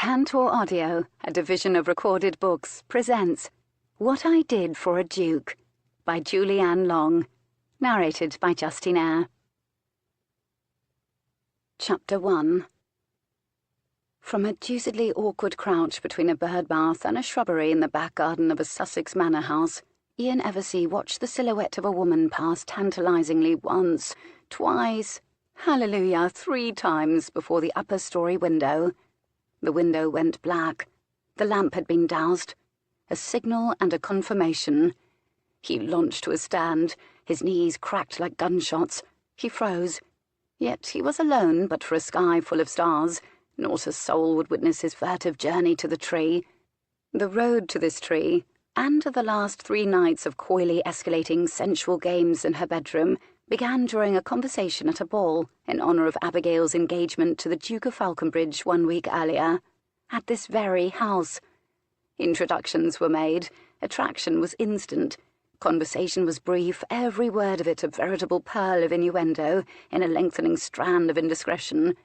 Tantor Audio, a division of Recorded Books, presents What I Did for a Duke by Julianne Long, narrated by Justine Eyre. Chapter 1. From a deucedly awkward crouch between a bird bath and a shrubbery in the back garden of a Sussex manor house, Ian Eversea watched the silhouette of a woman pass tantalizingly once, twice, hallelujah, 3 times before the upper story window. The window went black. The lamp had been doused. A signal and a confirmation. He launched to a stand. His knees cracked like gunshots. He froze. Yet he was alone but for a sky full of stars. Not a soul would witness his furtive journey to the tree. The road to this tree, and the last 3 nights of coyly escalating sensual games in her bedroom, began during a conversation at a ball in honour of Abigail's engagement to the Duke of Falconbridge 1 week earlier, at this very house. Introductions were made, attraction was instant, conversation was brief, every word of it a veritable pearl of innuendo in a lengthening strand of indiscretion.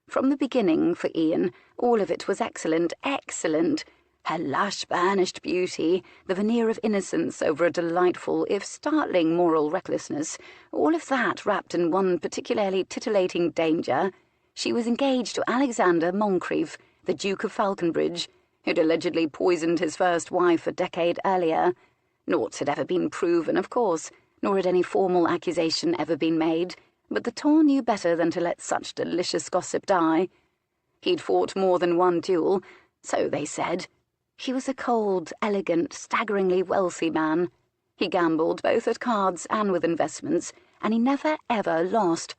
From the beginning, for Ian, all of it was excellent, excellent. Her lush, burnished beauty, the veneer of innocence over a delightful, if startling, moral recklessness, all of that wrapped in one particularly titillating danger. She was engaged to Alexander Moncrief, the Duke of Falconbridge, who'd allegedly poisoned his first wife a decade earlier. Naught had ever been proven, of course, nor had any formal accusation ever been made, but the Tor knew better than to let such delicious gossip die. He'd fought more than one duel, so they said. He was a cold, elegant, staggeringly wealthy man. He gambled both at cards and with investments, and he never ever lost.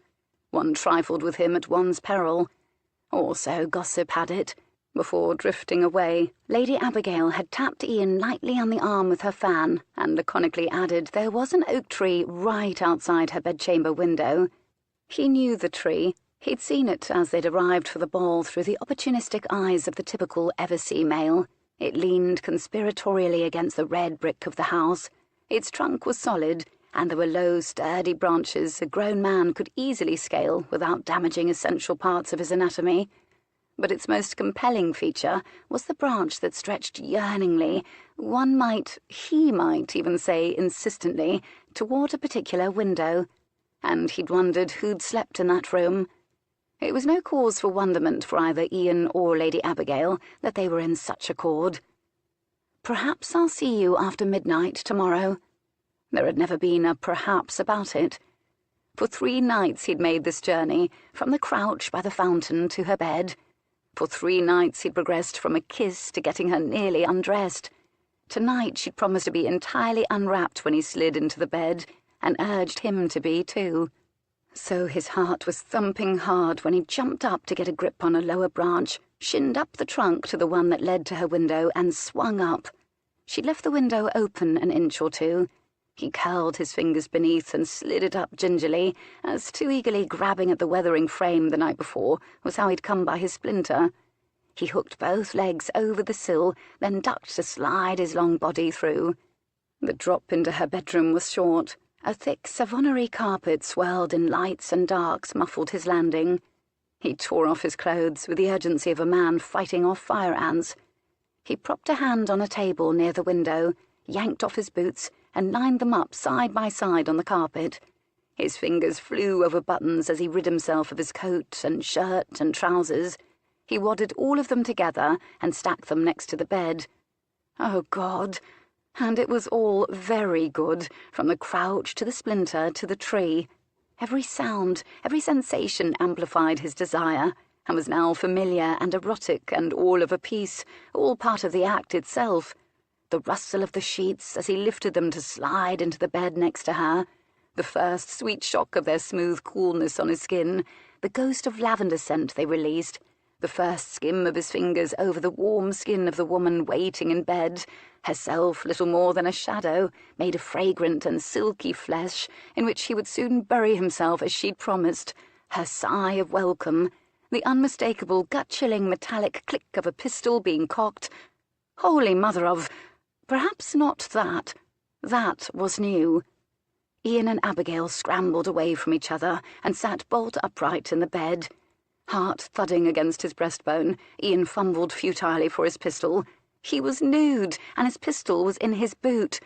One trifled with him at one's peril. Or so gossip had it. Before drifting away, Lady Abigail had tapped Ian lightly on the arm with her fan, and laconically added there was an oak tree right outside her bedchamber window. He knew the tree. He'd seen it as they'd arrived for the ball through the opportunistic eyes of the typical Eversea male. It leaned conspiratorially against the red brick of the house. Its trunk was solid, and there were low, sturdy branches a grown man could easily scale without damaging essential parts of his anatomy. But its most compelling feature was the branch that stretched yearningly, he might even say insistently, toward a particular window. And he'd wondered who'd slept in that room. It was no cause for wonderment for either Ian or Lady Abigail that they were in such accord. "Perhaps I'll see you after midnight tomorrow." There had never been a perhaps about it. For 3 nights he'd made this journey, from the crouch by the fountain to her bed. For 3 nights he'd progressed from a kiss to getting her nearly undressed. Tonight she'd promised to be entirely unwrapped when he slid into the bed, and urged him to be too. So his heart was thumping hard when he jumped up to get a grip on a lower branch, shinned up the trunk to the one that led to her window, and swung up. She'd left the window open an inch or 2. He curled his fingers beneath and slid it up gingerly, as too eagerly grabbing at the weathering frame the night before was how he'd come by his splinter. He hooked both legs over the sill, then ducked to slide his long body through. The drop into her bedroom was short. A thick savonnerie carpet swirled in lights and darks muffled his landing. He tore off his clothes with the urgency of a man fighting off fire ants. He propped a hand on a table near the window, yanked off his boots, and lined them up side by side on the carpet. His fingers flew over buttons as he rid himself of his coat and shirt and trousers. He wadded all of them together and stacked them next to the bed. Oh, God! And it was all very good, from the crouch to the splinter to the tree. Every sound, every sensation amplified his desire, and was now familiar and erotic and all of a piece, all part of the act itself. The rustle of the sheets as he lifted them to slide into the bed next to her, the first sweet shock of their smooth coolness on his skin, the ghost of lavender scent they released, the first skim of his fingers over the warm skin of the woman waiting in bed, herself little more than a shadow, made of fragrant and silky flesh, in which he would soon bury himself as she'd promised, her sigh of welcome, the unmistakable gut-chilling metallic click of a pistol being cocked. Holy mother of... Perhaps not that. That was new. Ian and Abigail scrambled away from each other and sat bolt upright in the bed. Heart thudding against his breastbone, Ian fumbled futilely for his pistol. He was nude, and his pistol was in his boot.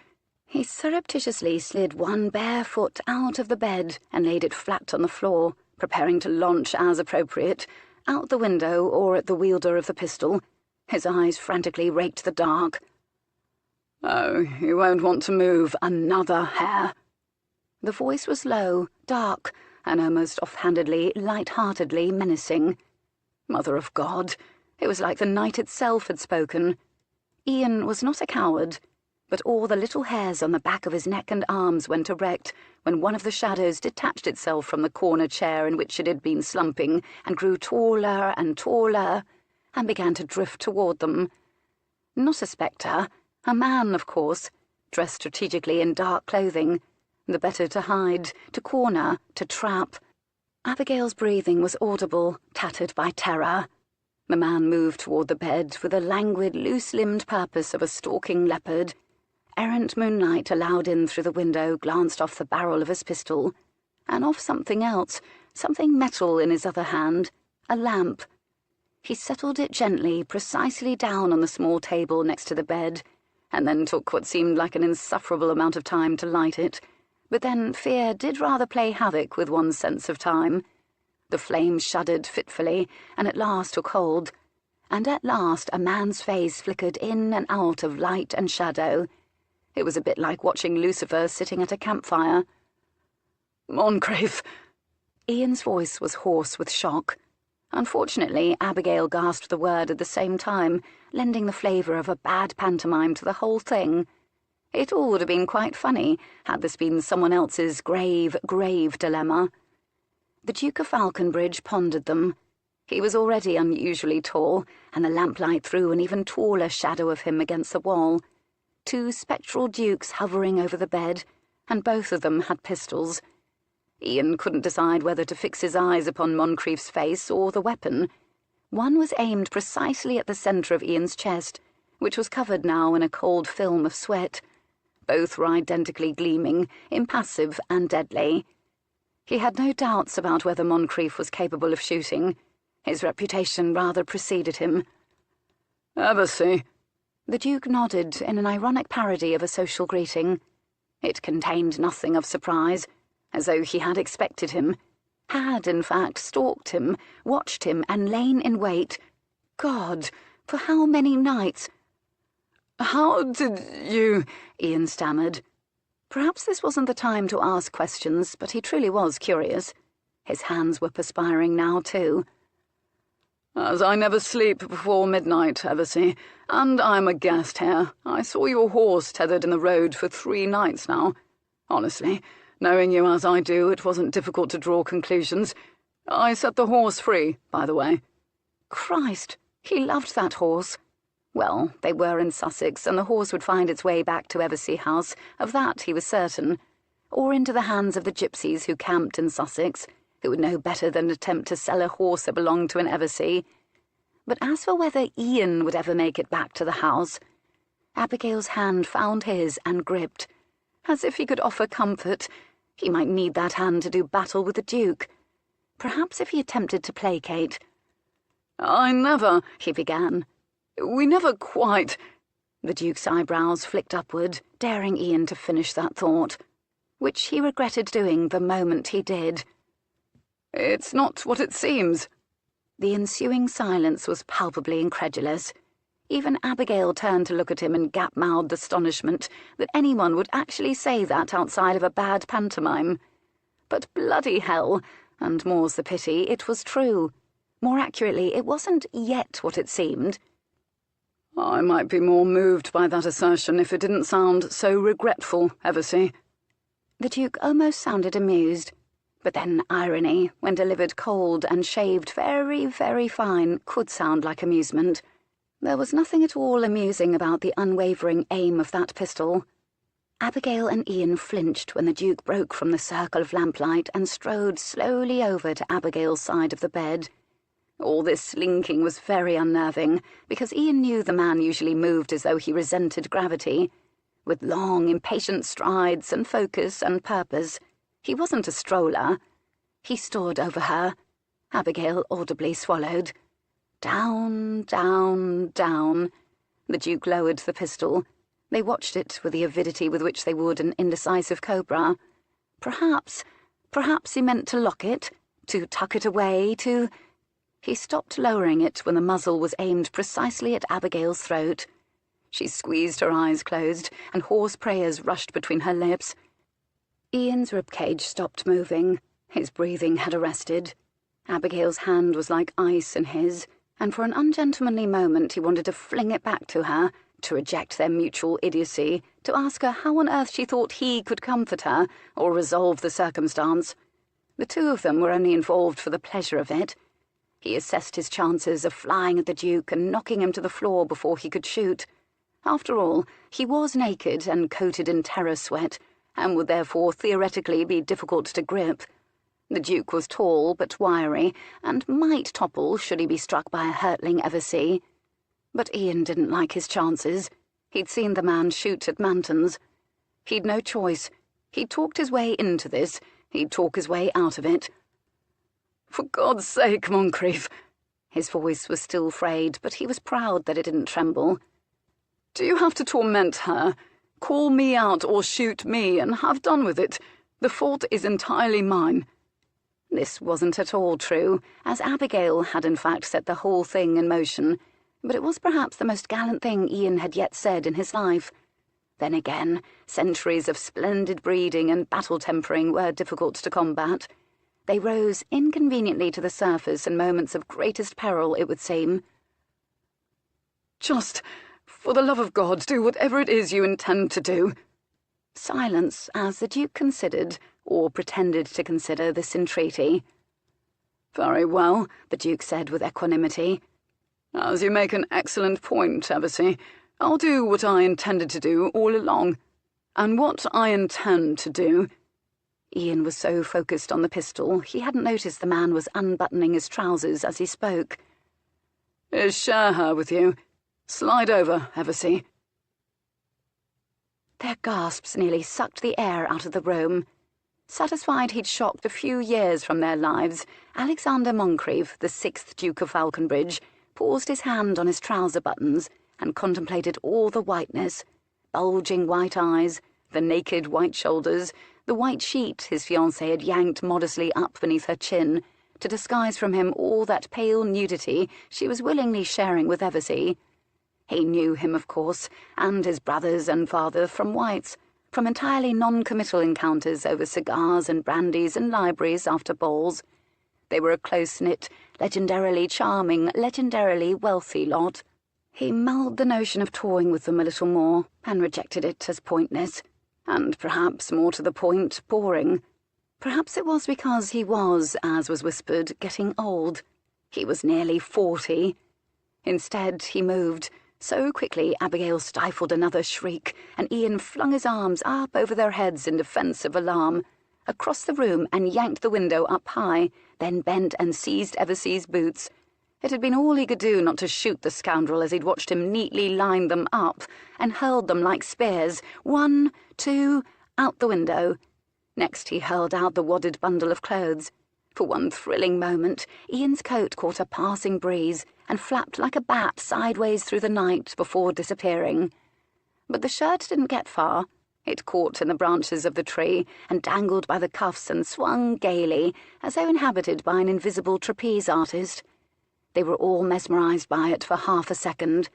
He surreptitiously slid one bare foot out of the bed and laid it flat on the floor, preparing to launch as appropriate, out the window or at the wielder of the pistol. His eyes frantically raked the dark. "Oh, you won't want to move another hair." The voice was low, dark, and almost offhandedly, light-heartedly menacing. Mother of God, it was like the night itself had spoken. Ian was not a coward, but all the little hairs on the back of his neck and arms went erect when one of the shadows detached itself from the corner chair in which it had been slumping and grew taller and taller and began to drift toward them. Not a spectre, a man, of course, dressed strategically in dark clothing, the better to hide, to corner, to trap. Abigail's breathing was audible, tattered by terror. The man moved toward the bed with the languid, loose-limbed purpose of a stalking leopard. Errant moonlight allowed in through the window glanced off the barrel of his pistol, and off something else, something metal in his other hand, a lamp. He settled it gently, precisely down on the small table next to the bed, and then took what seemed like an insufferable amount of time to light it. But then fear did rather play havoc with one's sense of time. The flame shuddered fitfully, and at last took hold. And at last a man's face flickered in and out of light and shadow. It was a bit like watching Lucifer sitting at a campfire. "Moncrief!" Ian's voice was hoarse with shock. Unfortunately, Abigail gasped the word at the same time, lending the flavour of a bad pantomime to the whole thing. It all would have been quite funny had this been someone else's grave, grave dilemma. The Duke of Falconbridge pondered them. He was already unusually tall, and the lamplight threw an even taller shadow of him against the wall. Two spectral dukes hovering over the bed, and both of them had pistols. Ian couldn't decide whether to fix his eyes upon Moncrief's face or the weapon. One was aimed precisely at the centre of Ian's chest, which was covered now in a cold film of sweat. Both were identically gleaming, impassive and deadly. He had no doubts about whether Moncrief was capable of shooting. His reputation rather preceded him. "Eversea." The Duke nodded in an ironic parody of a social greeting. It contained nothing of surprise, as though he had expected him, had, in fact, stalked him, watched him, and lain in wait. God, for how many nights? "How did you—" Ian stammered. Perhaps this wasn't the time to ask questions, but he truly was curious. His hands were perspiring now, too. "As I never sleep before midnight, Eversea, and I'm a guest here, I saw your horse tethered in the road for 3 nights now. Honestly, knowing you as I do, it wasn't difficult to draw conclusions. I set the horse free, by the way." Christ, he loved that horse. Well, they were in Sussex, and the horse would find its way back to Eversea House, of that he was certain, or into the hands of the gypsies who camped in Sussex, who would know better than attempt to sell a horse that belonged to an Eversea. But as for whether Ian would ever make it back to the house, Abigail's hand found his and gripped, as if he could offer comfort. He might need that hand to do battle with the Duke. Perhaps if he attempted to placate. "I never," he began. "We never quite—" The Duke's eyebrows flicked upward, daring Ian to finish that thought, which he regretted doing the moment he did. "It's not what it seems." The ensuing silence was palpably incredulous. Even Abigail turned to look at him in gap-mouthed astonishment that anyone would actually say that outside of a bad pantomime. But bloody hell, and more's the pity, it was true. More accurately, it wasn't yet what it seemed. "I might be more moved by that assertion if it didn't sound so regretful, Eversea." The Duke almost sounded amused, but then irony, when delivered cold and shaved very, very fine, could sound like amusement. There was nothing at all amusing about the unwavering aim of that pistol. Abigail and Ian flinched when the Duke broke from the circle of lamplight and strode slowly over to Abigail's side of the bed. All this slinking was very unnerving, because Ian knew the man usually moved as though he resented gravity, with long, impatient strides and focus and purpose. He wasn't a stroller. He stood over her. Abigail audibly swallowed. Down, down, down. The Duke lowered the pistol. They watched it with the avidity with which they would an indecisive cobra. Perhaps he meant to lock it, to tuck it away, to... He stopped lowering it when the muzzle was aimed precisely at Abigail's throat. She squeezed her eyes closed, and hoarse prayers rushed between her lips. Ian's ribcage stopped moving. His breathing had arrested. Abigail's hand was like ice in his, and for an ungentlemanly moment he wanted to fling it back to her, to reject their mutual idiocy, to ask her how on earth she thought he could comfort her or resolve the circumstance. The two of them were only involved for the pleasure of it. He assessed his chances of flying at the Duke and knocking him to the floor before he could shoot. After all, he was naked and coated in terror sweat, and would therefore theoretically be difficult to grip. The Duke was tall but wiry, and might topple should he be struck by a hurtling Eversea. But Ian didn't like his chances. He'd seen the man shoot at Manton's. He'd no choice. He'd talked his way into this. He'd talk his way out of it. "For God's sake, Moncrief!" His voice was still frayed, but he was proud that it didn't tremble. "Do you have to torment her? Call me out or shoot me and have done with it. The fault is entirely mine." This wasn't at all true, as Abigail had in fact set the whole thing in motion, but it was perhaps the most gallant thing Ian had yet said in his life. Then again, centuries of splendid breeding and battle-tempering were difficult to combat. They rose inconveniently to the surface in moments of greatest peril, it would seem. "Just, for the love of God, do whatever it is you intend to do." Silence, as the Duke considered, or pretended to consider, this entreaty. "Very well," the Duke said with equanimity. "As you make an excellent point, Eversea, I'll do what I intended to do all along. And what I intend to do—" Ian was so focused on the pistol he hadn't noticed the man was unbuttoning his trousers as he spoke. "Is share her with you. Slide over, Eversea." Their gasps nearly sucked the air out of the room. Satisfied he'd shocked a few years from their lives, Alexander Moncrief, the 6th Duke of Falconbridge, paused his hand on his trouser buttons and contemplated all the whiteness, bulging white eyes, the naked white shoulders, the white sheet his fiancée had yanked modestly up beneath her chin, to disguise from him all that pale nudity she was willingly sharing with Eversea. He knew him, of course, and his brothers and father from White's, from entirely non-committal encounters over cigars and brandies and libraries after balls. They were a close-knit, legendarily charming, legendarily wealthy lot. He mulled the notion of toying with them a little more, and rejected it as pointless, and perhaps, more to the point, boring. Perhaps it was because he was, as was whispered, getting old. He was nearly 40. Instead, he moved. So quickly Abigail stifled another shriek, and Ian flung his arms up over their heads in defence of alarm, across the room and yanked the window up high, then bent and seized Eversea's boots. It had been all he could do not to shoot the scoundrel as he'd watched him neatly line them up, and hurled them like spears, 1, 2, out the window. Next he hurled out the wadded bundle of clothes. For one thrilling moment, Ian's coat caught a passing breeze and flapped like a bat sideways through the night before disappearing. But the shirt didn't get far. It caught in the branches of the tree and dangled by the cuffs and swung gaily, as though inhabited by an invisible trapeze artist. They were all mesmerized by it for half a second.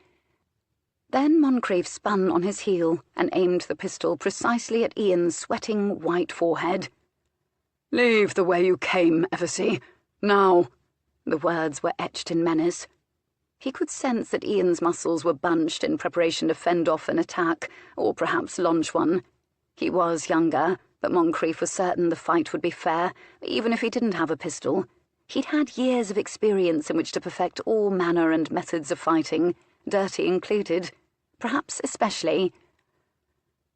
Then Moncrief spun on his heel and aimed the pistol precisely at Ian's sweating white forehead. "Leave the way you came, Eversea. Now." The words were etched in menace. He could sense that Ian's muscles were bunched in preparation to fend off an attack, or perhaps launch one. He was younger, but Moncrief was certain the fight would be fair, even if he didn't have a pistol. He'd had years of experience in which to perfect all manner and methods of fighting, dirty included, perhaps especially.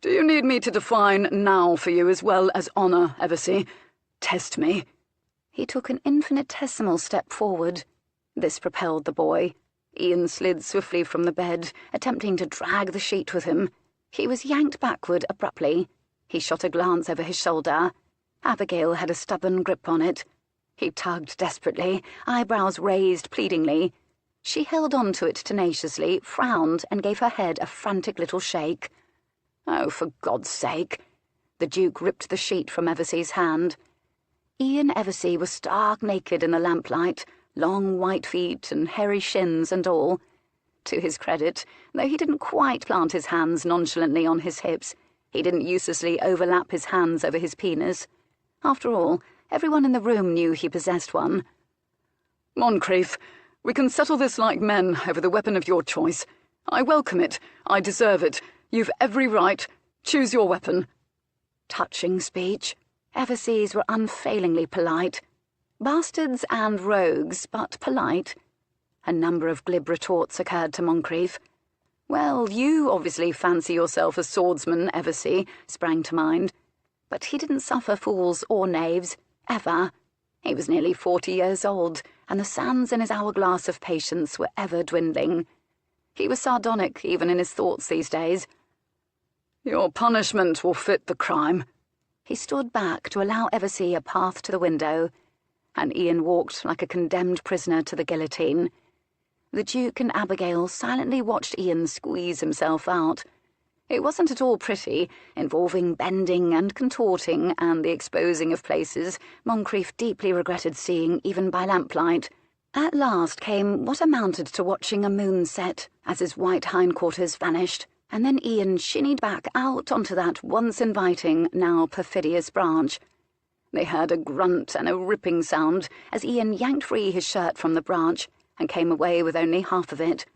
"Do you need me to define now for you as well as honour, Eversea? Test me." He took an infinitesimal step forward. This propelled the boy. Ian slid swiftly from the bed, attempting to drag the sheet with him. He was yanked backward abruptly. He shot a glance over his shoulder. Abigail had a stubborn grip on it. He tugged desperately, eyebrows raised pleadingly. She held on to it tenaciously, frowned, and gave her head a frantic little shake. "Oh, for God's sake!" The Duke ripped the sheet from Eversea's hand. Ian Eversea was stark naked in the lamplight, long white feet and hairy shins and all. To his credit, though he didn't quite plant his hands nonchalantly on his hips, he didn't uselessly overlap his hands over his penis. After all, everyone in the room knew he possessed one. "Moncrief, we can settle this like men over the weapon of your choice. I welcome it. I deserve it. You've every right. Choose your weapon." Touching speech. Everseas were unfailingly polite. Bastards and rogues, but polite. A number of glib retorts occurred to Moncrief. "Well, you obviously fancy yourself a swordsman, Eversea," sprang to mind. But he didn't suffer fools or knaves, ever. He was nearly 40 years old, and the sands in his hourglass of patience were ever dwindling. He was sardonic even in his thoughts these days. "Your punishment will fit the crime." He stood back to allow Eversea a path to the window, and Ian walked like a condemned prisoner to the guillotine. The Duke and Abigail silently watched Ian squeeze himself out. It wasn't at all pretty, involving bending and contorting and the exposing of places Moncrief deeply regretted seeing even by lamplight. At last came what amounted to watching a moon set as his white hindquarters vanished, and then Ian shinnied back out onto that once inviting, now perfidious branch. They heard a grunt and a ripping sound as Ian yanked free his shirt from the branch and came away with only half of it.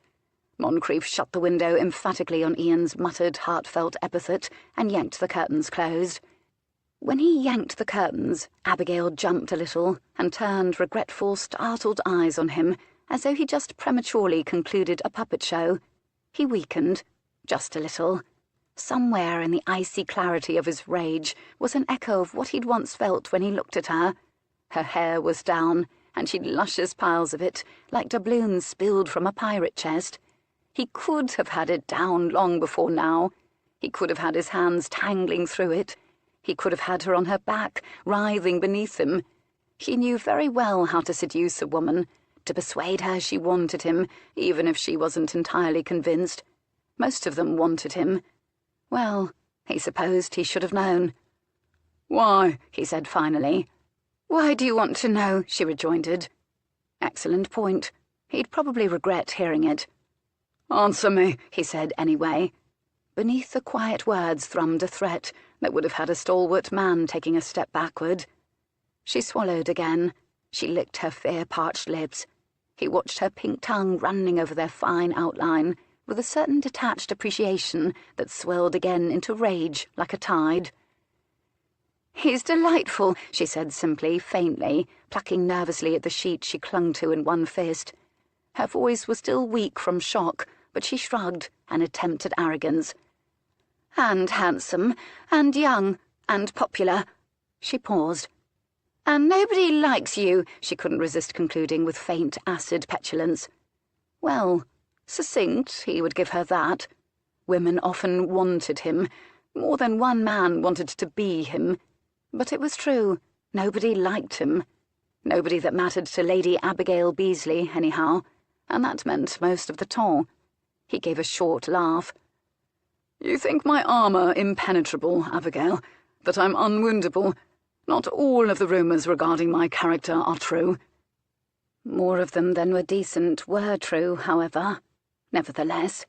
Moncrief shut the window emphatically on Ian's muttered, heartfelt epithet and yanked the curtains closed. When he yanked the curtains, Abigail jumped a little and turned regretful, startled eyes on him as though he just prematurely concluded a puppet show. He weakened, just a little. Somewhere in the icy clarity of his rage was an echo of what he'd once felt when he looked at her. Her hair was down, and she'd luscious piles of it, like doubloons spilled from a pirate chest. He could have had it down long before now. He could have had his hands tangling through it. He could have had her on her back, writhing beneath him. He knew very well how to seduce a woman, to persuade her she wanted him, even if she wasn't entirely convinced. Most of them wanted him. Well, he supposed he should have known. "Why?" he said finally. "Why do you want to know?" she rejoined. Excellent point. He'd probably regret hearing it. "Answer me," he said anyway. Beneath the quiet words thrummed a threat that would have had a stalwart man taking a step backward. She swallowed again. She licked her fear-parched lips. He watched her pink tongue running over their fine outline, with a certain detached appreciation that swelled again into rage like a tide. "He's delightful," she said simply, faintly, plucking nervously at the sheet she clung to in one fist. Her voice was still weak from shock, but she shrugged, an attempt at arrogance. "And handsome, and young, and popular." She paused. "And nobody likes you," she couldn't resist concluding with faint, acid petulance. Well, succinct, he would give her that. Women often wanted him. More than one man wanted to be him. But it was true. Nobody liked him. Nobody that mattered to Lady Abigail Beasley, anyhow. And that meant most of the temps. He gave a short laugh. "You think my armour impenetrable, Abigail, that I'm unwoundable. Not all of the rumours regarding my character are true." More of them than were decent were true, however. Nevertheless,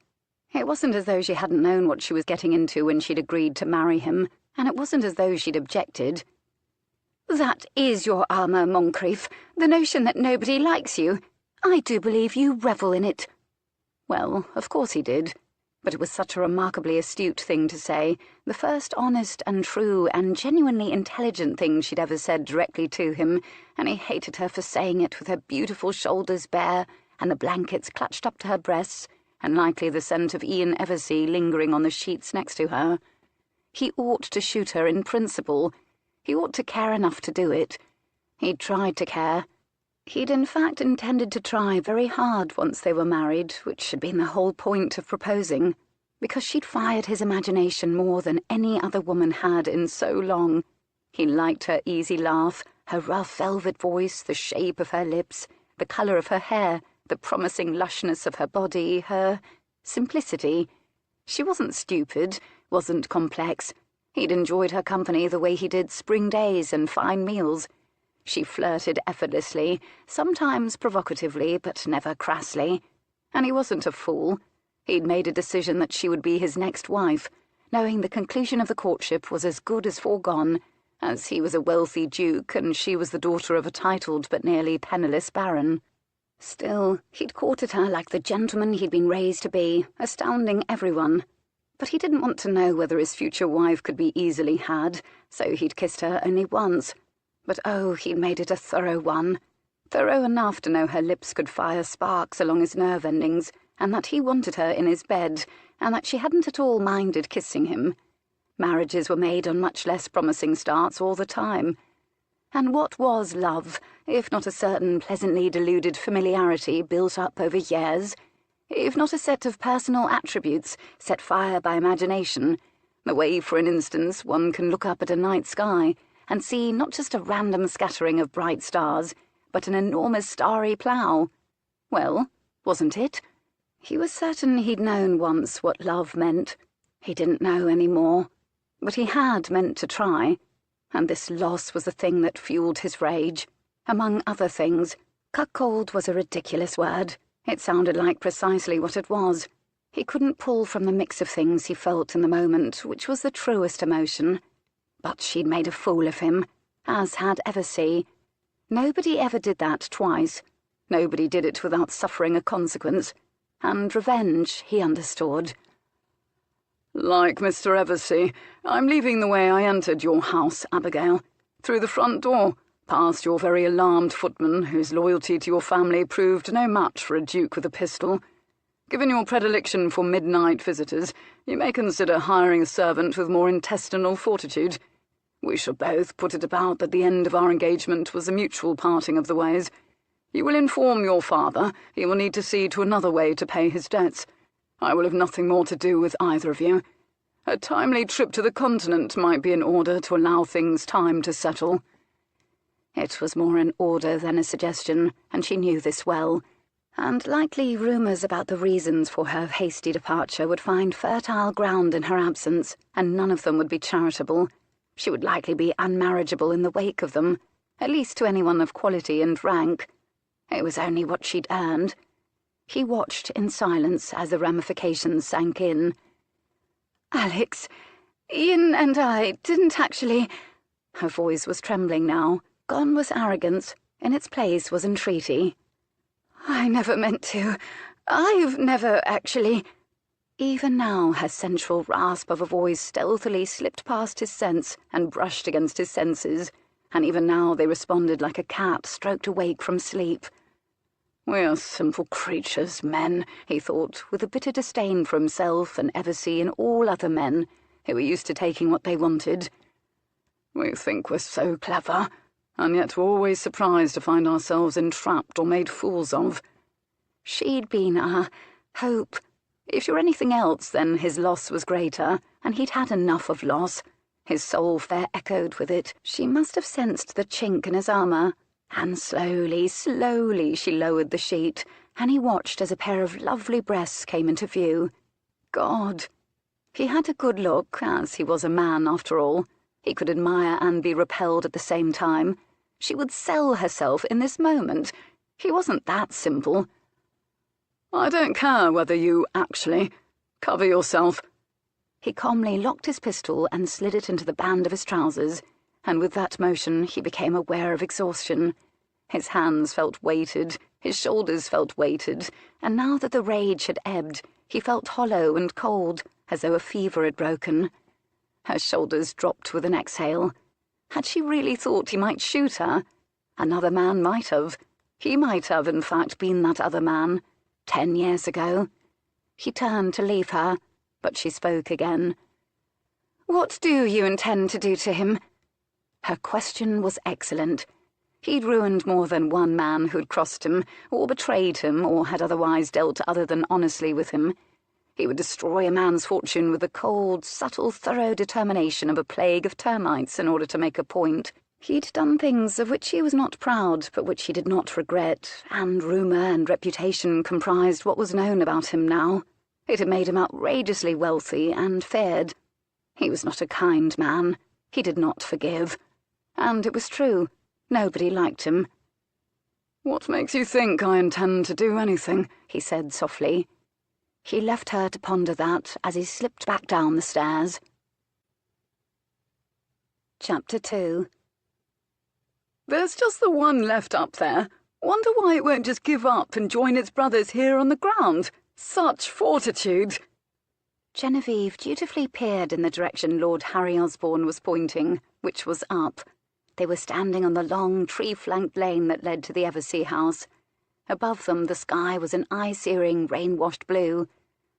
it wasn't as though she hadn't known what she was getting into when she'd agreed to marry him, and it wasn't as though she'd objected. "That is your armour, Moncrief, the notion that nobody likes you. I do believe you revel in it." Well, of course he did. But it was such a remarkably astute thing to say, the first honest and true and genuinely intelligent thing she'd ever said directly to him, and he hated her for saying it with her beautiful shoulders bare and the blankets clutched up to her breasts, and likely the scent of Ian Eversea lingering on the sheets next to her. He ought to shoot her in principle. He ought to care enough to do it. He'd tried to care. He'd in fact intended to try very hard once they were married, which had been the whole point of proposing, because she'd fired his imagination more than any other woman had in so long. He liked her easy laugh, her rough velvet voice, the shape of her lips, the colour of her hair, the promising lushness of her body, her simplicity. She wasn't stupid, wasn't complex. He'd enjoyed her company the way he did spring days and fine meals. She flirted effortlessly, sometimes provocatively, but never crassly. And he wasn't a fool. He'd made a decision that she would be his next wife, knowing the conclusion of the courtship was as good as foregone, as he was a wealthy duke and she was the daughter of a titled but nearly penniless baron. Still, he'd courted her like the gentleman he'd been raised to be, astounding everyone. But he didn't want to know whether his future wife could be easily had, so he'd kissed her only once. But oh, he'd made it a thorough one. Thorough enough to know her lips could fire sparks along his nerve endings, and that he wanted her in his bed, and that she hadn't at all minded kissing him. Marriages were made on much less promising starts all the time. And what was love, if not a certain pleasantly deluded familiarity built up over years? If not a set of personal attributes set fire by imagination, the way, for an instance, one can look up at a night sky and see not just a random scattering of bright stars, but an enormous starry plough. Well, wasn't it? He was certain he'd known once what love meant. He didn't know any more. But he had meant to try, and this loss was the thing that fueled his rage. Among other things, cuckold was a ridiculous word. It sounded like precisely what it was. He couldn't pull from the mix of things he felt in the moment, which was the truest emotion. But she'd made a fool of him, as had Eversea. Nobody ever did that twice. Nobody did it without suffering a consequence. And revenge, he understood. Like Mr. Eversea, I'm leaving the way I entered your house, Abigail. Through the front door, past your very alarmed footman, whose loyalty to your family proved no match for a duke with a pistol. Given your predilection for midnight visitors, you may consider hiring a servant with more intestinal fortitude. We shall both put it about that the end of our engagement was a mutual parting of the ways. You will inform your father he will need to see to another way to pay his debts. I will have nothing more to do with either of you. A timely trip to the continent might be in order to allow things time to settle. It was more an order than a suggestion, and she knew this well. And likely rumours about the reasons for her hasty departure would find fertile ground in her absence, and none of them would be charitable. She would likely be unmarriageable in the wake of them, at least to anyone of quality and rank. It was only what she'd earned. He watched in silence as the ramifications sank in. Alex, Ian and I didn't actually... Her voice was trembling now. Gone was arrogance. In its place was entreaty. I never meant to. I've never actually... Even now her sensual rasp of a voice stealthily slipped past his sense and brushed against his senses, and even now they responded like a cat stroked awake from sleep. We are simple creatures, men, he thought, with a bitter disdain for himself and Eversea and all other men who were used to taking what they wanted. We think we're so clever, and yet we're always surprised to find ourselves entrapped or made fools of. She'd been a hope. If you're anything else, then his loss was greater, and he'd had enough of loss. His soul fair echoed with it. She must have sensed the chink in his armour. And slowly, slowly she lowered the sheet, and he watched as a pair of lovely breasts came into view. God! He had a good look, as he was a man after all. He could admire and be repelled at the same time. She would sell herself in this moment. He wasn't that simple. I don't care whether you actually... Cover yourself. He calmly locked his pistol and slid it into the band of his trousers, and with that motion he became aware of exhaustion. His hands felt weighted, his shoulders felt weighted, and now that the rage had ebbed, he felt hollow and cold, as though a fever had broken. Her shoulders dropped with an exhale. Had she really thought he might shoot her? Another man might have. He might have, in fact, been that other man, 10 years ago. He turned to leave her, but she spoke again. What do you intend to do to him? Her question was excellent. He'd ruined more than one man who'd crossed him, or betrayed him, or had otherwise dealt other than honestly with him. He would destroy a man's fortune with the cold, subtle, thorough determination of a plague of termites in order to make a point. He'd done things of which he was not proud, but which he did not regret, and rumour and reputation comprised what was known about him now. It had made him outrageously wealthy and feared. He was not a kind man. He did not forgive. And it was true. Nobody liked him. "What makes you think I intend to do anything?" he said softly. He left her to ponder that as he slipped back down the stairs. Chapter 2. "There's just the one left up there. Wonder why it won't just give up and join its brothers here on the ground. Such fortitude!" Genevieve dutifully peered in the direction Lord Harry Osborne was pointing, which was up. They were standing on the long, tree-flanked lane that led to the Eversea house. Above them the sky was an eye-searing, rain-washed blue.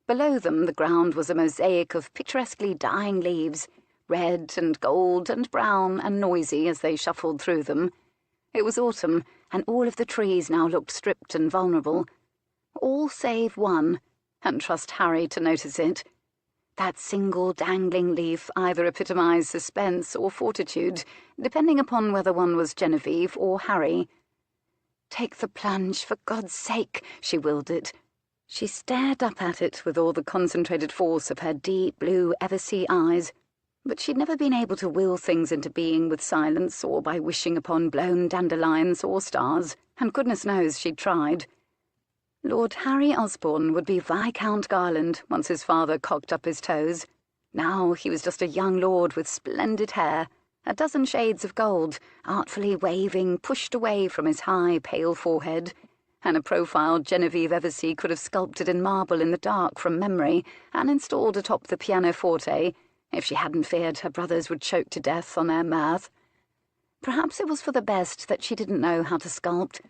Below them the ground was a mosaic of picturesquely dying leaves, red and gold and brown and noisy as they shuffled through them. It was autumn, and all of the trees now looked stripped and vulnerable. All save one, and trust Harry to notice it. That single dangling leaf either epitomised suspense or fortitude, depending upon whether one was Genevieve or Harry. "Take the plunge, for God's sake," she willed it. She stared up at it with all the concentrated force of her deep blue Eversea eyes. But she'd never been able to will things into being with silence or by wishing upon blown dandelions or stars, and goodness knows she'd tried. Lord Harry Osborne would be Viscount Garland once his father cocked up his toes. Now he was just a young lord with splendid hair, a dozen shades of gold, artfully waving pushed away from his high, pale forehead, and a profile Genevieve Eversea could have sculpted in marble in the dark from memory and installed atop the pianoforte, if she hadn't feared her brothers would choke to death on their mirth. Perhaps it was for the best that she didn't know how to sculpt.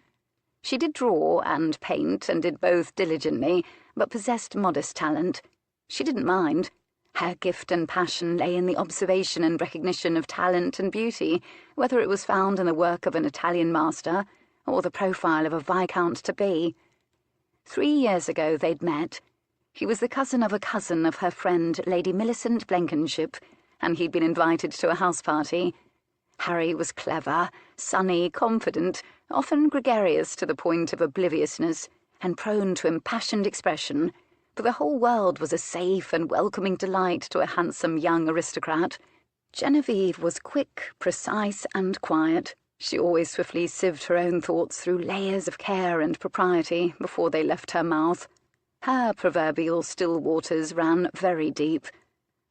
She did draw and paint and did both diligently, but possessed modest talent. She didn't mind. Her gift and passion lay in the observation and recognition of talent and beauty, whether it was found in the work of an Italian master or the profile of a viscount-to-be. 3 years ago they'd met. He was the cousin of her friend Lady Millicent Blenkinship, and he'd been invited to a house party. Harry was clever, sunny, confident, often gregarious to the point of obliviousness, and prone to impassioned expression, for the whole world was a safe and welcoming delight to a handsome young aristocrat. Genevieve was quick, precise, and quiet. She always swiftly sieved her own thoughts through layers of care and propriety before they left her mouth. Her proverbial still waters ran very deep,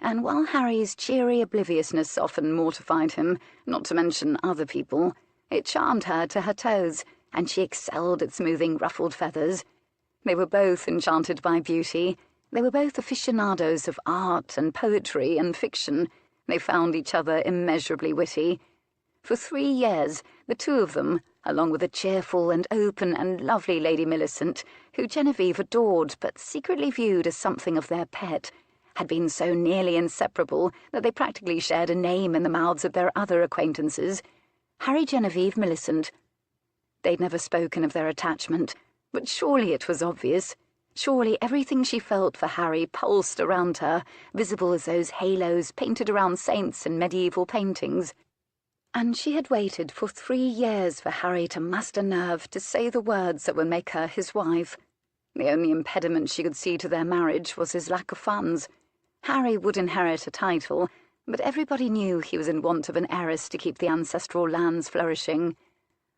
and while Harry's cheery obliviousness often mortified him, not to mention other people, it charmed her to her toes, and she excelled at smoothing ruffled feathers. They were both enchanted by beauty. They were both aficionados of art and poetry and fiction. They found each other immeasurably witty. For 3 years, the two of them, along with a cheerful and open and lovely Lady Millicent, who Genevieve adored but secretly viewed as something of their pet, had been so nearly inseparable that they practically shared a name in the mouths of their other acquaintances, Harry Genevieve Millicent. They'd never spoken of their attachment, but surely it was obvious. Surely everything she felt for Harry pulsed around her, visible as those halos painted around saints in medieval paintings. And she had waited for 3 years for Harry to muster nerve to say the words that would make her his wife. The only impediment she could see to their marriage was his lack of funds. Harry would inherit a title, but everybody knew he was in want of an heiress to keep the ancestral lands flourishing.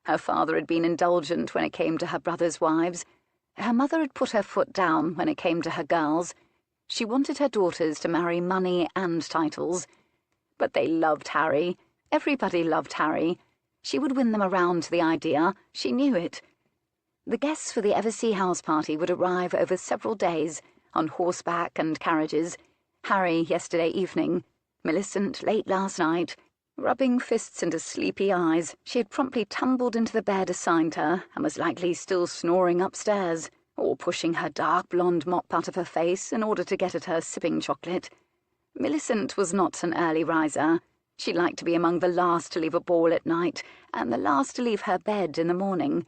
Her father had been indulgent when it came to her brothers' wives. Her mother had put her foot down when it came to her girls. She wanted her daughters to marry money and titles. But they loved Harry. Everybody loved Harry. She would win them around to the idea. She knew it. The guests for the Eversea house party would arrive over several days, on horseback and carriages. Harry yesterday evening, Millicent late last night. Rubbing fists into sleepy eyes, she had promptly tumbled into the bed assigned her and was likely still snoring upstairs, or pushing her dark blonde mop out of her face in order to get at her sipping chocolate. Millicent was not an early riser. She liked to be among the last to leave a ball at night and the last to leave her bed in the morning.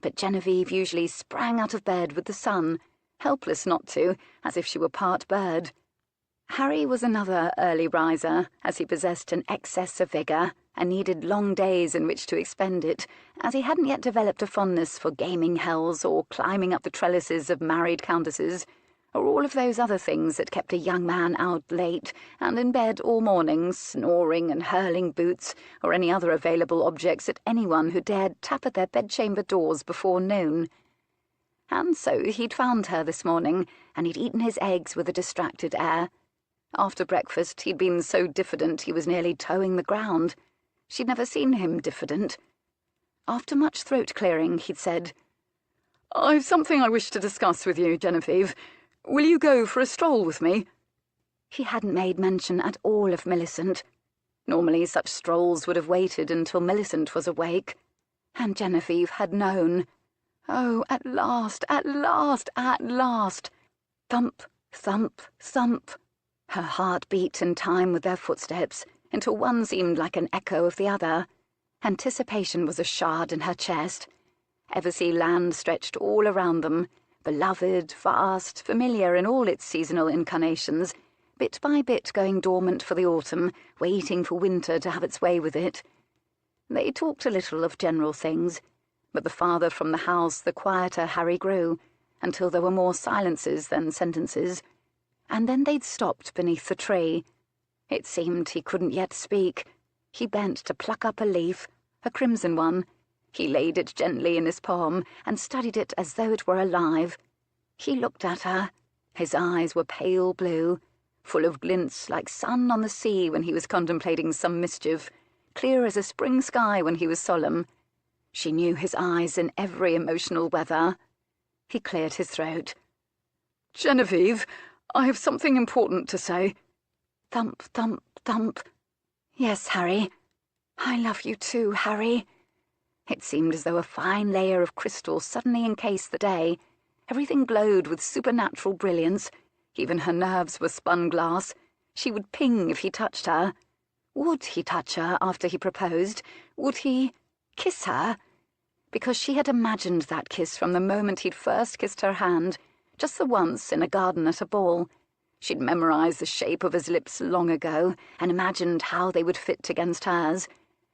But Genevieve usually sprang out of bed with the sun, helpless not to, as if she were part bird. Harry was another early riser, as he possessed an excess of vigour. and needed long days in which to expend it, as he hadn't yet developed a fondness for gaming hells or climbing up the trellises of married countesses, or all of those other things that kept a young man out late and in bed all morning, snoring and hurling boots or any other available objects at anyone who dared tap at their bedchamber doors before noon. And so he'd found her this morning, and he'd eaten his eggs with a distracted air. After breakfast he'd been so diffident he was nearly toeing the ground. She'd never seen him diffident. After much throat-clearing, he'd said, "I've something I wish to discuss with you, Genevieve. Will you go for a stroll with me?" He hadn't made mention at all of Millicent. Normally such strolls would have waited until Millicent was awake. And Genevieve had known. Oh, at last, at last, at last! Thump, thump, thump. Her heart beat in time with their footsteps, until one seemed like an echo of the other. Anticipation was a shard in her chest. Eversea land stretched all around them, beloved, vast, familiar in all its seasonal incarnations, bit by bit going dormant for the autumn, waiting for winter to have its way with it. They talked a little of general things, but the farther from the house the quieter Harry grew, until there were more silences than sentences. And then they'd stopped beneath the tree. It seemed he couldn't yet speak. He bent to pluck up a leaf, a crimson one. He laid it gently in his palm and studied it as though it were alive. He looked at her. His eyes were pale blue, full of glints like sun on the sea when he was contemplating some mischief, clear as a spring sky when he was solemn. She knew his eyes in every emotional weather. He cleared his throat. "Genevieve, I have something important to say." Thump, thump, thump. "Yes, Harry. I love you too, Harry." It seemed as though a fine layer of crystal suddenly encased the day. Everything glowed with supernatural brilliance. Even her nerves were spun glass. She would ping if he touched her. Would he touch her after he proposed? Would he kiss her? Because she had imagined that kiss from the moment he'd first kissed her hand, just the once in a garden at a ball. She'd memorized the shape of his lips long ago and imagined how they would fit against hers.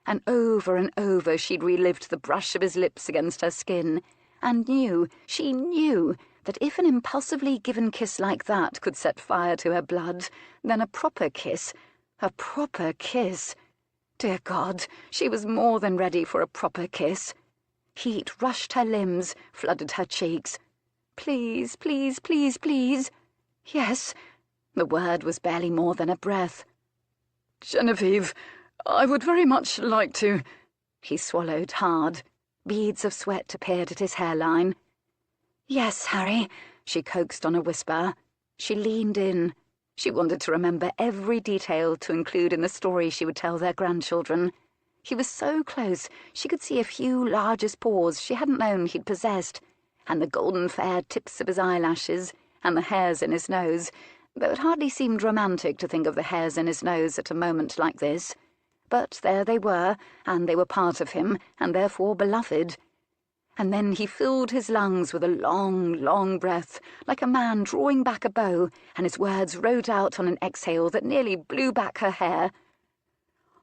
And over she'd relived the brush of his lips against her skin, and she knew, that if an impulsively given kiss like that could set fire to her blood, then a proper kiss. Dear God, she was more than ready for a proper kiss. Heat rushed her limbs, flooded her cheeks. Please, please, please, please. Yes. The word was barely more than a breath. "Genevieve, I would very much like to—" He swallowed hard. Beads of sweat appeared at his hairline. "Yes, Harry," she coaxed on a whisper. She leaned in. She wanted to remember every detail to include in the story she would tell their grandchildren. He was so close she could see a few largest paws she hadn't known he'd possessed, and the golden fair tips of his eyelashes, and the hairs in his nose, though it hardly seemed romantic to think of the hairs in his nose at a moment like this. But there they were, and they were part of him, and therefore beloved. And then he filled his lungs with a long, long breath, like a man drawing back a bow, and his words rode out on an exhale that nearly blew back her hair.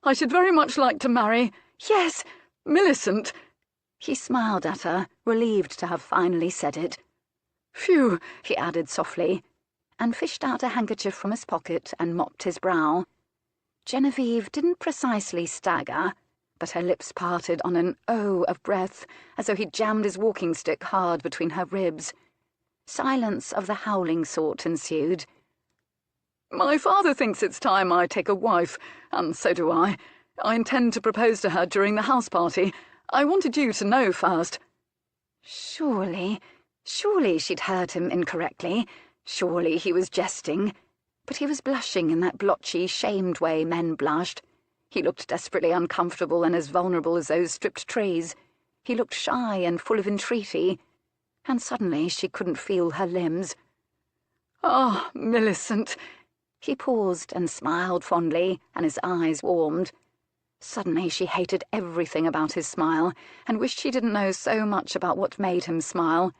"I should very much like to marry—" "Yes, Millicent." He smiled at her, relieved to have finally said it. "Phew," he added softly, and fished out a handkerchief from his pocket and mopped his brow. Genevieve didn't precisely stagger, but her lips parted on an "oh" of breath, as though he'd jammed his walking-stick hard between her ribs. Silence of the howling sort ensued. "My father thinks it's time I take a wife, and so do I. I intend to propose to her during the house party. I wanted you to know first." Surely she'd heard him incorrectly. Surely he was jesting. But he was blushing in that blotchy, shamed way men blushed. He looked desperately uncomfortable and as vulnerable as those stripped trees. He looked shy and full of entreaty. And suddenly she couldn't feel her limbs. "Ah, Millicent." He paused and smiled fondly, and his eyes warmed. Suddenly she hated everything about his smile, and wished she didn't know so much about what made him smile.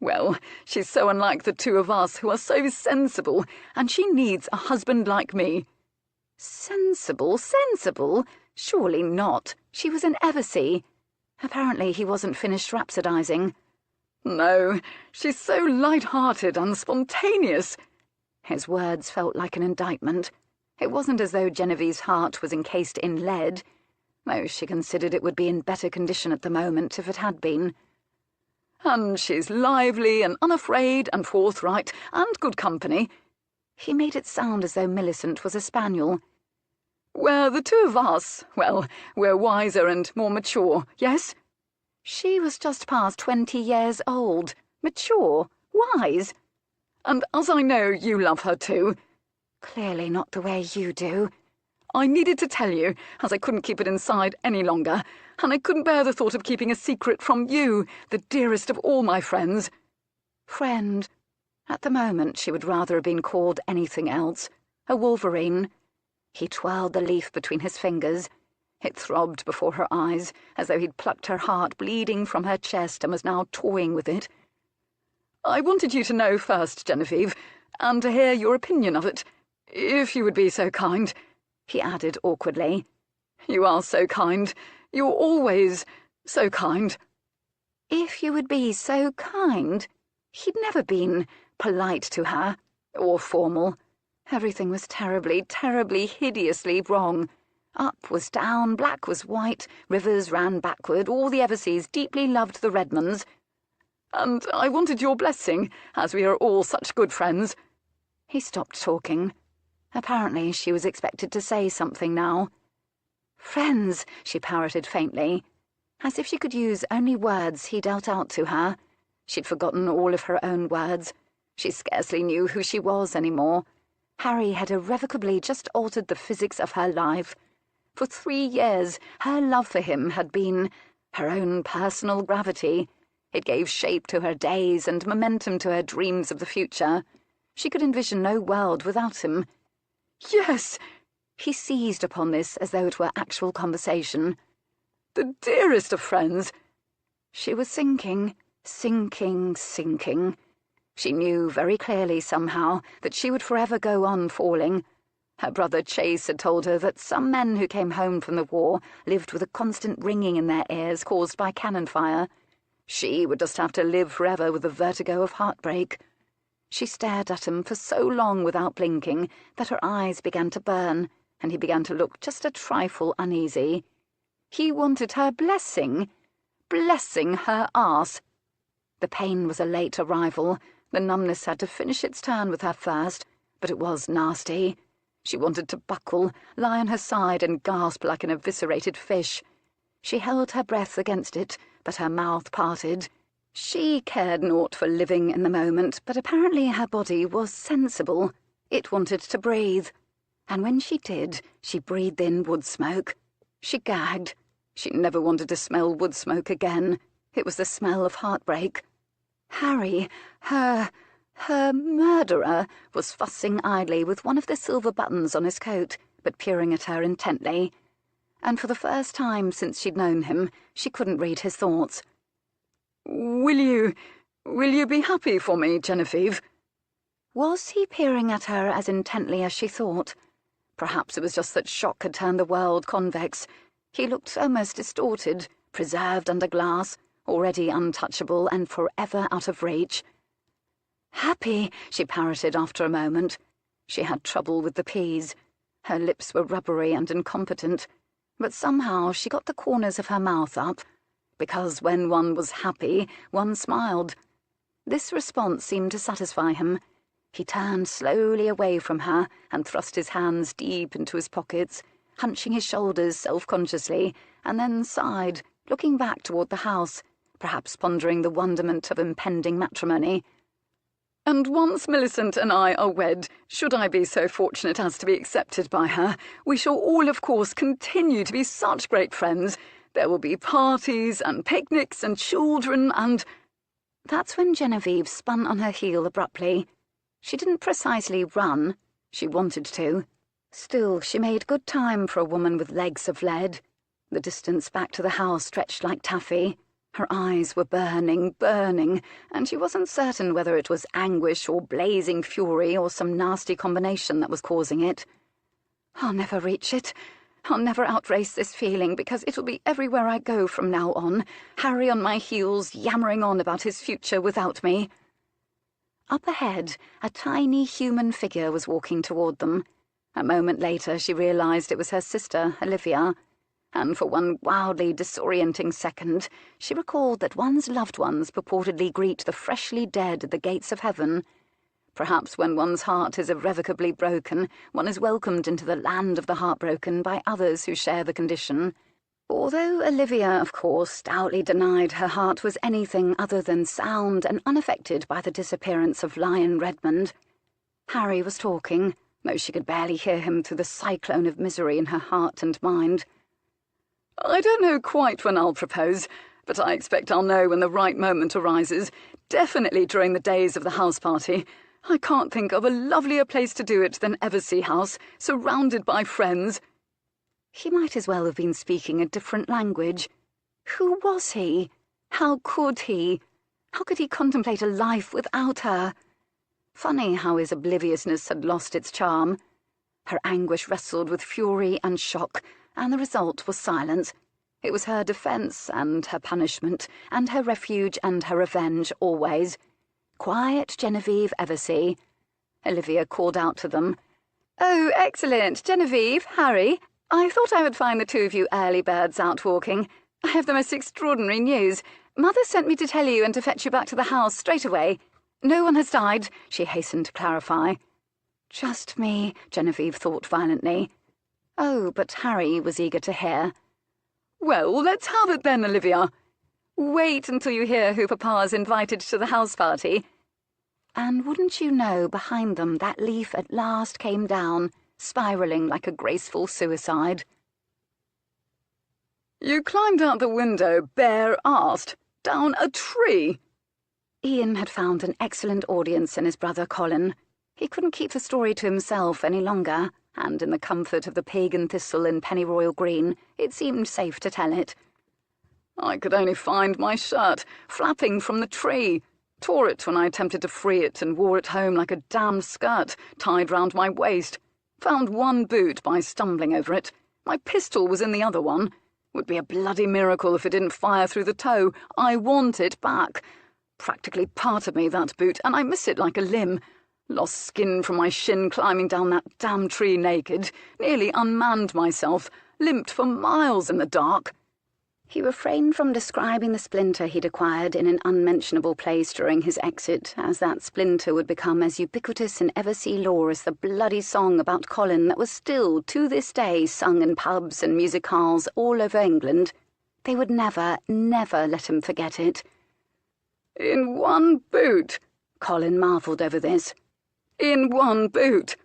"Well, she's so unlike the two of us who are so sensible, and she needs a husband like me." Sensible? Surely not. She was in Eversea. Apparently he wasn't finished rhapsodizing. No, she's so light-hearted and spontaneous. His words felt like an indictment. It wasn't as though Genevieve's heart was encased in lead, though she considered it would be in better condition at the moment if it had been. And she's lively and unafraid and forthright and good company. He made it sound as though Millicent was a spaniel. Where the two of us, well, we're wiser and more mature, yes? She was just past 20 years old. Mature? Wise? And as I know you love her too. Clearly not the way you do. I needed to tell you, as I couldn't keep it inside any longer, and I couldn't bear the thought of keeping a secret from you, the dearest of all my friends. Friend. At the moment she would rather have been called anything else. A wolverine. He twirled the leaf between his fingers. It throbbed before her eyes, as though he'd plucked her heart bleeding from her chest and was now toying with it. I wanted you to know first, Genevieve, and to hear your opinion of it, if you would be so kind, he added awkwardly. You are so kind. You're always so kind. If you would be so kind? He'd never been polite to her, or formal. Everything was terribly, terribly, hideously wrong. Up was down, black was white, rivers ran backward, all the Everseas deeply loved the Redmonds. And I wanted your blessing, as we are all such good friends. He stopped talking. Apparently she was expected to say something now. Friends, she parroted faintly, as if she could use only words he dealt out to her. She'd forgotten all of her own words. She scarcely knew who she was any more. Harry had irrevocably just altered the physics of her life. For 3 years, her love for him had been her own personal gravity. It gave shape to her days and momentum to her dreams of the future. She could envision no world without him. Yes! He seized upon this as though it were actual conversation. The dearest of friends! She was sinking, sinking, sinking. She knew very clearly somehow that she would forever go on falling. Her brother Chase had told her that some men who came home from the war lived with a constant ringing in their ears caused by cannon fire. She would just have to live forever with the vertigo of heartbreak. She stared at him for so long without blinking that her eyes began to burn, and he began to look just a trifle uneasy. He wanted her blessing. Blessing her arse. The pain was a late arrival. The numbness had to finish its turn with her first, but it was nasty. She wanted to buckle, lie on her side and gasp like an eviscerated fish. She held her breath against it, but her mouth parted. She cared naught for living in the moment, but apparently her body was sensible. It wanted to breathe. And when she did, she breathed in wood smoke. She gagged. She never wanted to smell wood smoke again. It was the smell of heartbreak. Harry, her murderer, was fussing idly with one of the silver buttons on his coat, but peering at her intently. And for the first time since she'd known him, she couldn't read his thoughts. Will you be happy for me, Genevieve? Was he peering at her as intently as she thought? Perhaps it was just that shock had turned the world convex. He looked almost distorted, preserved under glass, already untouchable and forever out of reach. Happy, she parroted after a moment. She had trouble with the P's. Her lips were rubbery and incompetent, but somehow she got the corners of her mouth up, because when one was happy, one smiled. This response seemed to satisfy him. He turned slowly away from her and thrust his hands deep into his pockets, hunching his shoulders self-consciously, and then sighed, looking back toward the house, perhaps pondering the wonderment of impending matrimony. And once Millicent and I are wed, should I be so fortunate as to be accepted by her, we shall all, of course, continue to be such great friends. There will be parties and picnics and children and— That's when Genevieve spun on her heel abruptly. She didn't precisely run. She wanted to. Still, she made good time for a woman with legs of lead. The distance back to the house stretched like taffy. Her eyes were burning, burning, and she wasn't certain whether it was anguish or blazing fury or some nasty combination that was causing it. I'll never reach it. I'll never outrace this feeling, because it'll be everywhere I go from now on, Harry on my heels, yammering on about his future without me. Up ahead, a tiny human figure was walking toward them. A moment later, she realized it was her sister, Olivia, and for one wildly disorienting second, she recalled that one's loved ones purportedly greet the freshly dead at the gates of heaven. Perhaps when one's heart is irrevocably broken, one is welcomed into the land of the heartbroken by others who share the condition. Although Olivia, of course, stoutly denied her heart was anything other than sound and unaffected by the disappearance of Lion Redmond. Harry was talking, though she could barely hear him through the cyclone of misery in her heart and mind. I don't know quite when I'll propose, but I expect I'll know when the right moment arises, definitely during the days of the house party. I can't think of a lovelier place to do it than Eversea House, surrounded by friends. He might as well have been speaking a different language. Who was he? How could he? How could he contemplate a life without her? Funny how his obliviousness had lost its charm. Her anguish wrestled with fury and shock, and the result was silence. It was her defence and her punishment, and her refuge and her revenge always. Quiet Genevieve Eversea. Olivia called out to them. "Oh, excellent, Genevieve, Harry. I thought I would find the two of you early birds out walking. I have the most extraordinary news. Mother sent me to tell you and to fetch you back to the house straight away. No one has died," she hastened to clarify. "Just me," Genevieve thought violently. Oh, but Harry was eager to hear. "Well, let's have it then, Olivia." "Wait until you hear who Papa's invited to the house party." And wouldn't you know, behind them that leaf at last came down, spiralling like a graceful suicide. "You climbed out the window bare-assed, down a tree." Ian had found an excellent audience in his brother Colin. He couldn't keep the story to himself any longer, and in the comfort of the pagan thistle in Pennyroyal Green, it seemed safe to tell it. "I could only find my shirt, flapping from the tree. Tore it when I attempted to free it and wore it home like a damned skirt, tied round my waist. Found one boot by stumbling over it. My pistol was in the other one. Would be a bloody miracle if it didn't fire through the toe. I want it back. Practically part of me, that boot, and I miss it like a limb. Lost skin from my shin climbing down that damn tree naked. Nearly unmanned myself. Limped for miles in the dark." He refrained from describing the splinter he'd acquired in an unmentionable place during his exit, as that splinter would become as ubiquitous in Eversea lore as the bloody song about Colin that was still, to this day, sung in pubs and music halls all over England. They would never, never let him forget it. "In one boot?" Colin marvelled over this. "In one boot?"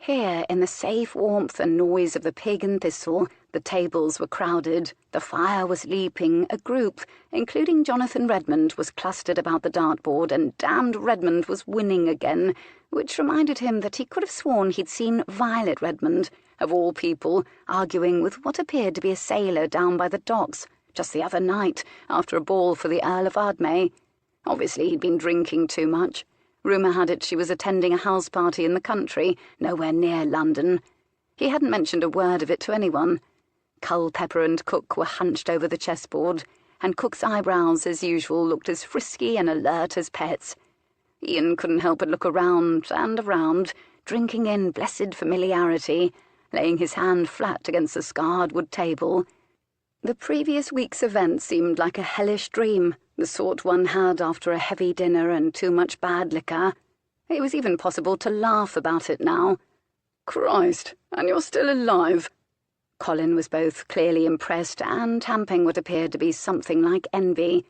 Here, in the safe warmth and noise of the pagan thistle, the tables were crowded, the fire was leaping, a group, including Jonathan Redmond, was clustered about the dartboard, and damned Redmond was winning again, which reminded him that he could have sworn he'd seen Violet Redmond, of all people, arguing with what appeared to be a sailor down by the docks, just the other night, after a ball for the Earl of Ardmay. Obviously he'd been drinking too much. Rumour had it she was attending a house party in the country, nowhere near London. He hadn't mentioned a word of it to anyone. Culpepper and Cook were hunched over the chessboard, and Cook's eyebrows, as usual, looked as frisky and alert as pets. Ian couldn't help but look around and around, drinking in blessed familiarity, laying his hand flat against the scarred wood table. The previous week's event seemed like a hellish dream, the sort one had after a heavy dinner and too much bad liquor. It was even possible to laugh about it now. "Christ, and you're still alive." Colin was both clearly impressed and tamping what appeared to be something like envy.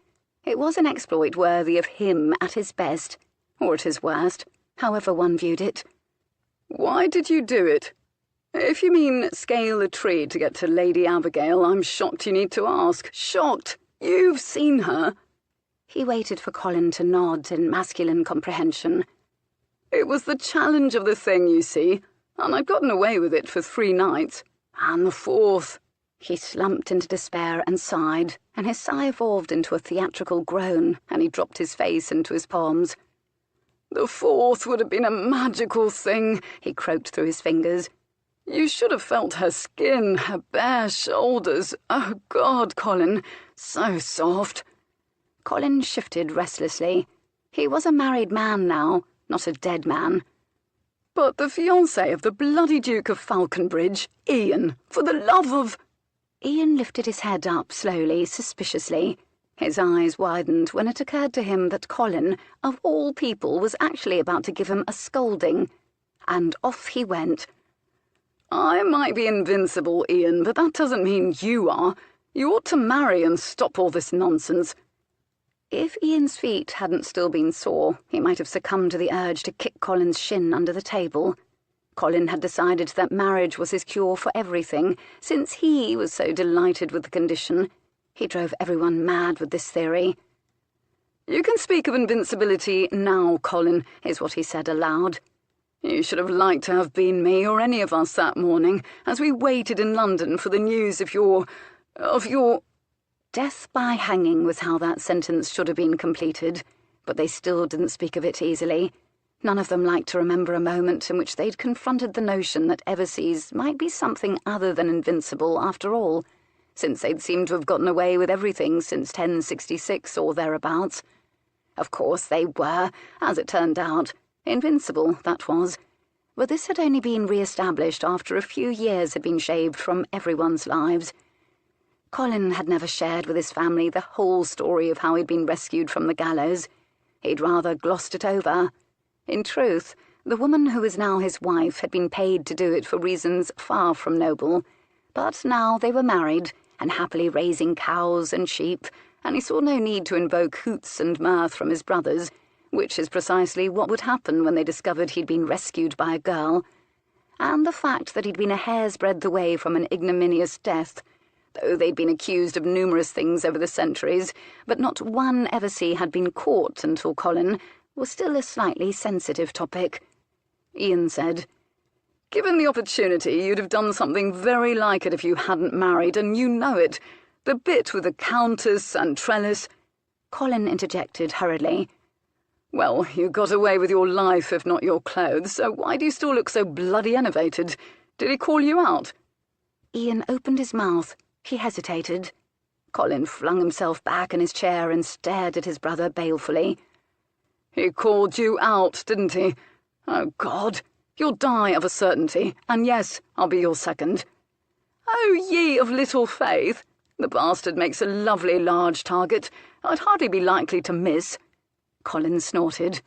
It was an exploit worthy of him at his best, or at his worst, however one viewed it. "Why did you do it? If you mean scale a tree to get to Lady Abigail, I'm shocked you need to ask. Shocked! You've seen her." He waited for Colin to nod in masculine comprehension. "It was the challenge of the thing, you see, and I'd gotten away with it for 3 nights. And the 4th... He slumped into despair and sighed, and his sigh evolved into a theatrical groan, and he dropped his face into his palms. "The 4th would have been a magical thing," he croaked through his fingers. You should have felt her skin, her bare shoulders. Oh, God, Colin, so soft." Colin shifted restlessly. He was a married man now, not a dead man. "But the fiancé of the bloody Duke of Falconbridge, Ian, for the love of—" Ian lifted his head up slowly, suspiciously. His eyes widened when it occurred to him that Colin, of all people, was actually about to give him a scolding. And off he went. "I might be invincible, Ian, but that doesn't mean you are. You ought to marry and stop all this nonsense." If Ian's feet hadn't still been sore, he might have succumbed to the urge to kick Colin's shin under the table. Colin had decided that marriage was his cure for everything, since he was so delighted with the condition. He drove everyone mad with this theory. "You can speak of invincibility now, Colin," is what he said aloud. "You should have liked to have been me or any of us that morning, as we waited in London for the news of your... Death by hanging was how that sentence should have been completed, but they still didn't speak of it easily. None of them liked to remember a moment in which they'd confronted the notion that Everseas might be something other than invincible after all, since they'd seemed to have gotten away with everything since 1066 or thereabouts. Of course they were, as it turned out. Invincible, that was. But this had only been re-established after a few years had been shaved from everyone's lives. Colin had never shared with his family the whole story of how he'd been rescued from the gallows. He'd rather glossed it over. In truth, the woman who was now his wife had been paid to do it for reasons far from noble. But now they were married, and happily raising cows and sheep, and he saw no need to invoke hoots and mirth from his brothers, which is precisely what would happen when they discovered he'd been rescued by a girl. And the fact that he'd been a hair's breadth away from an ignominious death, though they'd been accused of numerous things over the centuries, but not one Eversea had been caught until Colin, was still a slightly sensitive topic. Ian said, "Given the opportunity, you'd have done something very like it if you hadn't married, and you know it. The bit with the countess and trellis—" Colin interjected hurriedly. "Well, you got away with your life, if not your clothes, so why do you still look so bloody enervated? Did he call you out?" Ian opened his mouth. He hesitated. Colin flung himself back in his chair and stared at his brother balefully. "He called you out, didn't he? Oh, God, you'll die of a certainty, and yes, I'll be your second." "Oh, ye of little faith! The bastard makes a lovely large target. I'd hardly be likely to miss." Colin snorted.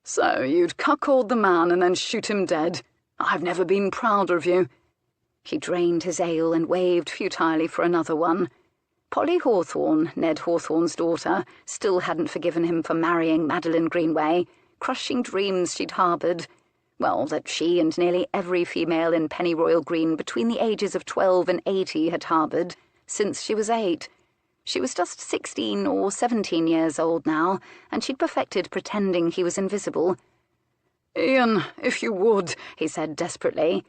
"So you'd cuckold the man and then shoot him dead. I've never been prouder of you." He drained his ale and waved futilely for another one. Polly Hawthorne, Ned Hawthorne's daughter, still hadn't forgiven him for marrying Madeline Greenway, crushing dreams she'd harboured. Well, that she and nearly every female in Pennyroyal Green between the ages of 12 and 80 had harboured, since she was 8. She was just 16 or 17 years old now, and she'd perfected pretending he was invisible. "Ian, if you would," he said desperately.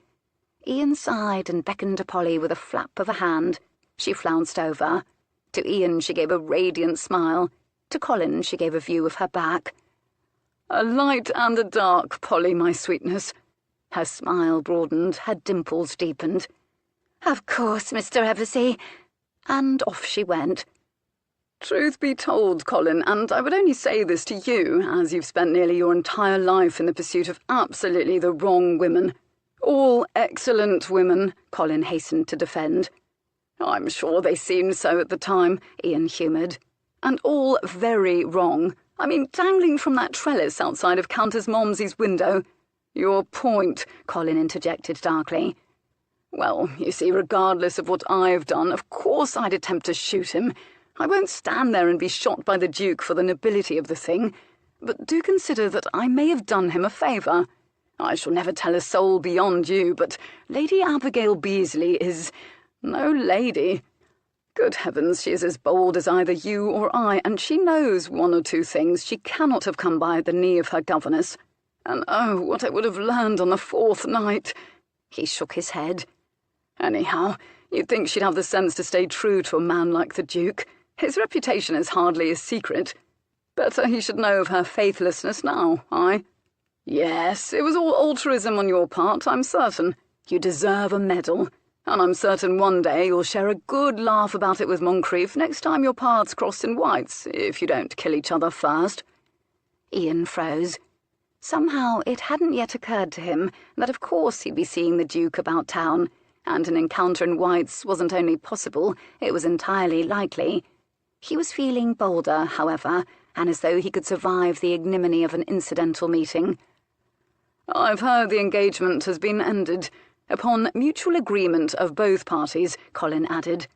Ian sighed and beckoned to Polly with a flap of a hand. She flounced over. To Ian she gave a radiant smile. To Colin she gave a view of her back. "A light and a dark, Polly, my sweetness." Her smile broadened, her dimples deepened. "Of course, Mr. Eversea." And off she went. "Truth be told, Colin, and I would only say this to you, as you've spent nearly your entire life in the pursuit of absolutely the wrong women. All excellent women," Colin hastened to defend. "I'm sure they seemed so at the time," Ian humoured. "And all very wrong. I mean, dangling from that trellis outside of Countess Momsey's window." "Your point," Colin interjected darkly. "Well, you see, regardless of what I've done, of course I'd attempt to shoot him. I won't stand there and be shot by the Duke for the nobility of the thing. But do consider that I may have done him a favour. I shall never tell a soul beyond you, but Lady Abigail Beasley is no lady. Good heavens, she is as bold as either you or I, and she knows one or two things she cannot have come by at the knee of her governess. And oh, what I would have learned on the 4th night." He shook his head. "Anyhow, you'd think she'd have the sense to stay true to a man like the Duke. His reputation is hardly a secret. Better he should know of her faithlessness now, aye? Yes, it was all altruism on your part, I'm certain. You deserve a medal, and I'm certain one day you'll share a good laugh about it with Moncrief next time your paths cross in White's, if you don't kill each other first." Ian froze. Somehow it hadn't yet occurred to him that of course he'd be seeing the Duke about town, and an encounter in White's wasn't only possible, it was entirely likely. He was feeling bolder, however, and as though he could survive the ignominy of an incidental meeting. "I've heard the engagement has been ended, upon mutual agreement of both parties," Colin added,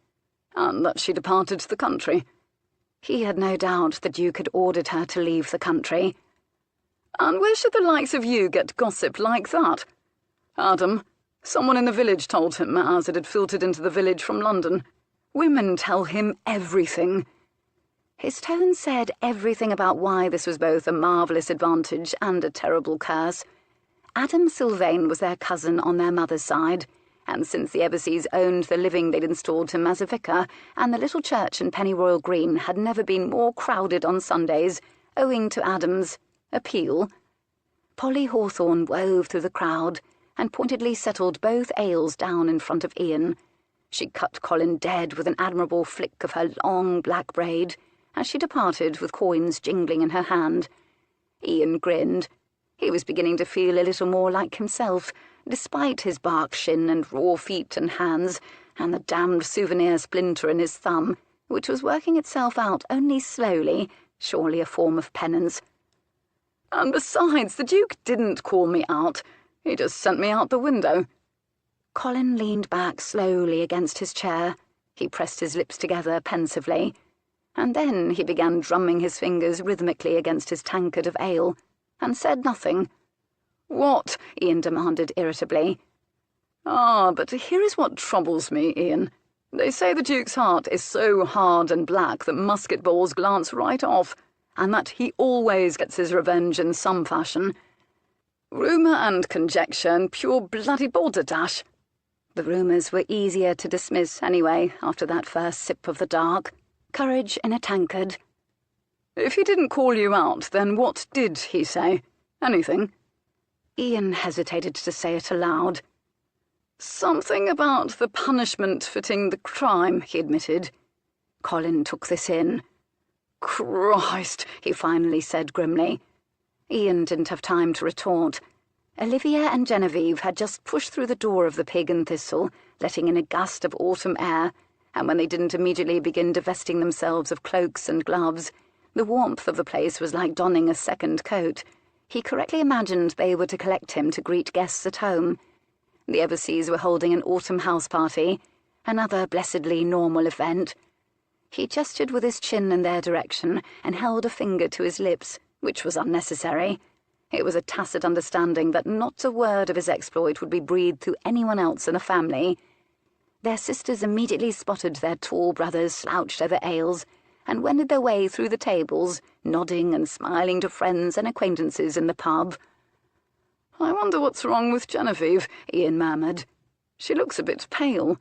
"and that she departed to the country." He had no doubt the Duke had ordered her to leave the country. "And where should the likes of you get gossip like that? Adam, someone in the village told him, as it had filtered into the village from London. Women tell him everything." His tone said everything about why this was both a marvellous advantage and a terrible curse. Adam Sylvain was their cousin on their mother's side, and since the Everseas owned the living they'd installed him as a vicar, and the little church in Pennyroyal Green had never been more crowded on Sundays, owing to Adam's appeal. Polly Hawthorne wove through the crowd and pointedly settled both ales down in front of Ian. She cut Colin dead with an admirable flick of her long black braid, as she departed with coins jingling in her hand. Ian grinned. He was beginning to feel a little more like himself, despite his bark shin and raw feet and hands, and the damned souvenir splinter in his thumb, which was working itself out only slowly, surely a form of penance. "And besides, the Duke didn't call me out. He just sent me out the window." Colin leaned back slowly against his chair. He pressed his lips together pensively, and then he began drumming his fingers rhythmically against his tankard of ale, and said nothing. "What?" Ian demanded irritably. "Ah, but here is what troubles me, Ian. They say the Duke's heart is so hard and black that musket balls glance right off, and that he always gets his revenge in some fashion. Rumour and conjecture and pure bloody balderdash." The rumours were easier to dismiss anyway after that first sip of the dark. Courage in a tankard. "If he didn't call you out, then what did he say? Anything?" Ian hesitated to say it aloud. "Something about the punishment fitting the crime," he admitted. Colin took this in. "Christ," he finally said grimly. Ian didn't have time to retort. Olivia and Genevieve had just pushed through the door of the Pig and Thistle, letting in a gust of autumn air, and when they didn't immediately begin divesting themselves of cloaks and gloves, the warmth of the place was like donning a second coat. He correctly imagined they were to collect him to greet guests at home. The Everseas were holding an autumn house party, another blessedly normal event. He gestured with his chin in their direction and held a finger to his lips, which was unnecessary. It was a tacit understanding that not a word of his exploit would be breathed to anyone else in the family. Their sisters immediately spotted their tall brothers slouched over ales, and wended their way through the tables, nodding and smiling to friends and acquaintances in the pub. "I wonder what's wrong with Genevieve," Ian murmured. "She looks a bit pale."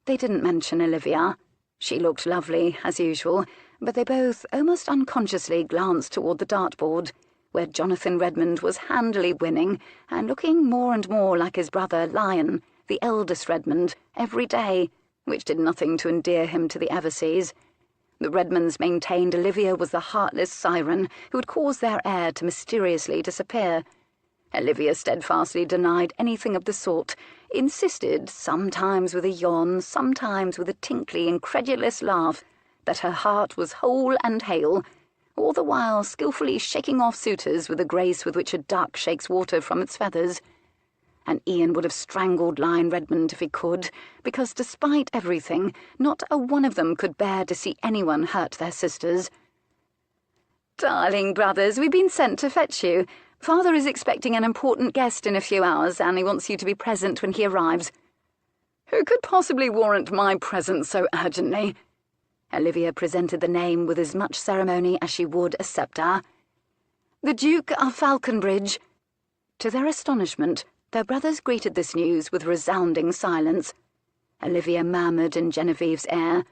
They didn't mention Olivia. She looked lovely, as usual, but they both almost unconsciously glanced toward the dartboard, where Jonathan Redmond was handily winning and looking more and more like his brother Lion, the eldest Redmond, every day, which did nothing to endear him to the Everseas. The Redmonds maintained Olivia was the heartless siren who had caused their heir to mysteriously disappear. Olivia steadfastly denied anything of the sort, insisted, sometimes with a yawn, sometimes with a tinkly, incredulous laugh, that her heart was whole and hale, all the while skilfully shaking off suitors with the grace with which a duck shakes water from its feathers. And Ian would have strangled Lion Redmond if he could, because despite everything, not a one of them could bear to see anyone hurt their sisters. "Darling brothers, we've been sent to fetch you. Father is expecting an important guest in a few hours, and he wants you to be present when he arrives." "Who could possibly warrant my presence so urgently?" Olivia presented the name with as much ceremony as she would a sceptre. "The Duke of Falconbridge." To their astonishment, their brothers greeted this news with resounding silence. Olivia murmured in Genevieve's ear,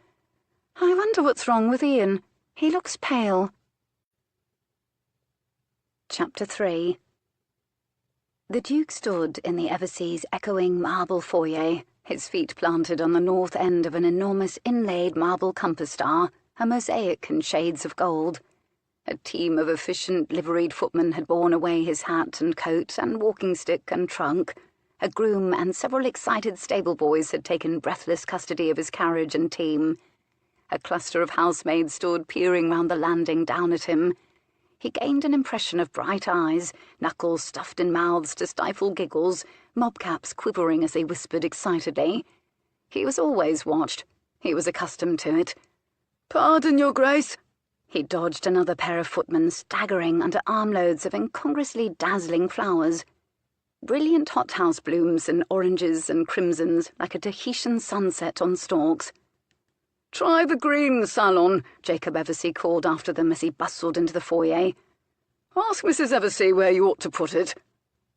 "I wonder what's wrong with Ian. He looks pale." Chapter 3. The Duke stood in the Eversea's echoing marble foyer, his feet planted on the north end of an enormous inlaid marble compass star, a mosaic in shades of gold. A team of efficient liveried footmen had borne away his hat and coat and walking stick and trunk. A groom and several excited stable boys had taken breathless custody of his carriage and team. A cluster of housemaids stood peering round the landing down at him. He gained an impression of bright eyes, knuckles stuffed in mouths to stifle giggles, mobcaps quivering as they whispered excitedly. He was always watched. He was accustomed to it. "Pardon, Your Grace." He dodged another pair of footmen staggering under armloads of incongruously dazzling flowers. Brilliant hothouse blooms and oranges and crimsons like a Tahitian sunset on stalks. "Try the green salon," Jacob Eversea called after them as he bustled into the foyer. "Ask Mrs. Eversea where you ought to put it."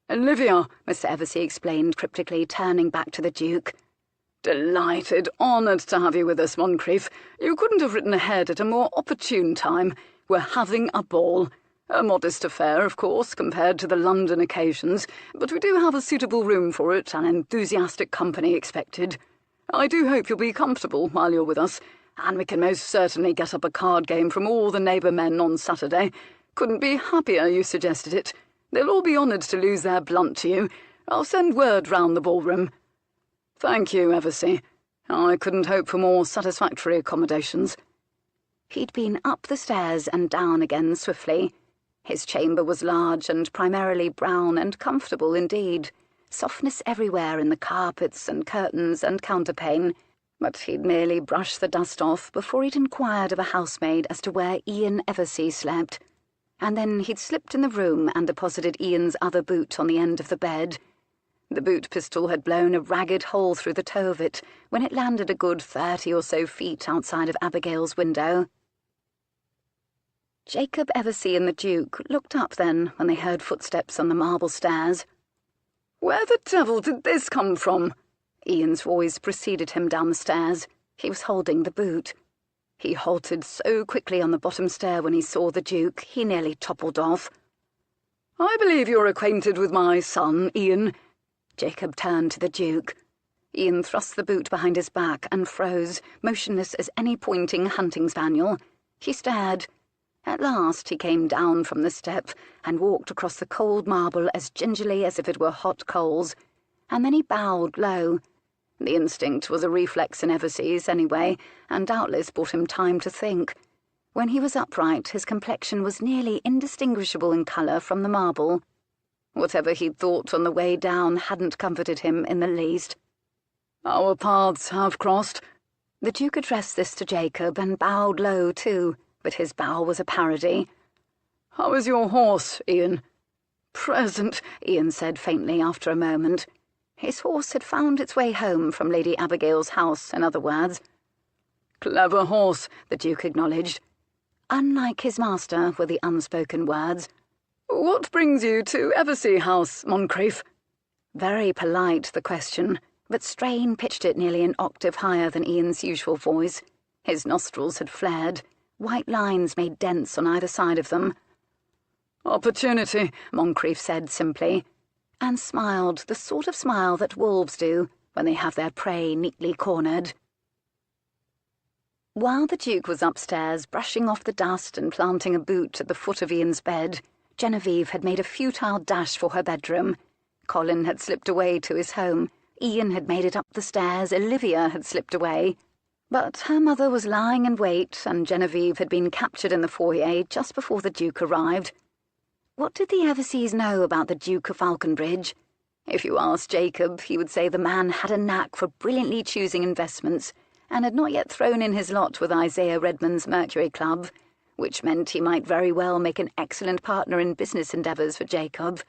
"Olivia," Mr. Eversea explained cryptically, turning back to the Duke. "Delighted, honoured to have you with us, Moncrief. You couldn't have written ahead at a more opportune time. We're having a ball. A modest affair, of course, compared to the London occasions, but we do have a suitable room for it and enthusiastic company expected. I do hope you'll be comfortable while you're with us, and we can most certainly get up a card game from all the neighbour men on Saturday. Couldn't be happier you suggested it. They'll all be honoured to lose their blunt to you. I'll send word round the ballroom." "Thank you, Eversea. I couldn't hope for more satisfactory accommodations." He'd been up the stairs and down again swiftly. His chamber was large and primarily brown and comfortable indeed, softness everywhere in the carpets and curtains and counterpane, but he'd merely brushed the dust off before he'd inquired of a housemaid as to where Ian Eversea slept, and then he'd slipped in the room and deposited Ian's other boot on the end of the bed. The boot pistol had blown a ragged hole through the toe of it when it landed a good 30 or so feet outside of Abigail's window. Jacob Eversea and the Duke looked up then when they heard footsteps on the marble stairs. "Where the devil did this come from?" Ian's voice preceded him down the stairs. He was holding the boot. He halted so quickly on the bottom stair when he saw the Duke, he nearly toppled off. "I believe you're acquainted with my son, Ian." Jacob turned to the Duke. Ian thrust the boot behind his back and froze, motionless as any pointing hunting spaniel. He stared. At last he came down from the step and walked across the cold marble as gingerly as if it were hot coals, and then he bowed low. The instinct was a reflex in Eversea's anyway, and doubtless bought him time to think. When he was upright, his complexion was nearly indistinguishable in colour from the marble. Whatever he'd thought on the way down hadn't comforted him in the least. "Our paths have crossed." The Duke addressed this to Jacob and bowed low too, but his bow was a parody. "How is your horse, Ian?" "Present," Ian said faintly after a moment. His horse had found its way home from Lady Abigail's house, in other words. "Clever horse," the Duke acknowledged. Unlike his master were the unspoken words. "What brings you to Eversea House, Moncrief?" Very polite, the question, but strain pitched it nearly an octave higher than Ian's usual voice. His nostrils had flared. White lines made dents on either side of them. "Opportunity," Moncrief said simply, and smiled the sort of smile that wolves do when they have their prey neatly cornered. While the Duke was upstairs brushing off the dust and planting a boot at the foot of Ian's bed, Genevieve had made a futile dash for her bedroom. Colin had slipped away to his home. Ian had made it up the stairs. Olivia had slipped away. But her mother was lying in wait, and Genevieve had been captured in the foyer just before the Duke arrived. What did the Everseas know about the Duke of Falconbridge? If you asked Jacob, he would say the man had a knack for brilliantly choosing investments, and had not yet thrown in his lot with Isaiah Redmond's Mercury Club, which meant he might very well make an excellent partner in business endeavours for Jacob.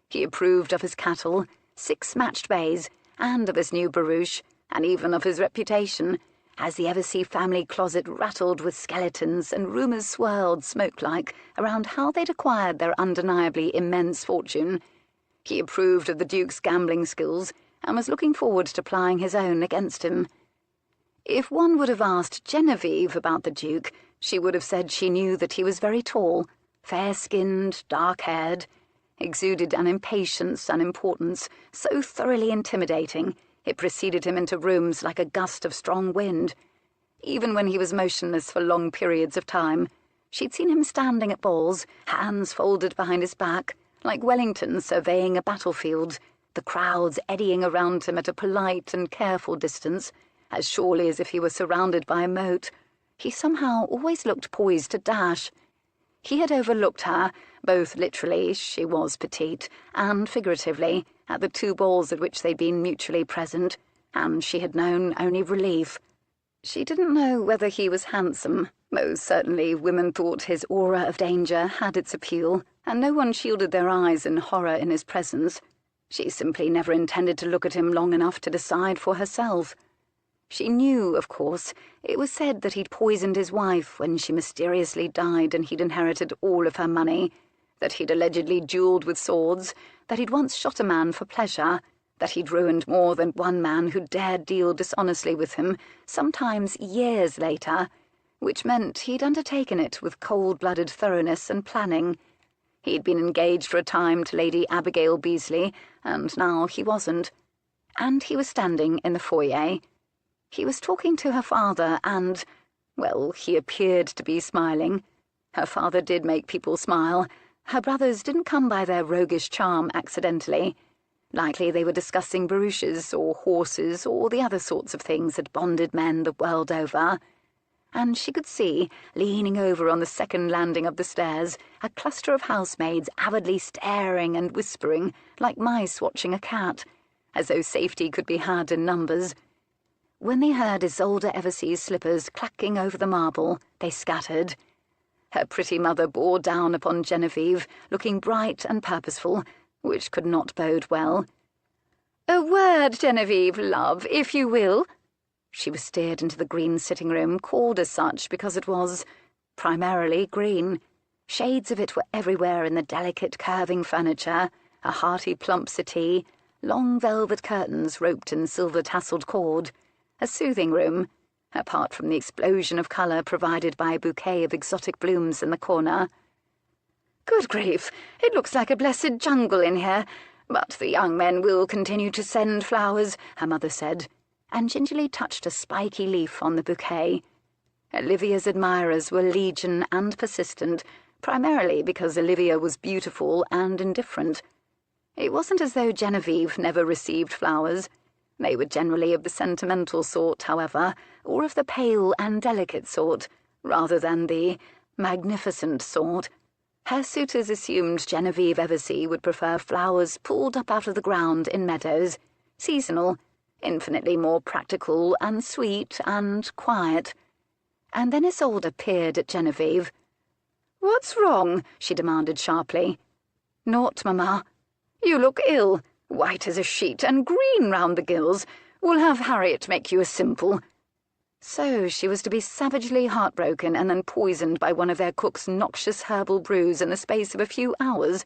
He approved of his cattle, 6 matched bays, and of his new barouche, and even of his reputation, as the Eversea family closet rattled with skeletons and rumours swirled smoke-like around how they'd acquired their undeniably immense fortune. He approved of the Duke's gambling skills, and was looking forward to plying his own against him. If one would have asked Genevieve about the Duke, she would have said she knew that he was very tall, fair-skinned, dark-haired, exuded an impatience and importance so thoroughly intimidating it preceded him into rooms like a gust of strong wind. Even when he was motionless for long periods of time, she'd seen him standing at balls, hands folded behind his back, like Wellington surveying a battlefield, the crowds eddying around him at a polite and careful distance, as surely as if he were surrounded by a moat. He somehow always looked poised to dash. He had overlooked her, both literally, she was petite, and figuratively, at the 2 balls at which they'd been mutually present, and she had known only relief. She didn't know whether he was handsome. Most certainly women thought his aura of danger had its appeal, and no one shielded their eyes in horror in his presence. She simply never intended to look at him long enough to decide for herself. She knew, of course, it was said that he'd poisoned his wife when she mysteriously died and he'd inherited all of her money, that he'd allegedly duelled with swords, that he'd once shot a man for pleasure, that he'd ruined more than one man who dared deal dishonestly with him, sometimes years later, which meant he'd undertaken it with cold-blooded thoroughness and planning. He'd been engaged for a time to Lady Abigail Beasley, and now he wasn't. And he was standing in the foyer. He was talking to her father and, well, he appeared to be smiling. Her father did make people smile. Her brothers didn't come by their roguish charm accidentally. Likely they were discussing barouches or horses or the other sorts of things that bonded men the world over. And she could see, leaning over on the second landing of the stairs, a cluster of housemaids avidly staring and whispering, like mice watching a cat, as though safety could be had in numbers. When they heard Isolde Eversea's slippers clacking over the marble, they scattered. Her pretty mother bore down upon Genevieve, looking bright and purposeful, which could not bode well. "A word, Genevieve, love, if you will." She was steered into the green sitting-room, called as such because it was, primarily, green. Shades of it were everywhere in the delicate curving furniture, a hearty plump settee, long velvet curtains roped in silver-tasseled cord, a soothing room, apart from the explosion of colour provided by a bouquet of exotic blooms in the corner. "Good grief, it looks like a blessed jungle in here, but the young men will continue to send flowers," her mother said, and gingerly touched a spiky leaf on the bouquet. Olivia's admirers were legion and persistent, primarily because Olivia was beautiful and indifferent. It wasn't as though Genevieve never received flowers. They were generally of the sentimental sort, however, or of the pale and delicate sort, rather than the magnificent sort. Her suitors assumed Genevieve Eversea would prefer flowers pulled up out of the ground in meadows, seasonal, infinitely more practical and sweet and quiet. And then Isolde peered at Genevieve. "What's wrong?" she demanded sharply. "Naught, mamma. You look ill, white as a sheet and green round the gills. We'll have Harriet make you a simple." So she was to be savagely heartbroken and then poisoned by one of their cook's noxious herbal brews in the space of a few hours.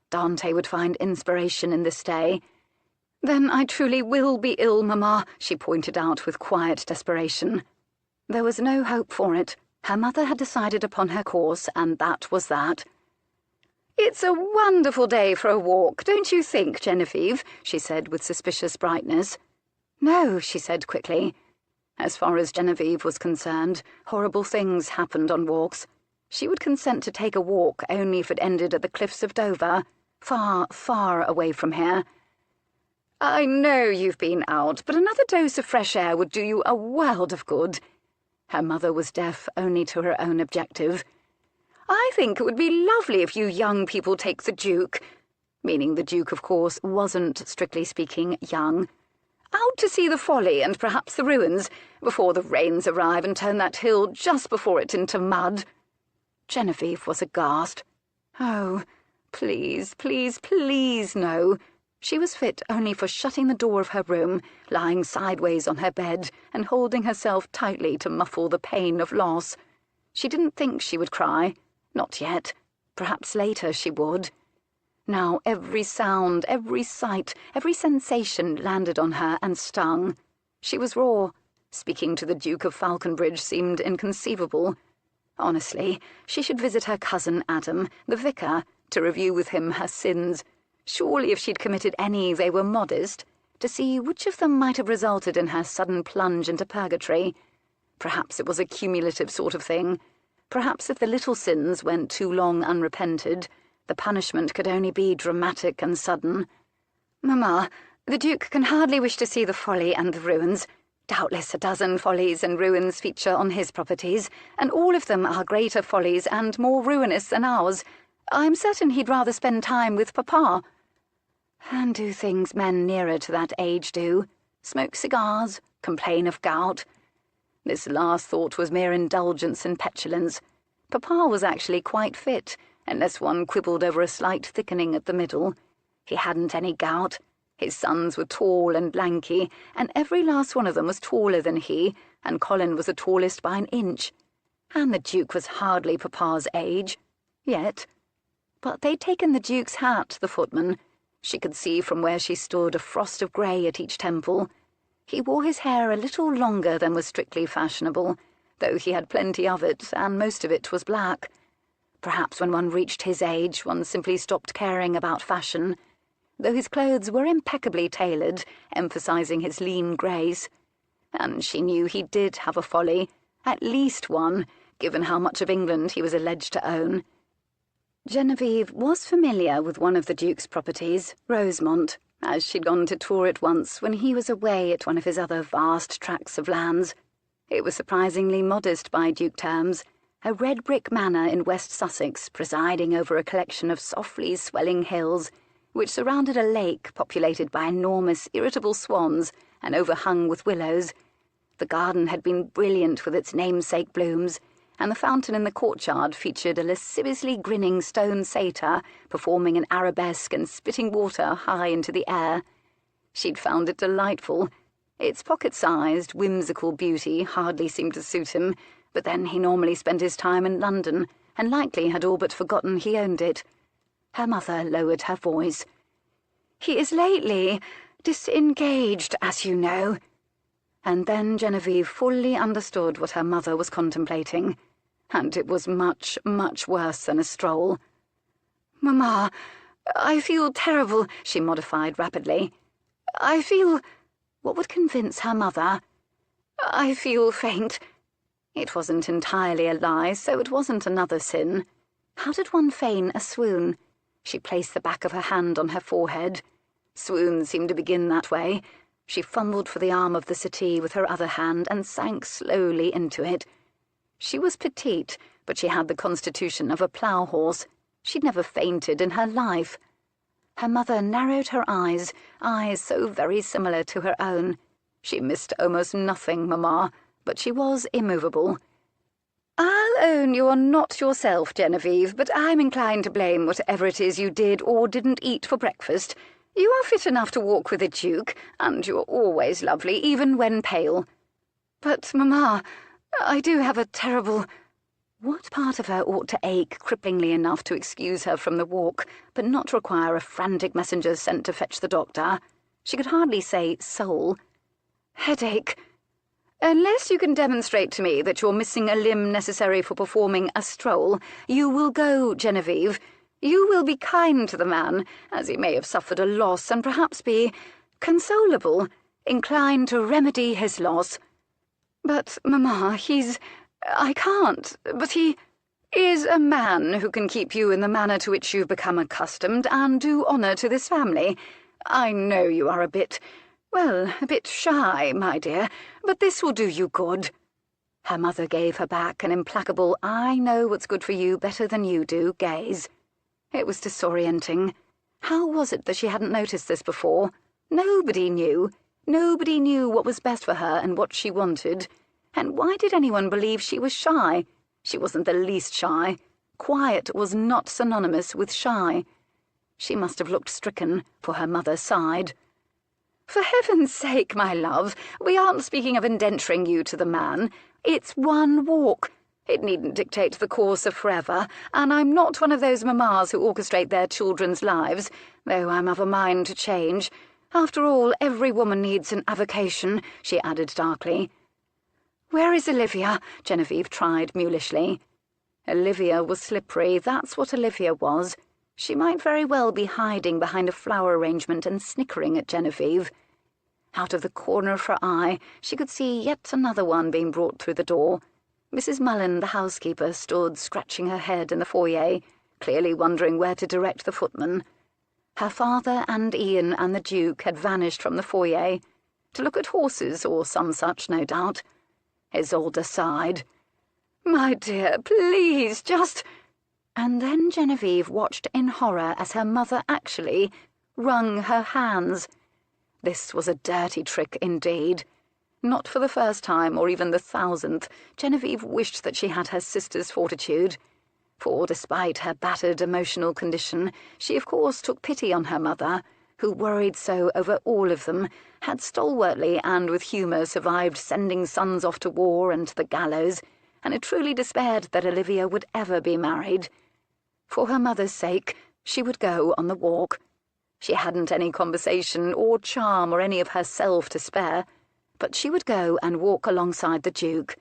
Dante would find inspiration in this day. "Then I truly will be ill, mamma," she pointed out with quiet desperation. There was no hope for it. Her mother had decided upon her course, and that was that. "It's a wonderful day for a walk, don't you think, Genevieve?" she said with suspicious brightness. "No," she said quickly. As far as Genevieve was concerned, horrible things happened on walks. She would consent to take a walk only if it ended at the cliffs of Dover, far, far away from here. "I know you've been out, but another dose of fresh air would do you a world of good." Her mother was deaf only to her own objective. "I think it would be lovely if you young people take the Duke," meaning the Duke, of course, wasn't, strictly speaking, young, "out to see the folly and perhaps the ruins, before the rains arrive and turn that hill just before it into mud." Genevieve was aghast. Oh, please, please, please, no. She was fit only for shutting the door of her room, lying sideways on her bed, and holding herself tightly to muffle the pain of loss. She didn't think she would cry. Not yet. Perhaps later she would. Now every sound, every sight, every sensation landed on her and stung. She was raw. Speaking to the Duke of Falconbridge seemed inconceivable. Honestly, she should visit her cousin Adam, the vicar, to review with him her sins. Surely if she'd committed any, they were modest, to see which of them might have resulted in her sudden plunge into purgatory. Perhaps it was a cumulative sort of thing. Perhaps if the little sins went too long unrepented, the punishment could only be dramatic and sudden. "Mamma, the Duke can hardly wish to see the folly and the ruins. Doubtless a dozen follies and ruins feature on his properties, and all of them are greater follies and more ruinous than ours. I'm certain he'd rather spend time with Papa." And do things men nearer to that age do? Smoke cigars? Complain of gout? This last thought was mere indulgence and petulance. Papa was actually quite fit, unless one quibbled over a slight thickening at the middle. He hadn't any gout. His sons were tall and lanky, and every last one of them was taller than he, and Colin was the tallest by an inch. And the Duke was hardly Papa's age. Yet. But they'd taken the Duke's hat, the footman. She could see from where she stood a frost of grey at each temple. He wore his hair a little longer than was strictly fashionable, though he had plenty of it, and most of it was black. Perhaps when one reached his age, one simply stopped caring about fashion, though his clothes were impeccably tailored, emphasizing his lean grace. And she knew he did have a folly, at least one, given how much of England he was alleged to own. Genevieve was familiar with one of the Duke's properties, Rosemont, as she'd gone to tour it once when he was away at one of his other vast tracts of lands. It was surprisingly modest by Duke terms, a red brick manor in West Sussex presiding over a collection of softly swelling hills, which surrounded a lake populated by enormous irritable swans and overhung with willows. The garden had been brilliant with its namesake blooms, and the fountain in the courtyard featured a lasciviously grinning stone satyr performing an arabesque and spitting water high into the air. She'd found it delightful. Its pocket-sized, whimsical beauty hardly seemed to suit him, but then he normally spent his time in London, and likely had all but forgotten he owned it. Her mother lowered her voice. "He is lately disengaged, as you know." And then Genevieve fully understood what her mother was contemplating, and it was much, much worse than a stroll. "Mamma, I feel terrible," she modified rapidly. "I feel—" What would convince her mother? "I feel faint." It wasn't entirely a lie, so it wasn't another sin. How did one feign a swoon? She placed the back of her hand on her forehead. Swoons seemed to begin that way. She fumbled for the arm of the settee with her other hand and sank slowly into it. She was petite, but she had the constitution of a plough-horse. She'd never fainted in her life. Her mother narrowed her eyes so very similar to her own. She missed almost nothing, Mamma, but she was immovable. "I'll own you're not yourself, Genevieve, but I'm inclined to blame whatever it is you did or didn't eat for breakfast. You are fit enough to walk with the Duke, and you're always lovely, even when pale." "But, Mamma, I do have a terrible—" What part of her ought to ache cripplingly enough to excuse her from the walk, but not require a frantic messenger sent to fetch the doctor? She could hardly say soul. "Headache. Unless you can demonstrate to me that you're missing a limb necessary for performing a stroll, you will go, Genevieve. You will be kind to the man, as he may have suffered a loss, and perhaps be consolable, inclined to remedy his loss." "But, Mamma, I can't, but he is a man who can keep you in the manner to which you've become accustomed and do honour to this family. I know you are a bit shy, my dear, but this will do you good." Her mother gave her back an implacable "I know what's good for you better than you do" gaze. It was disorienting. How was it that she hadn't noticed this before? Nobody knew. Nobody knew what was best for her and what she wanted. And why did anyone believe she was shy? She wasn't the least shy. Quiet was not synonymous with shy. She must have looked stricken, for her mother sighed. "For heaven's sake, my love, we aren't speaking of indenturing you to the man. It's one walk. It needn't dictate the course of forever, and I'm not one of those mammas who orchestrate their children's lives, though I'm of a mind to change. After all, every woman needs an avocation," she added darkly. "Where is Olivia?" Genevieve tried mulishly. Olivia was slippery, that's what Olivia was. She might very well be hiding behind a flower arrangement and snickering at Genevieve. Out of the corner of her eye, she could see yet another one being brought through the door. Mrs. Mullen, the housekeeper, stood scratching her head in the foyer, clearly wondering where to direct the footman. Her father and Ian and the Duke had vanished from the foyer, to look at horses or some such, no doubt. Isolde sighed. "My dear, please, just—" And then Genevieve watched in horror as her mother actually wrung her hands. This was a dirty trick indeed. Not for the first time, or even the 1000th, Genevieve wished that she had her sister's fortitude. For, despite her battered emotional condition, she of course took pity on her mother, who worried so over all of them, had stalwartly and with humour survived sending sons off to war and to the gallows, and had truly despaired that Olivia would ever be married. For her mother's sake, she would go on the walk. She hadn't any conversation or charm or any of herself to spare, but she would go and walk alongside the Duke.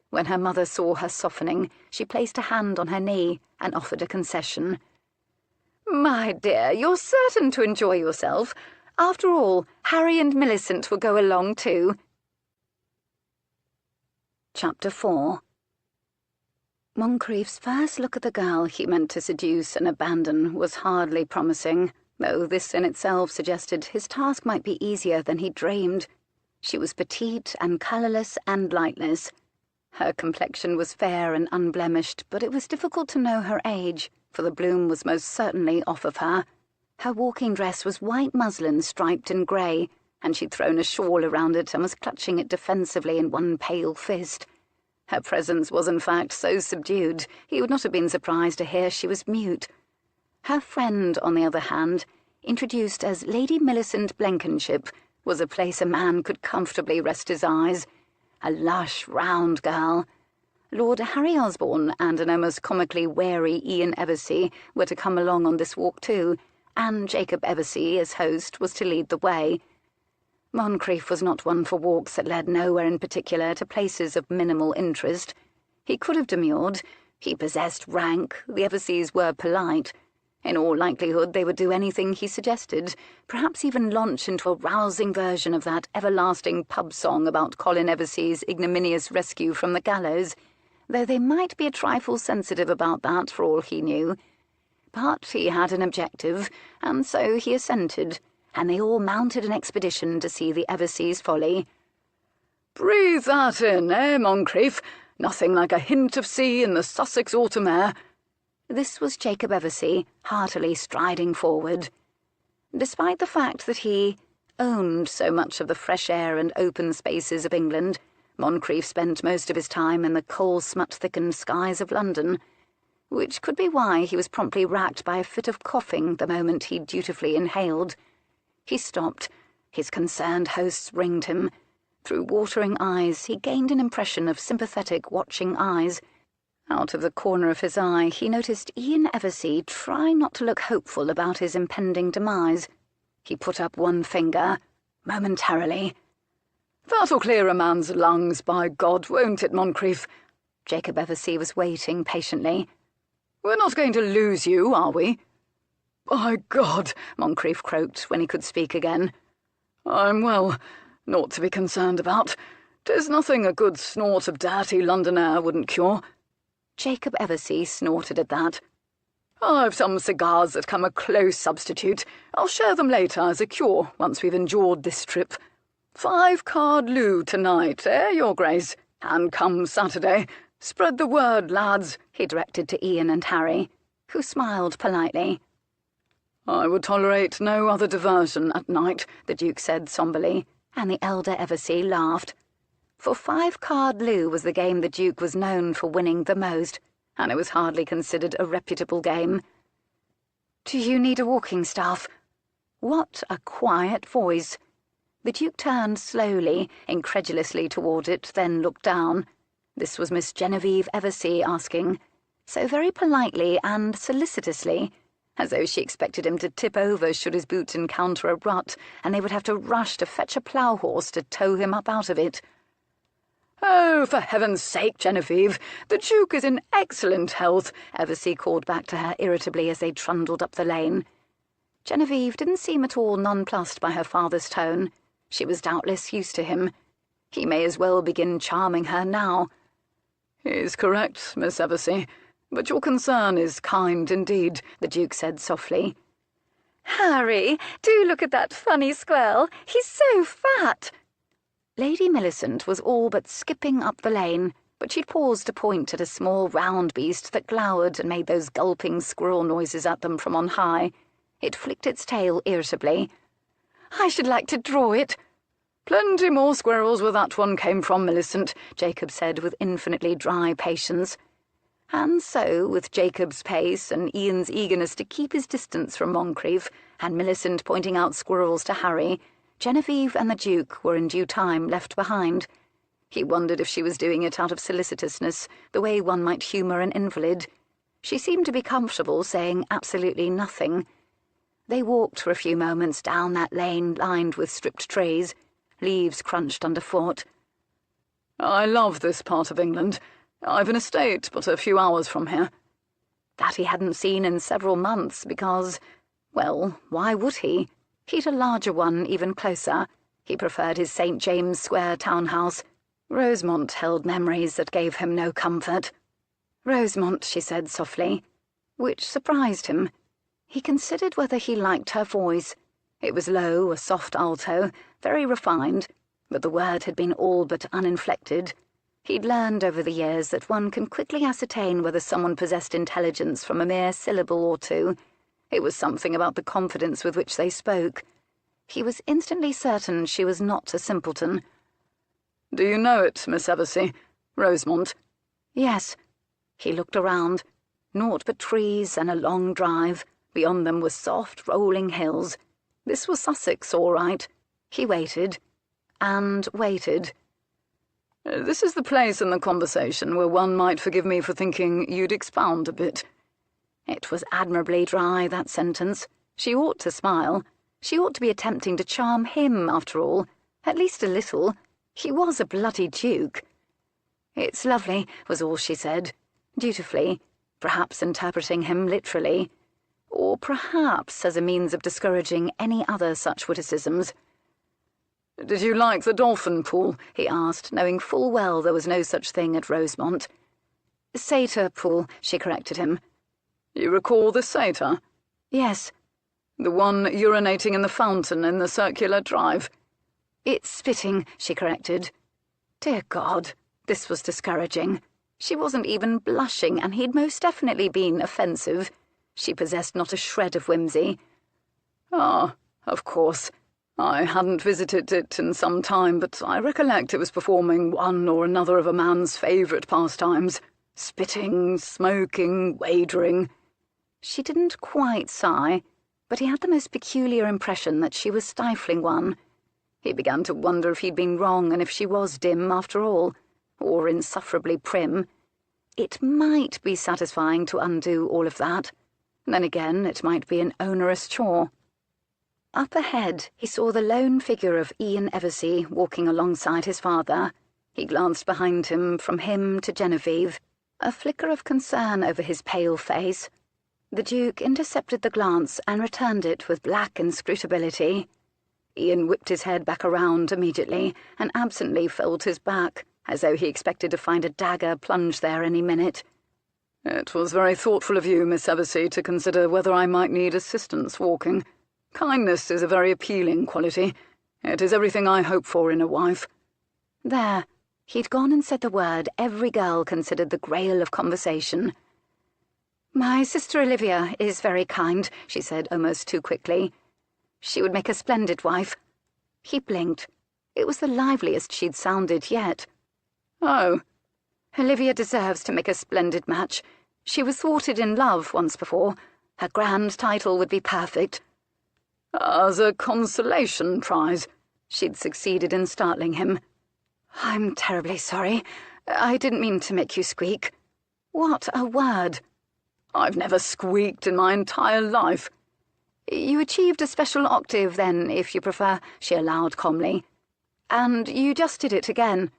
When her mother saw her softening, she placed a hand on her knee and offered a concession. "My dear, you're certain to enjoy yourself. After all, Harry and Millicent will go along too." Chapter 4. Moncrief's first look at the girl he meant to seduce and abandon was hardly promising, though this in itself suggested his task might be easier than he dreamed. She was petite and colourless and lightless. Her complexion was fair and unblemished, but it was difficult to know her age, for the bloom was most certainly off of her. Her walking dress was white muslin striped in grey, and she'd thrown a shawl around it and was clutching it defensively in one pale fist. Her presence was in fact so subdued he would not have been surprised to hear she was mute. Her friend, on the other hand, introduced as Lady Millicent Blenkinship, was a place a man could comfortably rest his eyes. A lush, round girl. Lord Harry Osborne and an almost comically wary Ian Eversea were to come along on this walk too, and Jacob Eversea, as host, was to lead the way. Moncrief was not one for walks that led nowhere in particular to places of minimal interest. He could have demurred. He possessed rank, the Everseas were polite. In all likelihood they would do anything he suggested, perhaps even launch into a rousing version of that everlasting pub song about Colin Eversea's ignominious rescue from the gallows, though they might be a trifle sensitive about that for all he knew. But he had an objective, and so he assented, and they all mounted an expedition to see the Eversea's folly. "Breathe that in, Moncrief? Nothing like a hint of sea in the Sussex autumn air." This was Jacob Eversea, heartily striding forward. Despite the fact that he owned so much of the fresh air and open spaces of England, Moncrief spent most of his time in the coal-smut-thickened skies of London, which could be why he was promptly racked by a fit of coughing the moment he dutifully inhaled. He stopped. His concerned hosts ringed him. Through watering eyes he gained an impression of sympathetic watching eyes. Out of the corner of his eye he noticed Ian Eversea try not to look hopeful about his impending demise. He put up one finger, momentarily. "That'll clear a man's lungs, by God, won't it, Moncrief?" Jacob Eversea was waiting patiently. "We're not going to lose you, are we?" "By God," Moncrief croaked when he could speak again. "I'm well, naught to be concerned about. 'Tis nothing a good snort of dirty London air wouldn't cure." Jacob Eversea snorted at that. "I've some cigars that come a close substitute. I'll share them later as a cure, once we've endured this trip. 5-card loo tonight, Your Grace? And come Saturday. Spread the word, lads," he directed to Ian and Harry, who smiled politely. "I would tolerate no other diversion at night," the Duke said somberly, and the elder Eversea laughed. For 5-card loo was the game the Duke was known for winning the most, and it was hardly considered a reputable game. "Do you need a walking staff?" What a quiet voice! The Duke turned slowly, incredulously toward it, then looked down. This was Miss Genevieve Eversea asking, so very politely and solicitously, as though she expected him to tip over should his boot encounter a rut, and they would have to rush to fetch a plough-horse to tow him up out of it. "Oh, for heaven's sake, Genevieve, the Duke is in excellent health," Eversea called back to her irritably as they trundled up the lane. Genevieve didn't seem at all nonplussed by her father's tone. She was doubtless used to him. He may as well begin charming her now. "He's correct, Miss Eversea, but your concern is kind indeed," the Duke said softly. "Harry, do look at that funny squirrel. He's so fat." Lady Millicent was all but skipping up the lane, but she'd paused to point at a small round beast that glowered and made those gulping squirrel noises at them from on high. It flicked its tail irritably. "I should like to draw it." "Plenty more squirrels where that one came from, Millicent," Jacob said with infinitely dry patience. And so, with Jacob's pace and Ian's eagerness to keep his distance from Moncrieff, and Millicent pointing out squirrels to Harry, Genevieve and the Duke were in due time left behind. He wondered if she was doing it out of solicitousness, the way one might humour an invalid. She seemed to be comfortable saying absolutely nothing. They walked for a few moments down that lane lined with stripped trees. Leaves crunched underfoot. "I love this part of England. I've an estate but a few hours from here." That he hadn't seen in several months because, well, why would he? He'd a larger one even closer. He preferred his St. James Square townhouse. Rosemont held memories that gave him no comfort. "Rosemont," she said softly, which surprised him. He considered whether he liked her voice. It was low, a soft alto, very refined, but the word had been all but uninflected. He'd learned over the years that one can quickly ascertain whether someone possessed intelligence from a mere syllable or two. It was something about the confidence with which they spoke. He was instantly certain she was not a simpleton. "Do you know it, Miss Eversea? Rosemont?" "Yes." He looked around. Naught but trees and a long drive. Beyond them were soft, rolling hills. This was Sussex, all right. He waited. And waited. "This is the place in the conversation where one might forgive me for thinking you'd expound a bit." It was admirably dry, that sentence. She ought to smile. She ought to be attempting to charm him, after all. At least a little. He was a bloody duke. "It's lovely," was all she said, dutifully, perhaps interpreting him literally, or perhaps as a means of discouraging any other such witticisms. "Did you like the dolphin pool?" he asked, knowing full well there was no such thing at Rosemont. "Satyr pool," she corrected him. "You recall the satyr?" "Yes." "The one urinating in the fountain in the circular drive?" "It's spitting," she corrected. Dear God, this was discouraging. She wasn't even blushing, and he'd most definitely been offensive. She possessed not a shred of whimsy. "Ah, of course. I hadn't visited it in some time, but I recollect it was performing one or another of a man's favourite pastimes. Spitting, smoking, wagering." She didn't quite sigh, but he had the most peculiar impression that she was stifling one. He began to wonder if he'd been wrong and if she was dim after all, or insufferably prim. It might be satisfying to undo all of that. Then again, it might be an onerous chore. Up ahead, he saw the lone figure of Ian Eversea walking alongside his father. He glanced behind him, from him to Genevieve, a flicker of concern over his pale face. The Duke intercepted the glance and returned it with black inscrutability. Ian whipped his head back around immediately and absently felt his back, as though he expected to find a dagger plunged there any minute. "It was very thoughtful of you, Miss Eversea, to consider whether I might need assistance walking. Kindness is a very appealing quality. It is everything I hope for in a wife." There. He'd gone and said the word every girl considered the grail of conversation. "My sister Olivia is very kind," she said almost too quickly. "She would make a splendid wife." He blinked. It was the liveliest she'd sounded yet. "Oh." "Olivia deserves to make a splendid match. She was thwarted in love once before. Her grand title would be perfect." "As a consolation prize?" She'd succeeded in startling him. "I'm terribly sorry. I didn't mean to make you squeak." What a word! "I've never squeaked in my entire life." "You achieved a special octave, then, if you prefer," she allowed calmly. "And you just did it again."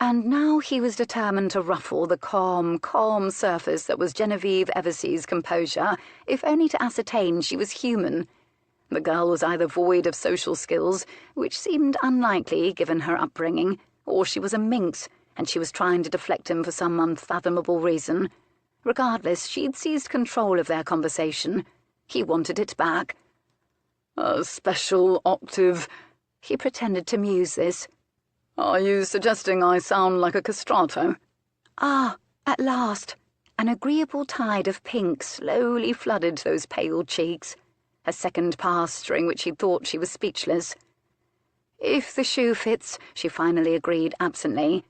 And now he was determined to ruffle the calm, calm surface that was Genevieve Eversea's composure, if only to ascertain she was human. The girl was either void of social skills, which seemed unlikely given her upbringing, or she was a minx, and she was trying to deflect him for some unfathomable reason. Regardless, she'd seized control of their conversation. He wanted it back. "A special octave," he pretended to muse this. "Are you suggesting I sound like a castrato?" Ah, at last! An agreeable tide of pink slowly flooded those pale cheeks. A second passed during which he thought she was speechless. "If the shoe fits," she finally agreed absently.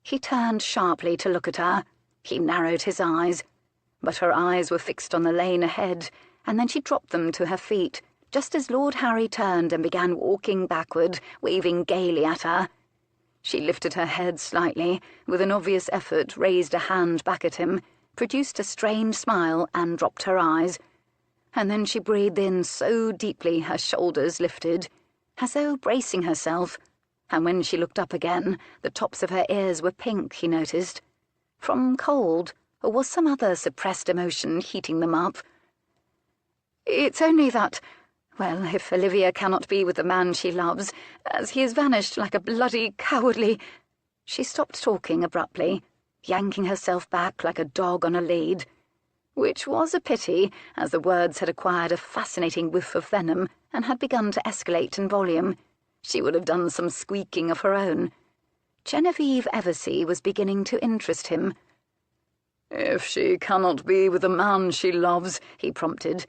He turned sharply to look at her. He narrowed his eyes. But her eyes were fixed on the lane ahead, and then she dropped them to her feet, just as Lord Harry turned and began walking backward, waving gaily at her. She lifted her head slightly, with an obvious effort raised a hand back at him, produced a strained smile, and dropped her eyes. And then she breathed in so deeply her shoulders lifted, as though bracing herself, and when she looked up again, the tops of her ears were pink, he noticed. From cold, or was some other suppressed emotion heating them up? "It's only that, well, if Olivia cannot be with the man she loves, as he has vanished like a bloody cowardly—" She stopped talking abruptly, yanking herself back like a dog on a lead, which was a pity, as the words had acquired a fascinating whiff of venom and had begun to escalate in volume. She would have done some squeaking of her own. Genevieve Eversea was beginning to interest him. "If she cannot be with the man she loves," he prompted.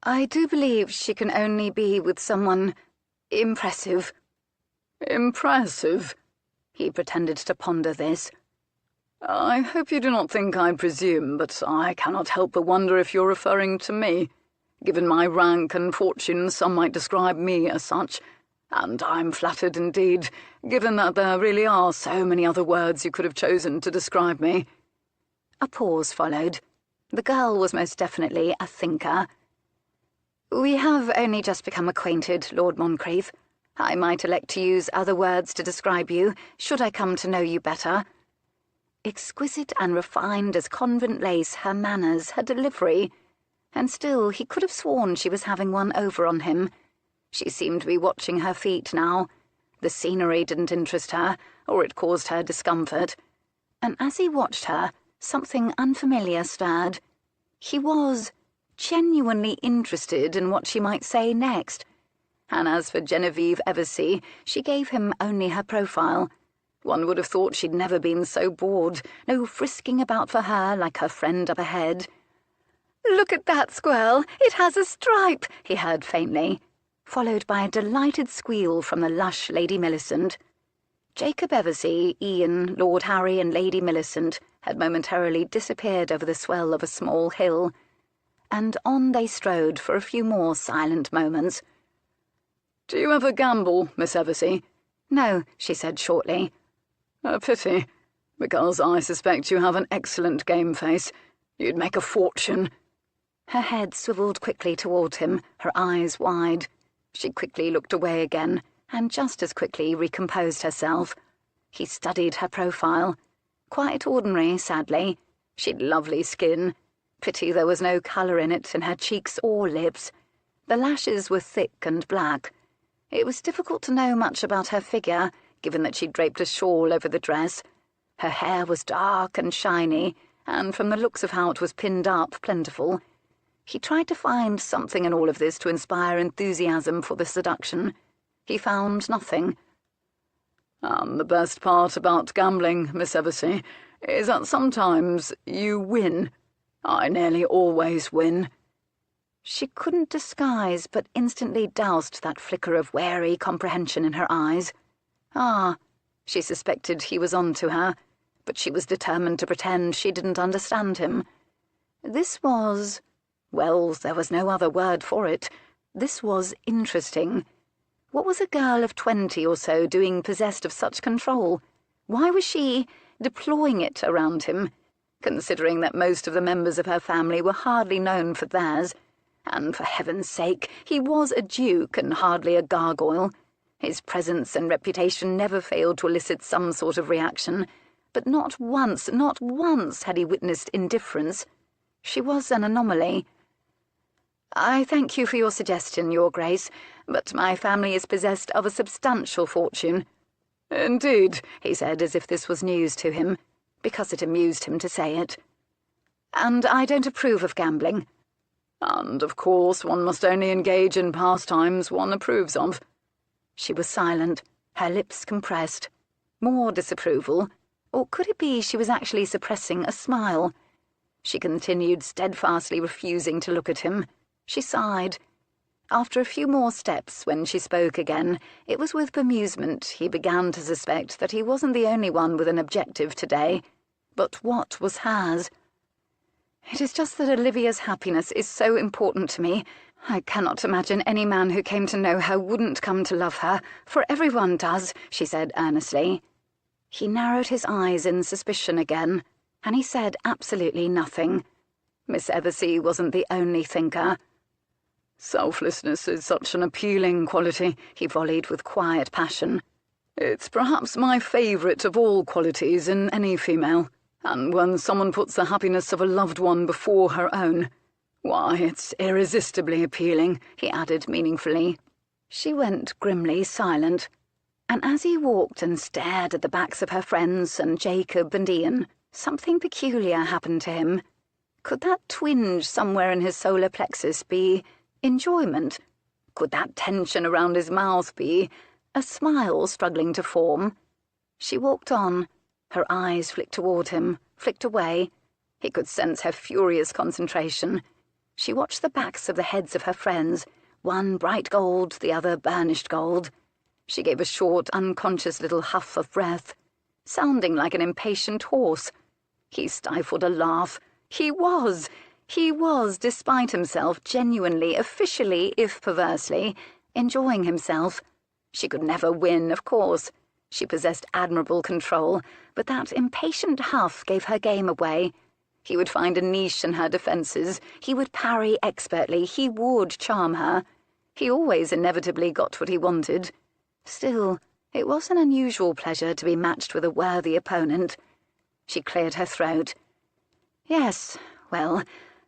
"I do believe she can only be with someone impressive." "Impressive?" He pretended to ponder this. "I hope you do not think I presume, but I cannot help but wonder if you're referring to me. Given my rank and fortune, some might describe me as such, and I'm flattered indeed, given that there really are so many other words you could have chosen to describe me." A pause followed. The girl was most definitely a thinker. "We have only just become acquainted, Lord Moncrieff. I might elect to use other words to describe you, should I come to know you better." Exquisite and refined as convent lace, her manners, her delivery, and still he could have sworn she was having one over on him. She seemed to be watching her feet now. The scenery didn't interest her, or it caused her discomfort. And as he watched her, something unfamiliar stirred. He was genuinely interested in what she might say next. And as for Genevieve Eversea, she gave him only her profile. One would have thought she'd never been so bored, no frisking about for her like her friend up ahead. "Look at that squirrel! It has a stripe!" he heard faintly, followed by a delighted squeal from the lush Lady Millicent. Jacob Eversea, Ian, Lord Harry, and Lady Millicent had momentarily disappeared over the swell of a small hill, and on they strode for a few more silent moments. "Do you ever gamble, Miss Eversea?" "No," she said shortly. "A pity, because I suspect you have an excellent game face. You'd make a fortune." Her head swivelled quickly toward him, her eyes wide. She quickly looked away again, and just as quickly recomposed herself. He studied her profile. Quite ordinary, sadly. She'd lovely skin. Pity there was no colour in it in her cheeks or lips. The lashes were thick and black. It was difficult to know much about her figure, given that she'd draped a shawl over the dress. Her hair was dark and shiny, and from the looks of how it was pinned up, plentiful. He tried to find something in all of this to inspire enthusiasm for the seduction. He found nothing. "And the best part about gambling, Miss Eversea, is that sometimes you win. I nearly always win." She couldn't disguise, but instantly doused that flicker of wary comprehension in her eyes. Ah, she suspected he was on to her, but she was determined to pretend she didn't understand him. This was... well, there was no other word for it. This was interesting. What was a girl of 20 or so doing possessed of such control? Why was she deploying it around him, considering that most of the members of her family were hardly known for theirs? And for heaven's sake, he was a duke and hardly a gargoyle. His presence and reputation never failed to elicit some sort of reaction, but not once had he witnessed indifference. She was an anomaly. "I thank you for your suggestion, Your Grace, but my family is possessed of a substantial fortune." "Indeed," he said, as if this was news to him, because it amused him to say it. "And I don't approve of gambling." "And, of course, one must only engage in pastimes one approves of." She was silent, her lips compressed. More disapproval, or could it be she was actually suppressing a smile? She continued steadfastly refusing to look at him. She sighed. After a few more steps, when she spoke again, it was with bemusement he began to suspect that he wasn't the only one with an objective today. But what was hers? "It is just that Olivia's happiness is so important to me. I cannot imagine any man who came to know her wouldn't come to love her, for everyone does," she said earnestly. He narrowed his eyes in suspicion again, and he said absolutely nothing. Miss Eversea wasn't the only thinker. "Selflessness is such an appealing quality," he volleyed with quiet passion. "It's perhaps my favourite of all qualities in any female, and when someone puts the happiness of a loved one before her own, why, it's irresistibly appealing," he added meaningfully. She went grimly silent, and as he walked and stared at the backs of her friends and Jacob and Ian, something peculiar happened to him. Could that twinge somewhere in his solar plexus be enjoyment? Could that tension around his mouth be a smile struggling to form? She walked on. Her eyes flicked toward him, flicked away. He could sense her furious concentration. She watched the backs of the heads of her friends, one bright gold, the other burnished gold. She gave a short, unconscious little huff of breath, sounding like an impatient horse. He stifled a laugh. He was, despite himself, genuinely, officially, if perversely, enjoying himself. She could never win, of course. She possessed admirable control, but that impatient huff gave her game away. He would find a niche in her defences. He would parry expertly. He would charm her. He always inevitably got what he wanted. Still, it was an unusual pleasure to be matched with a worthy opponent. She cleared her throat. "Yes, well,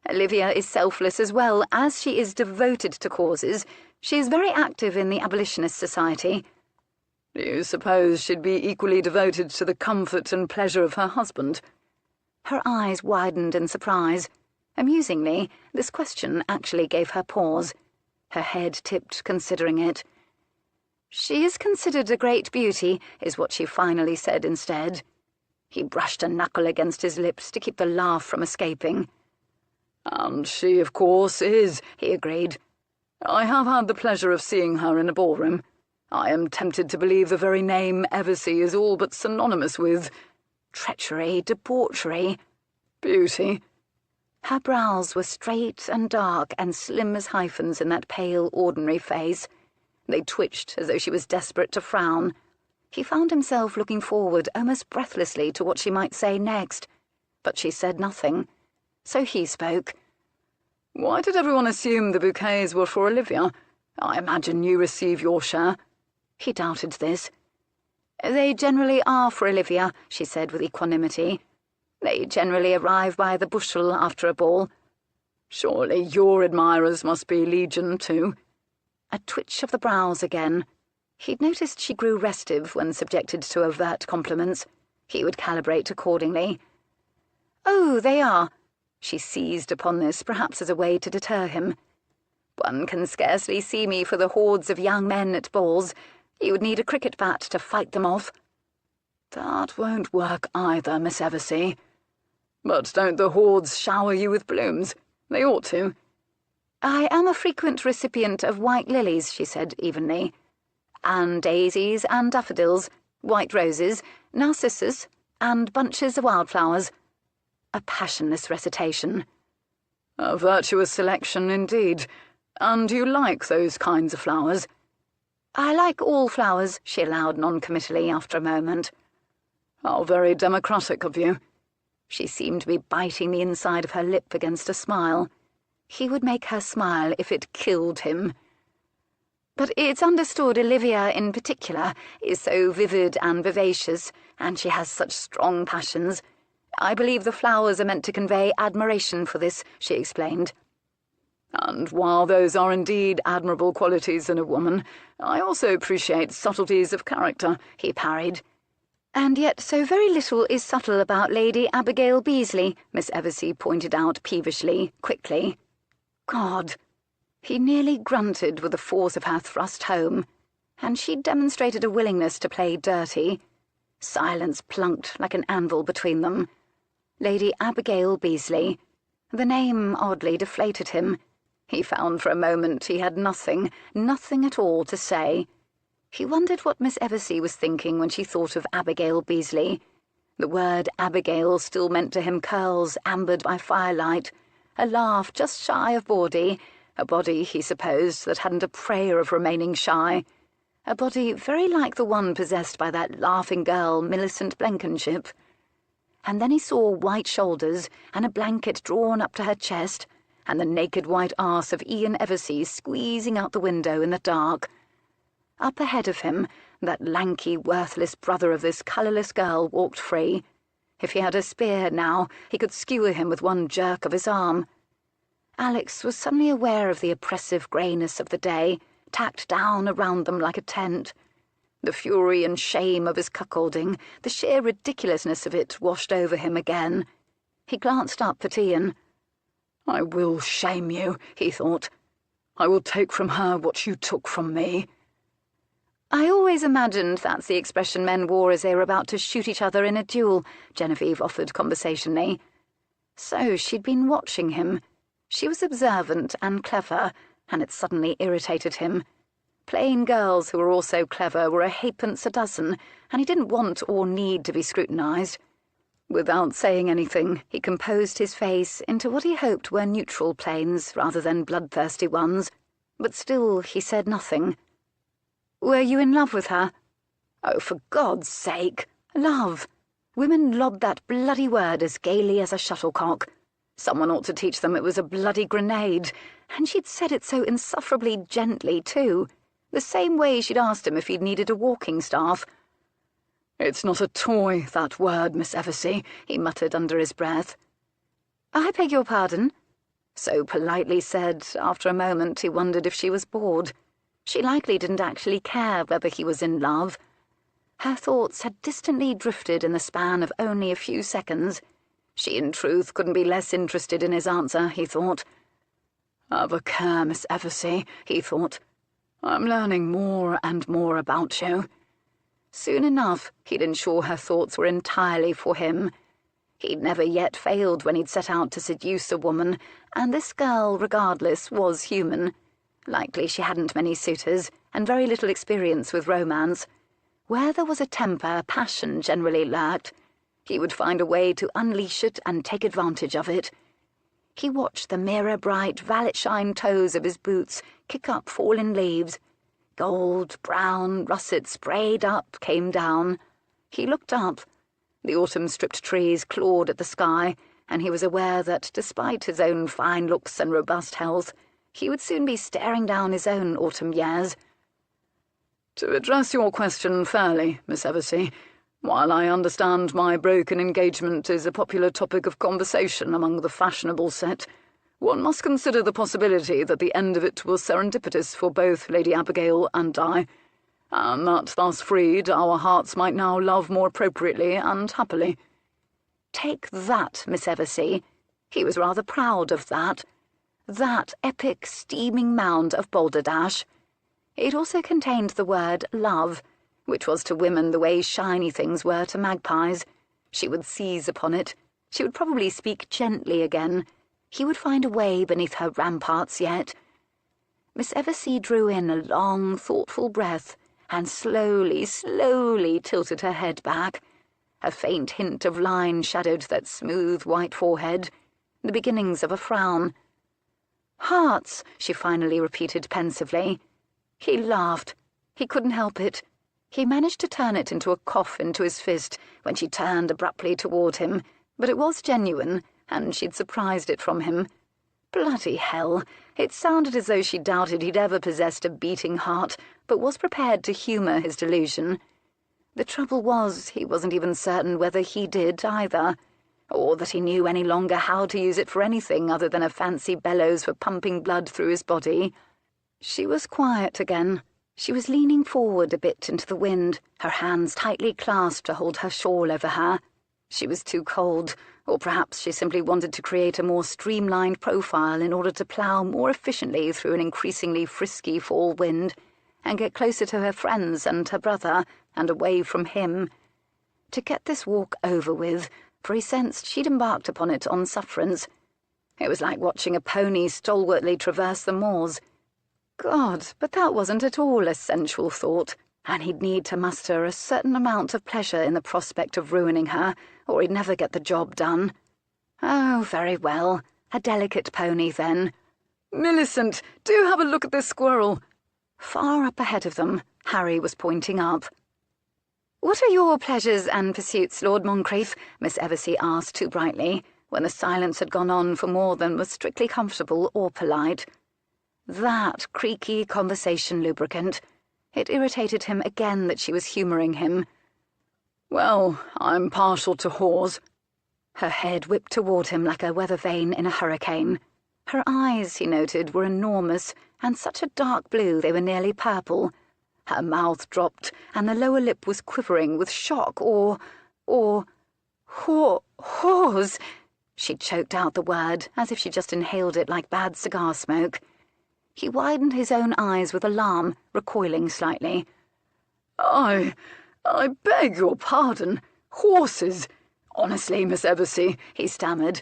Olivia is selfless as well, as she is devoted to causes. She is very active in the Abolitionist Society." "Do you suppose she'd be equally devoted to the comfort and pleasure of her husband?" Her eyes widened in surprise. Amusingly, this question actually gave her pause. Her head tipped, considering it. "She is considered a great beauty," is what she finally said instead. He brushed a knuckle against his lips to keep the laugh from escaping. "And she, of course, is," he agreed. "I have had the pleasure of seeing her in a ballroom. I am tempted to believe the very name Eversea is all but synonymous with treachery, debauchery, beauty." Her brows were straight and dark and slim as hyphens in that pale, ordinary face. They twitched as though she was desperate to frown. He found himself looking forward almost breathlessly to what she might say next, but she said nothing. So he spoke. "Why did everyone assume the bouquets were for Olivia? I imagine you receive your share." He doubted this. "They generally are for Olivia," she said with equanimity. "They generally arrive by the bushel after a ball." "Surely your admirers must be legion, too." A twitch of the brows again. He'd noticed she grew restive when subjected to overt compliments. He would calibrate accordingly. "Oh, they are." She seized upon this, perhaps as a way to deter him. "One can scarcely see me for the hordes of young men at balls. You would need a cricket bat to fight them off." "That won't work either, Miss Eversea." "But don't the hordes shower you with blooms? They ought to." "I am a frequent recipient of white lilies," she said evenly, "and daisies and daffodils, white roses, narcissus, and bunches of wildflowers." A passionless recitation. "A virtuous selection indeed. And you like those kinds of flowers?" "I like all flowers," she allowed noncommittally after a moment. "How very democratic of you." She seemed to be biting the inside of her lip against a smile. He would make her smile if it killed him. But it's understood Olivia, in particular, is so vivid and vivacious, and she has such strong passions. I believe the flowers are meant to convey admiration for this," she explained. "And while those are indeed admirable qualities in a woman, I also appreciate subtleties of character," he parried. "And yet so very little is subtle about Lady Abigail Beasley," Miss Eversea pointed out peevishly, quickly. God! He nearly grunted with the force of her thrust home, and she demonstrated a willingness to play dirty. Silence plunked like an anvil between them. Lady Abigail Beasley. The name oddly deflated him. He found for a moment he had nothing at all to say. He wondered what Miss Eversea was thinking when she thought of Abigail Beasley. The word Abigail still meant to him curls ambered by firelight, a laugh just shy of bawdy, a body, he supposed, that hadn't a prayer of remaining shy, a body very like the one possessed by that laughing girl Millicent Blenkinship. And then he saw white shoulders and a blanket drawn up to her chest, and the naked white arse of Ian Eversea squeezing out the window in the dark. Up ahead of him, that lanky, worthless brother of this colourless girl walked free. If he had a spear now, he could skewer him with one jerk of his arm. Alex was suddenly aware of the oppressive greyness of the day, tacked down around them like a tent. The fury and shame of his cuckolding, the sheer ridiculousness of it, washed over him again. He glanced up at Ian. "I will shame you," he thought. "I will take from her what you took from me." "I always imagined that's the expression men wore as they were about to shoot each other in a duel," Genevieve offered conversationally. So she'd been watching him. She was observant and clever, and it suddenly irritated him. Plain girls who were also clever were a halfpence a dozen, and he didn't want or need to be scrutinised. Without saying anything, he composed his face into what he hoped were neutral planes rather than bloodthirsty ones, but still he said nothing. "Were you in love with her?" "Oh, for God's sake!" Love! Women lobbed that bloody word as gaily as a shuttlecock. Someone ought to teach them it was a bloody grenade, and she'd said it so insufferably gently, too, the same way she'd asked him if he'd needed a walking staff. "It's not a toy, that word, Miss Eversea," he muttered under his breath. "I beg your pardon?" So politely said, after a moment he wondered if she was bored. She likely didn't actually care whether he was in love. Her thoughts had distantly drifted in the span of only a few seconds. She, in truth, couldn't be less interested in his answer, he thought. "Have a care, Miss Eversea," he thought. "I'm learning more and more about you." Soon enough, he'd ensure her thoughts were entirely for him. He'd never yet failed when he'd set out to seduce a woman, and this girl, regardless, was human. Likely she hadn't many suitors, and very little experience with romance. Where there was a temper, passion generally lurked. He would find a way to unleash it and take advantage of it. He watched the mirror-bright, valet-shine toes of his boots kick up fallen leaves. Gold, brown, russet sprayed up, came down. He looked up. The autumn-stripped trees clawed at the sky, and he was aware that, despite his own fine looks and robust health, he would soon be staring down his own autumn years. "To address your question fairly, Miss Eversea, while I understand my broken engagement is a popular topic of conversation among the fashionable set, one must consider the possibility that the end of it was serendipitous for both Lady Abigail and I, and that thus freed our hearts might now love more appropriately and happily." Take that, Miss Eversea. He was rather proud of that. That epic, steaming mound of balderdash. It also contained the word love, which was to women the way shiny things were to magpies. She would seize upon it. She would probably speak gently again. He would find a way beneath her ramparts yet. Miss Eversea drew in a long, thoughtful breath, and slowly tilted her head back. A faint hint of line shadowed that smooth white forehead, the beginnings of a frown. "Hearts," she finally repeated pensively. He laughed. He couldn't help it. He managed to turn it into a cough into his fist when she turned abruptly toward him, but it was genuine, and she'd surprised it from him. Bloody hell, it sounded as though she doubted he'd ever possessed a beating heart, but was prepared to humour his delusion. The trouble was, he wasn't even certain whether he did either, or that he knew any longer how to use it for anything other than a fancy bellows for pumping blood through his body. She was quiet again. She was leaning forward a bit into the wind, her hands tightly clasped to hold her shawl over her. She was too cold, or perhaps she simply wanted to create a more streamlined profile in order to plough more efficiently through an increasingly frisky fall wind, and get closer to her friends and her brother, and away from him. To get this walk over with, for he sensed she'd embarked upon it on sufferance. It was like watching a pony stalwartly traverse the moors. God, but that wasn't at all a sensual thought, and he'd need to muster a certain amount of pleasure in the prospect of ruining her, or he'd never get the job done. Oh, very well. A delicate pony, then. "Millicent, do have a look at this squirrel." Far up ahead of them, Harry was pointing up. "What are your pleasures and pursuits, Lord Moncrieff?" Miss Eversea asked too brightly, when the silence had gone on for more than was strictly comfortable or polite. That creaky conversation lubricant. It irritated him again that she was humouring him. "Well, I'm partial to whores." Her head whipped toward him like a weather vane in a hurricane. Her eyes, he noted, were enormous, and such a dark blue they were nearly purple. Her mouth dropped, and the lower lip was quivering with shock whores. She choked out the word, as if she just inhaled it like bad cigar smoke. He widened his own eyes with alarm, recoiling slightly. I beg your pardon. Horses. Honestly, Miss Eversea," he stammered.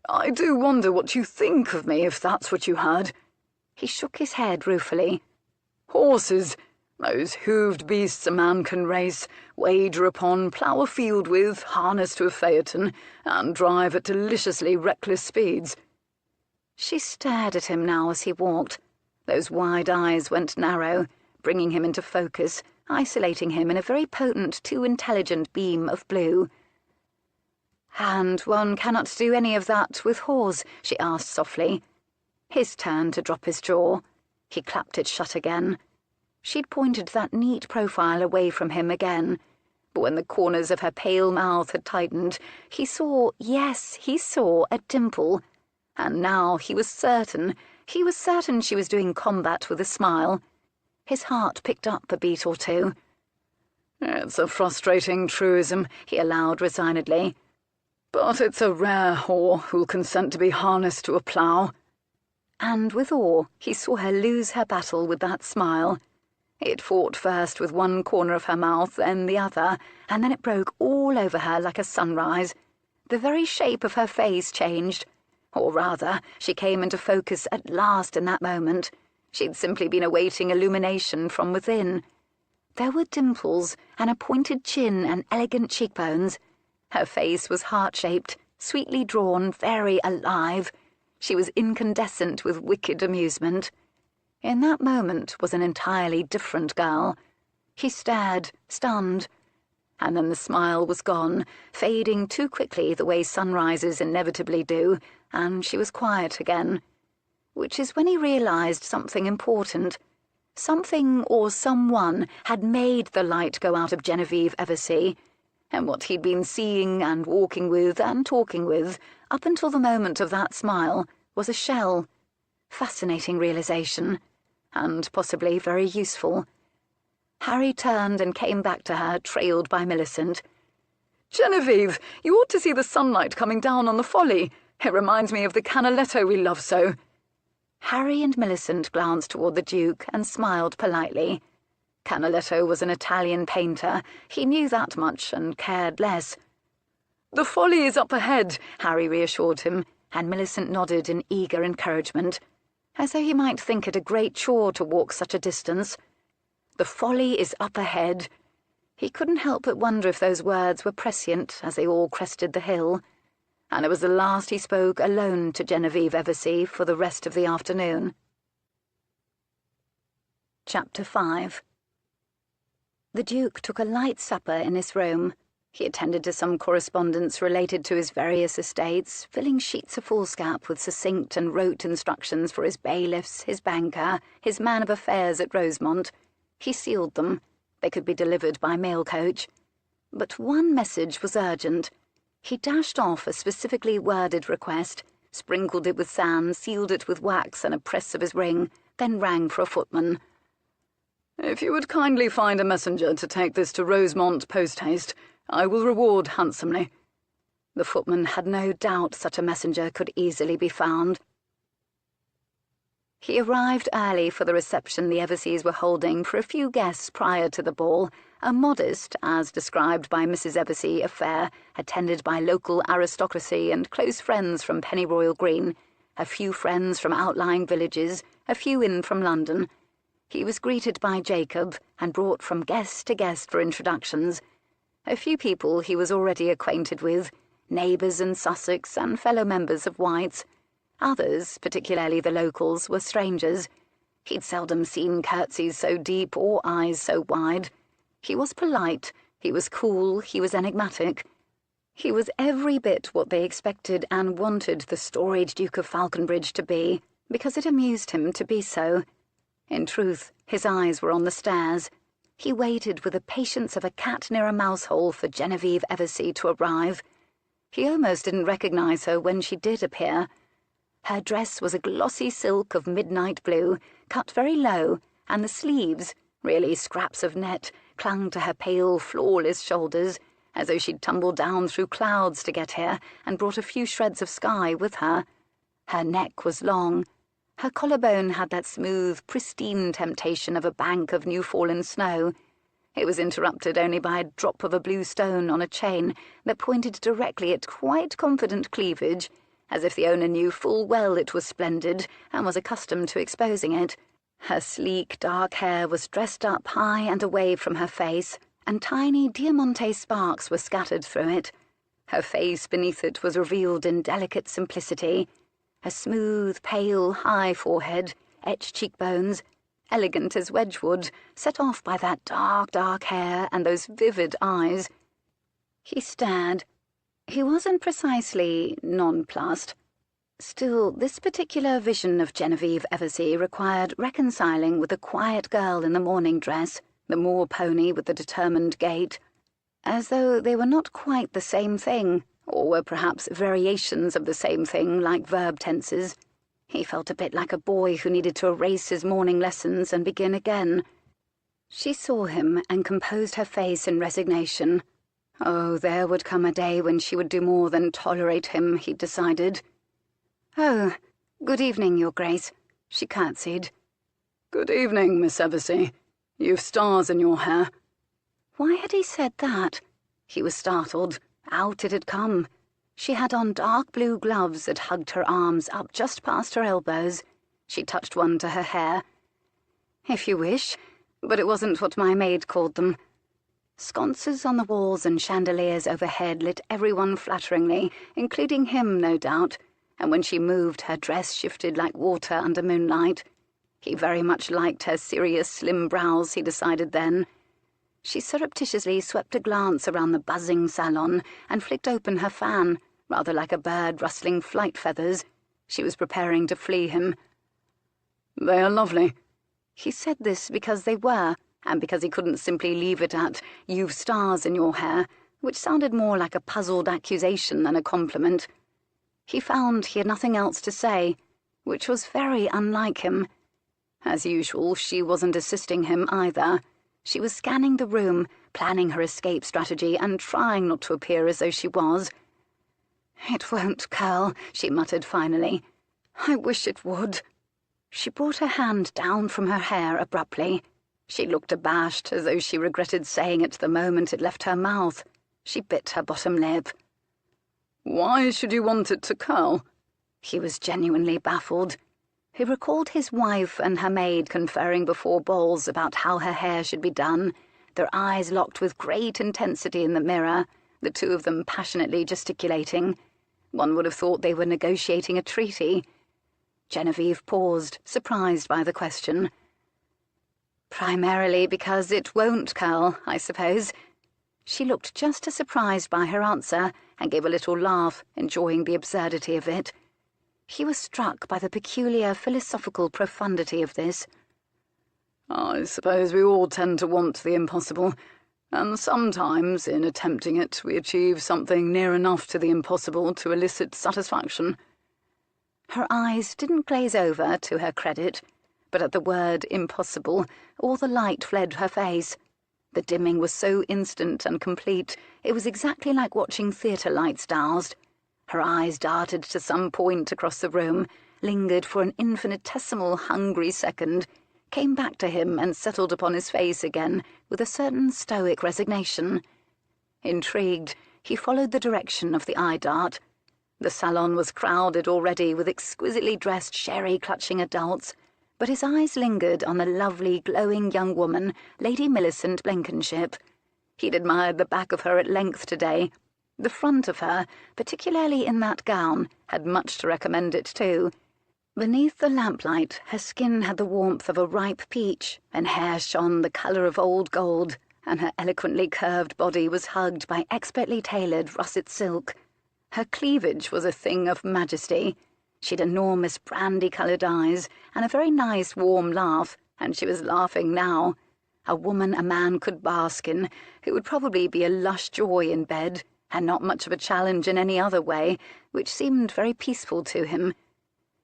"I do wonder what you think of me, if that's what you heard." He shook his head ruefully. "Horses. Those hooved beasts a man can race, wager upon, plough a field with, harness to a phaeton, and drive at deliciously reckless speeds." She stared at him now as he walked. Those wide eyes went narrow, bringing him into focus, isolating him in a very potent, too intelligent beam of blue. "And one cannot do any of that with whores?" she asked softly. His turn to drop his jaw. He clapped it shut again. She'd pointed that neat profile away from him again, but when the corners of her pale mouth had tightened, he saw, yes, he saw a dimple. And now he was certain she was doing combat with a smile. His heart picked up a beat or two. "It's a frustrating truism," he allowed resignedly. "But it's a rare whore who'll consent to be harnessed to a plough." And with awe he saw her lose her battle with that smile. It fought first with one corner of her mouth, then the other, and then it broke all over her like a sunrise. The very shape of her face changed. Or rather, she came into focus at last in that moment. She'd simply been awaiting illumination from within. There were dimples, and a pointed chin and elegant cheekbones. Her face was heart-shaped, sweetly drawn, very alive. She was incandescent with wicked amusement. In that moment was an entirely different girl. He stared, stunned. And then the smile was gone, fading too quickly the way sunrises inevitably do, and she was quiet again. Which is when he realized something important. Something or someone had made the light go out of Genevieve Eversea, and what he'd been seeing and walking with and talking with, up until the moment of that smile, was a shell. Fascinating realization, and possibly very useful. Harry turned and came back to her, trailed by Millicent. "Genevieve, you ought to see the sunlight coming down on the folly. It reminds me of the Canaletto we love so." Harry and Millicent glanced toward the Duke and smiled politely. Canaletto was an Italian painter. He knew that much and cared less. "The folly is up ahead," Harry reassured him, and Millicent nodded in eager encouragement, as though he might think it a great chore to walk such a distance. The folly is up ahead. He couldn't help but wonder if those words were prescient as they all crested the hill, and it was the last he spoke alone to Genevieve Eversea for the rest of the afternoon. Chapter 5. The Duke took a light supper in his room. He attended to some correspondence related to his various estates, filling sheets of foolscap with succinct and rote instructions for his bailiffs, his banker, his man of affairs at Rosemont. He sealed them. They could be delivered by mail coach. But one message was urgent. He dashed off a specifically worded request, sprinkled it with sand, sealed it with wax and a press of his ring, then rang for a footman. "If you would kindly find a messenger to take this to Rosemont post-haste, I will reward handsomely." The footman had no doubt such a messenger could easily be found. He arrived early for the reception the Everseas were holding for a few guests prior to the ball, a modest, as described by Mrs. Eversea, affair, attended by local aristocracy and close friends from Pennyroyal Green, a few friends from outlying villages, a few in from London. He was greeted by Jacob and brought from guest to guest for introductions. A few people he was already acquainted with, neighbours in Sussex and fellow members of White's. Others, particularly the locals, were strangers. He'd seldom seen curtsies so deep or eyes so wide. He was polite, he was cool, he was enigmatic. He was every bit what they expected and wanted the storied Duke of Falconbridge to be, because it amused him to be so. In truth, his eyes were on the stairs. He waited with the patience of a cat near a mouse-hole for Genevieve Eversea to arrive. He almost didn't recognize her when she did appear. Her dress was a glossy silk of midnight blue, cut very low, and the sleeves, really scraps of net, clung to her pale, flawless shoulders, as though she'd tumbled down through clouds to get here and brought a few shreds of sky with her. Her neck was long. Her collarbone had that smooth, pristine temptation of a bank of new-fallen snow. It was interrupted only by a drop of a blue stone on a chain that pointed directly at quite confident cleavage, as if the owner knew full well it was splendid and was accustomed to exposing it. Her sleek, dark hair was dressed up high and away from her face, and tiny diamante sparks were scattered through it. Her face beneath it was revealed in delicate simplicity. A smooth, pale, high forehead, etched cheekbones, elegant as Wedgwood, set off by that dark, dark hair and those vivid eyes. He stared. He wasn't precisely nonplussed. Still, this particular vision of Genevieve Eversea required reconciling with the quiet girl in the morning dress, the moor pony with the determined gait, as though they were not quite the same thing, or were perhaps variations of the same thing like verb tenses. He felt a bit like a boy who needed to erase his morning lessons and begin again. She saw him and composed her face in resignation. Oh, there would come a day when she would do more than tolerate him, he'd decided. "Oh, good evening, Your Grace," she curtsied. "Good evening, Miss Eversea. You've stars in your hair." Why had he said that? He was startled. Out it had come. She had on dark blue gloves that hugged her arms up just past her elbows. She touched one to her hair. "If you wish, but it wasn't what my maid called them." Sconces on the walls and chandeliers overhead lit everyone flatteringly, including him, no doubt, and when she moved, her dress shifted like water under moonlight. He very much liked her serious, slim brows, he decided then. She surreptitiously swept a glance around the buzzing salon and flicked open her fan, rather like a bird rustling flight feathers. She was preparing to flee him. "They are lovely." He said this because they were, and because he couldn't simply leave it at, "You've stars in your hair," which sounded more like a puzzled accusation than a compliment. He found he had nothing else to say, which was very unlike him. As usual, she wasn't assisting him either. She was scanning the room, planning her escape strategy, and trying not to appear as though she was. "It won't curl," she muttered finally. "I wish it would." She brought her hand down from her hair abruptly. She looked abashed, as though she regretted saying it the moment it left her mouth. She bit her bottom lip. "Why should you want it to curl?" He was genuinely baffled. He recalled his wife and her maid conferring before balls about how her hair should be done, their eyes locked with great intensity in the mirror, the two of them passionately gesticulating. One would have thought they were negotiating a treaty. Genevieve paused, surprised by the question. "Primarily because it won't curl, I suppose." She looked just as surprised by her answer and gave a little laugh, enjoying the absurdity of it. He was struck by the peculiar philosophical profundity of this. I suppose we all tend to want the impossible, and sometimes, in attempting it, we achieve something near enough to the impossible to elicit satisfaction. Her eyes didn't glaze over, to her credit, but at the word impossible, all the light fled her face. The dimming was so instant and complete, it was exactly like watching theatre lights doused. Her eyes darted to some point across the room, lingered for an infinitesimal hungry second, came back to him and settled upon his face again with a certain stoic resignation. Intrigued, he followed the direction of the eye dart. The salon was crowded already with exquisitely dressed sherry-clutching adults, but his eyes lingered on the lovely, glowing young woman, Lady Millicent Blenkinship. He'd admired the back of her at length today. The front of her, particularly in that gown, had much to recommend it too. Beneath the lamplight, her skin had the warmth of a ripe peach, and hair shone the colour of old gold, and her eloquently curved body was hugged by expertly tailored russet silk. Her cleavage was a thing of majesty. She'd enormous brandy-coloured eyes, and a very nice warm laugh, and she was laughing now. A woman a man could bask in, who would probably be a lush joy in bed, and not much of a challenge in any other way, which seemed very peaceful to him.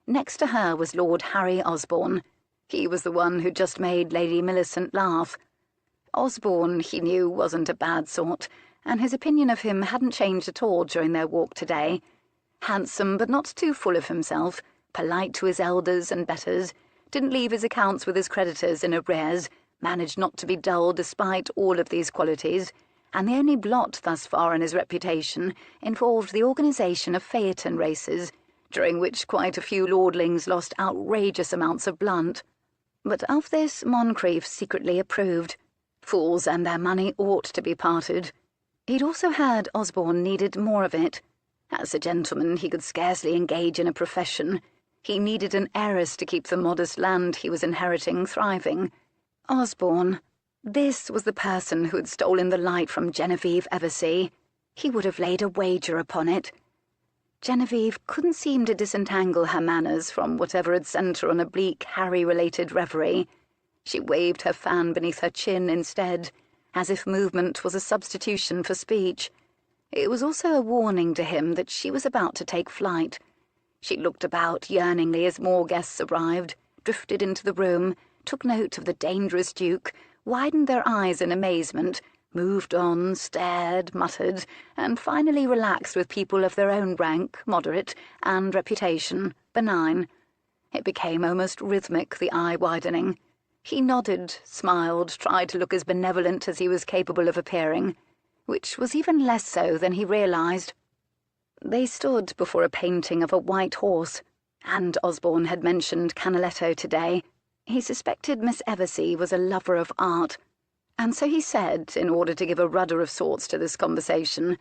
Next to her was Lord Harry Osborne. He was the one who just made Lady Millicent laugh. Osborne, he knew, wasn't a bad sort, and his opinion of him hadn't changed at all during their walk today. Handsome, but not too full of himself, polite to his elders and betters, didn't leave his accounts with his creditors in arrears, managed not to be dull despite all of these qualities, and the only blot thus far in his reputation involved the organisation of phaeton races, during which quite a few lordlings lost outrageous amounts of blunt. But of this Moncrieff secretly approved. Fools and their money ought to be parted. He'd also heard Osborne needed more of it. As a gentleman, he could scarcely engage in a profession. He needed an heiress to keep the modest land he was inheriting thriving. Osborne. This was the person who had stolen the light from Genevieve Eversea. He would have laid a wager upon it. Genevieve couldn't seem to disentangle her manners from whatever had sent her on a bleak Harry-related reverie. She waved her fan beneath her chin instead, as if movement was a substitution for speech. It was also a warning to him that she was about to take flight. She looked about yearningly as more guests arrived, drifted into the room, took note of the dangerous Duke, widened their eyes in amazement, moved on, stared, muttered, and finally relaxed with people of their own rank, moderate, and reputation, benign. It became almost rhythmic, the eye widening. He nodded, smiled, tried to look as benevolent as he was capable of appearing, which was even less so than he realised. They stood before a painting of a white horse, and Osborne had mentioned Canaletto today. He suspected Miss Eversea was a lover of art, and so he said, in order to give a rudder of sorts to this conversation,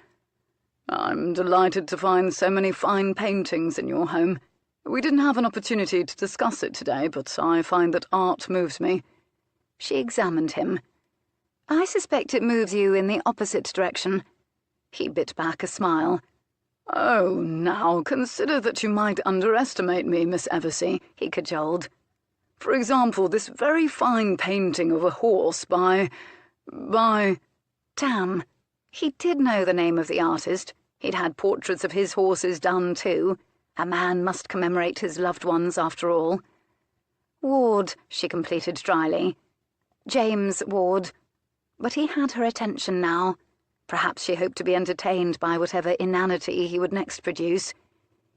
"I'm delighted to find so many fine paintings in your home. We didn't have an opportunity to discuss it today, but I find that art moves me." She examined him. "I suspect it moves you in the opposite direction." He bit back a smile. "Oh, now, consider that you might underestimate me, Miss Eversea," he cajoled. "For example, this very fine painting of a horse by... Damn, he did know the name of the artist. He'd had portraits of his horses done, too. A man must commemorate his loved ones, after all. "Ward," she completed dryly. "James Ward." But he had her attention now. Perhaps she hoped to be entertained by whatever inanity he would next produce.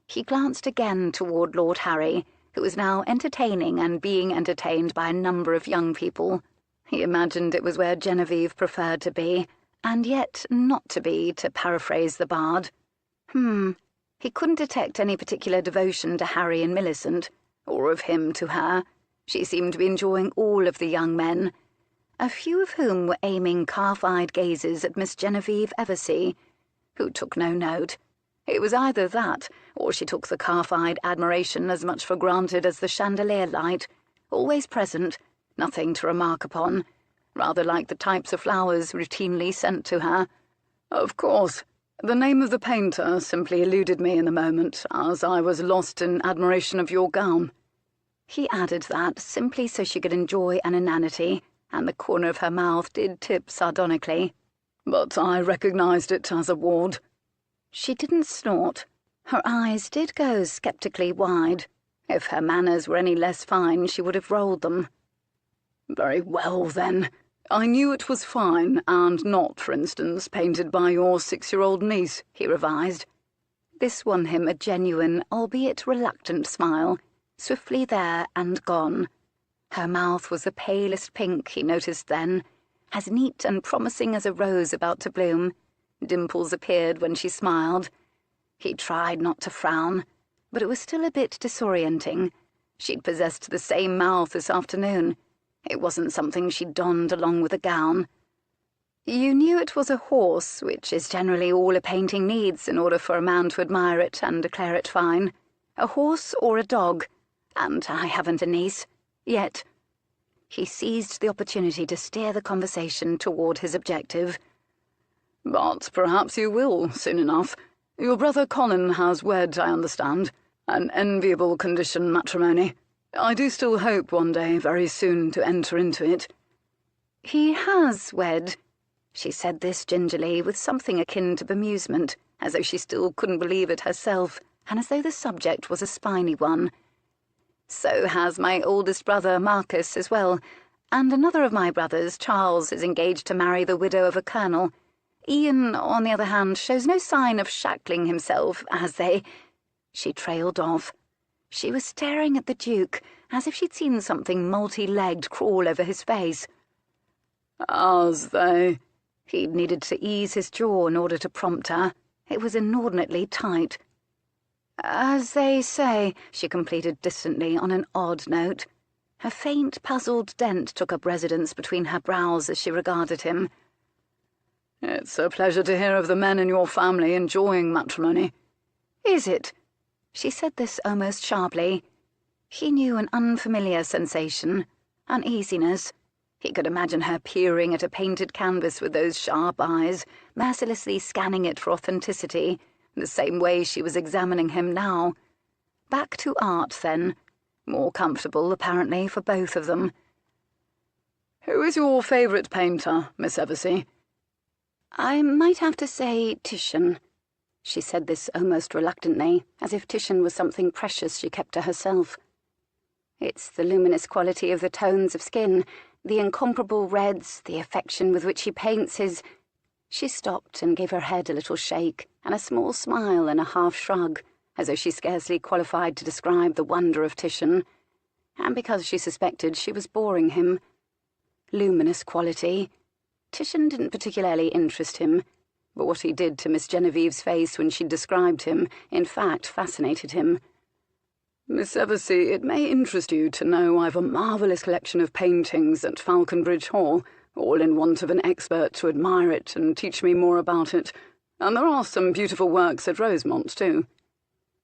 He glanced again toward Lord Harry, who was now entertaining and being entertained by a number of young people. He imagined it was where Genevieve preferred to be, and yet not to be, to paraphrase the bard. He couldn't detect any particular devotion to Harry and Millicent, or of him to her. She seemed to be enjoying all of the young men, a few of whom were aiming calf-eyed gazes at Miss Genevieve Eversea, who took no note. It was either that, or she took the calf-eyed admiration as much for granted as the chandelier light, always present, nothing to remark upon, rather like the types of flowers routinely sent to her. Of course. The name of the painter simply eluded me in the moment, as I was lost in admiration of your gown." He added that simply so she could enjoy an inanity, and the corner of her mouth did tip sardonically. "But I recognized it as a ward." She didn't snort. Her eyes did go sceptically wide. If her manners were any less fine, she would have rolled them. "Very well, then. I knew it was fine, and not, for instance, painted by your 6-year-old niece," he revised. This won him a genuine, albeit reluctant smile, swiftly there and gone. Her mouth was the palest pink, he noticed then, as neat and promising as a rose about to bloom. Dimples appeared when she smiled. He tried not to frown, but it was still a bit disorienting. She'd possessed the same mouth this afternoon. It wasn't something she'd donned along with a gown. You knew it was a horse, which is generally all a painting needs in order for a man to admire it and declare it fine. A horse or a dog, and I haven't a niece. Yet. He seized the opportunity to steer the conversation toward his objective. "But perhaps you will, soon enough. Your brother Colin has wed, I understand. An enviable condition matrimony. I do still hope one day, very soon, to enter into it." "He has wed." She said this gingerly, with something akin to bemusement, as though she still couldn't believe it herself, and as though the subject was a spiny one. "So has my oldest brother, Marcus, as well, and another of my brothers, Charles, is engaged to marry the widow of a colonel. Ian, on the other hand, shows no sign of shackling himself, as they—" She trailed off. She was staring at the Duke, as if she'd seen something multi-legged crawl over his face. "As they—" He'd needed to ease his jaw in order to prompt her. It was inordinately tight. "As they say," she completed distantly on an odd note. Her faint, puzzled dent took up residence between her brows as she regarded him. "It's a pleasure to hear of the men in your family enjoying matrimony." "Is it?" She said this almost sharply. He knew an unfamiliar sensation, uneasiness. He could imagine her peering at a painted canvas with those sharp eyes, mercilessly scanning it for authenticity, the same way she was examining him now. Back to art, then. More comfortable, apparently, for both of them. "Who is your favourite painter, Miss Eversea?" "I might have to say Titian." She said this almost reluctantly, as if Titian was something precious she kept to herself. "It's the luminous quality of the tones of skin, the incomparable reds, the affection with which he paints his—" She stopped and gave her head a little shake, and a small smile and a half-shrug, as though she scarcely qualified to describe the wonder of Titian, and because she suspected she was boring him. Luminous quality. Titian didn't particularly interest him, but what he did to Miss Genevieve's face when she described him, in fact, fascinated him. "Miss Eversea, it may interest you to know I've a marvellous collection of paintings at Falconbridge Hall, all in want of an expert to admire it and teach me more about it. And there are some beautiful works at Rosemont, too."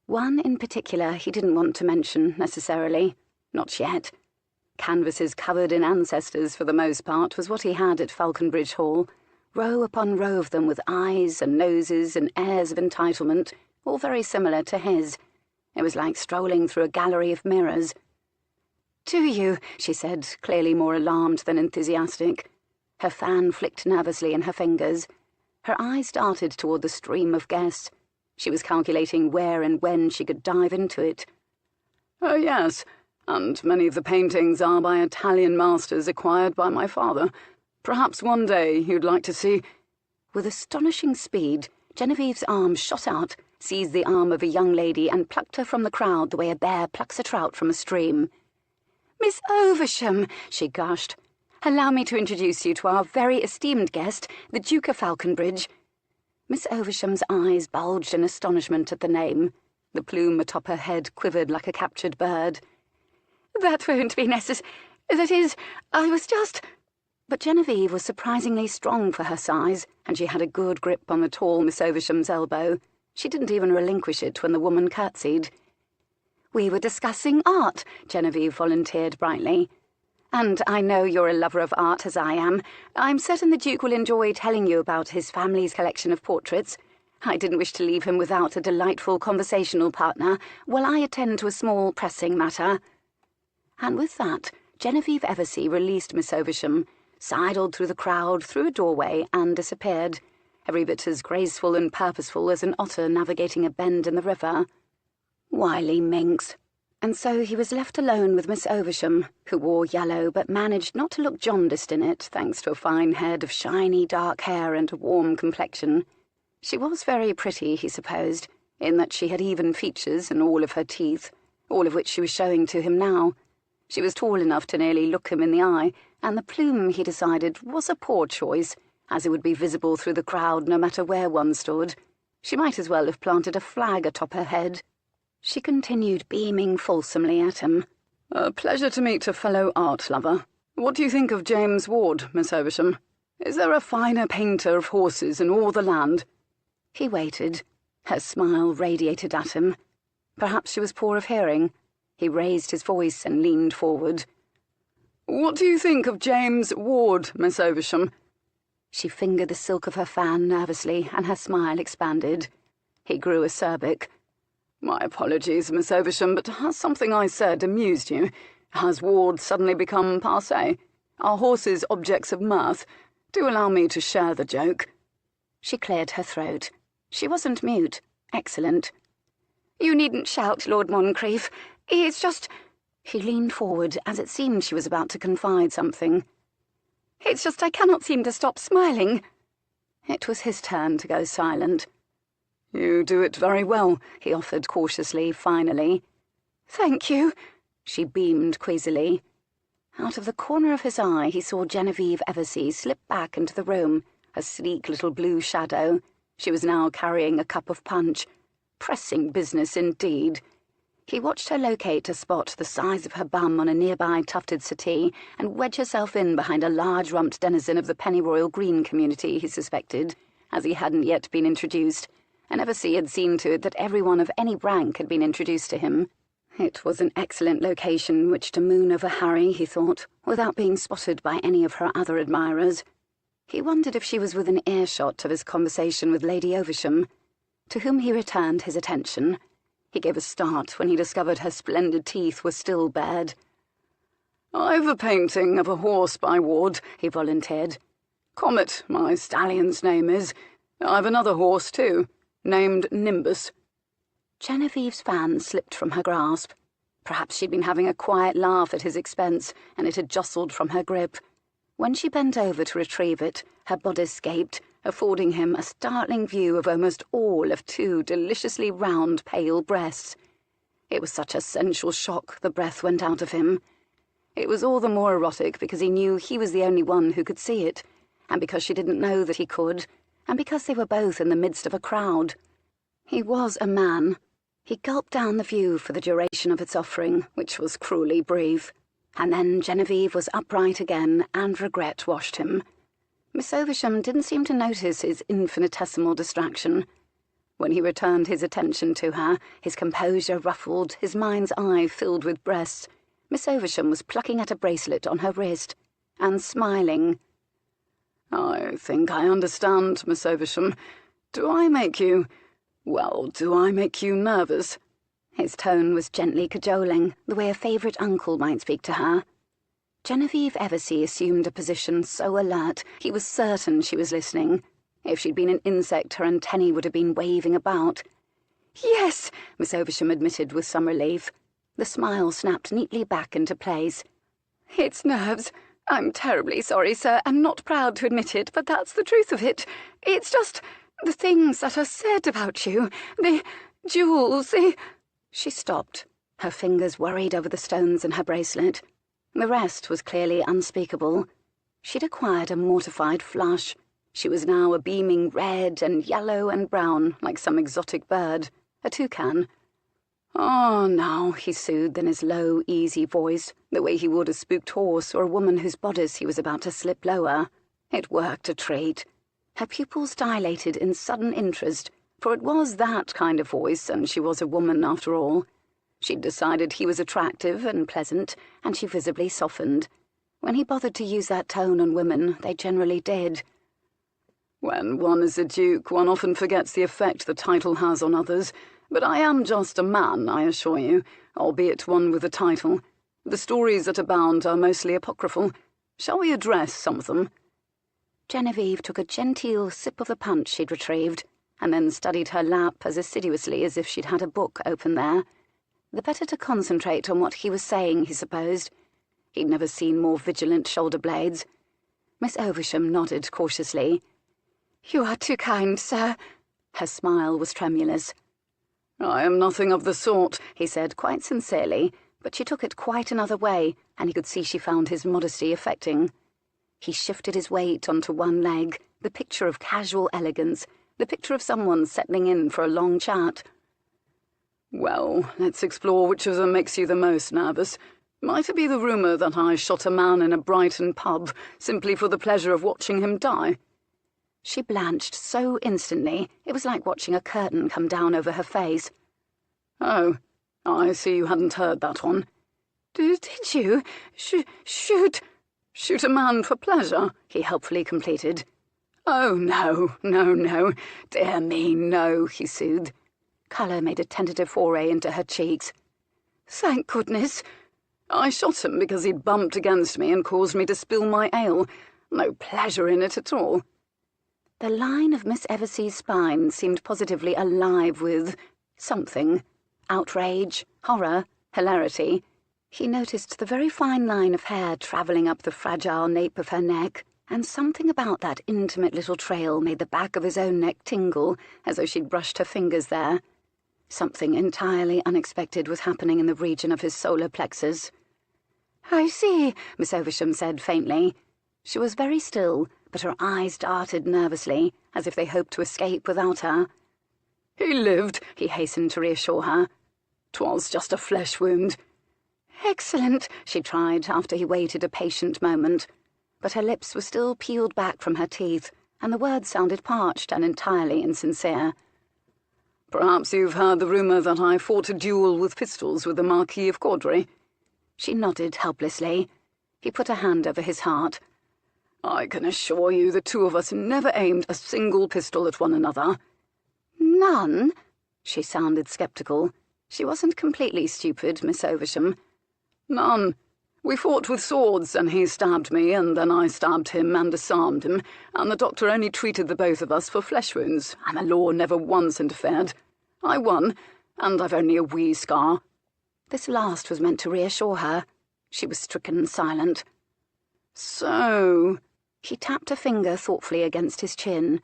One in particular he didn't want to mention, necessarily. Not yet. Canvases covered in ancestors, for the most part, was what he had at Falconbridge Hall. Row upon row of them with eyes and noses and airs of entitlement, all very similar to his. It was like strolling through a gallery of mirrors. "Do you?" she said, clearly more alarmed than enthusiastic. Her fan flicked nervously in her fingers. Her eyes darted toward the stream of guests. She was calculating where and when she could dive into it. "Oh, yes, and many of the paintings are by Italian masters acquired by my father. Perhaps one day you'd like to see—" With astonishing speed, Genevieve's arm shot out, seized the arm of a young lady and plucked her from the crowd the way a bear plucks a trout from a stream. "Miss Oversham," she gushed, "allow me to introduce you to our very esteemed guest, the Duke of Falconbridge." Miss Oversham's eyes bulged in astonishment at the name. The plume atop her head quivered like a captured bird. "That won't be that is, I was just—" But Genevieve was surprisingly strong for her size, and she had a good grip on the tall Miss Oversham's elbow. She didn't even relinquish it when the woman curtsied. "We were discussing art," Genevieve volunteered brightly. And I know you're a lover of art as I am. I'm certain the Duke will enjoy telling you about his family's collection of portraits. I didn't wish to leave him without a delightful conversational partner while I attend to a small pressing matter." And with that, Genevieve Eversea released Miss Oversham, sidled through the crowd, through a doorway, and disappeared, every bit as graceful and purposeful as an otter navigating a bend in the river. Wily minx. And so he was left alone with Miss Oversham, who wore yellow but managed not to look jaundiced in it, thanks to a fine head of shiny dark hair and a warm complexion. She was very pretty, he supposed, in that she had even features and all of her teeth, all of which she was showing to him now. She was tall enough to nearly look him in the eye, and the plume, he decided, was a poor choice, as it would be visible through the crowd no matter where one stood. She might as well have planted a flag atop her head. She continued beaming fulsomely at him. "A pleasure to meet a fellow art lover. What do you think of James Ward, Miss Oversham? Is there a finer painter of horses in all the land?" He waited. Her smile radiated at him. Perhaps she was poor of hearing. He raised his voice and leaned forward. "What do you think of James Ward, Miss Oversham?" She fingered the silk of her fan nervously, and her smile expanded. He grew acerbic. "My apologies, Miss Oversham, but has something I said amused you? Has Ward suddenly become passé? Are horses objects of mirth? Do allow me to share the joke." She cleared her throat. She wasn't mute. Excellent. "You needn't shout, Lord Moncrieff. It's just—" He leaned forward, as it seemed she was about to confide something. "It's just I cannot seem to stop smiling." It was his turn to go silent. "You do it very well," he offered cautiously, finally. "Thank you." She beamed queasily. Out of the corner of his eye he saw Genevieve Eversea slip back into the room, a sleek little blue shadow. She was now carrying a cup of punch. Pressing business indeed. He watched her locate a spot the size of her bum on a nearby tufted settee and wedge herself in behind a large-rumped denizen of the Pennyroyal Green community, he suspected, as he hadn't yet been introduced, and Eversea had seen to it that everyone of any rank had been introduced to him. It was an excellent location which to moon over Harry, he thought, without being spotted by any of her other admirers. He wondered if she was within earshot of his conversation with Lady Oversham, to whom he returned his attention. He gave a start when he discovered her splendid teeth were still bared. "I've a painting of a horse by Ward," he volunteered. "Comet, my stallion's name is. I've another horse, too, named Nimbus." Genevieve's fan slipped from her grasp. Perhaps she'd been having a quiet laugh at his expense, and it had jostled from her grip. When she bent over to retrieve it, her bodice gaped, affording him a startling view of almost all of two deliciously round, pale breasts. It was such a sensual shock the breath went out of him. It was all the more erotic because he knew he was the only one who could see it, and because she didn't know that he could, and because they were both in the midst of a crowd. He was a man. He gulped down the view for the duration of its offering, which was cruelly brief. And then Genevieve was upright again, and regret washed him. Miss Oversham didn't seem to notice his infinitesimal distraction. When he returned his attention to her, his composure ruffled, his mind's eye filled with breasts, Miss Oversham was plucking at a bracelet on her wrist, and smiling. "I think I understand, Miss Oversham. Do I make you nervous?" His tone was gently cajoling, the way a favourite uncle might speak to her. Genevieve Eversea assumed a position so alert he was certain she was listening. If she'd been an insect, her antennae would have been waving about. "Yes," Miss Oversham admitted with some relief. The smile snapped neatly back into place. "It's nerves. I'm terribly sorry, sir, and not proud to admit it, but that's the truth of it. It's just the things that are said about you, the jewels, the—" She stopped. Her fingers worried over the stones in her bracelet. The rest was clearly unspeakable. She'd acquired a mortified flush. She was now a beaming red and yellow and brown, like some exotic bird, a toucan. "Ah, now," he soothed in his low, easy voice, the way he would a spooked horse or a woman whose bodice he was about to slip lower. It worked a treat. Her pupils dilated in sudden interest, for it was that kind of voice, and she was a woman after all. She'd decided he was attractive and pleasant, and she visibly softened. When he bothered to use that tone on women, they generally did. When one is a duke, one often forgets the effect the title has on others, but I am just a man, I assure you, albeit one with a title. The stories that abound are mostly apocryphal. Shall we address some of them?" Genevieve took a genteel sip of the punch she'd retrieved, and then studied her lap as assiduously as if she'd had a book open there. The better to concentrate on what he was saying, he supposed. He'd never seen more vigilant shoulder blades. Miss Oversham nodded cautiously. "You are too kind, sir." Her smile was tremulous. "I am nothing of the sort," he said quite sincerely, but she took it quite another way, and he could see she found his modesty affecting. He shifted his weight onto one leg, the picture of casual elegance, the picture of someone settling in for a long chat. "Well, let's explore which of them makes you the most nervous. Might it be the rumour that I shot a man in a Brighton pub simply for the pleasure of watching him die?" She blanched so instantly, it was like watching a curtain come down over her face. "Oh, I see you hadn't heard that one." Did you? Shoot a man for pleasure?" he helpfully completed. "Oh, no. Dear me, no," he soothed. Colour made a tentative foray into her cheeks. "Thank goodness. I shot him because he bumped against me and caused me to spill my ale. No pleasure in it at all." The line of Miss Eversea's spine seemed positively alive with something. Outrage, horror, hilarity. He noticed the very fine line of hair travelling up the fragile nape of her neck, and something about that intimate little trail made the back of his own neck tingle, as though she'd brushed her fingers there. Something entirely unexpected was happening in the region of his solar plexus. "I see," Miss Oversham said faintly. She was very still, but her eyes darted nervously, as if they hoped to escape without her. "He lived," he hastened to reassure her. "'Twas just a flesh wound." "Excellent," she tried after he waited a patient moment. But her lips were still peeled back from her teeth, and the words sounded parched and entirely insincere. "Perhaps you've heard the rumour that I fought a duel with pistols with the Marquis of Caudray?" She nodded helplessly. He put a hand over his heart. "I can assure you the two of us never aimed a single pistol at one another." "None?" She sounded sceptical. She wasn't completely stupid, Miss Oversham. "None. We fought with swords, and he stabbed me, and then I stabbed him and disarmed him, and the doctor only treated the both of us for flesh wounds, and the law never once interfered. I won, and I've only a wee scar." This last was meant to reassure her. She was stricken silent. "So—" She tapped a finger thoughtfully against his chin.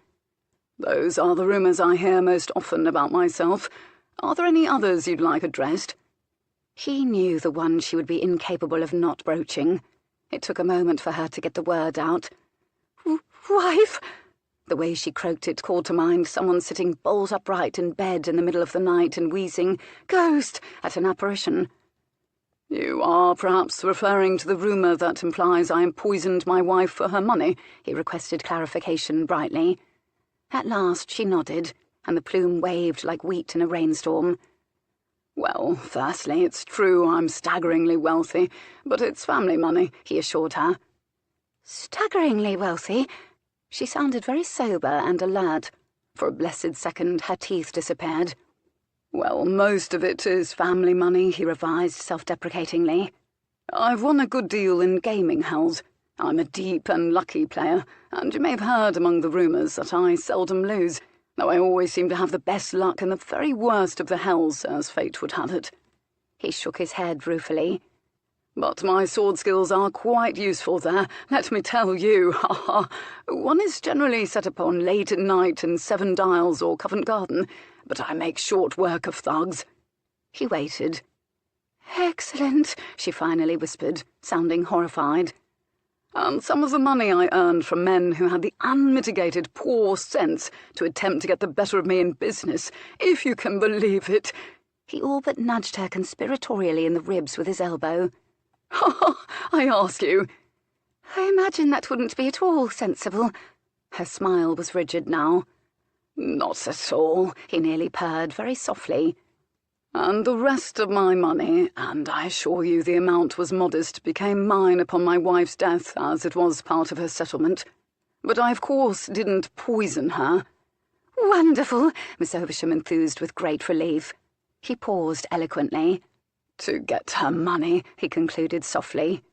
"Those are the rumours I hear most often about myself. Are there any others you'd like addressed?" He knew the one she would be incapable of not broaching. It took a moment for her to get the word out. "Wife!" The way she croaked it called to mind someone sitting bolt upright in bed in the middle of the night and wheezing, "Ghost!" at an apparition. "You are perhaps referring to the rumour that implies I poisoned my wife for her money?" he requested clarification brightly. At last she nodded, and the plume waved like wheat in a rainstorm. "Well, firstly, it's true I'm staggeringly wealthy, but it's family money," he assured her. "Staggeringly wealthy?" She sounded very sober and alert. For a blessed second her teeth disappeared. "Well, most of it is family money," he revised self-deprecatingly. "I've won a good deal in gaming hells. I'm a deep and lucky player, and you may have heard among the rumours that I seldom lose, though I always seem to have the best luck in the very worst of the hells, as fate would have it." He shook his head ruefully. "But my sword skills are quite useful there, let me tell you, ha ha. One is generally set upon late at night in Seven Dials or Covent Garden, but I make short work of thugs." He waited. "Excellent," she finally whispered, sounding horrified. "And some of the money I earned from men who had the unmitigated poor sense to attempt to get the better of me in business, if you can believe it." He all but nudged her conspiratorially in the ribs with his elbow. "Ha ha, I ask you." "I imagine that wouldn't be at all sensible." Her smile was rigid now. "Not at all," he nearly purred very softly. And the rest of my money, and I assure you the amount was modest, became mine upon my wife's death, as it was part of her settlement. But I, of course, didn't poison her." "Wonderful!" Miss Oversham enthused with great relief. He paused eloquently. "To get her money," he concluded softly.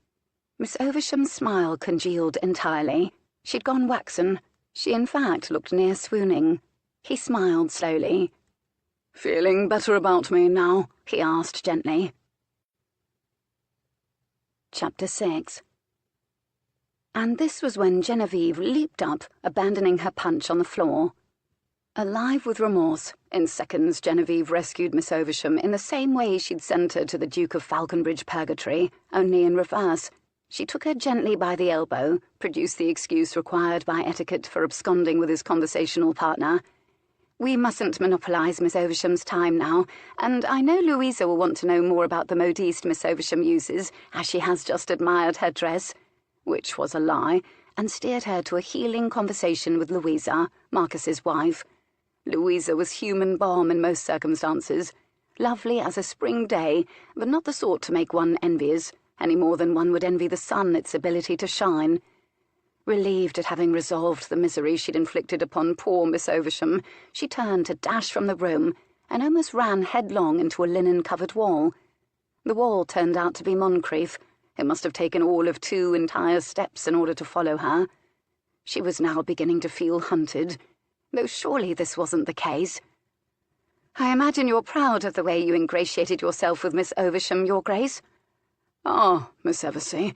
Miss Oversham's smile congealed entirely. She'd gone waxen. She, in fact, looked near swooning. He smiled slowly. "Feeling better about me now?" he asked gently. Chapter 6. And this was when Genevieve leaped up, abandoning her punch on the floor. Alive with remorse, in seconds Genevieve rescued Miss Oversham in the same way she'd sent her to the Duke of Falconbridge purgatory, only in reverse. She took her gently by the elbow, produced the excuse required by etiquette for absconding with his conversational partner. "We mustn't monopolise Miss Oversham's time now, and I know Louisa will want to know more about the modiste Miss Oversham uses, as she has just admired her dress," which was a lie, and steered her to a healing conversation with Louisa, Marcus's wife. Louisa was human balm in most circumstances, lovely as a spring day, but not the sort to make one envious, any more than one would envy the sun its ability to shine. Relieved at having resolved the misery she'd inflicted upon poor Miss Oversham, she turned to dash from the room, and almost ran headlong into a linen-covered wall. The wall turned out to be Moncrief. It must have taken all of 2 entire steps in order to follow her. She was now beginning to feel hunted, though surely this wasn't the case. "I imagine you're proud of the way you ingratiated yourself with Miss Oversham, Your Grace?" "Ah, Miss Eversea,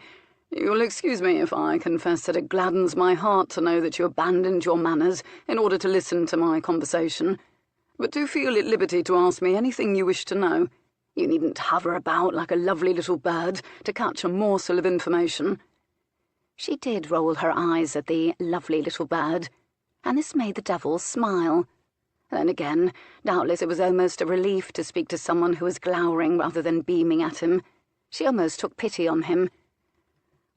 you'll excuse me if I confess that it gladdens my heart to know that you abandoned your manners in order to listen to my conversation. But do feel at liberty to ask me anything you wish to know. You needn't hover about like a lovely little bird to catch a morsel of information." She did roll her eyes at the lovely little bird, and this made the devil smile. Then again, doubtless it was almost a relief to speak to someone who was glowering rather than beaming at him. She almost took pity on him.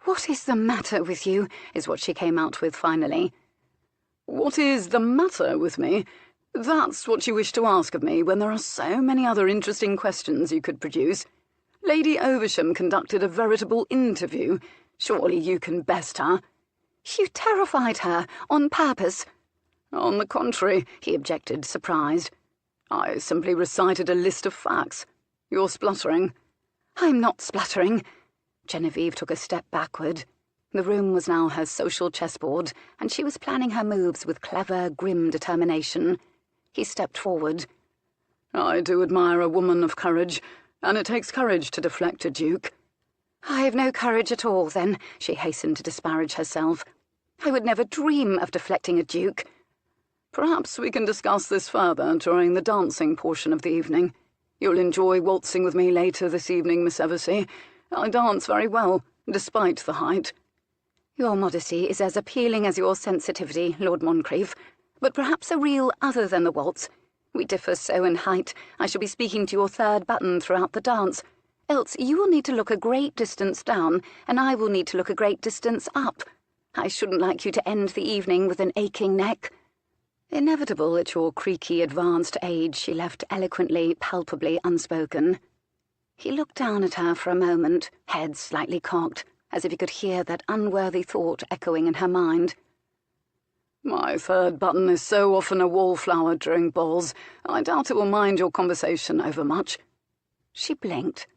"What is the matter with you?" is what she came out with finally. "What is the matter with me? That's what you wish to ask of me when there are so many other interesting questions you could produce. Lady Oversham conducted a veritable interview. Surely you can best her." "You terrified her, on purpose." "On the contrary," he objected, surprised. "I simply recited a list of facts. You're spluttering." "I'm not spluttering." Genevieve took a step backward. The room was now her social chessboard, and she was planning her moves with clever, grim determination. He stepped forward. "I do admire a woman of courage, and it takes courage to deflect a duke." "I've no courage at all, then," she hastened to disparage herself. "I would never dream of deflecting a duke." "Perhaps we can discuss this further during the dancing portion of the evening. You'll enjoy waltzing with me later this evening, Miss Eversea. I dance very well, despite the height." "Your modesty is as appealing as your sensitivity, Lord Moncrief, but perhaps a reel other than the waltz. We differ so in height, I shall be speaking to your third button throughout the dance. Else you will need to look a great distance down, and I will need to look a great distance up. I shouldn't like you to end the evening with an aching neck." Inevitable at your creaky advanced age, she left eloquently, palpably unspoken. He looked down at her for a moment, head slightly cocked, as if he could hear that unworthy thought echoing in her mind. "My third button is so often a wallflower during balls, I doubt it will mind your conversation overmuch." She blinked.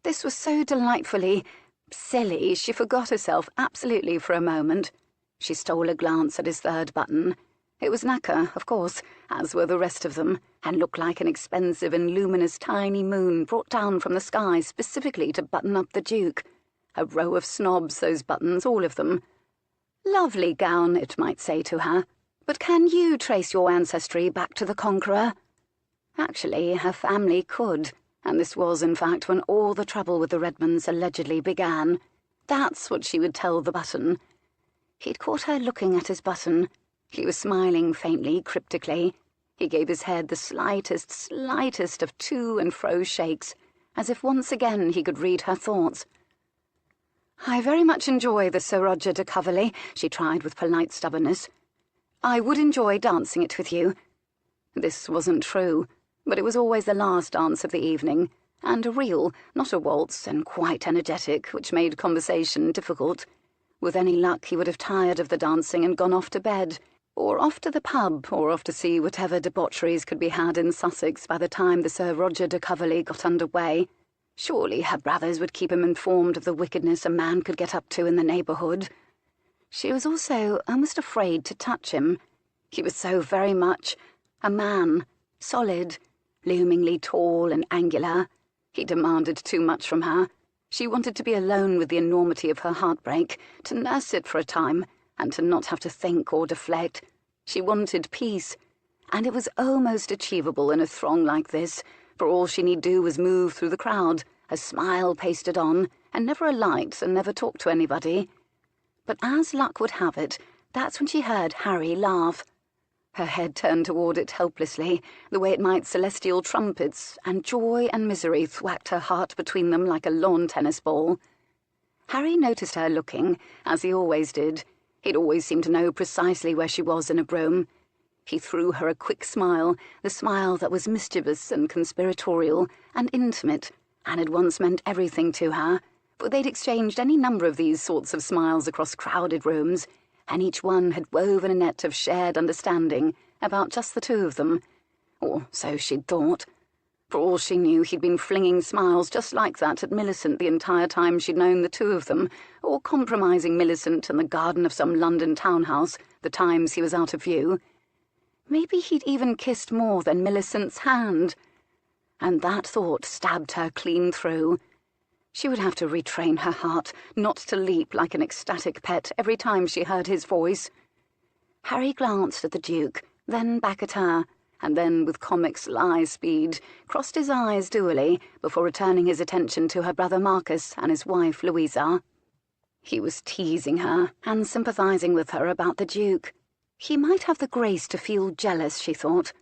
This was so delightfully silly, she forgot herself absolutely for a moment. She stole a glance at his third button. It was nacre, of course, as were the rest of them, and looked like an expensive and luminous tiny moon brought down from the sky specifically to button up the Duke. A row of snobs, those buttons, all of them. Lovely gown, it might say to her, but can you trace your ancestry back to the Conqueror? Actually, her family could, and this was, in fact, when all the trouble with the Redmonds allegedly began. That's what she would tell the button. He'd caught her looking at his button. He was smiling faintly, cryptically. He gave his head the slightest of to and fro shakes, as if once again he could read her thoughts. "I very much enjoy the Sir Roger de Coverley," she tried with polite stubbornness. "I would enjoy dancing it with you." This wasn't true, but it was always the last dance of the evening, and a reel, not a waltz, and quite energetic, which made conversation difficult. With any luck he would have tired of the dancing and gone off to bed, or off to the pub, or off to see whatever debaucheries could be had in Sussex by the time the Sir Roger de Coverley got under way. Surely her brothers would keep him informed of the wickedness a man could get up to in the neighbourhood. She was also almost afraid to touch him. He was so very much a man, solid, loomingly tall and angular. He demanded too much from her. She wanted to be alone with the enormity of her heartbreak, to nurse it for a time, and to not have to think or deflect. She wanted peace, and it was almost achievable in a throng like this, for all she need do was move through the crowd, a smile pasted on, and never a light, and never talk to anybody. But as luck would have it, that's when she heard Harry laugh. Her head turned toward it helplessly, the way it might celestial trumpets, and joy and misery thwacked her heart between them like a lawn tennis ball. Harry noticed her looking, as he always did. He'd always seemed to know precisely where she was in a brougham. He threw her a quick smile, the smile that was mischievous and conspiratorial and intimate, and had once meant everything to her, for they'd exchanged any number of these sorts of smiles across crowded rooms, and each one had woven a net of shared understanding about just the two of them, or so she'd thought. For all she knew, he'd been flinging smiles just like that at Millicent the entire time she'd known the two of them, or compromising Millicent in the garden of some London townhouse the times he was out of view. Maybe he'd even kissed more than Millicent's hand. And that thought stabbed her clean through. She would have to retrain her heart not to leap like an ecstatic pet every time she heard his voice. Harry glanced at the Duke, then back at her, and then, with comic sly speed, crossed his eyes dually before returning his attention to her brother Marcus and his wife Louisa. He was teasing her and sympathizing with her about the Duke. He might have the grace to feel jealous, she thought.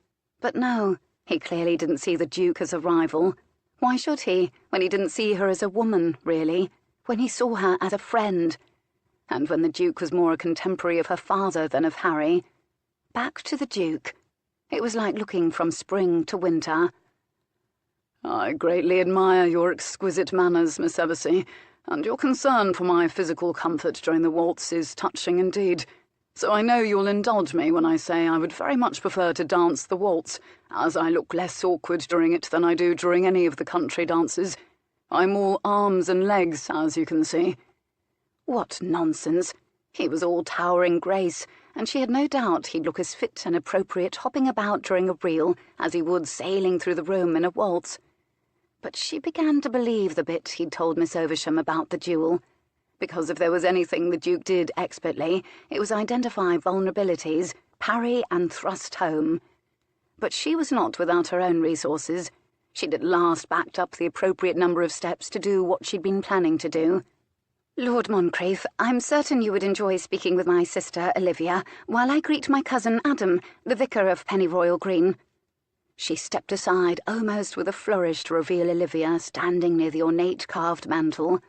But no, he clearly didn't see the Duke as a rival. Why should he, when he didn't see her as a woman, really, when he saw her as a friend, and when the Duke was more a contemporary of her father than of Harry? Back to the Duke. It was like looking from spring to winter. "I greatly admire your exquisite manners, Miss Eversea, and your concern for my physical comfort during the waltz is touching indeed. So I know you'll indulge me when I say I would very much prefer to dance the waltz, as I look less awkward during it than I do during any of the country dances. I'm all arms and legs, as you can see." What nonsense! He was all towering grace, and she had no doubt he'd look as fit and appropriate hopping about during a reel as he would sailing through the room in a waltz. But she began to believe the bit he'd told Miss Oversham about the duel, because if there was anything the Duke did expertly, it was identify vulnerabilities, parry and thrust home. But she was not without her own resources. She'd at last backed up the appropriate number of steps to do what she'd been planning to do. "Lord Moncrieff, I'm certain you would enjoy speaking with my sister Olivia, while I greet my cousin Adam, the vicar of Pennyroyal Green." She stepped aside almost with a flourish to reveal Olivia standing near the ornate carved mantel,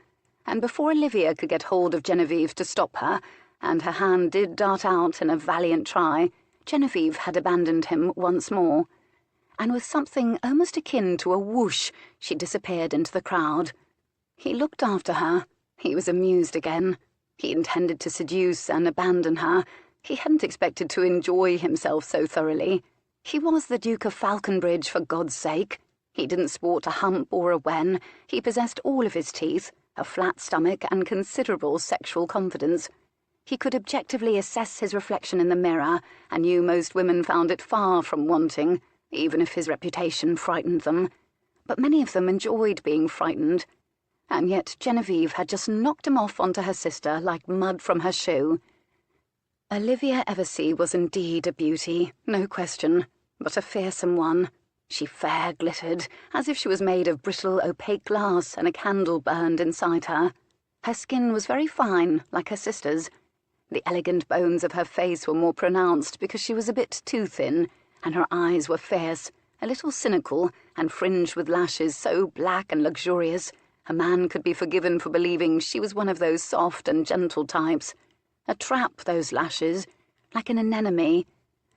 and before Olivia could get hold of Genevieve to stop her, and her hand did dart out in a valiant try, Genevieve had abandoned him once more, and with something almost akin to a whoosh she disappeared into the crowd. He looked after her. He was amused again. He intended to seduce and abandon her. He hadn't expected to enjoy himself so thoroughly. He was the Duke of Falconbridge, for God's sake. He didn't sport a hump or a wen. He possessed all of his teeth, a flat stomach and considerable sexual confidence. He could objectively assess his reflection in the mirror, and knew most women found it far from wanting, even if his reputation frightened them. But many of them enjoyed being frightened. And yet Genevieve had just knocked him off onto her sister like mud from her shoe. Olivia Eversea was indeed a beauty, no question, but a fearsome one. She fair glittered, as if she was made of brittle, opaque glass and a candle burned inside her. Her skin was very fine, like her sister's. The elegant bones of her face were more pronounced because she was a bit too thin, and her eyes were fierce, a little cynical, and fringed with lashes so black and luxurious a man could be forgiven for believing she was one of those soft and gentle types. A trap, those lashes, like an anemone.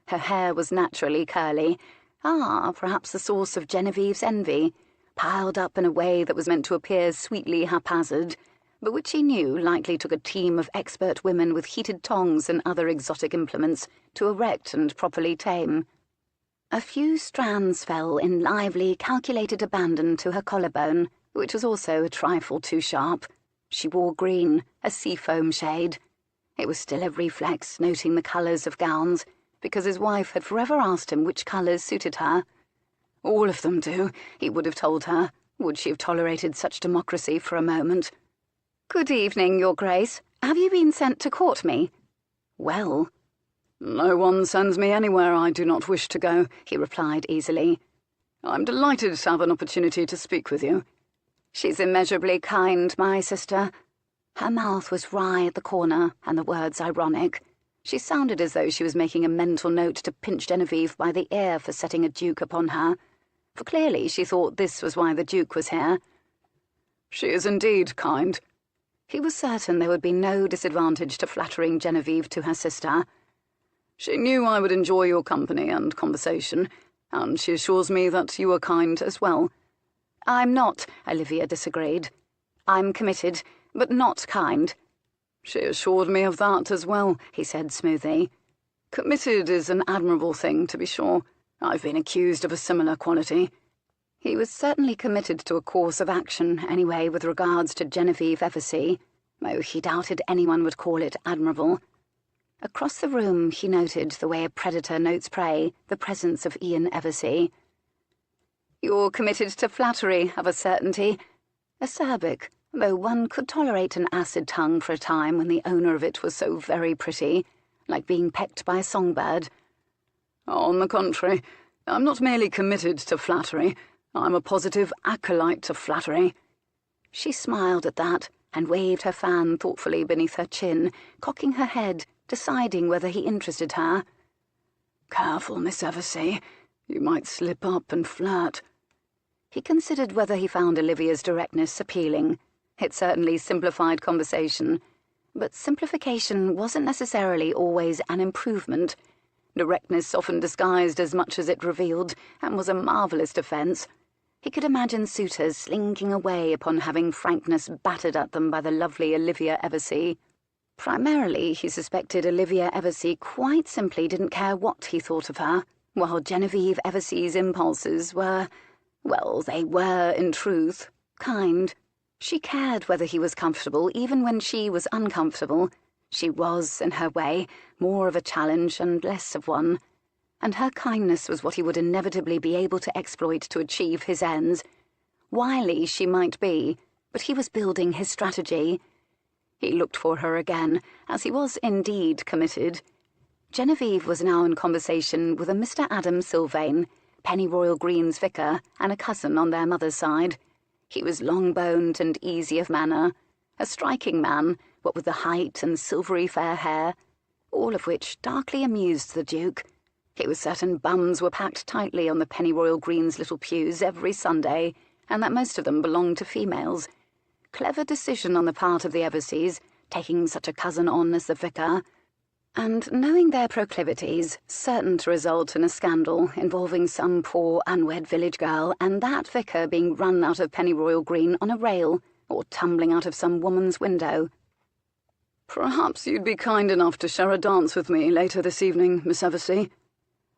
Her hair was naturally curly, Ah, perhaps the source of Genevieve's envy, piled up in a way that was meant to appear sweetly haphazard, but which he knew likely took a team of expert women with heated tongs and other exotic implements to erect and properly tame. A few strands fell in lively, calculated abandon to her collarbone, which was also a trifle too sharp. She wore green, a seafoam shade. It was still a reflex, noting the colours of gowns, because his wife had forever asked him which colours suited her. All of them do, he would have told her. Would she have tolerated such democracy for a moment? "Good evening, Your Grace. Have you been sent to court me?" "Well—" "No one sends me anywhere I do not wish to go," he replied easily. "I'm delighted to have an opportunity to speak with you." "She's immeasurably kind, my sister." Her mouth was wry at the corner, and the words ironic. She sounded as though she was making a mental note to pinch Genevieve by the ear for setting a duke upon her, for clearly she thought this was why the Duke was here. "She is indeed kind." He was certain there would be no disadvantage to flattering Genevieve to her sister. "She knew I would enjoy your company and conversation, and she assures me that you are kind as well." "I'm not," Olivia disagreed. "I'm committed, but not kind." "She assured me of that as well," he said smoothly. "Committed is an admirable thing, to be sure. I've been accused of a similar quality." He was certainly committed to a course of action, anyway, with regards to Genevieve Eversea, though he doubted anyone would call it admirable. Across the room he noted, the way a predator notes prey, the presence of Ian Eversea. "You're committed to flattery, of a certainty. Acerbic, though one could tolerate an acid tongue for a time when the owner of it was so very pretty, like being pecked by a songbird." "On the contrary, I'm not merely committed to flattery, I'm a positive acolyte of flattery." She smiled at that, and waved her fan thoughtfully beneath her chin, cocking her head, deciding whether he interested her. "Careful, Miss Eversea. You might slip up and flirt." He considered whether he found Olivia's directness appealing. It certainly simplified conversation. But simplification wasn't necessarily always an improvement. Directness often disguised as much as it revealed, and was a marvellous defence. He could imagine suitors slinking away upon having frankness battered at them by the lovely Olivia Eversea. Primarily, he suspected Olivia Eversea quite simply didn't care what he thought of her, while Genevieve Eversea's impulses were, well, they were, in truth, kind. She cared whether he was comfortable, even when she was uncomfortable. She was, in her way, more of a challenge and less of one. And her kindness was what he would inevitably be able to exploit to achieve his ends. Wily she might be, but he was building his strategy. He looked for her again, as he was indeed committed. Genevieve was now in conversation with a Mr. Adam Sylvain, Pennyroyal Green's vicar, and a cousin on their mother's side. He was long-boned and easy of manner, a striking man, what with the height and silvery fair hair, all of which darkly amused the Duke. He was certain bums were packed tightly on the Pennyroyal Green's little pews every Sunday, and that most of them belonged to females. Clever decision on the part of the Everseas, taking such a cousin on as the vicar, and knowing their proclivities, certain to result in a scandal involving some poor unwed village girl, and that vicar being run out of Pennyroyal Green on a rail, or tumbling out of some woman's window. "Perhaps you'd be kind enough to share a dance with me later this evening, Miss Eversea."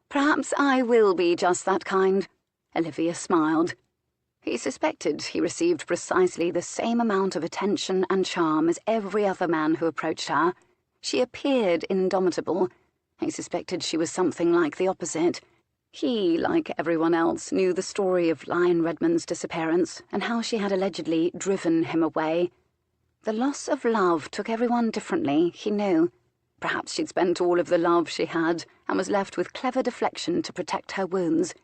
"Perhaps I will be just that kind." Olivia smiled. He suspected he received precisely the same amount of attention and charm as every other man who approached her. She appeared indomitable. He suspected she was something like the opposite. He, like everyone else, knew the story of Lion Redmond's disappearance and how she had allegedly driven him away. The loss of love took everyone differently, he knew. Perhaps she'd spent all of the love she had and was left with clever deflection to protect her wounds.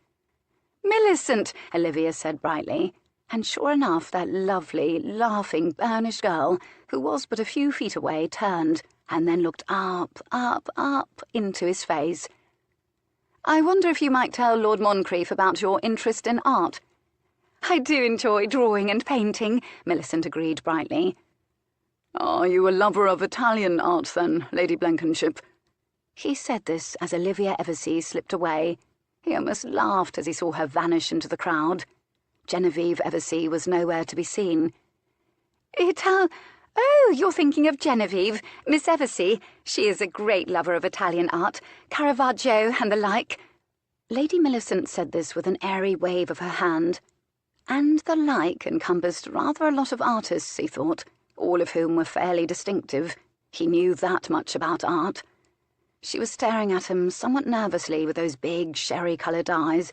"Millicent," Olivia said brightly, and sure enough that lovely, laughing, burnished girl, who was but a few feet away, turned, and then looked up into his face. "I wonder if you might tell Lord Moncrieff about your interest in art." "I do enjoy drawing and painting," Millicent agreed brightly. "Are you a lover of Italian art, then, Lady Blenkinship?" He said this as Olivia Eversea slipped away. He almost laughed as he saw her vanish into the crowd. Genevieve Eversea was nowhere to be seen. Oh, you're thinking of Genevieve, Miss Eversea. She is a great lover of Italian art, Caravaggio and the like." Lady Millicent said this with an airy wave of her hand. And the like encompassed rather a lot of artists, he thought, all of whom were fairly distinctive. He knew that much about art. She was staring at him somewhat nervously with those big, sherry-coloured eyes.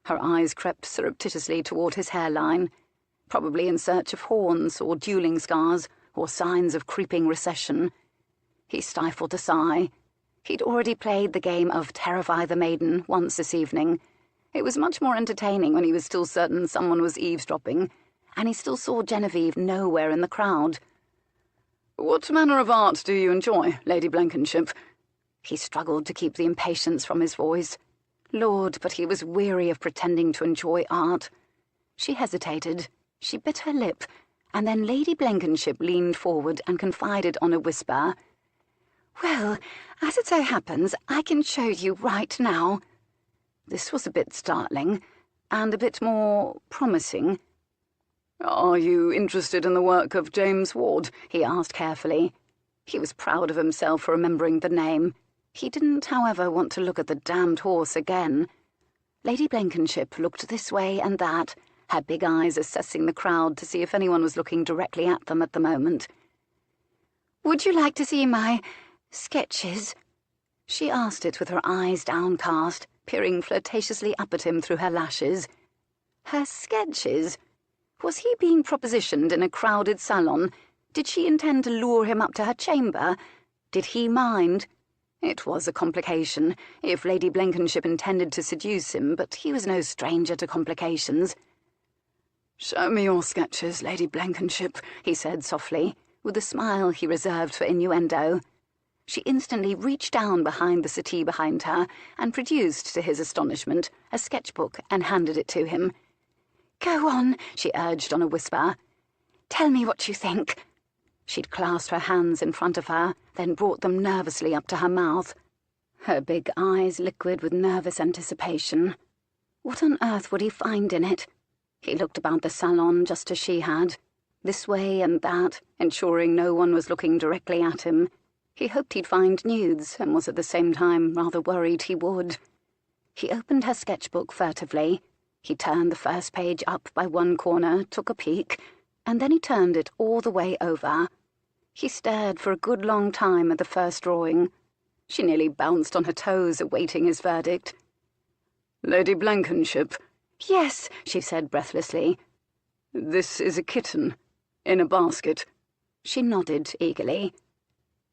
Her eyes crept surreptitiously toward his hairline, probably in search of horns or dueling scars or signs of creeping recession. He stifled a sigh. He'd already played the game of Terrify the Maiden once this evening. It was much more entertaining when he was still certain someone was eavesdropping, and he still saw Genevieve nowhere in the crowd. "What manner of art do you enjoy, Lady Blankenship?" He struggled to keep the impatience from his voice. Lord, but he was weary of pretending to enjoy art. She hesitated. She bit her lip, and then Lady Blankenship leaned forward and confided on a whisper. "Well, as it so happens, I can show you right now." This was a bit startling, and a bit more promising. "Are you interested in the work of James Ward?" he asked carefully. He was proud of himself for remembering the name. He didn't, however, want to look at the damned horse again. Lady Blankenship looked this way and that, her big eyes assessing the crowd to see if anyone was looking directly at them at the moment. "Would you like to see my sketches?" She asked it with her eyes downcast, peering flirtatiously up at him through her lashes. Her sketches? Was he being propositioned in a crowded salon? Did she intend to lure him up to her chamber? Did he mind? It was a complication, if Lady Blankenship intended to seduce him, but he was no stranger to complications. "Show me your sketches, Lady Blankenship," he said softly, with a smile he reserved for innuendo. She instantly reached down behind the settee behind her and produced, to his astonishment, a sketchbook and handed it to him. "Go on," she urged on a whisper. "Tell me what you think." She'd clasped her hands in front of her, then brought them nervously up to her mouth. Her big eyes liquid with nervous anticipation. What on earth would he find in it? He looked about the salon just as she had, this way and that, ensuring no one was looking directly at him. He hoped he'd find nudes, and was at the same time rather worried he would. He opened her sketchbook furtively. He turned the first page up by one corner, took a peek, and then he turned it all the way over. He stared for a good long time at the first drawing. She nearly bounced on her toes, awaiting his verdict. "Lady Blankenship." "Yes," she said breathlessly. "This is a kitten, in a basket." She nodded eagerly.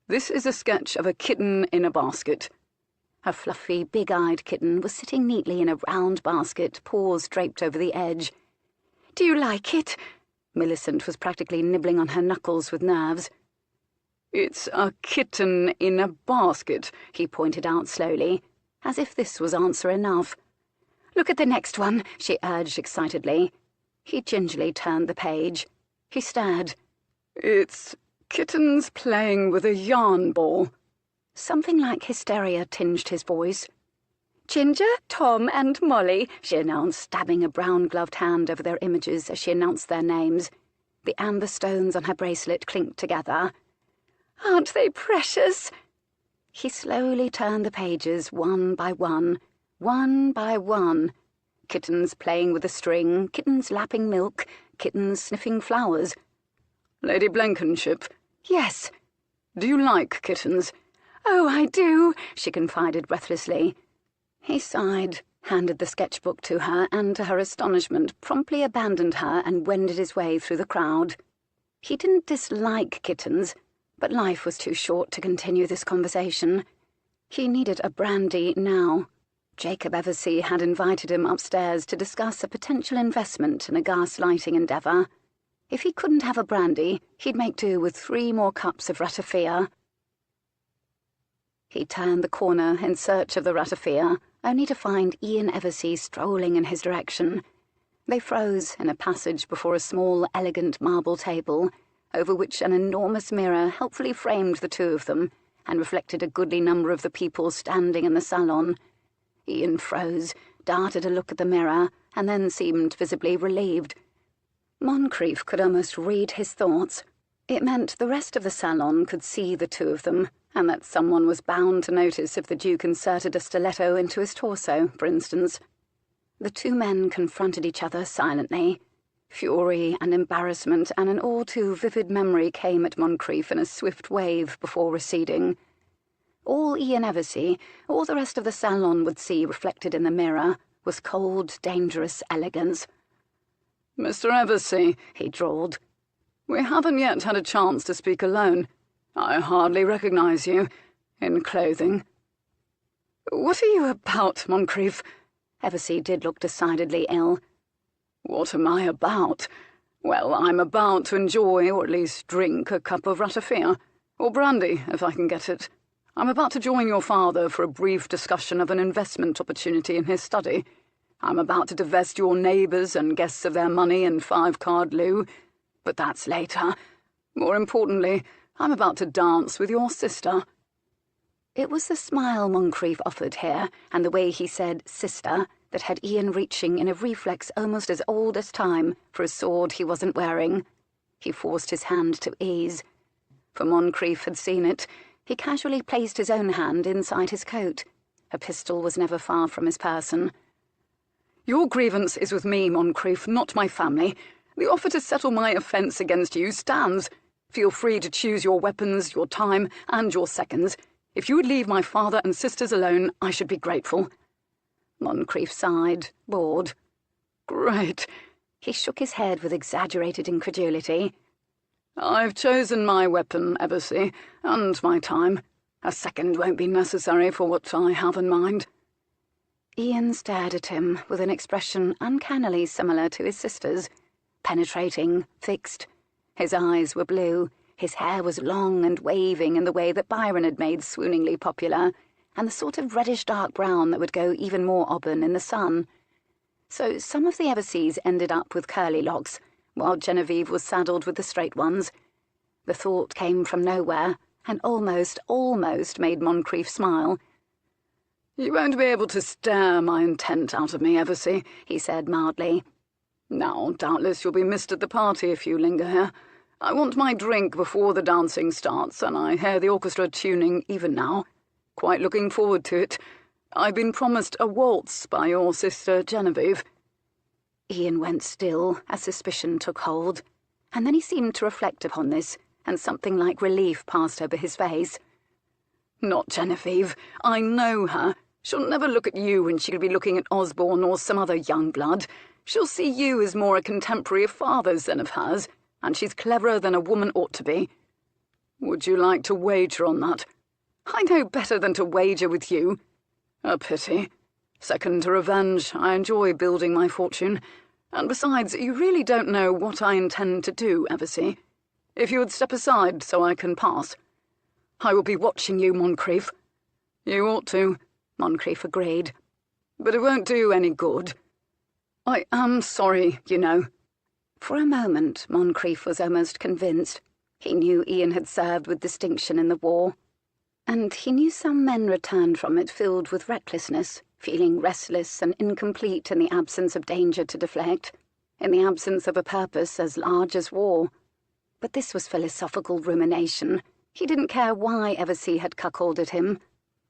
"This is a sketch of a kitten in a basket." Her fluffy, big-eyed kitten was sitting neatly in a round basket, paws draped over the edge. "Do you like it?" Millicent was practically nibbling on her knuckles with nerves. "It's a kitten in a basket," he pointed out slowly, as if this was answer enough. "Look at the next one," she urged excitedly. He gingerly turned the page. He stared. "It's kittens playing with a yarn ball." Something like hysteria tinged his voice. "Ginger, Tom, and Molly," she announced, stabbing a brown-gloved hand over their images as she announced their names. The amber stones on her bracelet clinked together. "Aren't they precious?" He slowly turned the pages one by one by one. Kittens playing with a string, kittens lapping milk, kittens sniffing flowers. "Lady Blankenship." "Yes." "Do you like kittens?" "Oh, I do," she confided breathlessly. He sighed, handed the sketchbook to her, and to her astonishment promptly abandoned her and wended his way through the crowd. He didn't dislike kittens, but life was too short to continue this conversation. He needed a brandy now. Jacob Eversea had invited him upstairs to discuss a potential investment in a gas-lighting endeavour. If he couldn't have a brandy, he'd make do with 3 more cups of ratafia. He turned the corner in search of the ratafia, only to find Ian Eversea strolling in his direction. They froze in a passage before a small, elegant marble table, over which an enormous mirror helpfully framed the two of them and reflected a goodly number of the people standing in the salon. Ian froze, darted a look at the mirror, and then seemed visibly relieved. Moncrief could almost read his thoughts. It meant the rest of the salon could see the two of them, and that someone was bound to notice if the Duke inserted a stiletto into his torso, for instance. The two men confronted each other silently. Fury and embarrassment and an all-too-vivid memory came at Moncrief in a swift wave before receding. All Ian Eversea, all the rest of the salon would see reflected in the mirror, was cold, dangerous elegance. "Mr. Eversea," he drawled, "we haven't yet had a chance to speak alone. I hardly recognise you, in clothing." "What are you about, Moncrief?" Eversea did look decidedly ill. "What am I about? Well, I'm about to enjoy, or at least drink, a cup of ratafia, or brandy, if I can get it. I'm about to join your father for a brief discussion of an investment opportunity in his study. I'm about to divest your neighbours and guests of their money in 5-card lieu, but that's later. More importantly, I'm about to dance with your sister." It was the smile Moncrief offered here, and the way he said "sister," that had Ian reaching in a reflex almost as old as time for a sword he wasn't wearing. He forced his hand to ease. For Moncrief had seen it. He casually placed his own hand inside his coat. A pistol was never far from his person. "Your grievance is with me, Moncrief, not my family. The offer to settle my offence against you stands. Feel free to choose your weapons, your time, and your seconds. If you would leave my father and sisters alone, I should be grateful." Moncrief sighed, bored. "Great." He shook his head with exaggerated incredulity. "I've chosen my weapon, Eversea, and my time. A second won't be necessary for what I have in mind." Ian stared at him with an expression uncannily similar to his sister's, penetrating, fixed. His eyes were blue, his hair was long and waving in the way that Byron had made swooningly popular, and the sort of reddish-dark brown that would go even more auburn in the sun. So some of the Everseas ended up with curly locks, while Genevieve was saddled with the straight ones. The thought came from nowhere, and almost made Moncrief smile. "You won't be able to stare my intent out of me, Eversea," he said mildly. "Now, doubtless you'll be missed at the party if you linger here. I want my drink before the dancing starts, and I hear the orchestra tuning even now. Quite looking forward to it. I've been promised a waltz by your sister Genevieve." Ian went still as suspicion took hold, and then he seemed to reflect upon this, and something like relief passed over his face. "Not Genevieve. I know her. She'll never look at you when she'll be looking at Osborne or some other young blood. She'll see you as more a contemporary of father's than of hers, and she's cleverer than a woman ought to be. Would you like to wager on that? I know better than to wager with you. A pity. Second to revenge, I enjoy building my fortune. And besides, you really don't know what I intend to do, Eversea. If you would step aside so I can pass. I will be watching you, Moncrief." "You ought to," Moncrief agreed. "But it won't do any good. I am sorry, you know." For a moment, Moncrief was almost convinced. He knew Ian had served with distinction in the war, and he knew some men returned from it filled with recklessness, feeling restless and incomplete in the absence of danger to deflect, in the absence of a purpose as large as war. But this was philosophical rumination. He didn't care why Eversea had cuckolded him.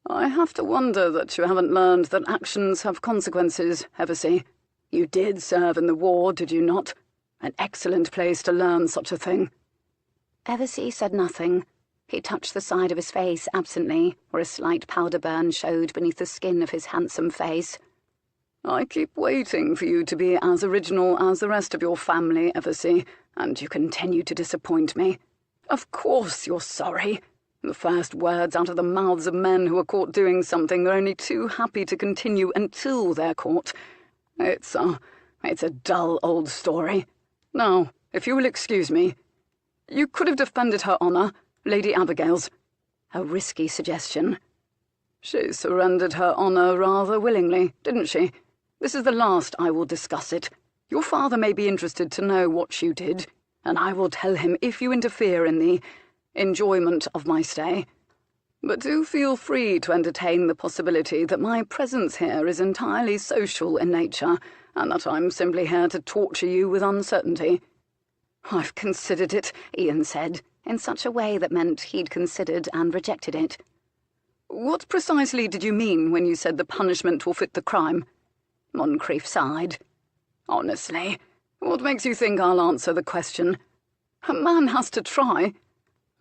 "I have to wonder that you haven't learned that actions have consequences, Eversea. You did serve in the war, did you not? An excellent place to learn such a thing." Eversea said nothing. He touched the side of his face absently, where a slight powder burn showed beneath the skin of his handsome face. "I keep waiting for you to be as original as the rest of your family, Eversea, and you continue to disappoint me. Of course you're sorry. The first words out of the mouths of men who are caught doing something they're only too happy to continue until they're caught. It's a dull old story. Now, if you will excuse me, you could have defended her honour, Lady Abigail's." A risky suggestion. "She surrendered her honour rather willingly, didn't she? This is the last I will discuss it. Your father may be interested to know what you did, and I will tell him if you interfere in the enjoyment of my stay." But do feel free to entertain the possibility that my presence here is entirely social in nature, and that I'm simply here to torture you with uncertainty." "I've considered it," Ian said, in such a way that meant he'd considered and rejected it. "What precisely did you mean when you said the punishment will fit the crime?" Moncrief sighed. "Honestly, what makes you think I'll answer the question? A man has to try.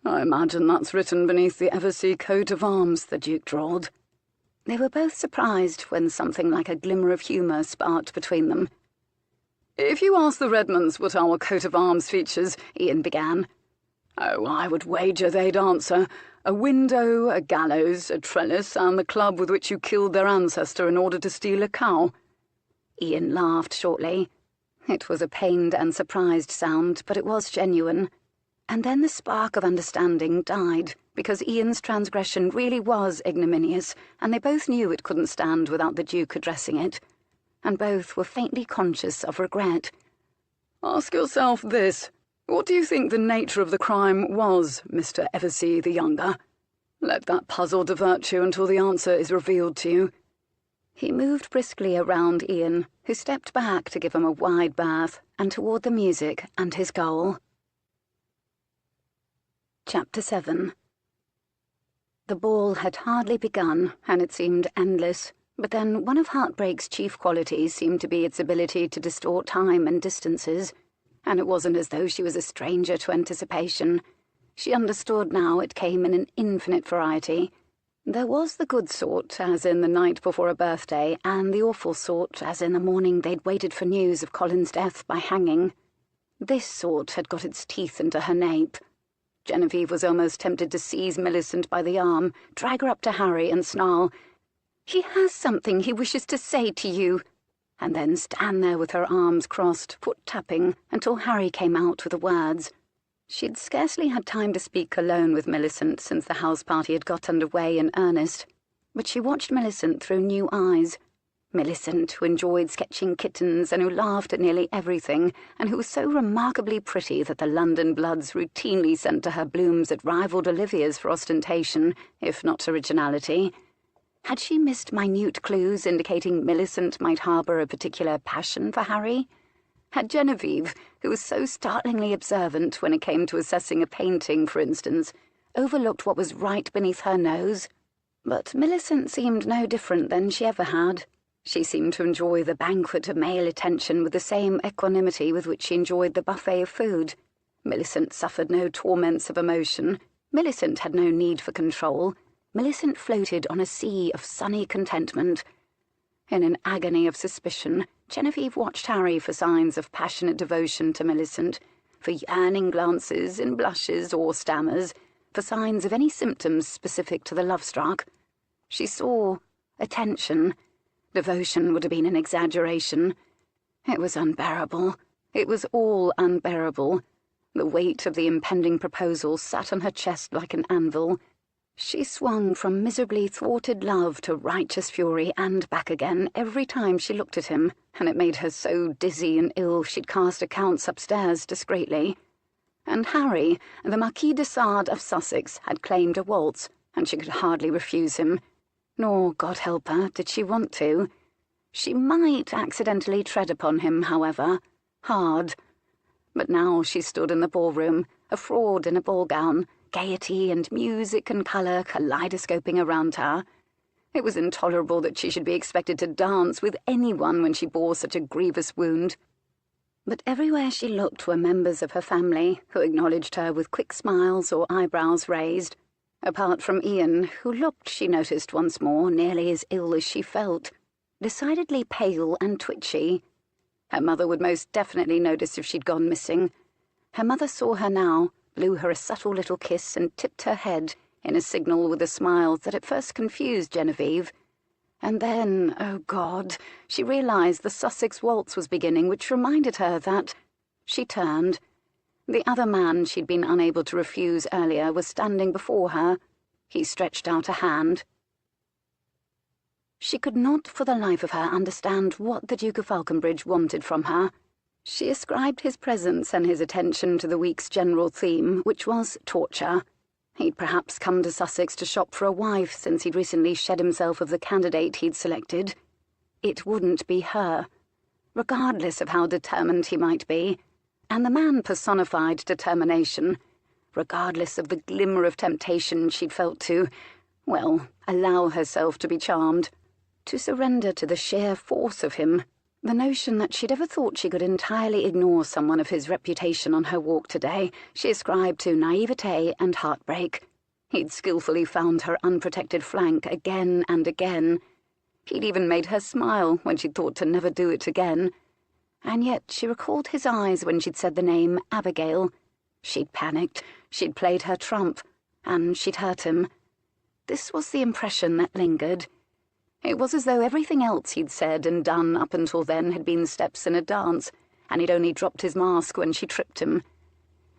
I imagine that's written beneath the Eversea coat of arms," the Duke drawled. They were both surprised when something like a glimmer of humour sparked between them. "If you ask the Redmonds what our coat of arms features," Ian began, "oh, I would wager they'd answer a window, a gallows, a trellis, and the club with which you killed their ancestor in order to steal a cow." Ian laughed shortly. It was a pained and surprised sound, but it was genuine. And then the spark of understanding died, because Ian's transgression really was ignominious, and they both knew it couldn't stand without the Duke addressing it. And both were faintly conscious of regret. "Ask yourself this. What do you think the nature of the crime was, Mr. Eversea the younger? Let that puzzle divert you until the answer is revealed to you." He moved briskly around Ian, who stepped back to give him a wide berth, and toward the music and his goal. Chapter 7. The ball had hardly begun, and it seemed endless, but then one of heartbreak's chief qualities seemed to be its ability to distort time and distances, and it wasn't as though she was a stranger to anticipation. She understood now it came in an infinite variety. There was the good sort, as in the night before a birthday, and the awful sort, as in the morning they'd waited for news of Colin's death by hanging. This sort had got its teeth into her nape. Genevieve was almost tempted to seize Millicent by the arm, drag her up to Harry and snarl, "He has something he wishes to say to you," and then stand there with her arms crossed, foot tapping, until Harry came out with the words. She'd scarcely had time to speak alone with Millicent since the house party had got under way in earnest, but she watched Millicent through new eyes. Millicent, who enjoyed sketching kittens and who laughed at nearly everything, and who was so remarkably pretty that the London bloods routinely sent to her blooms that rivaled Olivia's for ostentation, if not originality. Had she missed minute clues indicating Millicent might harbour a particular passion for Harry? Had Genevieve, who was so startlingly observant when it came to assessing a painting, for instance, overlooked what was right beneath her nose? But Millicent seemed no different than she ever had. She seemed to enjoy the banquet of male attention with the same equanimity with which she enjoyed the buffet of food. Millicent suffered no torments of emotion. Millicent had no need for control. Millicent floated on a sea of sunny contentment. In an agony of suspicion, Genevieve watched Harry for signs of passionate devotion to Millicent, for yearning glances and blushes or stammers, for signs of any symptoms specific to the love-struck. She saw attention. Devotion would have been an exaggeration. It was unbearable. It was all unbearable. The weight of the impending proposal sat on her chest like an anvil. She swung from miserably thwarted love to righteous fury and back again every time she looked at him, and it made her so dizzy and ill she'd cast accounts upstairs discreetly. And Harry, the Marquis de Sade of Sussex, had claimed a waltz, and she could hardly refuse him. Nor, God help her, did she want to. She might accidentally tread upon him, however, hard. But now she stood in the ballroom, a fraud in a ball-gown, gaiety and music and colour kaleidoscoping around her. It was intolerable that she should be expected to dance with anyone when she bore such a grievous wound. But everywhere she looked were members of her family, who acknowledged her with quick smiles or eyebrows raised. Apart from Ian, who looked, she noticed once more, nearly as ill as she felt, decidedly pale and twitchy. Her mother would most definitely notice if she'd gone missing. Her mother saw her now, blew her a subtle little kiss and tipped her head in a signal with a smile that at first confused Genevieve. And then, oh God, she realised the Sussex waltz was beginning, which reminded her that... She turned. The other man she'd been unable to refuse earlier was standing before her. He stretched out a hand. She could not for the life of her understand what the Duke of Falconbridge wanted from her. She ascribed his presence and his attention to the week's general theme, which was torture. He'd perhaps come to Sussex to shop for a wife, since he'd recently shed himself of the candidate he'd selected. It wouldn't be her, regardless of how determined he might be, and the man personified determination, regardless of the glimmer of temptation she'd felt to, well, allow herself to be charmed, to surrender to the sheer force of him. The notion that she'd ever thought she could entirely ignore someone of his reputation on her walk today she ascribed to naivete and heartbreak. He'd skillfully found her unprotected flank again and again. He'd even made her smile when she'd thought to never do it again. And yet she recalled his eyes when she'd said the name Abigail. She'd panicked, she'd played her trump, and she'd hurt him. This was the impression that lingered. It was as though everything else he'd said and done up until then had been steps in a dance, and he'd only dropped his mask when she tripped him.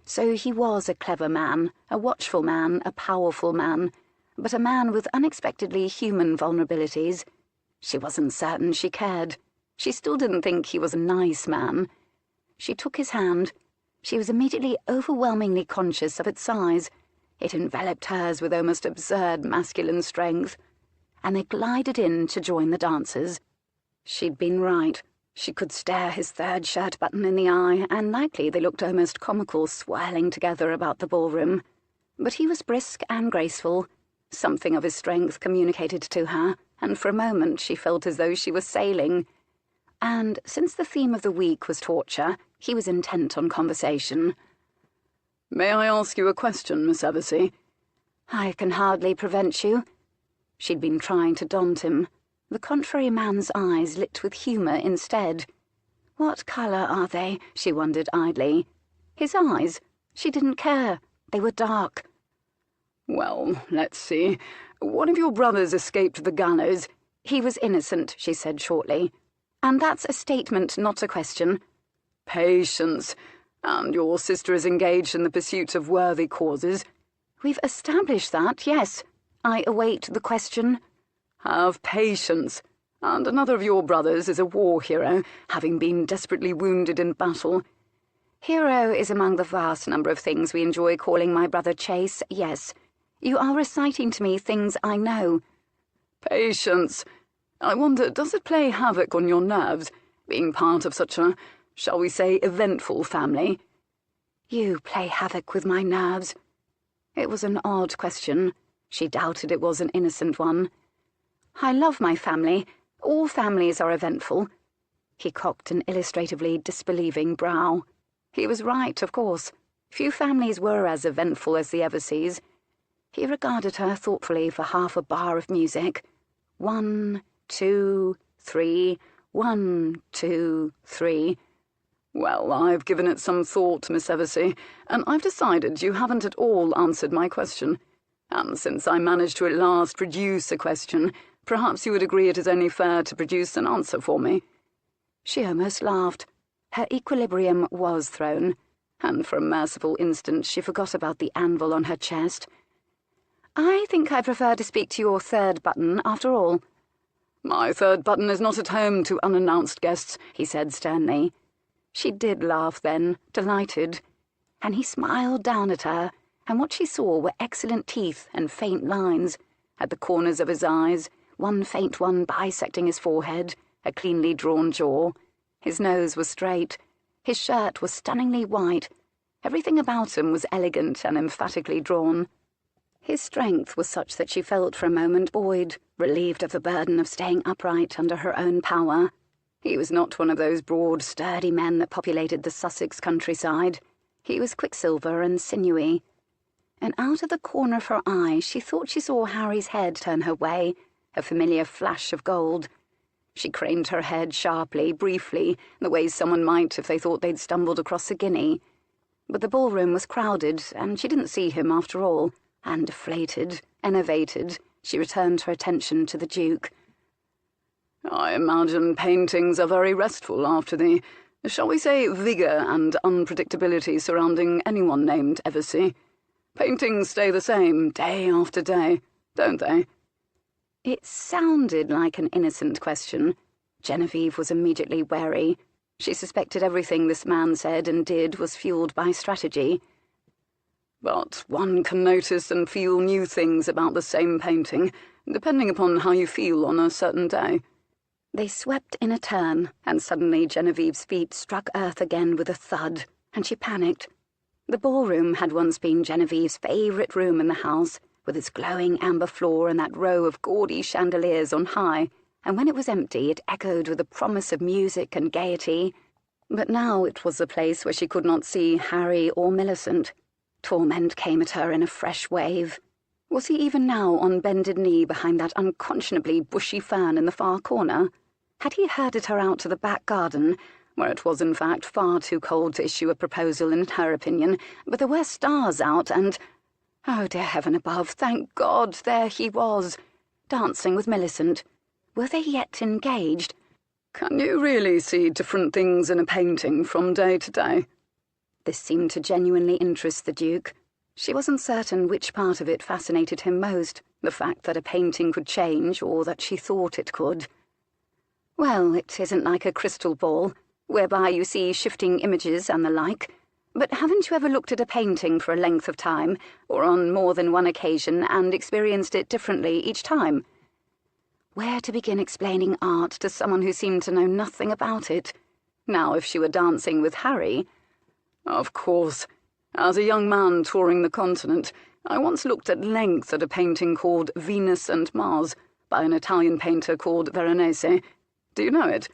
So he was a clever man, a watchful man, a powerful man, but a man with unexpectedly human vulnerabilities. She wasn't certain she cared. She still didn't think he was a nice man. She took his hand. She was immediately overwhelmingly conscious of its size. It enveloped hers with almost absurd masculine strength, and they glided in to join the dancers. She'd been right. She could stare his third shirt button in the eye, and likely they looked almost comical swirling together about the ballroom. But he was brisk and graceful. Something of his strength communicated to her, and for a moment she felt as though she was sailing. And since the theme of the week was torture, he was intent on conversation. "May I ask you a question, Miss Eversea?" "I can hardly prevent you." She'd been trying to daunt him. The contrary man's eyes lit with humour instead. What colour are they? She wondered idly. His eyes? She didn't care. They were dark. "Well, let's see. One of your brothers escaped the gallows." "He was innocent," she said shortly. "And that's a statement, not a question." "Patience. And your sister is engaged in the pursuit of worthy causes." "We've established that, yes. I await the question." "Have patience. And another of your brothers is a war hero, having been desperately wounded in battle." "Hero is among the vast number of things we enjoy calling my brother Chase, yes. You are reciting to me things I know." "Patience. I wonder, does it play havoc on your nerves, being part of such a, shall we say, eventful family?" "You play havoc with my nerves." It was an odd question. She doubted it was an innocent one. "I love my family. All families are eventful." He cocked an illustratively disbelieving brow. He was right, of course. Few families were as eventful as the Everseas. He regarded her thoughtfully for half a bar of music. 1, 2, 3, 1, 2, 3. "Well, I've given it some thought, Miss Eversea, and I've decided you haven't at all answered my question. And since I managed to at last produce a question, perhaps you would agree it is only fair to produce an answer for me." She almost laughed. Her equilibrium was thrown, and for a merciful instant she forgot about the anvil on her chest. "I think I prefer to speak to your third button, after all." "My third button is not at home to unannounced guests," he said sternly. She did laugh then, delighted, and he smiled down at her, and what she saw were excellent teeth and faint lines at the corners of his eyes, one faint one bisecting his forehead, a cleanly drawn jaw. His nose was straight. His shirt was stunningly white. Everything about him was elegant and emphatically drawn. His strength was such that she felt for a moment buoyed, relieved of the burden of staying upright under her own power. He was not one of those broad, sturdy men that populated the Sussex countryside. He was quicksilver and sinewy. And out of the corner of her eye she thought she saw Harry's head turn her way, a familiar flash of gold. She craned her head sharply, briefly, the way someone might if they thought they'd stumbled across a guinea. But the ballroom was crowded, and she didn't see him after all, and deflated, enervated, she returned her attention to the Duke. "I imagine paintings are very restful after the, shall we say, vigour and unpredictability surrounding anyone named Eversea. Paintings stay the same day after day, don't they?" It sounded like an innocent question. Genevieve was immediately wary. She suspected everything this man said and did was fueled by strategy. But one can notice and feel new things about the same painting, depending upon how you feel on a certain day." They swept in a turn, and suddenly Genevieve's feet struck earth again with a thud, and she panicked. The ballroom had once been Genevieve's favourite room in the house, with its glowing amber floor and that row of gaudy chandeliers on high, and when it was empty it echoed with the promise of music and gaiety. But now it was a place where she could not see Harry or Millicent. Torment came at her in a fresh wave. Was he even now on bended knee behind that unconscionably bushy fern in the far corner? Had he herded her out to the back garden, where it was in fact far too cold to issue a proposal in her opinion, but there were stars out and— oh, dear heaven above, thank God, there he was, dancing with Millicent. Were they yet engaged? Can you really see different things in a painting from day to day? This seemed to genuinely interest the Duke. She wasn't certain which part of it fascinated him most, the fact that a painting could change or that she thought it could. "Well, it isn't like a crystal ball, whereby you see shifting images and the like. But haven't you ever looked at a painting for a length of time, or on more than one occasion, and experienced it differently each time?" Where to begin explaining art to someone who seemed to know nothing about it? Now, if she were dancing with Harry— "Of course. As a young man touring the continent, I once looked at length at a painting called Venus and Mars by an Italian painter called Veronese. Do you know it?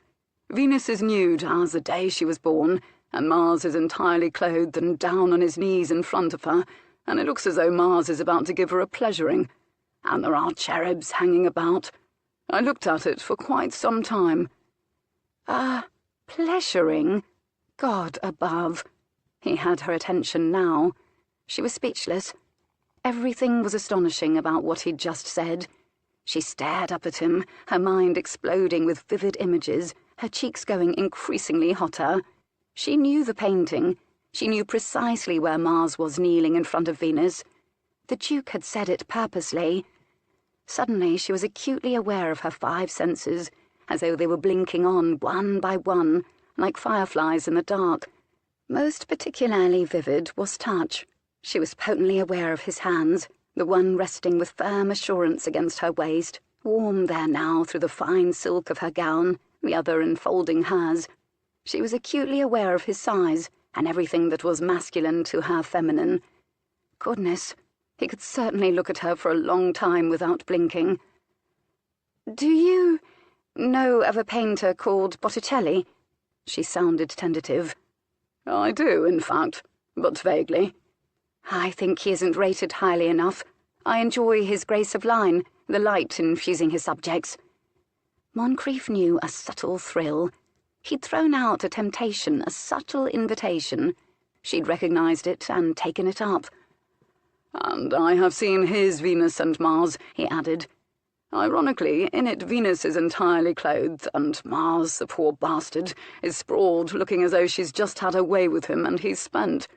Venus is nude as the day she was born, and Mars is entirely clothed and down on his knees in front of her, and it looks as though Mars is about to give her a pleasuring. And there are cherubs hanging about. I looked at it for quite some time." Pleasuring? God above. He had her attention now. She was speechless. Everything was astonishing about what he'd just said. She stared up at him, her mind exploding with vivid images, her cheeks going increasingly hotter. She knew the painting. She knew precisely where Mars was kneeling in front of Venus. The Duke had said it purposely. Suddenly she was acutely aware of her 5 senses, as though they were blinking on one by one, like fireflies in the dark. Most particularly vivid was touch. She was potently aware of his hands, the one resting with firm assurance against her waist, warm there now through the fine silk of her gown, the other enfolding hers. She was acutely aware of his size, and everything that was masculine to her feminine. Goodness, he could certainly look at her for a long time without blinking. "Do you know of a painter called Botticelli?" She sounded tentative. "I do, in fact, but vaguely." "I think he isn't rated highly enough. I enjoy his grace of line, the light infusing his subjects." Moncrief knew a subtle thrill. He'd thrown out a temptation, a subtle invitation. She'd recognized it and taken it up. "And I have seen his Venus and Mars," he added. "Ironically, in it Venus is entirely clothed, and Mars, the poor bastard, is sprawled, looking as though she's just had her way with him and he's spent."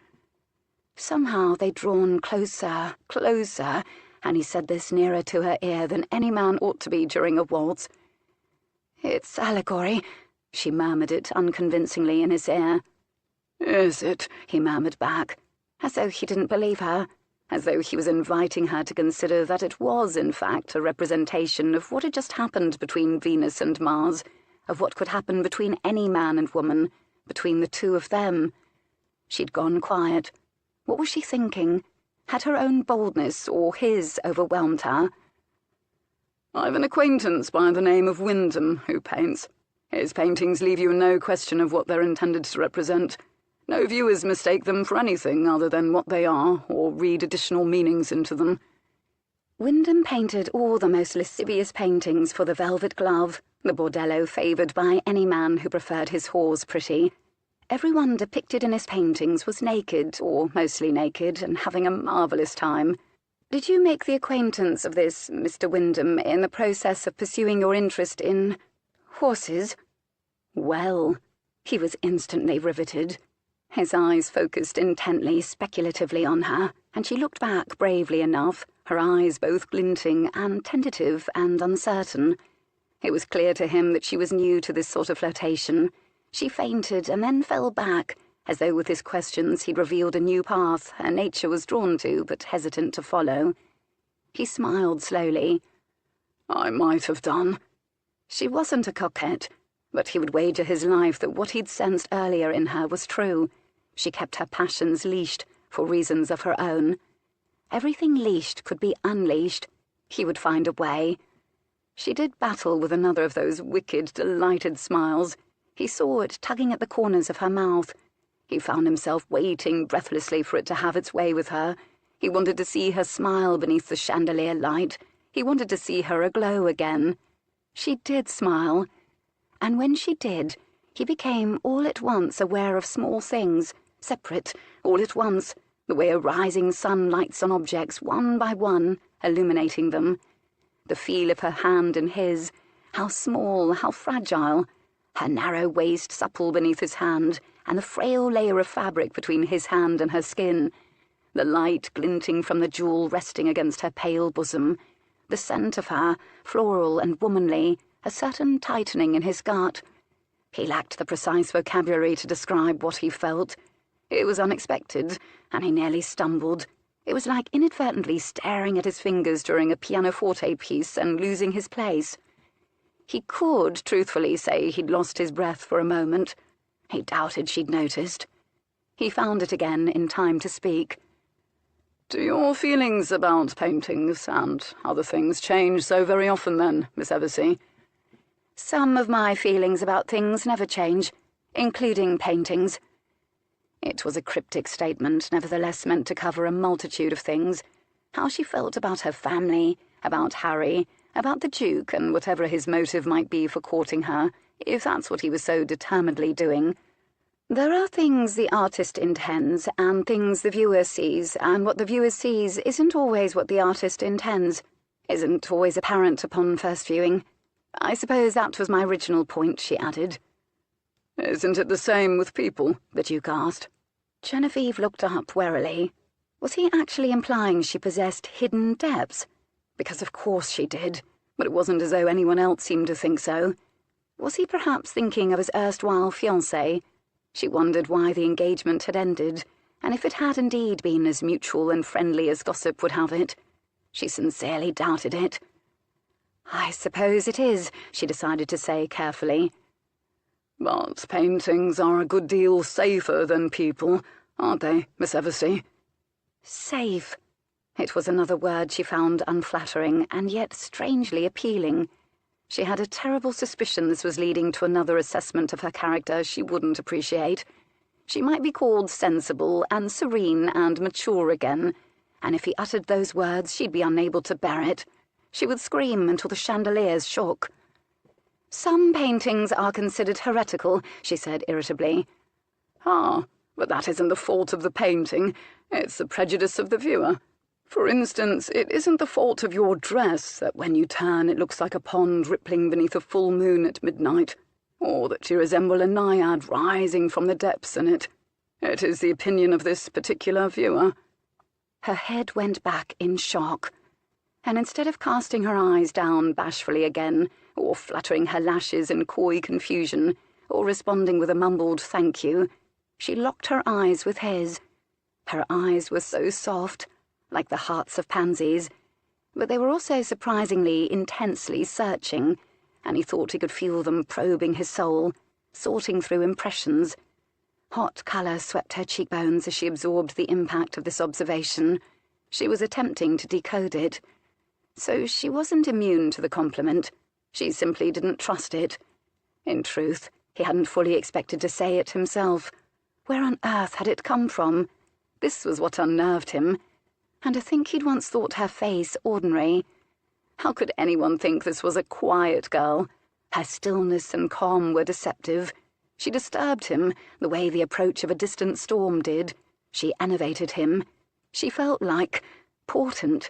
Somehow they'd drawn closer, closer, and he said this nearer to her ear than any man ought to be during a waltz. "It's allegory," she murmured it unconvincingly in his ear. "Is it?" he murmured back, as though he didn't believe her, as though he was inviting her to consider that it was, in fact, a representation of what had just happened between Venus and Mars, of what could happen between any man and woman, between the two of them. She'd gone quiet. What was she thinking? Had her own boldness or his overwhelmed her? "I've an acquaintance by the name of Wyndham who paints. His paintings leave you no question of what they're intended to represent. No viewers mistake them for anything other than what they are, or read additional meanings into them." Wyndham painted all the most lascivious paintings for the Velvet Glove, the bordello favoured by any man who preferred his whores pretty. Everyone depicted in his paintings was naked, or mostly naked, and having a marvellous time. "Did you make the acquaintance of this Mr. Wyndham in the process of pursuing your interest in horses?" Well, he was instantly riveted. His eyes focused intently, speculatively on her, and she looked back bravely enough, her eyes both glinting and tentative and uncertain. It was clear to him that she was new to this sort of flirtation. She fainted and then fell back, as though with his questions he'd revealed a new path her nature was drawn to but hesitant to follow. He smiled slowly. I might have done. She wasn't a coquette, but he would wager his life that what he'd sensed earlier in her was true. She kept her passions leashed, for reasons of her own. Everything leashed could be unleashed. He would find a way. She did battle with another of those wicked, delighted smiles. He saw it tugging at the corners of her mouth. He found himself waiting breathlessly for it to have its way with her. He wanted to see her smile beneath the chandelier light. He wanted to see her aglow again. She did smile. And when she did, he became all at once aware of small things, separate, all at once, the way a rising sun lights on objects one by one, illuminating them. The feel of her hand in his, how small, how fragile, her narrow waist supple beneath his hand, and the frail layer of fabric between his hand and her skin, the light glinting from the jewel resting against her pale bosom, the scent of her, floral and womanly, a certain tightening in his gut. He lacked the precise vocabulary to describe what he felt. It was unexpected, and he nearly stumbled. It was like inadvertently staring at his fingers during a pianoforte piece and losing his place. He could truthfully say he'd lost his breath for a moment. He doubted she'd noticed. He found it again in time to speak. Do your feelings about paintings and other things change so very often then, Miss Eversea? Some of my feelings about things never change, including paintings. It was a cryptic statement, nevertheless meant to cover a multitude of things. How she felt about her family, about Harry, about the Duke, and whatever his motive might be for courting her, if that's what he was so determinedly doing. There are things the artist intends, and things the viewer sees, and what the viewer sees isn't always what the artist intends, isn't always apparent upon first viewing. I suppose that was my original point, she added. Isn't it the same with people? The Duke asked. Genevieve looked up warily. Was he actually implying she possessed hidden depths? Because of course she did, but it wasn't as though anyone else seemed to think so. Was he perhaps thinking of his erstwhile fiancé? She wondered why the engagement had ended, and if it had indeed been as mutual and friendly as gossip would have it. She sincerely doubted it. I suppose it is, she decided to say carefully. But paintings are a good deal safer than people, aren't they, Miss Eversea? Safe. It was another word she found unflattering and yet strangely appealing. She had a terrible suspicion this was leading to another assessment of her character she wouldn't appreciate. She might be called sensible and serene and mature again, and if he uttered those words she'd be unable to bear it. She would scream until the chandeliers shook. Some paintings are considered heretical, she said irritably. Ah, but that isn't the fault of the painting. It's the prejudice of the viewer. For instance, it isn't the fault of your dress that when you turn it looks like a pond rippling beneath a full moon at midnight, or that you resemble a naiad rising from the depths in it. It is the opinion of this particular viewer. Her head went back in shock, and instead of casting her eyes down bashfully again, or fluttering her lashes in coy confusion, or responding with a mumbled thank you, she locked her eyes with his. Her eyes were so soft, like the hearts of pansies, but they were also surprisingly intensely searching, and he thought he could feel them probing his soul, sorting through impressions. Hot colour swept her cheekbones as she absorbed the impact of this observation. She was attempting to decode it. So she wasn't immune to the compliment. She simply didn't trust it. In truth, he hadn't fully expected to say it himself. Where on earth had it come from? This was what unnerved him. And to think he'd once thought her face ordinary. How could anyone think this was a quiet girl? Her stillness and calm were deceptive. She disturbed him, the way the approach of a distant storm did. She enervated him. She felt like portent.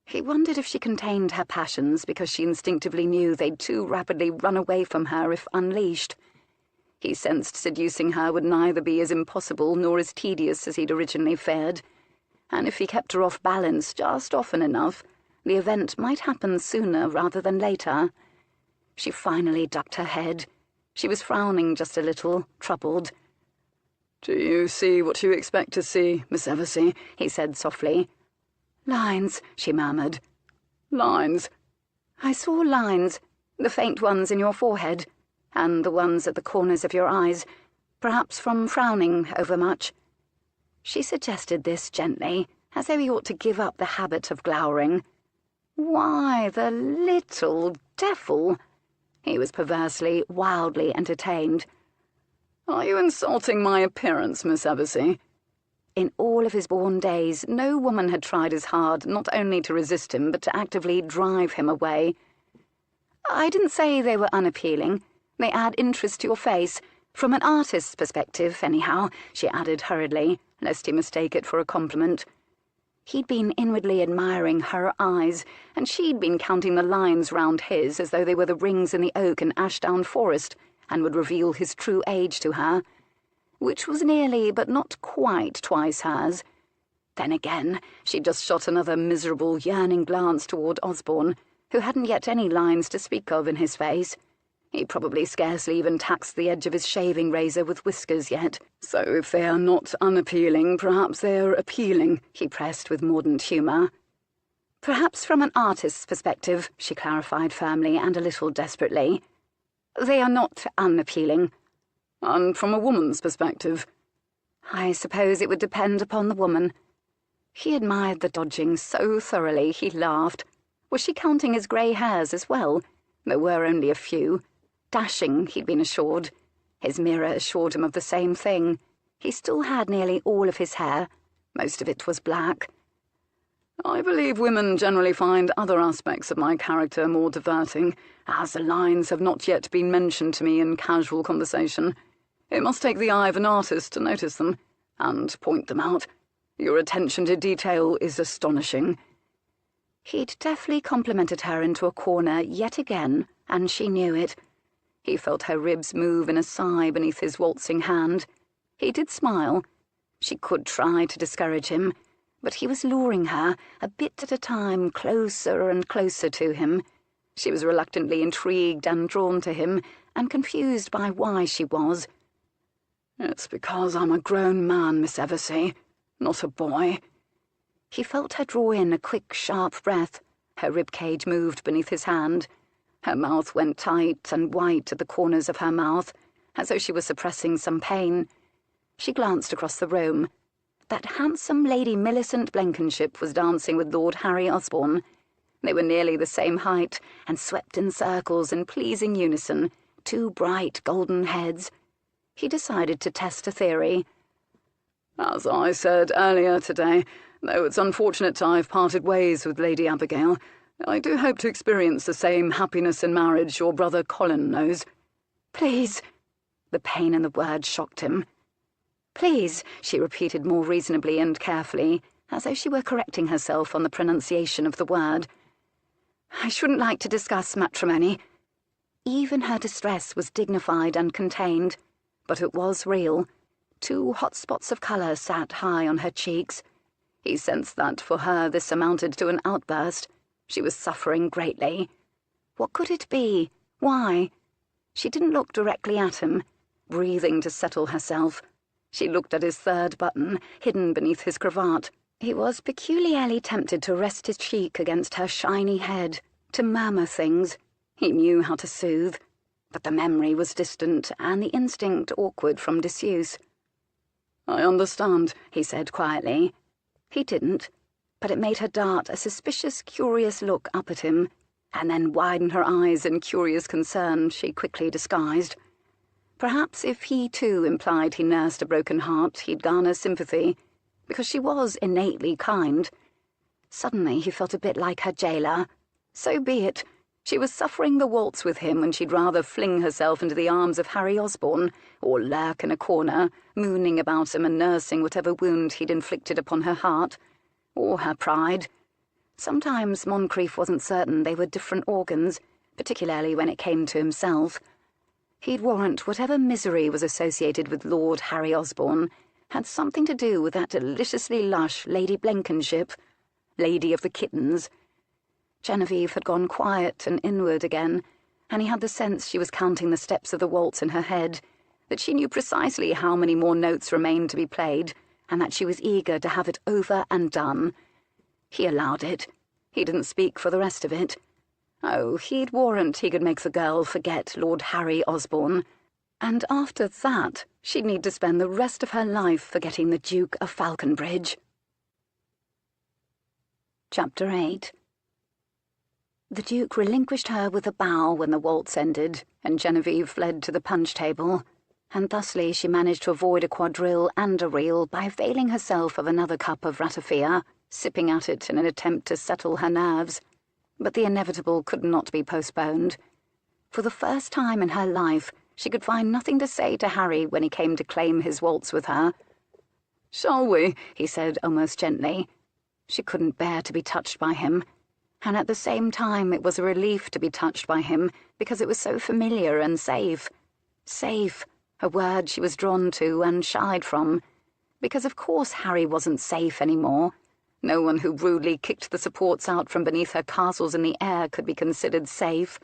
He wondered if she contained her passions because she instinctively knew they'd too rapidly run away from her if unleashed. He sensed seducing her would neither be as impossible nor as tedious as he'd originally feared. And if he kept her off balance just often enough, the event might happen sooner rather than later. She finally ducked her head. She was frowning just a little, troubled. "Do you see what you expect to see, Miss Eversea?" he said softly. "Lines," she murmured. "Lines?" "I saw lines, the faint ones in your forehead, and the ones at the corners of your eyes, perhaps from frowning overmuch." She suggested this gently, as though he ought to give up the habit of glowering. Why, the little devil! He was perversely, wildly entertained. "Are you insulting my appearance, Miss Eversea?" In all of his born days, no woman had tried as hard not only to resist him, but to actively drive him away. "I didn't say they were unappealing. They add interest to your face. From an artist's perspective, anyhow," she added hurriedly, lest he mistake it for a compliment. He'd been inwardly admiring her eyes, and she'd been counting the lines round his as though they were the rings in the oak and Ashdown forest, and would reveal his true age to her, which was nearly but not quite twice hers. Then again, she'd just shot another miserable, yearning glance toward Osborne, who hadn't yet any lines to speak of in his face. He probably scarcely even taxed the edge of his shaving razor with whiskers yet. "So if they are not unappealing, perhaps they are appealing," he pressed with mordant humour. "Perhaps from an artist's perspective," she clarified firmly and a little desperately. "They are not unappealing." "And from a woman's perspective?" "I suppose it would depend upon the woman." He admired the dodging so thoroughly he laughed. Was she counting his grey hairs as well? There were only a few. Dashing, he'd been assured. His mirror assured him of the same thing. He still had nearly all of his hair. Most of it was black. "I believe women generally find other aspects of my character more diverting, as the lines have not yet been mentioned to me in casual conversation. It must take the eye of an artist to notice them, and point them out. Your attention to detail is astonishing." He'd deftly complimented her into a corner yet again, and she knew it. He felt her ribs move in a sigh beneath his waltzing hand. He did smile. She could try to discourage him, but he was luring her, a bit at a time, closer and closer to him. She was reluctantly intrigued and drawn to him, and confused by why she was. "It's because I'm a grown man, Miss Eversea, not a boy." He felt her draw in a quick, sharp breath. Her rib-cage moved beneath his hand. Her mouth went tight and white at the corners of her mouth, as though she was suppressing some pain. She glanced across the room. That handsome Lady Millicent Blenkinship was dancing with Lord Harry Osborne. They were nearly the same height, and swept in circles in pleasing unison, two bright golden heads. He decided to test a theory. "As I said earlier today, though it's unfortunate I've parted ways with Lady Abigail, I do hope to experience the same happiness in marriage your brother Colin knows." "Please." The pain in the word shocked him. "Please," she repeated more reasonably and carefully, as though she were correcting herself on the pronunciation of the word. "I shouldn't like to discuss matrimony." Even her distress was dignified and contained, but it was real. Two hot spots of colour sat high on her cheeks. He sensed that for her this amounted to an outburst. She was suffering greatly. What could it be? Why? She didn't look directly at him, breathing to settle herself. She looked at his third button, hidden beneath his cravat. He was peculiarly tempted to rest his cheek against her shiny head, to murmur things. He knew how to soothe, but the memory was distant and the instinct awkward from disuse. "I understand," he said quietly. He didn't, but it made her dart a suspicious, curious look up at him, and then widen her eyes in curious concern she quickly disguised. Perhaps if he too implied he nursed a broken heart, he'd garner sympathy, because she was innately kind. Suddenly he felt a bit like her jailer. So be it. She was suffering the waltz with him when she'd rather fling herself into the arms of Harry Osborne, or lurk in a corner, mooning about him and nursing whatever wound he'd inflicted upon her heart, or her pride. Sometimes Moncrief wasn't certain they were different organs, particularly when it came to himself. He'd warrant whatever misery was associated with Lord Harry Osborne had something to do with that deliciously lush Lady Blenkinship, Lady of the Kittens. Genevieve had gone quiet and inward again, and he had the sense she was counting the steps of the waltz in her head, that she knew precisely how many more notes remained to be played, and that she was eager to have it over and done. He allowed it. He didn't speak for the rest of it. Oh, he'd warrant he could make the girl forget Lord Harry Osborne. And after that, she'd need to spend the rest of her life forgetting the Duke of Falconbridge. Chapter 8. The Duke relinquished her with a bow when the waltz ended, and Genevieve fled to the punch table, and thusly she managed to avoid a quadrille and a reel by availing herself of another cup of ratafia, sipping at it in an attempt to settle her nerves. But the inevitable could not be postponed. For the first time in her life, she could find nothing to say to Harry when he came to claim his waltz with her. "Shall we?" he said almost gently. She couldn't bear to be touched by him, and at the same time it was a relief to be touched by him because it was so familiar and safe. Safe, a word she was drawn to and shied from, because of course Harry wasn't safe anymore. No one who rudely kicked the supports out from beneath her castles in the air could be considered safe.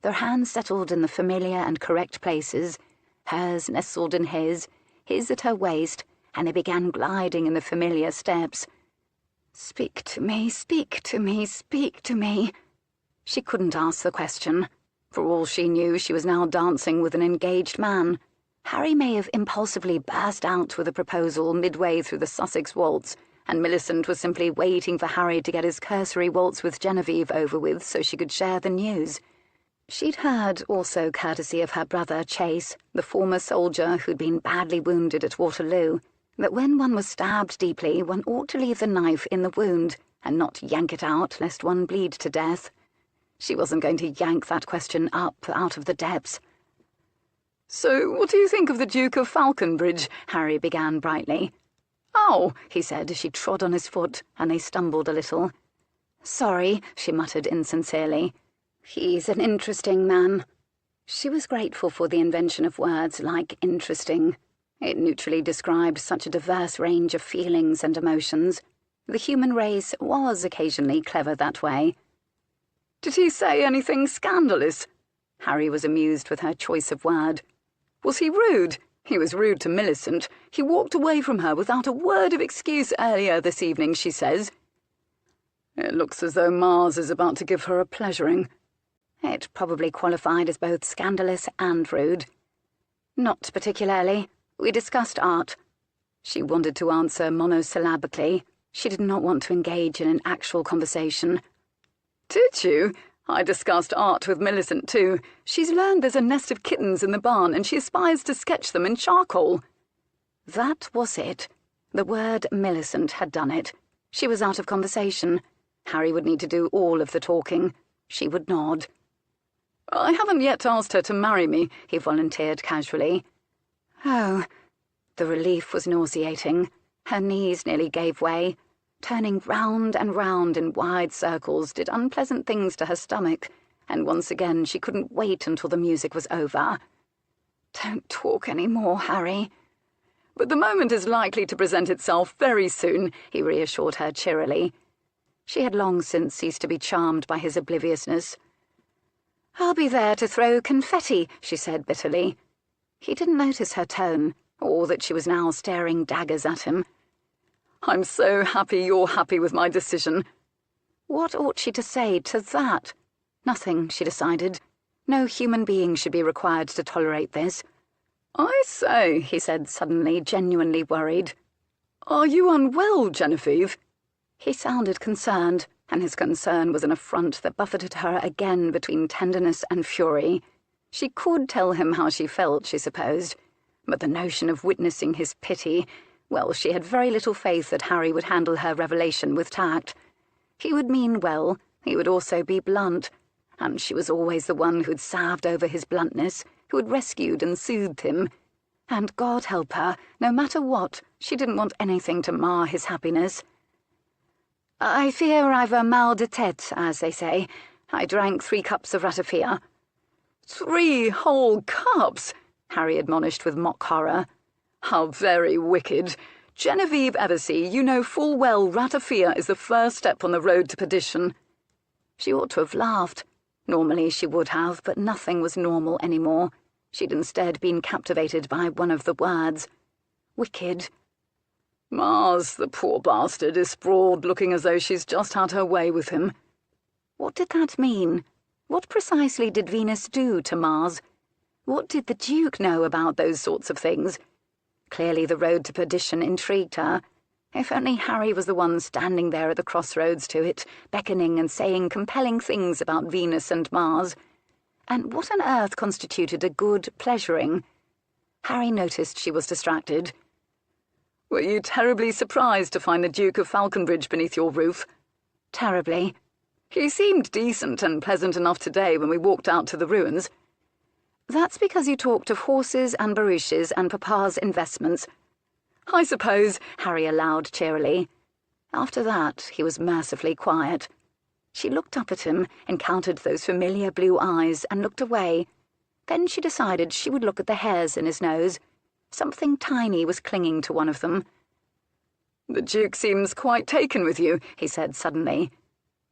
Their hands settled in the familiar and correct places, hers nestled in his at her waist, and they began gliding in the familiar steps. "Speak to me, speak to me, speak to me." She couldn't ask the question. For all she knew, she was now dancing with an engaged man. Harry may have impulsively burst out with a proposal midway through the Sussex waltz, and Millicent was simply waiting for Harry to get his cursory waltz with Genevieve over with so she could share the news. She'd heard, also courtesy of her brother Chase, the former soldier who'd been badly wounded at Waterloo, that when one was stabbed deeply, one ought to leave the knife in the wound, and not yank it out lest one bleed to death. She wasn't going to yank that question up out of the depths. "So what do you think of the Duke of Falconbridge?" Harry began brightly. "Ow!" he said as she trod on his foot, and they stumbled a little. "Sorry," she muttered insincerely. "He's an interesting man." She was grateful for the invention of words like interesting. It neutrally described such a diverse range of feelings and emotions. The human race was occasionally clever that way. "Did he say anything scandalous?" Harry was amused with her choice of word. "Was he rude?" "He was rude to Millicent. He walked away from her without a word of excuse earlier this evening, she says." "It looks as though Mars is about to give her a pleasuring." It probably qualified as both scandalous and rude. "Not particularly. We discussed art." She wanted to answer monosyllabically. She did not want to engage in an actual conversation. "Did you? I discussed art with Millicent too. She's learned there's a nest of kittens in the barn and she aspires to sketch them in charcoal." That was it. The word Millicent had done it. She was out of conversation. Harry would need to do all of the talking. She would nod. "I haven't yet asked her to marry me," he volunteered casually. Oh, the relief was nauseating. Her knees nearly gave way. Turning round and round in wide circles did unpleasant things to her stomach, and once again she couldn't wait until the music was over. "Don't talk any more, Harry." "But the moment is likely to present itself very soon," he reassured her cheerily. She had long since ceased to be charmed by his obliviousness. "I'll be there to throw confetti," she said bitterly. He didn't notice her tone, or that she was now staring daggers at him. "I'm so happy you're happy with my decision." What ought she to say to that? Nothing, she decided. No human being should be required to tolerate this. "I say," he said suddenly, genuinely worried. "Are you unwell, Genevieve?" He sounded concerned, and his concern was an affront that buffeted her again between tenderness and fury. She could tell him how she felt, she supposed, but the notion of witnessing his pity, well, she had very little faith that Harry would handle her revelation with tact. He would mean well, he would also be blunt, and she was always the one who'd salved over his bluntness, who had rescued and soothed him. And God help her, no matter what, she didn't want anything to mar his happiness. "I fear I've a mal de tête, as they say. I drank 3 cups of ratafia." 3 whole cups, Harry admonished with mock horror. "How very wicked. Genevieve Eversea, you know full well ratafia is the first step on the road to perdition." She ought to have laughed. Normally she would have, but nothing was normal anymore. She'd instead been captivated by one of the words. Wicked. Mars, the poor bastard, is sprawled, looking as though she's just had her way with him. What did that mean? What precisely did Venus do to Mars? What did the Duke know about those sorts of things? Clearly the road to perdition intrigued her. If only Harry was the one standing there at the crossroads to it, beckoning and saying compelling things about Venus and Mars. And what on earth constituted a good pleasuring? Harry noticed she was distracted. Were you terribly surprised to find the Duke of Falconbridge beneath your roof? Terribly. He seemed decent and pleasant enough today when we walked out to the ruins. That's because you talked of horses and barouches and Papa's investments. I suppose, Harry allowed cheerily. After that, he was mercifully quiet. She looked up at him, encountered those familiar blue eyes, and looked away. Then she decided she would look at the hairs in his nose. Something tiny was clinging to one of them. The Duke seems quite taken with you, he said suddenly.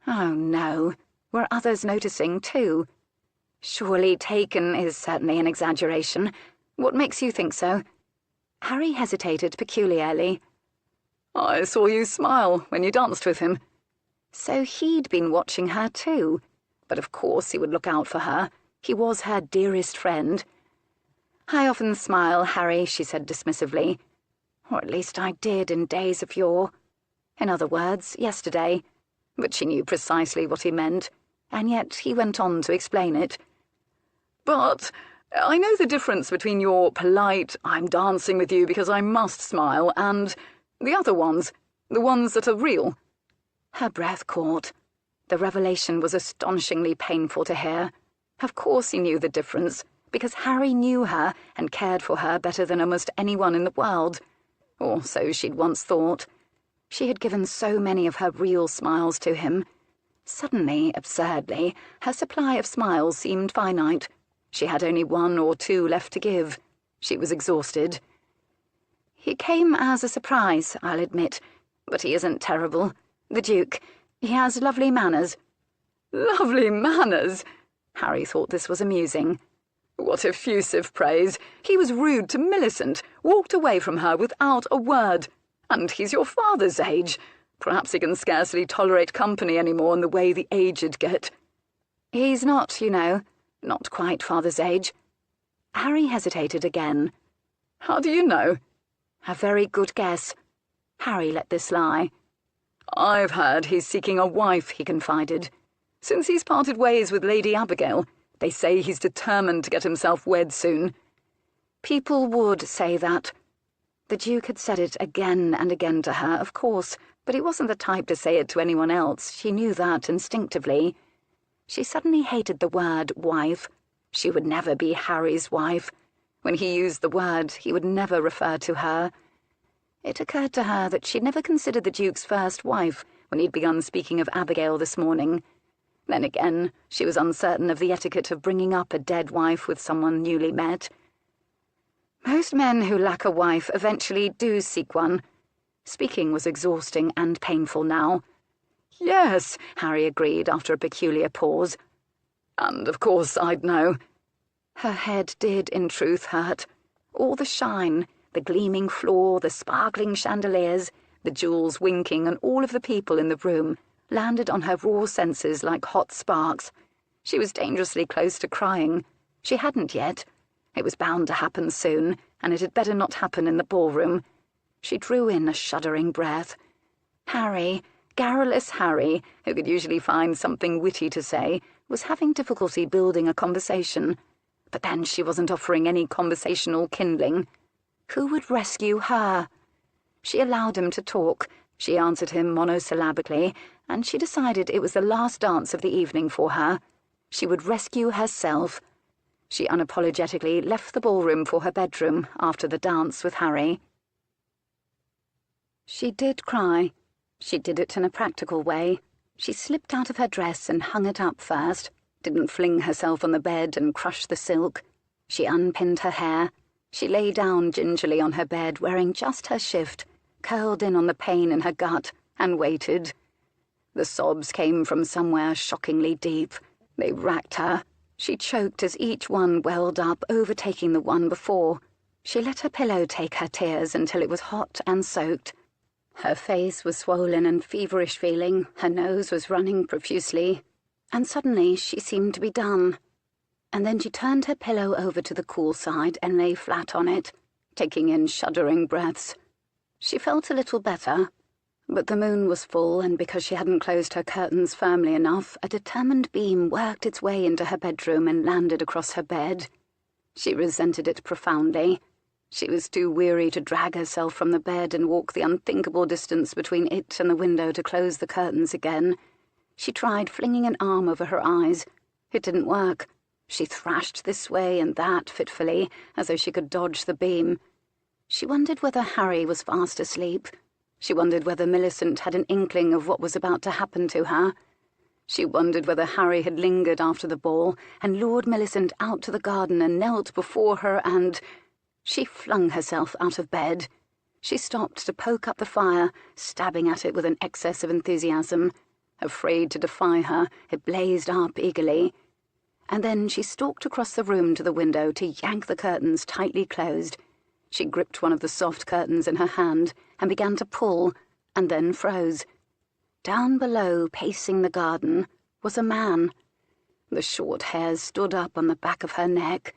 Oh, no. Were others noticing, too? Surely taken is certainly an exaggeration. What makes you think so? Harry hesitated peculiarly. I saw you smile when you danced with him. So he'd been watching her, too. But of course he would look out for her. He was her dearest friend. I often smile, Harry, she said dismissively. Or at least I did in days of yore. In other words, yesterday. But she knew precisely what he meant, and yet he went on to explain it. But I know the difference between your polite, I'm dancing with you because I must smile, and the other ones, the ones that are real. Her breath caught. The revelation was astonishingly painful to hear. Of course he knew the difference, because Harry knew her and cared for her better than almost anyone in the world. Or so she'd once thought. She had given so many of her real smiles to him. Suddenly, absurdly, her supply of smiles seemed finite. She had only 1 or 2 left to give. She was exhausted. He came as a surprise, I'll admit, but he isn't terrible. The Duke. He has lovely manners. Lovely manners? Harry thought this was amusing. What effusive praise. He was rude to Millicent, walked away from her without a word. And he's your father's age. Perhaps he can scarcely tolerate company any more in the way the aged get. He's not, you know, not quite father's age. Harry hesitated again. How do you know? A very good guess. Harry let this lie. I've heard he's seeking a wife, he confided. Since he's parted ways with Lady Abigail, they say he's determined to get himself wed soon. People would say that. The Duke had said it again and again to her, of course, but he wasn't the type to say it to anyone else. She knew that instinctively. She suddenly hated the word wife. She would never be Harry's wife. When he used the word, he would never refer to her. It occurred to her that she'd never considered the Duke's first wife when he'd begun speaking of Abigail this morning. Then again, she was uncertain of the etiquette of bringing up a dead wife with someone newly met. Most men who lack a wife eventually do seek one. Speaking was exhausting and painful now. Yes, Harry agreed after a peculiar pause. And of course I'd know. Her head did in truth hurt. All the shine, the gleaming floor, the sparkling chandeliers, the jewels winking, and all of the people in the room landed on her raw senses like hot sparks. She was dangerously close to crying. She hadn't yet. It was bound to happen soon, and it had better not happen in the ballroom. She drew in a shuddering breath. Harry, garrulous Harry, who could usually find something witty to say, was having difficulty building a conversation. But then she wasn't offering any conversational kindling. Who would rescue her? She allowed him to talk. She answered him monosyllabically, and she decided it was the last dance of the evening for her. She would rescue herself. She unapologetically left the ballroom for her bedroom after the dance with Harry. She did cry. She did it in a practical way. She slipped out of her dress and hung it up first, didn't fling herself on the bed and crush the silk. She unpinned her hair. She lay down gingerly on her bed, wearing just her shift, curled in on the pain in her gut, and waited. The sobs came from somewhere shockingly deep. They racked her. She choked as each one welled up, overtaking the one before. She let her pillow take her tears until it was hot and soaked. Her face was swollen and feverish feeling, her nose was running profusely, and suddenly she seemed to be done. And then she turned her pillow over to the cool side and lay flat on it, taking in shuddering breaths. She felt a little better, but the moon was full, and because she hadn't closed her curtains firmly enough, a determined beam worked its way into her bedroom and landed across her bed. She resented it profoundly. She was too weary to drag herself from the bed and walk the unthinkable distance between it and the window to close the curtains again. She tried flinging an arm over her eyes. It didn't work. She thrashed this way and that fitfully, as though she could dodge the beam. She wondered whether Harry was fast asleep. She wondered whether Millicent had an inkling of what was about to happen to her. She wondered whether Harry had lingered after the ball and lured Millicent out to the garden and knelt before her and... She flung herself out of bed. She stopped to poke up the fire, stabbing at it with an excess of enthusiasm. Afraid to defy her, it blazed up eagerly. And then she stalked across the room to the window to yank the curtains tightly closed. She gripped one of the soft curtains in her hand and began to pull, and then froze. Down below, pacing the garden, was a man. The short hairs stood up on the back of her neck.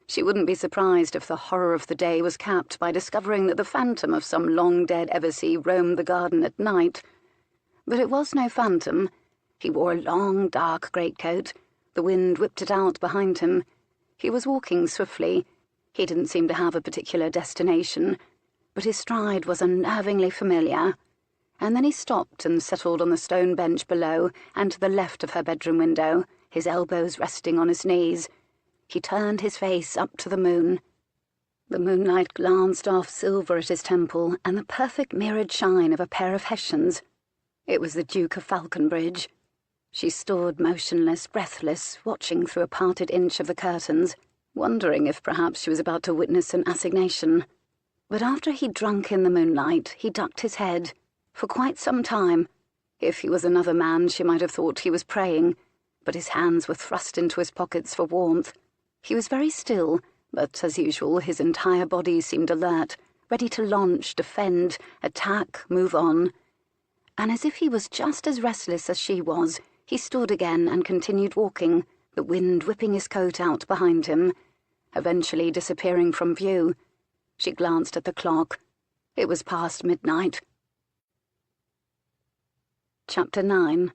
She wouldn't be surprised if the horror of the day was capped by discovering that the phantom of some long-dead Eversea roamed the garden at night. But it was no phantom. He wore a long, dark greatcoat. The wind whipped it out behind him. He was walking swiftly. He didn't seem to have a particular destination, but his stride was unnervingly familiar. And then he stopped and settled on the stone bench below and to the left of her bedroom window, his elbows resting on his knees. He turned his face up to the moon. The moonlight glanced off silver at his temple and the perfect mirrored shine of a pair of Hessians. It was the Duke of Falconbridge. She stood motionless, breathless, watching through a parted inch of the curtains, wondering if perhaps she was about to witness an assignation. But after he'd drunk in the moonlight, he ducked his head. For quite some time. If he was another man, she might have thought he was praying, but his hands were thrust into his pockets for warmth. He was very still, but as usual his entire body seemed alert, ready to launch, defend, attack, move on. And as if he was just as restless as she was, he stood again and continued walking, the wind whipping his coat out behind him, eventually disappearing from view. She glanced at the clock. It was past midnight. Chapter 9.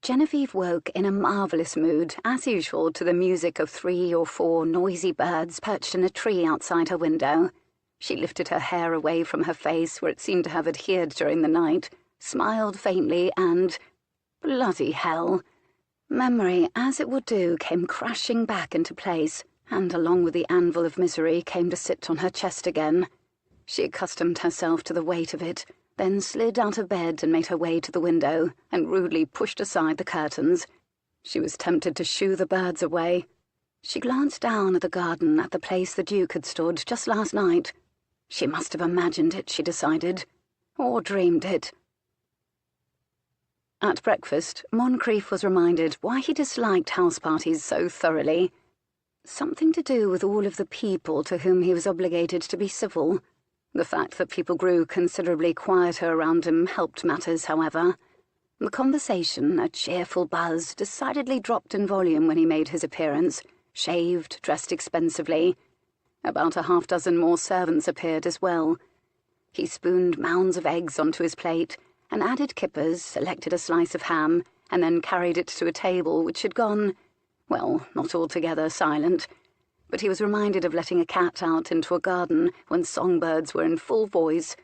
Genevieve woke in a marvellous mood, as usual, to the music of 3 or 4 noisy birds perched in a tree outside her window. She lifted her hair away from her face, where it seemed to have adhered during the night, smiled faintly, and... bloody hell! Memory, as it would do, came crashing back into place, and along with the anvil of misery came to sit on her chest again. She accustomed herself to the weight of it, then slid out of bed and made her way to the window, and rudely pushed aside the curtains. She was tempted to shoo the birds away. She glanced down at the garden, at the place the Duke had stood just last night. She must have imagined it, she decided, or dreamed it. At breakfast, Moncrief was reminded why he disliked house parties so thoroughly. Something to do with all of the people to whom he was obligated to be civil. The fact that people grew considerably quieter around him helped matters, however. The conversation, a cheerful buzz, decidedly dropped in volume when he made his appearance, shaved, dressed expensively. About a half-dozen more servants appeared as well. He spooned mounds of eggs onto his plate, and added kippers, selected a slice of ham, and then carried it to a table which had gone, well, not altogether silent. But he was reminded of letting a cat out into a garden when songbirds were in full voice.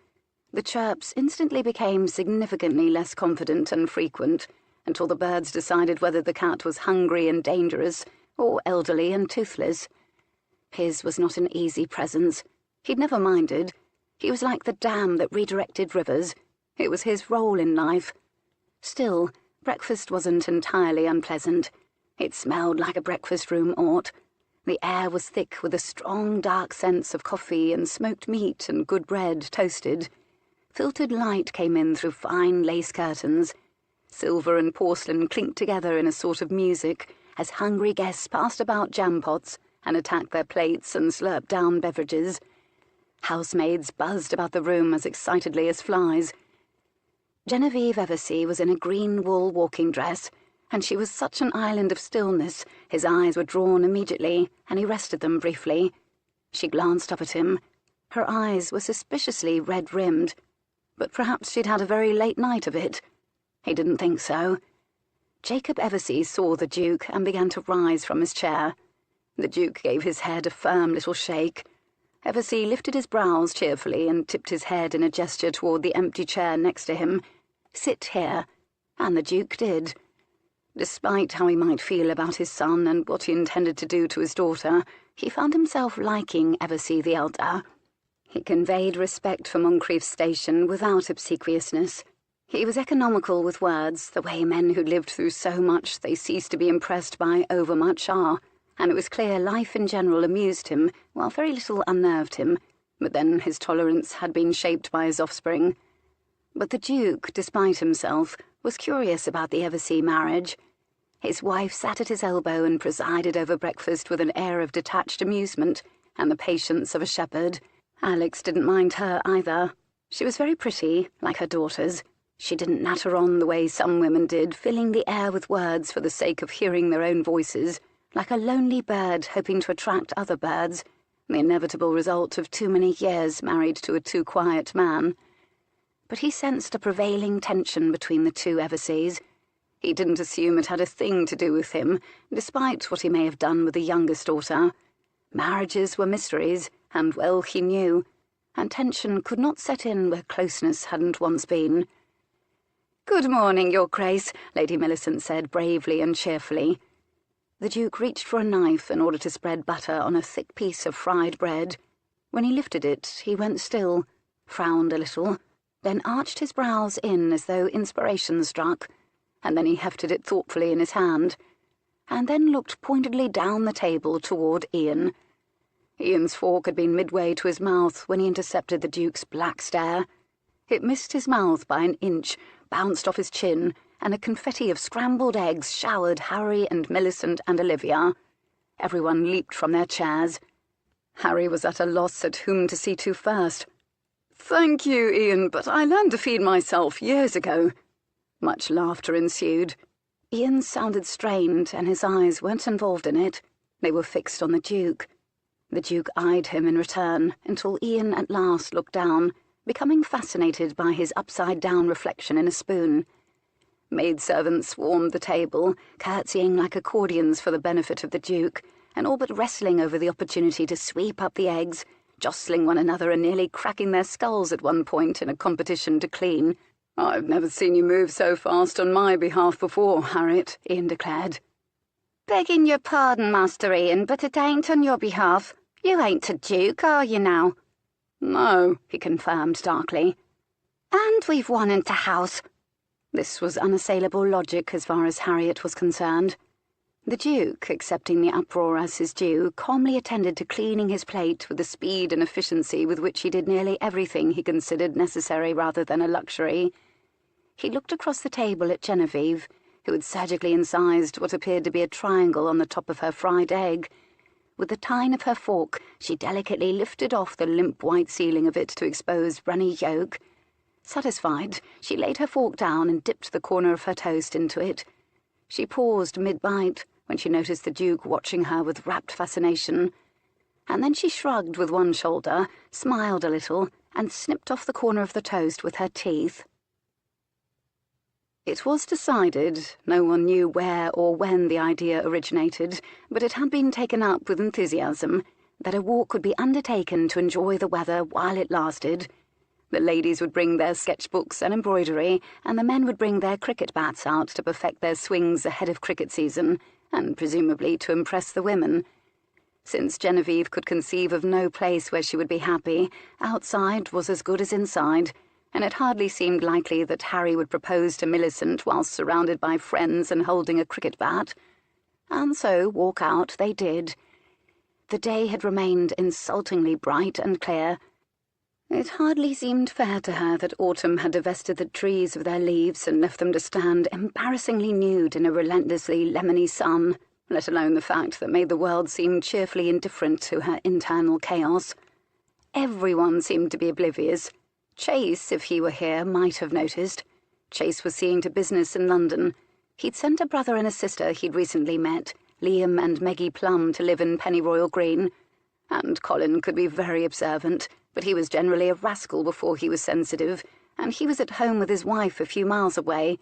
The chirps instantly became significantly less confident and frequent, until the birds decided whether the cat was hungry and dangerous, or elderly and toothless. His was not an easy presence. He'd never minded. He was like the dam that redirected rivers. It was his role in life. Still, breakfast wasn't entirely unpleasant. It smelled like a breakfast room ought. The air was thick with a strong, dark sense of coffee and smoked meat and good bread toasted. Filtered light came in through fine lace curtains. Silver and porcelain clinked together in a sort of music, as hungry guests passed about jam pots and attacked their plates and slurped down beverages. Housemaids buzzed about the room as excitedly as flies. Genevieve Eversea was in a green wool walking dress, and she was such an island of stillness his eyes were drawn immediately, and he rested them briefly. She glanced up at him. Her eyes were suspiciously red-rimmed, but perhaps she'd had a very late night of it. He didn't think so. Jacob Eversea saw the Duke and began to rise from his chair. The Duke gave his head a firm little shake. Eversea lifted his brows cheerfully and tipped his head in a gesture toward the empty chair next to him. "Sit here," and the Duke did. Despite how he might feel about his son and what he intended to do to his daughter, he found himself liking Eversea the elder. He conveyed respect for Moncrieff's station without obsequiousness. He was economical with words, the way men who lived through so much they cease to be impressed by overmuch are, and it was clear life in general amused him, while very little unnerved him, but then his tolerance had been shaped by his offspring. But the Duke, despite himself, was curious about the Eversea marriage. His wife sat at his elbow and presided over breakfast with an air of detached amusement and the patience of a shepherd. Alex didn't mind her either. She was very pretty, like her daughters. She didn't natter on the way some women did, filling the air with words for the sake of hearing their own voices, like a lonely bird hoping to attract other birds, the inevitable result of too many years married to a too quiet man. But he sensed a prevailing tension between the two Everseas. He didn't assume it had a thing to do with him, despite what he may have done with the youngest daughter. Marriages were mysteries, and well he knew, and tension could not set in where closeness hadn't once been. "Good morning, Your Grace," Lady Millicent said bravely and cheerfully. The Duke reached for a knife in order to spread butter on a thick piece of fried bread. When he lifted it, he went still, frowned a little, then arched his brows in as though inspiration struck, and then he hefted it thoughtfully in his hand, and then looked pointedly down the table toward Ian. Ian's fork had been midway to his mouth when he intercepted the Duke's black stare. It missed his mouth by an inch, bounced off his chin, and a confetti of scrambled eggs showered Harry and Millicent and Olivia. Everyone leaped from their chairs. Harry was at a loss at whom to see to first. "Thank you, Ian, but I learned to feed myself years ago." Much laughter ensued. Ian sounded strained, and his eyes weren't involved in it. They were fixed on the Duke. The Duke eyed him in return, until Ian at last looked down, becoming fascinated by his upside-down reflection in a spoon. Maidservants swarmed the table, curtsying like accordions for the benefit of the Duke, and all but wrestling over the opportunity to sweep up the eggs, jostling one another and nearly cracking their skulls at one point in a competition to clean. "I've never seen you move so fast on my behalf before, Harriet," Ian declared. "Begging your pardon, Master Ian, but it ain't on your behalf. You ain't a Duke, are you now?" "No," he confirmed darkly. "And we've won into house." This was unassailable logic as far as Harriet was concerned. The Duke, accepting the uproar as his due, calmly attended to cleaning his plate with the speed and efficiency with which he did nearly everything he considered necessary rather than a luxury. He looked across the table at Genevieve, who had surgically incised what appeared to be a triangle on the top of her fried egg. With the tine of her fork, she delicately lifted off the limp white ceiling of it to expose runny yolk. Satisfied, she laid her fork down and dipped the corner of her toast into it. She paused mid-bite when she noticed the Duke watching her with rapt fascination, and then she shrugged with one shoulder, smiled a little, and snipped off the corner of the toast with her teeth. It was decided, no one knew where or when the idea originated, but it had been taken up with enthusiasm, that a walk would be undertaken to enjoy the weather while it lasted. The ladies would bring their sketchbooks and embroidery, and the men would bring their cricket bats out to perfect their swings ahead of cricket season, and presumably to impress the women. Since Genevieve could conceive of no place where she would be happy, outside was as good as inside, and it hardly seemed likely that Harry would propose to Millicent whilst surrounded by friends and holding a cricket bat. And so walk out they did. The day had remained insultingly bright and clear. It hardly seemed fair to her that autumn had divested the trees of their leaves and left them to stand embarrassingly nude in a relentlessly lemony sun, let alone the fact that made the world seem cheerfully indifferent to her internal chaos. Everyone seemed to be oblivious. Chase, if he were here, might have noticed. Chase was seeing to business in London. He'd sent a brother and a sister he'd recently met, Liam and Meggie Plum, to live in Pennyroyal Green. And Colin could be very observant, but he was generally a rascal before he was sensitive, and he was at home with his wife a few miles away.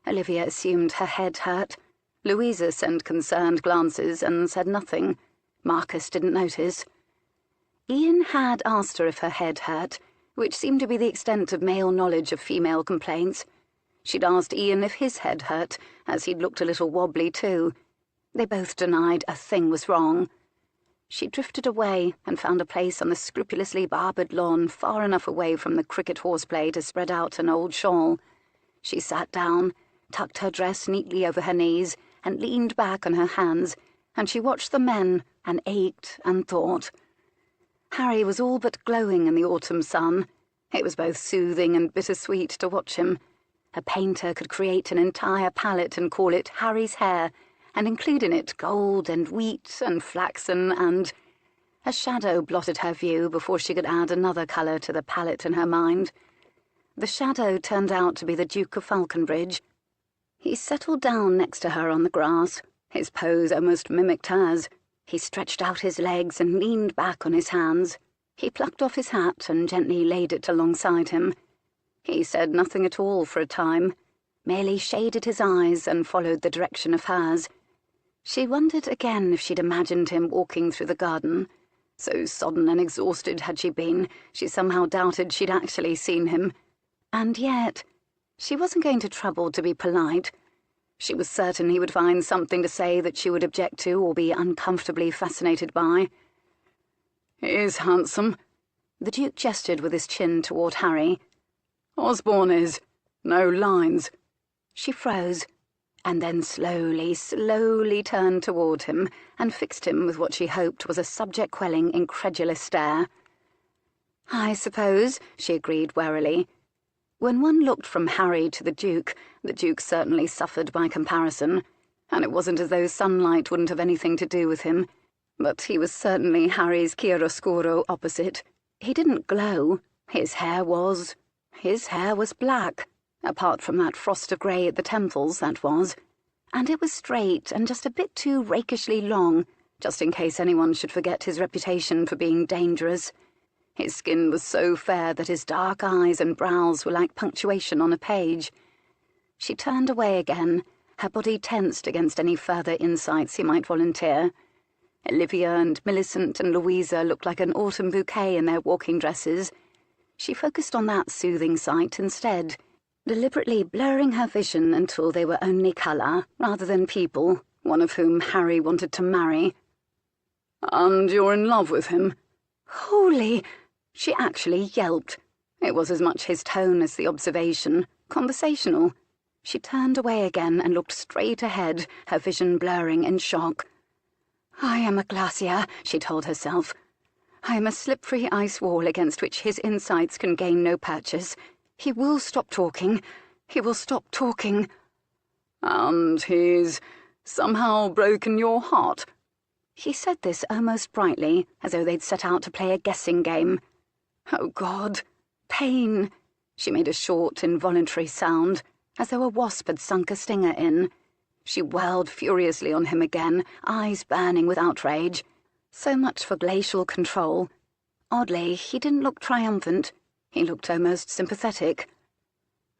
Olivia assumed her head hurt. Louisa sent concerned glances and said nothing. Marcus didn't notice. Ian had asked her if her head hurt, which seemed to be the extent of male knowledge of female complaints. She'd asked Ian if his head hurt, as he'd looked a little wobbly too. They both denied a thing was wrong. She drifted away and found a place on the scrupulously barbered lawn far enough away from the cricket horseplay to spread out an old shawl. She sat down, tucked her dress neatly over her knees, and leaned back on her hands, and she watched the men and ached and thought. Harry was all but glowing in the autumn sun. It was both soothing and bittersweet to watch him. A painter could create an entire palette and call it Harry's hair, and include in it gold and wheat and flaxen and... A shadow blotted her view before she could add another colour to the palette in her mind. The shadow turned out to be the Duke of Falconbridge. He settled down next to her on the grass. His pose almost mimicked hers. He stretched out his legs and leaned back on his hands. He plucked off his hat and gently laid it alongside him. He said nothing at all for a time, merely shaded his eyes and followed the direction of hers. She wondered again if she'd imagined him walking through the garden. So sodden and exhausted had she been, she somehow doubted she'd actually seen him. And yet, she wasn't going to trouble to be polite. She was certain he would find something to say that she would object to or be uncomfortably fascinated by. "He is handsome." The Duke gestured with his chin toward Harry. "Osborne is. No lines." She froze, and then slowly turned toward him and fixed him with what she hoped was a subject-quelling, incredulous stare. "I suppose," she agreed warily. When one looked from Harry to the Duke certainly suffered by comparison, and it wasn't as though sunlight wouldn't have anything to do with him. But he was certainly Harry's chiaroscuro opposite. He didn't glow. His hair was black, apart from that frost of grey at the temples, that was. And it was straight and just a bit too rakishly long, just in case anyone should forget his reputation for being dangerous. His skin was so fair that his dark eyes and brows were like punctuation on a page. She turned away again, her body tensed against any further insights he might volunteer. Olivia and Millicent and Louisa looked like an autumn bouquet in their walking dresses. She focused on that soothing sight instead, deliberately blurring her vision until they were only colour rather than people, one of whom Harry wanted to marry. "And you're in love with him?" "Holy!" She actually yelped. It was as much his tone as the observation, conversational. She turned away again and looked straight ahead, her vision blurring in shock. "I am a glacier," she told herself. "I am a slippery ice wall against which his insights can gain no purchase. He will stop talking. He will stop talking." "And he's somehow broken your heart?" She said this almost brightly, as though they'd set out to play a guessing game. Oh, God! Pain! She made a short, involuntary sound, as though a wasp had sunk a stinger in. She whirled furiously on him again, eyes burning with outrage. So much for glacial control. Oddly, he didn't look triumphant. He looked almost sympathetic.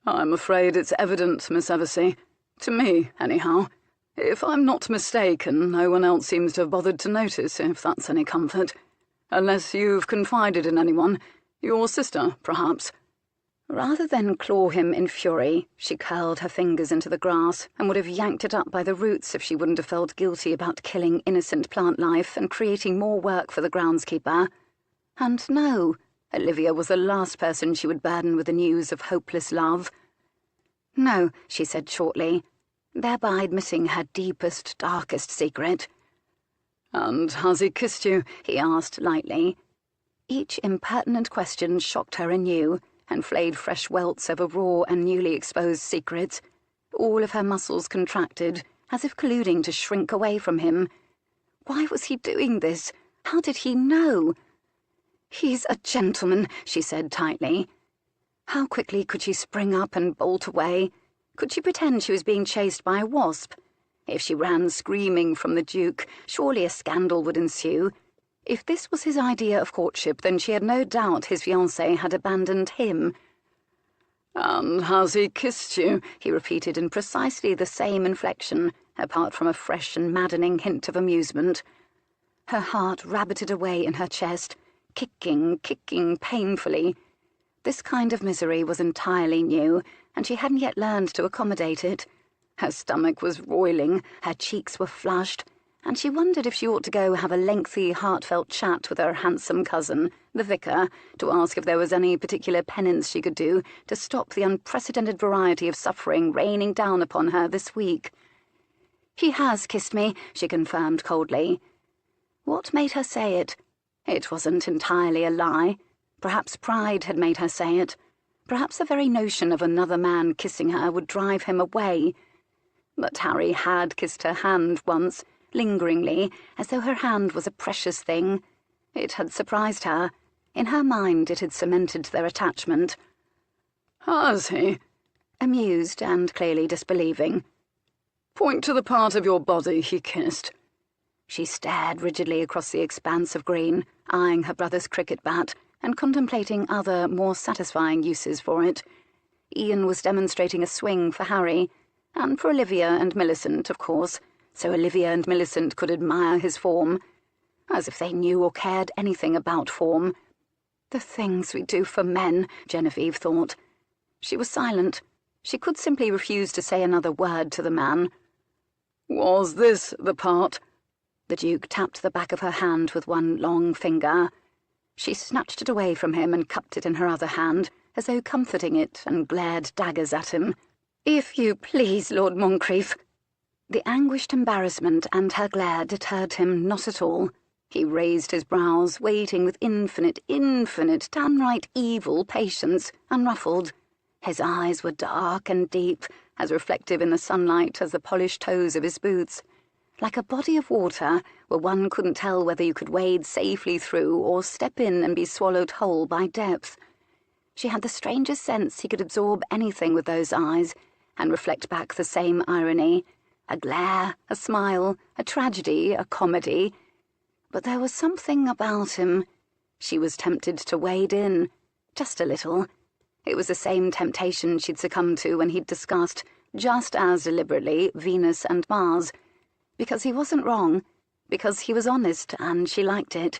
"I'm afraid it's evident, Miss Eversea. To me, anyhow. If I'm not mistaken, no one else seems to have bothered to notice, if that's any comfort. Unless you've confided in anyone. Your sister, perhaps." Rather than claw him in fury, she curled her fingers into the grass and would have yanked it up by the roots if she wouldn't have felt guilty about killing innocent plant life and creating more work for the groundskeeper. And no, Olivia was the last person she would burden with the news of hopeless love. "No," she said shortly, thereby admitting her deepest, darkest secret. "And has he kissed you?" he asked lightly. Each impertinent question shocked her anew, and flayed fresh welts over raw and newly exposed secrets. All of her muscles contracted, as if colluding to shrink away from him. Why was he doing this? How did he know? "He's a gentleman," she said tightly. How quickly could she spring up and bolt away? Could she pretend she was being chased by a wasp? If she ran screaming from the Duke, surely a scandal would ensue. If this was his idea of courtship, then she had no doubt his fiancée had abandoned him. "And has he kissed you?" he repeated in precisely the same inflection, apart from a fresh and maddening hint of amusement. Her heart rabbited away in her chest, kicking painfully. This kind of misery was entirely new, and she hadn't yet learned to accommodate it. Her stomach was roiling, her cheeks were flushed, and she wondered if she ought to go have a lengthy, heartfelt chat with her handsome cousin, the vicar, to ask if there was any particular penance she could do to stop the unprecedented variety of suffering raining down upon her this week. "He has kissed me," she confirmed coldly. What made her say it? It wasn't entirely a lie. Perhaps pride had made her say it. Perhaps the very notion of another man kissing her would drive him away. But Harry had kissed her hand once, lingeringly, as though her hand was a precious thing. It had surprised her. In her mind it had cemented their attachment. "Has he?" Amused and clearly disbelieving. "Point to the part of your body he kissed." She stared rigidly across the expanse of green, eyeing her brother's cricket bat and contemplating other, more satisfying uses for it. Ian was demonstrating a swing for Harry, and for Olivia and Millicent, of course, so Olivia and Millicent could admire his form. As if they knew or cared anything about form. The things we do for men, Genevieve thought. She was silent. She could simply refuse to say another word to the man. "Was this the part?" The Duke tapped the back of her hand with one long finger. She snatched it away from him and cupped it in her other hand, as though comforting it, and glared daggers at him. "If you please, Lord Moncrieff." The anguished embarrassment and her glare deterred him not at all. He raised his brows, waiting with infinite, downright evil patience, unruffled. His eyes were dark and deep, as reflective in the sunlight as the polished toes of his boots. Like a body of water, where one couldn't tell whether you could wade safely through or step in and be swallowed whole by depth. She had the strangest sense he could absorb anything with those eyes, and reflect back the same irony. A glare, a smile, a tragedy, a comedy. But there was something about him. She was tempted to wade in, just a little. It was the same temptation she'd succumbed to when he'd discussed, just as deliberately, Venus and Mars. Because he wasn't wrong, because he was honest and she liked it,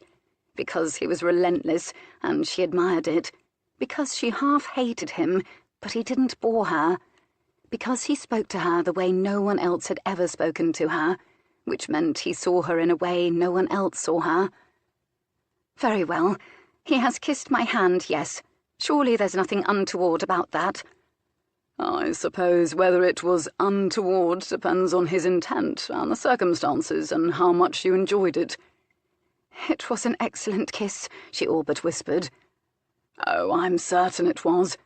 because he was relentless and she admired it, because she half hated him, but he didn't bore her, because he spoke to her the way no one else had ever spoken to her, which meant he saw her in a way no one else saw her. "Very well. He has kissed my hand, yes. Surely there's nothing untoward about that." "I suppose whether it was untoward depends on his intent and the circumstances and how much you enjoyed it." "It was an excellent kiss," she all but whispered. "Oh, I'm certain it was."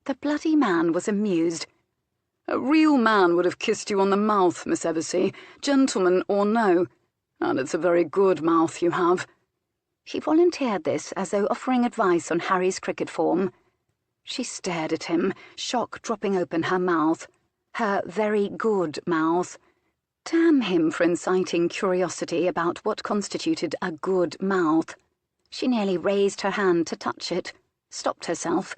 The bloody man was amused. "A real man would have kissed you on the mouth, Miss Eversea, gentleman or no. And it's a very good mouth you have." He volunteered this as though offering advice on Harry's cricket form. She stared at him, shock dropping open her mouth. Her very good mouth. Damn him for inciting curiosity about what constituted a good mouth. She nearly raised her hand to touch it, stopped herself,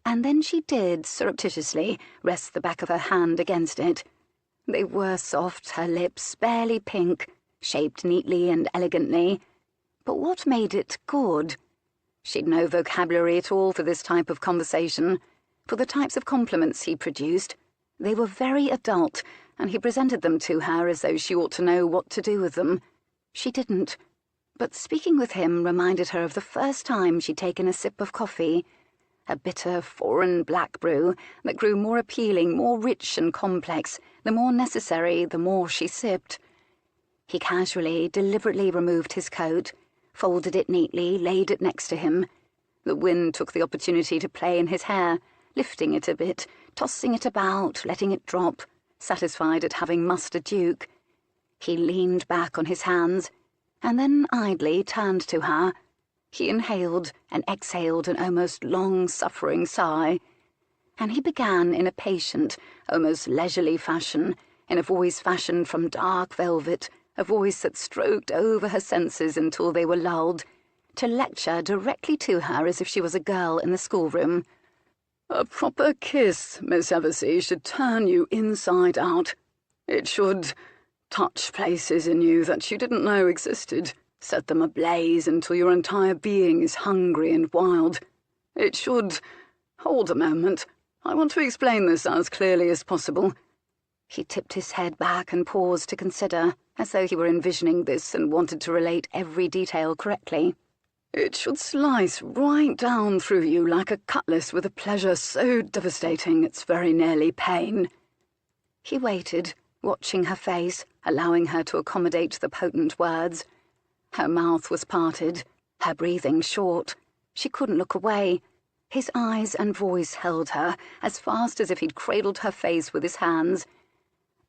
and then she did, surreptitiously, rest the back of her hand against it. They were soft, her lips barely pink, shaped neatly and elegantly. But what made it good? She'd no vocabulary at all for this type of conversation, for the types of compliments he produced. They were very adult, and he presented them to her as though she ought to know what to do with them. She didn't. But speaking with him reminded her of the first time she'd taken a sip of coffee, a bitter, foreign black brew that grew more appealing, more rich and complex, the more necessary, the more she sipped. He casually, deliberately removed his coat, folded it neatly, laid it next to him. The wind took the opportunity to play in his hair, lifting it a bit, tossing it about, letting it drop, satisfied at having mustered Duke. He leaned back on his hands, and then idly turned to her. He inhaled and exhaled an almost long-suffering sigh, and he began in a patient, almost leisurely fashion, in a voice fashioned from dark velvet, a voice that stroked over her senses until they were lulled, to lecture directly to her as if she was a girl in the schoolroom. A proper kiss, Miss Eversea, should turn you inside out. It should touch places in you that you didn't know existed, set them ablaze until your entire being is hungry and wild. It should— Hold a moment. I want to explain this as clearly as possible. He tipped his head back and paused to consider, as though he were envisioning this and wanted to relate every detail correctly. It should slice right down through you like a cutlass with a pleasure so devastating it's very nearly pain. He waited, watching her face, allowing her to accommodate the potent words. Her mouth was parted, her breathing short. She couldn't look away. His eyes and voice held her, as fast as if he'd cradled her face with his hands.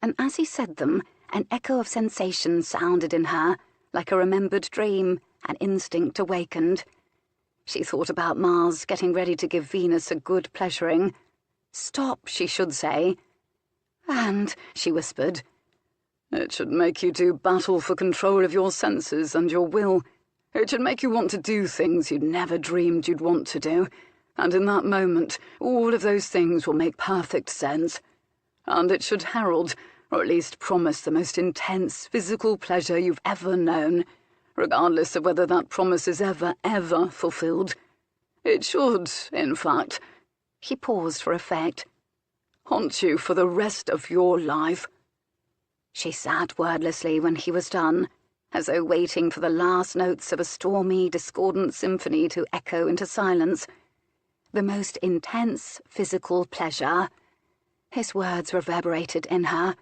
And as he said them, an echo of sensation sounded in her, like a remembered dream, an instinct awakened. She thought about Mars getting ready to give Venus a good pleasuring. Stop, she should say. And, she whispered, it should make you do battle for control of your senses and your will. It should make you want to do things you'd never dreamed you'd want to do. And in that moment, all of those things will make perfect sense. And it should herald, or at least promise, the most intense physical pleasure you've ever known, regardless of whether that promise is ever fulfilled. It should, in fact— He paused for effect. —haunt you for the rest of your life. She sat wordlessly when he was done, as though waiting for the last notes of a stormy, discordant symphony to echo into silence. The most intense physical pleasure. His words reverberated in her,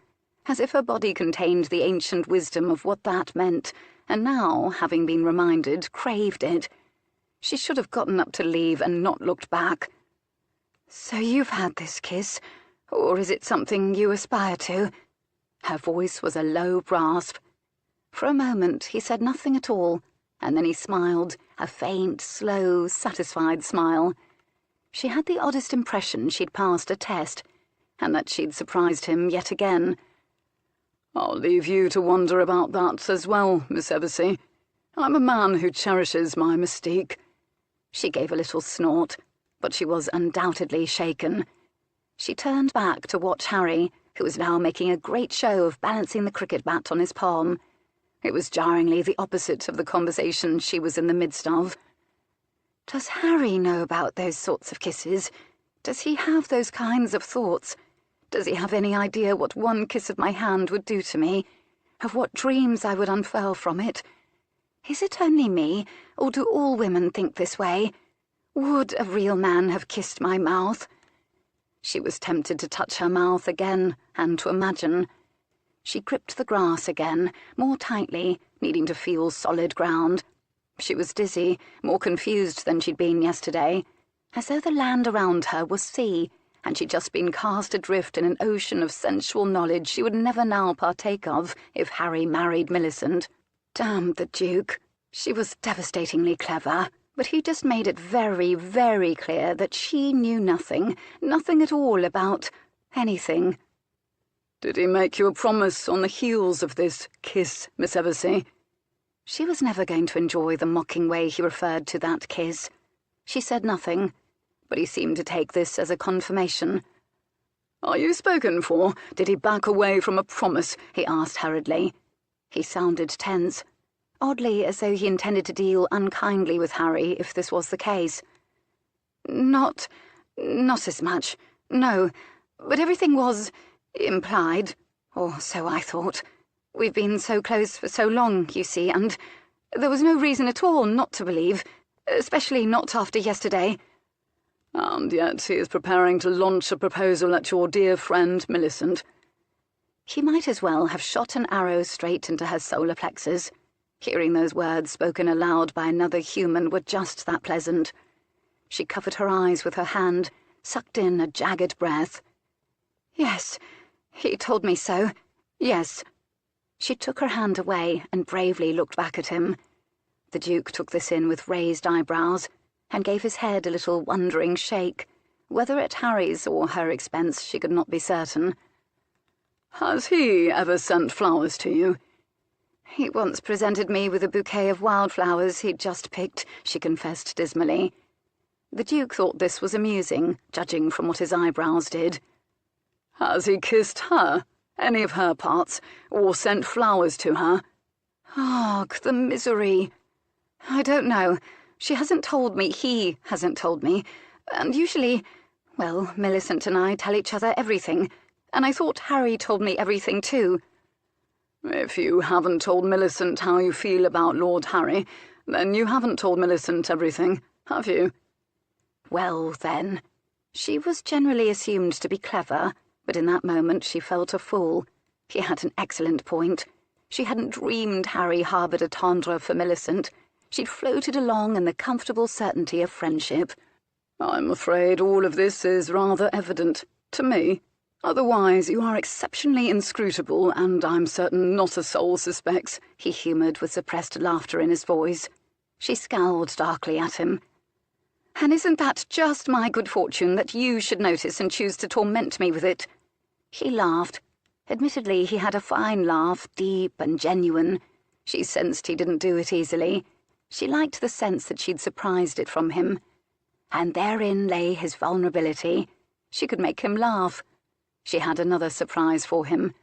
as if her body contained the ancient wisdom of what that meant, and now, having been reminded, craved it. She should have gotten up to leave and not looked back. "So you've had this kiss, or is it something you aspire to?" Her voice was a low rasp. For a moment he said nothing at all, and then he smiled, a faint, slow, satisfied smile. She had the oddest impression she'd passed a test, and that she'd surprised him yet again. I'll leave you to wonder about that as well, Miss Eversea. I'm a man who cherishes my mystique. She gave a little snort, but she was undoubtedly shaken. She turned back to watch Harry, who was now making a great show of balancing the cricket bat on his palm. It was jarringly the opposite of the conversation she was in the midst of. "Does Harry know about those sorts of kisses? Does he have those kinds of thoughts? Does he have any idea what one kiss of my hand would do to me? Of what dreams I would unfurl from it? Is it only me, or do all women think this way? Would a real man have kissed my mouth?" She was tempted to touch her mouth again, and to imagine. She gripped the grass again, more tightly, needing to feel solid ground. She was dizzy, more confused than she'd been yesterday, as though the land around her was sea, and she'd just been cast adrift in an ocean of sensual knowledge she would never now partake of if Harry married Millicent. Damn the Duke. She was devastatingly clever, but he just made it very, very clear that she knew nothing at all about anything. Did he make you a promise on the heels of this kiss, Miss Eversea? She was never going to enjoy the mocking way he referred to that kiss. She said nothing, but he seemed to take this as a confirmation. "Are you spoken for? Did he back away from a promise?" he asked hurriedly. He sounded tense, oddly as though he intended to deal unkindly with Harry if this was the case. Not as much, no, but everything was implied, or so I thought. We've been so close for so long, you see, and there was no reason at all not to believe, especially not after yesterday. And yet he is preparing to launch a proposal at your dear friend Millicent. He might as well have shot an arrow straight into her solar plexus. Hearing those words spoken aloud by another human were just that pleasant. She covered her eyes with her hand, sucked in a jagged breath. Yes, He told me so. Yes." She took her hand away and bravely looked back at him. The Duke took this in with raised eyebrows and gave his head a little wondering shake, whether at Harry's or her expense she could not be certain. "Has he ever sent flowers to you?" "He once presented me with a bouquet of wildflowers he'd just picked," she confessed dismally. The Duke thought this was amusing, judging from what his eyebrows did. "Has he kissed her, any of her parts, or sent flowers to her?" Ugh, the misery. "I don't know. She hasn't told me, he hasn't told me. And usually, well, Millicent and I tell each other everything, and I thought Harry told me everything too." "If you haven't told Millicent how you feel about Lord Harry, then you haven't told Millicent everything, have you?" Well, then. She was generally assumed to be clever, but in that moment she felt a fool. He had an excellent point. She hadn't dreamed Harry harboured a tendre for Millicent. She'd floated along in the comfortable certainty of friendship. "I'm afraid all of this is rather evident, to me. Otherwise, you are exceptionally inscrutable, and I'm certain not a soul suspects," he humoured with suppressed laughter in his voice. She scowled darkly at him. "And isn't that just my good fortune that you should notice and choose to torment me with it?" He laughed. Admittedly, he had a fine laugh, deep and genuine. She sensed he didn't do it easily. She liked the sense that she'd surprised it from him. And therein lay his vulnerability. She could make him laugh. She had another surprise for him.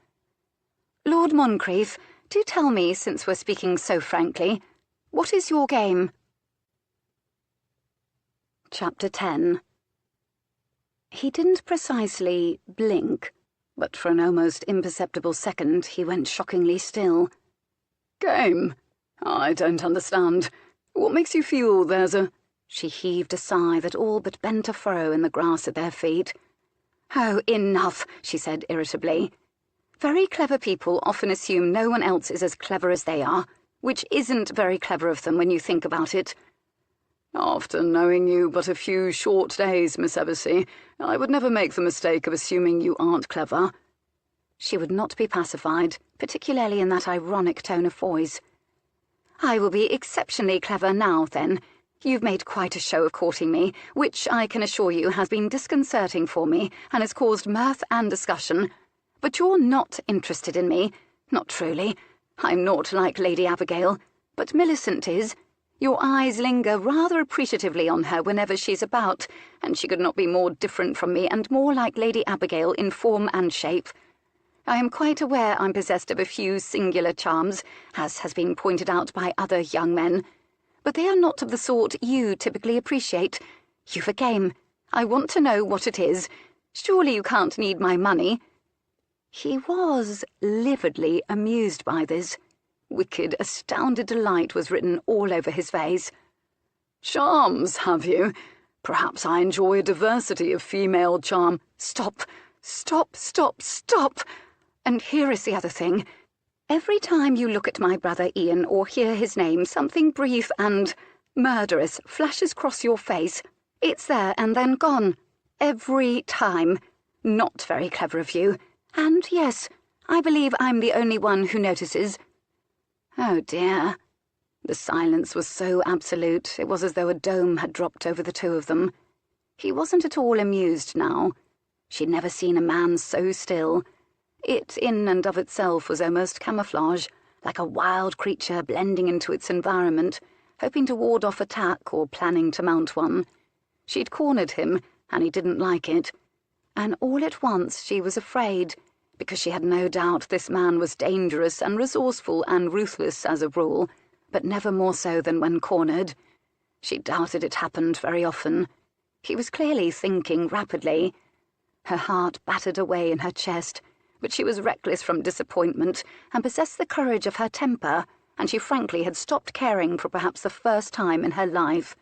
"Lord Moncrieff, do tell me, since we're speaking so frankly, what is your game?" Chapter 10. He didn't precisely blink, but for an almost imperceptible second he went shockingly still. "Game? I don't understand. What makes you feel there's a—" She heaved a sigh that all but bent a furrow in the grass at their feet. "Oh, enough," she said irritably. "Very clever people often assume no one else is as clever as they are, which isn't very clever of them when you think about it." "After knowing you but a few short days, Miss Eversea, I would never make the mistake of assuming you aren't clever." She would not be pacified, particularly in that ironic tone of voice. "I will be exceptionally clever now, then. You've made quite a show of courting me, which I can assure you has been disconcerting for me and has caused mirth and discussion. But you're not interested in me. Not truly. I'm not like Lady Abigail, but Millicent is. Your eyes linger rather appreciatively on her whenever she's about, and she could not be more different from me and more like Lady Abigail in form and shape. I am quite aware I'm possessed of a few singular charms, as has been pointed out by other young men, but they are not of the sort you typically appreciate. You've a game. I want to know what it is. Surely you can't need my money." He was lividly amused by this. Wicked, astounded delight was written all over his face. "Charms, have you? Perhaps I enjoy a diversity of female charm." "Stop! Stop! Stop! Stop! And here is the other thing. Every time you look at my brother Ian or hear his name, something brief and murderous flashes across your face. It's there and then gone. Every time. Not very clever of you. And yes, I believe I'm the only one who notices." Oh dear. The silence was so absolute, it was as though a dome had dropped over the two of them. He wasn't at all amused now. She'd never seen a man so still. It, in and of itself, was almost camouflage, like a wild creature blending into its environment, hoping to ward off attack or planning to mount one. She'd cornered him, and he didn't like it. And all at once she was afraid, because she had no doubt this man was dangerous and resourceful and ruthless as a rule, but never more so than when cornered. She doubted it happened very often. He was clearly thinking rapidly. Her heart battered away in her chest, but she was reckless from disappointment and possessed the courage of her temper, and she frankly had stopped caring for perhaps the first time in her life.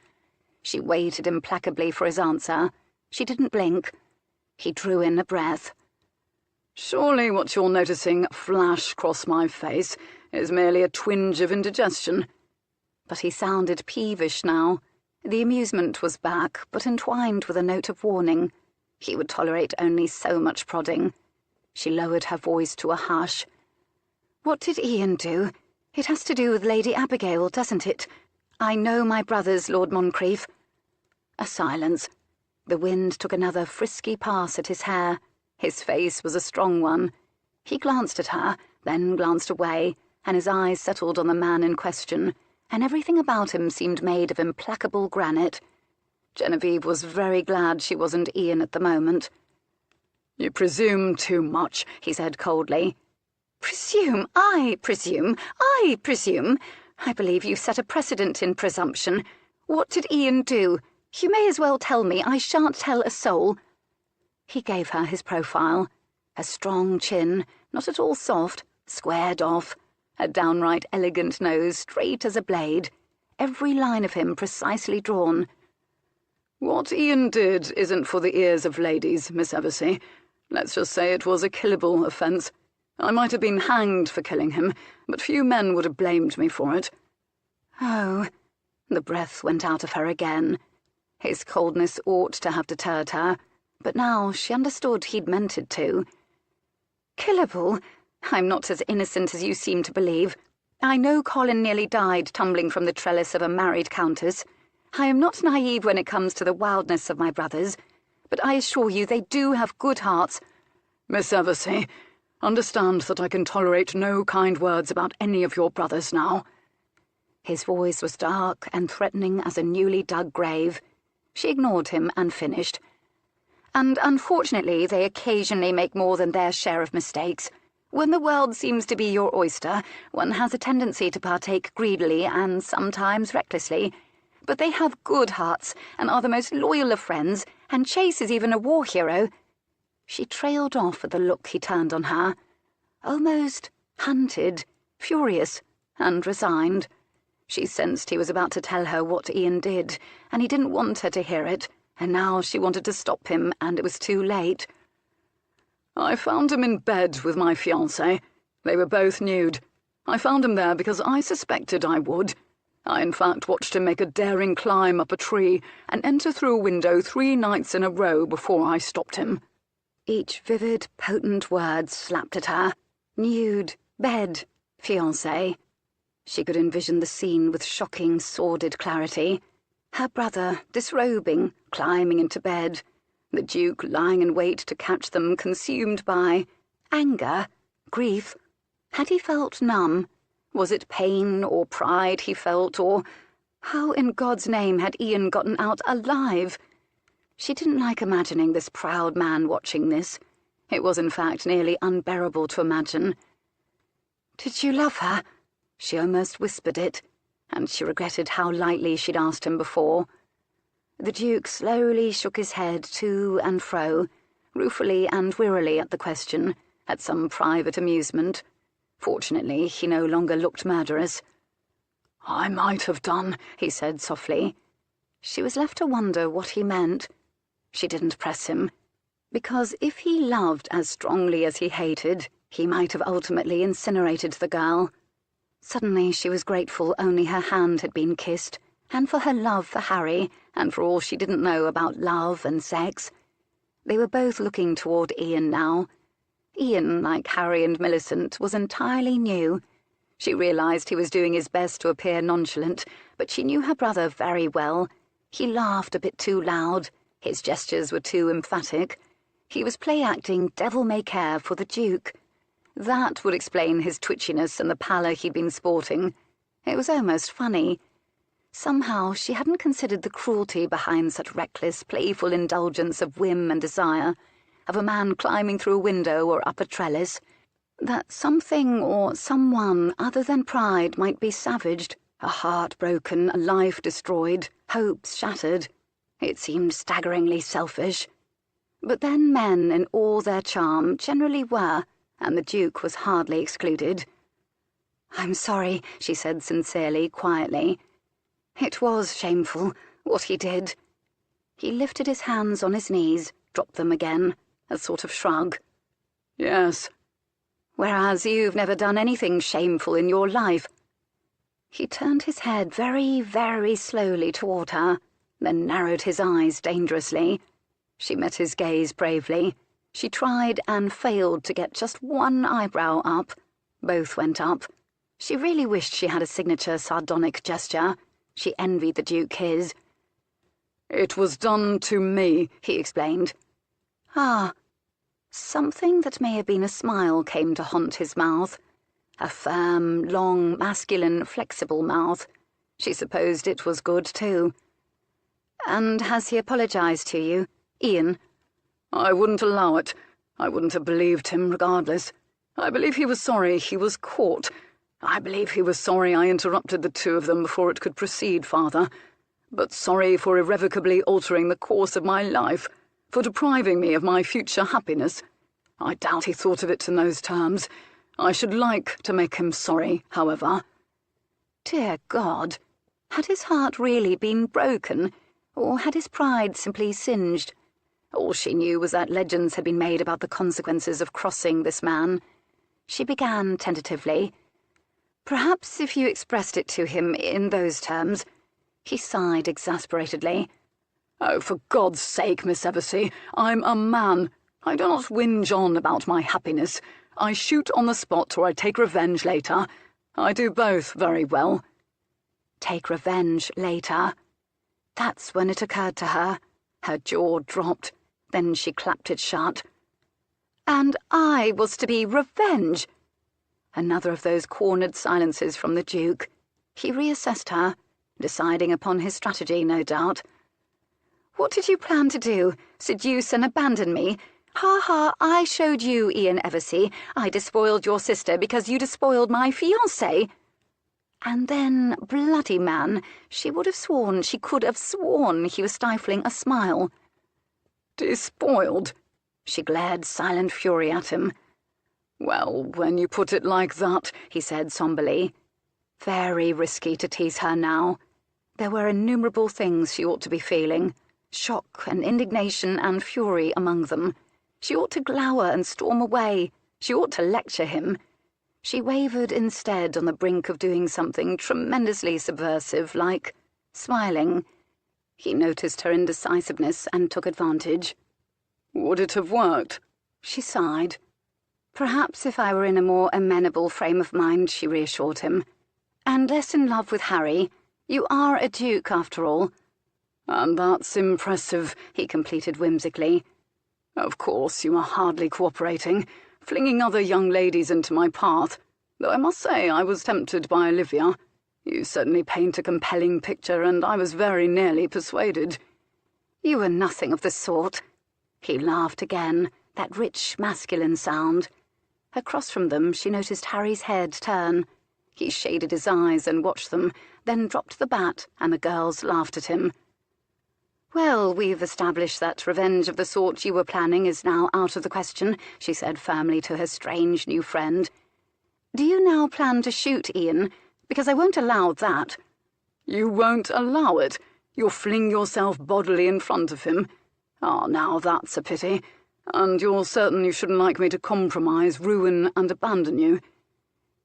She waited implacably for his answer. She didn't blink. He drew in a breath. "Surely what you're noticing flash across my face is merely a twinge of indigestion." But he sounded peevish now. The amusement was back, but entwined with a note of warning. He would tolerate only so much prodding. She lowered her voice to a hush. "What did Ian do? It has to do with Lady Abigail, doesn't it? I know my brothers, Lord Moncrieff." A silence. The wind took another frisky pass at his hair. His face was a strong one. He glanced at her, then glanced away, and his eyes settled on the man in question, and everything about him seemed made of implacable granite. Genevieve was very glad she wasn't Ian at the moment. "You presume too much," he said coldly. "Presume? I presume? I presume? I believe you set a precedent in presumption. What did Ian do? You may as well tell me. I shan't tell a soul." He gave her his profile. A strong chin, not at all soft, squared off. A downright elegant nose, straight as a blade. Every line of him precisely drawn. "What Ian did isn't for the ears of ladies, Miss Eversea. Let's just say it was a killable offence. I might have been hanged for killing him, but few men would have blamed me for it." "Oh." The breath went out of her again. His coldness ought to have deterred her, but now she understood he'd meant it to. "Killable? I'm not as innocent as you seem to believe. I know Colin nearly died tumbling from the trellis of a married countess. I am not naive when it comes to the wildness of my brothers, but I assure you they do have good hearts." "Miss Eversea, understand that I can tolerate no kind words about any of your brothers now." His voice was dark and threatening as a newly dug grave. She ignored him and finished. "And unfortunately they occasionally make more than their share of mistakes. When the world seems to be your oyster, one has a tendency to partake greedily and sometimes recklessly. But they have good hearts and are the most loyal of friends, and Chase is even a war hero." She trailed off at the look he turned on her. Almost hunted, furious, and resigned. She sensed he was about to tell her what Ian did, and he didn't want her to hear it, and now she wanted to stop him, and it was too late. "I found him in bed with my fiancée. They were both nude. I found him there because I suspected I would. I in fact watched him make a daring climb up a tree and enter through a window 3 nights in a row before I stopped him." Each vivid, potent word slapped at her. Nude, bed, fiancé. She could envision the scene with shocking, sordid clarity. Her brother, disrobing, climbing into bed. The Duke lying in wait to catch them, consumed by anger, grief. Had he felt numb? Was it pain or pride he felt, or how in God's name had Ian gotten out alive? She didn't like imagining this proud man watching this. It was in fact nearly unbearable to imagine. "Did you love her?" She almost whispered it, and she regretted how lightly she'd asked him before. The Duke slowly shook his head to and fro, ruefully and wearily at the question, at some private amusement. Fortunately, he no longer looked murderous. "I might have done," he said softly. She was left to wonder what he meant. She didn't press him, because if he loved as strongly as he hated, he might have ultimately incinerated the girl. Suddenly she was grateful only her hand had been kissed, and for her love for Harry, and for all she didn't know about love and sex. They were both looking toward Ian now. Ian, like Harry and Millicent, was entirely new. She realized he was doing his best to appear nonchalant, but she knew her brother very well. He laughed a bit too loud. His gestures were too emphatic. He was play-acting devil-may-care for the Duke. That would explain his twitchiness and the pallor he'd been sporting. It was almost funny. Somehow she hadn't considered the cruelty behind such reckless, playful indulgence of whim and desire, of a man climbing through a window or up a trellis. That something or someone other than pride might be savaged, a heart broken, a life destroyed, hopes shattered. It seemed staggeringly selfish. But then men, in all their charm, generally were, and the Duke was hardly excluded. "I'm sorry," she said sincerely, quietly. "It was shameful, what he did." He lifted his hands on his knees, dropped them again, a sort of shrug. "Yes." "Whereas you've never done anything shameful in your life." He turned his head very, very slowly toward her, then narrowed his eyes dangerously. She met his gaze bravely. She tried and failed to get just one eyebrow up. Both went up. She really wished she had a signature sardonic gesture. She envied the Duke his. "It was done to me," he explained. Ah. Something that may have been a smile came to haunt his mouth. A firm, long, masculine, flexible mouth. She supposed it was good, too. "And has he apologized to you, Ian?" "I wouldn't allow it. I wouldn't have believed him, regardless. I believe he was sorry he was caught. I believe he was sorry I interrupted the two of them before it could proceed farther. But sorry for irrevocably altering the course of my life, for depriving me of my future happiness. I doubt he thought of it in those terms. I should like to make him sorry, however." Dear God! Had his heart really been broken, or had his pride simply singed? All she knew was that legends had been made about the consequences of crossing this man. She began tentatively. "Perhaps if you expressed it to him in those terms—" He sighed exasperatedly. "Oh, for God's sake, Miss Eversea, I'm a man. I do not whinge on about my happiness. I shoot on the spot or I take revenge later. I do both very well." Take revenge later. That's when it occurred to her. Her jaw dropped. Then she clapped it shut. And I was to be revenge! Another of those cornered silences from the Duke. He reassessed her, deciding upon his strategy, no doubt. "What did you plan to do? Seduce and abandon me? Ha ha, I showed you, Ian Eversea. I despoiled your sister because you despoiled my fiancé." And then, bloody man, she could have sworn he was stifling a smile. "Despoiled?" She glared silent fury at him. "Well, when you put it like that," he said somberly. Very risky to tease her now. There were innumerable things she ought to be feeling. Shock and indignation and fury among them. She ought to glower and storm away. She ought to lecture him. She wavered instead on the brink of doing something tremendously subversive, like smiling. He noticed her indecisiveness and took advantage. "Would it have worked?" She sighed. "Perhaps if I were in a more amenable frame of mind," she reassured him. "And less in love with Harry. You are a duke, after all." "And that's impressive," he completed whimsically. "Of course, you are hardly cooperating, flinging other young ladies into my path, though I must say I was tempted by Olivia. You certainly paint a compelling picture, and I was very nearly persuaded." "You were nothing of the sort." He laughed again, that rich, masculine sound. Across from them she noticed Harry's head turn. He shaded his eyes and watched them, then dropped the bat, and the girls laughed at him. "Well, we've established that revenge of the sort you were planning is now out of the question," she said firmly to her strange new friend. "Do you now plan to shoot Ian? Because I won't allow that." "You won't allow it? You'll fling yourself bodily in front of him? Ah, now that's a pity. And you're certain you shouldn't like me to compromise, ruin, and abandon you?"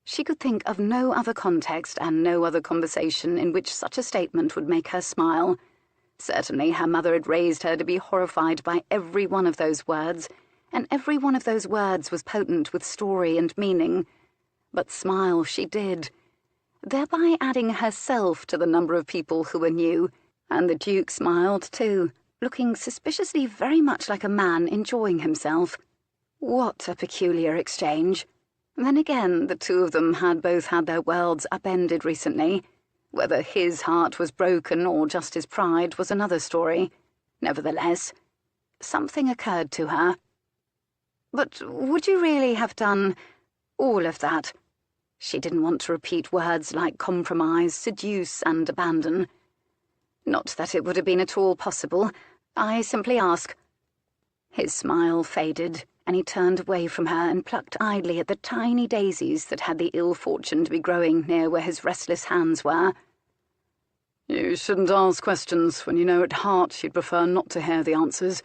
She could think of no other context and no other conversation in which such a statement would make her smile. Certainly her mother had raised her to be horrified by every one of those words, and every one of those words was potent with story and meaning. But smile she did, thereby adding herself to the number of people who were new, and the Duke smiled too, looking suspiciously very much like a man enjoying himself. What a peculiar exchange. Then again, the two of them had both had their worlds upended recently. Whether his heart was broken or just his pride was another story. Nevertheless, something occurred to her. "But would you really have done all of that?" She didn't want to repeat words like compromise, seduce, and abandon. "Not that it would have been at all possible. I simply ask." His smile faded, and he turned away from her and plucked idly at the tiny daisies that had the ill fortune to be growing near where his restless hands were. "You shouldn't ask questions when you know at heart you'd prefer not to hear the answers."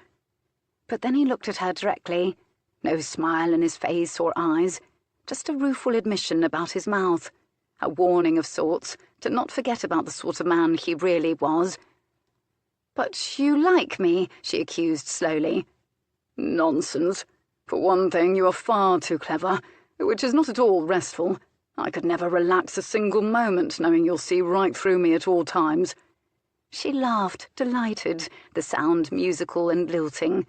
But then he looked at her directly. No smile in his face or eyes, just a rueful admission about his mouth, a warning of sorts to not forget about the sort of man he really was. "But you like me," she accused slowly. "Nonsense. For one thing, you are far too clever, which is not at all restful. I could never relax a single moment knowing you'll see right through me at all times." She laughed, delighted, the sound musical and lilting.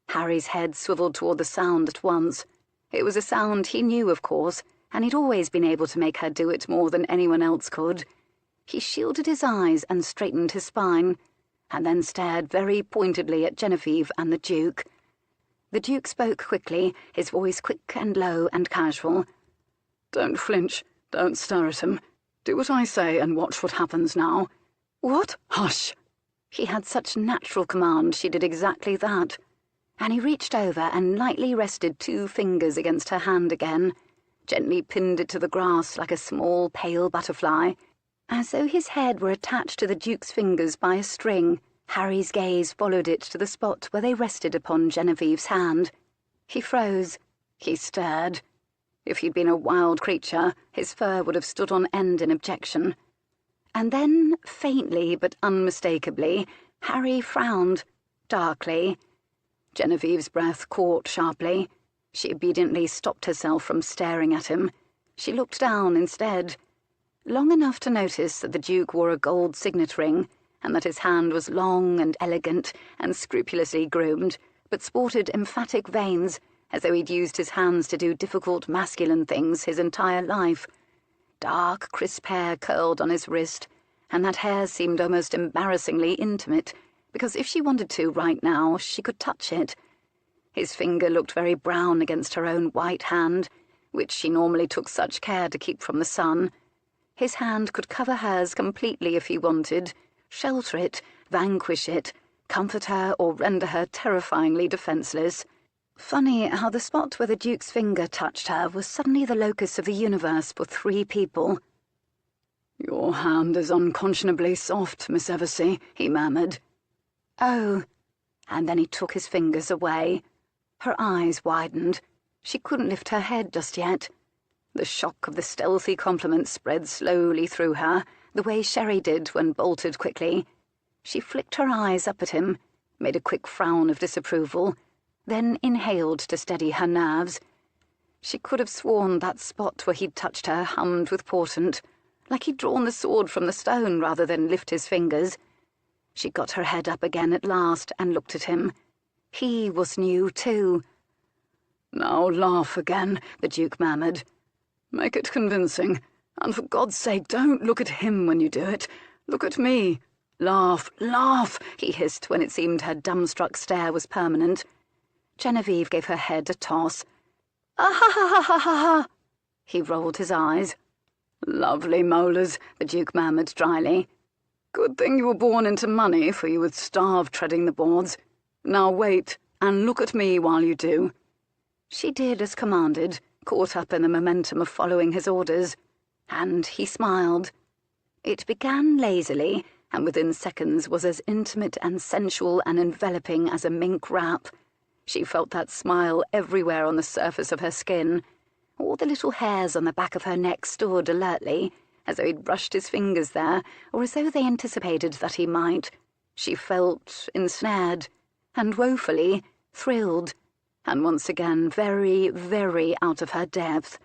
Harry's head swiveled toward the sound at once. It was a sound he knew, of course, and he'd always been able to make her do it more than anyone else could. He shielded his eyes and straightened his spine, and then stared very pointedly at Genevieve and the Duke. The Duke spoke quickly, his voice quick and low and casual. "Don't flinch, don't stir at him. Do what I say and watch what happens now." "What?" "Hush!" He had such natural command she did exactly that, and he reached over and lightly rested 2 fingers against her hand again, gently pinned it to the grass like a small pale butterfly. As though his head were attached to the Duke's fingers by a string, Harry's gaze followed it to the spot where they rested upon Genevieve's hand. He froze. He stared. If he'd been a wild creature, his fur would have stood on end in objection. And then, faintly but unmistakably, Harry frowned, darkly. Genevieve's breath caught sharply. She obediently stopped herself from staring at him. She looked down instead, long enough to notice that the Duke wore a gold signet ring, and that his hand was long and elegant and scrupulously groomed, but sported emphatic veins, as though he'd used his hands to do difficult masculine things his entire life. Dark, crisp hair curled on his wrist, and that hair seemed almost embarrassingly intimate, because if she wanted to right now, she could touch it. His finger looked very brown against her own white hand, which she normally took such care to keep from the sun. His hand could cover hers completely if he wanted, shelter it, vanquish it, comfort her or render her terrifyingly defenseless. Funny how the spot where the Duke's finger touched her was suddenly the locus of the universe for 3 people. "Your hand is unconscionably soft, Miss Eversea," he murmured. "Oh," and then he took his fingers away. Her eyes widened. She couldn't lift her head just yet. The shock of the stealthy compliment spread slowly through her, the way Sherry did when bolted quickly. She flicked her eyes up at him, made a quick frown of disapproval, then inhaled to steady her nerves. She could have sworn that spot where he'd touched her hummed with portent, like he'd drawn the sword from the stone rather than lift his fingers. She got her head up again at last and looked at him. He was new, too. "Now laugh again," the Duke murmured. "Make it convincing, and for God's sake don't look at him when you do it. Look at me. Laugh, laugh," he hissed when it seemed her dumbstruck stare was permanent. Genevieve gave her head a toss. "Ah ha ha ha ha ha ha!" He rolled his eyes. "Lovely molars," the Duke murmured dryly. "Good thing you were born into money, for you would starve treading the boards. Now wait, and look at me while you do." She did as commanded, caught up in the momentum of following his orders, and he smiled. It began lazily, and within seconds was as intimate and sensual and enveloping as a mink wrap. She felt that smile everywhere on the surface of her skin. All the little hairs on the back of her neck stood alertly, as though he'd brushed his fingers there, or as though they anticipated that he might. She felt ensnared, and woefully thrilled, and once again very, very out of her depth,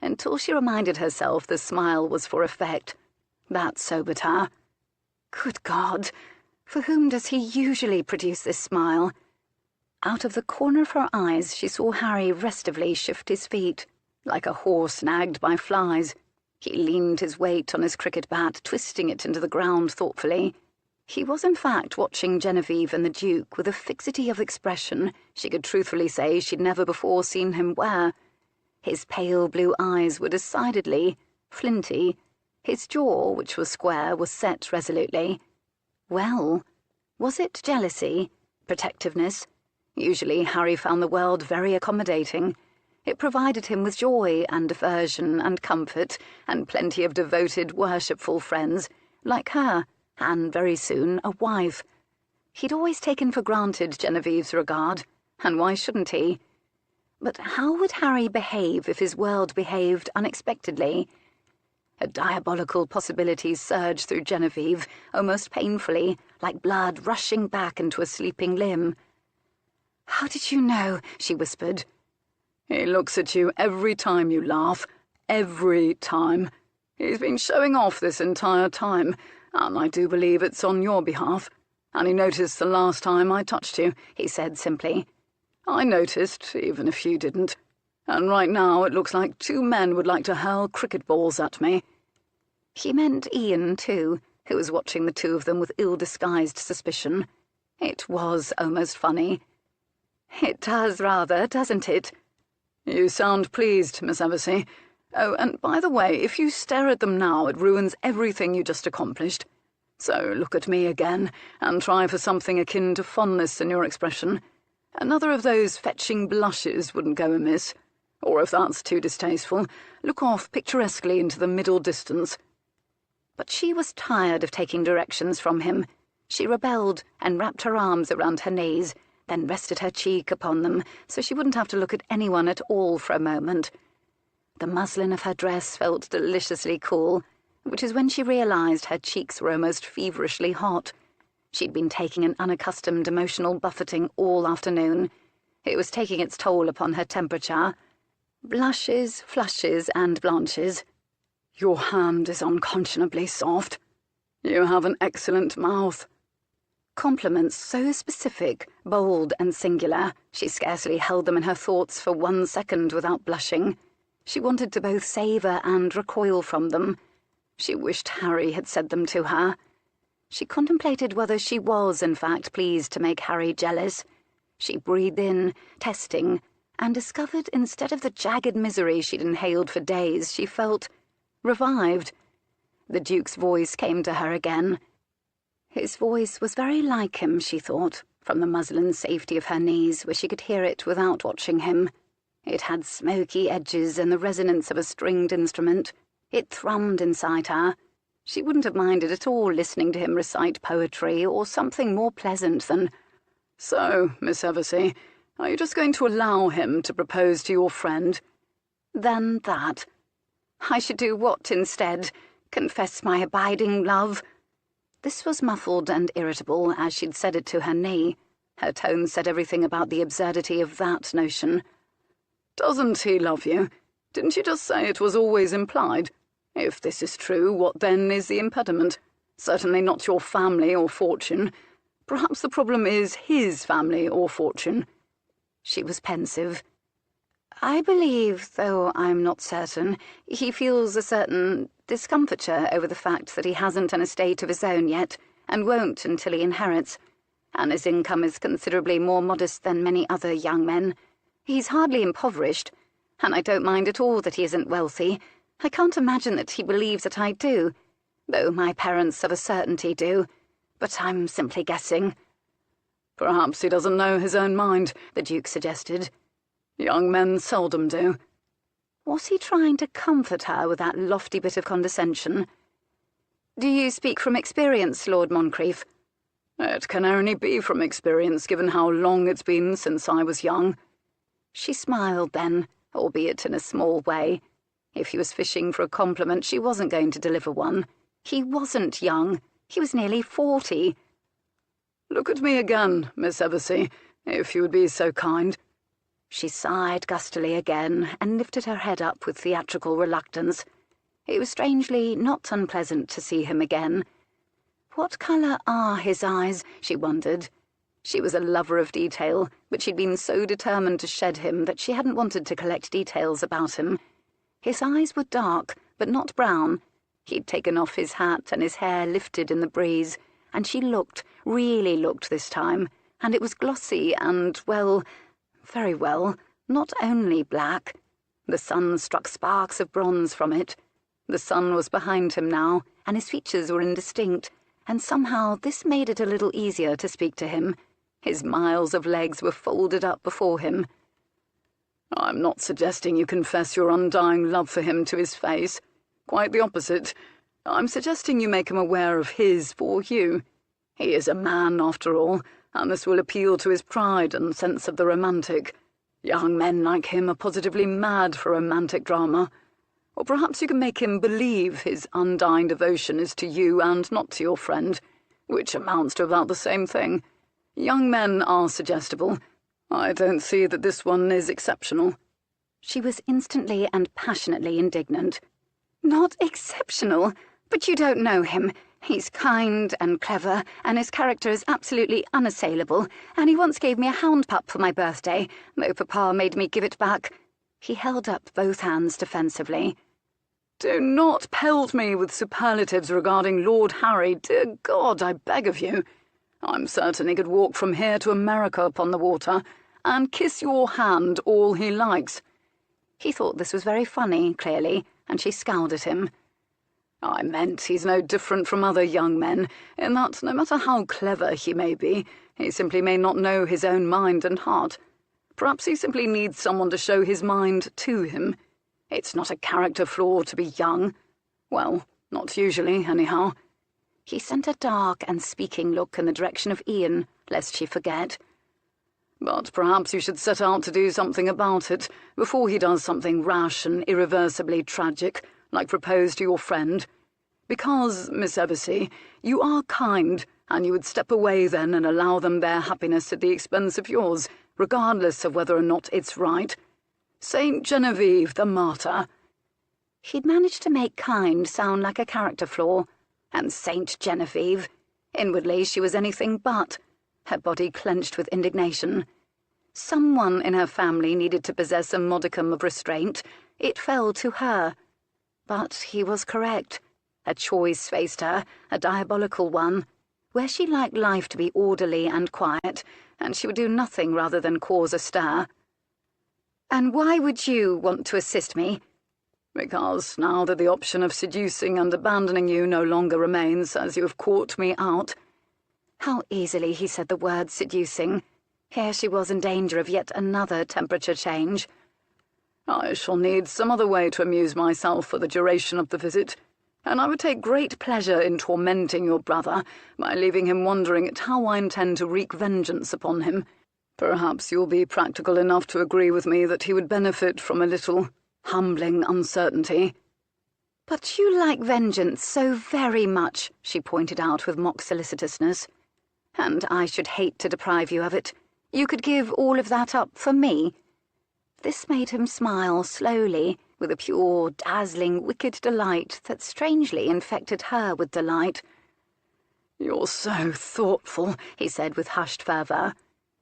until she reminded herself the smile was for effect. That sobered her. Good God, for whom does he usually produce this smile? Out of the corner of her eyes she saw Harry restively shift his feet, like a horse nagged by flies. He leaned his weight on his cricket bat, twisting it into the ground thoughtfully. He was in fact watching Genevieve and the Duke with a fixity of expression she could truthfully say she'd never before seen him wear. His pale blue eyes were decidedly flinty. His jaw, which was square, was set resolutely. Well, was it jealousy? Protectiveness? Usually Harry found the world very accommodating. It provided him with joy and diversion and comfort and plenty of devoted, worshipful friends, like her, and very soon a wife. He'd always taken for granted Genevieve's regard, and why shouldn't he? But how would Harry behave if his world behaved unexpectedly? A diabolical possibility surged through Genevieve, almost painfully, like blood rushing back into a sleeping limb. "How did you know?" she whispered. "He looks at you every time you laugh. Every time. He's been showing off this entire time, and I do believe it's on your behalf. And he noticed the last time I touched you," he said simply. "I noticed, even if you didn't. And right now it looks like two men would like to hurl cricket balls at me." He meant Ian, too, who was watching the two of them with ill-disguised suspicion. It was almost funny. "It does rather, doesn't it?" "You sound pleased, Miss Eversea. Oh, and by the way, if you stare at them now, it ruins everything you just accomplished. So look at me again, and try for something akin to fondness in your expression. Another of those fetching blushes wouldn't go amiss. Or if that's too distasteful, look off picturesquely into the middle distance." But she was tired of taking directions from him. She rebelled and wrapped her arms around her knees, then rested her cheek upon them so she wouldn't have to look at anyone at all for a moment. The muslin of her dress felt deliciously cool, which is when she realized her cheeks were almost feverishly hot. She'd been taking an unaccustomed emotional buffeting all afternoon. It was taking its toll upon her temperature. Blushes, flushes, and blanches. "Your hand is unconscionably soft. You have an excellent mouth." Compliments so specific, bold, and singular, she scarcely held them in her thoughts for 1 second without blushing. She wanted to both savour and recoil from them. She wished Harry had said them to her. She contemplated whether she was, in fact, pleased to make Harry jealous. She breathed in, testing, and discovered instead of the jagged misery she'd inhaled for days, she felt revived. The Duke's voice came to her again. His voice was very like him, she thought, from the muslin safety of her knees, where she could hear it without watching him. It had smoky edges and the resonance of a stringed instrument. It thrummed inside her. She wouldn't have minded at all listening to him recite poetry or something more pleasant than, "So, Miss Eversea, are you just going to allow him to propose to your friend?" "Then that. I should do what instead? Confess my abiding love?" This was muffled and irritable as she'd said it to her knee. Her tone said everything about the absurdity of that notion. "Doesn't he love you? Didn't you just say it was always implied? If this is true, what then is the impediment? Certainly not your family or fortune. Perhaps the problem is his family or fortune." She was pensive. "I believe, though I'm not certain, he feels a certain discomfiture over the fact that he hasn't an estate of his own yet, and won't until he inherits, and his income is considerably more modest than many other young men. He's hardly impoverished, and I don't mind at all that he isn't wealthy. I can't imagine that he believes that I do, though my parents of a certainty do, but I'm simply guessing." "Perhaps he doesn't know his own mind," the Duke suggested. "Young men seldom do." Was he trying to comfort her with that lofty bit of condescension? "Do you speak from experience, Lord Moncrieff?" "It can only be from experience, given how long it's been since I was young." She smiled then, albeit in a small way. If he was fishing for a compliment, she wasn't going to deliver one. He wasn't young. He was nearly 40. "Look at me again, Miss Eversea, if you would be so kind." She sighed gustily again and lifted her head up with theatrical reluctance. It was strangely not unpleasant to see him again. What colour are his eyes, she wondered. She was a lover of detail, but she'd been so determined to shed him that she hadn't wanted to collect details about him. His eyes were dark, but not brown. He'd taken off his hat and his hair lifted in the breeze, and she looked, really looked this time, and it was glossy and, well, very well, not only black. The sun struck sparks of bronze from it. The sun was behind him now, and his features were indistinct, and somehow this made it a little easier to speak to him. His miles of legs were folded up before him. "I'm not suggesting you confess your undying love for him to his face. Quite the opposite. I'm suggesting you make him aware of his for you. He is a man, after all, and this will appeal to his pride and sense of the romantic. Young men like him are positively mad for romantic drama. Or perhaps you can make him believe his undying devotion is to you and not to your friend, which amounts to about the same thing. Young men are suggestible. I don't see that this one is exceptional." She was instantly and passionately indignant. "Not exceptional? But you don't know him. He's kind and clever, and his character is absolutely unassailable, and he once gave me a hound pup for my birthday, though Papa made me give it back." He held up both hands defensively. "Do not pelt me with superlatives regarding Lord Harry, dear God, I beg of you. I'm certain he could walk from here to America upon the water, and kiss your hand all he likes." He thought this was very funny, clearly, and she scowled at him. "I meant he's no different from other young men, in that no matter how clever he may be, he simply may not know his own mind and heart. Perhaps he simply needs someone to show his mind to him. It's not a character flaw to be young. Well, not usually, anyhow." He sent a dark and speaking look in the direction of Ian, lest she forget. "But perhaps you should set out to do something about it, before he does something rash and irreversibly tragic, like propose to your friend. Because, Miss Eversea, you are kind, and you would step away then and allow them their happiness at the expense of yours, regardless of whether or not it's right. Saint Genevieve the martyr." He'd managed to make kind sound like a character flaw, and Saint Genevieve. Inwardly she was anything but. Her body clenched with indignation. Someone in her family needed to possess a modicum of restraint. It fell to her. But he was correct. A choice faced her, a diabolical one, where she liked life to be orderly and quiet, and she would do nothing rather than cause a stir. "And why would you want to assist me?" "Because now that the option of seducing and abandoning you no longer remains, as you have caught me out—" How easily he said the word seducing. Here she was in danger of yet another temperature change. "I shall need some other way to amuse myself for the duration of the visit, and I would take great pleasure in tormenting your brother by leaving him wondering at how I intend to wreak vengeance upon him. Perhaps you'll be practical enough to agree with me that he would benefit from a little humbling uncertainty." "But you like vengeance so very much," she pointed out with mock solicitousness. "And I should hate to deprive you of it. You could give all of that up for me." This made him smile slowly, with a pure, dazzling, wicked delight that strangely infected her with delight. "You're so thoughtful," he said with hushed fervour.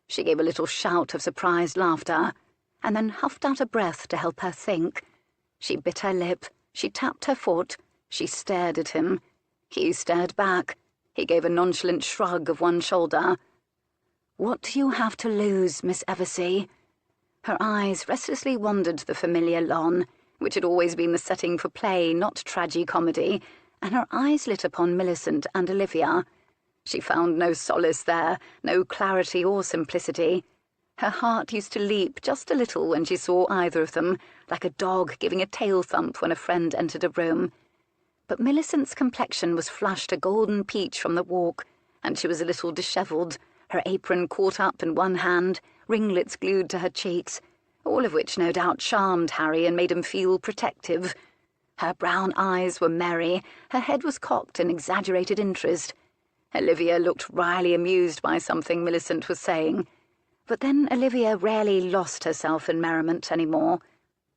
She gave a little shout of surprised laughter, and then huffed out a breath to help her think. She bit her lip, she tapped her foot, she stared at him. He stared back. He gave a nonchalant shrug of one shoulder. "What do you have to lose, Miss Eversea?" Her eyes restlessly wandered the familiar lawn, which had always been the setting for play, not tragi-comedy, and her eyes lit upon Millicent and Olivia. She found no solace there, no clarity or simplicity. Her heart used to leap just a little when she saw either of them, like a dog giving a tail thump when a friend entered a room. But Millicent's complexion was flushed a golden peach from the walk, and she was a little dishevelled, her apron caught up in one hand, ringlets glued to her cheeks, all of which no doubt charmed Harry and made him feel protective. Her brown eyes were merry, her head was cocked in exaggerated interest. Olivia looked wryly amused by something Millicent was saying. But then Olivia rarely lost herself in merriment any more.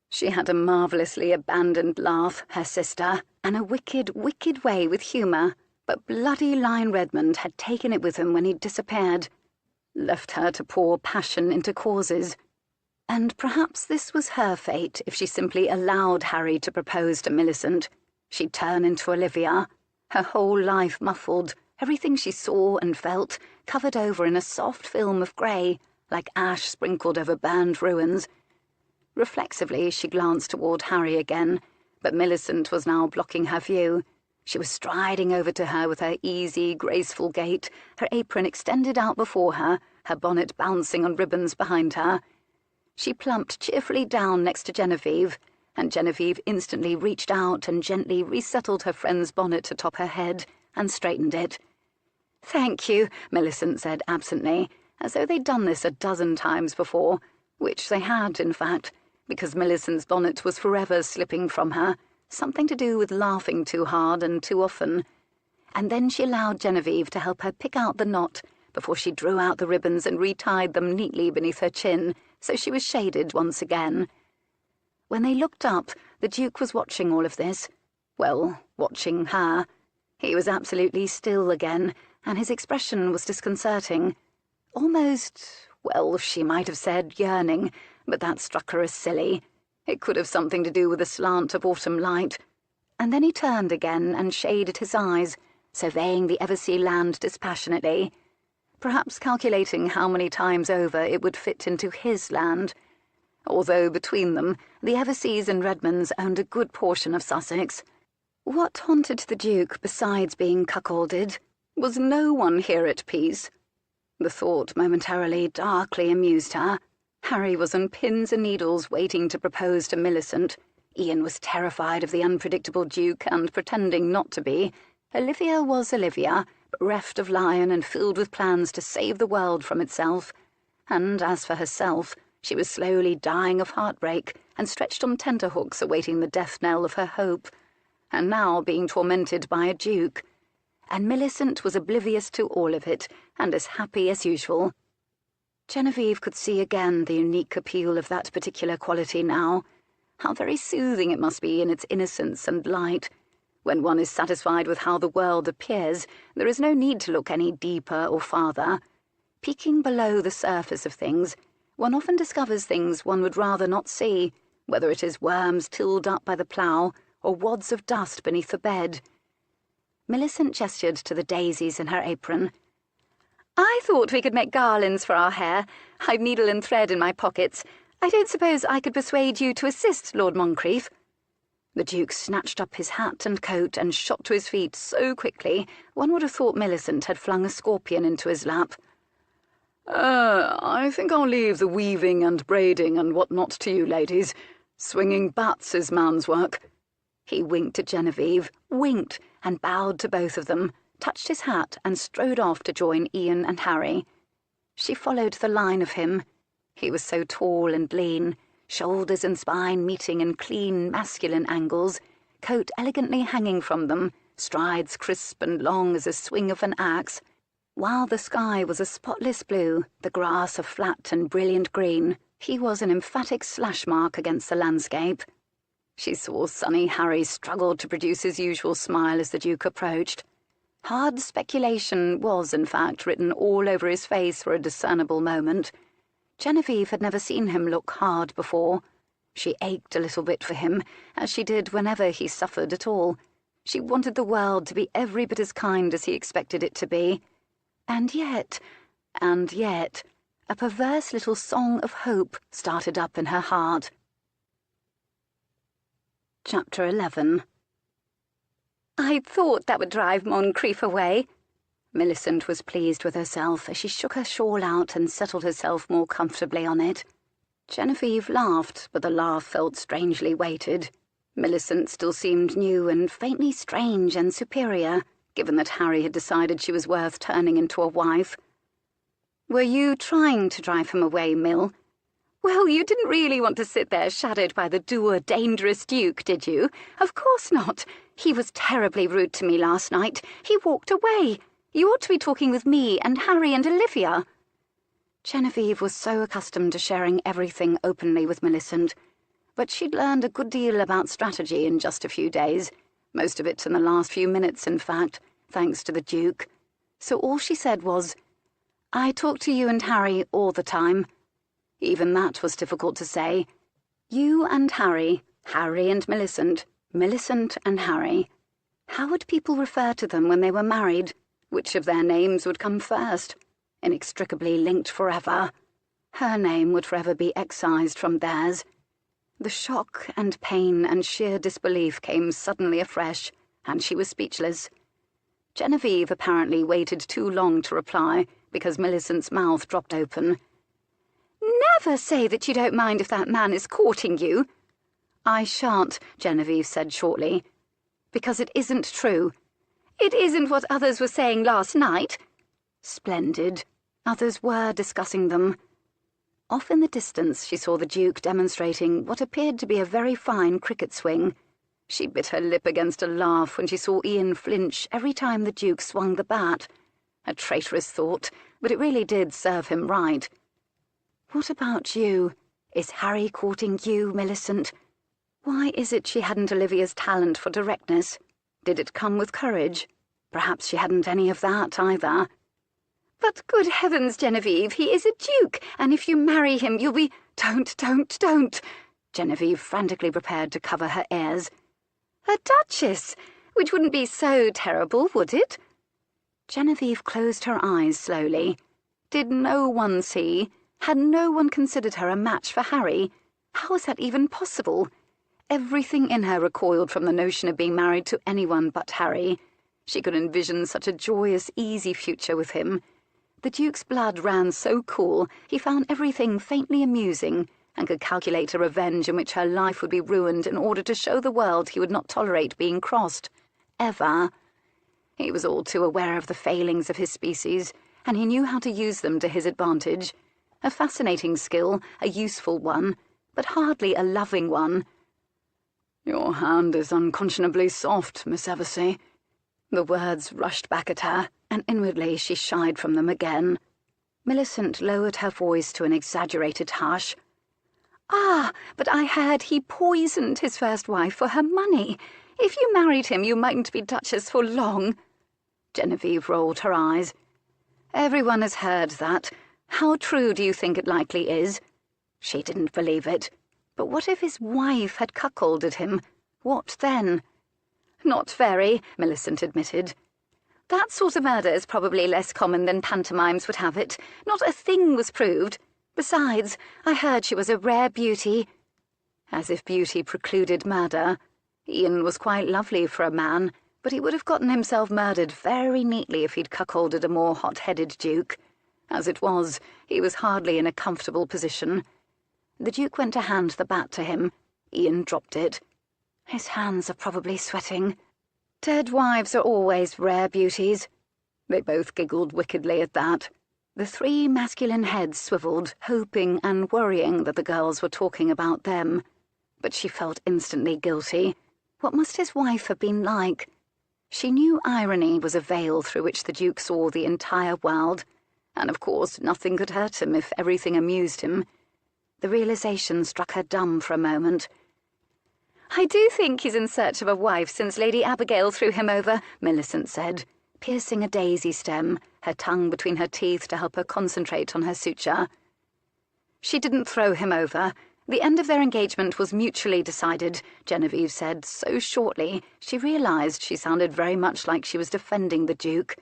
She had a marvellously abandoned laugh, her sister, and a wicked, wicked way with humour, but bloody Lion Redmond had taken it with him when he'd disappeared, left her to pour passion into causes. And perhaps this was her fate if she simply allowed Harry to propose to Millicent. She'd turn into Olivia, her whole life muffled, everything she saw and felt covered over in a soft film of grey, like ash sprinkled over burned ruins. Reflexively she glanced toward Harry again, but Millicent was now blocking her view. She was striding over to her with her easy, graceful gait, her apron extended out before her, her bonnet bouncing on ribbons behind her. She plumped cheerfully down next to Genevieve, and Genevieve instantly reached out and gently resettled her friend's bonnet atop her head and straightened it. "Thank you," Millicent said absently, as though they'd done this a dozen times before, which they had, in fact, because Millicent's bonnet was forever slipping from her, something to do with laughing too hard and too often. And then she allowed Genevieve to help her pick out the knot, before she drew out the ribbons and retied them neatly beneath her chin, so she was shaded once again. When they looked up, the Duke was watching all of this. Well, watching her. He was absolutely still again, and his expression was disconcerting. Almost, well, she might have said yearning, but that struck her as silly. It could have something to do with the slant of autumn light. And then he turned again and shaded his eyes, surveying the Eversea land dispassionately, perhaps calculating how many times over it would fit into his land, although between them the Everseas and Redmonds owned a good portion of Sussex. What haunted the Duke, besides being cuckolded? Was no one here at peace? The thought momentarily darkly amused her. Harry was on pins and needles waiting to propose to Millicent. Ian was terrified of the unpredictable Duke and pretending not to be. Olivia was Olivia, bereft of lion and filled with plans to save the world from itself. And as for herself, she was slowly dying of heartbreak and stretched on tenterhooks awaiting the death knell of her hope, and now being tormented by a Duke. And Millicent was oblivious to all of it, and as happy as usual. Genevieve could see again the unique appeal of that particular quality now. How very soothing it must be in its innocence and light. When one is satisfied with how the world appears, there is no need to look any deeper or farther. Peeking below the surface of things, one often discovers things one would rather not see, whether it is worms tilled up by the plough or wads of dust beneath the bed. Millicent gestured to the daisies in her apron. "I thought we could make garlands for our hair. I've needle and thread in my pockets. I don't suppose I could persuade you to assist, Lord Moncrieff." The Duke snatched up his hat and coat and shot to his feet so quickly one would have thought Millicent had flung a scorpion into his lap. I think I'll leave the weaving and braiding and what not to you ladies. Swinging bats is man's work." He winked at Genevieve, winked, and bowed to both of them, touched his hat and strode off to join Ian and Harry. She followed the line of him. He was so tall and lean, shoulders and spine meeting in clean, masculine angles, coat elegantly hanging from them, strides crisp and long as a swing of an axe, while the sky was a spotless blue, the grass a flat and brilliant green. He was an emphatic slash mark against the landscape. She saw sunny Harry struggle to produce his usual smile as the Duke approached. Hard speculation was, in fact, written all over his face for a discernible moment. Genevieve had never seen him look hard before. She ached a little bit for him, as she did whenever he suffered at all. She wanted the world to be every bit as kind as he expected it to be. And yet, a perverse little song of hope started up in her heart. Chapter 11. "I thought that would drive Moncrieff away." Millicent was pleased with herself as she shook her shawl out and settled herself more comfortably on it. Genevieve laughed, but the laugh felt strangely weighted. Millicent still seemed new and faintly strange and superior, given that Harry had decided she was worth turning into a wife. "Were you trying to drive him away, Mill?" "Well, you didn't really want to sit there shadowed by the dour, dangerous Duke, did you? Of course not. He was terribly rude to me last night. He walked away. You ought to be talking with me and Harry and Olivia." Genevieve was so accustomed to sharing everything openly with Millicent, but she'd learned a good deal about strategy in just a few days, most of it in the last few minutes, in fact, thanks to the Duke. So all she said was, "I talk to you and Harry all the time." Even that was difficult to say. You and Harry, Harry and Millicent, Millicent and Harry. How would people refer to them when they were married? Which of their names would come first? Inextricably linked forever. Her name would forever be excised from theirs. The shock and pain and sheer disbelief came suddenly afresh, and she was speechless. Genevieve apparently waited too long to reply, because Millicent's mouth dropped open. "Never say that you don't mind if that man is courting you." "I shan't," Genevieve said shortly, "because it isn't true." "It isn't what others were saying last night." Splendid. Others were discussing them. Off in the distance she saw the Duke demonstrating what appeared to be a very fine cricket swing. She bit her lip against a laugh when she saw Ian flinch every time the Duke swung the bat. A traitorous thought, but it really did serve him right. What about you? Is Harry courting you, Millicent? Why is it she hadn't Olivia's talent for directness? Did it come with courage? Perhaps she hadn't any of that either. But good heavens, Genevieve, he is a duke, and if you marry him, you'll be— Don't. Genevieve frantically prepared to cover her ears. A duchess, which wouldn't be so terrible, would it? Genevieve closed her eyes slowly. Did no one see? Had no one considered her a match for Harry? How was that even possible? Everything in her recoiled from the notion of being married to anyone but Harry. She could envision such a joyous, easy future with him. The Duke's blood ran so cool, he found everything faintly amusing, and could calculate a revenge in which her life would be ruined in order to show the world he would not tolerate being crossed. Ever. He was all too aware of the failings of his species, and he knew how to use them to his advantage. A fascinating skill, a useful one, but hardly a loving one. "Your hand is unconscionably soft, Miss Eversea." The words rushed back at her, and inwardly she shied from them again. Millicent lowered her voice to an exaggerated hush. Ah, but I heard he poisoned his first wife for her money. If you married him, you mightn't be Duchess for long. Genevieve rolled her eyes. Everyone has heard that. How true do you think it likely is? She didn't believe it. But what if his wife had cuckolded him? What then? Not very, Millicent admitted. That sort of murder is probably less common than pantomimes would have it. Not a thing was proved. Besides, I heard she was a rare beauty. As if beauty precluded murder. Ian was quite lovely for a man, but he would have gotten himself murdered very neatly if he'd cuckolded a more hot-headed duke. As it was, he was hardly in a comfortable position. The Duke went to hand the bat to him. Ian dropped it. His hands are probably sweating. Dead wives are always rare beauties. They both giggled wickedly at that. The three masculine heads swiveled, hoping and worrying that the girls were talking about them. But she felt instantly guilty. What must his wife have been like? She knew irony was a veil through which the Duke saw the entire world, and of course nothing could hurt him if everything amused him. The realization struck her dumb for a moment. I do think he's in search of a wife since Lady Abigail threw him over, Millicent said, piercing a daisy stem, her tongue between her teeth to help her concentrate on her suture. She didn't throw him over. The end of their engagement was mutually decided, Genevieve said so shortly she realized she sounded very much like she was defending the Duke.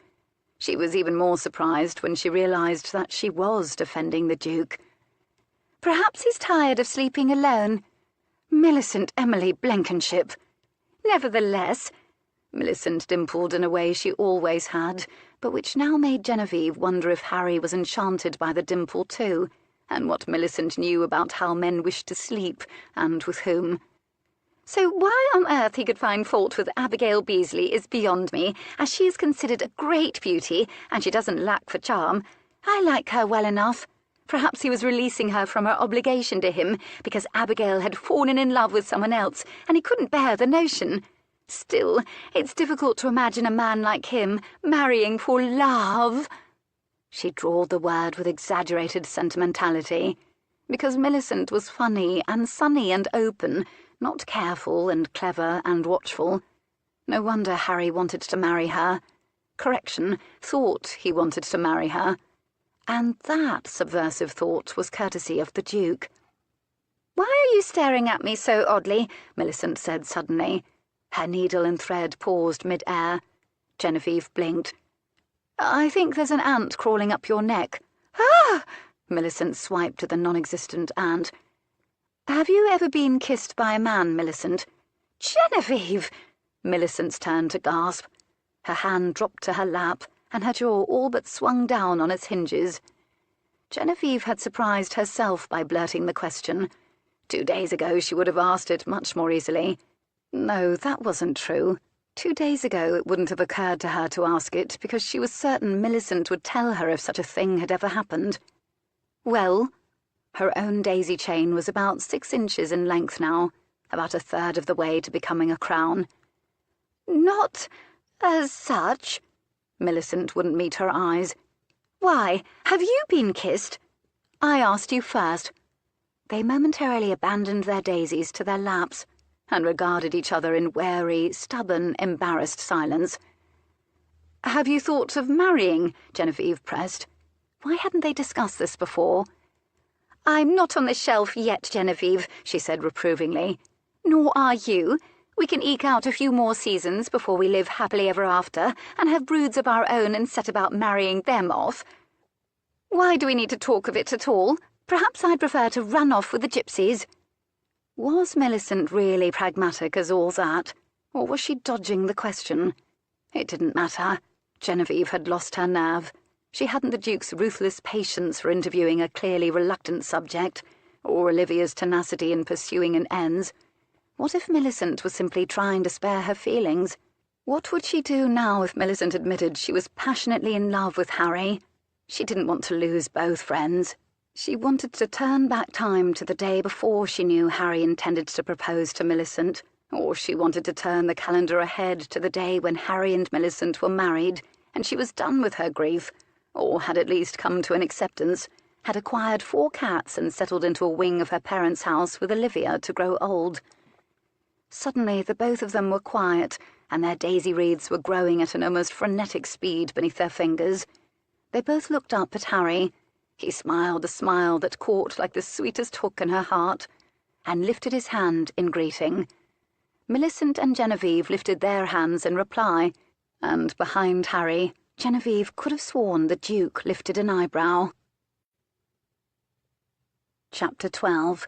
She was even more surprised when she realized that she was defending the Duke. Perhaps he's tired of sleeping alone. Millicent Emily Blenkinship. Nevertheless, Millicent dimpled in a way she always had, but which now made Genevieve wonder if Harry was enchanted by the dimple too, and what Millicent knew about how men wished to sleep, and with whom. So why on earth he could find fault with Abigail Beasley is beyond me, as she is considered a great beauty, and she doesn't lack for charm. I like her well enough. Perhaps he was releasing her from her obligation to him, because Abigail had fallen in love with someone else, and he couldn't bear the notion. Still, it's difficult to imagine a man like him marrying for love. She drawled the word with exaggerated sentimentality, because Millicent was funny and sunny and open, not careful and clever and watchful. No wonder Harry wanted to marry her. Correction, thought he wanted to marry her. And that subversive thought was courtesy of the Duke. "Why are you staring at me so oddly?" Millicent said suddenly. Her needle and thread paused mid-air. Genevieve blinked. "I think there's an ant crawling up your neck." "Ah!" Millicent swiped at the non-existent ant. "Have you ever been kissed by a man, Millicent?" "Genevieve!" Millicent's turn to gasp. Her hand dropped to her lap, and her jaw all but swung down on its hinges. Genevieve had surprised herself by blurting the question. 2 days ago she would have asked it much more easily. No, that wasn't true. 2 days ago it wouldn't have occurred to her to ask it, because she was certain Millicent would tell her if such a thing had ever happened. Well, her own daisy chain was about 6 inches in length now, about a third of the way to becoming a crown. "Not as such." Millicent wouldn't meet her eyes. "Why, have you been kissed?" "I asked you first." They momentarily abandoned their daisies to their laps and regarded each other in wary, stubborn, embarrassed silence. "Have you thought of marrying?" Genevieve pressed. Why hadn't they discussed this before? "I'm not on the shelf yet, Genevieve," she said reprovingly. "Nor are you. We can eke out a few more seasons before we live happily ever after and have broods of our own and set about marrying them off. Why do we need to talk of it at all? Perhaps I'd prefer to run off with the gypsies." Was Millicent really pragmatic as all that, or was she dodging the question? It didn't matter. Genevieve had lost her nerve. She hadn't the Duke's ruthless patience for interviewing a clearly reluctant subject, or Olivia's tenacity in pursuing an ends. What if Millicent was simply trying to spare her feelings? What would she do now if Millicent admitted she was passionately in love with Harry? She didn't want to lose both friends. She wanted to turn back time to the day before she knew Harry intended to propose to Millicent, or she wanted to turn the calendar ahead to the day when Harry and Millicent were married, and she was done with her grief, or had at least come to an acceptance, had acquired 4 cats and settled into a wing of her parents' house with Olivia to grow old. Suddenly the both of them were quiet, and their daisy wreaths were growing at an almost frenetic speed beneath their fingers. They both looked up at Harry. He smiled a smile that caught like the sweetest hook in her heart, and lifted his hand in greeting. Millicent and Genevieve lifted their hands in reply, and behind Harry, Genevieve could have sworn the Duke lifted an eyebrow. Chapter 12.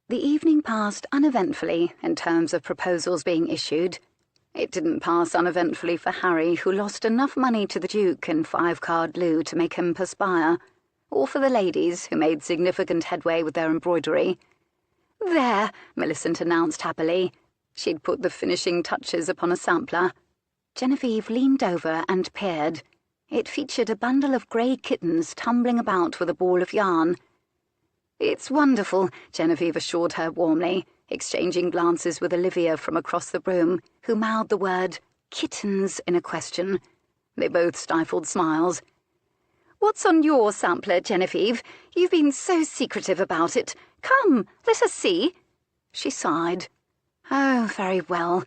The evening passed uneventfully in terms of proposals being issued. It didn't pass uneventfully for Harry, who lost enough money to the Duke in 5-card loo to make him perspire, or for the ladies, who made significant headway with their embroidery. "There," Millicent announced happily. She'd put the finishing touches upon a sampler. Genevieve leaned over and peered. It featured a bundle of grey kittens tumbling about with a ball of yarn. "It's wonderful," Genevieve assured her warmly, exchanging glances with Olivia from across the room, who mouthed the word kittens in a question. They both stifled smiles. "What's on your sampler, Genevieve? You've been so secretive about it. Come, let us see." She sighed. "Oh, very well."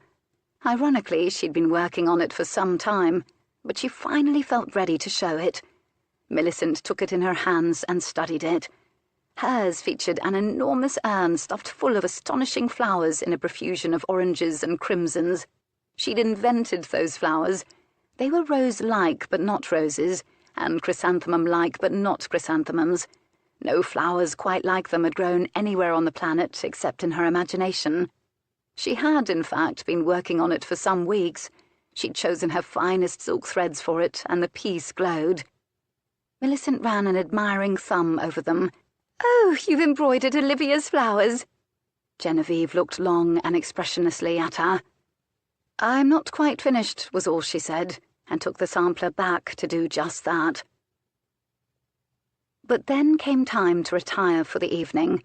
Ironically, she'd been working on it for some time, but she finally felt ready to show it. Millicent took it in her hands and studied it. Hers featured an enormous urn stuffed full of astonishing flowers in a profusion of oranges and crimsons. She'd invented those flowers. They were rose-like but not roses, and chrysanthemum-like but not chrysanthemums. No flowers quite like them had grown anywhere on the planet except in her imagination. She had, in fact, been working on it for some weeks. She'd chosen her finest silk threads for it, and the piece glowed. Millicent ran an admiring thumb over them. "Oh, you've embroidered Olivia's flowers." Genevieve looked long and expressionlessly at her. "I'm not quite finished," was all she said, and took the sampler back to do just that. But then came time to retire for the evening.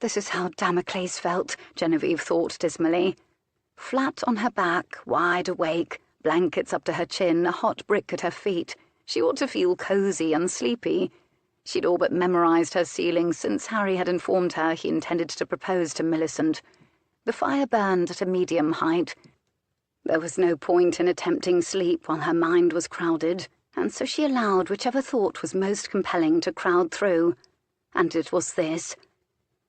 This is how Damocles felt, Genevieve thought dismally. Flat on her back, wide awake, blankets up to her chin, a hot brick at her feet, she ought to feel cosy and sleepy. She'd all but memorized her ceiling since Harry had informed her he intended to propose to Millicent. The fire burned at a medium height. There was no point in attempting sleep while her mind was crowded, and so she allowed whichever thought was most compelling to crowd through. And it was this.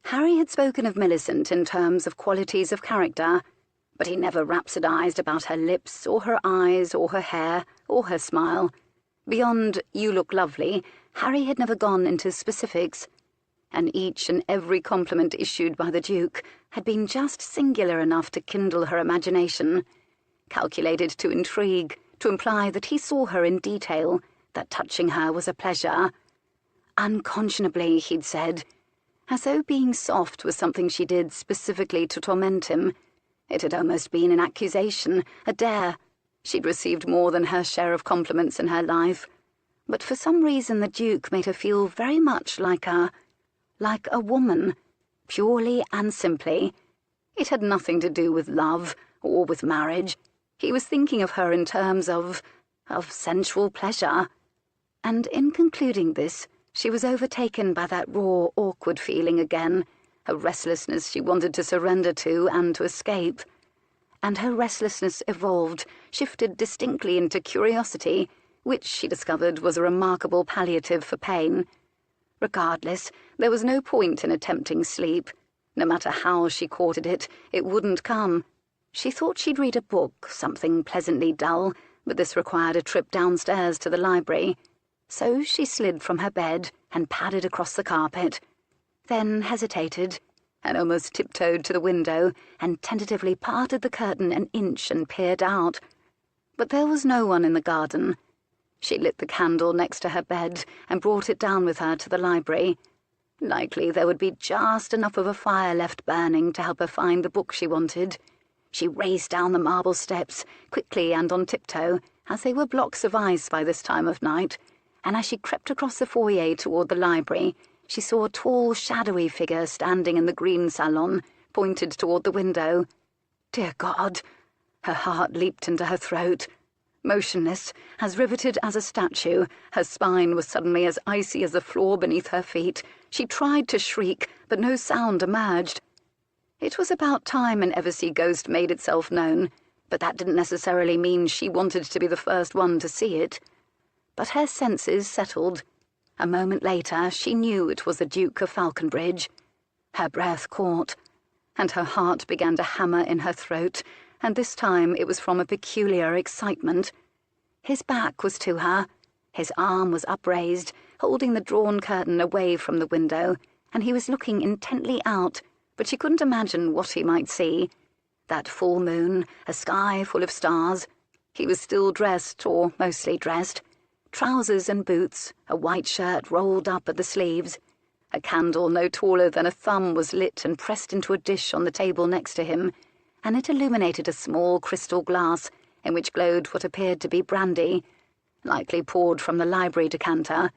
Harry had spoken of Millicent in terms of qualities of character, but he never rhapsodized about her lips, or her eyes, or her hair, or her smile. Beyond "you look lovely," Harry had never gone into specifics, and each and every compliment issued by the Duke had been just singular enough to kindle her imagination, calculated to intrigue, to imply that he saw her in detail, that touching her was a pleasure. Unconscionably, he'd said, as though being soft was something she did specifically to torment him. It had almost been an accusation, a dare. She'd received more than her share of compliments in her life, but for some reason the Duke made her feel very much like a woman, purely and simply. It had nothing to do with love, or with marriage, He was thinking of her in terms of sensual pleasure. And in concluding this, she was overtaken by that raw, awkward feeling again, a restlessness she wanted to surrender to and to escape. And her restlessness evolved, shifted distinctly into curiosity, which she discovered was a remarkable palliative for pain. Regardless, there was no point in attempting sleep. No matter how she courted it, it wouldn't come. She thought she'd read a book, something pleasantly dull, but this required a trip downstairs to the library. So she slid from her bed and padded across the carpet, then hesitated, and almost tiptoed to the window and tentatively parted the curtain an inch and peered out. But there was no one in the garden. She lit the candle next to her bed and brought it down with her to the library. Likely there would be just enough of a fire left burning to help her find the book she wanted. She raced down the marble steps, quickly and on tiptoe, as they were blocks of ice by this time of night, and as she crept across the foyer toward the library, she saw a tall, shadowy figure standing in the green salon, pointed toward the window. Dear God! Her heart leaped into her throat. Motionless, as riveted as a statue, her spine was suddenly as icy as the floor beneath her feet. She tried to shriek, but no sound emerged. It was about time an Eversea ghost made itself known, but that didn't necessarily mean she wanted to be the first one to see it. But her senses settled. A moment later, she knew it was the Duke of Falconbridge. Her breath caught, and her heart began to hammer in her throat, and this time it was from a peculiar excitement. His back was to her. His arm was upraised, holding the drawn curtain away from the window, and he was looking intently out, but she couldn't imagine what he might see. That full moon, a sky full of stars. He was still dressed, or mostly dressed. Trousers and boots, a white shirt rolled up at the sleeves. A candle no taller than a thumb was lit and pressed into a dish on the table next to him, and it illuminated a small crystal glass in which glowed what appeared to be brandy, likely poured from the library decanter,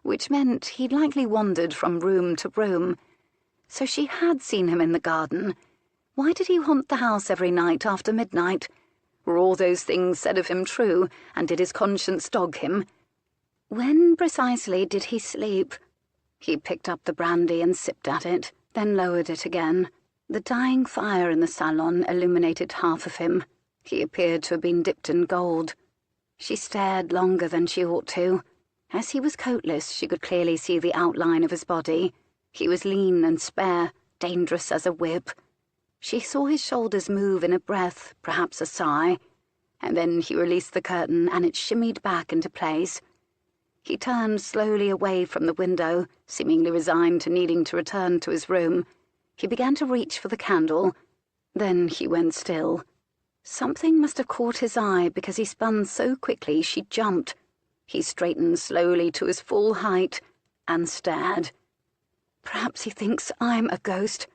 which meant he'd likely wandered from room to room. So she had seen him in the garden. Why did he haunt the house every night after midnight? Were all those things said of him true, and did his conscience dog him? When precisely did he sleep? He picked up the brandy and sipped at it, then lowered it again. The dying fire in the salon illuminated half of him. He appeared to have been dipped in gold. She stared longer than she ought to. As he was coatless, she could clearly see the outline of his body. He was lean and spare, dangerous as a whip. She saw his shoulders move in a breath, perhaps a sigh, and then he released the curtain and it shimmied back into place. He turned slowly away from the window, seemingly resigned to needing to return to his room. He began to reach for the candle. Then he went still. Something must have caught his eye because he spun so quickly she jumped. He straightened slowly to his full height and stared. Perhaps he thinks I'm a ghost.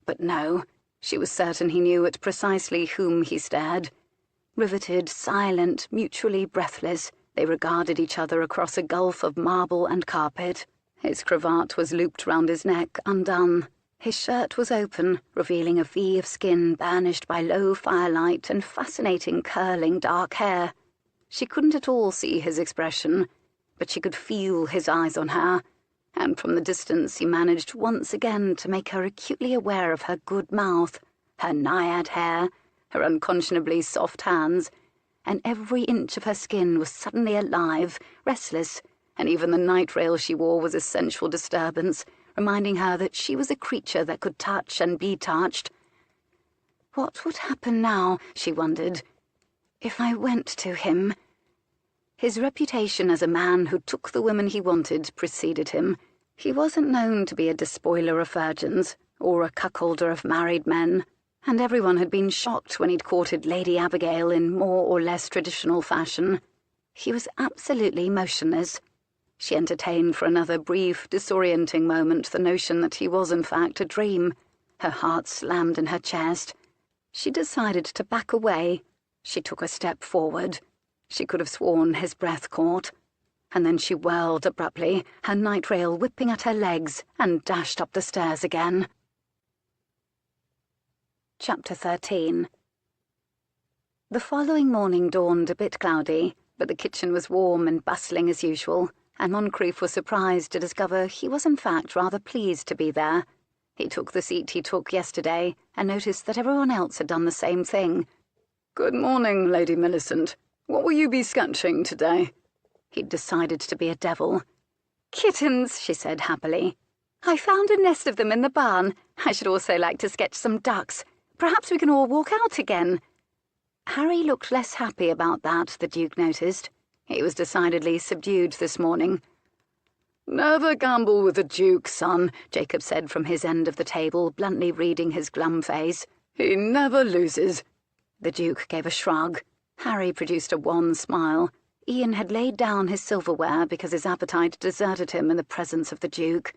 But no. She was certain he knew at precisely whom he stared. Riveted, silent, mutually breathless, they regarded each other across a gulf of marble and carpet. His cravat was looped round his neck, undone. His shirt was open, revealing a V of skin burnished by low firelight and fascinating curling dark hair. She couldn't at all see his expression, but she could feel his eyes on her, and from the distance he managed once again to make her acutely aware of her good mouth, her naiad hair, her unconscionably soft hands, and every inch of her skin was suddenly alive, restless, and even the night rail she wore was a sensual disturbance, reminding her that she was a creature that could touch and be touched. What would happen now, she wondered, if I went to him? His reputation as a man who took the women he wanted preceded him. He wasn't known to be a despoiler of virgins, or a cuckolder of married men, and everyone had been shocked when he'd courted Lady Abigail in more or less traditional fashion. He was absolutely motionless. She entertained for another brief, disorienting moment the notion that he was in fact a dream. Her heart slammed in her chest. She decided to back away. She took a step forward. She could have sworn his breath caught. And then she whirled abruptly, her night rail whipping at her legs, and dashed up the stairs again. Chapter 13. The following morning dawned a bit cloudy, but the kitchen was warm and bustling as usual, and Moncrief was surprised to discover he was in fact rather pleased to be there. He took the seat he took yesterday, and noticed that everyone else had done the same thing. "Good morning, Lady Millicent. What will you be sketching today?" He'd decided to be a devil. "Kittens," she said happily. "I found a nest of them in the barn. I should also like to sketch some ducks. Perhaps we can all walk out again." Harry looked less happy about that, the Duke noticed. He was decidedly subdued this morning. "Never gamble with the Duke, son," Jacob said from his end of the table, bluntly reading his glum face. "He never loses." The Duke gave a shrug. Harry produced a wan smile. Ian had laid down his silverware because his appetite deserted him in the presence of the Duke.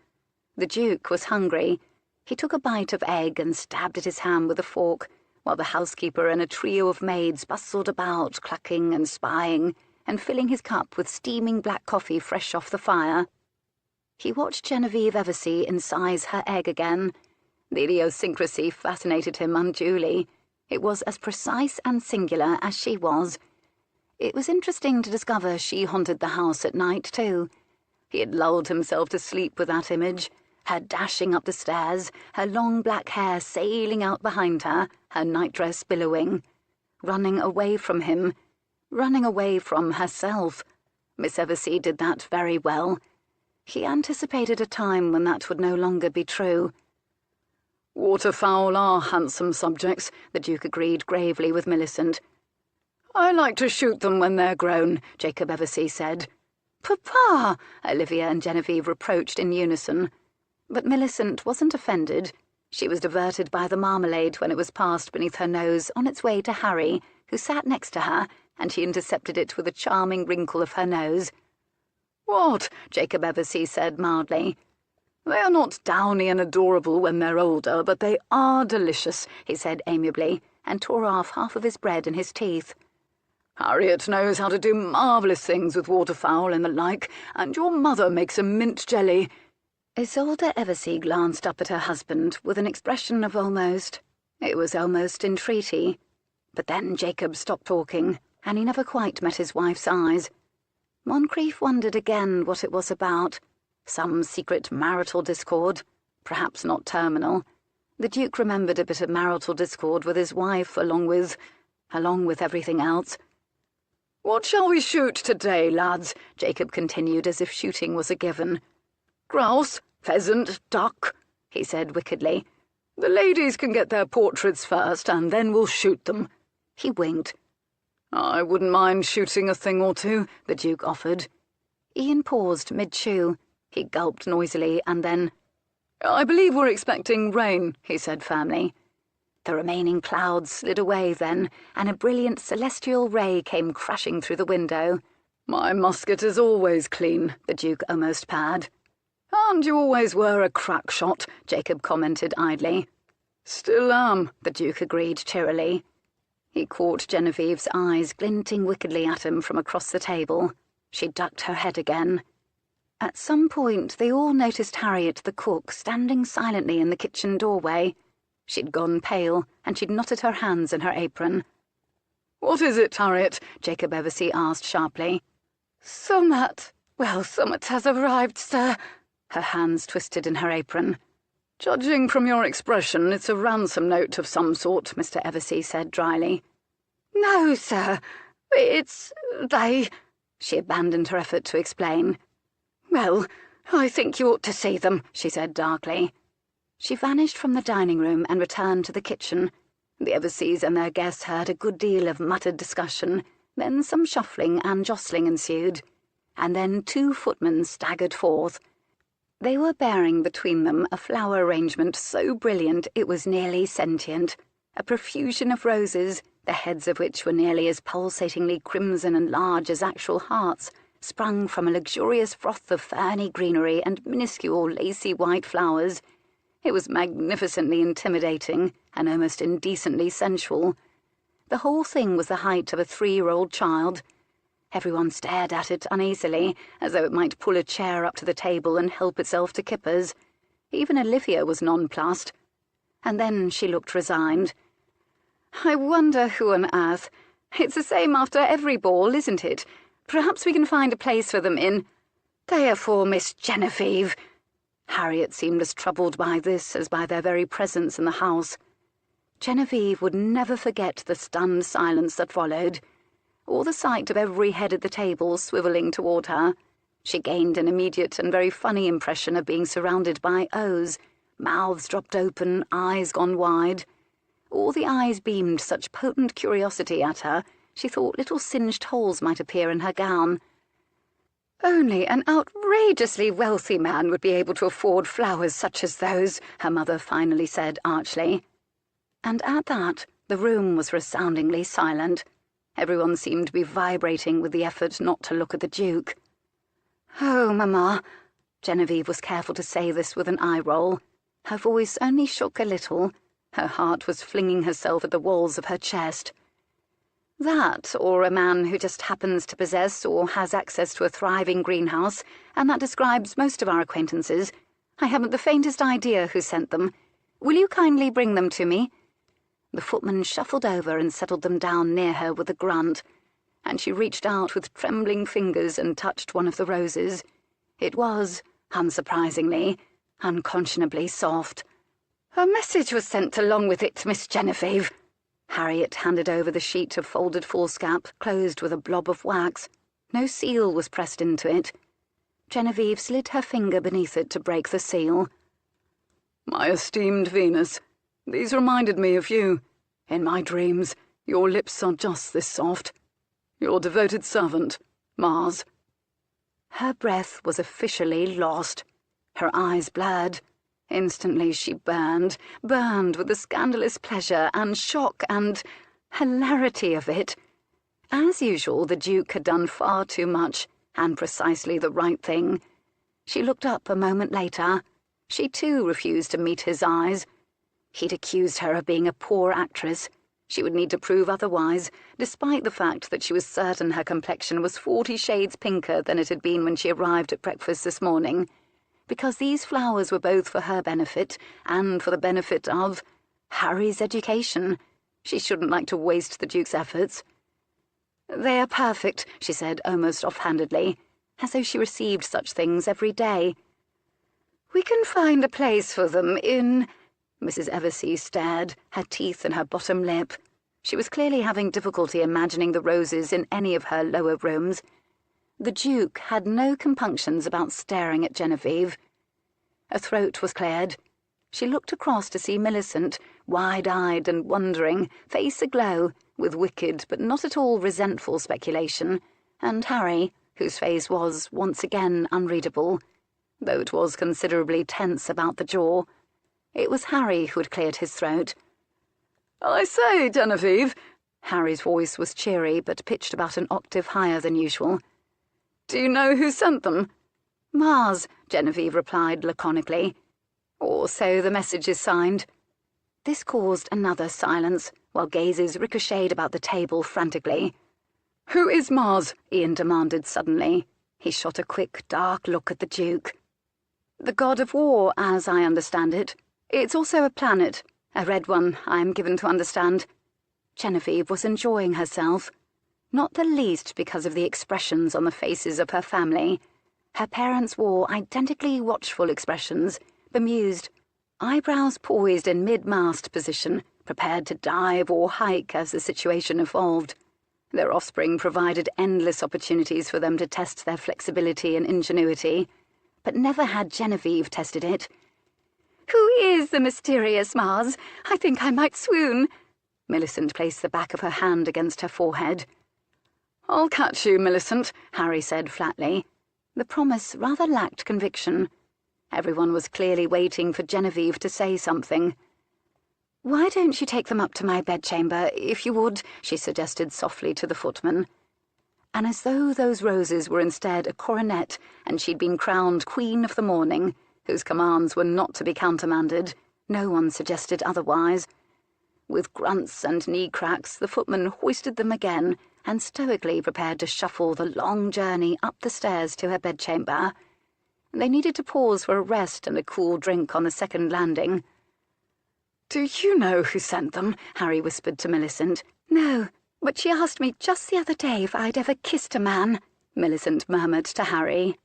The Duke was hungry. He took a bite of egg and stabbed at his ham with a fork, while the housekeeper and a trio of maids bustled about, clucking and spying, and filling his cup with steaming black coffee fresh off the fire. He watched Genevieve Eversea incise her egg again. The idiosyncrasy fascinated him unduly. It was as precise and singular as she was. It was interesting to discover she haunted the house at night, too. He had lulled himself to sleep with that image, her dashing up the stairs, her long black hair sailing out behind her, her nightdress billowing. Running away from him. Running away from herself. Miss Eversea did that very well. He anticipated a time when that would no longer be true. "Waterfowl are handsome subjects," the Duke agreed gravely with Millicent. "I like to shoot them when they're grown," Jacob Eversea said. "Papa!" Olivia and Genevieve reproached in unison. But Millicent wasn't offended. She was diverted by the marmalade when it was passed beneath her nose on its way to Harry, who sat next to her, and she intercepted it with a charming wrinkle of her nose. "What?" Jacob Eversea said mildly. "They are not downy and adorable when they're older, but they are delicious," he said amiably, and tore off half of his bread in his teeth. "Harriet knows how to do marvellous things with waterfowl and the like, and your mother makes a mint jelly." Isolde Eversea glanced up at her husband with an expression of it was almost entreaty. But then Jacob stopped talking, and he never quite met his wife's eyes. Moncrief wondered again what it was about. Some secret marital discord, perhaps not terminal. The Duke remembered a bit of marital discord with his wife, along with everything else. "What shall we shoot today, lads?" Jacob continued as if shooting was a given. "Grouse, pheasant, duck," he said wickedly. "The ladies can get their portraits first, and then we'll shoot them." He winked. "I wouldn't mind shooting a thing or two," the Duke offered. Ian paused mid-chew. He gulped noisily, and then, "I believe we're expecting rain," he said firmly. The remaining clouds slid away then, and a brilliant celestial ray came crashing through the window. "My musket is always clean," the Duke almost purred. "And you always were a crack shot," Jacob commented idly. "Still am," the Duke agreed cheerily. He caught Genevieve's eyes glinting wickedly at him from across the table. She ducked her head again. At some point they all noticed Harriet the cook standing silently in the kitchen doorway. She'd gone pale, and she'd knotted her hands in her apron. "What is it, Harriet?" Jacob Eversea asked sharply. "Summat has arrived, sir." Her hands twisted in her apron. "Judging from your expression, it's a ransom note of some sort," Mr. Eversea said dryly. "No, sir. It's they—" She abandoned her effort to explain. "Well, I think you ought to see them," she said darkly. She vanished from the dining room and returned to the kitchen. The Everseas and their guests heard a good deal of muttered discussion, then some shuffling and jostling ensued, and then 2 footmen staggered forth. They were bearing between them a flower arrangement so brilliant it was nearly sentient, a profusion of roses, the heads of which were nearly as pulsatingly crimson and large as actual hearts, sprung from a luxurious froth of ferny greenery and minuscule lacy white flowers. It was magnificently intimidating and almost indecently sensual. The whole thing was the height of a 3-year-old child. Everyone stared at it uneasily, as though it might pull a chair up to the table and help itself to kippers. Even Olivia was nonplussed. And then she looked resigned. "I wonder who on earth—" It's the same after every ball, isn't it? Perhaps we can find a place for them in— Therefore, Miss Genevieve— Harriet seemed as troubled by this as by their very presence in the house. Genevieve would never forget the stunned silence that followed, or the sight of every head at the table swivelling toward her. She gained an immediate and very funny impression of being surrounded by O's, mouths dropped open, eyes gone wide. All the eyes beamed such potent curiosity at her, she thought little singed holes might appear in her gown. Only an outrageously wealthy man would be able to afford flowers such as those, her mother finally said archly. And at that, the room was resoundingly silent. Everyone seemed to be vibrating with the effort not to look at the Duke. "Oh, Mamma," Genevieve was careful to say this with an eye roll. Her voice only shook a little. Her heart was flinging herself at the walls of her chest. "That, or a man who just happens to possess or has access to a thriving greenhouse, and that describes most of our acquaintances. I haven't the faintest idea who sent them. Will you kindly bring them to me?" The footman shuffled over and settled them down near her with a grunt, and she reached out with trembling fingers and touched one of the roses. It was, unsurprisingly, unconscionably soft. "A message was sent along with it, Miss Genevieve." Harriet handed over the sheet of folded foolscap, closed with a blob of wax. No seal was pressed into it. Genevieve slid her finger beneath it to break the seal. "My esteemed Venus, these reminded me of you. In my dreams, your lips are just this soft. Your devoted servant, Mars." Her breath was officially lost. Her eyes blurred. Instantly she burned with the scandalous pleasure and shock and hilarity of it. As usual, the Duke had done far too much, and precisely the right thing. She looked up a moment later. She too refused to meet his eyes. He'd accused her of being a poor actress. She would need to prove otherwise, despite the fact that she was certain her complexion was 40 shades pinker than it had been when she arrived at breakfast this morning. Because these flowers were both for her benefit and for the benefit of Harry's education. She shouldn't like to waste the Duke's efforts. "They are perfect," she said almost offhandedly, as though she received such things every day. "We can find a place for them in—" Mrs. Eversea stared, her teeth in her bottom lip. She was clearly having difficulty imagining the roses in any of her lower rooms. The Duke had no compunctions about staring at Genevieve. Her throat was cleared. She looked across to see Millicent, wide-eyed and wondering, face aglow, with wicked but not at all resentful speculation, and Harry, whose face was once again unreadable, though it was considerably tense about the jaw. It was Harry who had cleared his throat. "I say, Genevieve," Harry's voice was cheery but pitched about an octave higher than usual. "Do you know who sent them?" "Mars," Genevieve replied laconically. "Or so the message is signed." This caused another silence, while gazes ricocheted about the table frantically. "Who is Mars?" Ian demanded suddenly. He shot a quick, dark look at the Duke. "The god of war, as I understand it. It's also a planet, a red one, I am given to understand." Genevieve was enjoying herself, not the least because of the expressions on the faces of her family. Her parents wore identically watchful expressions, bemused, eyebrows poised in mid-mast position, prepared to dive or hike as the situation evolved. Their offspring provided endless opportunities for them to test their flexibility and ingenuity, but never had Genevieve tested it. "Who is the mysterious Mars? I think I might swoon." Millicent placed the back of her hand against her forehead. "I'll catch you, Millicent," Harry said flatly. The promise rather lacked conviction. Everyone was clearly waiting for Genevieve to say something. "Why don't you take them up to my bedchamber, if you would," she suggested softly to the footman. And as though those roses were instead a coronet and she'd been crowned Queen of the Morning, whose commands were not to be countermanded, no one suggested otherwise. With grunts and knee cracks, the footman hoisted them again and stoically prepared to shuffle the long journey up the stairs to her bedchamber. They needed to pause for a rest and a cool drink on the second landing. "Do you know who sent them?" Harry whispered to Millicent. "No," "But she asked me just the other day if I'd ever kissed a man," Millicent murmured to Harry.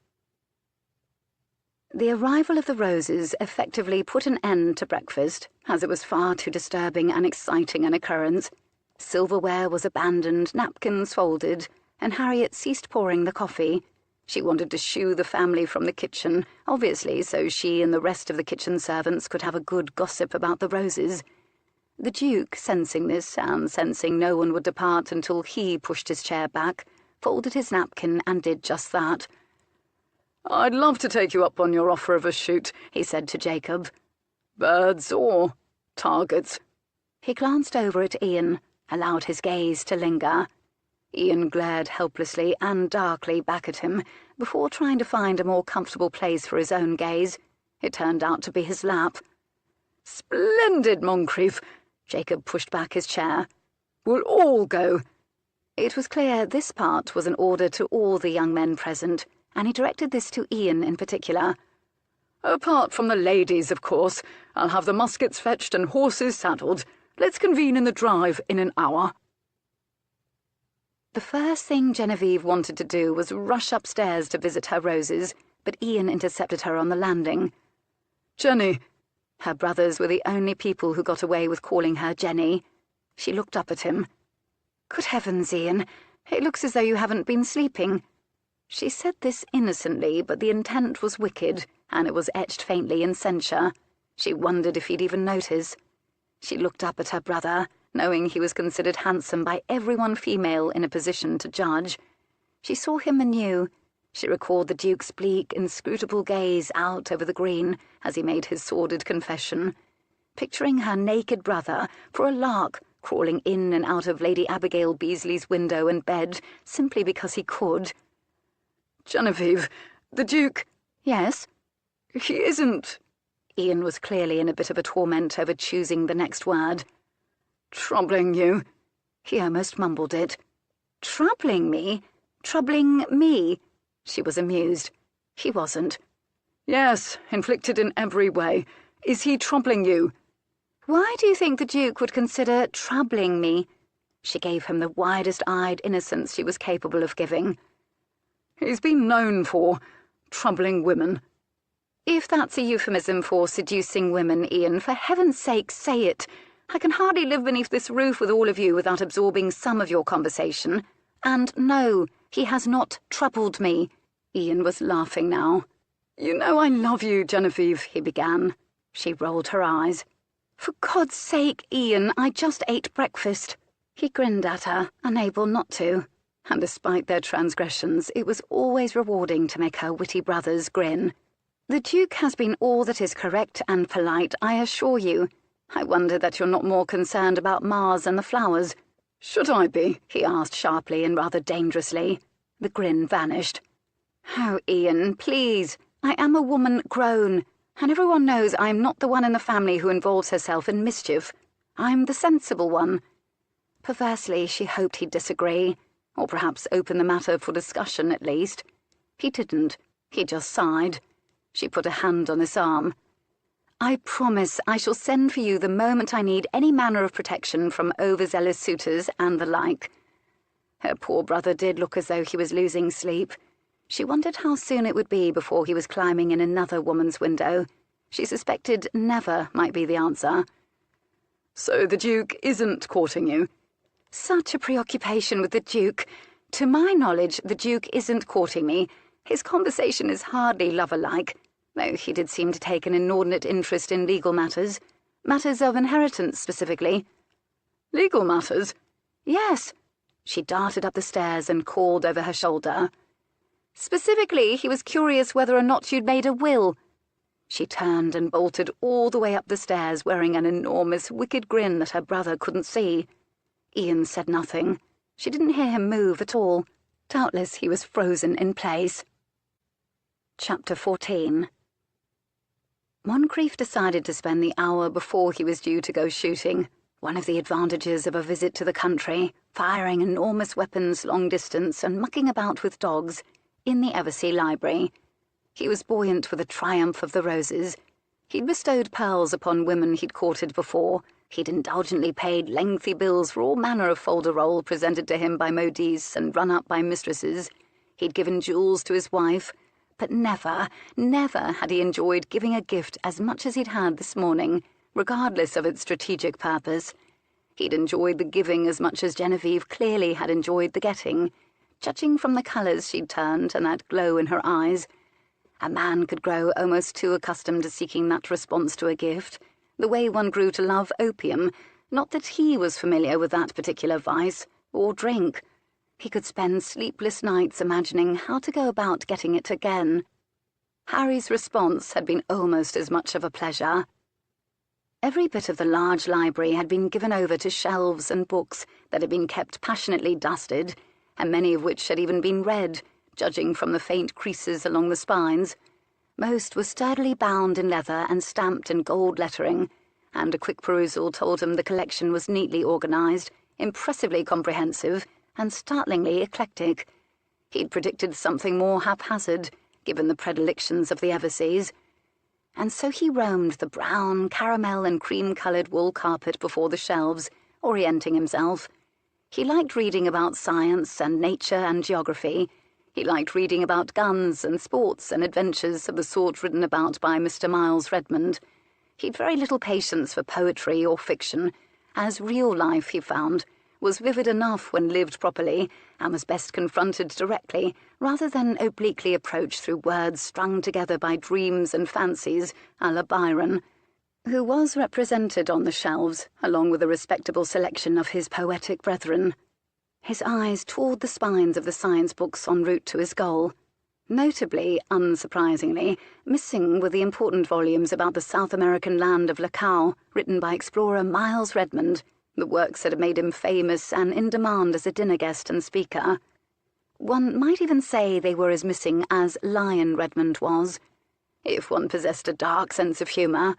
The arrival of the roses effectively put an end to breakfast, as it was far too disturbing and exciting an occurrence. Silverware was abandoned, napkins folded, and Harriet ceased pouring the coffee. She wanted to shoo the family from the kitchen, obviously, so she and the rest of the kitchen servants could have a good gossip about the roses. The Duke, sensing this, and sensing no one would depart until he pushed his chair back, folded his napkin and did just that. "I'd love to take you up on your offer of a shoot," he said to Jacob. "Birds or targets?" He glanced over at Ian, allowed his gaze to linger. Ian glared helplessly and darkly back at him before trying to find a more comfortable place for his own gaze. It turned out to be his lap. "Splendid, Moncrief!" Jacob pushed back his chair. "We'll all go." It was clear this part was an order to all the young men present, and he directed this to Ian in particular. "Apart from the ladies, of course. I'll have the muskets fetched and horses saddled. Let's convene in the drive in an hour." The first thing Genevieve wanted to do was rush upstairs to visit her roses, but Ian intercepted her on the landing. "Jenny." Her brothers were the only people who got away with calling her Jenny. She looked up at him. "Good heavens, Ian, it looks as though you haven't been sleeping." She said this innocently, but the intent was wicked, and it was etched faintly in censure. She wondered if he'd even notice. She looked up at her brother, knowing he was considered handsome by everyone female in a position to judge. She saw him anew. She recalled the Duke's bleak, inscrutable gaze out over the green as he made his sordid confession, picturing her naked brother, for a lark, crawling in and out of Lady Abigail Beasley's window and bed simply because he could. "Genevieve, the Duke—" "Yes?" "He isn't—" Ian was clearly in a bit of a torment over choosing the next word. "Troubling you?" He almost mumbled it. "Troubling me? Troubling me?" She was amused. He wasn't. "Yes, inflicted in every way. Is he troubling you?" "Why do you think the Duke would consider troubling me?" She gave him the widest-eyed innocence she was capable of giving. "He's been known for troubling women." "If that's a euphemism for seducing women, Ian, for heaven's sake, say it. I can hardly live beneath this roof with all of you without absorbing some of your conversation. And no, he has not troubled me." Ian was laughing now. "You know I love you, Genevieve," he began. She rolled her eyes. "For God's sake, Ian, I just ate breakfast." He grinned at her, unable not to. And despite their transgressions, it was always rewarding to make her witty brothers grin. "The Duke has been all that is correct and polite, I assure you. I wonder that you're not more concerned about Mars and the flowers." "Should I be?" he asked sharply and rather dangerously. The grin vanished. "Oh, Ian, please. I am a woman grown, and everyone knows I am not the one in the family who involves herself in mischief. I'm the sensible one." Perversely, she hoped he'd disagree, or perhaps open the matter for discussion at least. He didn't. He just sighed. She put a hand on his arm. "I promise I shall send for you the moment I need any manner of protection from overzealous suitors and the like." Her poor brother did look as though he was losing sleep. She wondered how soon it would be before he was climbing in another woman's window. She suspected never might be the answer. "So the Duke isn't courting you?" "Such a preoccupation with the Duke. To my knowledge, the Duke isn't courting me. His conversation is hardly lover-like, though he did seem to take an inordinate interest in legal matters. Matters of inheritance, specifically." "Legal matters?" "Yes." She darted up the stairs and called over her shoulder. "Specifically, he was curious whether or not you'd made a will." She turned and bolted all the way up the stairs, wearing an enormous, wicked grin that her brother couldn't see. Ian said nothing. She didn't hear him move at all. Doubtless he was frozen in place. Chapter 14. Moncrief decided to spend the hour before he was due to go shooting, one of the advantages of a visit to the country, firing enormous weapons long distance and mucking about with dogs, in the Eversea library. He was buoyant with the triumph of the roses. He'd bestowed pearls upon women he'd courted before, He'd indulgently paid lengthy bills for all manner of folderol presented to him by modistes and run up by mistresses. He'd given jewels to his wife, but never, never had he enjoyed giving a gift as much as he'd had this morning, regardless of its strategic purpose. He'd enjoyed the giving as much as Genevieve clearly had enjoyed the getting, judging from the colours she'd turned and that glow in her eyes. A man could grow almost too accustomed to seeking that response to a gift, the way one grew to love opium, not that he was familiar with that particular vice, or drink. He could spend sleepless nights imagining how to go about getting it again. Harry's response had been almost as much of a pleasure. Every bit of the large library had been given over to shelves and books that had been kept passionately dusted, and many of which had even been read, judging from the faint creases along the spines. Most were sturdily bound in leather and stamped in gold lettering, and a quick perusal told him the collection was neatly organised, impressively comprehensive, and startlingly eclectic. He'd predicted something more haphazard, given the predilections of the Everseas. And so he roamed the brown, caramel and cream-coloured wool carpet before the shelves, orienting himself. He liked reading about science and nature and geography. He liked reading about guns and sports and adventures of the sort written about by Mr. Miles Redmond. He'd very little patience for poetry or fiction, as real life, he found, was vivid enough when lived properly, and was best confronted directly, rather than obliquely approached through words strung together by dreams and fancies, a la Byron, who was represented on the shelves, along with a respectable selection of his poetic brethren. His eyes toured the spines of the science books en route to his goal. Notably, unsurprisingly, missing were the important volumes about the South American land of Lacau, written by explorer Miles Redmond, the works that had made him famous and in demand as a dinner guest and speaker. One might even say they were as missing as Lion Redmond was, if one possessed a dark sense of humour.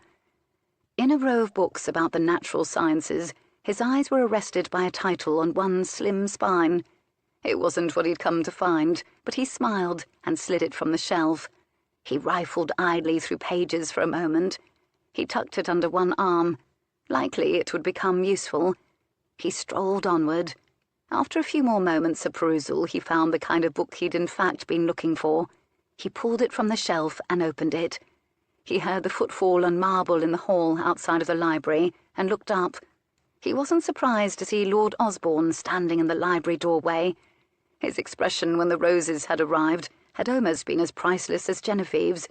In a row of books about the natural sciences, his eyes were arrested by a title on one slim spine. It wasn't what he'd come to find, but he smiled and slid it from the shelf. He rifled idly through pages for a moment. He tucked it under one arm. Likely it would become useful. He strolled onward. After a few more moments of perusal, he found the kind of book he'd in fact been looking for. He pulled it from the shelf and opened it. He heard the footfall on marble in the hall outside of the library and looked up. He wasn't surprised to see Lord Osborne standing in the library doorway. His expression when the roses had arrived had almost been as priceless as Genevieve's.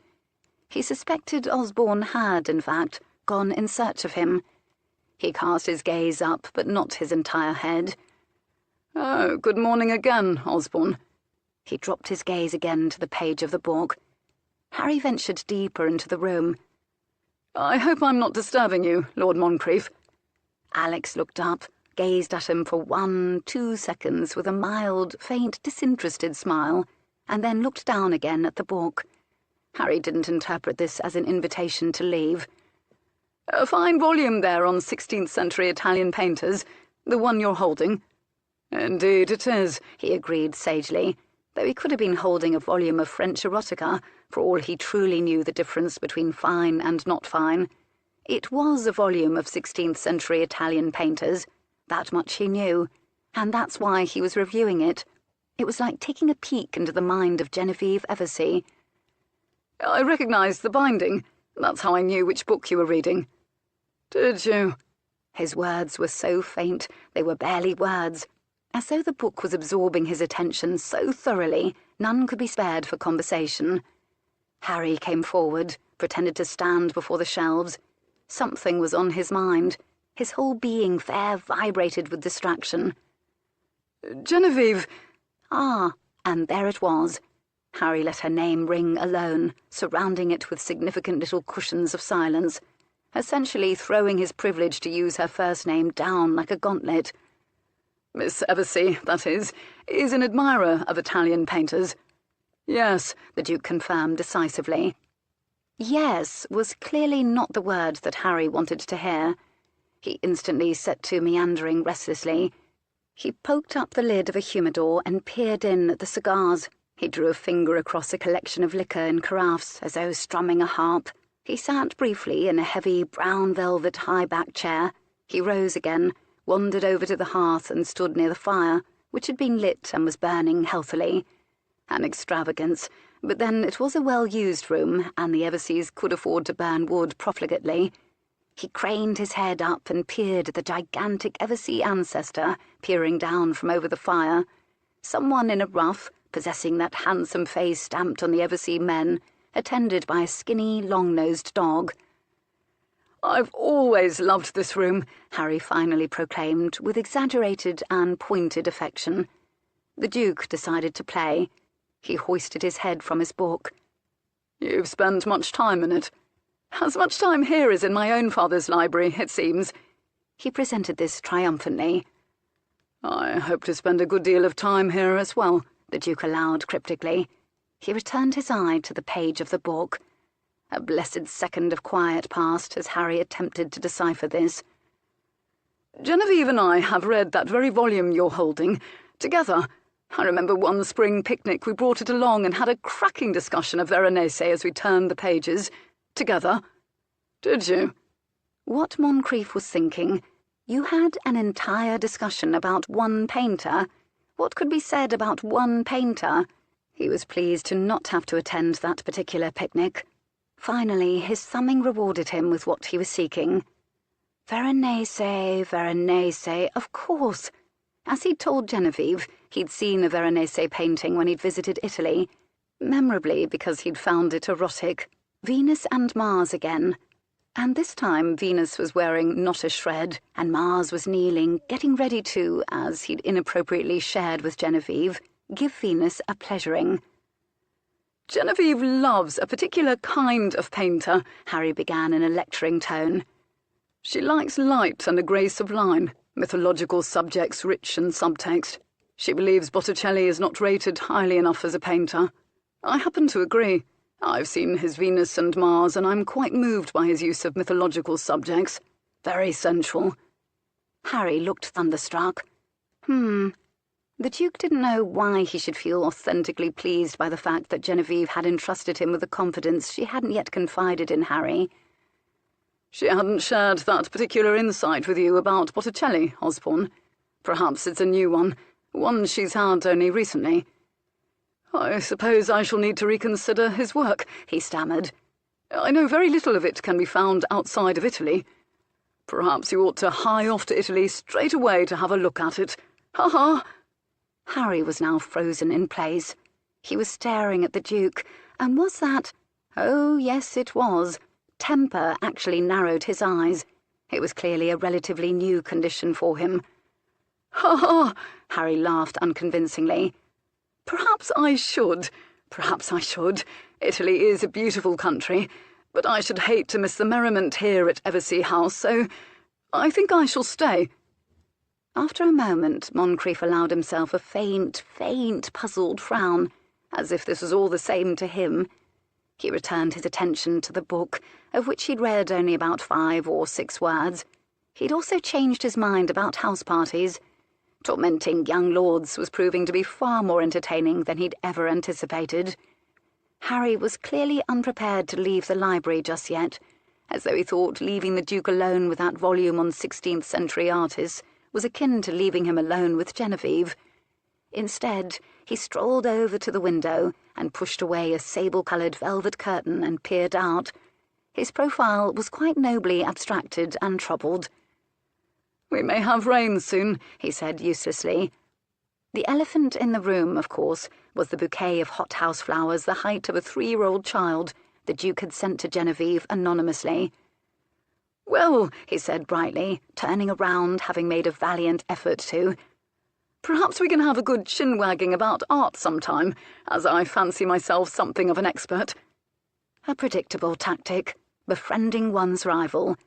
He suspected Osborne had, in fact, gone in search of him. He cast his gaze up, but not his entire head. "Oh, good morning again, Osborne." He dropped his gaze again to the page of the book. Harry ventured deeper into the room. "I hope I'm not disturbing you, Lord Moncrief." Alex looked up, gazed at him for 1-2 seconds with a mild, faint, disinterested smile, and then looked down again at the book. Harry didn't interpret this as an invitation to leave. "A fine volume there on 16th century Italian painters, the one you're holding." "Indeed it is," he agreed sagely, though he could have been holding a volume of French erotica, for all he truly knew the difference between fine and not fine. It was a volume of 16th century Italian painters, that much he knew, and that's why he was reviewing it. It was like taking a peek into the mind of Genevieve Eversea. "I recognised the binding. That's how I knew which book you were reading." "Did you?" His words were so faint they were barely words. As though the book was absorbing his attention so thoroughly, none could be spared for conversation. Harry came forward, pretended to stand before the shelves. Something was on his mind. His whole being fair vibrated with distraction. "Genevieve." Ah, and there it was. Harry let her name ring alone, surrounding it with significant little cushions of silence, essentially throwing his privilege to use her first name down like a gauntlet. "Miss Eversea, that is an admirer of Italian painters." "Yes," the Duke confirmed decisively. "Yes" was clearly not the word that Harry wanted to hear. He instantly set to meandering restlessly. He poked up the lid of a humidor and peered in at the cigars. He drew a finger across a collection of liquor in carafes as though strumming a harp. He sat briefly in a heavy brown velvet high-backed chair. He rose again, wandered over to the hearth and stood near the fire, which had been lit and was burning healthily. An extravagance, but then it was a well-used room, and the Everseas could afford to burn wood profligately. He craned his head up and peered at the gigantic Eversea ancestor peering down from over the fire. Someone in a ruff, possessing that handsome face stamped on the Eversea men, attended by a skinny, long-nosed dog. "I've always loved this room," Harry finally proclaimed, with exaggerated and pointed affection. The Duke decided to play. He hoisted his head from his book. "You've spent much time in it. As much time here as in my own father's library, it seems." He presented this triumphantly. "I hope to spend a good deal of time here as well," the Duke allowed cryptically. He returned his eye to the page of the book. A blessed second of quiet passed as Harry attempted to decipher this. "Genevieve and I have read that very volume you're holding, together. I remember one spring picnic we brought it along and had a cracking discussion of Veronese as we turned the pages. Together. Did you?" What Moncrief was thinking. You had an entire discussion about one painter. What could be said about one painter? He was pleased to not have to attend that particular picnic. Finally, his thumbing rewarded him with what he was seeking. Veronese, Veronese, of course. As he'd told Genevieve, he'd seen a Veronese painting when he'd visited Italy, memorably because he'd found it erotic. Venus and Mars again. And this time Venus was wearing not a shred, and Mars was kneeling, getting ready to, as he'd inappropriately shared with Genevieve, give Venus a pleasuring. "Genevieve loves a particular kind of painter," Harry began in a lecturing tone. "She likes light and a grace of line, mythological subjects rich in subtext. She believes Botticelli is not rated highly enough as a painter. I happen to agree. I've seen his Venus and Mars, and I'm quite moved by his use of mythological subjects. Very sensual." Harry looked thunderstruck. The Duke didn't know why he should feel authentically pleased by the fact that Genevieve had entrusted him with a confidence she hadn't yet confided in Harry. "She hadn't shared that particular insight with you about Botticelli, Osborne. Perhaps it's a new one she's had only recently." "I suppose I shall need to reconsider his work," he stammered. "I know very little of it can be found outside of Italy. Perhaps you ought to hie off to Italy straight away to have a look at it. Ha-ha!" Harry was now frozen in place. He was staring at the Duke, and was that— oh, yes, it was— temper actually narrowed his eyes. It was clearly a relatively new condition for him. "Ha-ha!" Harry laughed unconvincingly. Perhaps I should. Italy is a beautiful country, but I should hate to miss the merriment here at Eversea House, so I think I shall stay." After a moment, Moncrief allowed himself a faint, puzzled frown, as if this was all the same to him. He returned his attention to the book, of which he'd read only about 5 or 6 words. He'd also changed his mind about house parties. Tormenting young lords was proving to be far more entertaining than he'd ever anticipated. Harry was clearly unprepared to leave the library just yet, as though he thought leaving the Duke alone with that volume on 16th-century artists was akin to leaving him alone with Genevieve. Instead, he strolled over to the window and pushed away a sable-coloured velvet curtain and peered out. His profile was quite nobly abstracted and troubled. "We may have rain soon," he said uselessly. The elephant in the room, of course, was the bouquet of hothouse flowers the height of a 3-year-old child the Duke had sent to Genevieve anonymously. "Well," he said brightly, turning around, having made a valiant effort to, "perhaps we can have a good chin-wagging about art sometime, as I fancy myself something of an expert." A predictable tactic, befriending one's rival.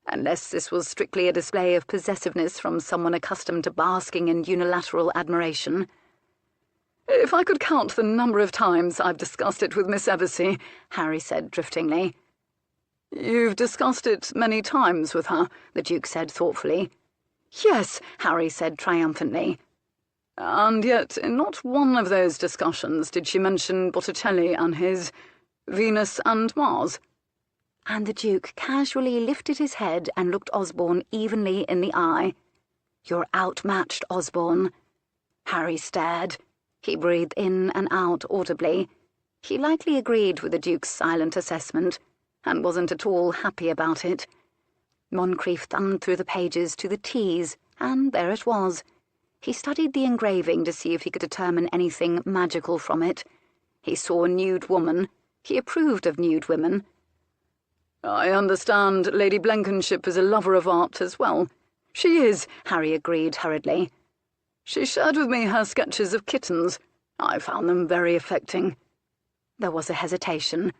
Unless this was strictly a display of possessiveness from someone accustomed to basking in unilateral admiration. "If I could count the number of times I've discussed it with Miss Eversea," Harry said driftingly. "You've discussed it many times with her," the Duke said thoughtfully. "Yes," Harry said triumphantly. "And yet in not one of those discussions did she mention Botticelli and his Venus and Mars." and the Duke casually lifted his head and looked Osborne evenly in the eye. "You're outmatched, Osborne." Harry stared. He breathed in and out audibly. He likely agreed with the Duke's silent assessment, and wasn't at all happy about it. Moncrief thumbed through the pages to the T's, and there it was. He studied the engraving to see if he could determine anything magical from it. He saw a nude woman. He approved of nude women. "I understand Lady Blenkinship is a lover of art as well." "She is," Harry agreed hurriedly. "She shared with me her sketches of kittens. I found them very affecting." There was a hesitation.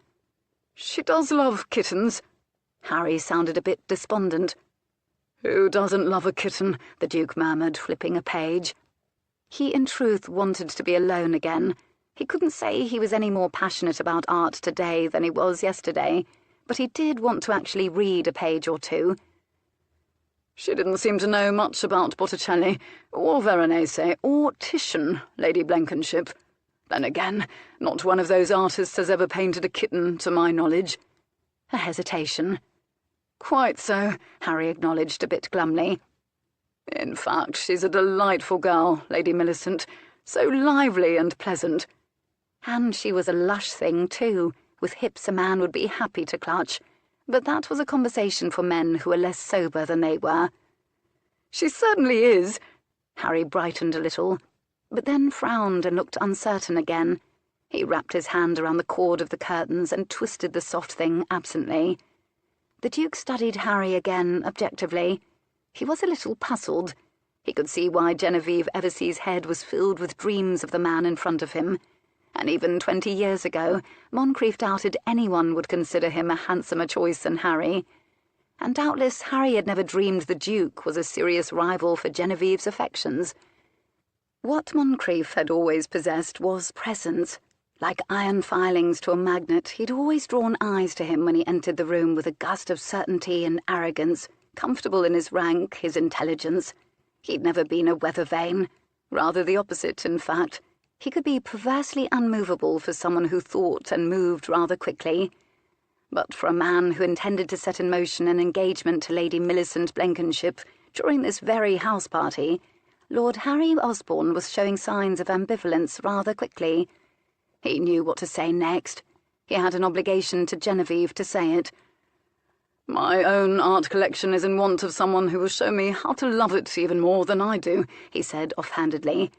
"She does love kittens." Harry sounded a bit despondent. "Who doesn't love a kitten?" the Duke murmured, flipping a page. He in truth wanted to be alone again. He couldn't say he was any more passionate about art today than he was yesterday, but he did want to actually read a page or two. "She didn't seem to know much about Botticelli, or Veronese, or Titian, Lady Blenkinship. Then again, not one of those artists has ever painted a kitten, to my knowledge." A hesitation. "Quite so," Harry acknowledged a bit glumly. "In fact, she's a delightful girl, Lady Millicent, so lively and pleasant." And she was a lush thing, too, with hips a man would be happy to clutch. But that was a conversation for men who were less sober than they were. "She certainly is." Harry brightened a little, but then frowned and looked uncertain again. He wrapped his hand around the cord of the curtains and twisted the soft thing absently. The Duke studied Harry again objectively. He was a little puzzled. He could see why Genevieve Eversea's head was filled with dreams of the man in front of him. And even 20 years ago, Moncrief doubted anyone would consider him a handsomer choice than Harry. And doubtless Harry had never dreamed the Duke was a serious rival for Genevieve's affections. What Moncrief had always possessed was presence. Like iron filings to a magnet, he'd always drawn eyes to him when he entered the room with a gust of certainty and arrogance, comfortable in his rank, his intelligence. He'd never been a weather vane. Rather the opposite, in fact. He could be perversely unmovable for someone who thought and moved rather quickly. But for a man who intended to set in motion an engagement to Lady Millicent Blenkinship during this very house party, Lord Harry Osborne was showing signs of ambivalence rather quickly. He knew what to say next. He had an obligation to Genevieve to say it. "My own art collection is in want of someone who will show me how to love it even more than I do," he said offhandedly.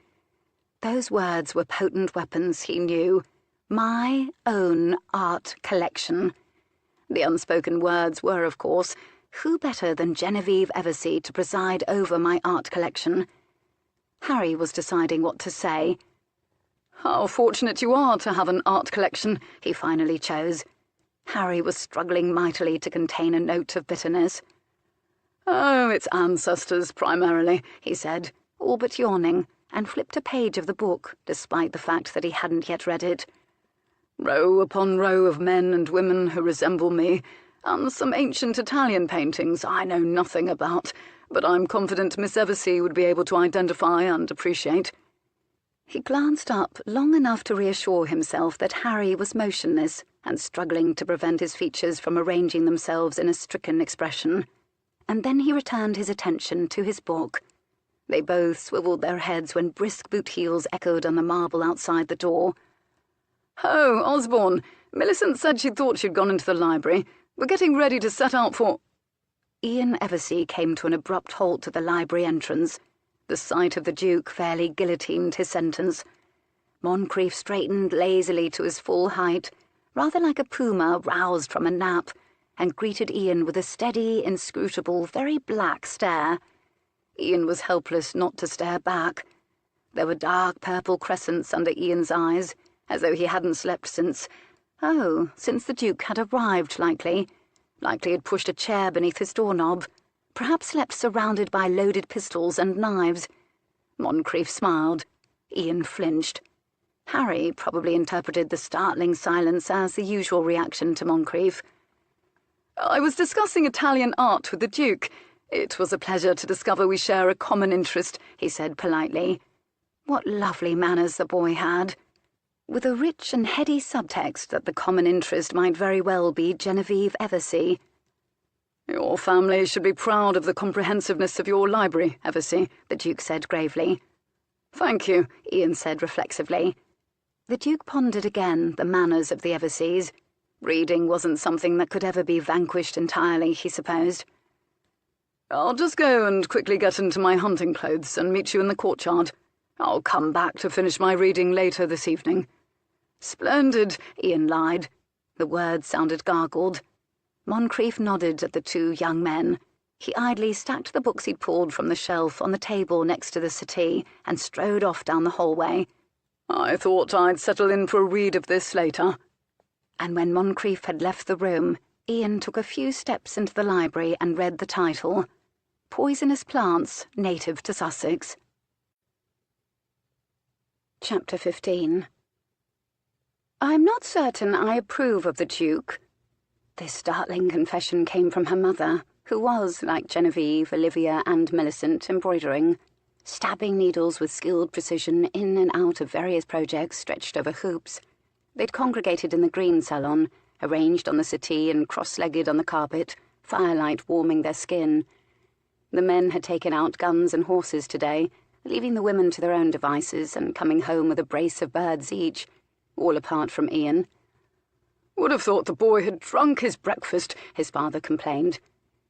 Those words were potent weapons, he knew. My own art collection. The unspoken words were, of course, who better than Genevieve Eversea to preside over my art collection? Harry was deciding what to say. "How fortunate you are to have an art collection," he finally chose. Harry was struggling mightily to contain a note of bitterness. "Oh, it's ancestors, primarily," he said, all but yawning, and flipped a page of the book, despite the fact that he hadn't yet read it. "Row upon row of men and women who resemble me, and some ancient Italian paintings I know nothing about, but I'm confident Miss Eversea would be able to identify and appreciate." He glanced up long enough to reassure himself that Harry was motionless and struggling to prevent his features from arranging themselves in a stricken expression. And then he returned his attention to his book. They both swiveled their heads when brisk boot heels echoed on the marble outside the door. "Oh, Osborne, Millicent said she thought she'd gone into the library. We're getting ready to set out for—" Ian Eversea came to an abrupt halt at the library entrance. The sight of the Duke fairly guillotined his sentence. Moncrief straightened lazily to his full height, rather like a puma roused from a nap, and greeted Ian with a steady, inscrutable, very black stare. Ian was helpless not to stare back. There were dark purple crescents under Ian's eyes, as though he hadn't slept since the Duke had arrived, likely had pushed a chair beneath his doorknob, perhaps slept surrounded by loaded pistols and knives. Moncrief smiled. Ian flinched. Harry probably interpreted the startling silence as the usual reaction to Moncrief. "I was discussing Italian art with the Duke. It was a pleasure to discover we share a common interest," he said politely. What lovely manners the boy had. with a rich and heady subtext that the common interest might very well be Genevieve Eversea. "Your family should be proud of the comprehensiveness of your library, Eversea," the Duke said gravely. "Thank you," Ian said reflexively. The Duke pondered again the manners of the Everseas. Reading wasn't something that could ever be vanquished entirely, he supposed. "I'll just go and quickly get into my hunting clothes and meet you in the courtyard. I'll come back to finish my reading later this evening." "Splendid," Ian lied. The words sounded gargled. Moncrief nodded at the two young men. He idly stacked the books he'd pulled from the shelf on the table next to the settee and strode off down the hallway. "I thought I'd settle in for a read of this later." And when Moncrief had left the room, Ian took a few steps into the library and read the title, Poisonous Plants Native to Sussex. Chapter 15. "I'm not certain I approve of the Duke." This startling confession came from her mother, who was, like Genevieve, Olivia and Millicent, embroidering, stabbing needles with skilled precision in and out of various projects stretched over hoops. They'd congregated in the green salon, arranged on the settee and cross-legged on the carpet, firelight warming their skin. The men had taken out guns and horses today, leaving the women to their own devices and coming home with a brace of birds each, all apart from Ian. "Would have thought the boy had drunk his breakfast," his father complained.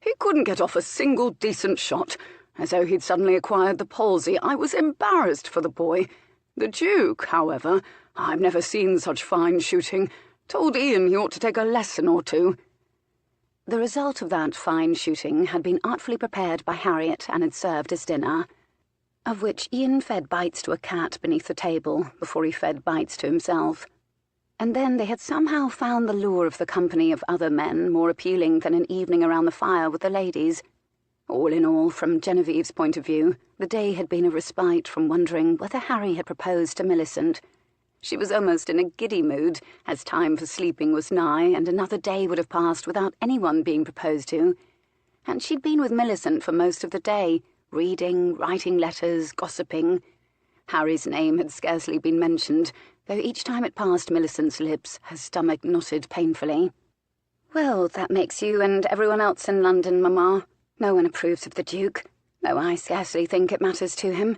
"He couldn't get off a single decent shot, as though he'd suddenly acquired the palsy. I was embarrassed for the boy. The Duke, however, I've never seen such fine shooting. Told Ian he ought to take a lesson or two." The result of that fine shooting had been artfully prepared by Harriet and had served as dinner, of which Ian fed bites to a cat beneath the table before he fed bites to himself. And then they had somehow found the lure of the company of other men more appealing than an evening around the fire with the ladies. All in all, from Genevieve's point of view, the day had been a respite from wondering whether Harry had proposed to Millicent. She was almost in a giddy mood, as time for sleeping was nigh, and another day would have passed without anyone being proposed to. And she'd been with Millicent for most of the day, reading, writing letters, gossiping. Harry's name had scarcely been mentioned, though each time it passed Millicent's lips, her stomach knotted painfully. "Well, that makes you and everyone else in London, Mamma. No one approves of the Duke, though I scarcely think it matters to him."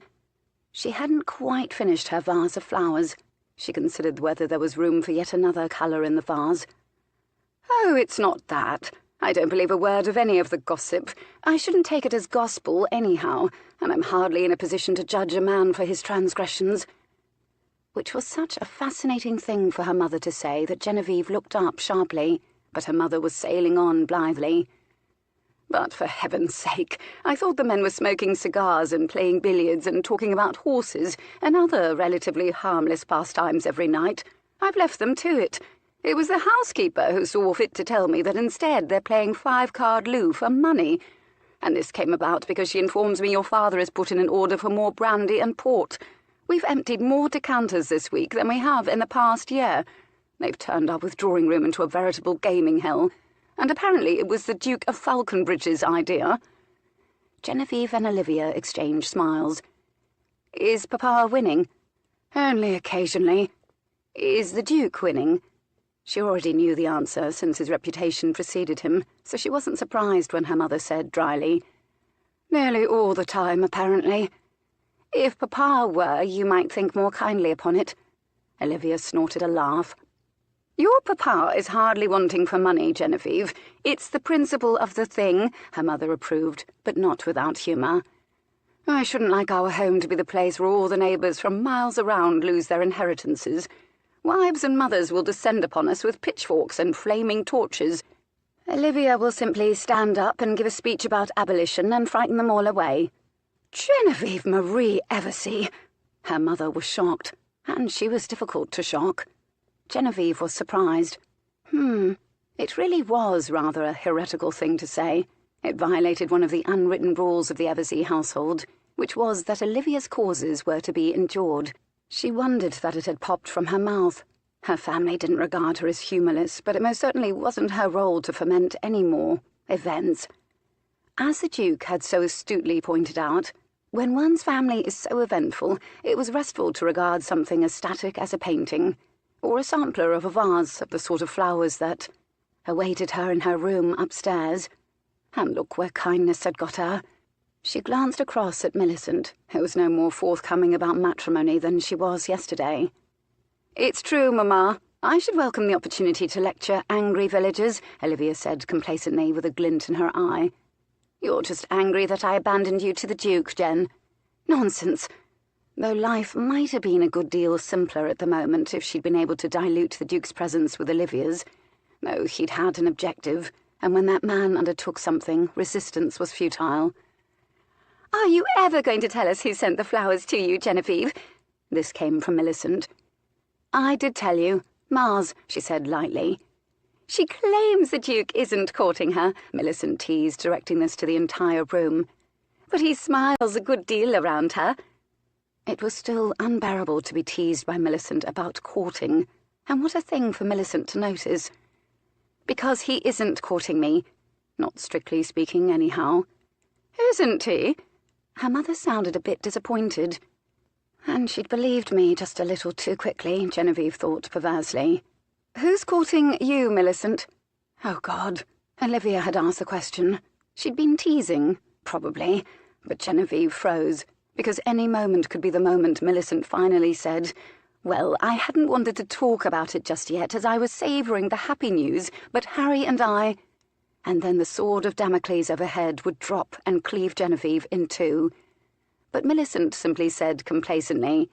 She hadn't quite finished her vase of flowers. She considered whether there was room for yet another colour in the vase. "Oh, it's not that. I don't believe a word of any of the gossip. I shouldn't take it as gospel anyhow, and I'm hardly in a position to judge a man for his transgressions." Which was such a fascinating thing for her mother to say that Genevieve looked up sharply, but her mother was sailing on blithely. "But for heaven's sake, I thought the men were smoking cigars and playing billiards and talking about horses and other relatively harmless pastimes every night. I've left them to it. It was the housekeeper who saw fit to tell me that instead they're playing 5-card loo for money. And this came about because she informs me your father has put in an order for more brandy and port. We've emptied more decanters this week than we have in the past year. They've turned our withdrawing room into a veritable gaming hell. And apparently it was the Duke of Falconbridge's idea." Genevieve and Olivia exchanged smiles. "Is Papa winning?" "Only occasionally." "Is the Duke winning?" She already knew the answer, since his reputation preceded him, so she wasn't surprised when her mother said dryly, "Nearly all the time, apparently." "If Papa were, you might think more kindly upon it." Olivia snorted a laugh. "Your Papa is hardly wanting for money, Genevieve. It's the principle of the thing," her mother approved, but not without humour. "I shouldn't like our home to be the place where all the neighbours from miles around lose their inheritances. Wives and mothers will descend upon us with pitchforks and flaming torches. Olivia will simply stand up and give a speech about abolition and frighten them all away." "Genevieve Marie Eversea!" Her mother was shocked, and she was difficult to shock. Genevieve was surprised. It really was rather a heretical thing to say. It violated one of the unwritten rules of the Eversea household, which was that Olivia's causes were to be endured. She wondered that it had popped from her mouth. Her family didn't regard her as humourless, but it most certainly wasn't her role to foment any more events. As the Duke had so astutely pointed out, when one's family is so eventful, it was restful to regard something as static as a painting, or a sampler of a vase of the sort of flowers that awaited her in her room upstairs. And look where kindness had got her. She glanced across at Millicent, who was no more forthcoming about matrimony than she was yesterday. "It's true, Mamma. I should welcome the opportunity to lecture angry villagers," Olivia said complacently with a glint in her eye. "You're just angry that I abandoned you to the Duke, Jen." "Nonsense. Though life might have been a good deal simpler at the moment if she'd been able to dilute the Duke's presence with Olivia's. Though he'd had an objective, and when that man undertook something, resistance was futile." "Are you ever going to tell us who sent the flowers to you, Genevieve?" This came from Millicent. "I did tell you. Mars," she said lightly. "She claims the Duke isn't courting her," Millicent teased, directing this to the entire room. "But he smiles a good deal around her." It was still unbearable to be teased by Millicent about courting, and what a thing for Millicent to notice. "Because he isn't courting me. Not strictly speaking, anyhow." "Isn't he?" Her mother sounded a bit disappointed. And she'd believed me just a little too quickly, Genevieve thought perversely. "Who's courting you, Millicent?" Oh, God. Olivia had asked the question. She'd been teasing, probably, but Genevieve froze, because any moment could be the moment Millicent finally said, "Well, I hadn't wanted to talk about it just yet, as I was savouring the happy news, but Harry and I—" And then the sword of Damocles overhead would drop and cleave Genevieve in two. But Millicent simply said complacently,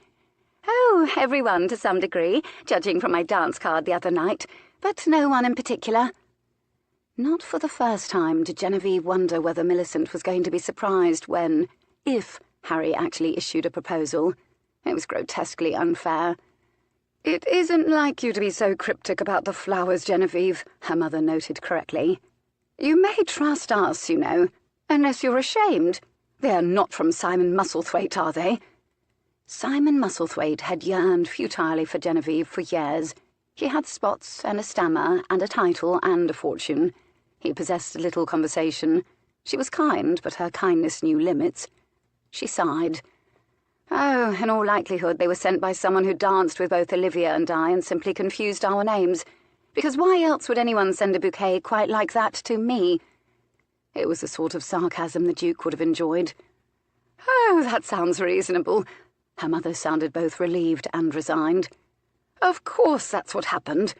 "Oh, everyone to some degree, judging from my dance card the other night, but no one in particular." Not for the first time did Genevieve wonder whether Millicent was going to be surprised when, if Harry actually issued a proposal. It was grotesquely unfair. "It isn't like you to be so cryptic about the flowers, Genevieve," her mother noted correctly. "You may trust us, you know, unless you're ashamed. They're not from Simon Musselthwaite, are they?" Simon Musselthwaite had yearned futilely for Genevieve for years. He had spots and a stammer and a title and a fortune. He possessed little conversation. She was kind, but her kindness knew limits. She sighed. "Oh, in all likelihood they were sent by someone who danced with both Olivia and I and simply confused our names. Because why else would anyone send a bouquet quite like that to me?" It was the sort of sarcasm the Duke would have enjoyed. "Oh, that sounds reasonable." Her mother sounded both relieved and resigned. "Of course that's what happened."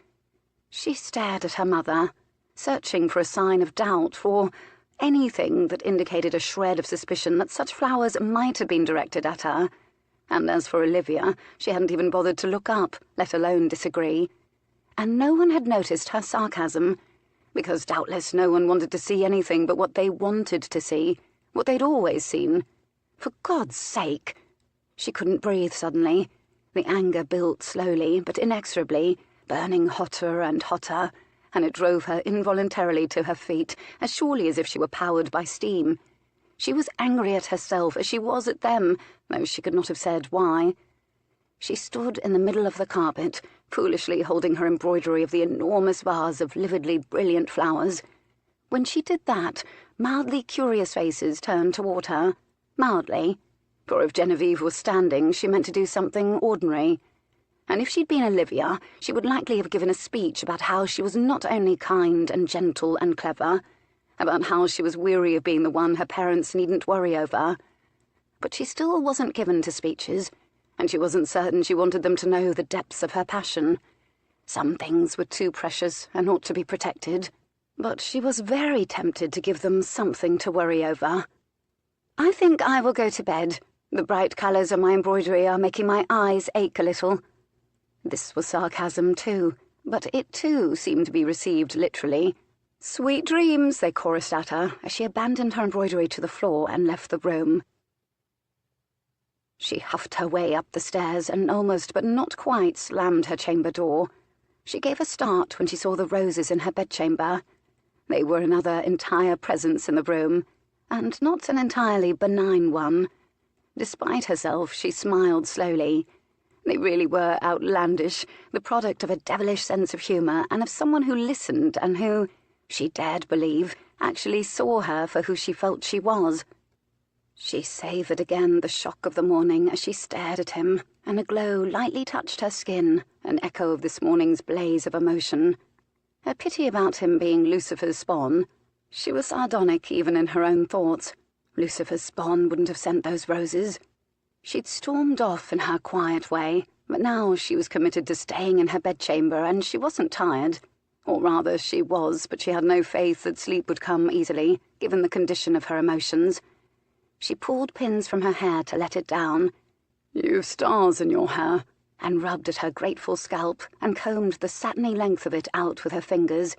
She stared at her mother, searching for a sign of doubt, for anything that indicated a shred of suspicion that such flowers might have been directed at her. And as for Olivia, she hadn't even bothered to look up, let alone disagree. And no one had noticed her sarcasm, because doubtless no one wanted to see anything but what they wanted to see, what they'd always seen. For God's sake! She couldn't breathe suddenly. The anger built slowly, but inexorably, burning hotter and hotter, and it drove her involuntarily to her feet, as surely as if she were powered by steam. She was angry at herself as she was at them, though she could not have said why. She stood in the middle of the carpet, foolishly holding her embroidery of the enormous vase of lividly brilliant flowers. When she did that, mildly curious faces turned toward her. Mildly. For if Genevieve was standing, she meant to do something ordinary. And if she'd been Olivia, she would likely have given a speech about how she was not only kind and gentle and clever, about how she was weary of being the one her parents needn't worry over. But she still wasn't given to speeches, and she wasn't certain she wanted them to know the depths of her passion. Some things were too precious and ought to be protected, but she was very tempted to give them something to worry over. "I think I will go to bed. The bright colours of my embroidery are making my eyes ache a little." This was sarcasm too, but it too seemed to be received literally. "Sweet dreams," they chorused at her, as she abandoned her embroidery to the floor and left the room. She huffed her way up the stairs and almost but not quite slammed her chamber door. She gave a start when she saw the roses in her bedchamber. They were another entire presence in the room, and not an entirely benign one. Despite herself, she smiled slowly. They really were outlandish, the product of a devilish sense of humour and of someone who listened and who, she dared believe, actually saw her for who she felt she was. She savoured again the shock of the morning as she stared at him, and a glow lightly touched her skin, an echo of this morning's blaze of emotion. A pity about him being Lucifer's spawn. She was sardonic even in her own thoughts. Lucifer's spawn wouldn't have sent those roses. She'd stormed off in her quiet way, but now she was committed to staying in her bedchamber, and she wasn't tired. Or rather, she was, but she had no faith that sleep would come easily, given the condition of her emotions. She pulled pins from her hair to let it down. "You've stars in your hair," and rubbed at her grateful scalp and combed the satiny length of it out with her fingers.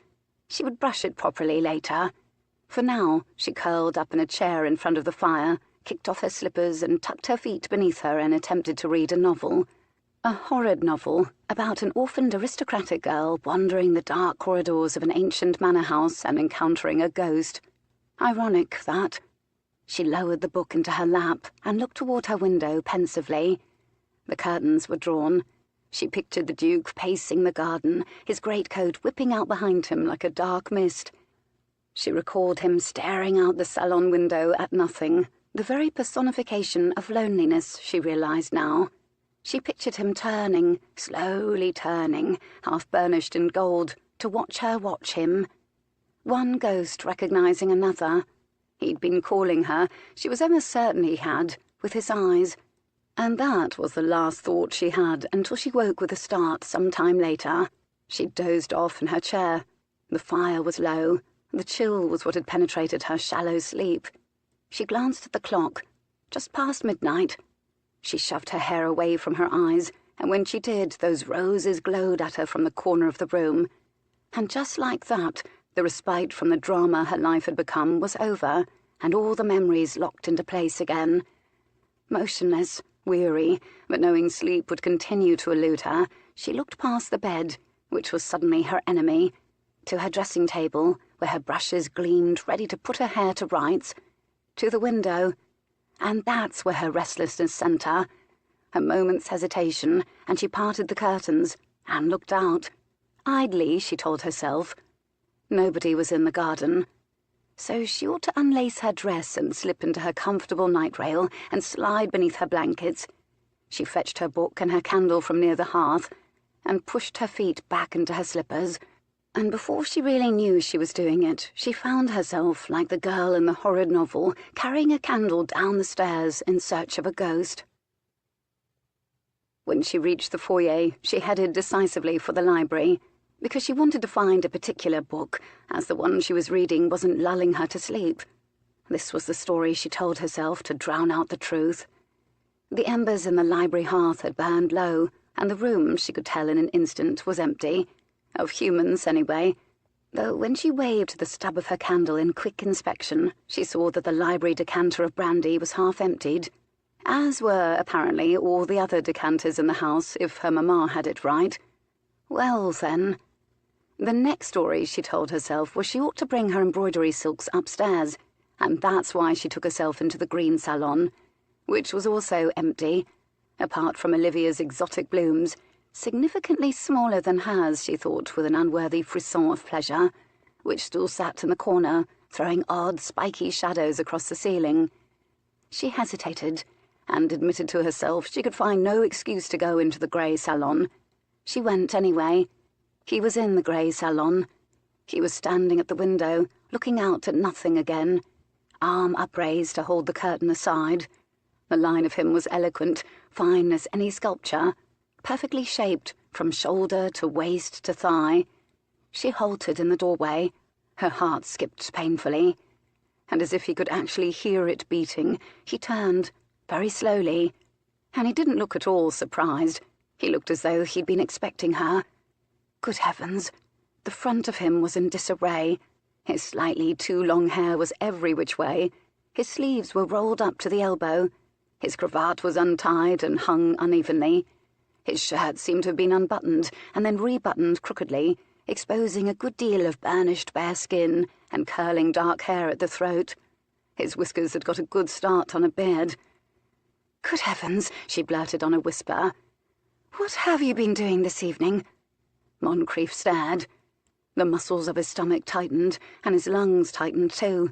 She would brush it properly later. For now, she curled up in a chair in front of the fire, kicked off her slippers and tucked her feet beneath her and attempted to read a novel. A horrid novel about an orphaned aristocratic girl wandering the dark corridors of an ancient manor house and encountering a ghost. Ironic, that. She lowered the book into her lap and looked toward her window pensively. The curtains were drawn. She pictured the Duke pacing the garden, his greatcoat whipping out behind him like a dark mist. She recalled him staring out the salon window at nothing, the very personification of loneliness, she realized now. She pictured him turning, slowly turning, half burnished in gold, to watch her watch him. One ghost recognizing another. He'd been calling her, she was almost certain he had, with his eyes. And that was the last thought she had until she woke with a start some time later. She'd dozed off in her chair. The fire was low. The chill was what had penetrated her shallow sleep. She glanced at the clock. Just past midnight. She shoved her hair away from her eyes, and when she did, those roses glowed at her from the corner of the room. And just like that, the respite from the drama her life had become was over, and all the memories locked into place again. Motionless, weary, but knowing sleep would continue to elude her, she looked past the bed, which was suddenly her enemy, to her dressing table, where her brushes gleamed ready to put her hair to rights, to the window, and that's where her restlessness sent her. A moment's hesitation, and she parted the curtains, and looked out. Idly, she told herself. Nobody was in the garden. So she ought to unlace her dress and slip into her comfortable night rail and slide beneath her blankets. She fetched her book and her candle from near the hearth, and pushed her feet back into her slippers. And before she really knew she was doing it, she found herself, like the girl in the horrid novel, carrying a candle down the stairs in search of a ghost. When she reached the foyer, she headed decisively for the library, because she wanted to find a particular book, as the one she was reading wasn't lulling her to sleep. This was the story she told herself to drown out the truth. The embers in the library hearth had burned low, and the room, she could tell in an instant, was empty. Of humans, anyway, though when she waved the stub of her candle in quick inspection, she saw that the library decanter of brandy was half emptied, as were, apparently, all the other decanters in the house, if her mamma had it right. Well, then. The next story, she told herself, was she ought to bring her embroidery silks upstairs, and that's why she took herself into the green salon, which was also empty, apart from Olivia's exotic blooms, significantly smaller than hers, she thought with an unworthy frisson of pleasure, which still sat in the corner, throwing odd, spiky shadows across the ceiling. She hesitated, and admitted to herself she could find no excuse to go into the grey salon. She went anyway. He was in the grey salon. He was standing at the window, looking out at nothing again, arm upraised to hold the curtain aside. The line of him was eloquent, fine as any sculpture, perfectly shaped from shoulder to waist to thigh. She halted in the doorway. Her heart skipped painfully. And as if he could actually hear it beating, he turned, very slowly. And he didn't look at all surprised. He looked as though he'd been expecting her. Good heavens! The front of him was in disarray. His slightly too long hair was every which way. His sleeves were rolled up to the elbow. His cravat was untied and hung unevenly. His shirt seemed to have been unbuttoned and then rebuttoned crookedly, exposing a good deal of burnished bare skin and curling dark hair at the throat. His whiskers had got a good start on a beard. "Good heavens," she blurted on a whisper. "What have you been doing this evening?" Moncrief stared. The muscles of his stomach tightened, and his lungs tightened too.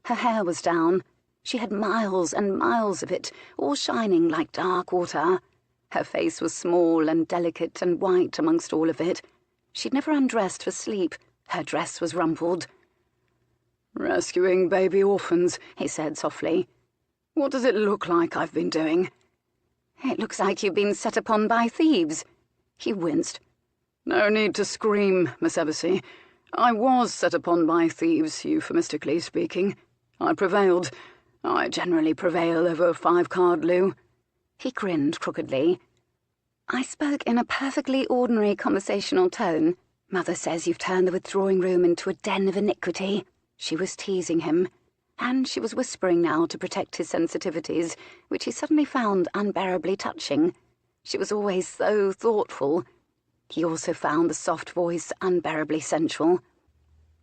Her hair was down. She had miles and miles of it, all shining like dark water. Her face was small and delicate and white amongst all of it. She'd never undressed for sleep. Her dress was rumpled. "Rescuing baby orphans," he said softly. "What does it look like I've been doing?" "It looks like you've been set upon by thieves." He winced. "No need to scream, Miss Eversea. I was set upon by thieves, euphemistically speaking. I prevailed. I generally prevail over 5-card loo." He grinned crookedly. "I spoke in a perfectly ordinary conversational tone. Mother says you've turned the withdrawing room into a den of iniquity." She was teasing him, and she was whispering now to protect his sensitivities, which he suddenly found unbearably touching. She was always so thoughtful. He also found the soft voice unbearably sensual.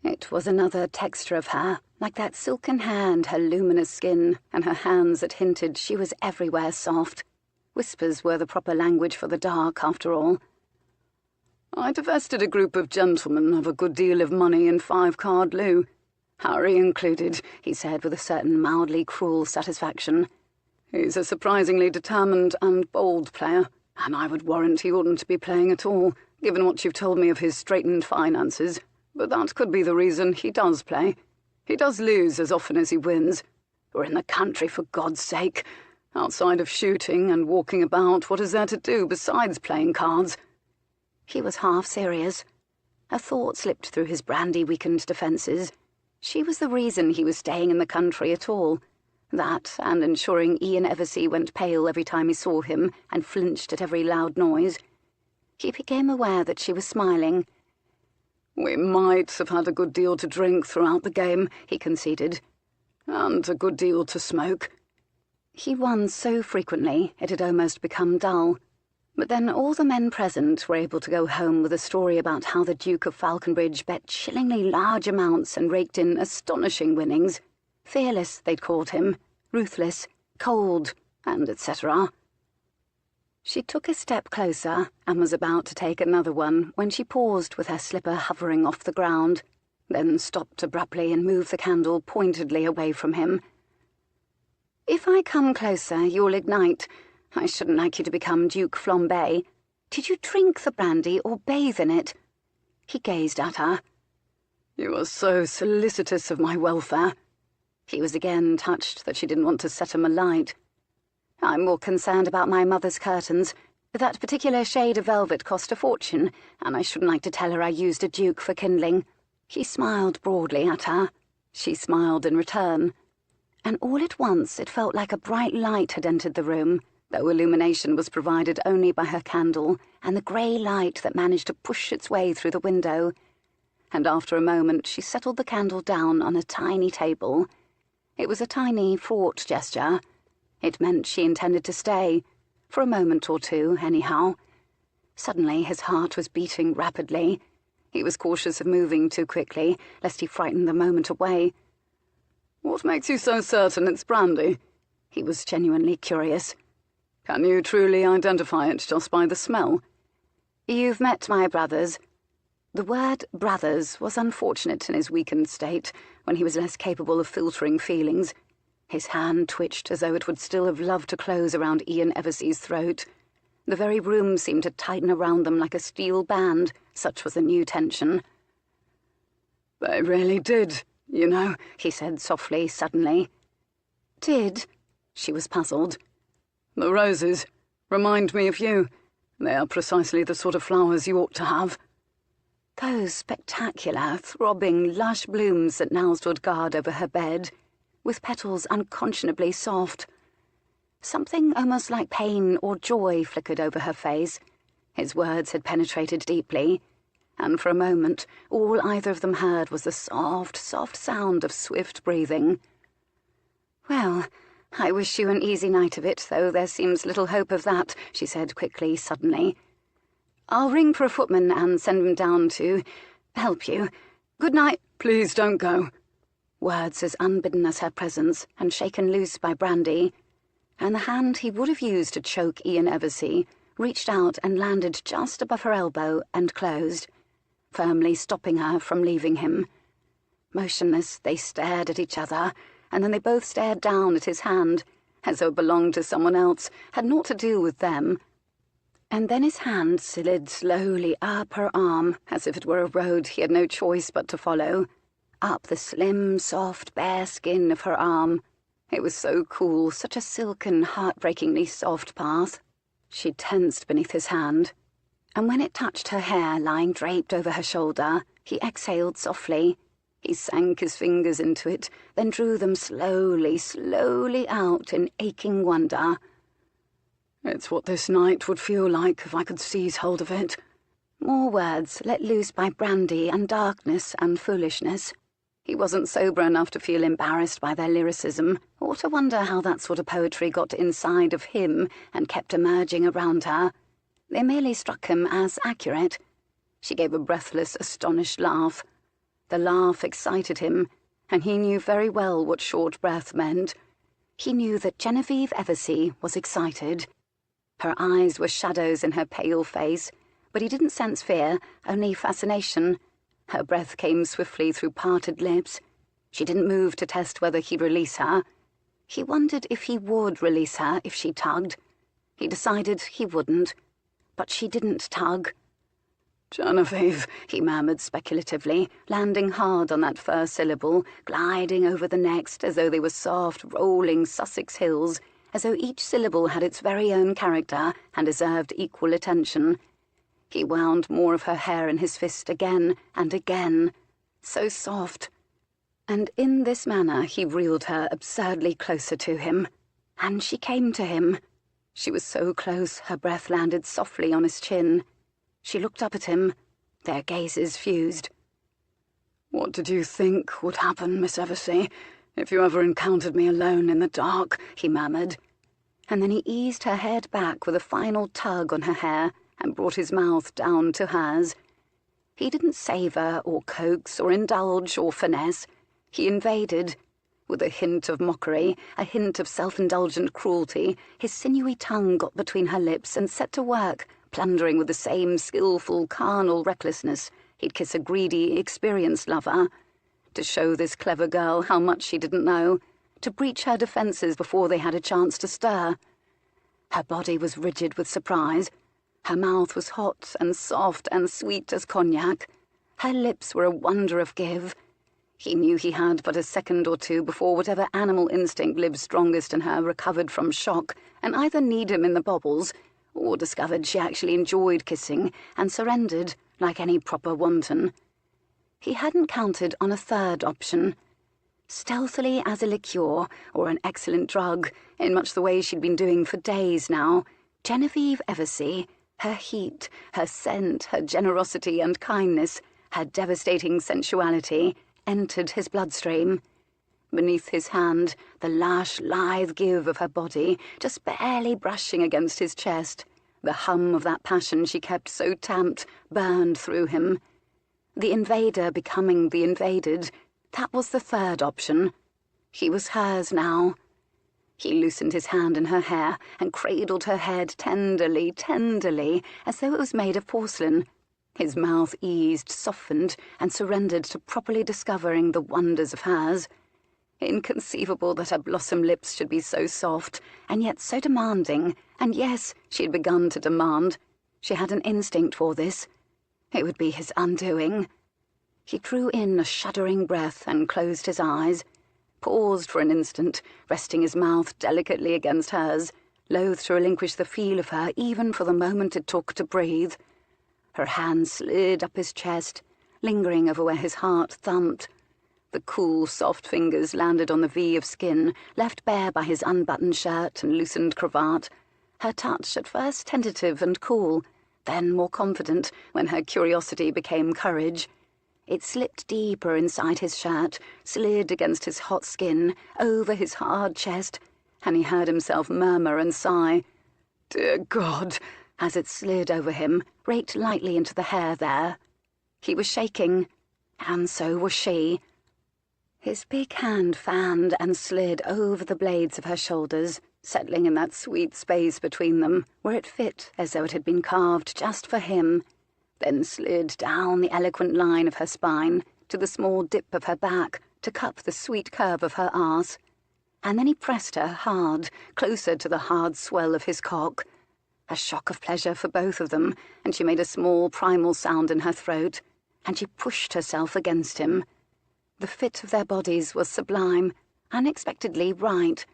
It was another texture of her, like that silken hair and her luminous skin, and her hands that hinted she was everywhere soft. Whispers were the proper language for the dark, after all. "I divested a group of gentlemen of a good deal of money in 5-card loo. Harry included," he said with a certain mildly cruel satisfaction. "He's a surprisingly determined and bold player, and I would warrant he oughtn't to be playing at all, given what you've told me of his straitened finances. But that could be the reason he does play. He does lose as often as he wins. We're in the country, for God's sake. Outside of shooting and walking about, what is there to do besides playing cards?" He was half serious. A thought slipped through his brandy-weakened defences. She was the reason he was staying in the country at all. That, and ensuring Ian Eversea went pale every time he saw him and flinched at every loud noise. He became aware that she was smiling. "We might have had a good deal to drink throughout the game," he conceded. "And a good deal to smoke." He won so frequently it had almost become dull. But then all the men present were able to go home with a story about how the Duke of Falconbridge bet chillingly large amounts and raked in astonishing winnings. Fearless, they'd called him, ruthless, cold, and etc. She took a step closer and was about to take another one when she paused with her slipper hovering off the ground, then stopped abruptly and moved the candle pointedly away from him. "If I come closer, you'll ignite. I shouldn't like you to become Duke Flambé. Did you drink the brandy or bathe in it?" He gazed at her. "You are so solicitous of my welfare." He was again touched that she didn't want to set him alight. "I'm more concerned about my mother's curtains. That particular shade of velvet cost a fortune, and I shouldn't like to tell her I used a duke for kindling." He smiled broadly at her. She smiled in return. And all at once it felt like a bright light had entered the room, though illumination was provided only by her candle and the grey light that managed to push its way through the window. And after a moment she settled the candle down on a tiny table. It was a tiny, fraught gesture. It meant she intended to stay, for a moment or two, anyhow. Suddenly his heart was beating rapidly. He was cautious of moving too quickly, lest he frighten the moment away. "What makes you so certain it's brandy?" He was genuinely curious. "Can you truly identify it just by the smell?" "You've met my brothers." The word brothers was unfortunate in his weakened state, when he was less capable of filtering feelings. His hand twitched as though it would still have loved to close around Ian Eversea's throat. The very room seemed to tighten around them like a steel band, such was the new tension. "They really did, you know," he said softly, suddenly. "Did?" She was puzzled. "The roses remind me of you. They are precisely the sort of flowers you ought to have." Those spectacular, throbbing, lush blooms that now stood guard over her bed, with petals unconscionably soft. Something almost like pain or joy flickered over her face. His words had penetrated deeply, and for a moment all either of them heard was the soft, soft sound of swift breathing. "Well, I wish you an easy night of it, though there seems little hope of that," she said quickly, suddenly. "I'll ring for a footman and send him down to help you. Good night." "Please don't go." Words as unbidden as her presence, and shaken loose by brandy, and the hand he would have used to choke Ian Eversea reached out and landed just above her elbow and closed, firmly stopping her from leaving him. Motionless, they stared at each other, and then they both stared down at his hand, as though it belonged to someone else, had naught to do with them. And then his hand slid slowly up her arm, as if it were a road he had no choice but to follow, up the slim, soft, bare skin of her arm. It was so cool, such a silken, heartbreakingly soft path. She tensed beneath his hand, and when it touched her hair lying draped over her shoulder, he exhaled softly. He sank his fingers into it, then drew them slowly, slowly out in aching wonder. "It's what this night would feel like if I could seize hold of it." More words let loose by brandy and darkness and foolishness. He wasn't sober enough to feel embarrassed by their lyricism, or to wonder how that sort of poetry got inside of him and kept emerging around her. They merely struck him as accurate. She gave a breathless, astonished laugh. The laugh excited him, and he knew very well what short breath meant. He knew that Genevieve Eversea was excited. Her eyes were shadows in her pale face, but he didn't sense fear, only fascination. Her breath came swiftly through parted lips. She didn't move to test whether he'd release her. He wondered if he would release her if she tugged. He decided he wouldn't, but she didn't tug. "Genevieve," he murmured speculatively, landing hard on that first syllable, gliding over the next as though they were soft, rolling Sussex hills, as though each syllable had its very own character and deserved equal attention. He wound more of her hair in his fist again and again. So soft. And in this manner he reeled her absurdly closer to him. And she came to him. She was so close her breath landed softly on his chin. She looked up at him. Their gazes fused. "What did you think would happen, Miss Eversea, if you ever encountered me alone in the dark?" he murmured. And then he eased her head back with a final tug on her hair and brought his mouth down to hers. He didn't savour or coax or indulge or finesse. He invaded. With a hint of mockery, a hint of self-indulgent cruelty, his sinewy tongue got between her lips and set to work, plundering with the same skillful, carnal recklessness he'd kiss a greedy, experienced lover. To show this clever girl how much she didn't know, to breach her defences before they had a chance to stir. Her body was rigid with surprise. Her mouth was hot and soft and sweet as cognac. Her lips were a wonder of give. He knew he had but a second or two before whatever animal instinct lived strongest in her recovered from shock and either kneed him in the bobbles or discovered she actually enjoyed kissing and surrendered like any proper wanton. He hadn't counted on a third option. Stealthily as a liqueur or an excellent drug, in much the way she'd been doing for days now, Genevieve Eversea, her heat, her scent, her generosity and kindness, her devastating sensuality, entered his bloodstream. Beneath his hand, the lush, lithe give of her body, just barely brushing against his chest, the hum of that passion she kept so tamped, burned through him. The invader becoming the invaded, that was the third option. He was hers now. He loosened his hand in her hair and cradled her head tenderly, tenderly, as though it was made of porcelain. His mouth eased, softened, and surrendered to properly discovering the wonders of hers. Inconceivable that her blossom lips should be so soft, and yet so demanding, and yes, she had begun to demand. She had an instinct for this. It would be his undoing. He drew in a shuddering breath and closed his eyes, paused for an instant, resting his mouth delicately against hers, loath to relinquish the feel of her even for the moment it took to breathe. Her hand slid up his chest, lingering over where his heart thumped. The cool, soft fingers landed on the V of skin, left bare by his unbuttoned shirt and loosened cravat. Her touch at first tentative and cool, then more confident when her curiosity became courage. It slipped deeper inside his shirt, slid against his hot skin, over his hard chest, and he heard himself murmur and sigh, "Dear God," as it slid over him, raked lightly into the hair there. He was shaking, and so was she. His big hand fanned and slid over the blades of her shoulders, settling in that sweet space between them, where it fit as though it had been carved just for him, then slid down the eloquent line of her spine, to the small dip of her back, to cup the sweet curve of her arse, and then he pressed her hard, closer to the hard swell of his cock. A shock of pleasure for both of them, and she made a small primal sound in her throat, and she pushed herself against him. The fit of their bodies was sublime, unexpectedly right.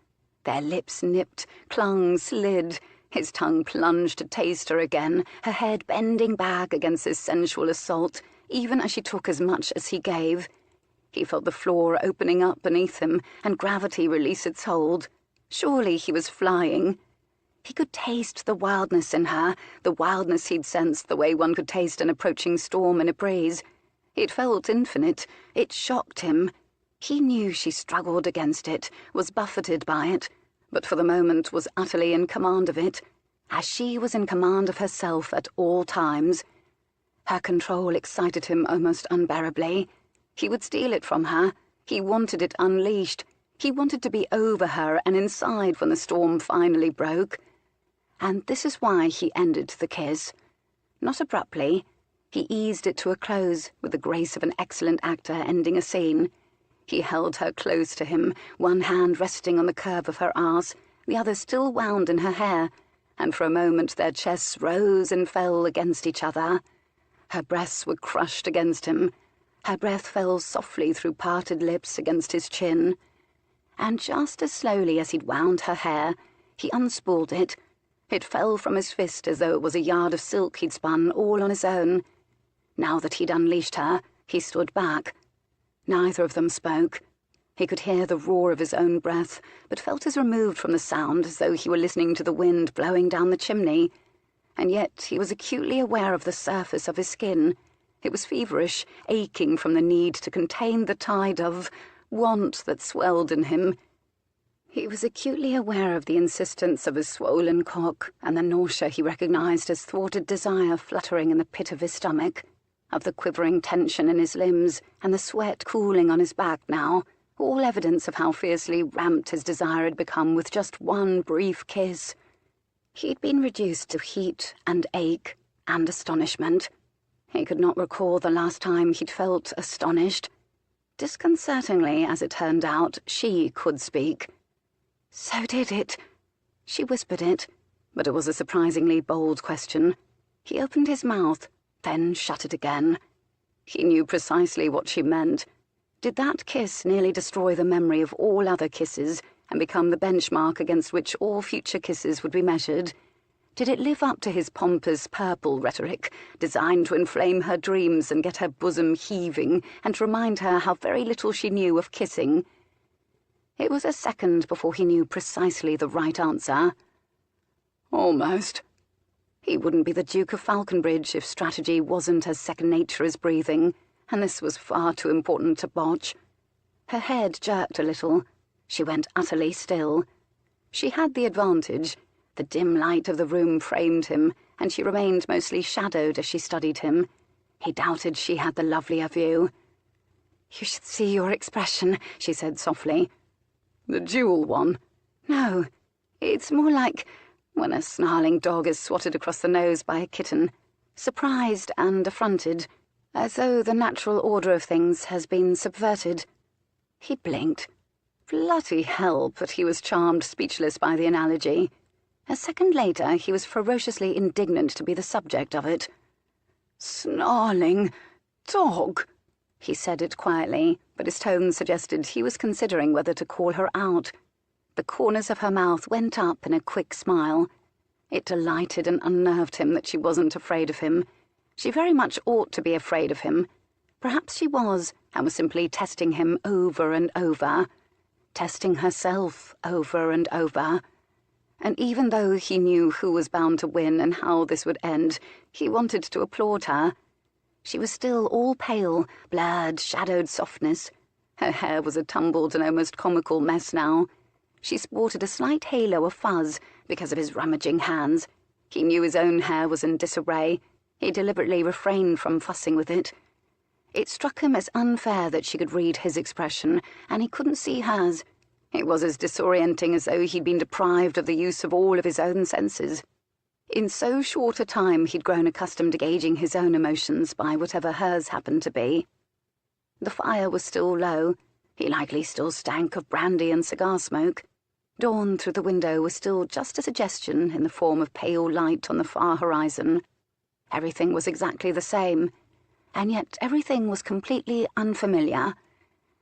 Their lips nipped, clung, slid. His tongue plunged to taste her again, her head bending back against his sensual assault, even as she took as much as he gave. He felt the floor opening up beneath him, and gravity release its hold. Surely he was flying. He could taste the wildness in her, the wildness he'd sensed the way one could taste an approaching storm in a breeze. It felt infinite. It shocked him. He knew she struggled against it, was buffeted by it, but for the moment was utterly in command of it, as she was in command of herself at all times. Her control excited him almost unbearably. He would steal it from her. He wanted it unleashed. He wanted to be over her and inside when the storm finally broke. And this is why he ended the kiss. Not abruptly. He eased it to a close with the grace of an excellent actor ending a scene. He held her close to him, one hand resting on the curve of her arse, the other still wound in her hair, and for a moment their chests rose and fell against each other. Her breasts were crushed against him. Her breath fell softly through parted lips against his chin. And just as slowly as he'd wound her hair, he unspooled it. It fell from his fist as though it was a yard of silk he'd spun all on his own. Now that he'd unleashed her, he stood back. Neither of them spoke. He could hear the roar of his own breath, but felt as removed from the sound as though he were listening to the wind blowing down the chimney. And yet he was acutely aware of the surface of his skin. It was feverish, aching from the need to contain the tide of want that swelled in him. He was acutely aware of the insistence of his swollen cock and the nausea he recognized as thwarted desire fluttering in the pit of his stomach, of the quivering tension in his limbs and the sweat cooling on his back now, all evidence of how fiercely ramped his desire had become with just one brief kiss. He'd been reduced to heat and ache and astonishment. He could not recall the last time he'd felt astonished. Disconcertingly, as it turned out, she could speak. "So did it?" She whispered it, but it was a surprisingly bold question. He opened his mouth, then shut it again. He knew precisely what she meant. Did that kiss nearly destroy the memory of all other kisses and become the benchmark against which all future kisses would be measured? Did it live up to his pompous purple rhetoric, designed to inflame her dreams and get her bosom heaving and to remind her how very little she knew of kissing? It was a second before he knew precisely the right answer. Almost. He wouldn't be the Duke of Falconbridge if strategy wasn't as second nature as breathing, and this was far too important to botch. Her head jerked a little. She went utterly still. She had the advantage. The dim light of the room framed him, and she remained mostly shadowed as she studied him. He doubted she had the lovelier view. "You should see your expression," she said softly. "The dual one?" "No, it's more like when a snarling dog is swatted across the nose by a kitten, surprised and affronted, as though the natural order of things has been subverted." He blinked. Bloody hell, but he was charmed speechless by the analogy. A second later, he was ferociously indignant to be the subject of it. "Snarling dog!" He said it quietly, but his tone suggested he was considering whether to call her out. The corners of her mouth went up in a quick smile. It delighted and unnerved him that she wasn't afraid of him. She very much ought to be afraid of him. Perhaps she was, and was simply testing him over and over. Testing herself over and over. And even though he knew who was bound to win and how this would end, he wanted to applaud her. She was still all pale, blurred, shadowed softness. Her hair was a tumbled and almost comical mess now. She sported a slight halo of fuzz because of his rummaging hands. He knew his own hair was in disarray. He deliberately refrained from fussing with it. It struck him as unfair that she could read his expression, and he couldn't see hers. It was as disorienting as though he'd been deprived of the use of all of his own senses. In so short a time he'd grown accustomed to gauging his own emotions by whatever hers happened to be. The fire was still low. He likely still stank of brandy and cigar smoke. Dawn through the window was still just a suggestion in the form of pale light on the far horizon. Everything was exactly the same, and yet everything was completely unfamiliar.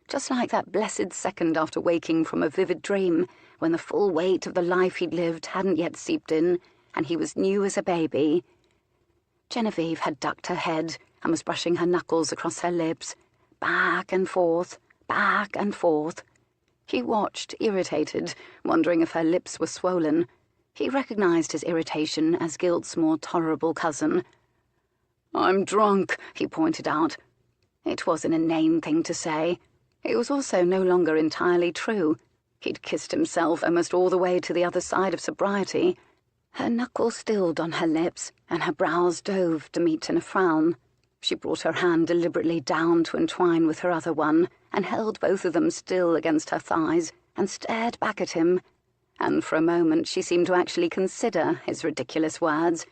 Just like that blessed second after waking from a vivid dream, when the full weight of the life he'd lived hadn't yet seeped in, and he was new as a baby. Genevieve had ducked her head and was brushing her knuckles across her lips, back and forth, back and forth. He watched, irritated, wondering if her lips were swollen. He recognized his irritation as guilt's more tolerable cousin. "I'm drunk," he pointed out. It was an inane thing to say. It was also no longer entirely true. He'd kissed himself almost all the way to the other side of sobriety. Her knuckles stilled on her lips, and her brows dove to meet in a frown. She brought her hand deliberately down to entwine with her other one, and held both of them still against her thighs, and stared back at him. And for a moment she seemed to actually consider his ridiculous words.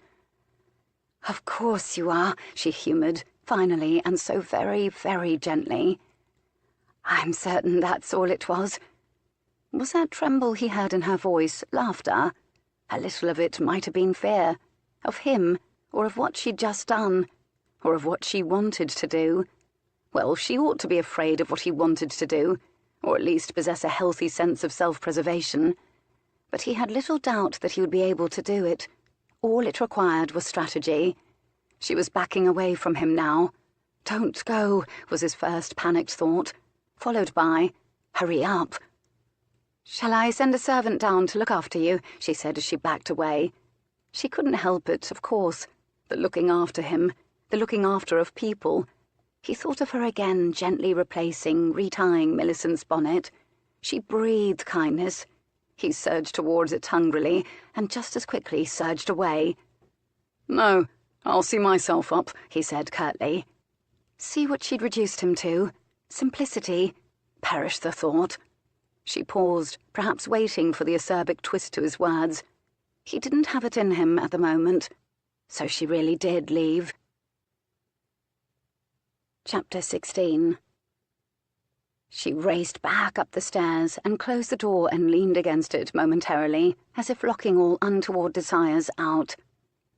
"Of course you are," she humoured, finally, and so very, very gently. "I'm certain that's all it was." Was that tremble he heard in her voice laughter? A little of it might have been fear. Of him, or of what she'd just done, or of what she wanted to do. Well, she ought to be afraid of what he wanted to do, or at least possess a healthy sense of self-preservation. But he had little doubt that he would be able to do it. All it required was strategy. She was backing away from him now. "Don't go," was his first panicked thought, followed by, "Hurry up." "Shall I send a servant down to look after you?" she said as she backed away. She couldn't help it, of course. The looking after him, the looking after of people. He thought of her again, gently replacing, retying Millicent's bonnet. She breathed kindness. He surged towards it hungrily, and just as quickly surged away. "No, I'll see myself up," he said curtly. See what she'd reduced him to? Simplicity. Perish the thought. She paused, perhaps waiting for the acerbic twist to his words. He didn't have it in him at the moment, so she really did leave. Chapter 16. She raced back up the stairs and closed the door and leaned against it momentarily, as if locking all untoward desires out.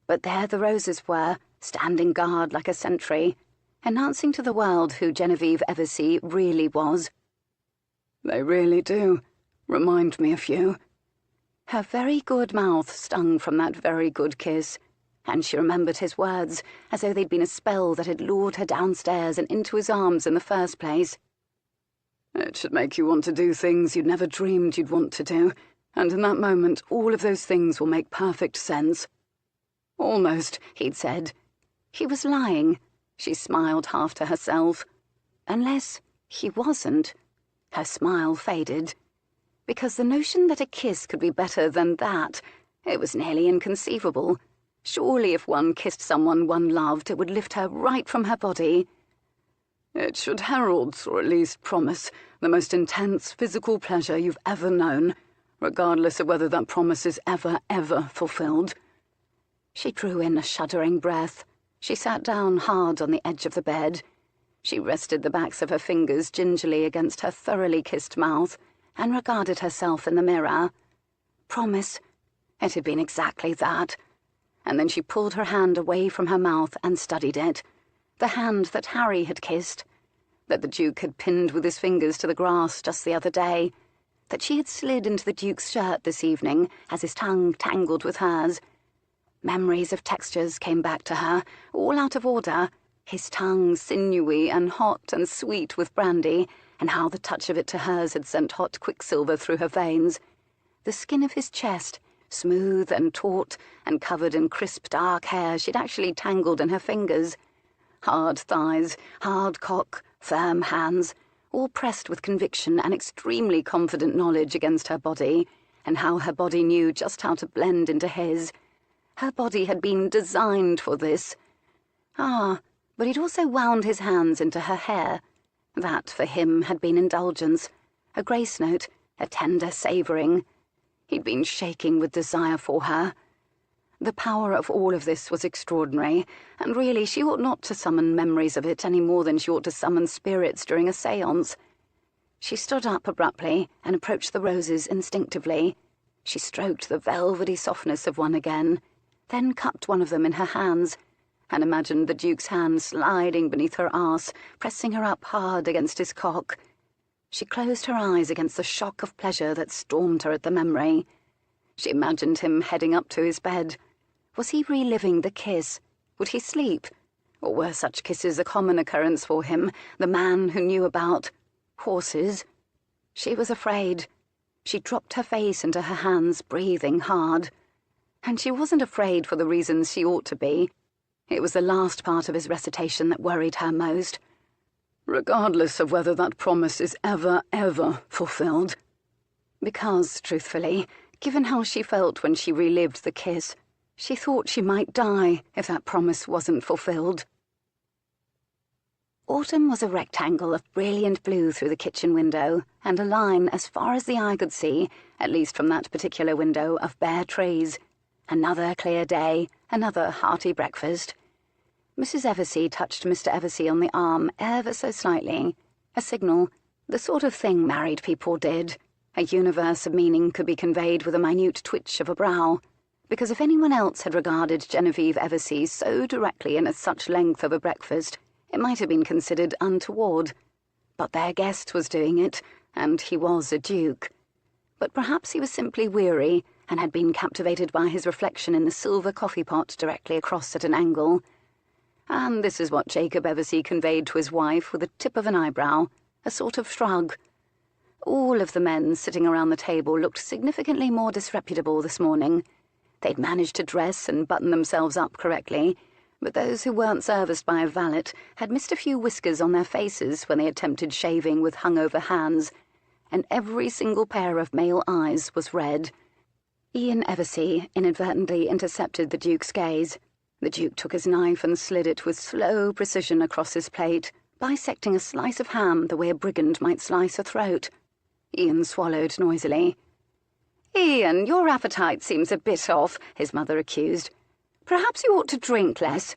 But there the roses were, standing guard like a sentry, announcing to the world who Genevieve Eversea really was. "They really do remind me of you." Her very good mouth stung from that very good kiss, and she remembered his words as though they'd been a spell that had lured her downstairs and into his arms in the first place. "It should make you want to do things you'd never dreamed you'd want to do, and in that moment all of those things will make perfect sense." "Almost," he'd said. He was lying. She smiled half to herself. Unless he wasn't. Her smile faded. Because the notion that a kiss could be better than that, it was nearly inconceivable. Surely if one kissed someone one loved, it would lift her right from her body. "It should herald, or at least promise, the most intense physical pleasure you've ever known, regardless of whether that promise is ever fulfilled." She drew in a shuddering breath. She sat down hard on the edge of the bed. She rested the backs of her fingers gingerly against her thoroughly kissed mouth and regarded herself in the mirror. Promise. It had been exactly that. And then she pulled her hand away from her mouth and studied it. The hand that Harry had kissed, that the Duke had pinned with his fingers to the grass just the other day, that she had slid into the Duke's shirt this evening as his tongue tangled with hers. Memories of textures came back to her, all out of order. His tongue sinewy and hot and sweet with brandy, and how the touch of it to hers had sent hot quicksilver through her veins. The skin of his chest, smooth and taut and covered in crisp dark hair she'd actually tangled in her fingers. Hard thighs, hard cock, firm hands, all pressed with conviction and extremely confident knowledge against her body, and how her body knew just how to blend into his. Her body had been designed for this. Ah, but he'd also wound his hands into her hair. That, for him, had been indulgence, a grace note, a tender savouring. He'd been shaking with desire for her. The power of all of this was extraordinary, and really she ought not to summon memories of it any more than she ought to summon spirits during a séance. She stood up abruptly and approached the roses instinctively. She stroked the velvety softness of one again, then cupped one of them in her hands, and imagined the Duke's hand sliding beneath her arse, pressing her up hard against his cock. She closed her eyes against the shock of pleasure that stormed her at the memory. She imagined him heading up to his bed. Was he reliving the kiss? Would he sleep? Or were such kisses a common occurrence for him, the man who knew about horses? She was afraid. She dropped her face into her hands, breathing hard. And she wasn't afraid for the reasons she ought to be. It was the last part of his recitation that worried her most. Regardless of whether that promise is ever fulfilled. Because, truthfully, given how she felt when she relived the kiss, she thought she might die if that promise wasn't fulfilled. Autumn was a rectangle of brilliant blue through the kitchen window, and a line as far as the eye could see, at least from that particular window, of bare trees. Another clear day, another hearty breakfast. Mrs. Eversea touched Mr. Eversea on the arm ever so slightly. A signal, the sort of thing married people did. A universe of meaning could be conveyed with a minute twitch of a brow, because if anyone else had regarded Genevieve Eversea so directly and at such length of a breakfast, it might have been considered untoward. But their guest was doing it, and he was a duke. But perhaps he was simply weary, and had been captivated by his reflection in the silver coffee-pot directly across at an angle. And this is what Jacob Eversea conveyed to his wife with a tip of an eyebrow, a sort of shrug. All of the men sitting around the table looked significantly more disreputable this morning. They'd managed to dress and button themselves up correctly, but those who weren't serviced by a valet had missed a few whiskers on their faces when they attempted shaving with hung-over hands, and every single pair of male eyes was red. Ian Eversea inadvertently intercepted the Duke's gaze. The Duke took his knife and slid it with slow precision across his plate, bisecting a slice of ham the way a brigand might slice a throat. Ian swallowed noisily. "Ian, your appetite seems a bit off," his mother accused. "Perhaps you ought to drink less."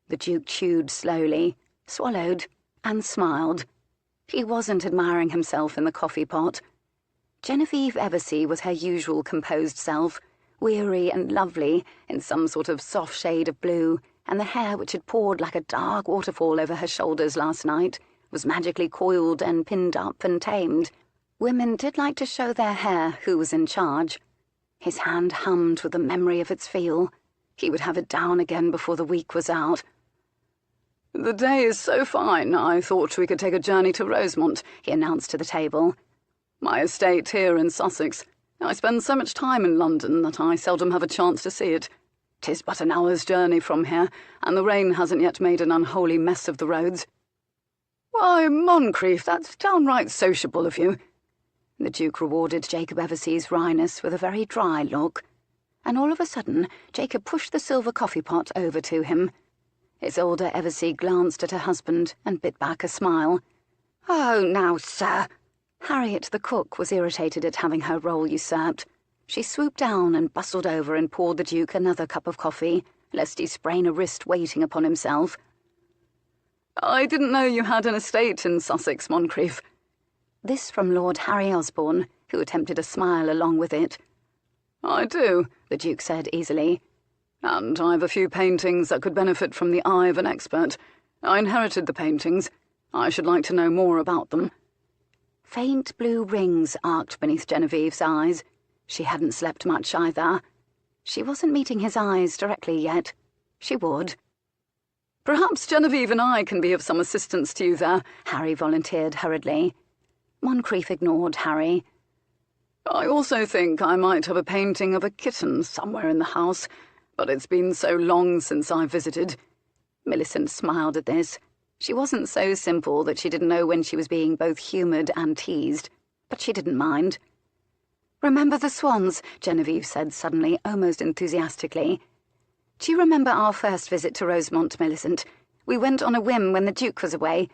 The Duke chewed slowly, swallowed, and smiled. He wasn't admiring himself in the coffee-pot. Genevieve Eversea was her usual composed self, weary and lovely in some sort of soft shade of blue, and the hair which had poured like a dark waterfall over her shoulders last night was magically coiled and pinned up and tamed. Women did like to show their hair who was in charge. His hand hummed with the memory of its feel. He would have it down again before the week was out. "The day is so fine, I thought we could take a journey to Rosemont," he announced to the table. "My estate here in Sussex. I spend so much time in London that I seldom have a chance to see it. 'Tis but an hour's journey from here, and the rain hasn't yet made an unholy mess of the roads." "Why, Moncrief, that's downright sociable of you." The Duke rewarded Jacob Eversea's wryness with a very dry look, and all of a sudden Jacob pushed the silver coffee-pot over to him. Isolde Eversea glanced at her husband and bit back a smile. "Oh, now, sir." Harriet the cook was irritated at having her role usurped. She swooped down and bustled over and poured the Duke another cup of coffee, lest he sprain a wrist waiting upon himself. "I didn't know you had an estate in Sussex, Moncrief." This from Lord Harry Osborne, who attempted a smile along with it. "I do," the Duke said easily. "And I've a few paintings that could benefit from the eye of an expert. I inherited the paintings. I should like to know more about them." Faint blue rings arced beneath Genevieve's eyes. She hadn't slept much either. She wasn't meeting his eyes directly yet. She would. "Perhaps Genevieve and I can be of some assistance to you there," Harry volunteered hurriedly. Moncrief ignored Harry. "I also think I might have a painting of a kitten somewhere in the house, but it's been so long since I visited." Millicent smiled at this. She wasn't so simple that she didn't know when she was being both humoured and teased, but she didn't mind. "Remember the swans?" Genevieve said suddenly, almost enthusiastically. "Do you remember our first visit to Rosemont, Millicent? We went on a whim when the Duke was away."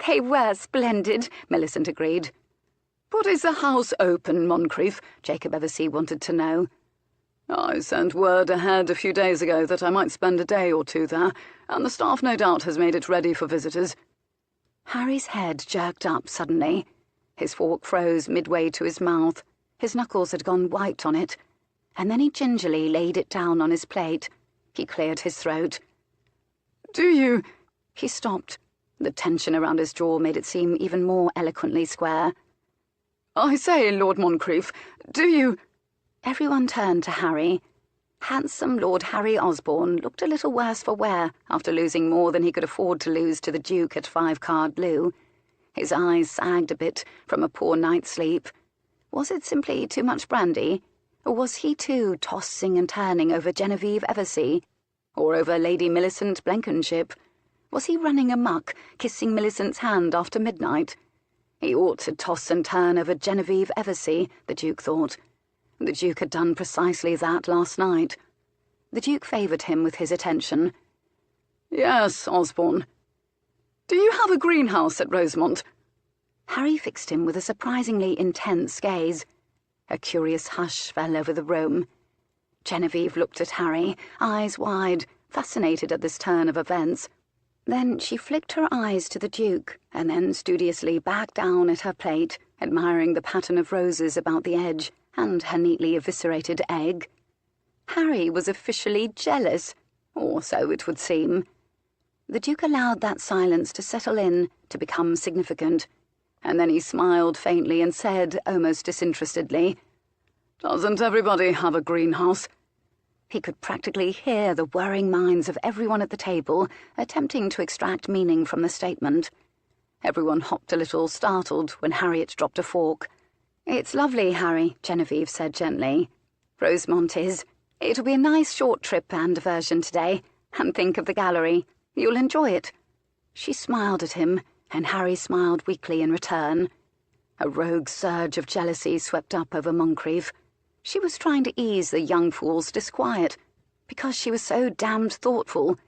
"They were splendid," Millicent agreed. "But is the house open, Moncrief?" Jacob Eversea wanted to know. "I sent word ahead a few days ago that I might spend a day or two there, and the staff no doubt has made it ready for visitors." Harry's head jerked up suddenly. His fork froze midway to his mouth. His knuckles had gone white on it. And then he gingerly laid it down on his plate. He cleared his throat. "Do you—" He stopped. The tension around his jaw made it seem even more eloquently square. "I say, Lord Moncrief, do you—" Everyone turned to Harry. Handsome Lord Harry Osborne looked a little worse for wear after losing more than he could afford to lose to the Duke at 5-card blue. His eyes sagged a bit from a poor night's sleep. Was it simply too much brandy? Or was he too tossing and turning over Genevieve Eversea? Or over Lady Millicent Blenkenship? Was he running amok, kissing Millicent's hand after midnight? He ought to toss and turn over Genevieve Eversea, the Duke thought. The Duke had done precisely that last night. The Duke favoured him with his attention. "Yes, Osborne. Do you have a greenhouse at Rosemont?" Harry fixed him with a surprisingly intense gaze. A curious hush fell over the room. Genevieve looked at Harry, eyes wide, fascinated at this turn of events. Then she flicked her eyes to the Duke, and then studiously back down at her plate, admiring the pattern of roses about the edge, and her neatly eviscerated egg. Harry was officially jealous, or so it would seem. The Duke allowed that silence to settle in, to become significant, and then he smiled faintly and said, almost disinterestedly, "Doesn't everybody have a greenhouse?" He could practically hear the whirring minds of everyone at the table attempting to extract meaning from the statement. Everyone hopped a little, startled, when Harriet dropped a fork. "It's lovely, Harry," Genevieve said gently. "Rosemont is. It'll be a nice short trip and diversion today. And think of the gallery. You'll enjoy it." She smiled at him, and Harry smiled weakly in return. A rogue surge of jealousy swept up over Moncrief. She was trying to ease the young fool's disquiet, because she was so damned thoughtful.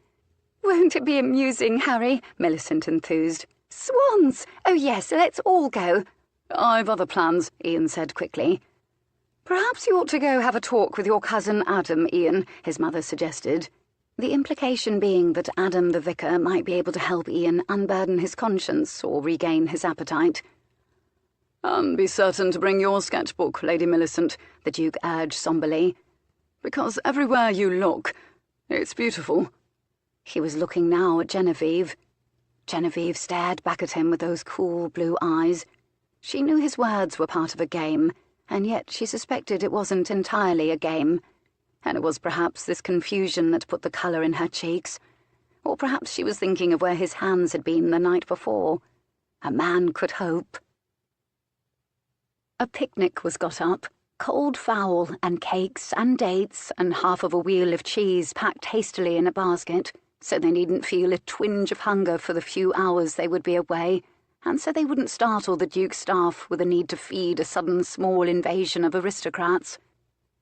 "Won't it be amusing, Harry?" Millicent enthused. "Swans! Oh yes, let's all go." "I've other plans," Ian said quickly. "Perhaps you ought to go have a talk with your cousin Adam, Ian," his mother suggested. The implication being that Adam the vicar might be able to help Ian unburden his conscience or regain his appetite. "And be certain to bring your sketchbook, Lady Millicent," the Duke urged somberly. "Because everywhere you look, it's beautiful." He was looking now at Genevieve. Genevieve stared back at him with those cool blue eyes. She knew his words were part of a game, and yet she suspected it wasn't entirely a game. And it was perhaps this confusion that put the colour in her cheeks. Or perhaps she was thinking of where his hands had been the night before. A man could hope. A picnic was got up, cold fowl and cakes and dates and half of a wheel of cheese packed hastily in a basket, so they needn't feel a twinge of hunger for the few hours they would be away, and so they wouldn't startle the Duke's staff with a need to feed a sudden small invasion of aristocrats.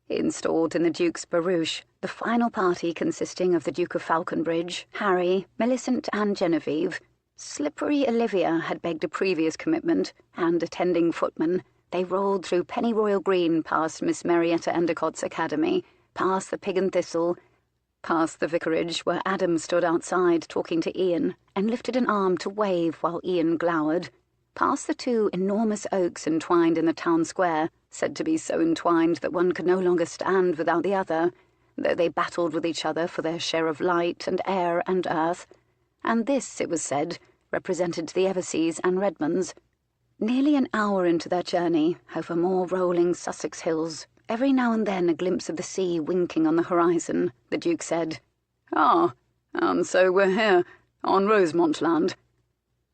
Installed in the Duke's barouche, the final party consisting of the Duke of Falconbridge, Harry, Millicent and Genevieve. Slippery Olivia had begged a previous commitment, and attending footman, they rolled through Pennyroyal Green past Miss Marietta Endicott's academy, past the Pig and Thistle, past the vicarage where Adam stood outside talking to Ian and lifted an arm to wave while Ian glowered, past the 2 enormous oaks entwined in the town square, said to be so entwined that one could no longer stand without the other, though they battled with each other for their share of light and air and earth, and this, it was said, represented the Everseas and Redmonds. Nearly an hour into their journey, over more rolling Sussex hills, every now and then a glimpse of the sea winking on the horizon, the Duke said, "Ah, and so we're here, on Rosemont land.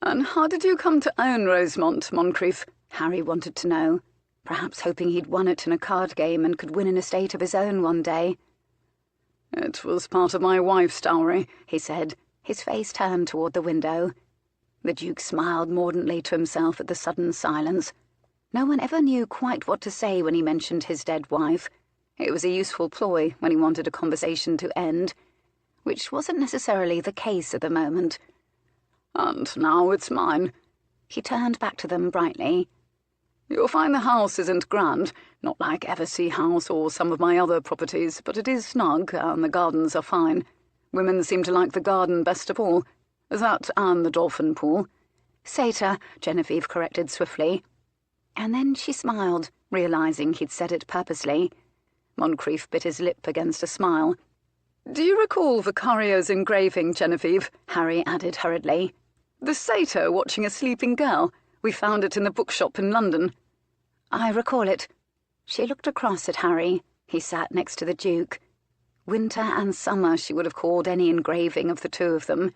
And how did you come to own Rosemont, Moncrief?" Harry wanted to know, perhaps hoping he'd won it in a card game and could win an estate of his own one day. "It was part of my wife's dowry," he said, his face turned toward the window. The Duke smiled mordantly to himself at the sudden silence. No one ever knew quite what to say when he mentioned his dead wife. It was a useful ploy when he wanted a conversation to end, which wasn't necessarily the case at the moment. "And now it's mine." He turned back to them brightly. "You'll find the house isn't grand, not like Eversea House or some of my other properties, but it is snug, and the gardens are fine. Women seem to like the garden best of all. That and the dolphin pool." "Satyr," Genevieve corrected swiftly. And then she smiled, realising he'd said it purposely. Moncrief bit his lip against a smile. "Do you recall Vicario's engraving, Genevieve?" Harry added hurriedly. "The satyr watching a sleeping girl. We found it in the bookshop in London." "I recall it." She looked across at Harry. He sat next to the Duke. Winter and summer she would have called any engraving of the two of them,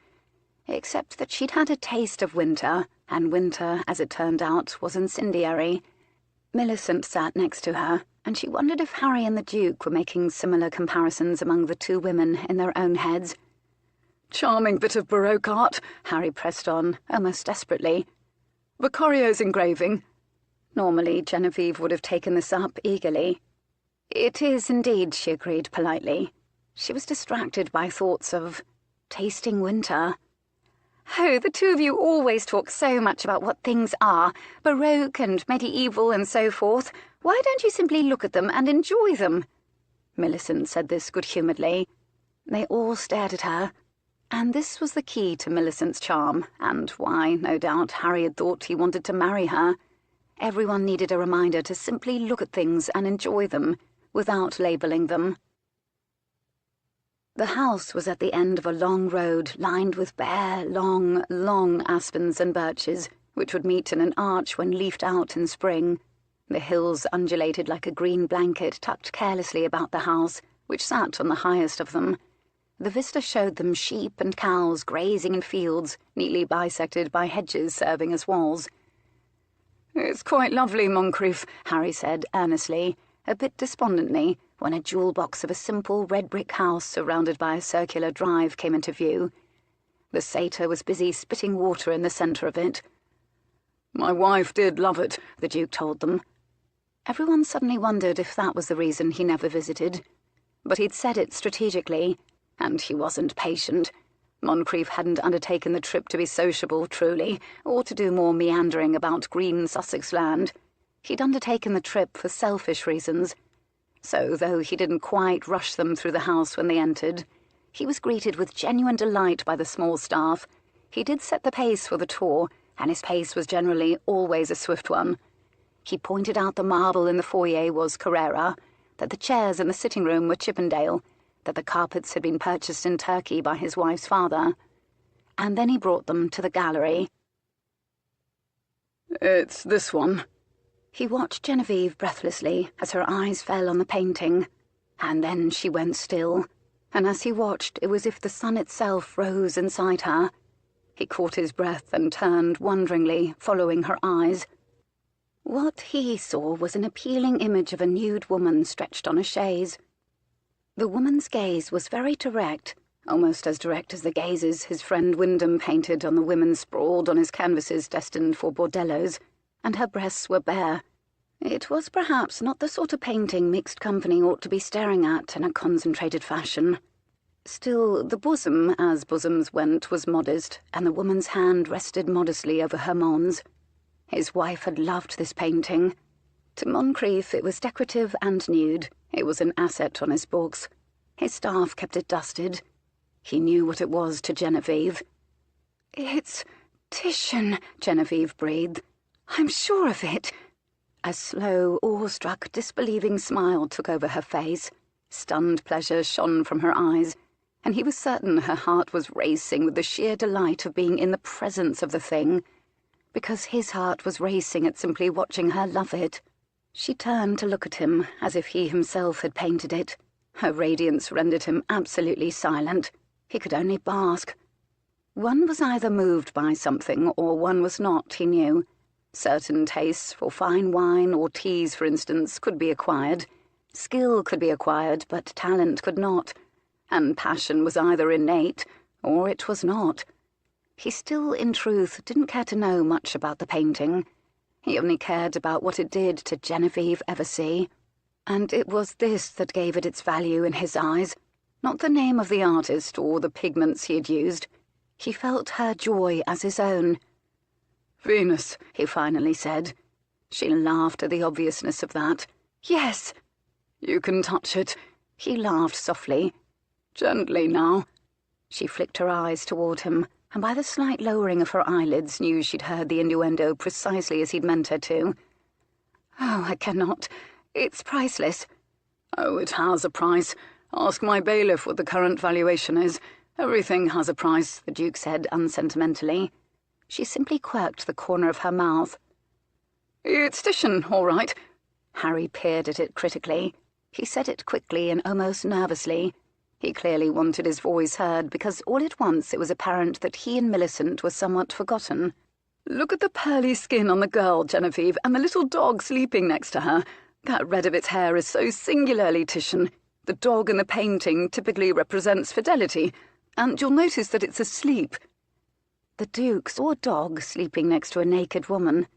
except that she'd had a taste of winter, and winter, as it turned out, was incendiary. Millicent sat next to her, and she wondered if Harry and the Duke were making similar comparisons among the two women in their own heads. "Charming bit of Baroque art," Harry pressed on, almost desperately. "Vicario's engraving." Normally, Genevieve would have taken this up eagerly. "It is indeed," she agreed politely. She was distracted by thoughts of tasting winter. "Oh, the two of you always talk so much about what things are, Baroque and medieval and so forth. Why don't you simply look at them and enjoy them?" Millicent said this good-humouredly. They all stared at her. And this was the key to Millicent's charm, and why, no doubt, Harry had thought he wanted to marry her. Everyone needed a reminder to simply look at things and enjoy them, without labelling them. The house was at the end of a long road lined with bare, long aspens and birches, which would meet in an arch when leafed out in spring. The hills undulated like a green blanket tucked carelessly about the house, which sat on the highest of them. The vista showed them sheep and cows grazing in fields, neatly bisected by hedges serving as walls. "It's quite lovely, Moncrief," Harry said earnestly, a bit despondently, when a jewel box of a simple red-brick house surrounded by a circular drive came into view. The satyr was busy spitting water in the centre of it. "My wife did love it," the Duke told them. Everyone suddenly wondered if that was the reason he never visited. But he'd said it strategically, and he wasn't patient. Moncrief hadn't undertaken the trip to be sociable, truly, or to do more meandering about green Sussex land. He'd undertaken the trip for selfish reasons. So, though he didn't quite rush them through the house when they entered, he was greeted with genuine delight by the small staff. He did set the pace for the tour, and his pace was generally always a swift one. He pointed out the marble in the foyer was Carrara, that the chairs in the sitting room were Chippendale, that the carpets had been purchased in Turkey by his wife's father. And then he brought them to the gallery. "It's this one." He watched Genevieve breathlessly as her eyes fell on the painting, and then she went still, and as he watched it was as if the sun itself rose inside her. He caught his breath and turned wonderingly, following her eyes. What he saw was an appealing image of a nude woman stretched on a chaise. The woman's gaze was very direct, almost as direct as the gazes his friend Wyndham painted on the women sprawled on his canvases destined for bordellos, and her breasts were bare. It was perhaps not the sort of painting mixed company ought to be staring at in a concentrated fashion. Still, the bosom, as bosoms went, was modest, and the woman's hand rested modestly over her mons. His wife had loved this painting. To Moncrief it was decorative and nude. It was an asset on his books. His staff kept it dusted. He knew what it was to Genevieve. "It's Titian," Genevieve breathed. "I'm sure of it." A slow, awestruck, disbelieving smile took over her face. Stunned pleasure shone from her eyes, and he was certain her heart was racing with the sheer delight of being in the presence of the thing, because his heart was racing at simply watching her love it. She turned to look at him as if he himself had painted it. Her radiance rendered him absolutely silent. He could only bask. One was either moved by something or one was not, he knew. Certain tastes for fine wine or teas, for instance, could be acquired. Skill could be acquired, but talent could not. And passion was either innate or it was not. He still, in truth, didn't care to know much about the painting. He only cared about what it did to Genevieve Eversea. And it was this that gave it its value in his eyes, not the name of the artist or the pigments he had used. He felt her joy as his own. "Venus," he finally said. She laughed at the obviousness of that. "Yes." "You can touch it." He laughed softly. "Gently now." She flicked her eyes toward him, and by the slight lowering of her eyelids knew she'd heard the innuendo precisely as he'd meant her to. "Oh, I cannot. It's priceless." "Oh, it has a price. Ask my bailiff what the current valuation is. Everything has a price," the Duke said unsentimentally. She simply quirked the corner of her mouth. "It's Titian, all right." Harry peered at it critically. He said it quickly and almost nervously. He clearly wanted his voice heard, because all at once it was apparent that he and Millicent were somewhat forgotten. "Look at the pearly skin on the girl, Genevieve, and the little dog sleeping next to her. That red of its hair is so singularly Titian. The dog in the painting typically represents fidelity, and you'll notice that it's asleep." The Duke saw a dog sleeping next to a naked woman.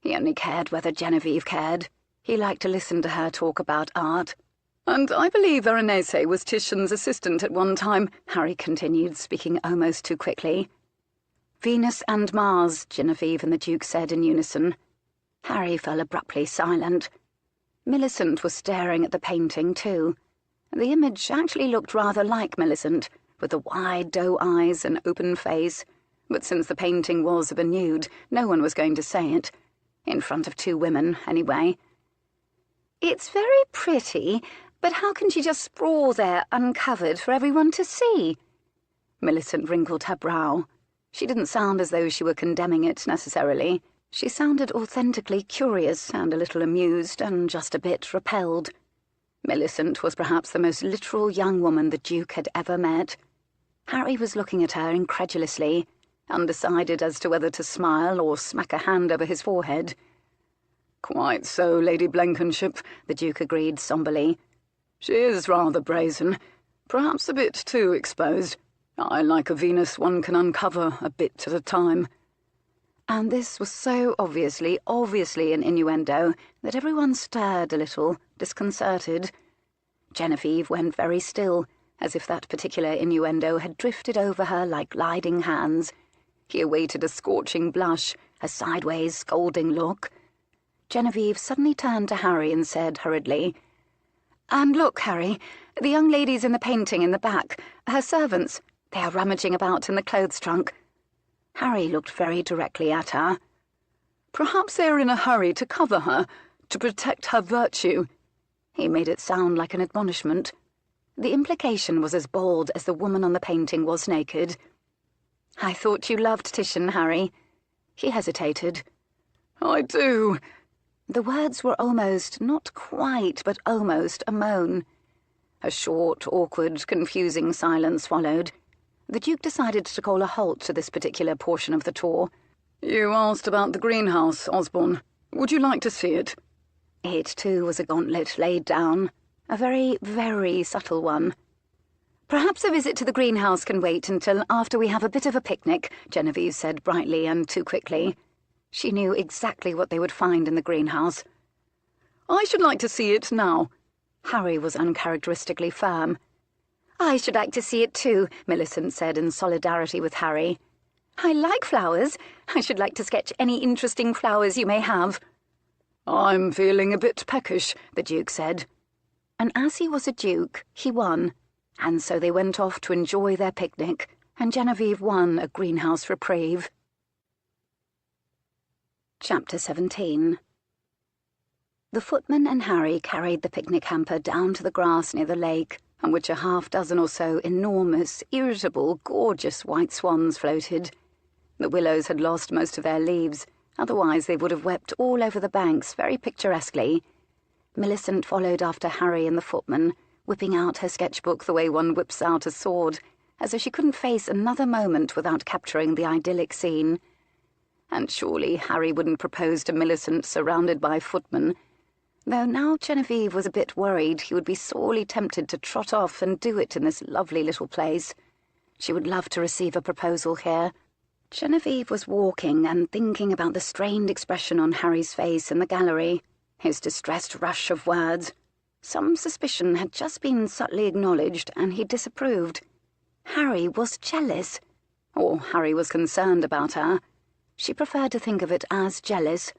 He only cared whether Genevieve cared. He liked to listen to her talk about art. "And I believe Veronese was Titian's assistant at one time," Harry continued, speaking almost too quickly. "Venus and Mars," Genevieve and the Duke said in unison. Harry fell abruptly silent. Millicent was staring at the painting too. The image actually looked rather like Millicent, with the wide doe eyes and open face, but since the painting was of a nude, no one was going to say it. In front of two women, anyway. "It's very pretty, but how can she just sprawl there uncovered for everyone to see?" Millicent wrinkled her brow. She didn't sound as though she were condemning it necessarily. She sounded authentically curious and a little amused and just a bit repelled. Millicent was perhaps the most literal young woman the Duke had ever met. Harry was looking at her incredulously, undecided as to whether to smile or smack a hand over his forehead. "Quite so, Lady Blenkinship," the Duke agreed somberly. "She is rather brazen, perhaps a bit too exposed. I like a Venus one can uncover a bit at a time." And this was so obviously an innuendo that everyone stirred a little, disconcerted. Genevieve went very still, as if that particular innuendo had drifted over her like gliding hands. He awaited a scorching blush, a sideways, scolding look. Genevieve suddenly turned to Harry and said hurriedly, "And look, Harry, the young ladies in the painting in the back, her servants, they are rummaging about in the clothes trunk." Harry looked very directly at her. "Perhaps they are in a hurry to cover her, to protect her virtue." He made it sound like an admonishment. The implication was as bold as the woman on the painting was naked. "I thought you loved Titian, Harry." He hesitated. "I do." The words were almost, not quite, but almost a moan. A short, awkward, confusing silence followed. The Duke decided to call a halt to this particular portion of the tour. "You asked about the greenhouse, Osborne. Would you like to see it?" It, too, was a gauntlet laid down. A very, very subtle one. "Perhaps a visit to the greenhouse can wait until after we have a bit of a picnic," Genevieve said brightly and too quickly. She knew exactly what they would find in the greenhouse. "I should like to see it now." Harry was uncharacteristically firm. "I should like to see it too," Millicent said in solidarity with Harry. "I like flowers. I should like to sketch any interesting flowers you may have." "I'm feeling a bit peckish," the Duke said. And as he was a duke, he won, and so they went off to enjoy their picnic, and Genevieve won a greenhouse reprieve. Chapter 17. The footman and Harry carried the picnic hamper down to the grass near the lake, on which a half-dozen or so enormous, irritable, gorgeous white swans floated. The willows had lost most of their leaves, otherwise they would have wept all over the banks very picturesquely. Millicent followed after Harry and the footman, whipping out her sketchbook the way one whips out a sword, as though she couldn't face another moment without capturing the idyllic scene. And surely Harry wouldn't propose to Millicent surrounded by footmen, though now Genevieve was a bit worried he would be sorely tempted to trot off and do it in this lovely little place. She would love to receive a proposal here. Genevieve was walking and thinking about the strained expression on Harry's face in the gallery, his distressed rush of words. Some suspicion had just been subtly acknowledged, and he disapproved. Harry was jealous. Or Harry was concerned about her. She preferred to think of it as jealous.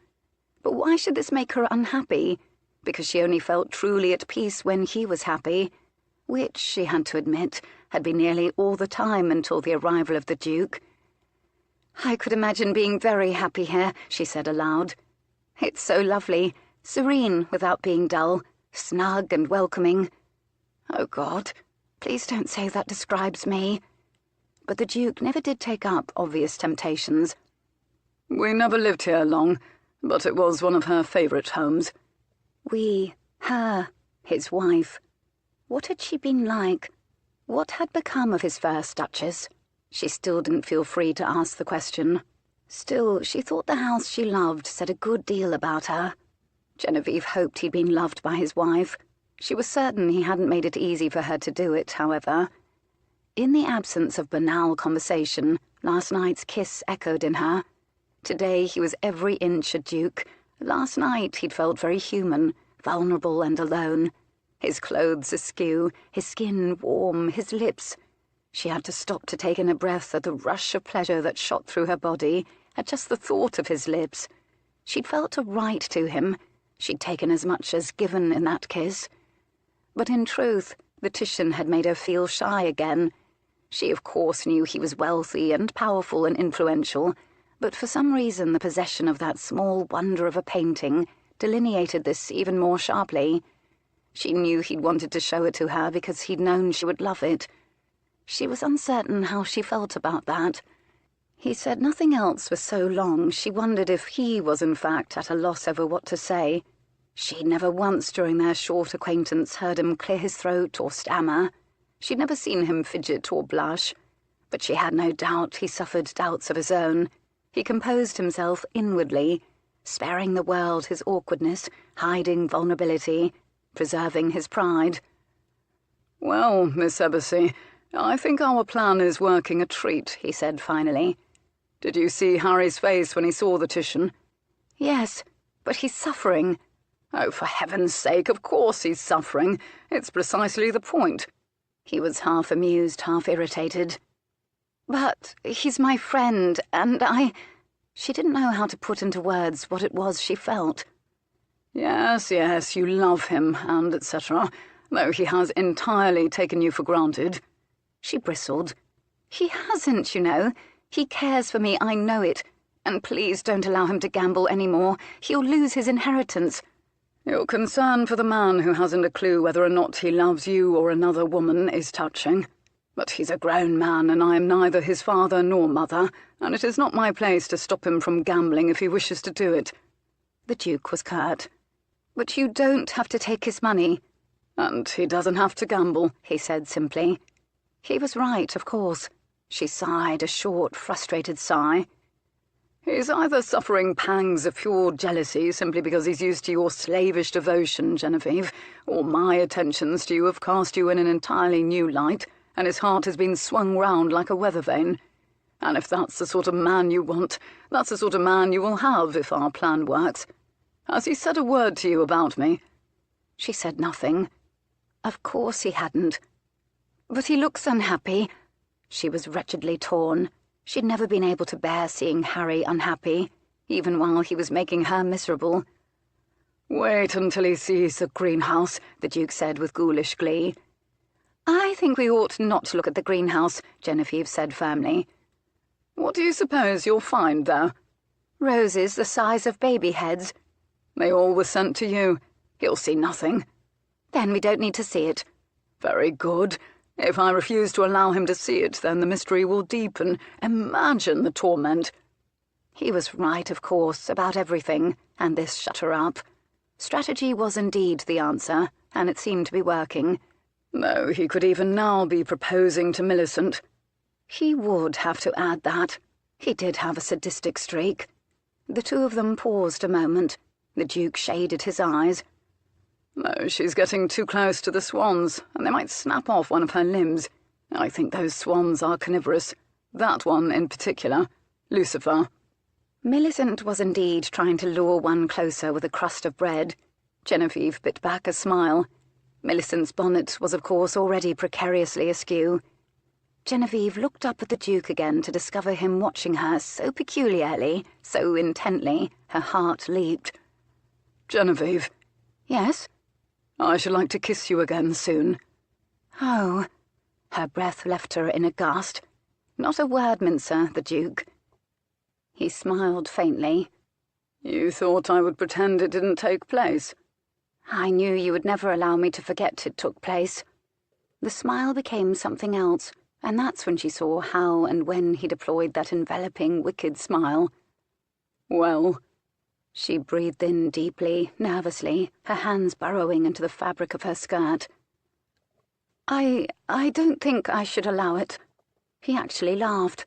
But why should this make her unhappy? Because she only felt truly at peace when he was happy, which, she had to admit, had been nearly all the time until the arrival of the Duke. "I could imagine being very happy here," she said aloud. "It's so lovely. serene without being dull, snug and welcoming. Oh God, please don't say that describes me. But the Duke never did take up obvious temptations. We never lived here long, but it was one of her favourite homes. We, her, his wife. What had she been like? What had become of his first Duchess? She still didn't feel free to ask the question. Still, she thought the house she loved said a good deal about her. Genevieve hoped he'd been loved by his wife. She was certain he hadn't made it easy for her to do it, however. In the absence of banal conversation, last night's kiss echoed in her. Today he was every inch a duke. Last night he'd felt very human, vulnerable and alone. His clothes askew, his skin warm, his lips. She had to stop to take in a breath at the rush of pleasure that shot through her body at just the thought of his lips. She'd felt a right to him. She'd taken as much as given in that kiss. But in truth, the Titian had made her feel shy again. She of course knew he was wealthy and powerful and influential, but for some reason the possession of that small wonder of a painting delineated this even more sharply. She knew he'd wanted to show it to her because he'd known she would love it. She was uncertain how she felt about that. He said nothing else for so long she wondered if he was in fact at a loss over what to say. She'd never once during their short acquaintance heard him clear his throat or stammer. She'd never seen him fidget or blush. But she had no doubt he suffered doubts of his own. He composed himself inwardly, sparing the world his awkwardness, hiding vulnerability, preserving his pride. "Well, Miss Eversea, I think our plan is working a treat," he said finally. "Did you see Harry's face when he saw the Titian?" "Yes, but he's suffering." "Oh, for heaven's sake, of course he's suffering. It's precisely the point." He was half amused, half irritated. "But he's my friend, and She didn't know how to put into words what it was she felt. Yes, you love him, and etc., though he has entirely taken you for granted." She bristled. "He hasn't, you know. He cares for me, I know it. And please don't allow him to gamble any more. He'll lose his inheritance." "Your concern for the man who hasn't a clue whether or not he loves you or another woman is touching. But he's a grown man, and I am neither his father nor mother, and it is not my place to stop him from gambling if he wishes to do it." The Duke was curt. "But you don't have to take his money." "And he doesn't have to gamble," he said simply. He was right, of course. She sighed a short, frustrated sigh. "He's either suffering pangs of pure jealousy simply because he's used to your slavish devotion, Genevieve, or my attentions to you have cast you in an entirely new light, and his heart has been swung round like a weather vane. And if that's the sort of man you want, that's the sort of man you will have if our plan works. Has he said a word to you about me?" She said nothing. Of course he hadn't. "But he looks unhappy." She was wretchedly torn. She'd never been able to bear seeing Harry unhappy, even while he was making her miserable. "Wait until he sees the greenhouse," the Duke said with ghoulish glee. "I think we ought not to look at the greenhouse," Genevieve said firmly. "What do you suppose you'll find there?" "Roses the size of baby heads." "They all were sent to you. He'll see nothing." "Then we don't need to see it." "Very good. If I refuse to allow him to see it, then the mystery will deepen. Imagine the torment." He was right, of course, about everything, and this shut her up. Strategy was indeed the answer, and it seemed to be working. No, he could even now be proposing to Millicent. He would have to add that. He did have a sadistic streak. The two of them paused a moment. The Duke shaded his eyes. "No, she's getting too close to the swans, and they might snap off one of her limbs. I think those swans are carnivorous. That one in particular. Lucifer." Millicent was indeed trying to lure one closer with a crust of bread. Genevieve bit back a smile. Millicent's bonnet was of course already precariously askew. Genevieve looked up at the Duke again to discover him watching her so peculiarly, so intently, her heart leaped. "Genevieve." "Yes?" "I should like to kiss you again soon." "Oh." Her breath left her in a gasp. Not a word mincer, the Duke. He smiled faintly. You thought I would pretend it didn't take place? I knew you would never allow me to forget it took place. The smile became something else, and that's when she saw how and when he deployed that enveloping, wicked smile. Well? She breathed in deeply, nervously, her hands burrowing into the fabric of her skirt. I don't think I should allow it. He actually laughed.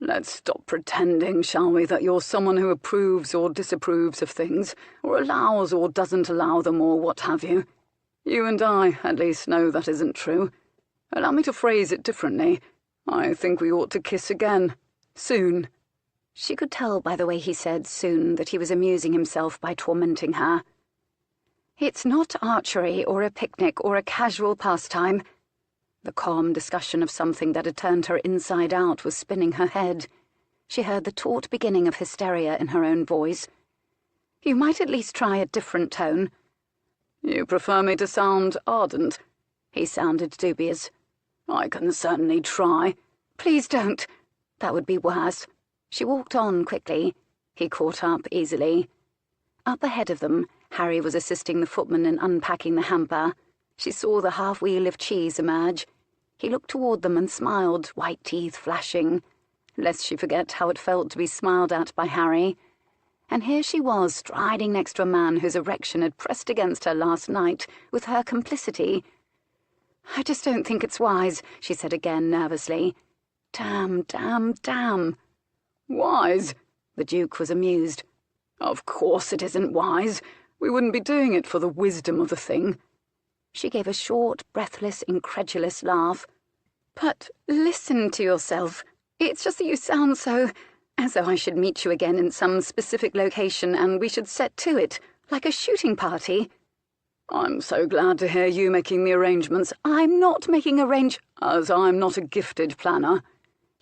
Let's stop pretending, shall we, that you're someone who approves or disapproves of things, or allows or doesn't allow them, or what have you. You and I, at least, know that isn't true. Allow me to phrase it differently. I think we ought to kiss again. Soon. She could tell by the way he said soon that he was amusing himself by tormenting her. It's not archery or a picnic or a casual pastime. The calm discussion of something that had turned her inside out was spinning her head. She heard the taut beginning of hysteria in her own voice. You might at least try a different tone. You prefer me to sound ardent? He sounded dubious. I can certainly try. Please don't. That would be worse. She walked on quickly. He caught up easily. Up ahead of them, Harry was assisting the footman in unpacking the hamper. She saw the half-wheel of cheese emerge. He looked toward them and smiled, white teeth flashing, lest she forget how it felt to be smiled at by Harry. And here she was, striding next to a man whose erection had pressed against her last night, with her complicity. I just don't think it's wise, she said again nervously. Damn, damn, damn. Wise? The Duke was amused. Of course it isn't wise. We wouldn't be doing it for the wisdom of the thing. She gave a short, breathless, incredulous laugh. But listen to yourself. It's just that you sound so... as though I should meet you again in some specific location and we should set to it, like a shooting party. I'm so glad to hear you making the arrangements. I'm not making as I'm not a gifted planner.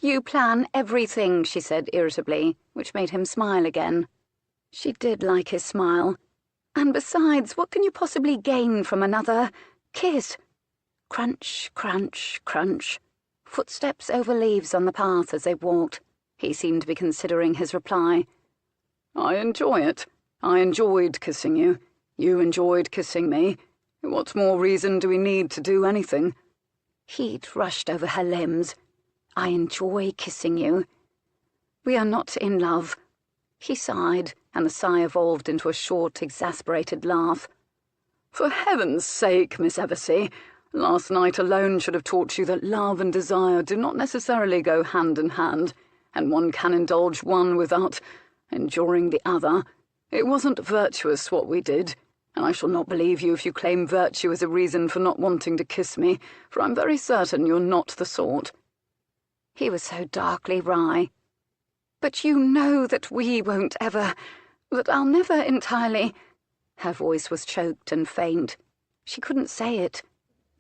You plan everything, she said irritably, which made him smile again. She did like his smile. And besides, what can you possibly gain from another kiss? Crunch, crunch, crunch. Footsteps over leaves on the path as they walked. He seemed to be considering his reply. I enjoy it. I enjoyed kissing you. You enjoyed kissing me. What more reason do we need to do anything? Heat rushed over her limbs. I enjoy kissing you. We are not in love. He sighed, and the sigh evolved into a short, exasperated laugh. For heaven's sake, Miss Eversea, last night alone should have taught you that love and desire do not necessarily go hand in hand, and one can indulge one without enduring the other. It wasn't virtuous what we did, and I shall not believe you if you claim virtue as a reason for not wanting to kiss me, for I'm very certain you're not the sort. He was so darkly wry. But you know that we won't ever, that I'll never entirely... Her voice was choked and faint. She couldn't say it.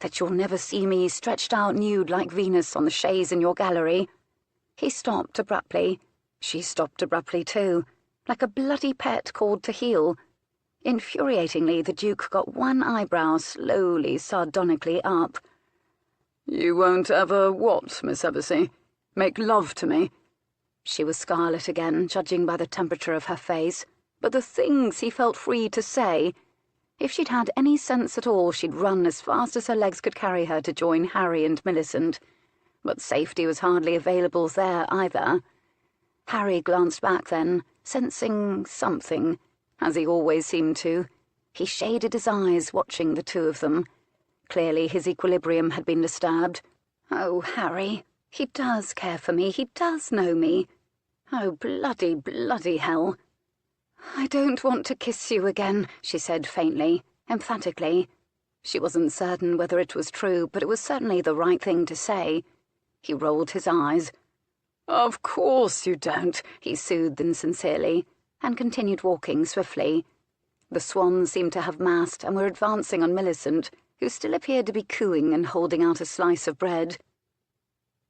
That you'll never see me stretched out nude like Venus on the chaise in your gallery. He stopped abruptly. She stopped abruptly too, like a bloody pet called to heel. Infuriatingly, the Duke got one eyebrow slowly, sardonically up. You won't ever what, Miss Eversea? Make love to me? She was scarlet again, judging by the temperature of her face, but the things he felt free to say... If she'd had any sense at all, she'd run as fast as her legs could carry her to join Harry and Millicent. But safety was hardly available there either. Harry glanced back then, sensing something, as he always seemed to. He shaded his eyes, watching the two of them. Clearly his equilibrium had been disturbed. Oh, Harry, he does care for me, he does know me. Oh, bloody, bloody hell. I don't want to kiss you again, she said faintly, emphatically. She wasn't certain whether it was true, but it was certainly the right thing to say. He rolled his eyes. Of course you don't, he soothed insincerely, and continued walking swiftly. The swans seemed to have massed and were advancing on Millicent, who still appeared to be cooing and holding out a slice of bread.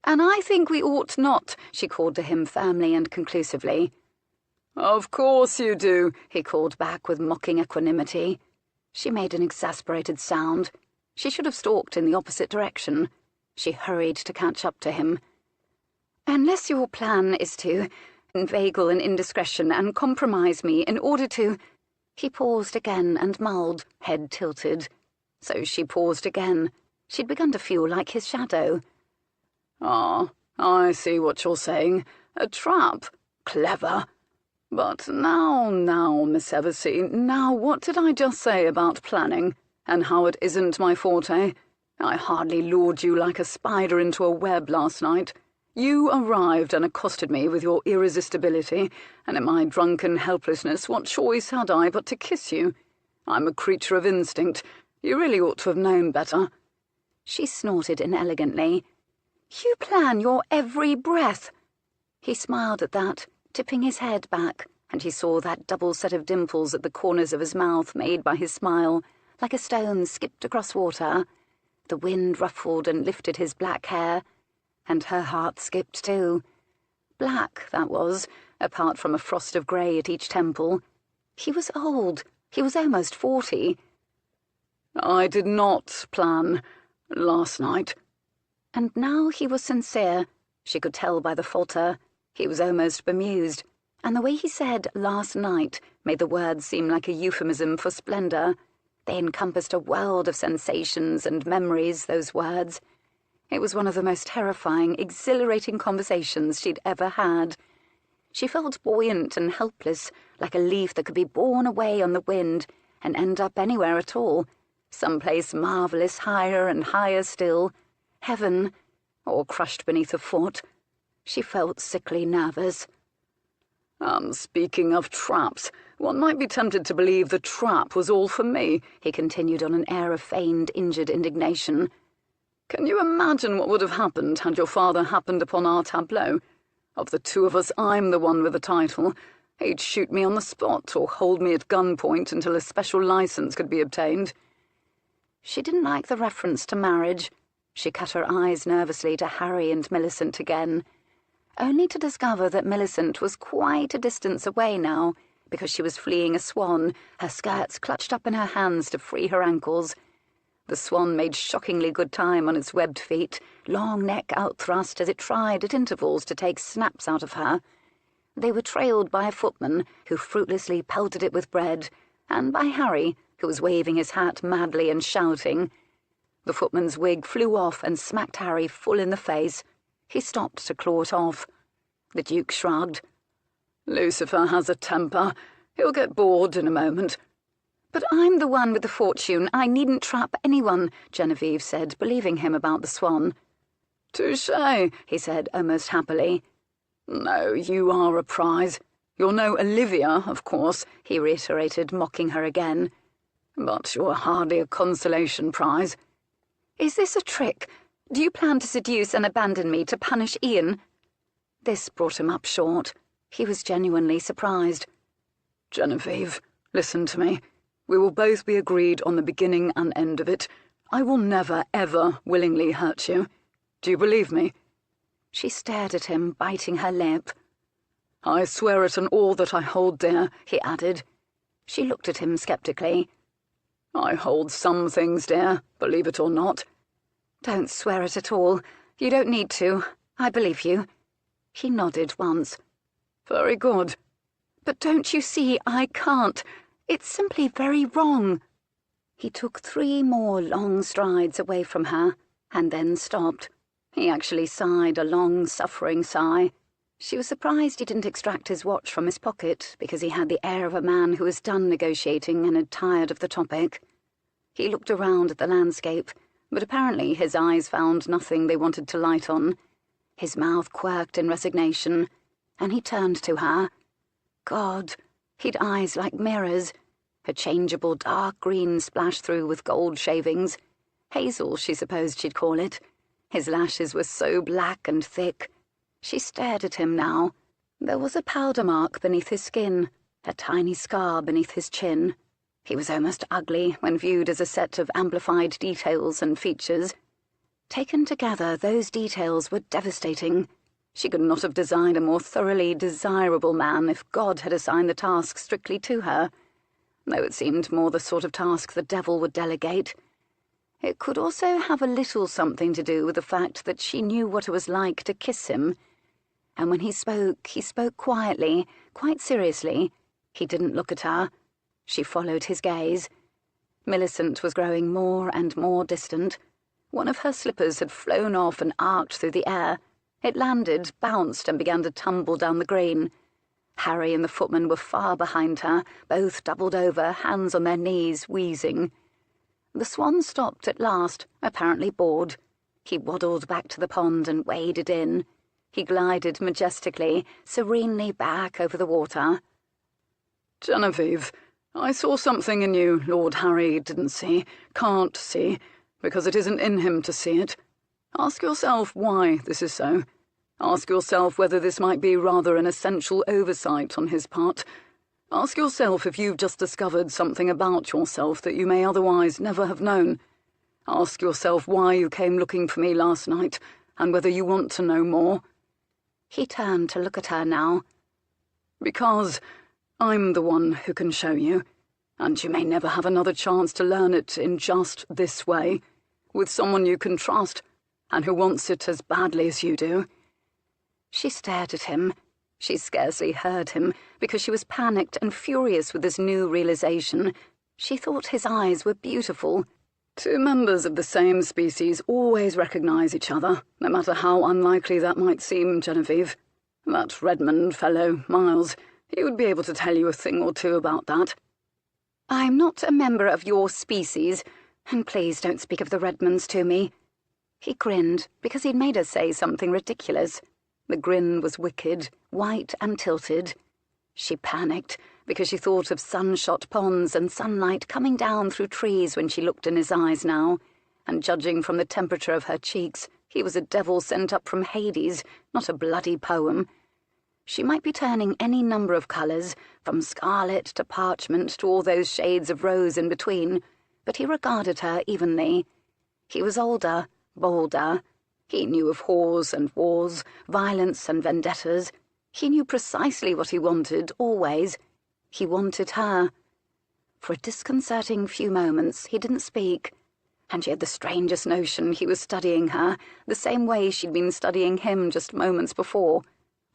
And I think we ought not, she called to him firmly and conclusively. Of course you do, he called back with mocking equanimity. She made an exasperated sound. She should have stalked in the opposite direction. She hurried to catch up to him. Unless your plan is to inveigle an indiscretion and compromise me in order to—" He paused again and mulled, head tilted. So she paused again. She'd begun to feel like his shadow. "Ah, I see what you're saying. A trap. Clever. But now, Miss Eversea, now what did I just say about planning, and how it isn't my forte? I hardly lured you like a spider into a web last night. You arrived and accosted me with your irresistibility, and in my drunken helplessness what choice had I but to kiss you? I'm a creature of instinct. You really ought to have known better." She snorted inelegantly. "You plan your every breath." He smiled at that, tipping his head back, and he saw that double set of dimples at the corners of his mouth made by his smile, like a stone skipped across water. The wind ruffled and lifted his black hair, and her heart skipped too. Black, that was, apart from a frost of grey at each temple. He was old. He was almost 40. "I did not plan last night." And now he was sincere. She could tell by the falter. He was almost bemused, and the way he said "last night" made the words seem like a euphemism for splendour. They encompassed a world of sensations and memories, those words. It was one of the most terrifying, exhilarating conversations she'd ever had. She felt buoyant and helpless, like a leaf that could be borne away on the wind and end up anywhere at all, someplace marvellous higher and higher still, heaven, or crushed beneath a foot. She felt sickly nervous. Speaking of traps, one might be tempted to believe the trap was all for me," he continued on an air of feigned injured indignation. "Can you imagine what would have happened had your father happened upon our tableau? Of the two of us, I'm the one with the title. He'd shoot me on the spot or hold me at gunpoint until a special license could be obtained." She didn't like the reference to marriage. She cut her eyes nervously to Harry and Millicent again, only to discover that Millicent was quite a distance away now, because she was fleeing a swan, her skirts clutched up in her hands to free her ankles. The swan made shockingly good time on its webbed feet, long neck outthrust as it tried at intervals to take snaps out of her. They were trailed by a footman, who fruitlessly pelted it with bread, and by Harry, who was waving his hat madly and shouting. The footman's wig flew off and smacked Harry full in the face. He stopped to claw it off. The Duke shrugged. "Lucifer has a temper. He'll get bored in a moment." "But I'm the one with the fortune. I needn't trap anyone," Genevieve said, believing him about the swan. "Touché," he said almost happily. "No, you are a prize. You're no Olivia, of course," he reiterated, mocking her again. "But you're hardly a consolation prize." "Is this a trick? Do you plan to seduce and abandon me to punish Ian?" This brought him up short. He was genuinely surprised. "Genevieve, listen to me. We will both be agreed on the beginning and end of it. I will never, ever willingly hurt you. Do you believe me?" She stared at him, biting her lip. "I swear it on all that I hold dear," he added. She looked at him sceptically. "I hold some things dear, believe it or not." "Don't swear it at all. You don't need to. I believe you." He nodded once. "Very good." "But don't you see I can't? It's simply very wrong." He took 3 more long strides away from her, and then stopped. He actually sighed a long, suffering sigh. She was surprised he didn't extract his watch from his pocket, because he had the air of a man who was done negotiating and had tired of the topic. He looked around at the landscape, but apparently his eyes found nothing they wanted to light on. His mouth quirked in resignation, and he turned to her. God, he'd eyes like mirrors, a changeable dark green splashed through with gold shavings. Hazel, she supposed she'd call it. His lashes were so black and thick. She stared at him now. There was a powder mark beneath his skin, a tiny scar beneath his chin. He was almost ugly when viewed as a set of amplified details and features. Taken together, those details were devastating. She could not have designed a more thoroughly desirable man if God had assigned the task strictly to her, though it seemed more the sort of task the devil would delegate. It could also have a little something to do with the fact that she knew what it was like to kiss him. and when he spoke quietly, quite seriously. He didn't look at her. She followed his gaze. Millicent was growing more and more distant. One of her slippers had flown off and arced through the air. It landed, bounced, and began to tumble down the green. Harry and the footman were far behind her, both doubled over, hands on their knees, wheezing. The swan stopped at last, apparently bored. He waddled back to the pond and waded in. He glided majestically, serenely back over the water. "Genevieve, I saw something in you Lord Harry didn't see, can't see, because it isn't in him to see it. Ask yourself why this is so. Ask yourself whether this might be rather an essential oversight on his part. Ask yourself if you've just discovered something about yourself that you may otherwise never have known. Ask yourself why you came looking for me last night, and whether you want to know more." He turned to look at her now. "Because I'm the one who can show you, and you may never have another chance to learn it in just this way, with someone you can trust, and who wants it as badly as you do." She stared at him. She scarcely heard him, because she was panicked and furious with this new realization. She thought his eyes were beautiful. Two members of the same species always recognize each other, no matter how unlikely that might seem, Genevieve. That Redmond fellow, Miles, he would be able to tell you a thing or two about that. "I'm not a member of your species, and please don't speak of the Redmonds to me." He grinned, because he'd made her say something ridiculous. The grin was wicked, white and tilted. She panicked, because she thought of sun-shot ponds and sunlight coming down through trees when she looked in his eyes now, and judging from the temperature of her cheeks, he was a devil sent up from Hades, not a bloody poem. She might be turning any number of colours, from scarlet to parchment to all those shades of rose in between, but he regarded her evenly. He was older, bolder. He knew of whores and wars, violence and vendettas. He knew precisely what he wanted, always. He wanted her. For a disconcerting few moments he didn't speak, and she had the strangest notion he was studying her, the same way she'd been studying him just moments before,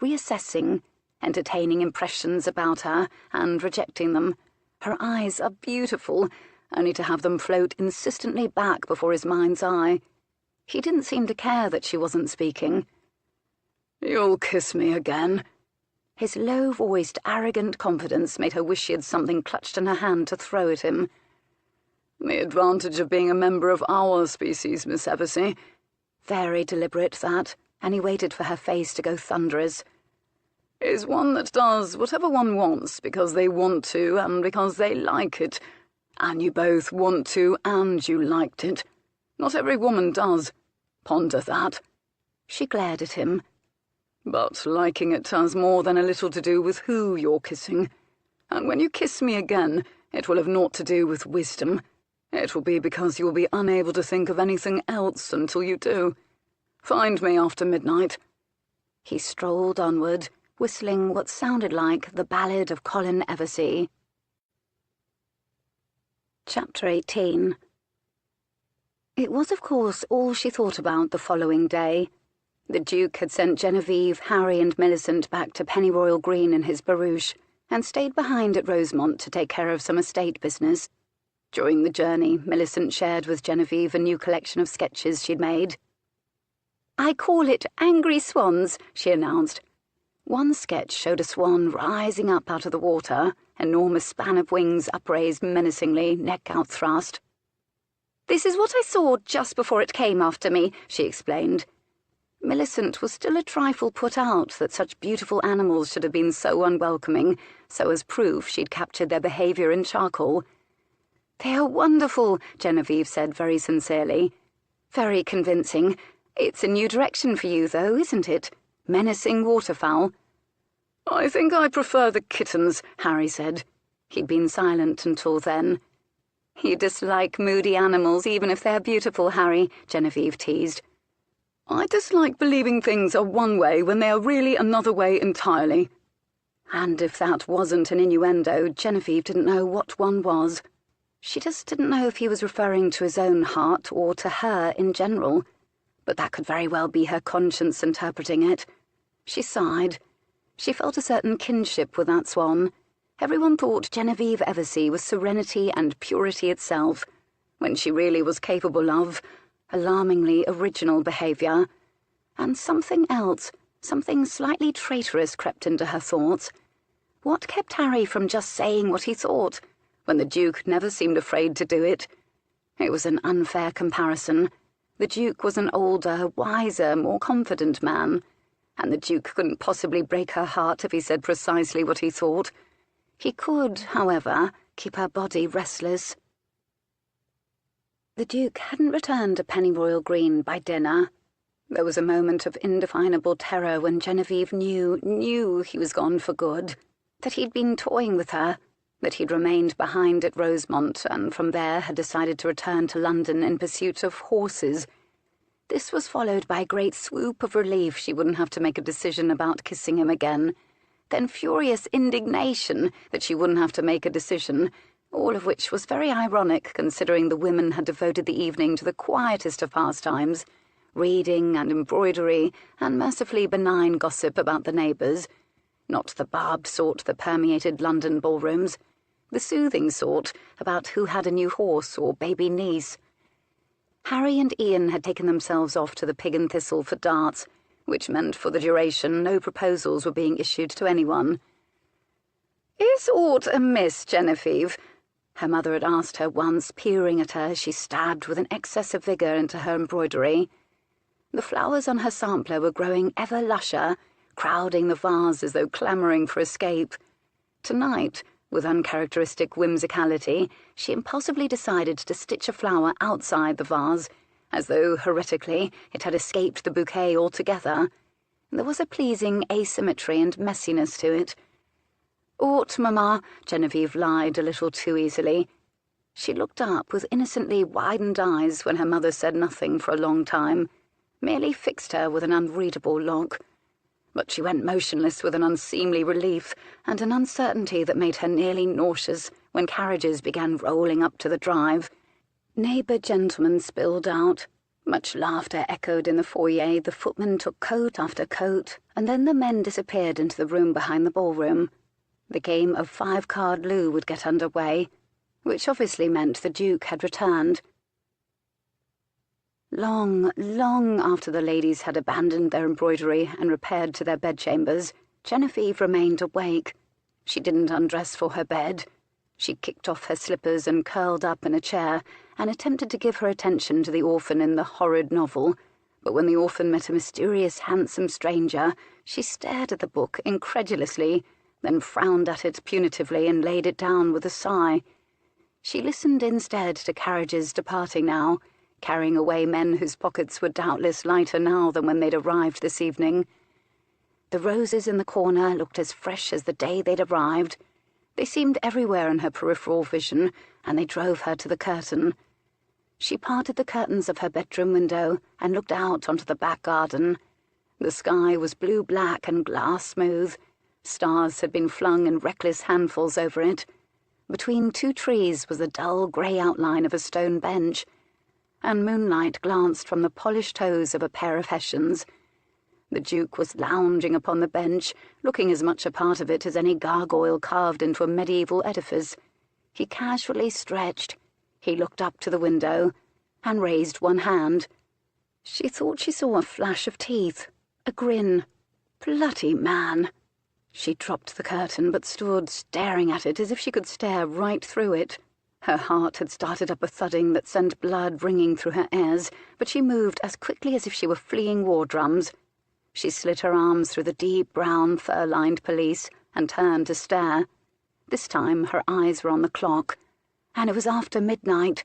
reassessing, entertaining impressions about her and rejecting them. Her eyes are beautiful, only to have them float insistently back before his mind's eye. He didn't seem to care that she wasn't speaking. "You'll kiss me again." His low-voiced, arrogant confidence made her wish she had something clutched in her hand to throw at him. "The advantage of being a member of our species, Miss Eversea." Very deliberate, that, and he waited for her face to go thunderous. "Is one that does whatever one wants because they want to and because they like it. And you both want to and you liked it. Not every woman does. Ponder that." She glared at him. "But liking it has more than a little to do with who you're kissing. And when you kiss me again, it will have naught to do with wisdom. It will be because you will be unable to think of anything else until you do. Find me after midnight." He strolled onward, whistling what sounded like the Ballad of Colin Eversea. Chapter 18. It was, of course, all she thought about the following day. The Duke had sent Genevieve, Harry and Millicent back to Pennyroyal Green in his barouche, and stayed behind at Rosemont to take care of some estate business. During the journey, Millicent shared with Genevieve a new collection of sketches she'd made. "I call it Angry Swans," she announced. One sketch showed a swan rising up out of the water, enormous span of wings upraised menacingly, neck outthrust. "This is what I saw just before it came after me," she explained. Millicent was still a trifle put out that such beautiful animals should have been so unwelcoming, so as proof she'd captured their behaviour in charcoal. "They are wonderful," Genevieve said very sincerely. "Very convincing. It's a new direction for you, though, isn't it? Menacing waterfowl." "I think I prefer the kittens," Harry said. He'd been silent until then. "You dislike moody animals, even if they're beautiful, Harry," Genevieve teased. "I dislike believing things are one way when they are really another way entirely." And if that wasn't an innuendo, Genevieve didn't know what one was. She just didn't know if he was referring to his own heart or to her in general. But that could very well be her conscience interpreting it. She sighed. She felt a certain kinship with that swan. Everyone thought Genevieve Eversea was serenity and purity itself, when she really was capable of alarmingly original behaviour. And something else, something slightly traitorous, crept into her thoughts. What kept Harry from just saying what he thought, when the Duke never seemed afraid to do it? It was an unfair comparison. The Duke was an older, wiser, more confident man, and the Duke couldn't possibly break her heart if he said precisely what he thought. He could, however, keep her body restless. The Duke hadn't returned to Pennyroyal Green by dinner. There was a moment of indefinable terror when Genevieve knew he was gone for good, that he'd been toying with her, that he'd remained behind at Rosemont and from there had decided to return to London in pursuit of horses. This was followed by a great swoop of relief she wouldn't have to make a decision about kissing him again, then furious indignation that she wouldn't have to make a decision, all of which was very ironic considering the women had devoted the evening to the quietest of pastimes, reading and embroidery and mercifully benign gossip about the neighbours, not the barbed sort that permeated London ballrooms, the soothing sort about who had a new horse or baby niece. Harry and Ian had taken themselves off to the Pig and Thistle for darts, which meant for the duration no proposals were being issued to anyone. "Is aught amiss, Genevieve?" her mother had asked her once, peering at her as she stabbed with an excess of vigour into her embroidery. The flowers on her sampler were growing ever lusher, crowding the vase as though clamouring for escape. Tonight, with uncharacteristic whimsicality, she impulsively decided to stitch a flower outside the vase, as though, heretically, it had escaped the bouquet altogether. There was a pleasing asymmetry and messiness to it. "Ought, mamma," Genevieve lied a little too easily. She looked up with innocently widened eyes when her mother said nothing for a long time, merely fixed her with an unreadable look. But she went motionless with an unseemly relief and an uncertainty that made her nearly nauseous when carriages began rolling up to the drive. Neighbour gentlemen spilled out. Much laughter echoed in the foyer. The footmen took coat after coat, and then the men disappeared into the room behind the ballroom. The game of five-card loo would get under way, which obviously meant the Duke had returned. Long, long after the ladies had abandoned their embroidery and repaired to their bedchambers, Genevieve remained awake. She didn't undress for her bed. She kicked off her slippers and curled up in a chair and attempted to give her attention to the orphan in the horrid novel, but when the orphan met a mysterious, handsome stranger, she stared at the book incredulously, then frowned at it punitively and laid it down with a sigh. She listened instead to carriages departing now, carrying away men whose pockets were doubtless lighter now than when they'd arrived this evening. The roses in the corner looked as fresh as the day they'd arrived. They seemed everywhere in her peripheral vision, and they drove her to the curtain. She parted the curtains of her bedroom window and looked out onto the back garden. The sky was blue-black and glass-smooth. Stars had been flung in reckless handfuls over it. Between two trees was the dull grey outline of a stone bench, and moonlight glanced from the polished toes of a pair of Hessians. The Duke was lounging upon the bench, looking as much a part of it as any gargoyle carved into a medieval edifice. He casually stretched. He looked up to the window and raised one hand. She thought she saw a flash of teeth, a grin. Bloody man! She dropped the curtain but stood staring at it as if she could stare right through it. Her heart had started up a thudding that sent blood ringing through her ears, but she moved as quickly as if she were fleeing war drums. She slid her arms through the deep brown fur-lined pelisse and turned to stare. This time her eyes were on the clock, and it was after midnight.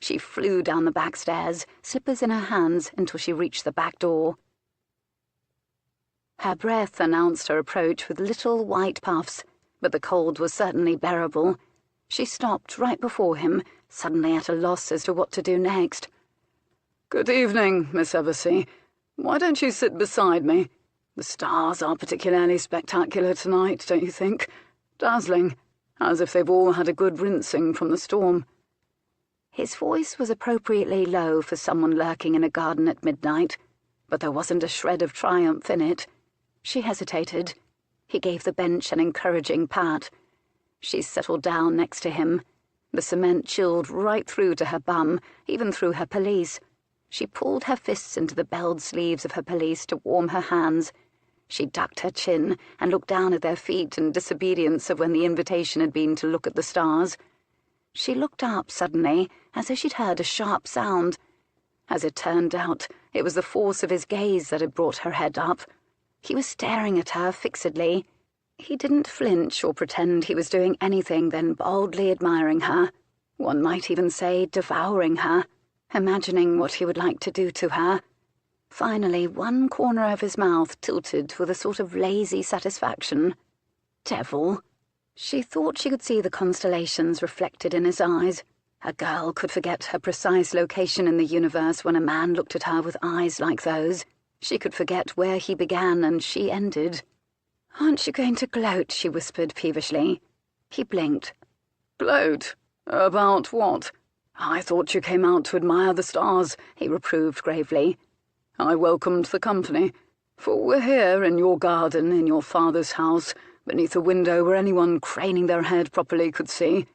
She flew down the back stairs, slippers in her hands, until she reached the back door. Her breath announced her approach with little white puffs, but the cold was certainly bearable. She stopped right before him, suddenly at a loss as to what to do next. "Good evening, Miss Eversea. Why don't you sit beside me? The stars are particularly spectacular tonight, don't you think? Dazzling, as if they've all had a good rinsing from the storm." His voice was appropriately low for someone lurking in a garden at midnight, but there wasn't a shred of triumph in it. She hesitated. He gave the bench an encouraging pat. She settled down next to him. The cement chilled right through to her bum, even through her pelisse. She pulled her fists into the belled sleeves of her pelisse to warm her hands. She ducked her chin and looked down at their feet in disobedience of when the invitation had been to look at the stars. She looked up suddenly, as if she'd heard a sharp sound. As it turned out, it was the force of his gaze that had brought her head up. He was staring at her fixedly. He didn't flinch or pretend he was doing anything than boldly admiring her. One might even say devouring her, imagining what he would like to do to her. Finally, one corner of his mouth tilted with a sort of lazy satisfaction. Devil. She thought she could see the constellations reflected in his eyes. A girl could forget her precise location in the universe when a man looked at her with eyes like those. She could forget where he began and she ended. "Aren't you going to gloat?" she whispered peevishly. He blinked. "Gloat? About what? I thought you came out to admire the stars," he reproved gravely. "I welcomed the company, for we're here in your garden in your father's house, beneath a window where anyone craning their head properly could see."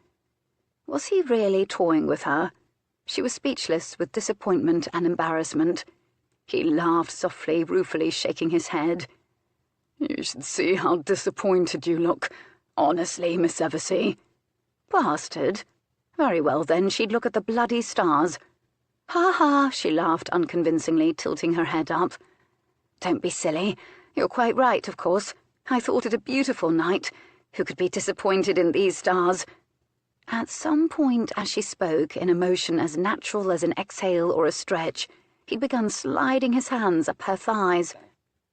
Was he really toying with her? She was speechless with disappointment and embarrassment. He laughed softly, ruefully shaking his head. "You should see how disappointed you look. Honestly, Miss Eversea." Bastard. Very well then, she'd look at the bloody stars. "Ha ha," she laughed unconvincingly, tilting her head up. "Don't be silly. You're quite right, of course. I thought it a beautiful night. Who could be disappointed in these stars?" At some point as she spoke, in a motion as natural as an exhale or a stretch, he'd begun sliding his hands up her thighs.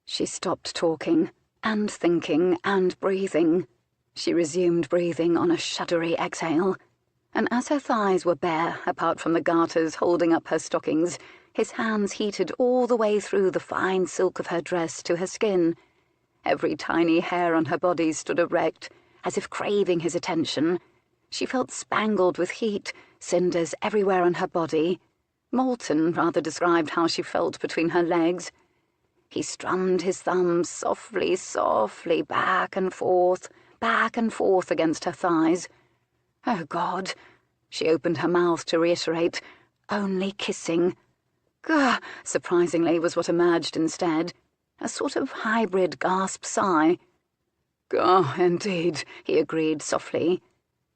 She stopped talking, and thinking, and breathing. She resumed breathing on a shuddery exhale. And as her thighs were bare, apart from the garters holding up her stockings, his hands heated all the way through the fine silk of her dress to her skin. Every tiny hair on her body stood erect, as if craving his attention. She felt spangled with heat, cinders everywhere on her body. Molten rather described how she felt between her legs. He strummed his thumbs softly, softly back and forth against her thighs. Oh, God! She opened her mouth to reiterate, "Only kissing." "Gah!" surprisingly, was what emerged instead. A sort of hybrid gasp sigh. "Gah, indeed," he agreed softly.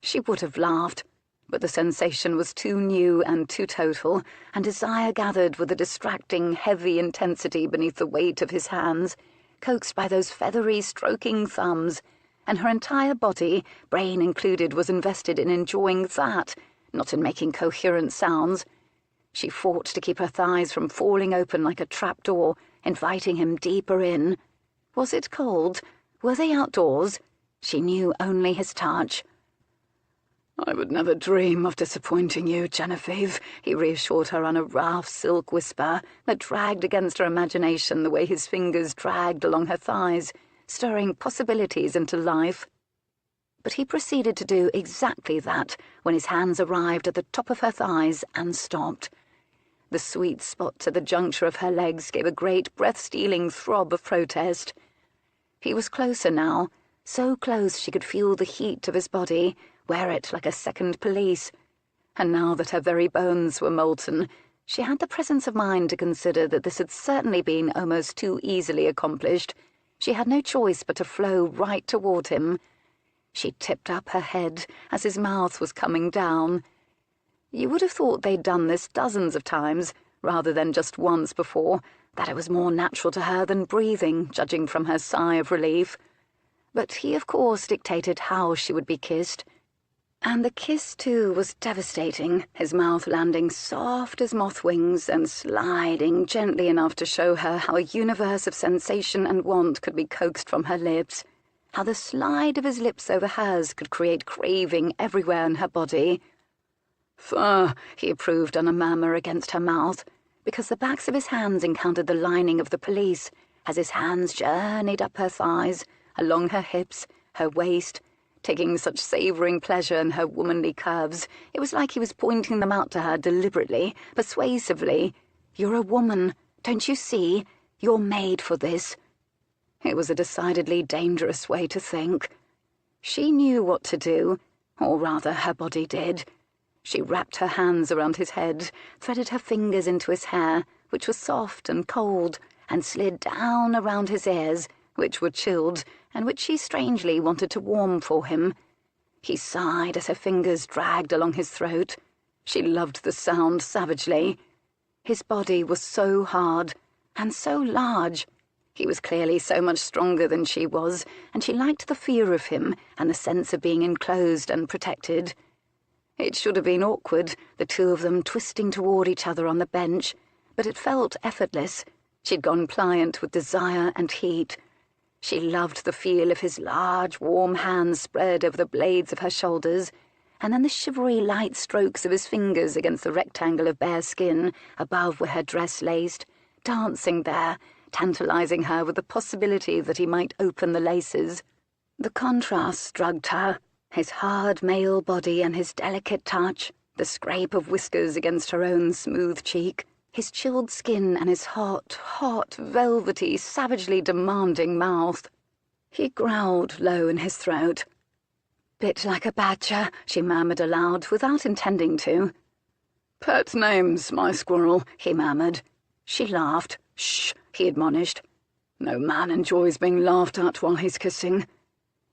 She would have laughed, but the sensation was too new and too total, and desire gathered with a distracting, heavy intensity beneath the weight of his hands, coaxed by those feathery, stroking thumbs, and her entire body, brain included, was invested in enjoying that, not in making coherent sounds. She fought to keep her thighs from falling open like a trapdoor, inviting him deeper in. Was it cold? Were they outdoors? She knew only his touch. "I would never dream of disappointing you, Genevieve," he reassured her on a rough silk whisper that dragged against her imagination the way his fingers dragged along her thighs, stirring possibilities into life. But he proceeded to do exactly that when his hands arrived at the top of her thighs and stopped. The sweet spot at the juncture of her legs gave a great breath-stealing throb of protest. He was closer now, so close she could feel the heat of his body, wear it like a second police. And now that her very bones were molten, she had the presence of mind to consider that this had certainly been almost too easily accomplished. She had no choice but to flow right toward him. She tipped up her head as his mouth was coming down. You would have thought they'd done this dozens of times, rather than just once before, that it was more natural to her than breathing, judging from her sigh of relief. But he, of course, dictated how she would be kissed. And the kiss, too, was devastating, his mouth landing soft as moth wings and sliding gently enough to show her how a universe of sensation and want could be coaxed from her lips, how the slide of his lips over hers could create craving everywhere in her body. "Fur," he approved on a murmur against her mouth, because the backs of his hands encountered the lining of the pelisse, as his hands journeyed up her thighs, along her hips, her waist, taking such savouring pleasure in her womanly curves. It was like he was pointing them out to her deliberately, persuasively. "You're a woman, don't you see? You're made for this." It was a decidedly dangerous way to think. She knew what to do, or rather her body did. She wrapped her hands around his head, threaded her fingers into his hair, which was soft and cold, and slid down around his ears, which were chilled, and which she strangely wanted to warm for him. He sighed as her fingers dragged along his throat. She loved the sound savagely. His body was so hard, and so large. He was clearly so much stronger than she was, and she liked the fear of him and the sense of being enclosed and protected. It should have been awkward, the two of them twisting toward each other on the bench, but it felt effortless. She'd gone pliant with desire and heat. She loved the feel of his large, warm hands spread over the blades of her shoulders, and then the shivery light strokes of his fingers against the rectangle of bare skin above where her dress laced, dancing there, tantalizing her with the possibility that he might open the laces. The contrast drugged her, his hard male body and his delicate touch, the scrape of whiskers against her own smooth cheek, his chilled skin and his hot, velvety, savagely demanding mouth. He growled low in his throat. "Bit like a badger," she murmured aloud, without intending to. "Pet names, my squirrel," he murmured. She laughed. "Shh," he admonished. "No man enjoys being laughed at while he's kissing."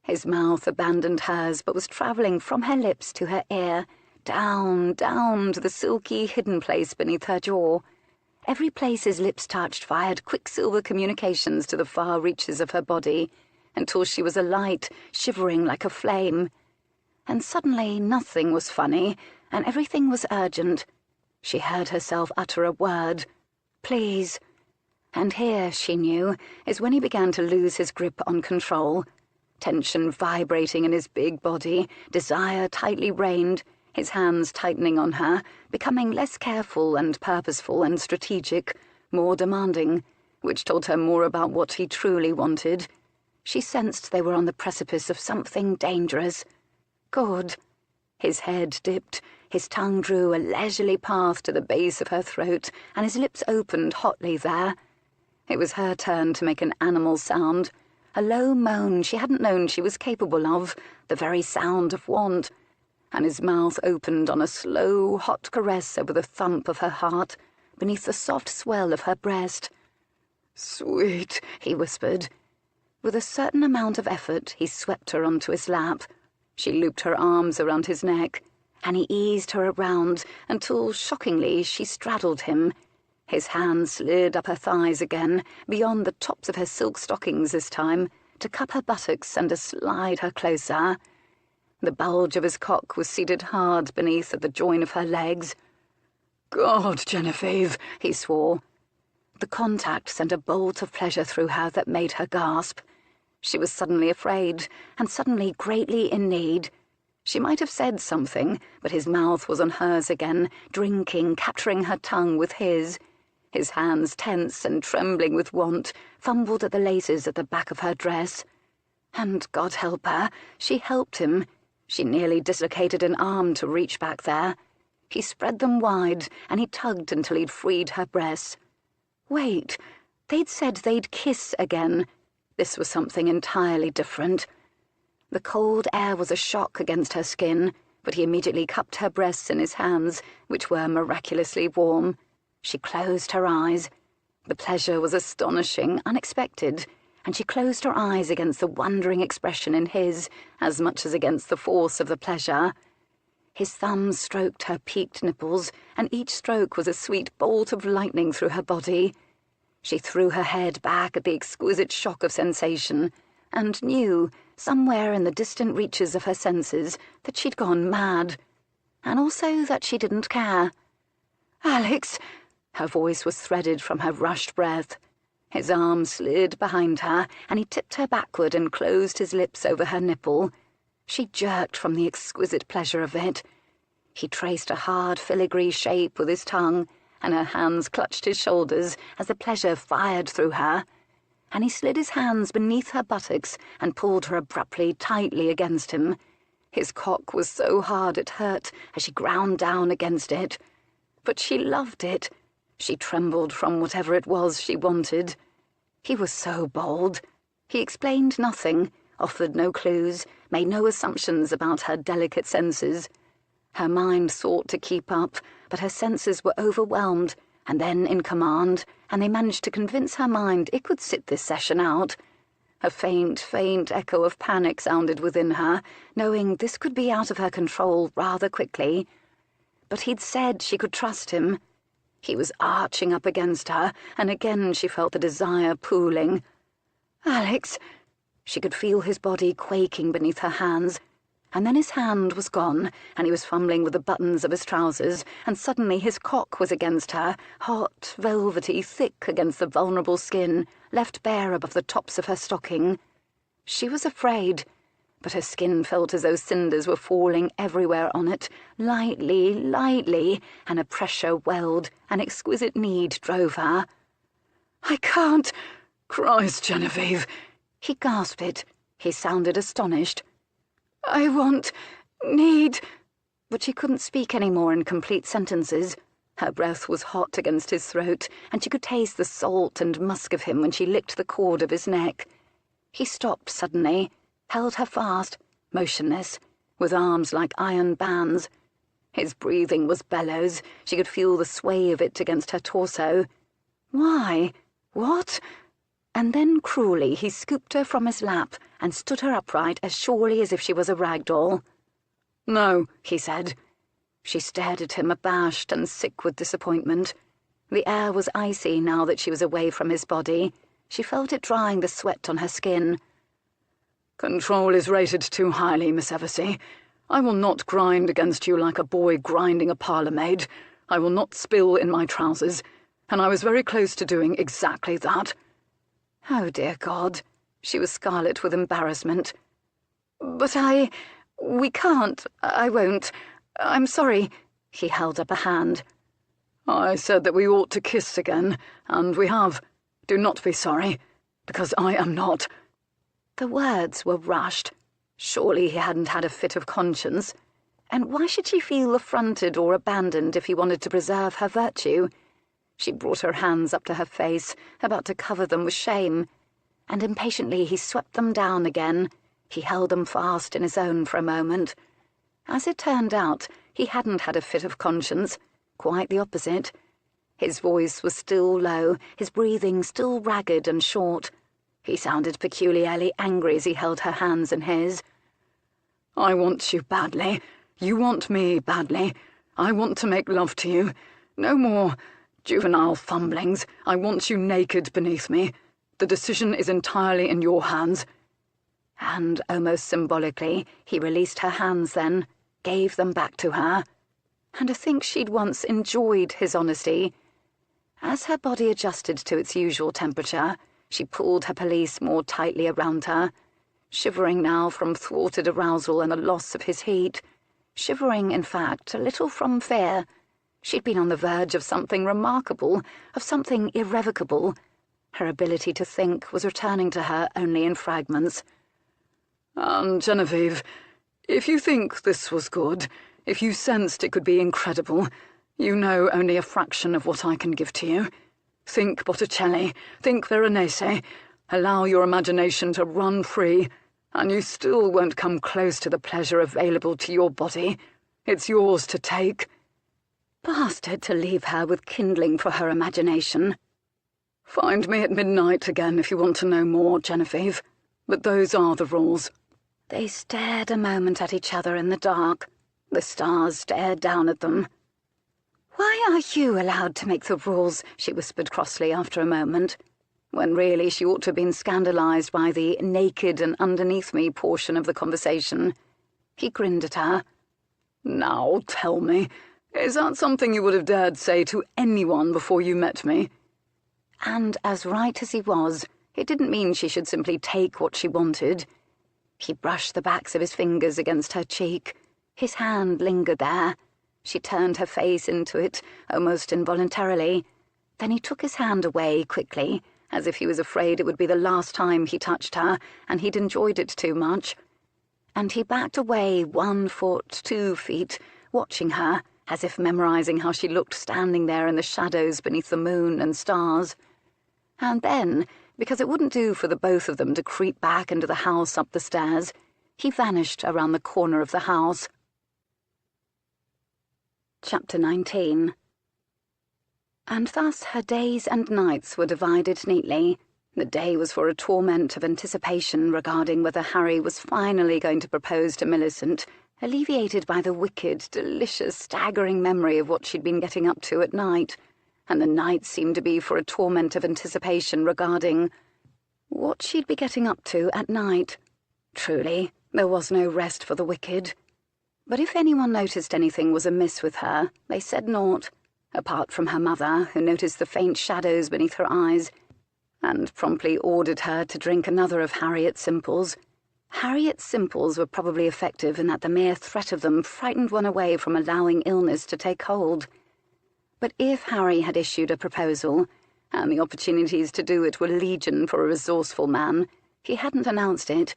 His mouth abandoned hers, but was travelling from her lips to her ear, down to the silky hidden place beneath her jaw. Every place his lips touched fired quicksilver communications to the far reaches of her body, until she was alight, shivering like a flame. And suddenly nothing was funny, and everything was urgent. She heard herself utter a word. "Please." And here, she knew, is when he began to lose his grip on control. Tension vibrating in his big body, desire tightly reined, his hands tightening on her, becoming less careful and purposeful and strategic, more demanding, which told her more about what he truly wanted. She sensed they were on the precipice of something dangerous. Good. His head dipped, his tongue drew a leisurely path to the base of her throat, and his lips opened hotly there. It was her turn to make an animal sound, a low moan she hadn't known she was capable of, the very sound of want, and his mouth opened on a slow, hot caress over the thump of her heart, beneath the soft swell of her breast. "Sweet," he whispered. With a certain amount of effort, he swept her onto his lap. She looped her arms around his neck, and he eased her around until, shockingly, she straddled him. His hands slid up her thighs again, beyond the tops of her silk stockings this time, to cup her buttocks and to slide her closer. The bulge of his cock was seated hard beneath at the join of her legs. "God, Genevieve," he swore. The contact sent a bolt of pleasure through her that made her gasp. She was suddenly afraid, and suddenly greatly in need. She might have said something, but his mouth was on hers again, drinking, capturing her tongue with his. His hands, tense and trembling with want, fumbled at the laces at the back of her dress. And, God help her, she helped him. She nearly dislocated an arm to reach back there. He spread them wide, and he tugged until he'd freed her breasts. Wait, they'd said they'd kiss again. This was something entirely different. The cold air was a shock against her skin, but he immediately cupped her breasts in his hands, which were miraculously warm. She closed her eyes. The pleasure was astonishing, unexpected, and she closed her eyes against the wondering expression in his, as much as against the force of the pleasure. His thumbs stroked her peaked nipples, and each stroke was a sweet bolt of lightning through her body. She threw her head back at the exquisite shock of sensation, and knew, somewhere in the distant reaches of her senses, that she'd gone mad, and also that she didn't care. "Alex!" Her voice was threaded from her rushed breath. His arm slid behind her, and he tipped her backward and closed his lips over her nipple. She jerked from the exquisite pleasure of it. He traced a hard filigree shape with his tongue, and her hands clutched his shoulders as the pleasure fired through her. And he slid his hands beneath her buttocks and pulled her abruptly, tightly against him. His cock was so hard it hurt as she ground down against it. But she loved it. She trembled from whatever it was she wanted. He was so bold. He explained nothing, offered no clues, made no assumptions about her delicate senses. Her mind sought to keep up, but her senses were overwhelmed, and then in command, and they managed to convince her mind it could sit this session out. A faint echo of panic sounded within her, knowing this could be out of her control rather quickly. But he'd said she could trust him. He was arching up against her, and again she felt the desire pooling. "Alex!" She could feel his body quaking beneath her hands, and then his hand was gone, and he was fumbling with the buttons of his trousers, and suddenly his cock was against her, hot, velvety, thick against the vulnerable skin, left bare above the tops of her stocking. She was afraid, but her skin felt as though cinders were falling everywhere on it, lightly, and a pressure welled, an exquisite need drove her. "I can't! Christ, Genevieve!" He gasped it. He sounded astonished. "I need—" But she couldn't speak any more in complete sentences. Her breath was hot against his throat, and she could taste the salt and musk of him when she licked the cord of his neck. He stopped suddenly, held her fast, motionless, with arms like iron bands. His breathing was bellows. She could feel the sway of it against her torso. Why? What? And then cruelly he scooped her from his lap and stood her upright as surely as if she was a rag doll. "No," he said. She stared at him, abashed and sick with disappointment. The air was icy now that she was away from his body. She felt it drying the sweat on her skin. "Control is rated too highly, Miss Eversea. I will not grind against you like a boy grinding a parlour-maid. I will not spill in my trousers, and I was very close to doing exactly that." Oh, dear God. She was scarlet with embarrassment. "But we can't. I won't. I'm sorry." He held up a hand. "I said that we ought to kiss again, and we have. Do not be sorry, because I am not." The words were rushed. Surely he hadn't had a fit of conscience. And why should she feel affronted or abandoned if he wanted to preserve her virtue? She brought her hands up to her face, about to cover them with shame, and impatiently he swept them down again. He held them fast in his own for a moment. As it turned out, he hadn't had a fit of conscience, quite the opposite. His voice was still low, his breathing still ragged and short. He sounded peculiarly angry as he held her hands in his. "I want you badly. You want me badly. I want to make love to you. No more juvenile fumblings. I want you naked beneath me. The decision is entirely in your hands." And, almost symbolically, he released her hands then, gave them back to her. And to think she'd once enjoyed his honesty. As her body adjusted to its usual temperature, she pulled her pelisse more tightly around her, shivering now from thwarted arousal and the loss of his heat. Shivering, in fact, a little from fear. She'd been on the verge of something remarkable, of something irrevocable. Her ability to think was returning to her only in fragments. "And, Genevieve, if you think this was good, if you sensed it could be incredible, you know only a fraction of what I can give to you. Think Botticelli, think Veronese, allow your imagination to run free, and you still won't come close to the pleasure available to your body. It's yours to take." Bastard to leave her with kindling for her imagination. "Find me at midnight again if you want to know more, Genevieve. But those are the rules." They stared a moment at each other in the dark. The stars stared down at them. "Why are you allowed to make the rules?" she whispered crossly after a moment, when really she ought to have been scandalized by the naked and underneath me portion of the conversation. He grinned at her. "Now tell me, is that something you would have dared say to anyone before you met me?" And as right as he was, it didn't mean she should simply take what she wanted. He brushed the backs of his fingers against her cheek. His hand lingered there. She turned her face into it, almost involuntarily. Then he took his hand away quickly, as if he was afraid it would be the last time he touched her, and he'd enjoyed it too much. And he backed away 1 foot, 2 feet, watching her, as if memorizing how she looked standing there in the shadows beneath the moon and stars. And then, because it wouldn't do for the both of them to creep back into the house up the stairs, he vanished around the corner of the house. Chapter 19. And thus her days and nights were divided neatly. The day was for a torment of anticipation regarding whether Harry was finally going to propose to Millicent, alleviated by the wicked, delicious, staggering memory of what she'd been getting up to at night. And the night seemed to be for a torment of anticipation regarding what she'd be getting up to at night. Truly, there was no rest for the wicked. But if anyone noticed anything was amiss with her, they said naught, apart from her mother, who noticed the faint shadows beneath her eyes, and promptly ordered her to drink another of Harriet's simples. Harriet's simples were probably effective in that the mere threat of them frightened one away from allowing illness to take hold. But if Harry had issued a proposal, and the opportunities to do it were legion for a resourceful man, he hadn't announced it.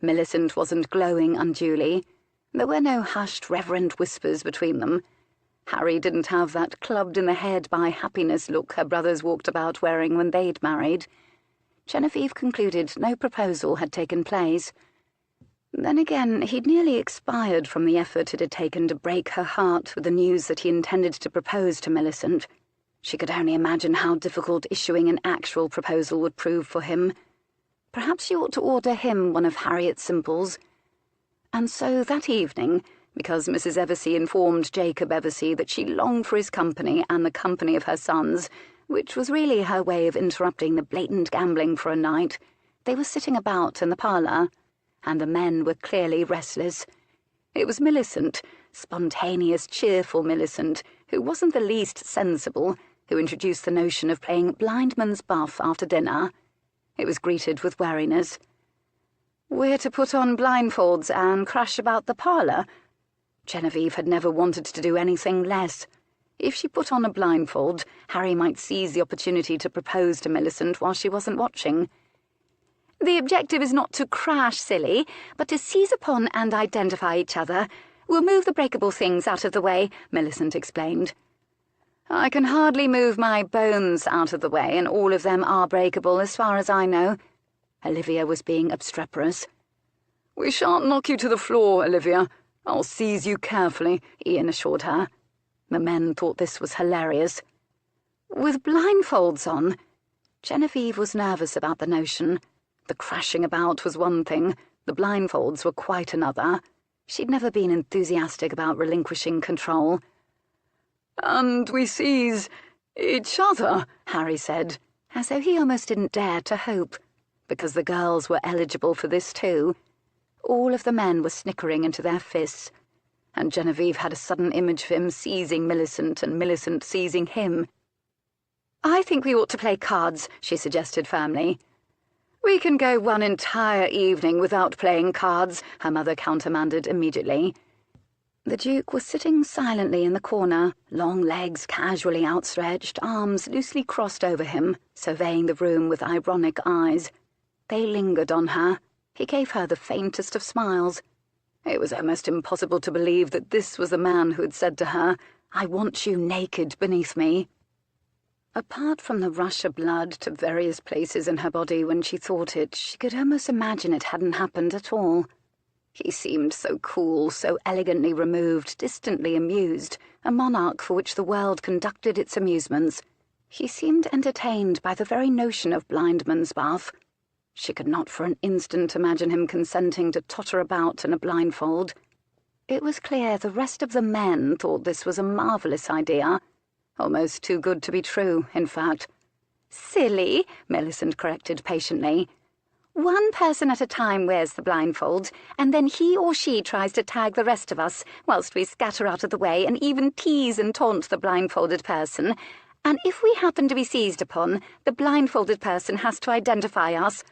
Millicent wasn't glowing unduly. There were no hushed, reverent whispers between them. Harry didn't have that clubbed-in-the-head-by-happiness look her brothers walked about wearing when they'd married. Genevieve concluded no proposal had taken place. Then again, he'd nearly expired from the effort it had taken to break her heart with the news that he intended to propose to Millicent. She could only imagine how difficult issuing an actual proposal would prove for him. Perhaps she ought to order him one of Harriet's simples. And so that evening, because Mrs. Eversea informed Jacob Eversea that she longed for his company and the company of her sons, which was really her way of interrupting the blatant gambling for a night, they were sitting about in the parlour, and the men were clearly restless. It was Millicent, spontaneous, cheerful Millicent, who wasn't the least sensible, who introduced the notion of playing blindman's buff after dinner. It was greeted with wariness. "We're to put on blindfolds and crash about the parlour?" Genevieve had never wanted to do anything less. If she put on a blindfold, Harry might seize the opportunity to propose to Millicent while she wasn't watching. "The objective is not to crash, silly, but to seize upon and identify each other. We'll move the breakable things out of the way," Millicent explained. "I can hardly move my bones out of the way, and all of them are breakable as far as I know." Olivia was being obstreperous. "We shan't knock you to the floor, Olivia. I'll seize you carefully," Ian assured her. The men thought this was hilarious. "With blindfolds on?" Genevieve was nervous about the notion. The crashing about was one thing, the blindfolds were quite another. She'd never been enthusiastic about relinquishing control. "And we seize each other," Harry said, as though he almost didn't dare to hope, because the girls were eligible for this too. All of the men were snickering into their fists, and Genevieve had a sudden image of him seizing Millicent and Millicent seizing him. "I think we ought to play cards," she suggested firmly. "We can go one entire evening without playing cards," her mother countermanded immediately. The Duke was sitting silently in the corner, long legs casually outstretched, arms loosely crossed over him, surveying the room with ironic eyes. They lingered on her. He gave her the faintest of smiles. It was almost impossible to believe that this was the man who had said to her, "I want you naked beneath me." Apart from the rush of blood to various places in her body when she thought it, she could almost imagine it hadn't happened at all. He seemed so cool, so elegantly removed, distantly amused, a monarch for which the world conducted its amusements. He seemed entertained by the very notion of blindman's buff. She could not for an instant imagine him consenting to totter about in a blindfold. It was clear the rest of the men thought this was a marvellous idea. Almost too good to be true, in fact. "Silly," Millicent corrected patiently. "One person at a time wears the blindfold, and then he or she tries to tag the rest of us, whilst we scatter out of the way and even tease and taunt the blindfolded person. And if we happen to be seized upon, the blindfolded person has to identify us."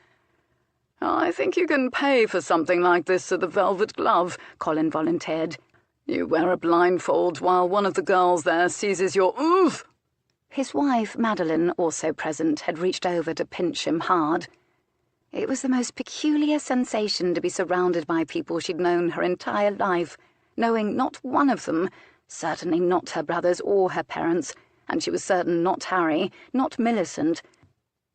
"I think you can pay for something like this at the Velvet Glove," Colin volunteered. "You wear a blindfold while one of the girls there seizes your oof." His wife, Madeline, also present, had reached over to pinch him hard. It was the most peculiar sensation to be surrounded by people she'd known her entire life, knowing not one of them, certainly not her brothers or her parents, and she was certain not Harry, not Millicent.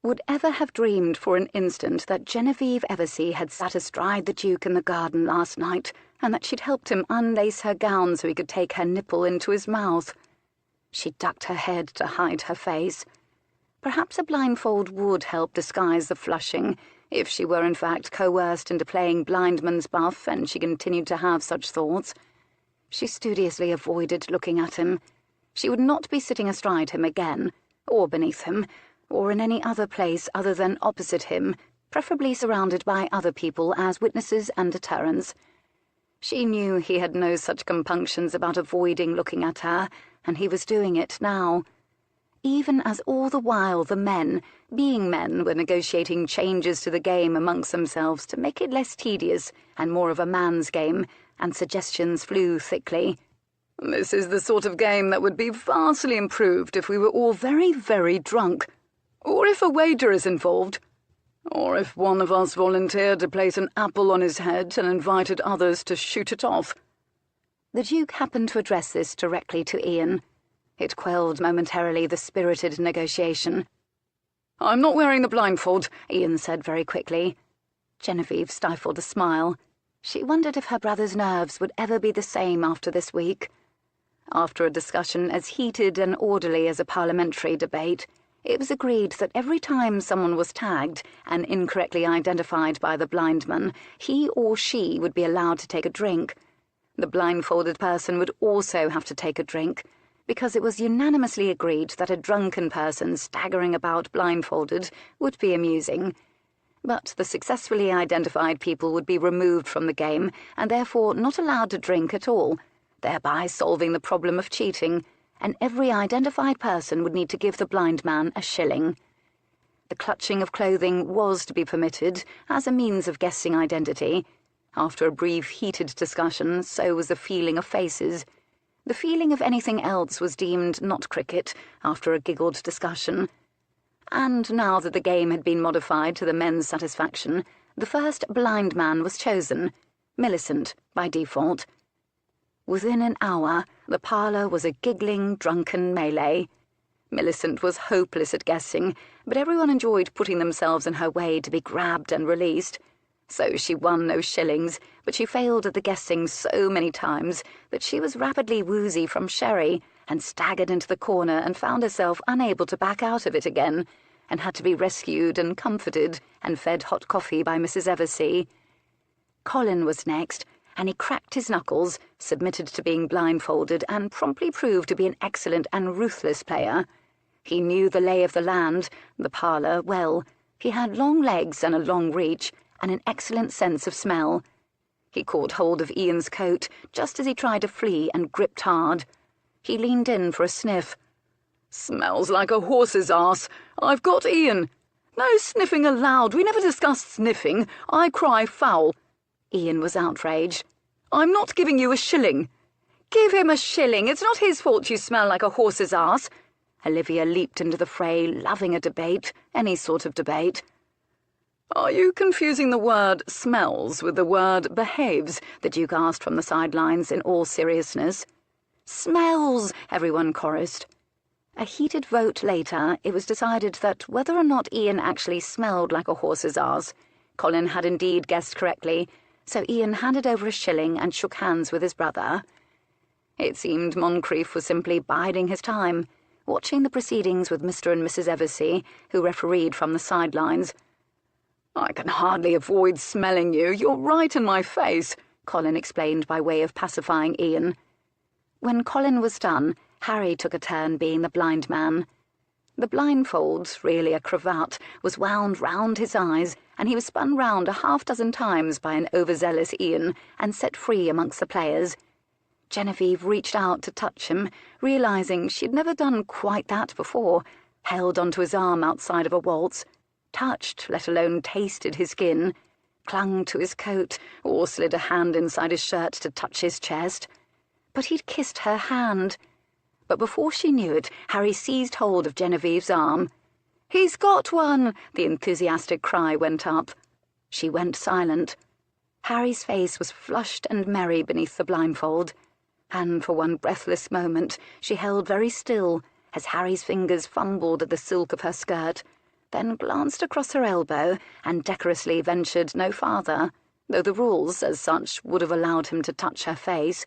would ever have dreamed for an instant that Genevieve Eversea had sat astride the Duke in the garden last night, and that she'd helped him unlace her gown so he could take her nipple into his mouth. She ducked her head to hide her face. Perhaps a blindfold would help disguise the flushing, if she were in fact coerced into playing blindman's buff and she continued to have such thoughts. She studiously avoided looking at him. She would not be sitting astride him again, or beneath him, or in any other place other than opposite him, preferably surrounded by other people as witnesses and deterrents. She knew he had no such compunctions about avoiding looking at her, and he was doing it now. Even as all the while the men, being men, were negotiating changes to the game amongst themselves to make it less tedious and more of a man's game, and suggestions flew thickly. "This is the sort of game that would be vastly improved if we were all very, very drunk. Or if a wager is involved. Or if one of us volunteered to place an apple on his head and invited others to shoot it off." The Duke happened to address this directly to Ian. It quelled momentarily the spirited negotiation. "I'm not wearing the blindfold," Ian said very quickly. Genevieve stifled a smile. She wondered if her brother's nerves would ever be the same after this week. After a discussion as heated and orderly as a parliamentary debate, it was agreed that every time someone was tagged and incorrectly identified by the blind man, he or she would be allowed to take a drink. The blindfolded person would also have to take a drink, because it was unanimously agreed that a drunken person staggering about blindfolded would be amusing. But the successfully identified people would be removed from the game and therefore not allowed to drink at all, thereby solving the problem of cheating, and every identified person would need to give the blind man a shilling. The clutching of clothing was to be permitted as a means of guessing identity. After a brief heated discussion, so was the feeling of faces. The feeling of anything else was deemed not cricket, after a giggled discussion. And now that the game had been modified to the men's satisfaction, the first blind man was chosen, Millicent, by default. Within an hour, the parlour was a giggling, drunken melee. Millicent was hopeless at guessing, but everyone enjoyed putting themselves in her way to be grabbed and released. So she won no shillings, but she failed at the guessing so many times that she was rapidly woozy from sherry and staggered into the corner and found herself unable to back out of it again, and had to be rescued and comforted and fed hot coffee by Mrs. Eversea. Colin was next, and he cracked his knuckles, submitted to being blindfolded, and promptly proved to be an excellent and ruthless player. He knew the lay of the land, the parlour, well. He had long legs and a long reach, and an excellent sense of smell. He caught hold of Ian's coat just as he tried to flee and gripped hard. He leaned in for a sniff. "Smells like a horse's arse. I've got Ian. No sniffing aloud. We never discussed sniffing. I cry foul." Ian was outraged. "I'm not giving you a shilling." "Give him a shilling. It's not his fault you smell like a horse's arse." Olivia leaped into the fray, loving a debate, any sort of debate. "Are you confusing the word smells with the word behaves?" the Duke asked from the sidelines in all seriousness. "Smells," everyone chorused. A heated vote later, it was decided that whether or not Ian actually smelled like a horse's arse, Colin had indeed guessed correctly, so Ian handed over a shilling and shook hands with his brother. It seemed Moncrief was simply biding his time, watching the proceedings with Mr. and Mrs. Eversea, who refereed from the sidelines. "I can hardly avoid smelling you. You're right in my face," Colin explained by way of pacifying Ian. When Colin was done, Harry took a turn being the blind man. The blindfold, really a cravat, was wound round his eyes, and he was spun round a half-dozen times by an overzealous Ian and set free amongst the players. Genevieve reached out to touch him, realising she'd never done quite that before, held onto his arm outside of a waltz, touched, let alone tasted his skin, clung to his coat, or slid a hand inside his shirt to touch his chest. But he'd kissed her hand. But before she knew it, Harry seized hold of Genevieve's arm. "He's got one!" the enthusiastic cry went up. She went silent. Harry's face was flushed and merry beneath the blindfold, and for one breathless moment she held very still as Harry's fingers fumbled at the silk of her skirt, then glanced across her elbow and decorously ventured no farther, though the rules, as such, would have allowed him to touch her face.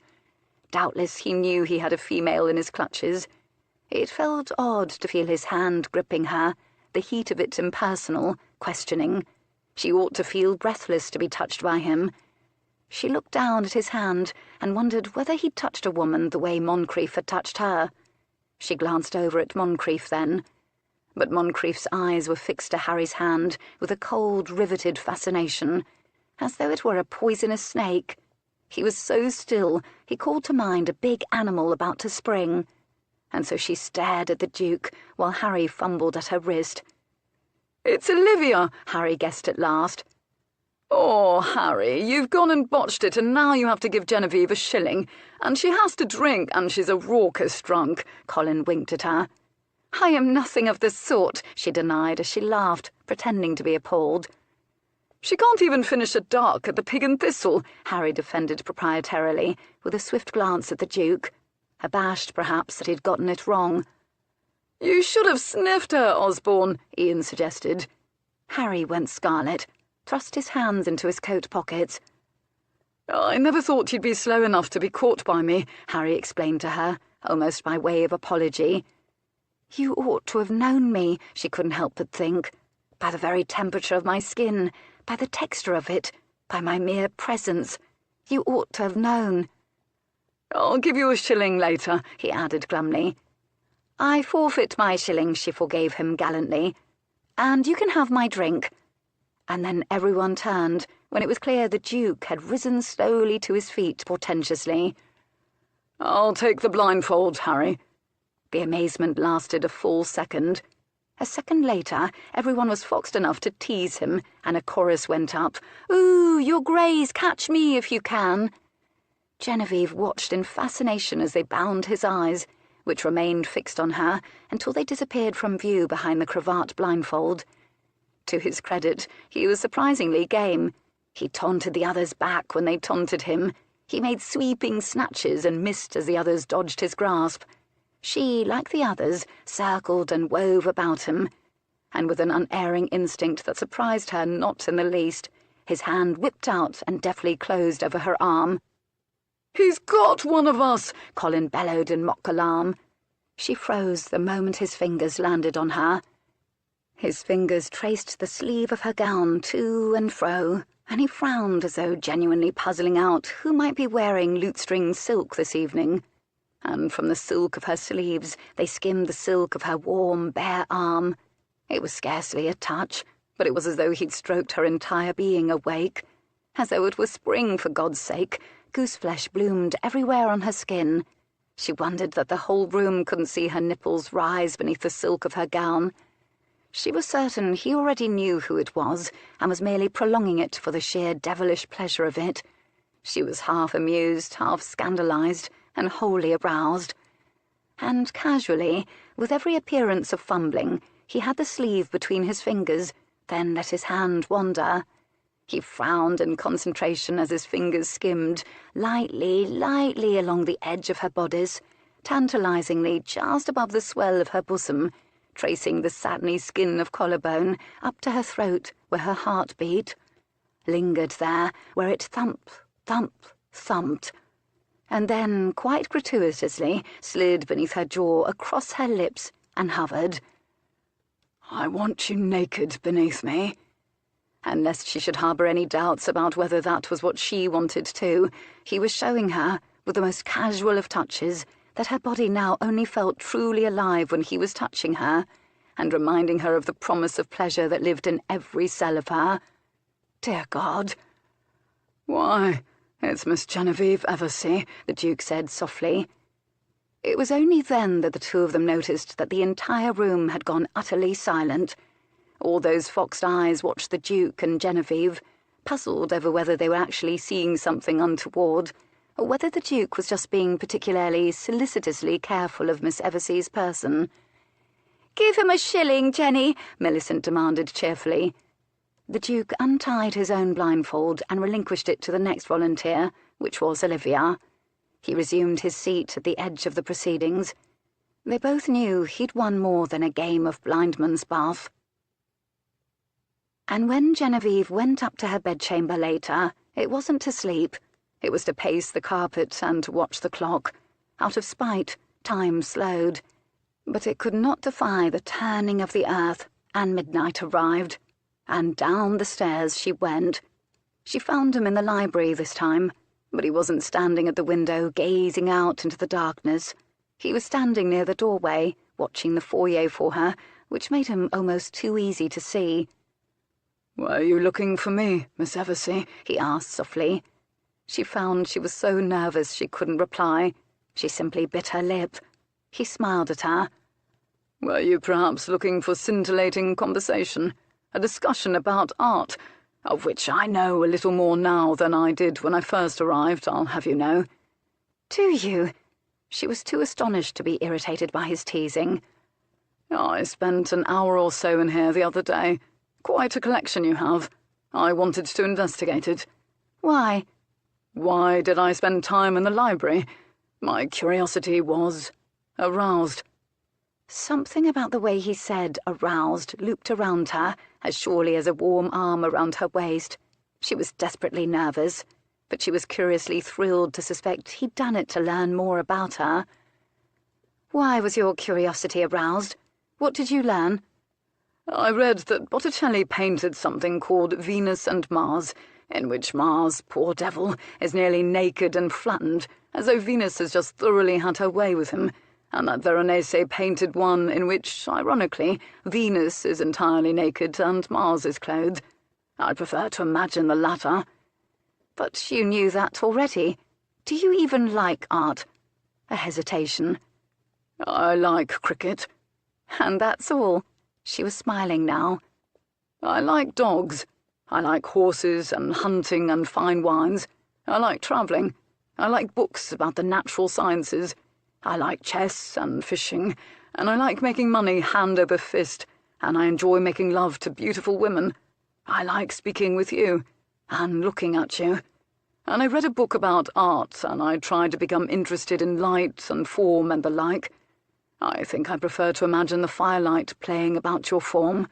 Doubtless he knew he had a female in his clutches. It felt odd to feel his hand gripping her, the heat of it impersonal, questioning. She ought to feel breathless to be touched by him. She looked down at his hand and wondered whether he'd touched a woman the way Moncrief had touched her. She glanced over at Moncrief then, but Moncrief's eyes were fixed to Harry's hand with a cold, riveted fascination, as though it were a poisonous snake. He was so still, he called to mind a big animal about to spring, and so she stared at the Duke while Harry fumbled at her wrist. "It's Olivia," Harry guessed at last. "Oh, Harry, you've gone and botched it, and now you have to give Genevieve a shilling, and she has to drink, and she's a raucous drunk," Colin winked at her. "I am nothing of the sort," she denied as she laughed, pretending to be appalled. "She can't even finish a duck at the Pig and Thistle," Harry defended proprietarily, with a swift glance at the Duke, abashed perhaps that he'd gotten it wrong. "You should have sniffed her, Osborne," Ian suggested. Harry went scarlet, thrust his hands into his coat pockets. "I never thought you'd be slow enough to be caught by me," Harry explained to her, almost by way of apology. "You ought to have known me," she couldn't help but think, "by the very temperature of my skin, by the texture of it, by my mere presence. You ought to have known." "I'll give you a shilling later," he added glumly. "I forfeit my shilling," she forgave him gallantly. "And you can have my drink." And then everyone turned, when it was clear the Duke had risen slowly to his feet portentously. "I'll take the blindfold, Harry." The amazement lasted a full second. A second later, everyone was foxed enough to tease him, and a chorus went up, "Ooh, your Greys, catch me if you can." Genevieve watched in fascination as they bound his eyes, which remained fixed on her until they disappeared from view behind the cravat blindfold. To his credit, he was surprisingly game. He taunted the others back when they taunted him. He made sweeping snatches and missed as the others dodged his grasp. She, like the others, circled and wove about him, and with an unerring instinct that surprised her not in the least, his hand whipped out and deftly closed over her arm. "He's got one of us!" Colin bellowed in mock alarm. She froze the moment his fingers landed on her. His fingers traced the sleeve of her gown to and fro, and he frowned as though genuinely puzzling out who might be wearing lutestring silk this evening. And from the silk of her sleeves they skimmed the silk of her warm, bare arm. It was scarcely a touch, but it was as though he'd stroked her entire being awake. As though it were spring, for God's sake. Gooseflesh bloomed everywhere on her skin. She wondered that the whole room couldn't see her nipples rise beneath the silk of her gown. She was certain he already knew who it was, and was merely prolonging it for the sheer devilish pleasure of it. She was half amused, half scandalized, and wholly aroused. And casually, with every appearance of fumbling, he had the sleeve between his fingers, then let his hand wander. He frowned in concentration as his fingers skimmed, lightly, lightly along the edge of her bodice, tantalizingly just above the swell of her bosom, tracing the satiny skin of collarbone up to her throat where her heart beat, lingered there where it thumped, thumped, thumped, and then, quite gratuitously, slid beneath her jaw across her lips and hovered. "I want you naked beneath me." And lest she should harbour any doubts about whether that was what she wanted too, he was showing her, with the most casual of touches, that her body now only felt truly alive when he was touching her, and reminding her of the promise of pleasure that lived in every cell of her. Dear God! "Why, it's Miss Genevieve Eversea," the Duke said softly. It was only then that the two of them noticed that the entire room had gone utterly silent. All those foxed eyes watched the Duke and Genevieve, puzzled over whether they were actually seeing something untoward, or whether the Duke was just being particularly solicitously careful of Miss Eversea's person. "Give him a shilling, Jenny," Millicent demanded cheerfully. The Duke untied his own blindfold and relinquished it to the next volunteer, which was Olivia. He resumed his seat at the edge of the proceedings. They both knew he'd won more than a game of blindman's buff. And when Genevieve went up to her bedchamber later, it wasn't to sleep. It was to pace the carpet and to watch the clock. Out of spite, time slowed. But it could not defy the turning of the earth, and midnight arrived. And down the stairs she went. She found him in the library this time, but he wasn't standing at the window gazing out into the darkness. He was standing near the doorway, watching the foyer for her, which made him almost too easy to see. "Were you looking for me, Miss Eversea?" he asked softly. She found she was so nervous she couldn't reply. She simply bit her lip. He smiled at her. "Were you perhaps looking for scintillating conversation? A discussion about art, of which I know a little more now than I did when I first arrived, I'll have you know." "Do you?" She was too astonished to be irritated by his teasing. "I spent an hour or so in here the other day. Quite a collection you have. I wanted to investigate it." "Why?" "Why did I spend time in the library? My curiosity was aroused." Something about the way he said aroused looped around her, as surely as a warm arm around her waist. She was desperately nervous, but she was curiously thrilled to suspect he'd done it to learn more about her. "Why was your curiosity aroused? What did you learn?" "I read that Botticelli painted something called Venus and Mars, in which Mars, poor devil, is nearly naked and flattened, as though Venus has just thoroughly had her way with him, and that Veronese painted one in which, ironically, Venus is entirely naked and Mars is clothed. I prefer to imagine the latter." "But you knew that already. Do you even like art?" A hesitation. "I like cricket." "And that's all?" She was smiling now. "I like dogs. I like horses and hunting and fine wines. I like travelling. I like books about the natural sciences. I like chess and fishing, and I like making money hand over fist, and I enjoy making love to beautiful women. I like speaking with you, and looking at you. And I read a book about art, and I tried to become interested in light and form and the like. I think I prefer to imagine the firelight playing about your form."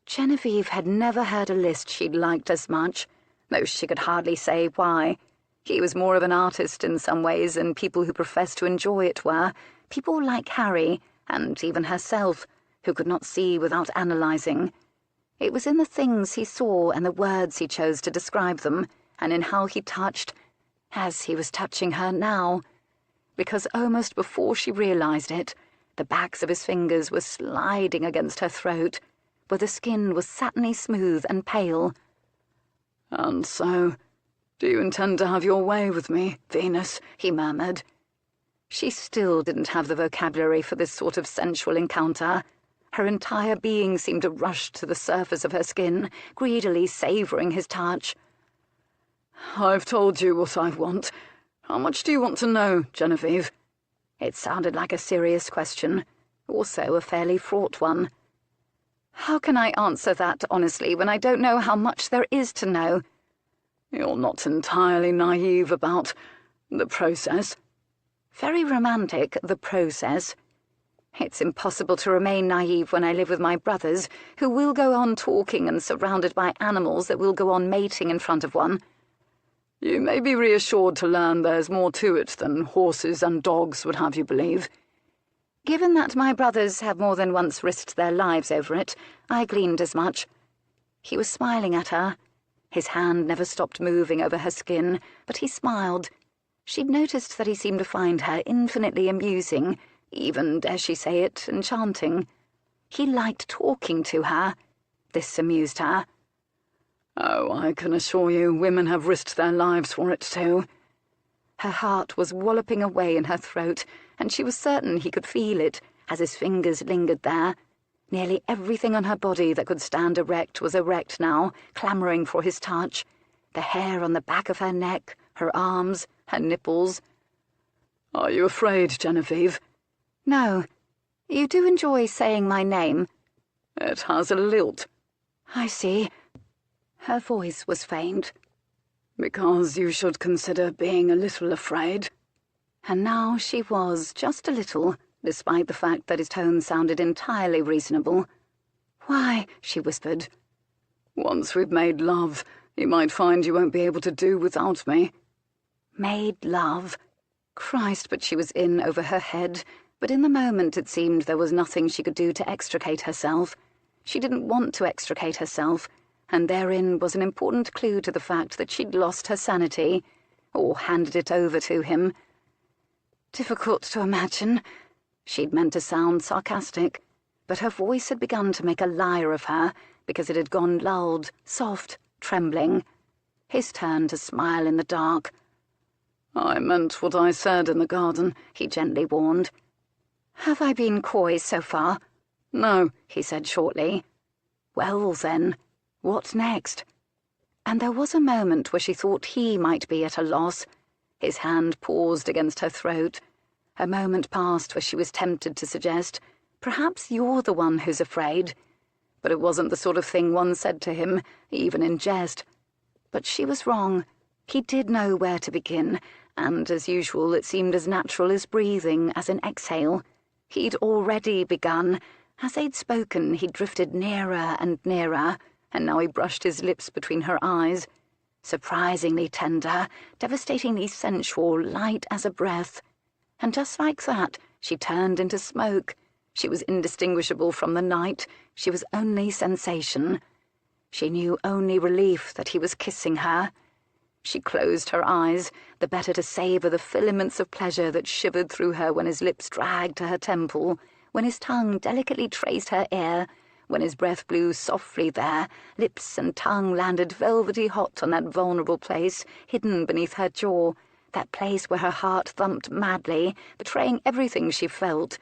Genevieve had never heard a list she'd liked as much, though she could hardly say why. He was more of an artist in some ways than people who professed to enjoy it were, people like Harry, and even herself, who could not see without analysing. It was in the things he saw and the words he chose to describe them, and in how he touched, as he was touching her now. Because almost before she realised it, the backs of his fingers were sliding against her throat, where the skin was satiny smooth and pale. "And so, do you intend to have your way with me, Venus?" he murmured. She still didn't have the vocabulary for this sort of sensual encounter. Her entire being seemed to rush to the surface of her skin, greedily savouring his touch. "I've told you what I want. How much do you want to know, Genevieve?" It sounded like a serious question, also a fairly fraught one. "How can I answer that honestly when I don't know how much there is to know?" "You're not entirely naive about the process." "Very romantic, the process. It's impossible to remain naive when I live with my brothers, who will go on talking and surrounded by animals that will go on mating in front of one." "You may be reassured to learn there's more to it than horses and dogs would have you believe." Given that my brothers have more than once risked their lives over it, I gleaned as much. He was smiling at her. His hand never stopped moving over her skin, but he smiled. She'd noticed that he seemed to find her infinitely amusing, even, dare she say it, enchanting. He liked talking to her. This amused her. "Oh, I can assure you women have risked their lives for it too." Her heart was walloping away in her throat, and she was certain he could feel it as his fingers lingered there. Nearly everything on her body that could stand erect was erect now, clamouring for his touch. The hair on the back of her neck, her arms, her nipples. "Are you afraid, Genevieve?" "No. You do enjoy saying my name?" "It has a lilt." "I see." Her voice was faint. "Because you should consider being a little afraid." And now she was, just a little, despite the fact that his tone sounded entirely reasonable. "Why?" she whispered. Once we've made love, you might find you won't be able to do without me." Made love? Christ, but she was in over her head, but in the moment it seemed there was nothing she could do to extricate herself. She didn't want to extricate herself, and therein was an important clue to the fact that she'd lost her sanity, or handed it over to him. Difficult to imagine. She'd meant to sound sarcastic, but her voice had begun to make a liar of her because it had gone lulled, soft, trembling. His turn to smile in the dark. "I meant what I said in the garden," he gently warned. "Have I been coy so far?" "No," he said shortly. Well, then, what next? And there was a moment where she thought he might be at a loss. His hand paused against her throat. A moment passed where she was tempted to suggest, "Perhaps you're the one who's afraid." But it wasn't the sort of thing one said to him, even in jest. But she was wrong. He did know where to begin, and as usual it seemed as natural as breathing, as an exhale. He'd already begun. As they'd spoken, he drifted nearer and nearer, and now he brushed his lips between her eyes. Surprisingly tender, devastatingly sensual, light as a breath. And just like that, she turned into smoke. She was indistinguishable from the night. She was only sensation. She knew only relief that he was kissing her. She closed her eyes, the better to savor the filaments of pleasure that shivered through her when his lips dragged to her temple, when his tongue delicately traced her ear, when his breath blew softly there, lips and tongue landed velvety hot on that vulnerable place hidden beneath her jaw, that place where her heart thumped madly, betraying everything she felt.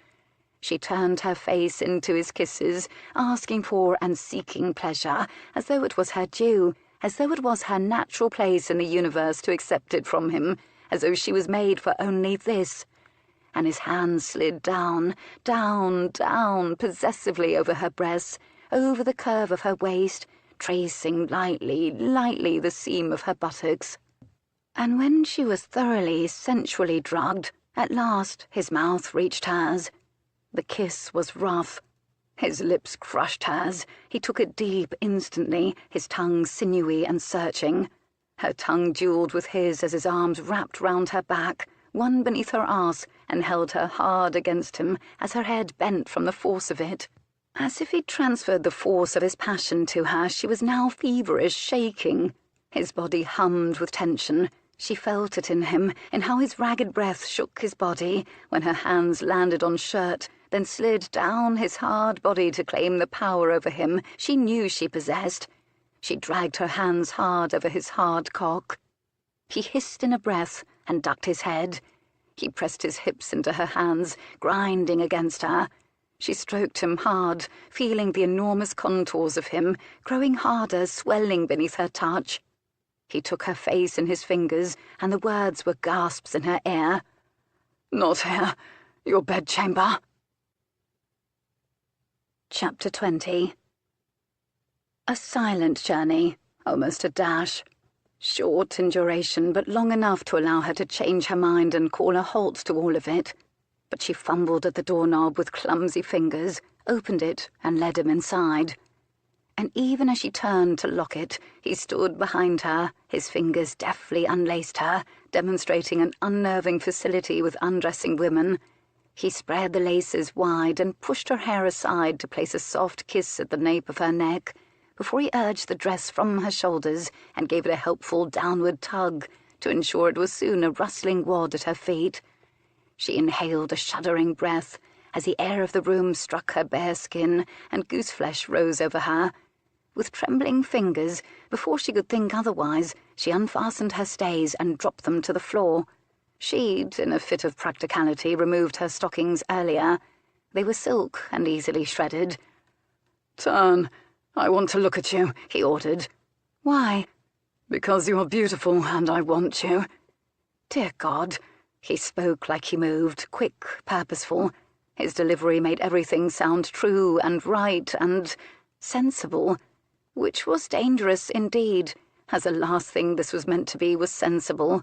She turned her face into his kisses, asking for and seeking pleasure, as though it was her due, as though it was her natural place in the universe to accept it from him, as though she was made for only this. And his hands slid down, down, down, possessively over her breasts, over the curve of her waist, tracing lightly, lightly the seam of her buttocks. And when she was thoroughly, sensually drugged, at last his mouth reached hers. The kiss was rough. His lips crushed hers. He took it deep instantly, his tongue sinewy and searching. Her tongue duelled with his as his arms wrapped round her back, one beneath her arse, and held her hard against him as her head bent from the force of it. As if he'd transferred the force of his passion to her, she was now feverish, shaking. His body hummed with tension. She felt it in him, in how his ragged breath shook his body when her hands landed on shirt, then slid down his hard body to claim the power over him she knew she possessed. She dragged her hands hard over his hard cock. He hissed in a breath and ducked his head. He pressed his hips into her hands, grinding against her. She stroked him hard, feeling the enormous contours of him, growing harder, swelling beneath her touch. He took her face in his fingers, and the words were gasps in her ear. "Not here. Your bedchamber." Chapter 20. A silent journey, almost a dash. Short in duration, but long enough to allow her to change her mind and call a halt to all of it. But she fumbled at the doorknob with clumsy fingers, opened it, and led him inside. And even as she turned to lock it, he stood behind her, his fingers deftly unlaced her, demonstrating an unnerving facility with undressing women. He spread the laces wide and pushed her hair aside to place a soft kiss at the nape of her neck, before he urged the dress from her shoulders and gave it a helpful downward tug to ensure it was soon a rustling wad at her feet. She inhaled a shuddering breath as the air of the room struck her bare skin and gooseflesh rose over her. With trembling fingers, before she could think otherwise, she unfastened her stays and dropped them to the floor. She'd, in a fit of practicality, removed her stockings earlier. They were silk and easily shredded. "Turn. I want to look at you," he ordered. "Why?" "Because you are beautiful, and I want you." Dear God. He spoke like he moved, quick, purposeful. His delivery made everything sound true and right and sensible, which was dangerous indeed, as the last thing this was meant to be was sensible.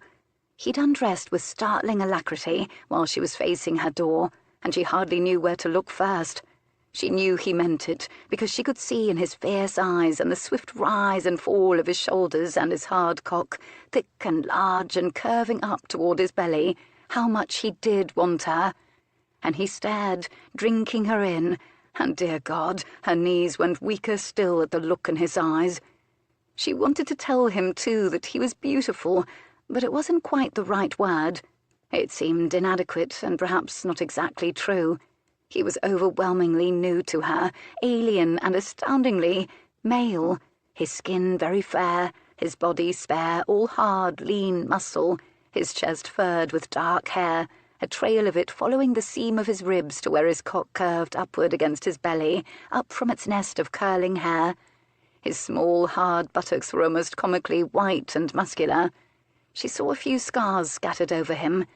He'd undressed with startling alacrity while she was facing her door, and she hardly knew where to look first. She knew he meant it, because she could see in his fierce eyes and the swift rise and fall of his shoulders and his hard cock, thick and large and curving up toward his belly, how much he did want her. And he stared, drinking her in, and, dear God, her knees went weaker still at the look in his eyes. She wanted to tell him, too, that he was beautiful, but it wasn't quite the right word. It seemed inadequate and perhaps not exactly true. He was overwhelmingly new to her, alien and astoundingly male, his skin very fair, his body spare, all hard, lean muscle, his chest furred with dark hair, a trail of it following the seam of his ribs to where his cock curved upward against his belly, up from its nest of curling hair. His small, hard buttocks were almost comically white and muscular. She saw a few scars scattered over him.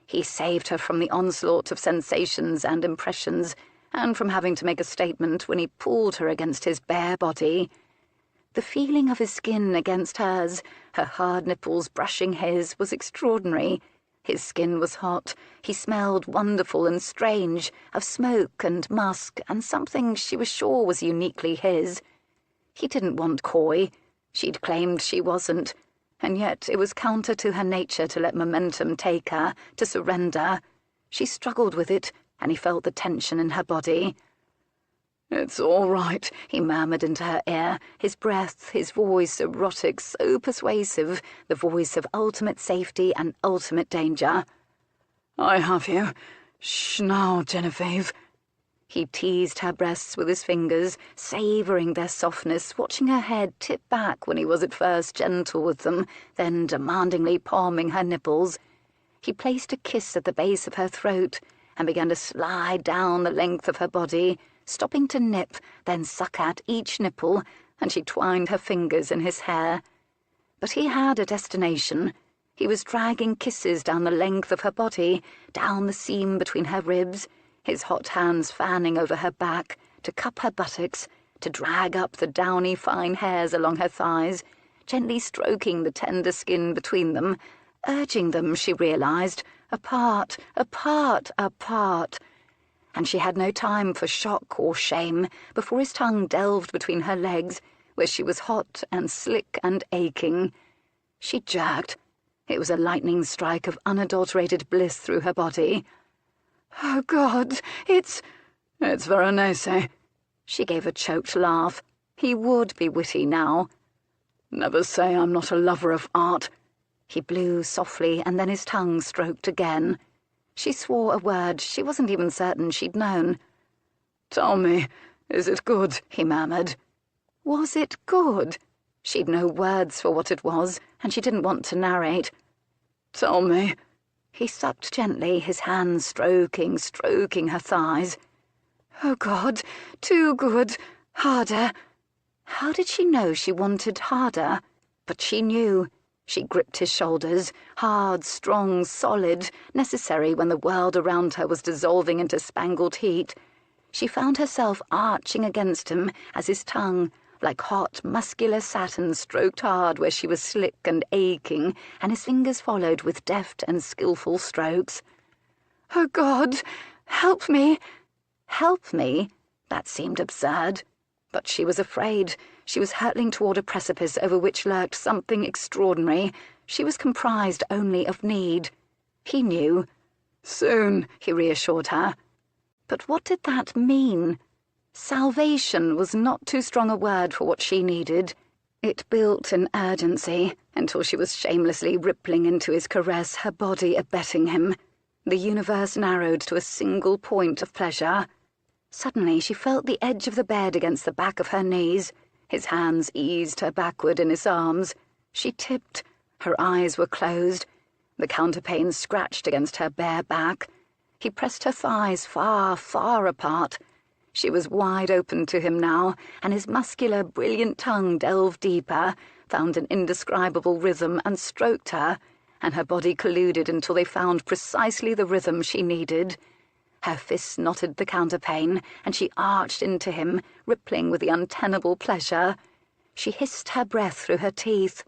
He saved her from the onslaught of sensations and impressions, and from having to make a statement when he pulled her against his bare body. The feeling of his skin against hers, her hard nipples brushing his, was extraordinary. His skin was hot. He smelled wonderful and strange, of smoke and musk, and something she was sure was uniquely his. He didn't want coy. She'd claimed she wasn't. And yet it was counter to her nature to let momentum take her, to surrender. She struggled with it, and he felt the tension in her body. "It's all right," he murmured into her ear, his breath, his voice erotic, so persuasive, the voice of ultimate safety and ultimate danger. "I have you. Shh now, Genevieve." He teased her breasts with his fingers, savouring their softness, watching her head tip back when he was at first gentle with them, then demandingly palming her nipples. He placed a kiss at the base of her throat and began to slide down the length of her body, stopping to nip, then suck at each nipple, and she twined her fingers in his hair. But he had a destination. He was dragging kisses down the length of her body, down the seam between her ribs, his hot hands fanning over her back, to cup her buttocks, to drag up the downy fine hairs along her thighs, gently stroking the tender skin between them, urging them, she realized, apart, apart, apart. And she had no time for shock or shame before his tongue delved between her legs, where she was hot and slick and aching. She jerked. It was a lightning strike of unadulterated bliss through her body. "Oh, God, it's Veronese." She gave a choked laugh. He would be witty now. "Never say I'm not a lover of art." He blew softly, and then his tongue stroked again. She swore a word she wasn't even certain she'd known. "Tell me, is it good?" he murmured. Was it good? She'd no words for what it was, and she didn't want to narrate. "Tell me." He sucked gently, his hands stroking her thighs. "Oh, God, too good. Harder." How did she know she wanted harder? But she knew. She gripped his shoulders, hard, strong, solid, necessary when the world around her was dissolving into spangled heat. She found herself arching against him as his tongue, like hot, muscular satin, stroked hard where she was slick and aching, and his fingers followed with deft and skillful strokes. "Oh, God, help me." Help me? That seemed absurd. But she was afraid. She was hurtling toward a precipice over which lurked something extraordinary. She was comprised only of need. He knew. "Soon," he reassured her. But what did that mean? Salvation was not too strong a word for what she needed. It built in urgency until she was shamelessly rippling into his caress, her body abetting him. The universe narrowed to a single point of pleasure. Suddenly she felt the edge of the bed against the back of her knees. His hands eased her backward in his arms. She tipped. Her eyes were closed. The counterpane scratched against her bare back. He pressed her thighs far, far apart. She was wide open to him now, and his muscular, brilliant tongue delved deeper, found an indescribable rhythm and stroked her, and her body colluded until they found precisely the rhythm she needed. Her fists knotted the counterpane, and she arched into him, rippling with the untenable pleasure. She hissed her breath through her teeth.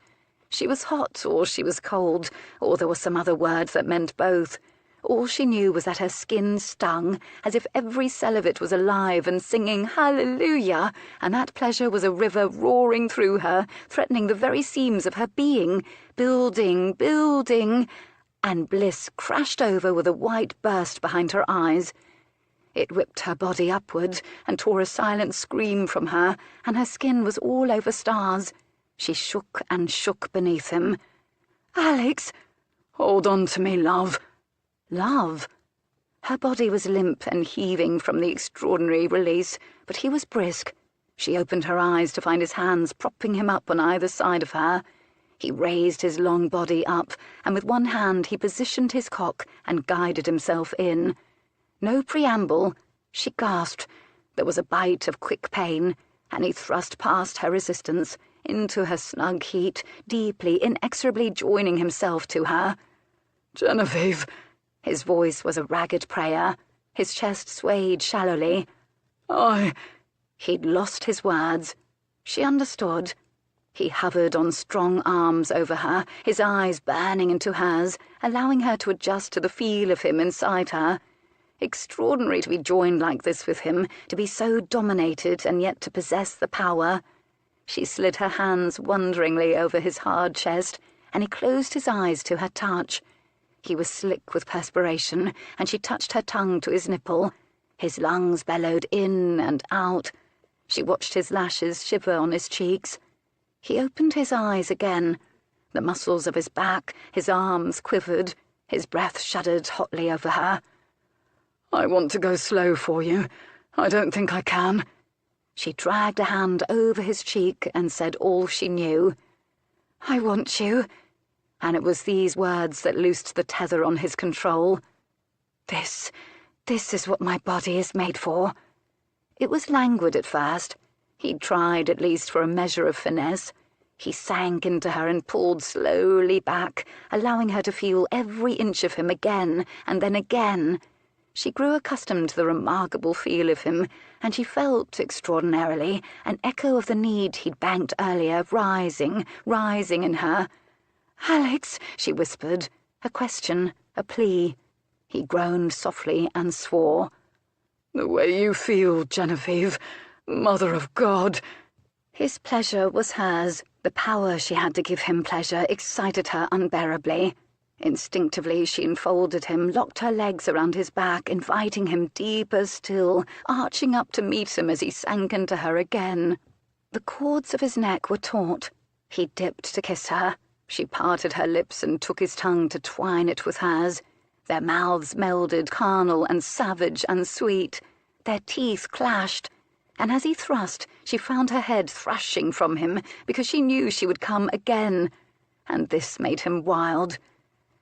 She was hot, or she was cold, or there was some other word that meant both. All she knew was that her skin stung, as if every cell of it was alive and singing hallelujah, and that pleasure was a river roaring through her, threatening the very seams of her being, building, building, and bliss crashed over with a white burst behind her eyes. It whipped her body upward and tore a silent scream from her, and her skin was all over stars. She shook and shook beneath him. "Alex!" "Hold on to me, love." Love? Her body was limp and heaving from the extraordinary release, but he was brisk. She opened her eyes to find his hands propping him up on either side of her. He raised his long body up, and with one hand he positioned his cock and guided himself in. No preamble. She gasped. There was a bite of quick pain, and he thrust past her resistance, into her snug heat, deeply, inexorably joining himself to her. "Genevieve." His voice was a ragged prayer. His chest swayed shallowly. He'd lost his words. She understood. He hovered on strong arms over her, his eyes burning into hers, allowing her to adjust to the feel of him inside her. Extraordinary to be joined like this with him, to be so dominated and yet to possess the power. She slid her hands wonderingly over his hard chest, and he closed his eyes to her touch. He was slick with perspiration, and she touched her tongue to his nipple. His lungs bellowed in and out. She watched his lashes shiver on his cheeks. He opened his eyes again. The muscles of his back, his arms quivered. His breath shuddered hotly over her. "I want to go slow for you. I don't think I can." She dragged a hand over his cheek and said all she knew. "I want you." And it was these words that loosed the tether on his control. This is what my body is made for." It was languid at first. He'd tried, at least, for a measure of finesse. He sank into her and pulled slowly back, allowing her to feel every inch of him again, and then again. She grew accustomed to the remarkable feel of him, and she felt, extraordinarily, an echo of the need he'd banked earlier rising in her. "Alex," she whispered, a question, a plea. He groaned softly and swore. "The way you feel, Genevieve, Mother of God." His pleasure was hers. The power she had to give him pleasure excited her unbearably. Instinctively she enfolded him, locked her legs around his back, inviting him deeper still, arching up to meet him as he sank into her again. The chords of his neck were taut. He dipped to kiss her. She parted her lips and took his tongue to twine it with hers. Their mouths melded, carnal and savage and sweet. Their teeth clashed, and as he thrust, she found her head thrashing from him because she knew she would come again, and this made him wild.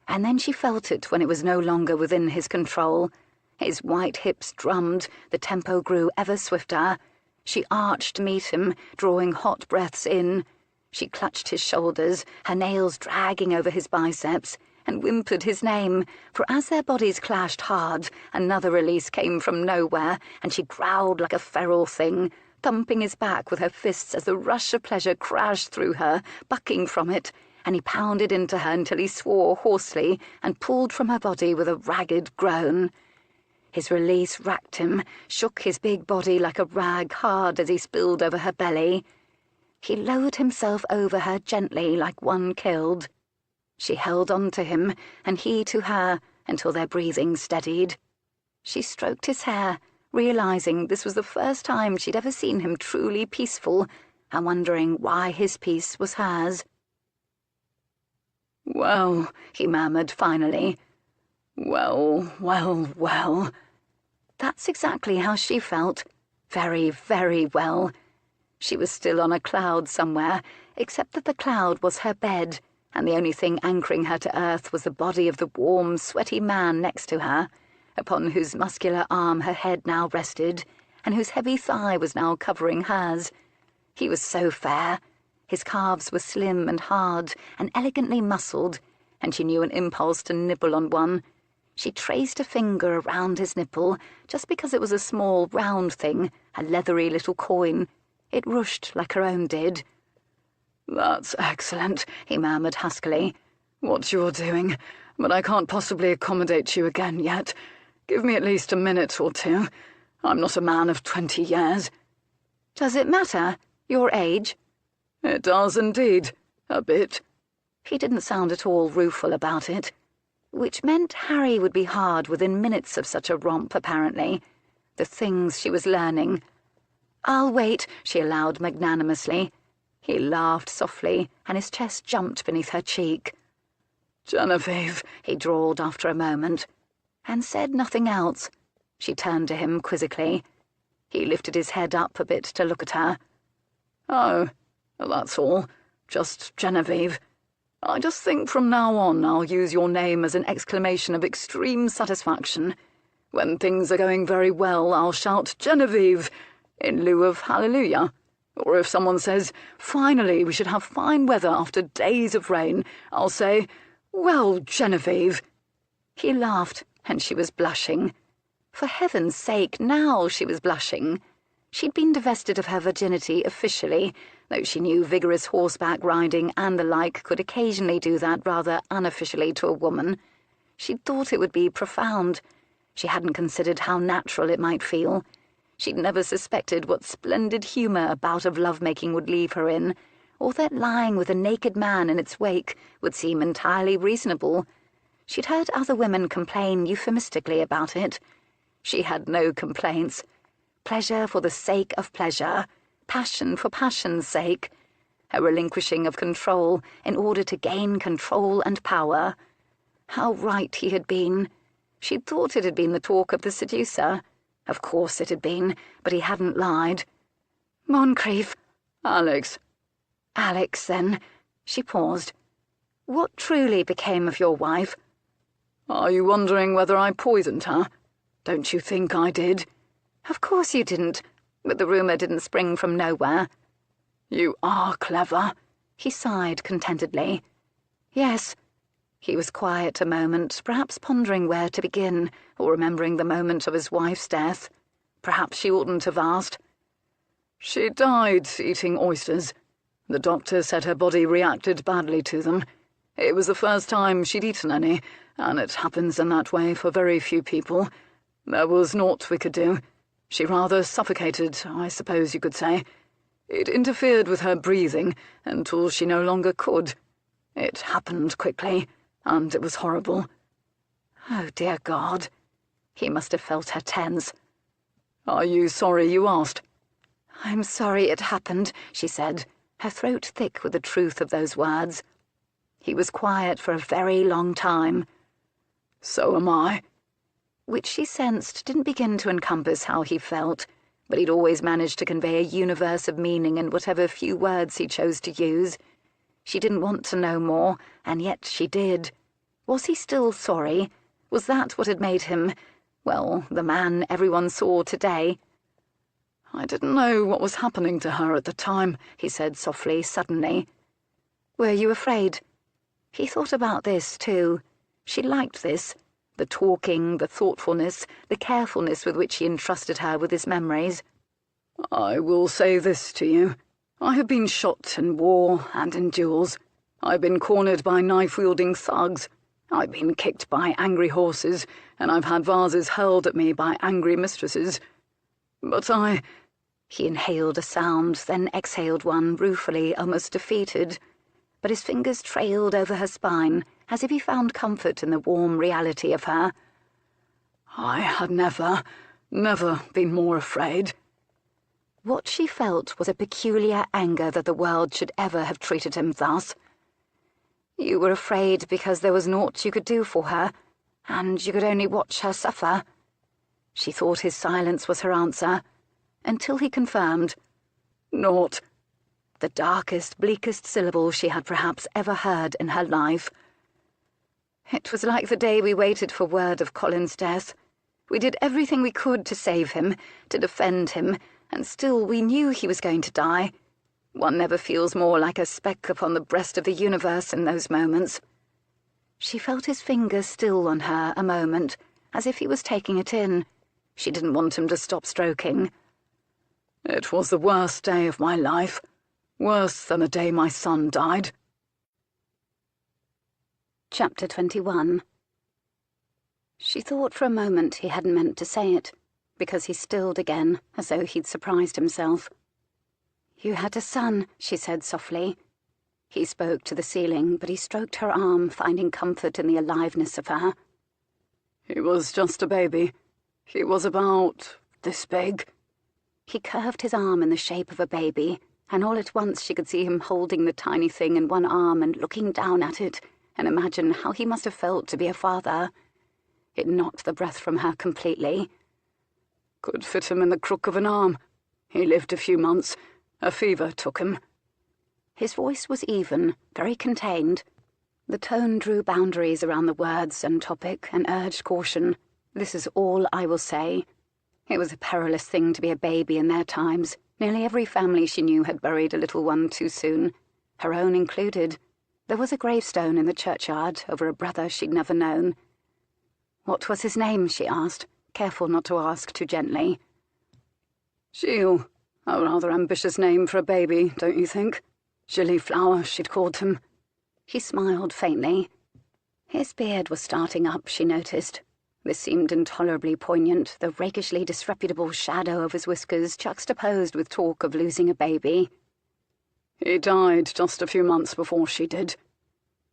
And then she felt it when it was no longer within his control. His white hips drummed, the tempo grew ever swifter. She arched to meet him, drawing hot breaths in. She clutched his shoulders, her nails dragging over his biceps, and whimpered his name, for as their bodies clashed hard, another release came from nowhere, and she growled like a feral thing, thumping his back with her fists as the rush of pleasure crashed through her, bucking from it, and he pounded into her until he swore hoarsely and pulled from her body with a ragged groan. His release racked him, shook his big body like a rag hard as he spilled over her belly. He lowered himself over her gently like one killed. She held on to him, and he to her, until their breathing steadied. She stroked his hair, realizing this was the first time she'd ever seen him truly peaceful, and wondering why his peace was hers. "Well," he murmured finally. "Well, well, well." That's exactly how she felt. Very, very well. She was still on a cloud somewhere, except that the cloud was her bed, and the only thing anchoring her to earth was the body of the warm, sweaty man next to her, upon whose muscular arm her head now rested, and whose heavy thigh was now covering hers. He was so fair. His calves were slim and hard and elegantly muscled, and she knew an impulse to nibble on one. She traced a finger around his nipple, just because it was a small, round thing, a leathery little coin. It rushed like her own did. "That's excellent," he murmured huskily. "What you're doing. but I can't possibly accommodate you again yet. Give me at least a minute or two. I'm not a man of 20 years. Does it matter, your age? It does indeed, a bit. He didn't sound at all rueful about it, which meant Harry would be hard within minutes of such a romp, apparently. The things she was learning. I'll wait, she allowed magnanimously. He laughed softly, and his chest jumped beneath her cheek. Genevieve, he drawled after a moment, and said nothing else. She turned to him quizzically. He lifted his head up a bit to look at her. Oh, that's all. Just Genevieve. I just think from now on I'll use your name as an exclamation of extreme satisfaction. When things are going very well, I'll shout Genevieve in lieu of hallelujah. Or if someone says, finally, we should have fine weather after days of rain, I'll say, well, Genevieve. He laughed, and she was blushing. For heaven's sake, now she was blushing. She'd been divested of her virginity officially, though she knew vigorous horseback riding and the like could occasionally do that rather unofficially to a woman. She'd thought it would be profound. She hadn't considered how natural it might feel. She'd never suspected what splendid humour a bout of love-making would leave her in, or that lying with a naked man in its wake would seem entirely reasonable. She'd heard other women complain euphemistically about it. She had no complaints. Pleasure for the sake of pleasure, passion for passion's sake, a relinquishing of control in order to gain control and power. How right he had been. She'd thought it had been the talk of the seducer. Of course it had been, but he hadn't lied. Moncrief. Alex. Alex, then. She paused. What truly became of your wife? Are you wondering whether I poisoned her? Don't you think I did? Of course you didn't, but the rumour didn't spring from nowhere. You are clever, he sighed contentedly. Yes. He was quiet a moment, perhaps pondering where to begin, or remembering the moment of his wife's death. Perhaps she oughtn't have asked. She died eating oysters. The doctor said her body reacted badly to them. It was the first time she'd eaten any, and it happens in that way for very few people. There was naught we could do. She rather suffocated, I suppose you could say. It interfered with her breathing until she no longer could. It happened quickly, and it was horrible. Oh, dear God. He must have felt her tense. Are you sorry you asked? I'm sorry it happened, she said, her throat thick with the truth of those words. He was quiet for a very long time. So am I. Which she sensed didn't begin to encompass how he felt, but he'd always managed to convey a universe of meaning in whatever few words he chose to use. She didn't want to know more, and yet she did. Was he still sorry? Was that what had made him, well, the man everyone saw today? I didn't know what was happening to her at the time, he said softly, suddenly. Were you afraid? He thought about this, too. She liked this. The talking, the thoughtfulness, the carefulness with which he entrusted her with his memories. I will say this to you. I have been shot in war and in duels. I've been cornered by knife-wielding thugs. I've been kicked by angry horses, and I've had vases hurled at me by angry mistresses. But He inhaled a sound, then exhaled one, ruefully, almost defeated. But his fingers trailed over her spine, as if he found comfort in the warm reality of her. I had never been more afraid. What she felt was a peculiar anger that the world should ever have treated him thus. You were afraid because there was naught you could do for her, and you could only watch her suffer. She thought his silence was her answer, until he confirmed. Naught. The darkest, bleakest syllable she had perhaps ever heard in her life. It was like the day we waited for word of Colin's death. We did everything we could to save him, to defend him, and still we knew he was going to die. One never feels more like a speck upon the breast of the universe in those moments. She felt his finger still on her a moment, as if he was taking it in. She didn't want him to stop stroking. It was the worst day of my life. Worse than the day my son died. Chapter 21. She thought for a moment he hadn't meant to say it, because he stilled again, as though he'd surprised himself. "You had a son," she said softly. He spoke to the ceiling, but he stroked her arm, finding comfort in the aliveness of her. "He was just a baby. He was about this big." He curved his arm in the shape of a baby, and all at once she could see him holding the tiny thing in one arm and looking down at it, and imagine how he must have felt to be a father. It knocked the breath from her completely. "Could fit him in the crook of an arm. He lived a few months. A fever took him." His voice was even, very contained. The tone drew boundaries around the words and topic and urged caution. "This is all I will say." It was a perilous thing to be a baby in their times. Nearly every family she knew had buried a little one too soon, her own included. There was a gravestone in the churchyard over a brother she'd never known. "What was his name?" she asked, careful not to ask too gently. "Gilles. A rather ambitious name for a baby, don't you think? Gillyflower, she'd called him." He smiled faintly. His beard was starting up, she noticed. This seemed intolerably poignant, the rakishly disreputable shadow of his whiskers juxtaposed with talk of losing a baby. "He died just a few months before she did."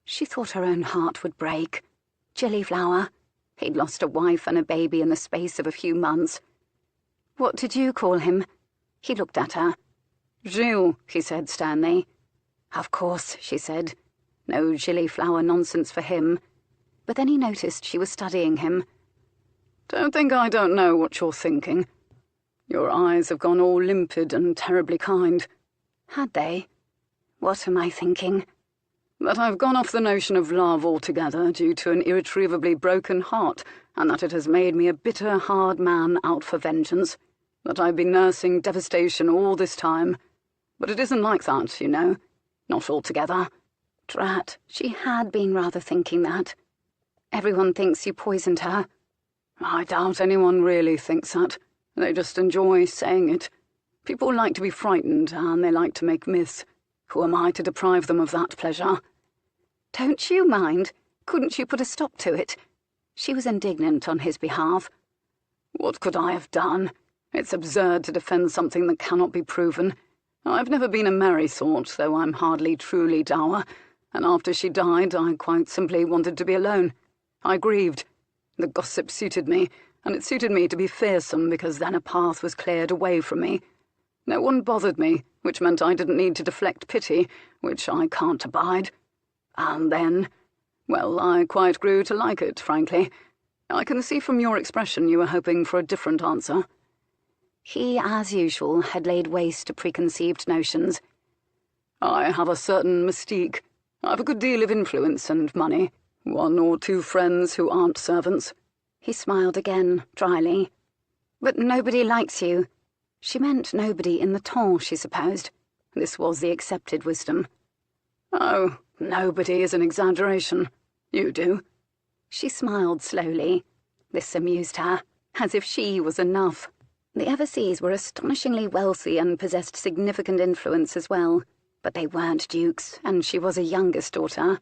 She thought her own heart would break. Gillyflower. He'd lost a wife and a baby in the space of a few months. "What did you call him?" He looked at her. "Gilles," he said sternly. "Of course," she said. No Gillyflower nonsense for him. But then he noticed she was studying him. "Don't think I don't know what you're thinking. Your eyes have gone all limpid and terribly kind." Had they? What am I thinking? "That I've gone off the notion of love altogether due to an irretrievably broken heart, and that it has made me a bitter, hard man out for vengeance. That I've been nursing devastation all this time. But it isn't like that, you know. Not altogether." Drat, she had been rather thinking that. "Everyone thinks you poisoned her." "I doubt anyone really thinks that. They just enjoy saying it. People like to be frightened, and they like to make myths. Who am I to deprive them of that pleasure?" "Don't you mind? Couldn't you put a stop to it?" She was indignant on his behalf. "What could I have done? It's absurd to defend something that cannot be proven. I've never been a merry sort, though I'm hardly truly dour, and after she died I quite simply wanted to be alone. I grieved. The gossip suited me, and it suited me to be fearsome because then a path was cleared away from me. No one bothered me, which meant I didn't need to deflect pity, which I can't abide. And then, well, I quite grew to like it, frankly. I can see from your expression you were hoping for a different answer." He, as usual, had laid waste to preconceived notions. "I have a certain mystique. I've a good deal of influence and money. 1 or 2 friends who aren't servants." He smiled again, dryly. "But nobody likes you." She meant nobody in the ton, she supposed. This was the accepted wisdom. "Oh, nobody is an exaggeration. You do." She smiled slowly. This amused her, as if she was enough. The Everseas were astonishingly wealthy and possessed significant influence as well, but they weren't dukes, and she was a youngest daughter.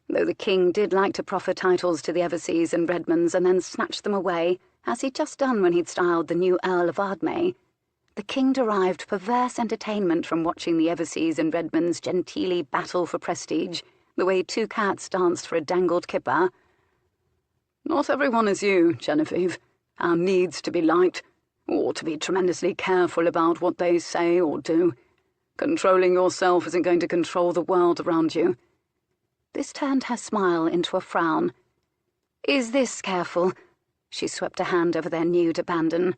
Though the king did like to proffer titles to the Everseas and Redmonds and then snatch them away, as he'd just done when he'd styled the new Earl of Ardmay, the king derived perverse entertainment from watching the Everseas and Redmonds genteelly battle for prestige, the way 2 cats danced for a dangled kipper. "Not everyone is you, Genevieve, and needs to be liked, or to be tremendously careful about what they say or do. Controlling yourself isn't going to control the world around you." This turned her smile into a frown. "Is this careful?" She swept a hand over their nude abandon.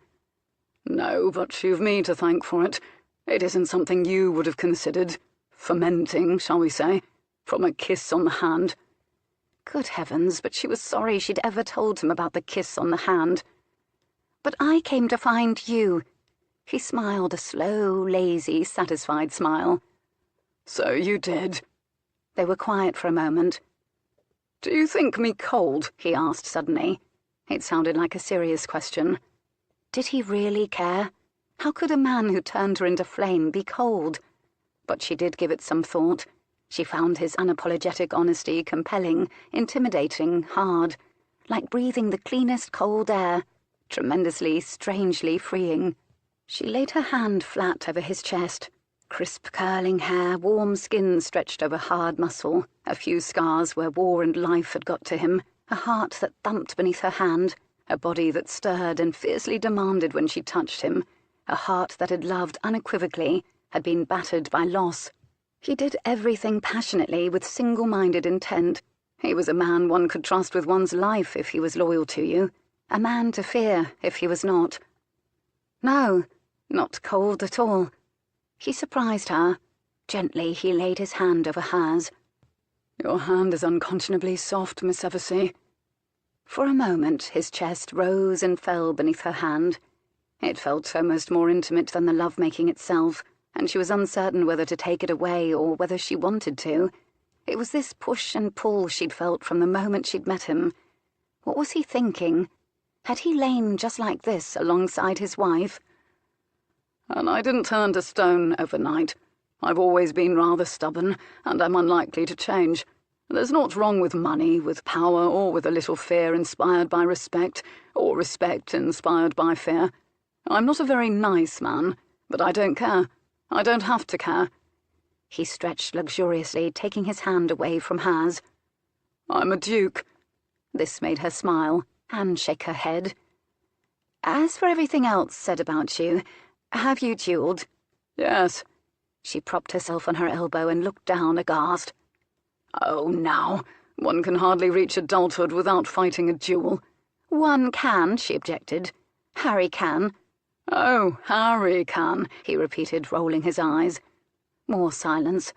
"No, but you've me to thank for it. It isn't something you would have considered. Fermenting, shall we say, from a kiss on the hand." Good heavens, but she was sorry she'd ever told him about the kiss on the hand. "But I came to find you." He smiled a slow, lazy, satisfied smile. "So you did." They were quiet for a moment. "Do you think me cold?" he asked suddenly. It sounded like a serious question. Did he really care? How could a man who turned her into flame be cold? But she did give it some thought. She found his unapologetic honesty compelling, intimidating, hard, like breathing the cleanest cold air, tremendously, strangely freeing. She laid her hand flat over his chest. Crisp curling hair, warm skin stretched over hard muscle, a few scars where war and life had got to him, a heart that thumped beneath her hand, a body that stirred and fiercely demanded when she touched him, a heart that had loved unequivocally, had been battered by loss. He did everything passionately with single-minded intent. He was a man one could trust with one's life if he was loyal to you, a man to fear if he was not. No, not cold at all. He surprised her. Gently he laid his hand over hers. Your hand is unconscionably soft, Miss Eversea. For a moment his chest rose and fell beneath her hand. It felt almost more intimate than the love-making itself, and she was uncertain whether to take it away or whether she wanted to. It was this push and pull she'd felt from the moment she'd met him. What was he thinking? Had he lain just like this alongside his wife? And I didn't turn to stone overnight. I've always been rather stubborn, and I'm unlikely to change. There's naught wrong with money, with power, or with a little fear inspired by respect, or respect inspired by fear. I'm not a very nice man, but I don't care. I don't have to care. He stretched luxuriously, taking his hand away from hers. I'm a duke. This made her smile, and shake her head. As for everything else said about you, have you duelled? Yes. She propped herself on her elbow and looked down aghast. Oh, now, one can hardly reach adulthood without fighting a duel. One can, she objected. Harry can. Oh, Harry can, he repeated, rolling his eyes. More silence.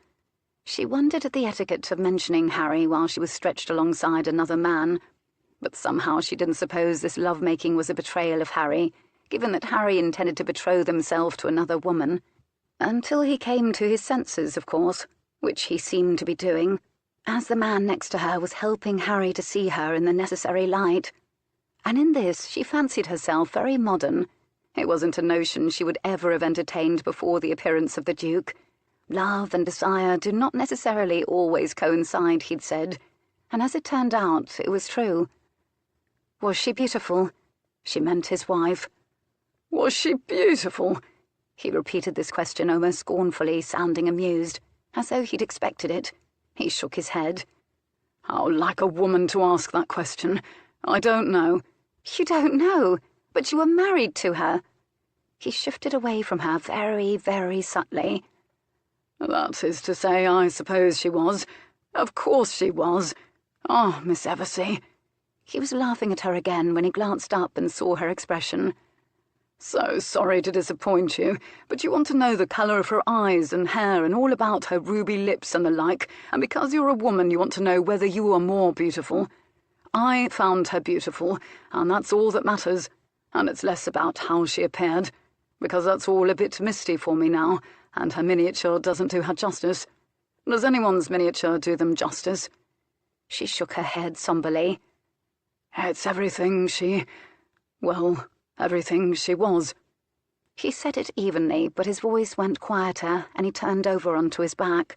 She wondered at the etiquette of mentioning Harry while she was stretched alongside another man. But somehow she didn't suppose this love-making was a betrayal of Harry, given that Harry intended to betroth himself to another woman. Until he came to his senses, of course, which he seemed to be doing, as the man next to her was helping Harry to see her in the necessary light. And in this she fancied herself very modern. It wasn't a notion she would ever have entertained before the appearance of the Duke. Love and desire do not necessarily always coincide, he'd said, and as it turned out, it was true. Was she beautiful? She meant his wife. Was she beautiful? He repeated this question almost scornfully, sounding amused, as though he'd expected it. He shook his head. How like a woman to ask that question. I don't know. You don't know, but you were married to her. He shifted away from her very, very subtly. That is to say, I suppose she was. Of course she was. Ah, Miss Eversea. He was laughing at her again when he glanced up and saw her expression. So sorry to disappoint you, but you want to know the colour of her eyes and hair and all about her ruby lips and the like, and because you're a woman you want to know whether you are more beautiful. I found her beautiful, and that's all that matters, and it's less about how she appeared, because that's all a bit misty for me now, and her miniature doesn't do her justice. Does anyone's miniature do them justice? She shook her head somberly. It's everything everything she was. He said it evenly, but his voice went quieter, and he turned over onto his back.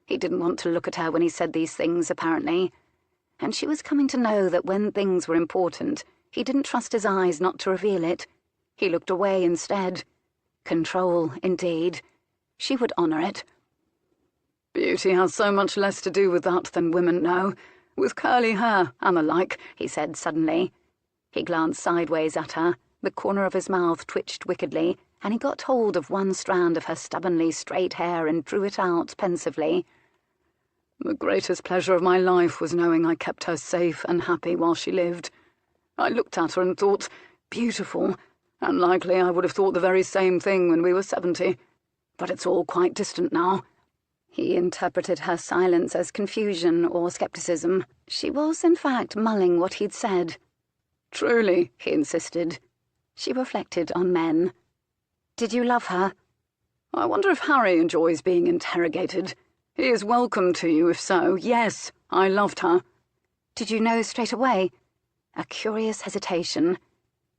He didn't want to look at her when he said these things, apparently. And she was coming to know that when things were important, he didn't trust his eyes not to reveal it. He looked away instead. Control, indeed. She would honour it. Beauty has so much less to do with that than women know. With curly hair and the like, he said suddenly. He glanced sideways at her. The corner of his mouth twitched wickedly, and he got hold of one strand of her stubbornly straight hair and drew it out pensively. The greatest pleasure of my life was knowing I kept her safe and happy while she lived. I looked at her and thought, beautiful, and likely I would have thought the very same thing when we were 70. But it's all quite distant now. He interpreted her silence as confusion or scepticism. She was, in fact, mulling what he'd said. Truly, he insisted. She reflected on men. Did you love her? I wonder if Harry enjoys being interrogated. He is welcome to you if so. Yes, I loved her. Did you know straight away? A curious hesitation.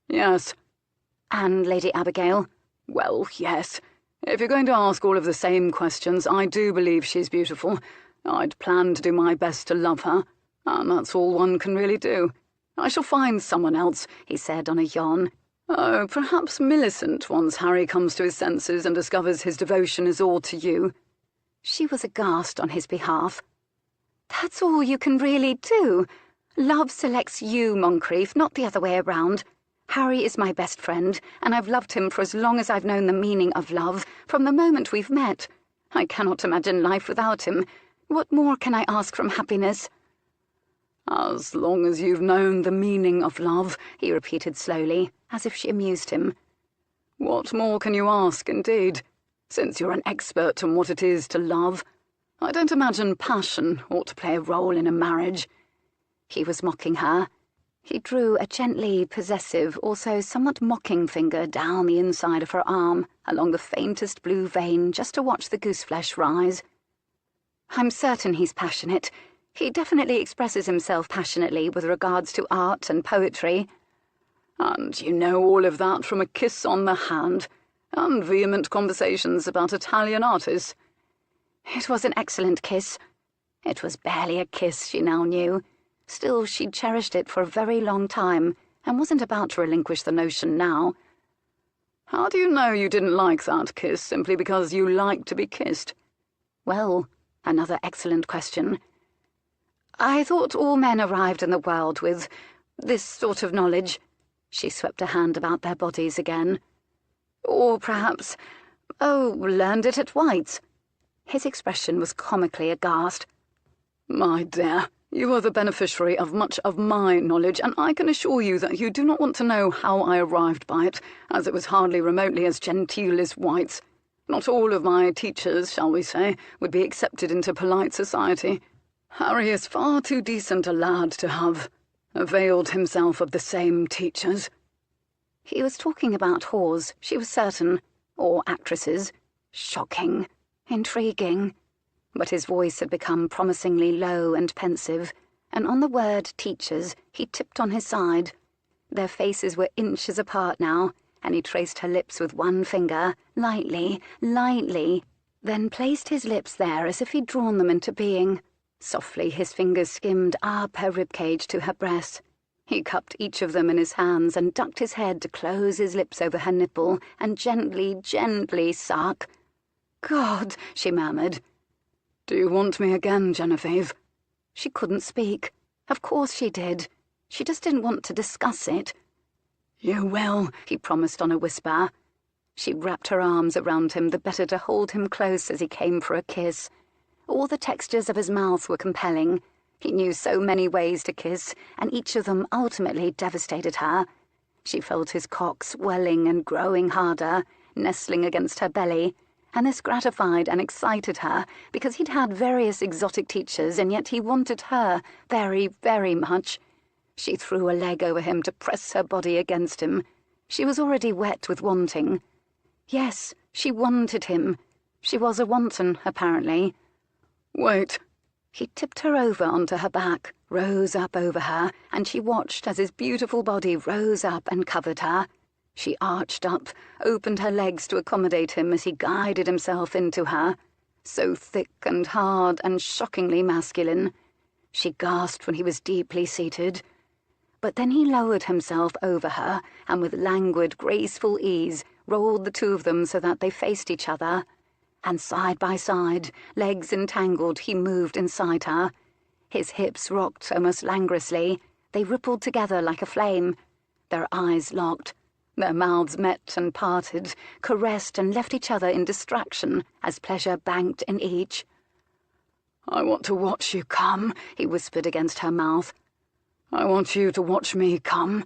Yes. And Lady Abigail? Well, yes. If you're going to ask all of the same questions, I do believe she's beautiful. I'd planned to do my best to love her, and that's all one can really do. I shall find someone else," he said on a yawn. "Oh, perhaps Millicent, once Harry comes to his senses and discovers his devotion is all to you." She was aghast on his behalf. "That's all you can really do? Love selects you, Moncrief, not the other way around. Harry is my best friend, and I've loved him for as long as I've known the meaning of love, from the moment we've met. I cannot imagine life without him. What more can I ask from happiness?" "As long as you've known the meaning of love," he repeated slowly, as if she amused him. "What more can you ask, indeed, since you're an expert on what it is to love? I don't imagine passion ought to play a role in a marriage." He was mocking her. He drew a gently possessive, also somewhat mocking finger down the inside of her arm, along the faintest blue vein, just to watch the gooseflesh rise. "I'm certain he's passionate. He definitely expresses himself passionately with regards to art and poetry." "And you know all of that from a kiss on the hand, and vehement conversations about Italian artists?" It was an excellent kiss. It was barely a kiss, she now knew. Still, she'd cherished it for a very long time, and wasn't about to relinquish the notion now. "How do you know you didn't like that kiss simply because you like to be kissed?" Well, another excellent question. I thought all men arrived in the world with this sort of knowledge. She swept a hand about their bodies again. Or perhaps, learned it at White's. His expression was comically aghast. "My dear, you are the beneficiary of much of my knowledge, and I can assure you that you do not want to know how I arrived by it, as it was hardly remotely as genteel as White's. Not all of my teachers, shall we say, would be accepted into polite society. Harry is far too decent a lad to have availed himself of the same teachers." He was talking about whores, she was certain, or actresses. Shocking. Intriguing. But his voice had become promisingly low and pensive, and on the word teachers he tipped on his side. Their faces were inches apart now, and he traced her lips with one finger, lightly, lightly, then placed his lips there as if he'd drawn them into being. Softly his fingers skimmed up her ribcage to her breast. He cupped each of them in his hands and ducked his head to close his lips over her nipple and gently, gently suck. "God," she murmured. "Do you want me again, Genevieve?" She couldn't speak. Of course she did. She just didn't want to discuss it. "You will," he promised on a whisper. She wrapped her arms around him, the better to hold him close as he came for a kiss. All the textures of his mouth were compelling. He knew so many ways to kiss, and each of them ultimately devastated her. She felt his cock swelling and growing harder, nestling against her belly, and this gratified and excited her because he'd had various exotic teachers, and yet he wanted her very, very much. She threw a leg over him to press her body against him. She was already wet with wanting. Yes, she wanted him. She was a wanton, apparently. "Wait." He tipped her over onto her back, rose up over her, and she watched as his beautiful body rose up and covered her. She arched up, opened her legs to accommodate him as he guided himself into her. So thick and hard and shockingly masculine. She gasped when he was deeply seated. But then he lowered himself over her, and with languid, graceful ease rolled the two of them so that they faced each other. And side by side, legs entangled, he moved inside her. His hips rocked almost languorously. They rippled together like a flame. Their eyes locked. Their mouths met and parted, caressed and left each other in distraction as pleasure banked in each. "I want to watch you come," he whispered against her mouth. "I want you to watch me come."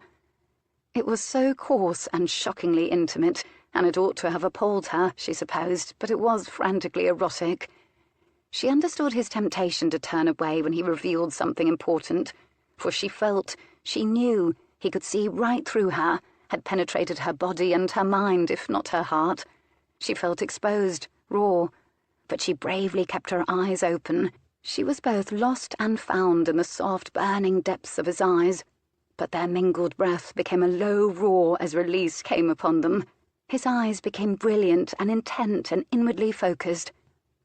It was so coarse and shockingly intimate, and it ought to have appalled her, she supposed, but it was frantically erotic. She understood his temptation to turn away when he revealed something important, for she felt, she knew, he could see right through her, had penetrated her body and her mind, if not her heart. She felt exposed, raw, but she bravely kept her eyes open. She was both lost and found in the soft, burning depths of his eyes, but their mingled breath became a low roar as release came upon them. His eyes became brilliant and intent and inwardly focused.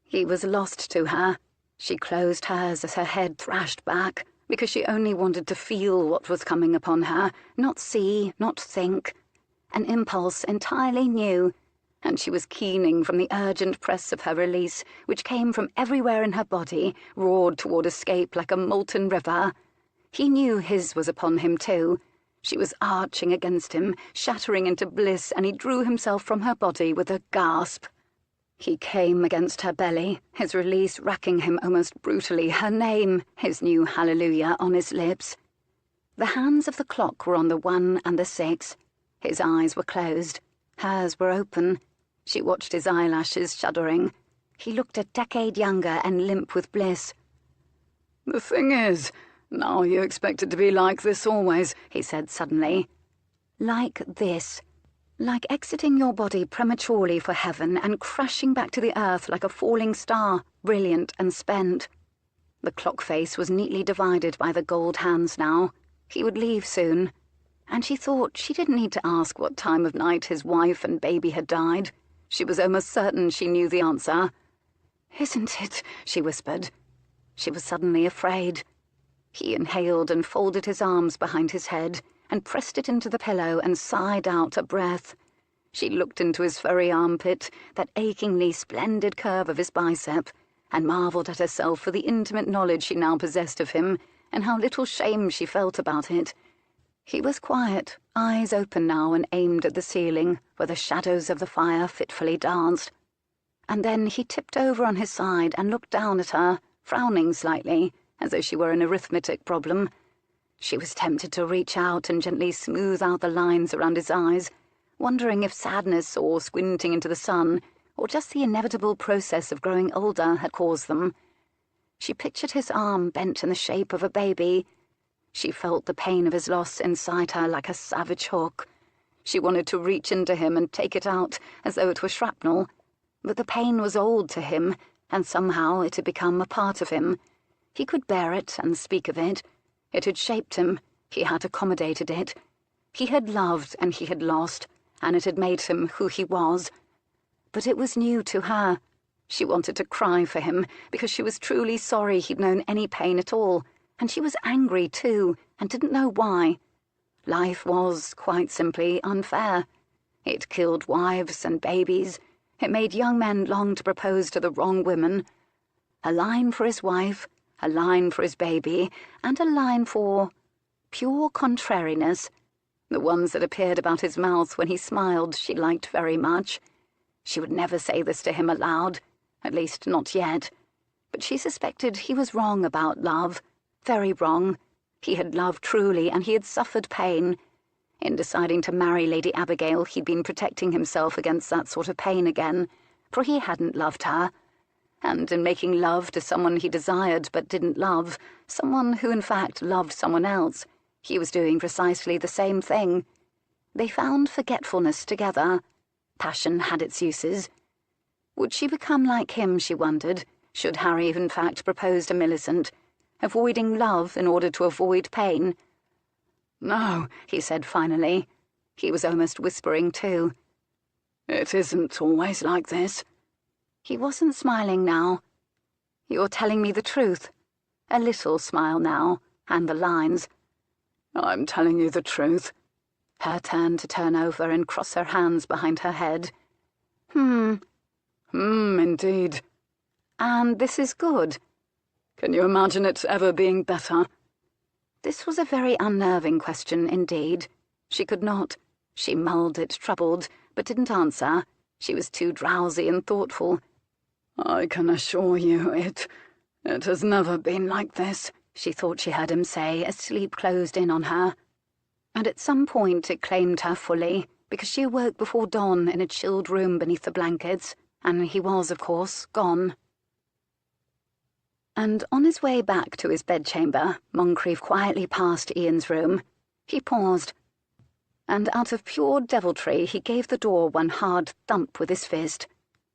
He was lost to her. She closed hers as her head thrashed back, because she only wanted to feel what was coming upon her, not see, not think. An impulse entirely new, and she was keening from the urgent press of her release, which came from everywhere in her body, roared toward escape like a molten river. He knew his was upon him too. She was arching against him, shattering into bliss, and he drew himself from her body with a gasp. He came against her belly, his release racking him almost brutally, her name, his new hallelujah, on his lips. The hands of the clock were on the 1 and the 6. His eyes were closed. Hers were open. She watched his eyelashes shuddering. He looked a decade younger and limp with bliss. "The thing is, now you expect it to be like this always," he said suddenly. Like this. Like exiting your body prematurely for heaven and crashing back to the earth like a falling star, brilliant and spent. The clock face was neatly divided by the gold hands now. He would leave soon. And she thought she didn't need to ask what time of night his wife and baby had died. She was almost certain she knew the answer. "Isn't it?" she whispered. She was suddenly afraid. He inhaled and folded his arms behind his head and pressed it into the pillow and sighed out a breath. She looked into his furry armpit, that achingly splendid curve of his bicep, and marvelled at herself for the intimate knowledge she now possessed of him, and how little shame she felt about it. He was quiet, eyes open now and aimed at the ceiling, where the shadows of the fire fitfully danced. And then he tipped over on his side and looked down at her, frowning slightly, as though she were an arithmetic problem. She was tempted to reach out and gently smooth out the lines around his eyes, wondering if sadness or squinting into the sun, or just the inevitable process of growing older had caused them. She pictured his arm bent in the shape of a baby. She felt the pain of his loss inside her like a savage hook. She wanted to reach into him and take it out, as though it were shrapnel. But the pain was old to him, and somehow it had become a part of him. He could bear it and speak of it. It had shaped him. He had accommodated it. He had loved and he had lost, and it had made him who he was. But it was new to her. She wanted to cry for him, because she was truly sorry he'd known any pain at all, and she was angry too, and didn't know why. Life was, quite simply, unfair. It killed wives and babies. It made young men long to propose to the wrong women. A line for his wife, a line for his baby, and a line for pure contrariness. The ones that appeared about his mouth when he smiled she liked very much. She would never say this to him aloud, at least not yet. But she suspected he was wrong about love, very wrong. He had loved truly, and he had suffered pain. In deciding to marry Lady Abigail, he'd been protecting himself against that sort of pain again, for he hadn't loved her. And in making love to someone he desired but didn't love, someone who in fact loved someone else, he was doing precisely the same thing. They found forgetfulness together. Passion had its uses. Would she become like him, she wondered, should Harry in fact propose to Millicent, avoiding love in order to avoid pain? "No," he said finally. He was almost whispering too. "It isn't always like this." He wasn't smiling now. "You're telling me the truth." A little smile now, and the lines. "I'm telling you the truth." Her turn to turn over and cross her hands behind her head. Indeed. And this is good. Can you imagine it ever being better?" This was a very unnerving question indeed. She could not. She mulled it, troubled, but didn't answer. She was too drowsy and thoughtful. "I can assure you it has never been like this," she thought she heard him say as sleep closed in on her. And at some point it claimed her fully, because she awoke before dawn in a chilled room beneath the blankets, and he was, of course, gone. And on his way back to his bedchamber, Moncrief quietly passed Ian's room. He paused, and out of pure deviltry he gave the door one hard thump with his fist.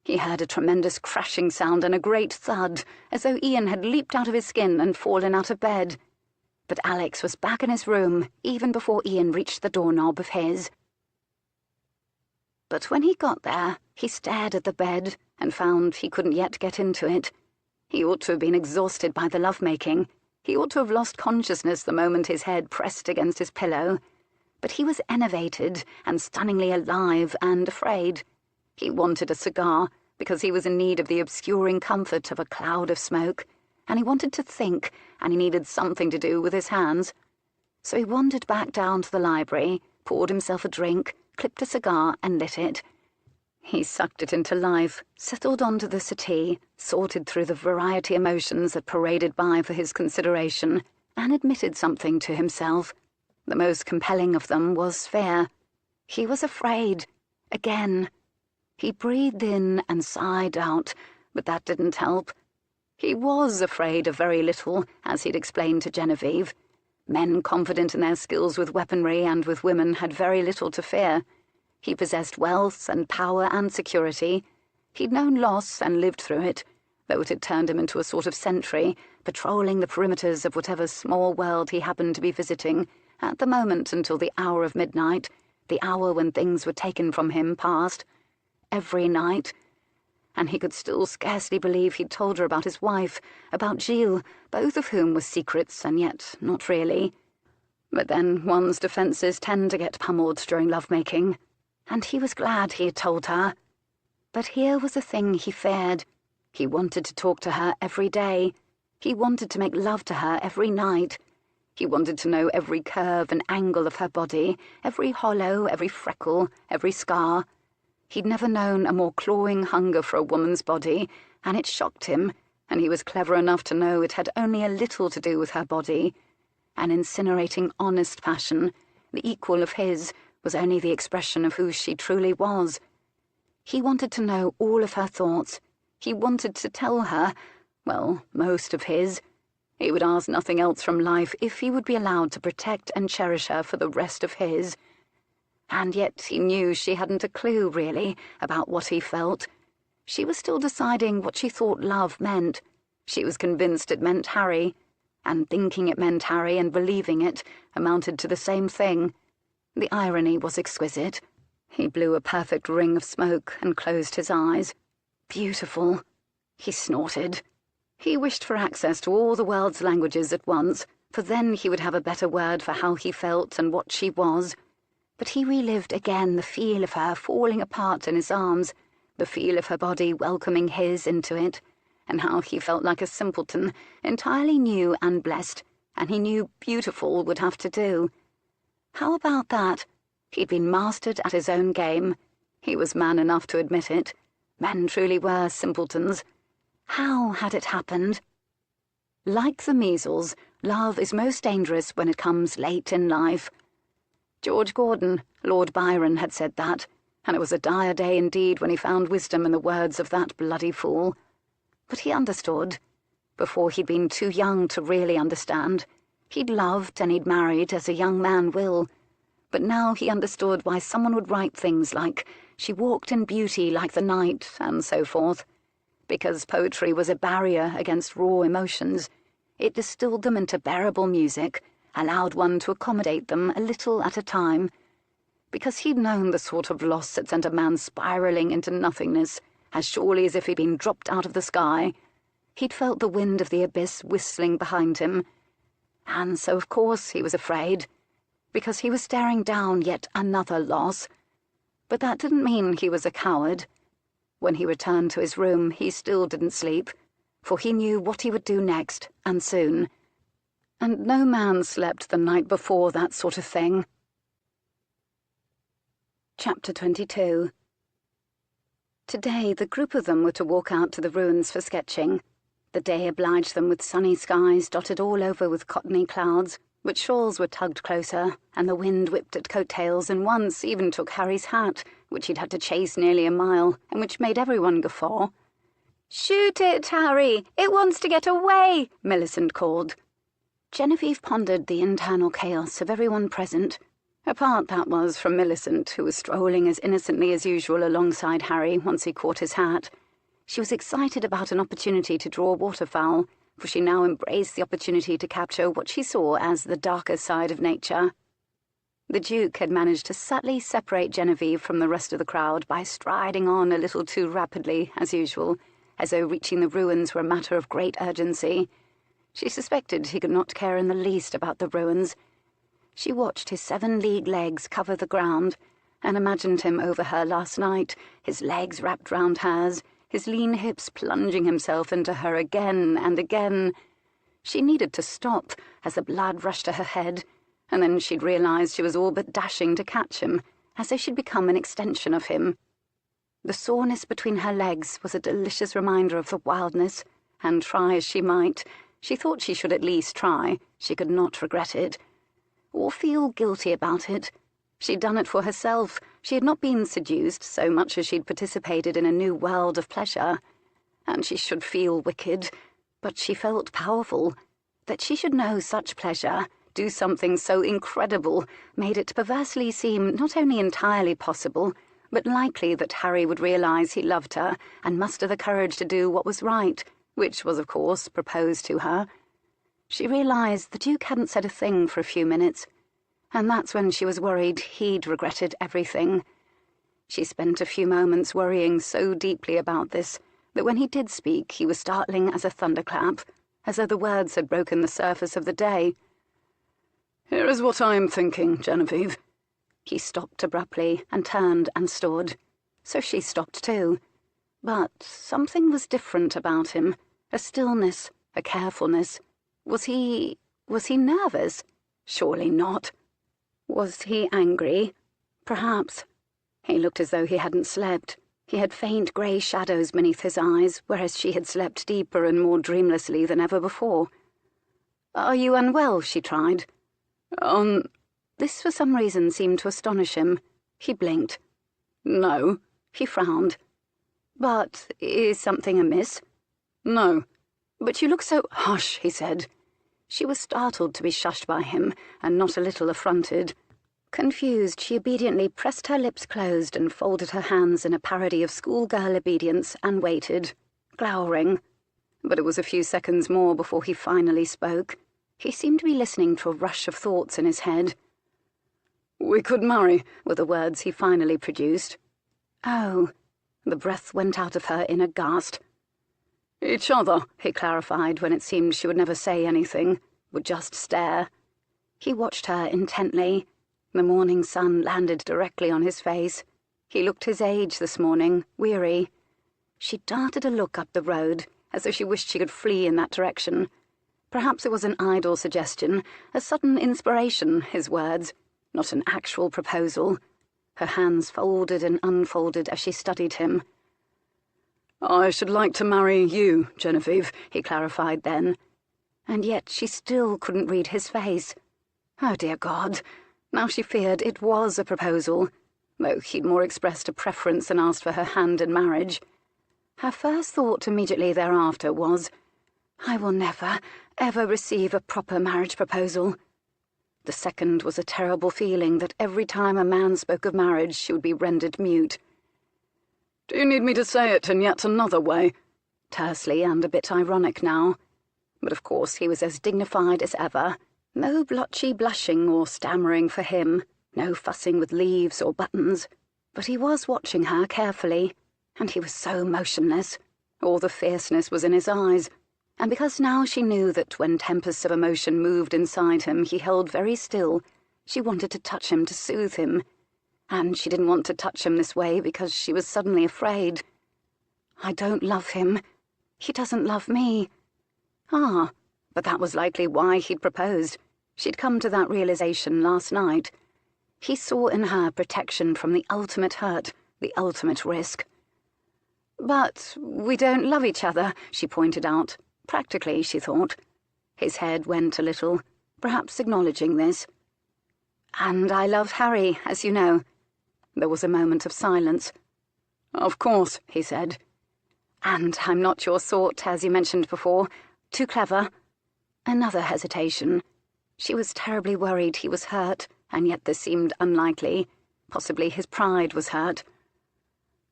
He heard a tremendous crashing sound and a great thud, as though Ian had leaped out of his skin and fallen out of bed. But Alex was back in his room even before Ian reached the doorknob of his. But when he got there, he stared at the bed and found he couldn't yet get into it. He ought to have been exhausted by the love-making. He ought to have lost consciousness the moment his head pressed against his pillow. But he was enervated and stunningly alive and afraid. He wanted a cigar because he was in need of the obscuring comfort of a cloud of smoke, and he wanted to think, and he needed something to do with his hands. So he wandered back down to the library, poured himself a drink, clipped a cigar and lit it. He sucked it into life, settled onto the settee, sorted through the variety emotions that paraded by for his consideration, and admitted something to himself. The most compelling of them was fear. He was afraid. Again. He breathed in and sighed out, but that didn't help. He was afraid of very little, as he'd explained to Genevieve. Men confident in their skills with weaponry and with women had very little to fear. He possessed wealth and power and security. He'd known loss and lived through it, though it had turned him into a sort of sentry, patrolling the perimeters of whatever small world he happened to be visiting, at the moment until the hour of midnight, the hour when things were taken from him passed. Every night. And he could still scarcely believe he'd told her about his wife, about Gilles, both of whom were secrets, and yet not really. But then one's defences tend to get pummeled during love-making, and he was glad he had told her. But here was a thing he feared. He wanted to talk to her every day. He wanted to make love to her every night. He wanted to know every curve and angle of her body, every hollow, every freckle, every scar. He'd never known a more clawing hunger for a woman's body, and it shocked him, and he was clever enough to know it had only a little to do with her body. An incinerating, honest passion, the equal of his, was only the expression of who she truly was. He wanted to know all of her thoughts. He wanted to tell her, well, most of his. He would ask nothing else from life if he would be allowed to protect and cherish her for the rest of his. And yet he knew she hadn't a clue, really, about what he felt. She was still deciding what she thought love meant. She was convinced it meant Harry, and thinking it meant Harry and believing it amounted to the same thing. The irony was exquisite. He blew a perfect ring of smoke and closed his eyes. Beautiful. He snorted. He wished for access to all the world's languages at once, for then he would have a better word for how he felt and what she was. But he relived again the feel of her falling apart in his arms, the feel of her body welcoming his into it, and how he felt like a simpleton, entirely new and blessed, and he knew beautiful would have to do. How about that? He'd been mastered at his own game. He was man enough to admit it. Men truly were simpletons. How had it happened? Like the measles, love is most dangerous when it comes late in life. George Gordon, Lord Byron, had said that, and it was a dire day indeed when he found wisdom in the words of that bloody fool. But he understood. Before he'd been too young to really understand. He'd loved and he'd married as a young man will. But now he understood why someone would write things like, "She walked in beauty like the night," and so forth. Because poetry was a barrier against raw emotions. It distilled them into bearable music, allowed one to accommodate them a little at a time. Because he'd known the sort of loss that sent a man spiralling into nothingness, as surely as if he'd been dropped out of the sky. He'd felt the wind of the abyss whistling behind him. And so, of course, he was afraid, because he was staring down yet another loss. But that didn't mean he was a coward. When he returned to his room, he still didn't sleep, for he knew what he would do next, and soon. And no man slept the night before that sort of thing. Chapter 22. Today the group of them were to walk out to the ruins for sketching. The day obliged them with sunny skies dotted all over with cottony clouds, but shawls were tugged closer, and the wind whipped at coat-tails and once even took Harry's hat, which he'd had to chase nearly a mile, and which made everyone guffaw. "Shoot it, Harry! It wants to get away!" Millicent called. Genevieve pondered the internal chaos of everyone present. Apart, that was, from Millicent, who was strolling as innocently as usual alongside Harry once he caught his hat. She was excited about an opportunity to draw waterfowl, for she now embraced the opportunity to capture what she saw as the darker side of nature. The Duke had managed to subtly separate Genevieve from the rest of the crowd by striding on a little too rapidly, as usual, as though reaching the ruins were a matter of great urgency. She suspected he could not care in the least about the ruins. She watched his 7-league legs cover the ground, and imagined him over her last night, his legs wrapped round hers, his lean hips plunging himself into her again and again. She needed to stop as the blood rushed to her head, and then she'd realised she was all but dashing to catch him, as though she'd become an extension of him. The soreness between her legs was a delicious reminder of the wildness, and try as she might, she thought she should at least try. She could not regret it, or feel guilty about it. She'd done it for herself. She had not been seduced so much as she'd participated in a new world of pleasure. And she should feel wicked, but she felt powerful. That she should know such pleasure, do something so incredible, made it perversely seem not only entirely possible, but likely that Harry would realise he loved her and muster the courage to do what was right, which was, of course, proposed to her. She realised the Duke hadn't said a thing for a few minutes, and that's when she was worried he'd regretted everything. She spent a few moments worrying so deeply about this that when he did speak he was startling as a thunderclap, as though the words had broken the surface of the day. "Here is what I am thinking, Genevieve." He stopped abruptly and turned and stood. So she stopped too. But something was different about him, a stillness, a carefulness. Was he nervous? Surely not. Was he angry? Perhaps. He looked as though he hadn't slept. He had faint grey shadows beneath his eyes, whereas she had slept deeper and more dreamlessly than ever before. "Are you unwell?" she tried. This for some reason seemed to astonish him. He blinked. "No." He frowned. "But is something amiss?" "No." "But you look so—" "Hush," he said. She was startled to be shushed by him, and not a little affronted. Confused, she obediently pressed her lips closed and folded her hands in a parody of schoolgirl obedience and waited, glowering. But it was a few seconds more before he finally spoke. He seemed to be listening to a rush of thoughts in his head. "We could marry," were the words he finally produced. "Oh." The breath went out of her in a gasp. "Each other," he clarified when it seemed she would never say anything, would just stare. He watched her intently. The morning sun landed directly on his face. He looked his age this morning, weary. She darted a look up the road, as though she wished she could flee in that direction. Perhaps it was an idle suggestion, a sudden inspiration, his words, not an actual proposal. Her hands folded and unfolded as she studied him. "I should like to marry you, Genevieve," he clarified then. And yet she still couldn't read his face. Oh, dear God! Now she feared it was a proposal, though he'd more expressed a preference than asked for her hand in marriage. Her first thought immediately thereafter was, "I will never, ever receive a proper marriage proposal." The second was a terrible feeling that every time a man spoke of marriage she would be rendered mute. "Do you need me to say it in yet another way?" Tersely and a bit ironic now. But of course he was as dignified as ever. No blotchy blushing or stammering for him, no fussing with leaves or buttons. But he was watching her carefully, and he was so motionless. All the fierceness was in his eyes, and because now she knew that when tempests of emotion moved inside him he held very still, she wanted to touch him to soothe him. And she didn't want to touch him this way because she was suddenly afraid. "I don't love him. He doesn't love me." Ah, but that was likely why he'd proposed. She'd come to that realization last night. He saw in her protection from the ultimate hurt, the ultimate risk. "But we don't love each other," she pointed out. Practically, she thought. His head went a little, perhaps acknowledging this. "And I love Harry, as you know." There was a moment of silence. "Of course," he said. "And I'm not your sort, as you mentioned before. Too clever." Another hesitation. She was terribly worried he was hurt, and yet this seemed unlikely. Possibly his pride was hurt.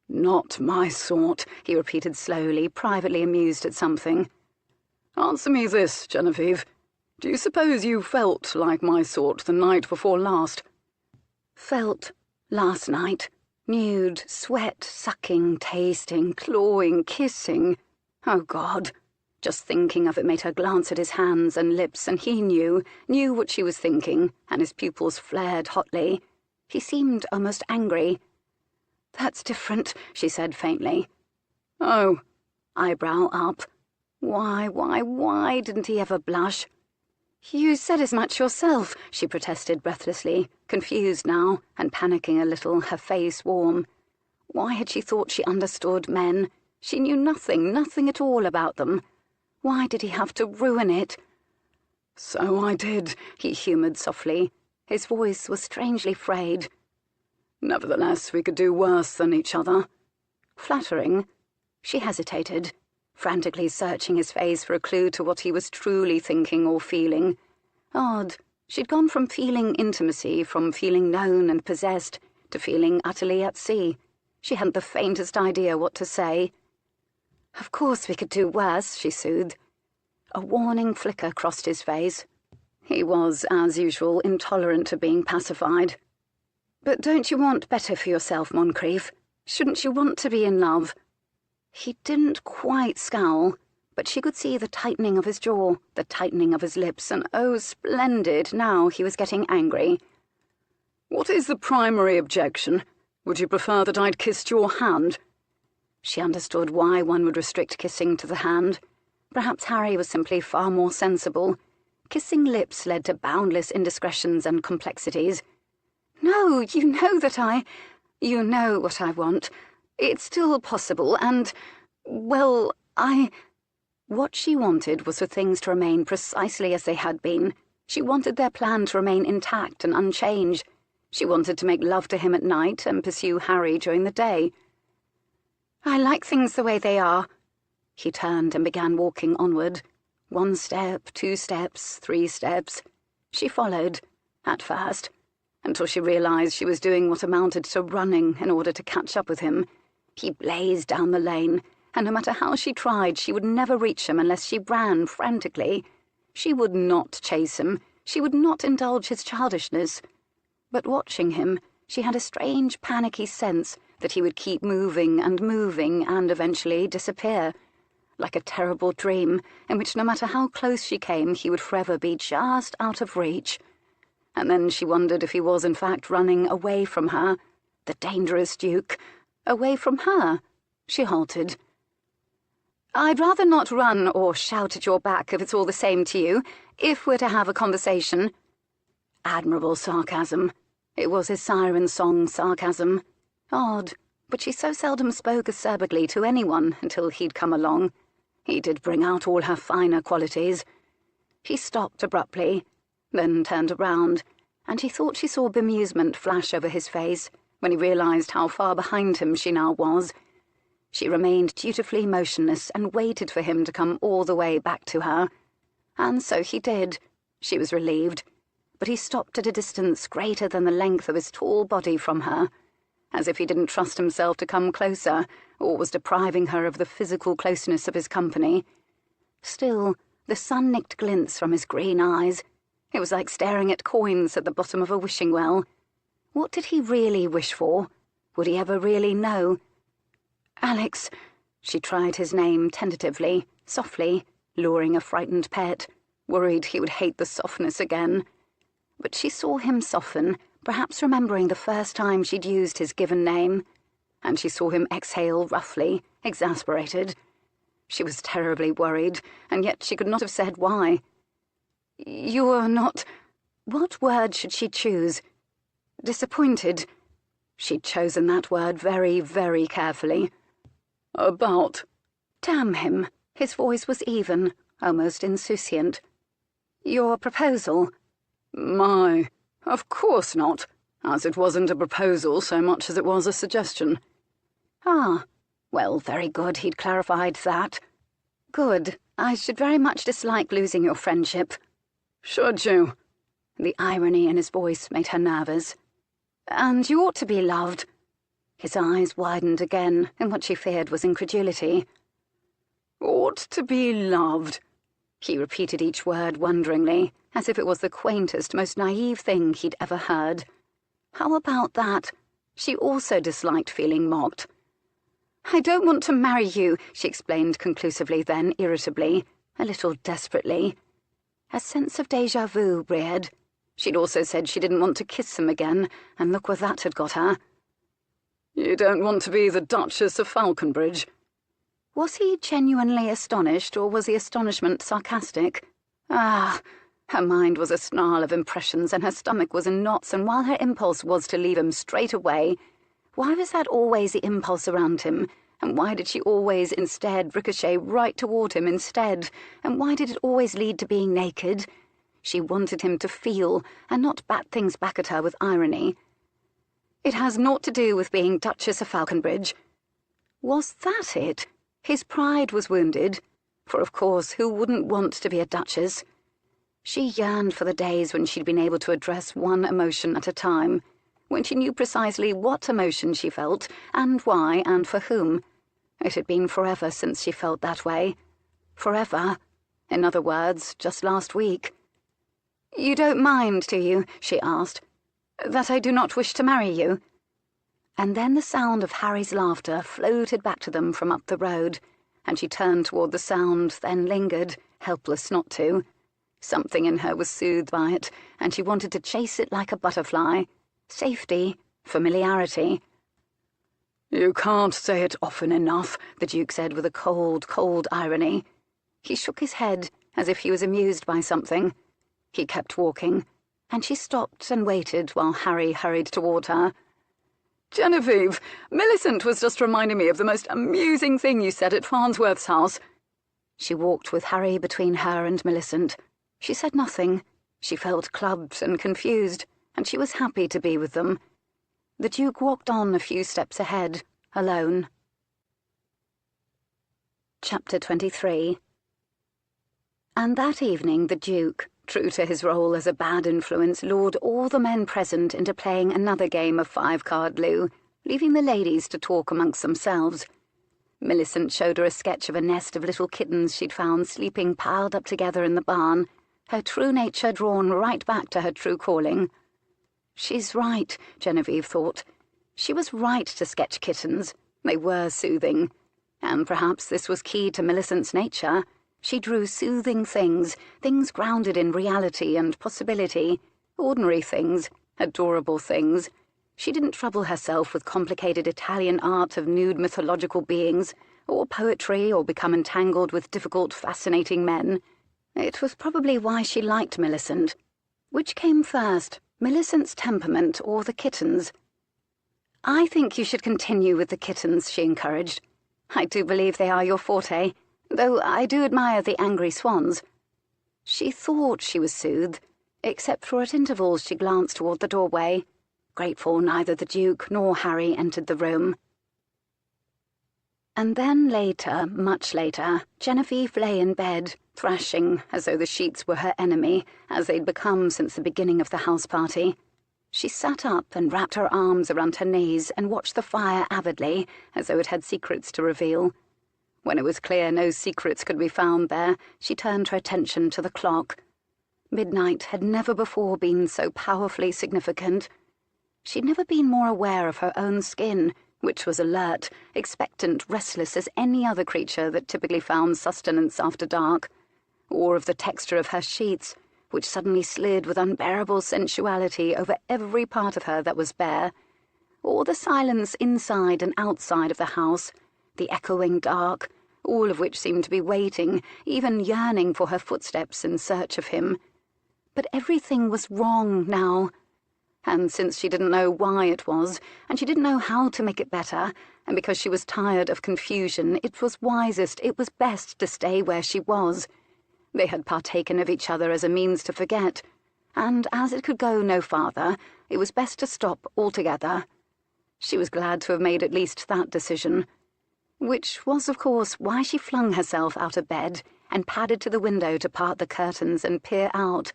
"Not my sort," he repeated slowly, privately amused at something. "Answer me this, Genevieve. Do you suppose you felt like my sort the night before last?" Felt last night. Nude, sweat, sucking, tasting, clawing, kissing. Oh, God. Just thinking of it made her glance at his hands and lips, and he knew what she was thinking, and his pupils flared hotly. He seemed almost angry. "That's different," she said faintly. Oh. Eyebrow up. Why didn't he ever blush? "You said as much yourself," she protested breathlessly, confused now, and panicking a little, her face warm. Why had she thought she understood men? She knew nothing at all about them. Why did he have to ruin it? "So I did," he humoured softly. His voice was strangely frayed. "Nevertheless, we could do worse than each other." Flattering. She hesitated, frantically searching his face for a clue to what he was truly thinking or feeling. Odd. She'd gone from feeling intimacy, from feeling known and possessed, to feeling utterly at sea. She hadn't the faintest idea what to say. "Of course we could do worse," she soothed. A warning flicker crossed his face. He was, as usual, intolerant of being pacified. "But don't you want better for yourself, Moncrief? Shouldn't you want to be in love?" He didn't quite scowl, but she could see the tightening of his jaw, the tightening of his lips, and oh, splendid, now he was getting angry. "What is the primary objection? Would you prefer that I'd kissed your hand?" She understood why one would restrict kissing to the hand. Perhaps Harry was simply far more sensible. Kissing lips led to boundless indiscretions and complexities. "No, you know you know what I want. It's still possible, and, well, What she wanted was for things to remain precisely as they had been. She wanted their plan to remain intact and unchanged. She wanted to make love to him at night and pursue Harry during the day. "I like things the way they are." He turned and began walking onward. 1 step, 2 steps, 3 steps. She followed, at first, until she realized she was doing what amounted to running in order to catch up with him. He blazed down the lane, and no matter how she tried, she would never reach him unless she ran frantically. She would not chase him. She would not indulge his childishness. But watching him, she had a strange panicky sense that he would keep moving and eventually disappear, like a terrible dream in which no matter how close she came, he would forever be just out of reach. And then she wondered if he was in fact running away from her, the dangerous Duke, away from her. She halted. "I'd rather not run or shout at your back if it's all the same to you, if we're to have a conversation." Admirable sarcasm. It was his siren song sarcasm. Odd, but she so seldom spoke acerbically to anyone until he'd come along. He did bring out all her finer qualities. He stopped abruptly, then turned around, and he thought she saw bemusement flash over his face when he realized how far behind him she now was. She remained dutifully motionless and waited for him to come all the way back to her. And so he did. She was relieved. But he stopped at a distance greater than the length of his tall body from her, as if he didn't trust himself to come closer, or was depriving her of the physical closeness of his company. Still, the sun nicked glints from his green eyes. It was like staring at coins at the bottom of a wishing well. What did he really wish for? Would he ever really know? "Alex," she tried his name tentatively, softly, luring a frightened pet, worried he would hate the softness again. But she saw him soften, perhaps remembering the first time she'd used his given name, and she saw him exhale roughly, exasperated. She was terribly worried, and yet she could not have said why. "You're not—" What word should she choose? Disappointed. She'd chosen that word very, very carefully. "About—" Damn him. His voice was even, almost insouciant. "Your proposal." "My, of course not, as it wasn't a proposal so much as it was a suggestion." "Ah, well, very good, he'd clarified that. Good. I should very much dislike losing your friendship." "Should you?" The irony in his voice made her nervous. "And you ought to be loved." His eyes widened again, and what she feared was incredulity. "Ought to be loved." He repeated each word wonderingly, as if it was the quaintest, most naive thing he'd ever heard. How about that? She also disliked feeling mocked. "I don't want to marry you," she explained conclusively, then irritably, a little desperately. A sense of déjà vu reared. She'd also said she didn't want to kiss him again, and look where that had got her. "You don't want to be the Duchess of Falconbridge?" Was he genuinely astonished, or was the astonishment sarcastic? Her mind was a snarl of impressions, and her stomach was in knots, and while her impulse was to leave him straight away, why was that always the impulse around him? And why did she always instead ricochet right toward him instead? And why did it always lead to being naked? She wanted him to feel, and not bat things back at her with irony. "It has naught to do with being Duchess of Falconbridge." Was that it? His pride was wounded. For of course, who wouldn't want to be a duchess? She yearned for the days when she'd been able to address one emotion at a time, when she knew precisely what emotion she felt, and why, and for whom. It had been forever since she felt that way. Forever. In other words, just last week. "You don't mind, do you?" she asked. "That I do not wish to marry you?" And then the sound of Harry's laughter floated back to them from up the road, and she turned toward the sound, then lingered, helpless not to. Something in her was soothed by it, and she wanted to chase it like a butterfly. Safety, familiarity. "You can't say it often enough," the Duke said with a cold, cold irony. He shook his head, as if he was amused by something. He kept walking, and she stopped and waited while Harry hurried toward her. "Genevieve, Millicent was just reminding me of the most amusing thing you said at Farnsworth's house." She walked with Harry between her and Millicent. She said nothing. She felt clubbed and confused, and she was happy to be with them. The Duke walked on a few steps ahead, alone. Chapter 23. And that evening the Duke, true to his role as a bad influence, lured all the men present into playing another game of five-card loo, leaving the ladies to talk amongst themselves. Millicent showed her a sketch of a nest of little kittens she'd found sleeping piled up together in the barn, her true nature drawn right back to her true calling. She's right, Genevieve thought. She was right to sketch kittens. They were soothing. And perhaps this was key to Millicent's nature. She drew soothing things, things grounded in reality and possibility, ordinary things, adorable things. She didn't trouble herself with complicated Italian art of nude mythological beings, or poetry, or become entangled with difficult, fascinating men. It was probably why she liked Millicent. Which came first, Millicent's temperament or the kittens? "I think you should continue with the kittens," she encouraged. "I do believe they are your forte, though I do admire the angry swans." She thought she was soothed, except for at intervals she glanced toward the doorway, grateful neither the Duke nor Harry entered the room. And then later, much later, Genevieve lay in bed, thrashing as though the sheets were her enemy, as they'd become since the beginning of the house party. She sat up and wrapped her arms around her knees and watched the fire avidly, as though it had secrets to reveal. When it was clear no secrets could be found there, she turned her attention to the clock. Midnight had never before been so powerfully significant. She'd never been more aware of her own skin, which was alert, expectant, restless as any other creature that typically found sustenance after dark, or of the texture of her sheets, which suddenly slid with unbearable sensuality over every part of her that was bare, or the silence inside and outside of the house, the echoing dark, all of which seemed to be waiting, even yearning for her footsteps in search of him. But everything was wrong now. And since she didn't know why it was, and she didn't know how to make it better, and because she was tired of confusion, it was wisest, it was best to stay where she was. They had partaken of each other as a means to forget, and as it could go no farther, it was best to stop altogether. She was glad to have made at least that decision. Which was, of course, why she flung herself out of bed and padded to the window to part the curtains and peer out.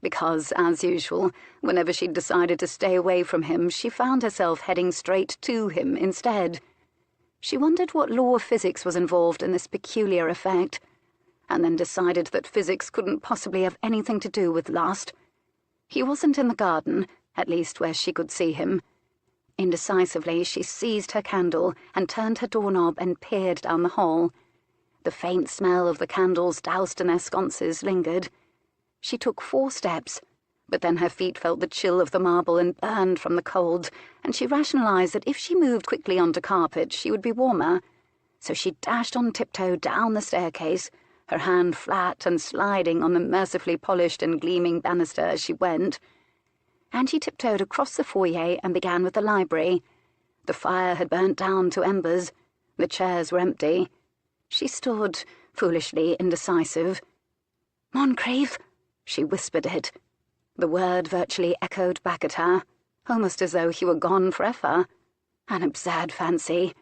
Because, as usual, whenever she'd decided to stay away from him, she found herself heading straight to him instead. She wondered what law of physics was involved in this peculiar effect, and then decided that physics couldn't possibly have anything to do with lust. He wasn't in the garden, at least where she could see him. Indecisively, she seized her candle and turned her doorknob and peered down the hall. The faint smell of the candles doused in their sconces lingered. She took 4 steps, but then her feet felt the chill of the marble and burned from the cold, and she rationalized that if she moved quickly onto carpet, she would be warmer. So she dashed on tiptoe down the staircase, her hand flat and sliding on the mercifully polished and gleaming banister as she went. And she tiptoed across the foyer and began with the library. The fire had burnt down to embers. The chairs were empty. She stood, foolishly indecisive. "Moncrieff," she whispered it. The word virtually echoed back at her, almost as though he were gone forever. An absurd fancy.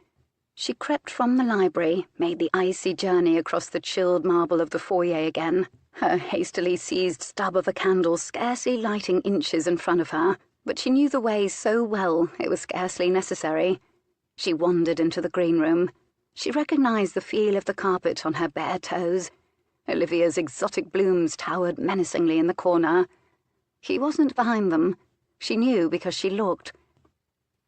She crept from the library, made the icy journey across the chilled marble of the foyer again, her hastily seized stub of a candle scarcely lighting inches in front of her, but she knew the way so well it was scarcely necessary. She wandered into the green room. She recognized the feel of the carpet on her bare toes. Olivia's exotic blooms towered menacingly in the corner. He wasn't behind them. She knew because she looked.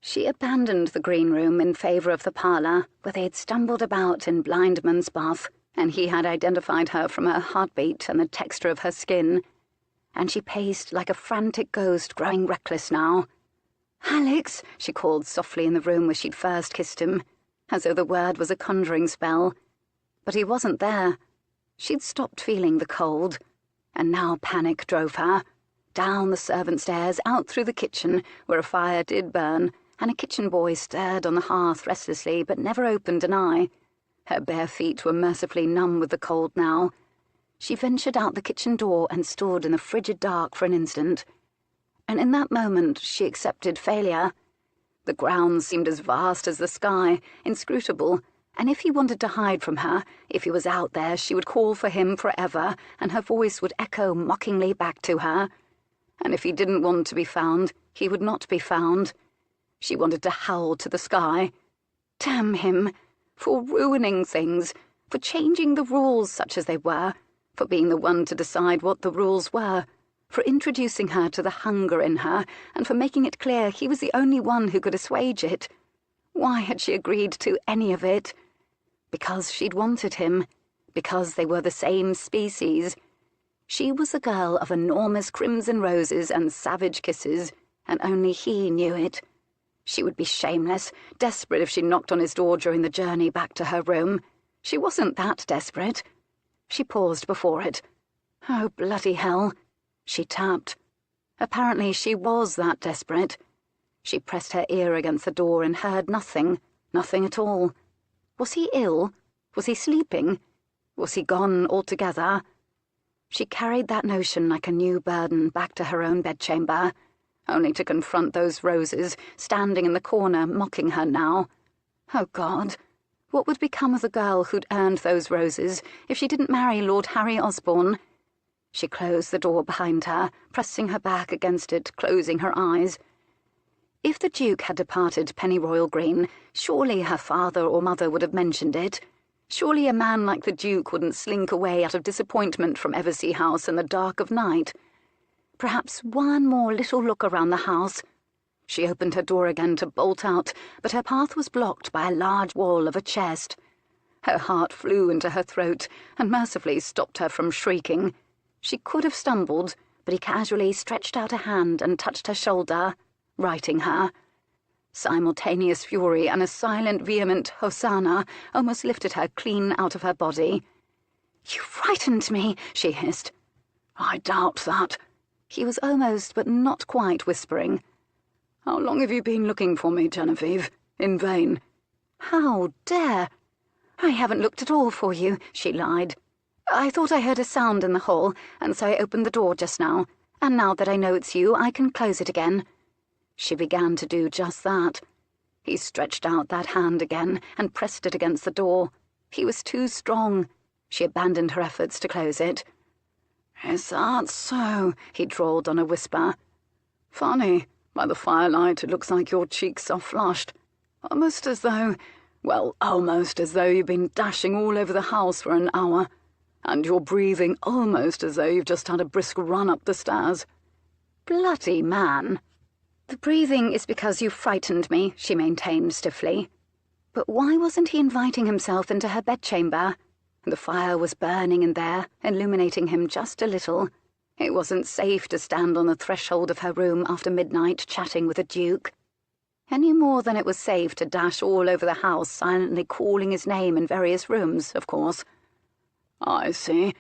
She abandoned the green room in favour of the parlour, where they had stumbled about in Blindman's Bath, and he had identified her from her heartbeat and the texture of her skin. And she paced like a frantic ghost growing reckless now. "Alex," she called softly in the room where she'd first kissed him, as though the word was a conjuring spell. But he wasn't there. She'd stopped feeling the cold, and now panic drove her. Down the servant stairs, out through the kitchen, where a fire did burn, and a kitchen boy stirred on the hearth restlessly but never opened an eye. Her bare feet were mercifully numb with the cold now. She ventured out the kitchen door and stood in the frigid dark for an instant. And in that moment she accepted failure. The ground seemed as vast as the sky, inscrutable, and if he wanted to hide from her, if he was out there, she would call for him forever, and her voice would echo mockingly back to her. And if he didn't want to be found, he would not be found. She wanted to howl to the sky. Damn him! For ruining things, for changing the rules such as they were, for being the one to decide what the rules were, for introducing her to the hunger in her, and for making it clear he was the only one who could assuage it. Why had she agreed to any of it? Because she'd wanted him. Because they were the same species. She was a girl of enormous crimson roses and savage kisses, and only he knew it. She would be shameless, desperate if she knocked on his door during the journey back to her room. She wasn't that desperate. She paused before it. Oh, bloody hell. She tapped. Apparently she was that desperate. She pressed her ear against the door and heard nothing, nothing at all. Was he ill? Was he sleeping? Was he gone altogether? She carried that notion like a new burden back to her own bedchamber, only to confront those roses standing in the corner mocking her now. Oh, God, what would become of the girl who'd earned those roses if she didn't marry Lord Harry Osborne? She closed the door behind her, pressing her back against it, closing her eyes. If the Duke had departed Pennyroyal Green, surely her father or mother would have mentioned it. Surely a man like the Duke wouldn't slink away out of disappointment from Eversea House in the dark of night. Perhaps one more little look around the house. She opened her door again to bolt out, but her path was blocked by a large wall of a chest. Her heart flew into her throat and mercifully stopped her from shrieking. She could have stumbled, but he casually stretched out a hand and touched her shoulder, righting her. Simultaneous fury and a silent, vehement hosanna almost lifted her clean out of her body. "You frightened me," she hissed. "I doubt that." He was almost, but not quite, whispering. "How long have you been looking for me, Genevieve? In vain." "How dare?" "I haven't looked at all for you," she lied. "I thought I heard a sound in the hall, and so I opened the door just now. And now that I know it's you, I can close it again." She began to do just that. He stretched out that hand again and pressed it against the door. He was too strong. She abandoned her efforts to close it. "Is that so?" he drawled on a whisper. "Funny. By the firelight, it looks like your cheeks are flushed. Almost as though you've been dashing all over the house for an hour. And you're breathing almost as though you've just had a brisk run up the stairs." "Bloody man!" "The breathing is because you frightened me," she maintained stiffly. But why wasn't he inviting himself into her bedchamber? The fire was burning in there, illuminating him just a little. It wasn't safe to stand on the threshold of her room after midnight chatting with a duke. Any more than it was safe to dash all over the house, silently calling his name in various rooms, of course. "I see.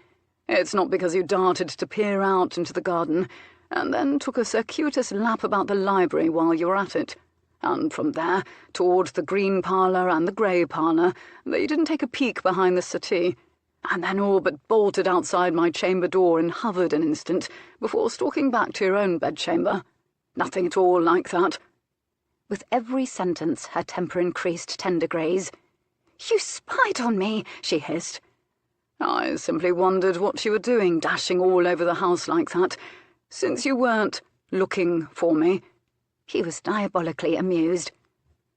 It's not because you darted to peer out into the garden, and then took a circuitous lap about the library while you were at it, and from there toward the green parlour and the grey parlour, that you didn't take a peek behind the settee, and then all but bolted outside my chamber door and hovered an instant before stalking back to your own bedchamber. Nothing at all like that." With every sentence her temper increased 10 degrees. "You spied on me," she hissed. "I simply wondered what you were doing, dashing all over the house like that, since you weren't looking for me." He was diabolically amused.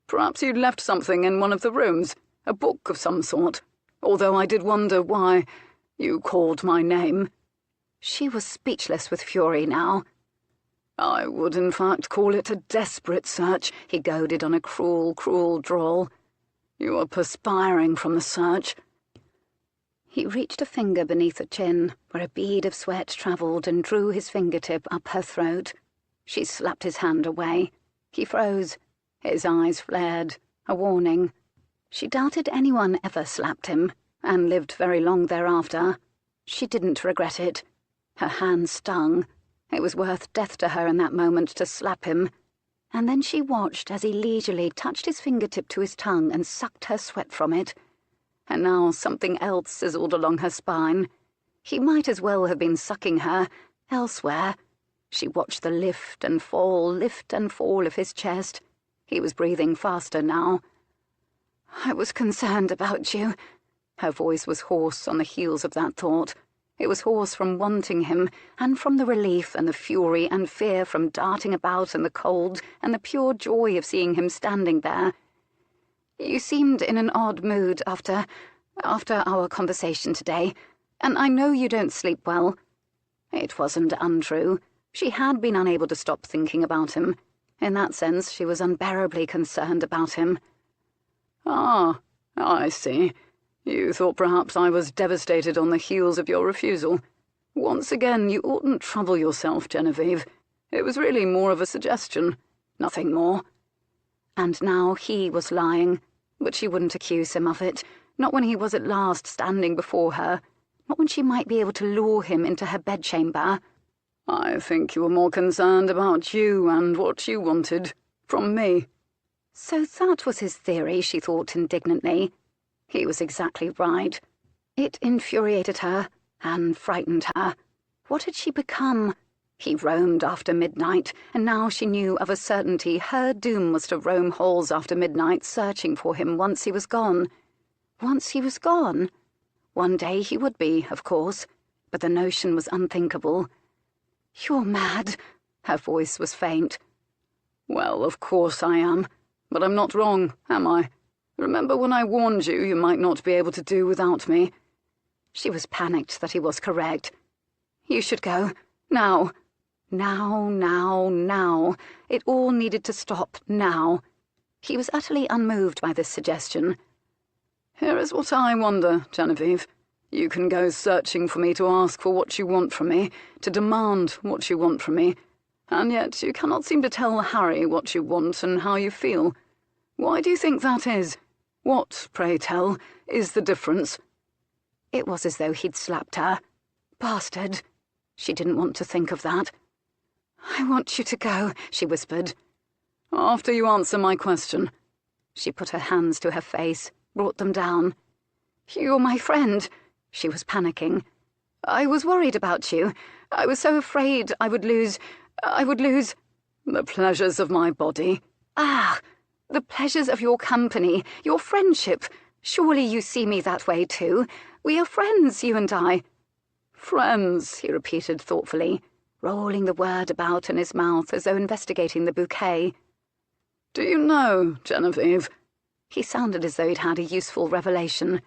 "Perhaps you'd left something in one of the rooms, a book of some sort, although I did wonder why you called my name." She was speechless with fury now. "I would in fact call it a desperate search," he goaded on a cruel, cruel drawl. "You are perspiring from the search." He reached a finger beneath her chin, where a bead of sweat travelled, and drew his fingertip up her throat. She slapped his hand away. He froze. His eyes flared, a warning. She doubted anyone ever slapped him, and lived very long thereafter. She didn't regret it. Her hand stung. It was worth death to her in that moment to slap him. And then she watched as he leisurely touched his fingertip to his tongue and sucked her sweat from it. And now something else sizzled along her spine. He might as well have been sucking her, elsewhere. She watched the lift and fall of his chest. He was breathing faster now. "I was concerned about you." Her voice was hoarse on the heels of that thought. It was hoarse from wanting him, and from the relief and the fury and fear from darting about in the cold, and the pure joy of seeing him standing there. "You seemed in an odd mood after our conversation today, and I know you don't sleep well." It wasn't untrue. She had been unable to stop thinking about him. In that sense, she was unbearably concerned about him. "Ah, I see. You thought perhaps I was devastated on the heels of your refusal. Once again, you oughtn't trouble yourself, Genevieve. It was really more of a suggestion. Nothing more." And now he was lying, but she wouldn't accuse him of it, not when he was at last standing before her, not when she might be able to lure him into her bedchamber. "I think you were more concerned about you and what you wanted from me." So that was his theory, she thought indignantly. He was exactly right. It infuriated her and frightened her. What had she become? He roamed after midnight, and now she knew of a certainty her doom was to roam halls after midnight, searching for him once he was gone. Once he was gone? One day he would be, of course, but the notion was unthinkable. "You're mad." Her voice was faint. "Well, of course I am, but I'm not wrong, am I? Remember when I warned you you might not be able to do without me?" She was panicked that he was correct. "You should go. Now. Now. It all needed to stop now." He was utterly unmoved by this suggestion. "Here is what I wonder, Genevieve. You can go searching for me to ask for what you want from me, to demand what you want from me, and yet you cannot seem to tell Harry what you want and how you feel. Why do you think that is? What, pray tell, is the difference?" It was as though he'd slapped her. Bastard. She didn't want to think of that. "I want you to go," she whispered. "After you answer my question." She put her hands to her face, brought them down. "You're my friend." She was panicking. "I was worried about you. I was so afraid I would lose... "The pleasures of my body." "Ah, the pleasures of your company, your friendship. Surely you see me that way too. We are friends, you and I." "Friends," he repeated thoughtfully, rolling the word about in his mouth as though investigating the bouquet. "Do you know, Genevieve?" He sounded as though he'd had a useful revelation.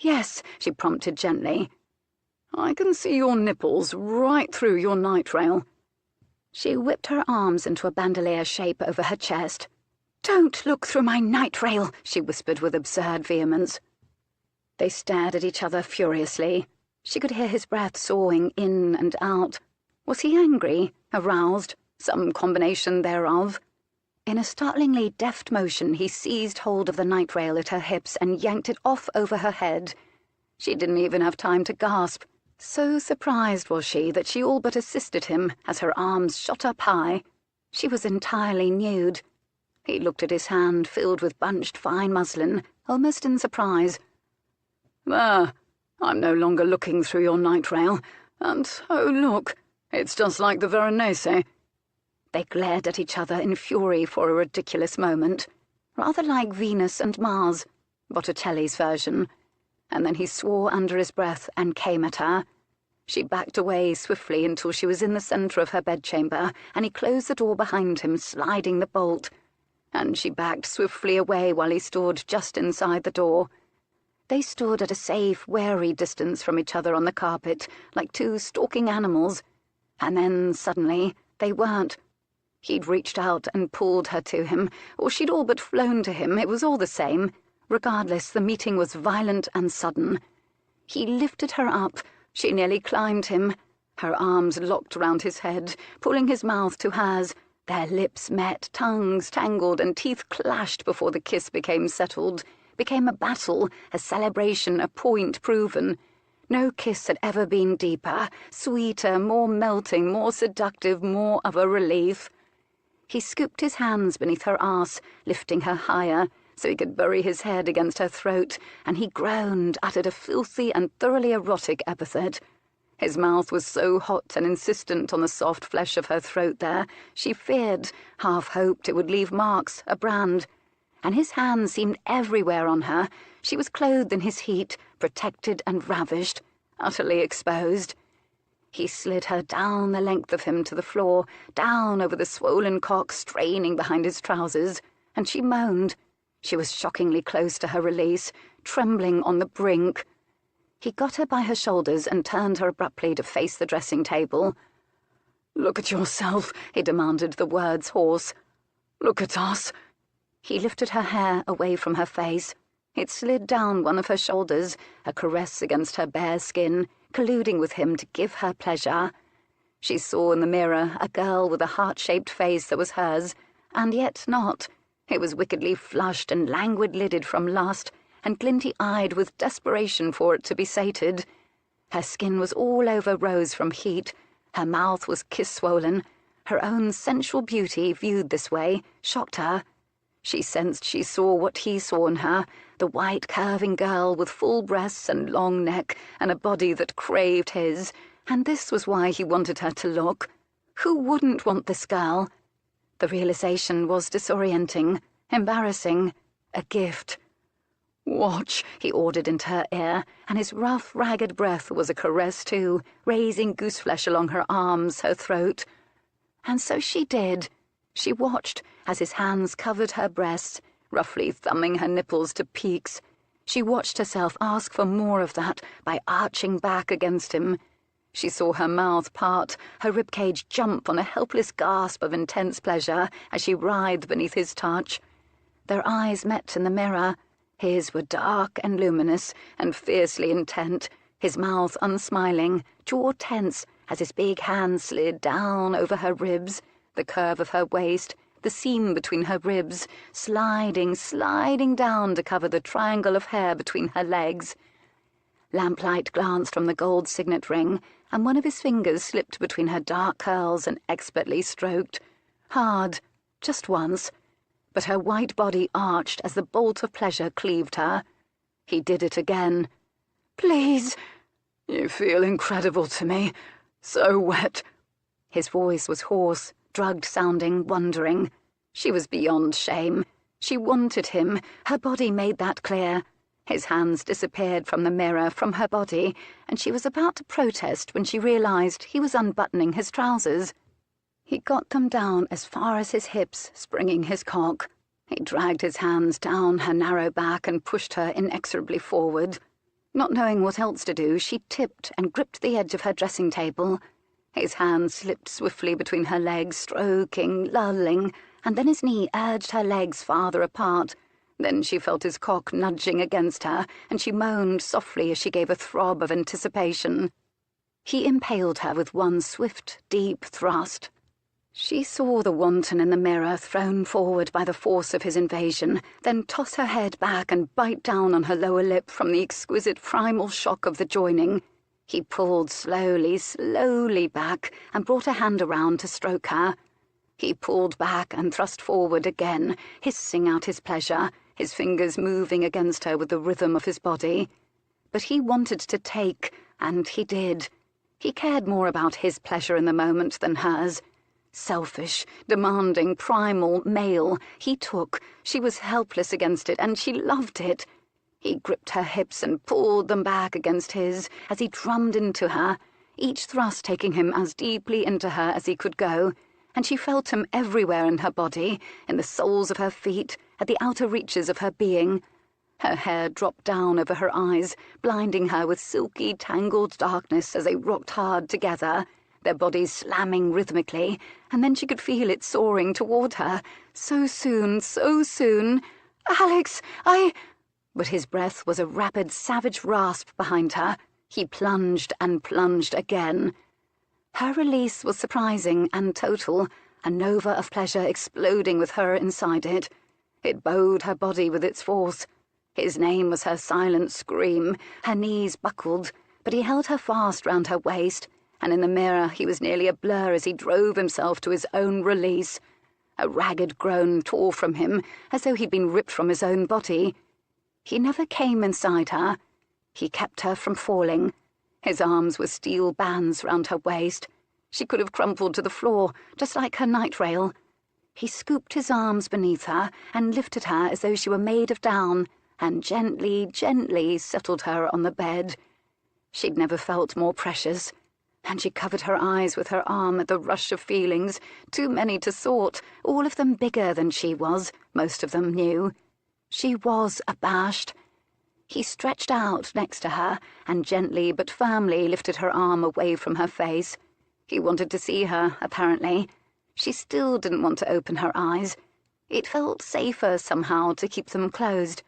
"Yes," she prompted gently. "I can see your nipples right through your night rail." She whipped her arms into a bandolier shape over her chest. "Don't look through my night rail," she whispered with absurd vehemence. They stared at each other furiously. She could hear his breath sawing in and out. Was he angry, aroused, some combination thereof? In a startlingly deft motion, he seized hold of the night rail at her hips and yanked it off over her head. She didn't even have time to gasp. So surprised was she that she all but assisted him as her arms shot up high. She was entirely nude. He looked at his hand, filled with bunched fine muslin, almost in surprise. "There, I'm no longer looking through your night rail, and, oh look, it's just like the Veronese." They glared at each other in fury for a ridiculous moment, rather like Venus and Mars, Botticelli's version, and then he swore under his breath and came at her. She backed away swiftly until she was in the centre of her bedchamber, and he closed the door behind him, sliding the bolt, and she backed swiftly away while he stood just inside the door. They stood at a safe, wary distance from each other on the carpet, like two stalking animals, and then, suddenly, they weren't. He'd reached out and pulled her to him, or she'd all but flown to him, it was all the same. Regardless, the meeting was violent and sudden. He lifted her up, she nearly climbed him. Her arms locked round his head, pulling his mouth to hers. Their lips met, tongues tangled, and teeth clashed before the kiss became settled, became a battle, a celebration, a point proven. No kiss had ever been deeper, sweeter, more melting, more seductive, more of a relief. He scooped his hands beneath her arse, lifting her higher, so he could bury his head against her throat, and he groaned, uttered a filthy and thoroughly erotic epithet. His mouth was so hot and insistent on the soft flesh of her throat there, she feared, half hoped it would leave marks, a brand. And his hands seemed everywhere on her. She was clothed in his heat, protected and ravished, utterly exposed. He slid her down the length of him to the floor, down over the swollen cock straining behind his trousers, and she moaned. She was shockingly close to her release, trembling on the brink. He got her by her shoulders and turned her abruptly to face the dressing table. "Look at yourself," he demanded, the words hoarse. "Look at us." He lifted her hair away from her face. It slid down one of her shoulders, a caress against her bare skin, colluding with him to give her pleasure. She saw in the mirror a girl with a heart-shaped face that was hers, and yet not. It was wickedly flushed and languid-lidded from lust, and glinty-eyed with desperation for it to be sated. Her skin was all over rose from heat. Her mouth was kiss-swollen. Her own sensual beauty, viewed this way, shocked her. She sensed she saw what he saw in her, the white, curving girl with full breasts and long neck and a body that craved his, and this was why he wanted her to look. Who wouldn't want this girl? The realization was disorienting, embarrassing, a gift. "Watch," he ordered into her ear, and his rough, ragged breath was a caress too, raising gooseflesh along her arms, her throat. And so she did. She watched as his hands covered her breasts, roughly thumbing her nipples to peaks. She watched herself ask for more of that by arching back against him. She saw her mouth part, her ribcage jump on a helpless gasp of intense pleasure as she writhed beneath his touch. Their eyes met in the mirror. His were dark and luminous and fiercely intent, his mouth unsmiling, jaw tense as his big hand slid down over her ribs, the curve of her waist, the seam between her ribs, sliding down to cover the triangle of hair between her legs. Lamplight glanced from the gold signet ring, and one of his fingers slipped between her dark curls and expertly stroked. Hard, just once, but her white body arched as the bolt of pleasure cleaved her. He did it again. "Please." "You feel incredible to me. So wet." His voice was hoarse, drugged-sounding, wondering. She was beyond shame. She wanted him. Her body made that clear. His hands disappeared from the mirror, from her body, and she was about to protest when she realized he was unbuttoning his trousers. He got them down as far as his hips, springing his cock. He dragged his hands down her narrow back and pushed her inexorably forward. Not knowing what else to do, she tipped and gripped the edge of her dressing table. His hand slipped swiftly between her legs, stroking, lulling, and then his knee urged her legs farther apart. Then she felt his cock nudging against her, and she moaned softly as she gave a throb of anticipation. He impaled her with one swift, deep thrust. She saw the wanton in the mirror, thrown forward by the force of his invasion, then toss her head back and bite down on her lower lip from the exquisite primal shock of the joining. He pulled slowly back and brought a hand around to stroke her. He pulled back and thrust forward again, hissing out his pleasure, his fingers moving against her with the rhythm of his body. But he wanted to take, and he did. He cared more about his pleasure in the moment than hers. Selfish, demanding, primal, male, he took. She was helpless against it, and she loved it. He gripped her hips and pulled them back against his as he drummed into her, each thrust taking him as deeply into her as he could go, and she felt him everywhere in her body, in the soles of her feet, at the outer reaches of her being. Her hair dropped down over her eyes, blinding her with silky, tangled darkness as they rocked hard together, their bodies slamming rhythmically, and then she could feel it soaring toward her. So soon, so soon. "Alex, But his breath was a rapid, savage rasp behind her. He plunged and plunged again. Her release was surprising and total, a nova of pleasure exploding with her inside it. It bowed her body with its force. His name was her silent scream. Her knees buckled, but he held her fast round her waist, and in the mirror he was nearly a blur as he drove himself to his own release. A ragged groan tore from him, as though he'd been ripped from his own body. He never came inside her. He kept her from falling. His arms were steel bands round her waist. She could have crumpled to the floor, just like her night rail. He scooped his arms beneath her and lifted her as though she were made of down, and gently settled her on the bed. She'd never felt more precious, and she covered her eyes with her arm at the rush of feelings, too many to sort, all of them bigger than she was, most of them new. She was abashed. He stretched out next to her and gently but firmly lifted her arm away from her face. He wanted to see her, apparently. She still didn't want to open her eyes. It felt safer somehow to keep them closed.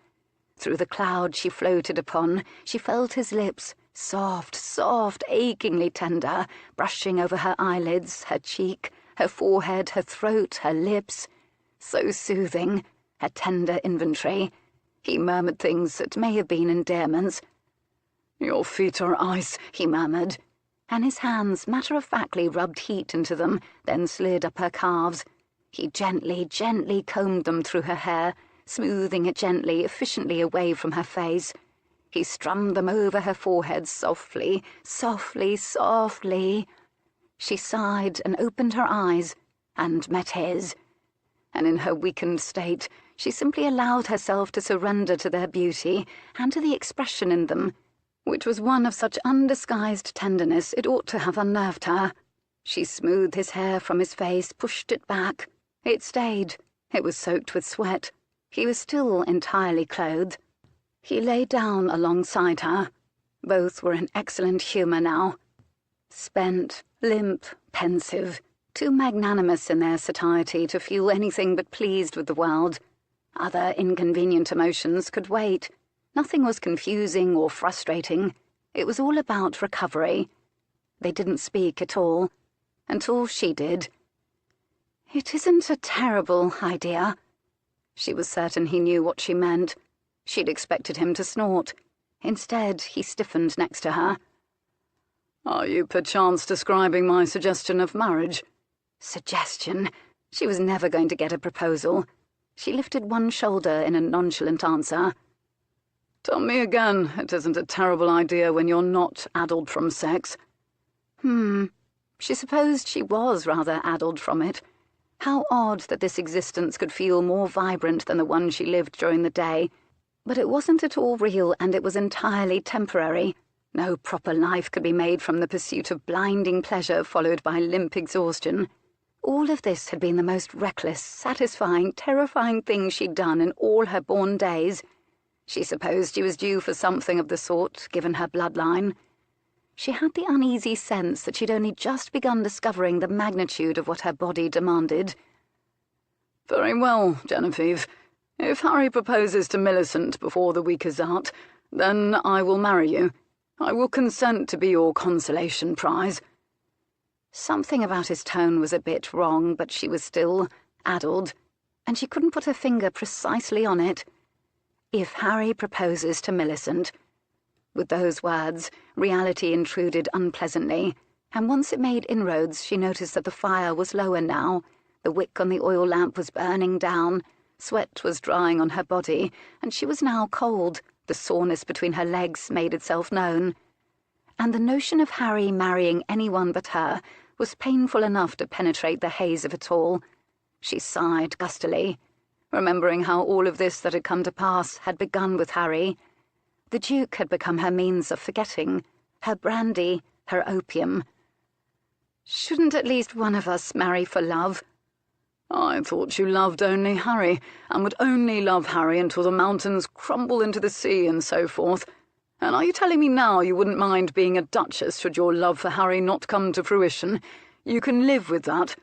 Through the cloud she floated upon, she felt his lips, soft, achingly tender, brushing over her eyelids, her cheek, her forehead, her throat, her lips. So soothing, a tender inventory. He murmured things that may have been endearments. "Your feet are ice," he murmured, and his hands matter-of-factly rubbed heat into them, then slid up her calves. He gently combed them through her hair, smoothing it gently, efficiently away from her face. He strummed them over her forehead softly. She sighed and opened her eyes, and met his. And in her weakened state, she simply allowed herself to surrender to their beauty and to the expression in them, which was one of such undisguised tenderness it ought to have unnerved her. She smoothed his hair from his face, pushed it back. It stayed. It was soaked with sweat. He was still entirely clothed. He lay down alongside her. Both were in excellent humour now. Spent, limp, pensive, too magnanimous in their satiety to feel anything but pleased with the world. Other inconvenient emotions could wait. Nothing was confusing or frustrating. It was all about recovery. They didn't speak at all, until she did. "It isn't a terrible idea." She was certain he knew what she meant. She'd expected him to snort. Instead, he stiffened next to her. "Are you perchance describing my suggestion of marriage?" Suggestion? She was never going to get a proposal. She lifted one shoulder in a nonchalant answer. "Tell me again, it isn't a terrible idea when you're not addled from sex." She supposed she was rather addled from it. How odd that this existence could feel more vibrant than the one she lived during the day. But it wasn't at all real, and it was entirely temporary. No proper life could be made from the pursuit of blinding pleasure followed by limp exhaustion. All of this had been the most reckless, satisfying, terrifying thing she'd done in all her born days. She supposed she was due for something of the sort, given her bloodline. She had the uneasy sense that she'd only just begun discovering the magnitude of what her body demanded. "Very well, Genevieve. If Harry proposes to Millicent before the week is out, then I will marry you. I will consent to be your consolation prize." Something about his tone was a bit wrong, but she was still addled, and she couldn't put her finger precisely on it. If Harry proposes to Millicent. With those words, reality intruded unpleasantly, and once it made inroads, she noticed that the fire was lower now, the wick on the oil lamp was burning down, sweat was drying on her body, and she was now cold. The soreness between her legs made itself known. And the notion of Harry marrying anyone but her was painful enough to penetrate the haze of it all. She sighed gustily, remembering how all of this that had come to pass had begun with Harry. The Duke had become her means of forgetting, her brandy, her opium. "Shouldn't at least one of us marry for love?" "I thought you loved only Harry, and would only love Harry until the mountains crumble into the sea and so forth. And are you telling me now you wouldn't mind being a duchess should your love for Harry not come to fruition? You can live with that?"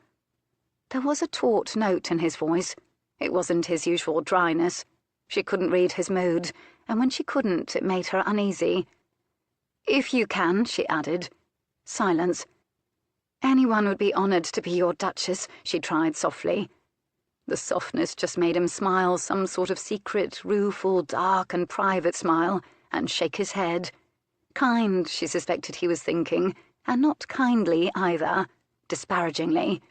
There was a taut note in his voice. It wasn't his usual dryness. She couldn't read his mood, and when she couldn't, it made her uneasy. "If you can," she added. Silence. "Anyone would be honoured to be your duchess," she tried softly. The softness just made him smile, some sort of secret, rueful, dark and private smile, and shake his head. Kind, she suspected he was thinking, and not kindly either, disparagingly.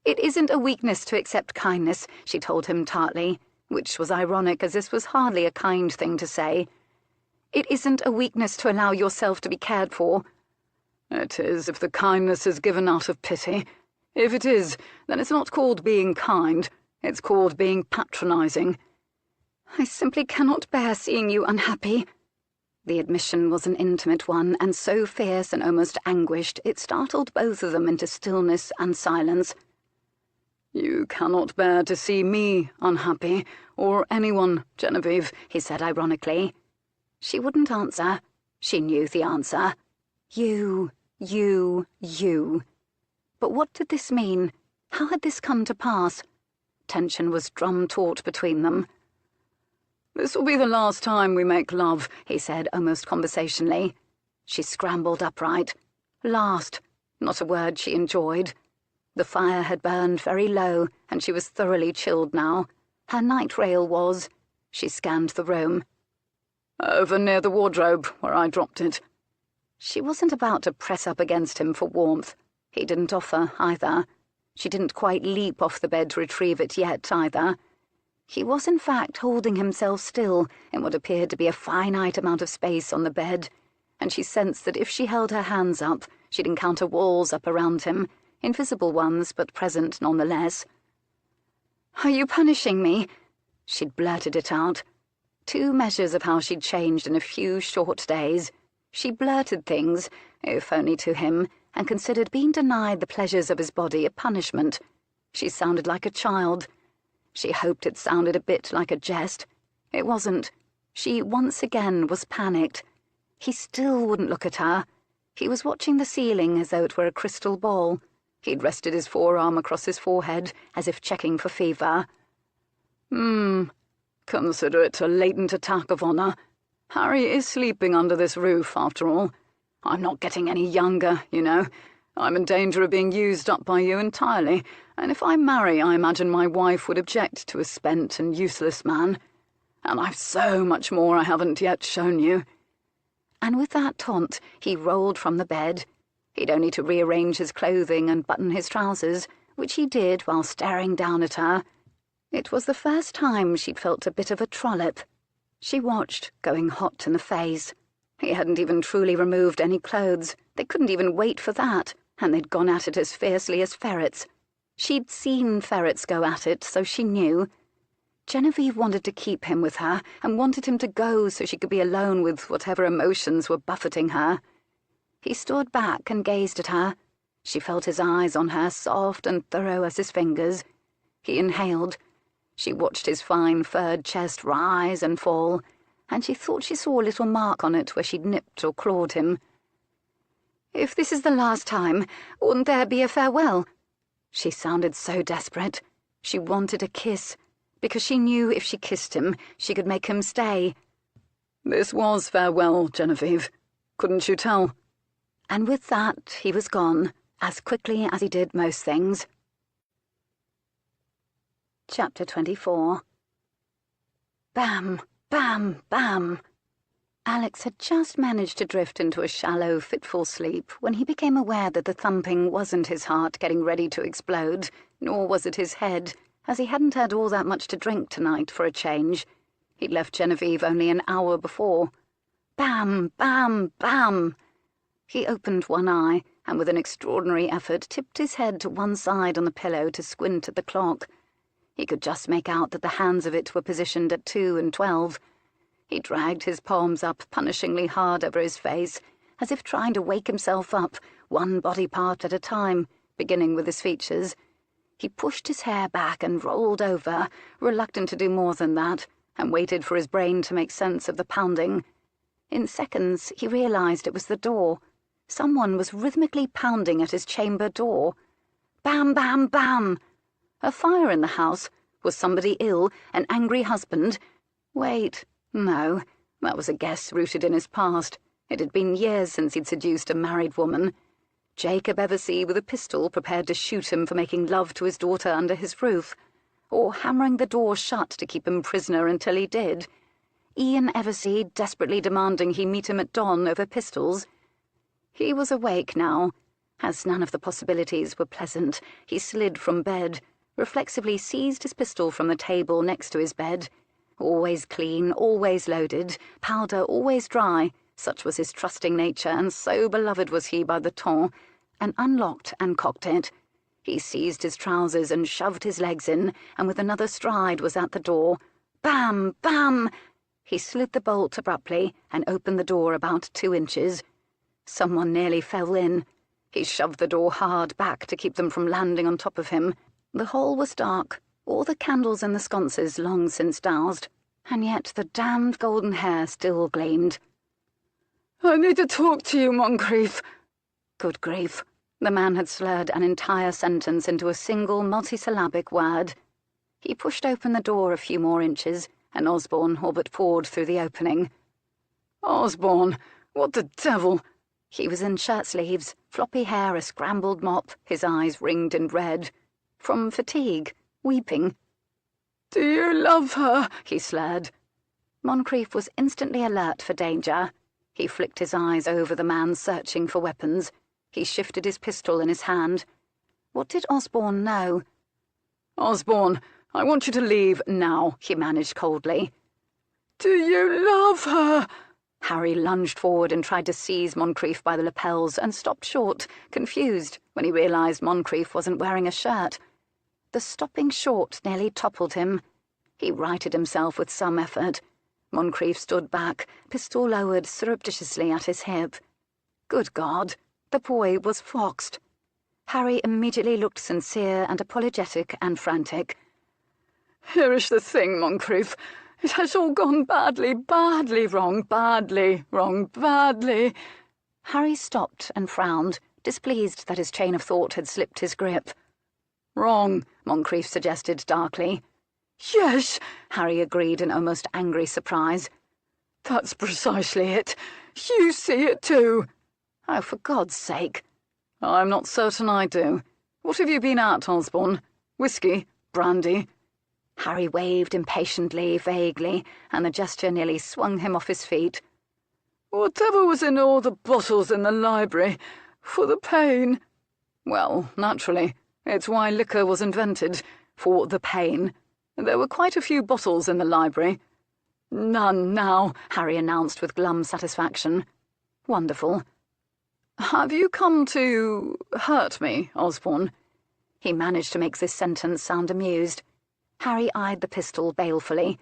"It isn't a weakness to accept kindness," she told him tartly, which was ironic, as this was hardly a kind thing to say. "It isn't a weakness to allow yourself to be cared for." "It is if the kindness is given out of pity. If it is, then it's not called being kind. It's called being patronizing." "I simply cannot bear seeing you unhappy." The admission was an intimate one, and so fierce and almost anguished it startled both of them into stillness and silence. "You cannot bear to see me unhappy, or anyone, Genevieve," he said ironically. She wouldn't answer. She knew the answer. You. But what did this mean? How had this come to pass? Tension was drum-taut between them. "This will be the last time we make love," he said almost conversationally. She scrambled upright. Last. Not a word she enjoyed. The fire had burned very low, and she was thoroughly chilled now. Her night rail was. She scanned the room. "Over near the wardrobe, where I dropped it." She wasn't about to press up against him for warmth. He didn't offer, either. She didn't quite leap off the bed to retrieve it yet, either. He was, in fact, holding himself still in what appeared to be a finite amount of space on the bed, and she sensed that if she held her hands up, she'd encounter walls up around him, invisible ones, but present nonetheless. "Are you punishing me?" She'd blurted it out. 2 measures of how she'd changed in a few short days. She blurted things, if only to him, and considered being denied the pleasures of his body a punishment. She sounded like a child. She hoped it sounded a bit like a jest. It wasn't. She, once again, was panicked. He still wouldn't look at her. He was watching the ceiling as though it were a crystal ball. He'd rested his forearm across his forehead, as if checking for fever. Consider it a latent attack of honour. Harry is sleeping under this roof, after all. I'm not getting any younger, you know. I'm in danger of being used up by you entirely, and if I marry, I imagine my wife would object to a spent and useless man. And I've so much more I haven't yet shown you." And with that taunt, he rolled from the bed. He'd only to rearrange his clothing and button his trousers, which he did while staring down at her. It was the first time she'd felt a bit of a trollop. She watched, going hot in the face. He hadn't even truly removed any clothes. They couldn't even wait for that, and they'd gone at it as fiercely as ferrets. She'd seen ferrets go at it, so she knew. Genevieve wanted to keep him with her, and wanted him to go so she could be alone with whatever emotions were buffeting her. He stood back and gazed at her. She felt his eyes on her, soft and thorough as his fingers. He inhaled. She watched his fine furred chest rise and fall, and she thought she saw a little mark on it where she'd nipped or clawed him. If this is the last time, wouldn't there be a farewell? She sounded so desperate. She wanted a kiss, because she knew if she kissed him, she could make him stay. This was farewell, Genevieve. Couldn't you tell? And with that, he was gone, as quickly as he did most things. Chapter 24. Bam! Bam! Bam! Alex had just managed to drift into a shallow, fitful sleep when he became aware that the thumping wasn't his heart getting ready to explode, nor was it his head, as he hadn't had all that much to drink tonight for a change. He'd left Genevieve only an hour before. Bam! Bam! Bam! He opened one eye, and with an extraordinary effort tipped his head to one side on the pillow to squint at the clock. He could just make out that the hands of it were positioned at 2 and 12. He dragged his palms up punishingly hard over his face, as if trying to wake himself up, one body part at a time, beginning with his features. He pushed his hair back and rolled over, reluctant to do more than that, and waited for his brain to make sense of the pounding. In seconds, he realized it was the door. Someone was rhythmically pounding at his chamber door. Bam, bam, bam! A fire in the house? Was somebody ill? An angry husband? Wait. No, that was a guess rooted in his past. It had been years since he'd seduced a married woman. Jacob Eversea with a pistol prepared to shoot him for making love to his daughter under his roof, or hammering the door shut to keep him prisoner until he did. Ian Eversea desperately demanding he meet him at dawn over pistols. He was awake now. As none of the possibilities were pleasant, he slid from bed, reflexively seized his pistol from the table next to his bed. Always clean, always loaded, powder always dry, such was his trusting nature, and so beloved was he by the ton, and unlocked and cocked it. He seized his trousers and shoved his legs in, and with another stride was at the door. Bam! Bam! He slid the bolt abruptly and opened the door about 2 inches. Someone nearly fell in. He shoved the door hard back to keep them from landing on top of him. The hall was dark, all the candles in the sconces long since doused, and yet the damned golden hair still gleamed. I need to talk to you, Moncrief. Good grief. The man had slurred an entire sentence into a single multisyllabic word. He pushed open the door a few more inches, and Osborne all but poured through the opening. Osborne, what the devil? He was in shirt-sleeves, floppy hair a scrambled mop, his eyes ringed and red. From fatigue, weeping. Do you love her? He slurred. Moncrief was instantly alert for danger. He flicked his eyes over the man searching for weapons. He shifted his pistol in his hand. What did Osborne know? Osborne, I want you to leave now, he managed coldly. Do you love her? Harry lunged forward and tried to seize Moncrief by the lapels and stopped short, confused, when he realized Moncrief wasn't wearing a shirt. The stopping short nearly toppled him. He righted himself with some effort. Moncrief stood back, pistol lowered surreptitiously at his hip. Good God, the boy was foxed. Harry immediately looked sincere and apologetic and frantic. Here is the thing, Moncrief. It has all gone badly, badly wrong, badly wrong, badly. Harry stopped and frowned, displeased that his chain of thought had slipped his grip. Wrong, Moncrief suggested darkly. Yes, Harry agreed in almost angry surprise. That's precisely it. You see it too. Oh, for God's sake. I'm not certain I do. What have you been at, Osborne? Whiskey? Brandy? Harry waved impatiently, vaguely, and the gesture nearly swung him off his feet. Whatever was in all the bottles in the library, for the pain. Well, naturally, it's why liquor was invented, for the pain. There were quite a few bottles in the library. None now, Harry announced with glum satisfaction. Wonderful. Have you come to hurt me, Osborne? He managed to make this sentence sound amused. Harry eyed the pistol balefully.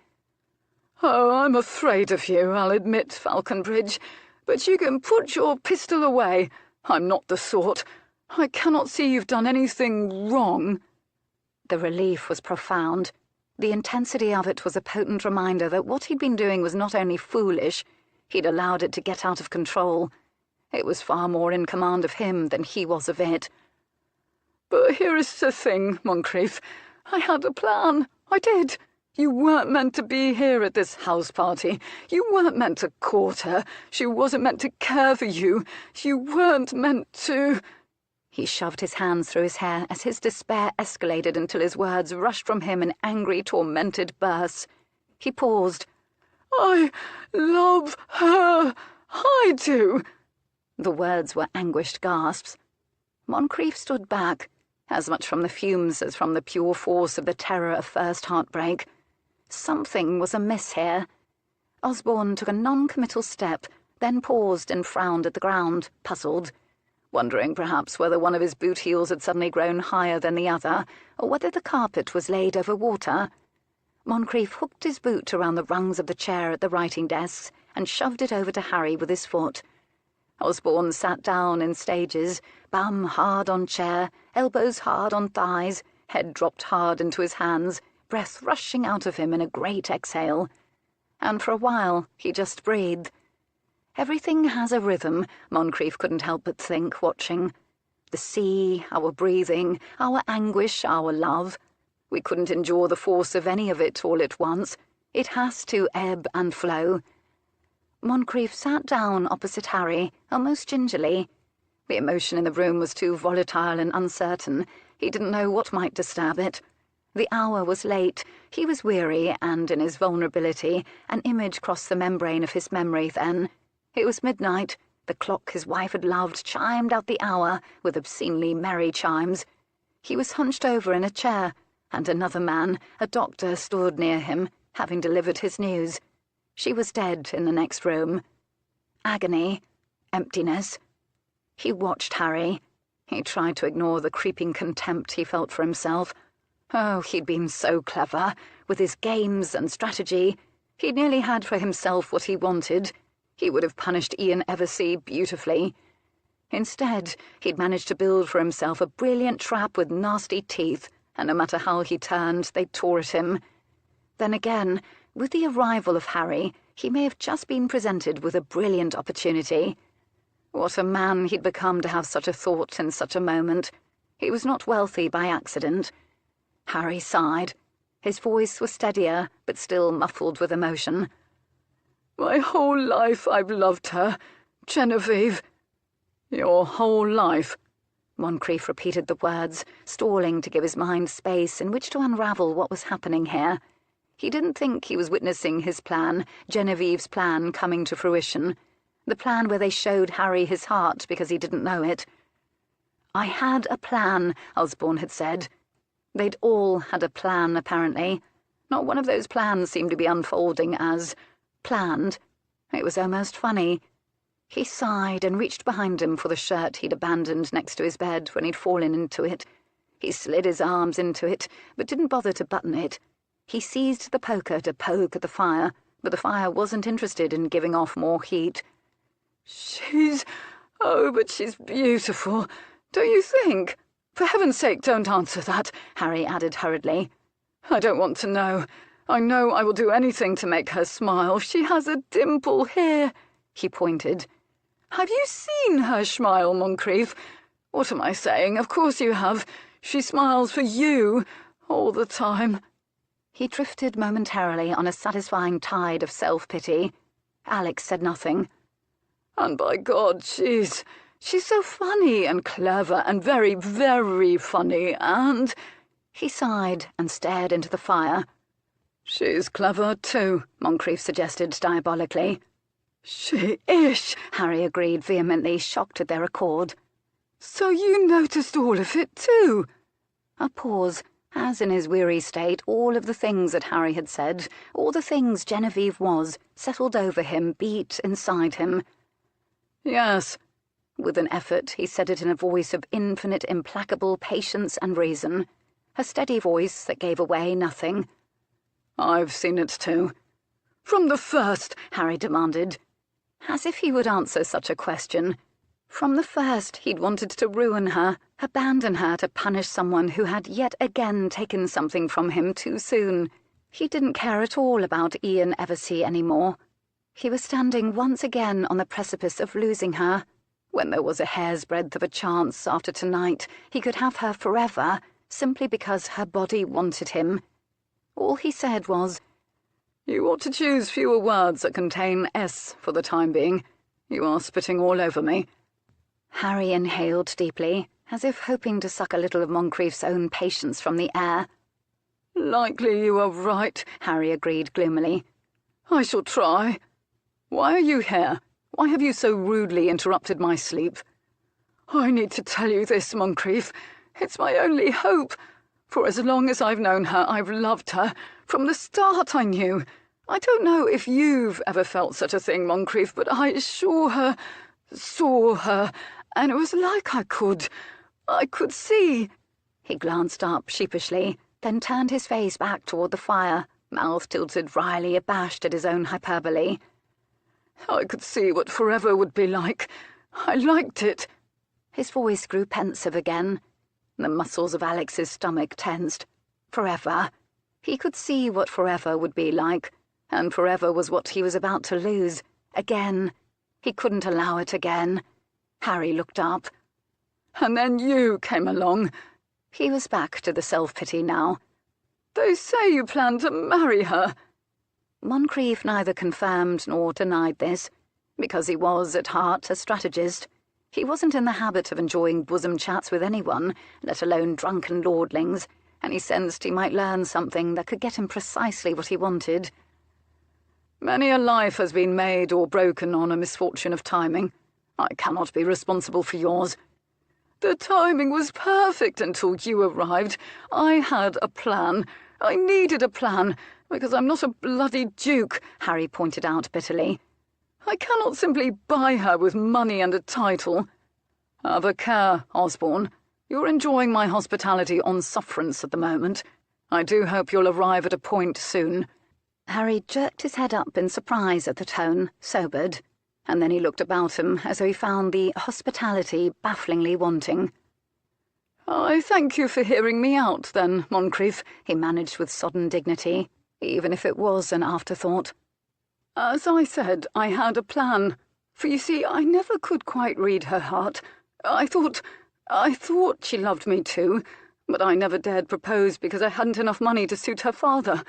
Oh, I'm afraid of you, I'll admit, Falconbridge. But you can put your pistol away. I'm not the sort. I cannot see you've done anything wrong. The relief was profound. The intensity of it was a potent reminder that what he'd been doing was not only foolish, he'd allowed it to get out of control. It was far more in command of him than he was of it. "But here is the thing, Moncrief. I had a plan. I did. You weren't meant to be here at this house party. You weren't meant to court her. She wasn't meant to care for you. You weren't meant to—" He shoved his hands through his hair as his despair escalated until his words rushed from him in angry, tormented bursts. He paused. "I love her. I do." The words were anguished gasps. Moncrief stood back, as much from the fumes as from the pure force of the terror of first heartbreak. Something was amiss here. Osborne took a non-committal step, then paused and frowned at the ground, puzzled, wondering perhaps whether one of his boot heels had suddenly grown higher than the other, or whether the carpet was laid over water. Moncrief hooked his boot around the rungs of the chair at the writing desk and shoved it over to Harry with his foot. Osborne sat down in stages, bum hard on chair, elbows hard on thighs, head dropped hard into his hands, breath rushing out of him in a great exhale. And for a while he just breathed. Everything has a rhythm, Moncrief couldn't help but think, watching. The sea, our breathing, our anguish, our love. We couldn't endure the force of any of it all at once. It has to ebb and flow. Moncrief sat down opposite Harry, almost gingerly. The emotion in the room was too volatile and uncertain. He didn't know what might disturb it. The hour was late. He was weary, and in his vulnerability, an image crossed the membrane of his memory then. It was midnight. The clock his wife had loved chimed out the hour with obscenely merry chimes. He was hunched over in a chair, and another man, a doctor, stood near him, having delivered his news. She was dead in the next room. Agony. Emptiness. He watched Harry. He tried to ignore the creeping contempt he felt for himself. Oh, he'd been so clever, with his games and strategy. He'd nearly had for himself what he wanted. He would have punished Ian Eversea beautifully. Instead, he'd managed to build for himself a brilliant trap with nasty teeth, and no matter how he turned, they tore at him. Then again, with the arrival of Harry, he may have just been presented with a brilliant opportunity. What a man he'd become to have such a thought in such a moment. He was not wealthy by accident. Harry sighed. His voice was steadier, but still muffled with emotion. "My whole life I've loved her, Genevieve." "Your whole life?" Moncrief repeated the words, stalling to give his mind space in which to unravel what was happening here. He didn't think he was witnessing his plan, Genevieve's plan, coming to fruition. The plan where they showed Harry his heart because he didn't know it. "I had a plan," Osborne had said. They'd all had a plan, apparently. Not one of those plans seemed to be unfolding as planned. It was almost funny. He sighed and reached behind him for the shirt he'd abandoned next to his bed when he'd fallen into it. He slid his arms into it, but didn't bother to button it. He seized the poker to poke at the fire, but the fire wasn't interested in giving off more heat. But she's beautiful, don't you think? For heaven's sake, don't answer that," Harry added hurriedly. "I don't want to know. I know I will do anything to make her smile. She has a dimple here." He pointed. "Have you seen her smile, Moncrief? What am I saying? Of course you have. She smiles for you all the time." He drifted momentarily on a satisfying tide of self-pity. Alex said nothing. "And by God, she's so funny and clever and very, very funny, and—" He sighed and stared into the fire. "She's clever too," Moncrief suggested diabolically. "She is," Harry agreed vehemently, shocked at their accord. "So you noticed all of it too?" A pause, as in his weary state all of the things that Harry had said, all the things Genevieve was, settled over him, beat inside him. "Yes." With an effort, he said it in a voice of infinite, implacable patience and reason, a steady voice that gave away nothing. "I've seen it too." "From the first?" Harry demanded. As if he would answer such a question. From the first, he'd wanted to ruin her, abandon her to punish someone who had yet again taken something from him too soon. He didn't care at all about Ian Eversea anymore. He was standing once again on the precipice of losing her. When there was a hair's breadth of a chance after tonight he could have her forever, simply because her body wanted him. All he said was, "You ought to choose fewer words that contain S for the time being. You are spitting all over me." Harry inhaled deeply, as if hoping to suck a little of Moncrief's own patience from the air. "Likely you are right," Harry agreed gloomily. "I shall try. Why are you here? Why have you so rudely interrupted my sleep?" "I need to tell you this, Moncrief. It's my only hope. For as long as I've known her, I've loved her. From the start I knew. I don't know if you've ever felt such a thing, Moncrief, but I saw her, and it was like I could see." He glanced up sheepishly, then turned his face back toward the fire, mouth tilted wryly, abashed at his own hyperbole. "I could see what forever would be like. I liked it." His voice grew pensive again. The muscles of Alex's stomach tensed. Forever. He could see what forever would be like, and forever was what he was about to lose. Again. He couldn't allow it again. Harry looked up. "And then you came along." He was back to the self-pity now. "They say you plan to marry her." Moncrief neither confirmed nor denied this, because he was, at heart, a strategist. He wasn't in the habit of enjoying bosom chats with anyone, let alone drunken lordlings, and he sensed he might learn something that could get him precisely what he wanted. "Many a life has been made or broken on a misfortune of timing. I cannot be responsible for yours. The timing was perfect until you arrived. I had a plan. I needed a plan, because I'm not a bloody duke," Harry pointed out bitterly. "I cannot simply buy her with money and a title. Have a care, Osborne. You're enjoying my hospitality on sufferance at the moment. I do hope you'll arrive at a point soon." Harry jerked his head up in surprise at the tone, sobered, and then he looked about him as though he found the hospitality bafflingly wanting. "I thank you for hearing me out, then, Moncrief," he managed with sodden dignity, even if it was an afterthought. "As I said, I had a plan. For you see, I never could quite read her heart. I thought she loved me too, but I never dared propose because I hadn't enough money to suit her father.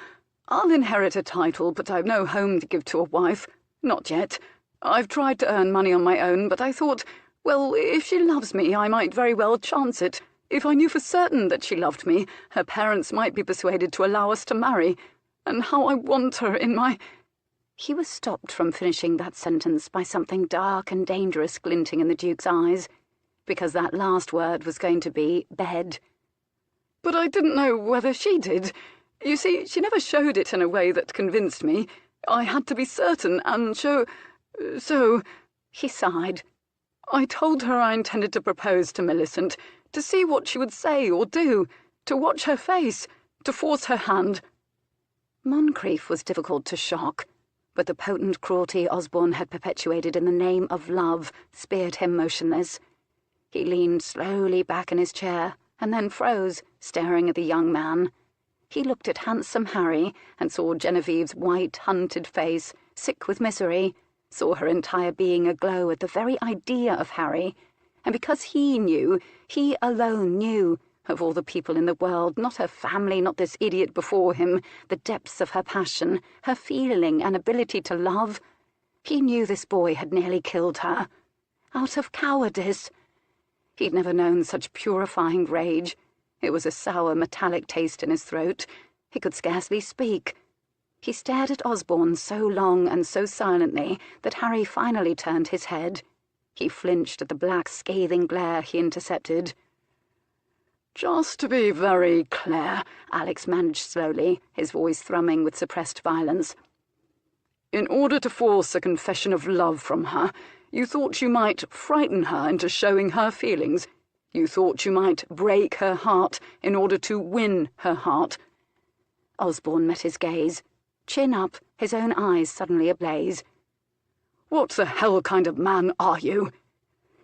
I'll inherit a title, but I've no home to give to a wife. Not yet. I've tried to earn money on my own, but I thought, well, if she loves me, I might very well chance it. If I knew for certain that she loved me, her parents might be persuaded to allow us to marry. And how I want her in my—" He was stopped from finishing that sentence by something dark and dangerous glinting in the Duke's eyes, because that last word was going to be bed. "But I didn't know whether she did. You see, she never showed it in a way that convinced me. I had to be certain, and so— He sighed. "I told her I intended to propose to Millicent, to see what she would say or do, to watch her face, to force her hand." Moncrief was difficult to shock, but the potent cruelty Osborne had perpetuated in the name of love speared him motionless. He leaned slowly back in his chair, and then froze, staring at the young man. He looked at handsome Harry, and saw Genevieve's white, hunted face, sick with misery, saw her entire being aglow at the very idea of Harry, and because he knew, he alone knew, of all the people in the world, not her family, not this idiot before him, the depths of her passion, her feeling and ability to love, he knew this boy had nearly killed her. Out of cowardice. He'd never known such purifying rage. It was a sour, metallic taste in his throat. He could scarcely speak. He stared at Osborne so long and so silently that Harry finally turned his head. He flinched at the black, scathing glare he intercepted. "Just to be very clear," Alex managed slowly, his voice thrumming with suppressed violence. "In order to force a confession of love from her, you thought you might frighten her into showing her feelings. You thought you might break her heart in order to win her heart." Osborne met his gaze. Chin up, his own eyes suddenly ablaze. "What the hell kind of man are you?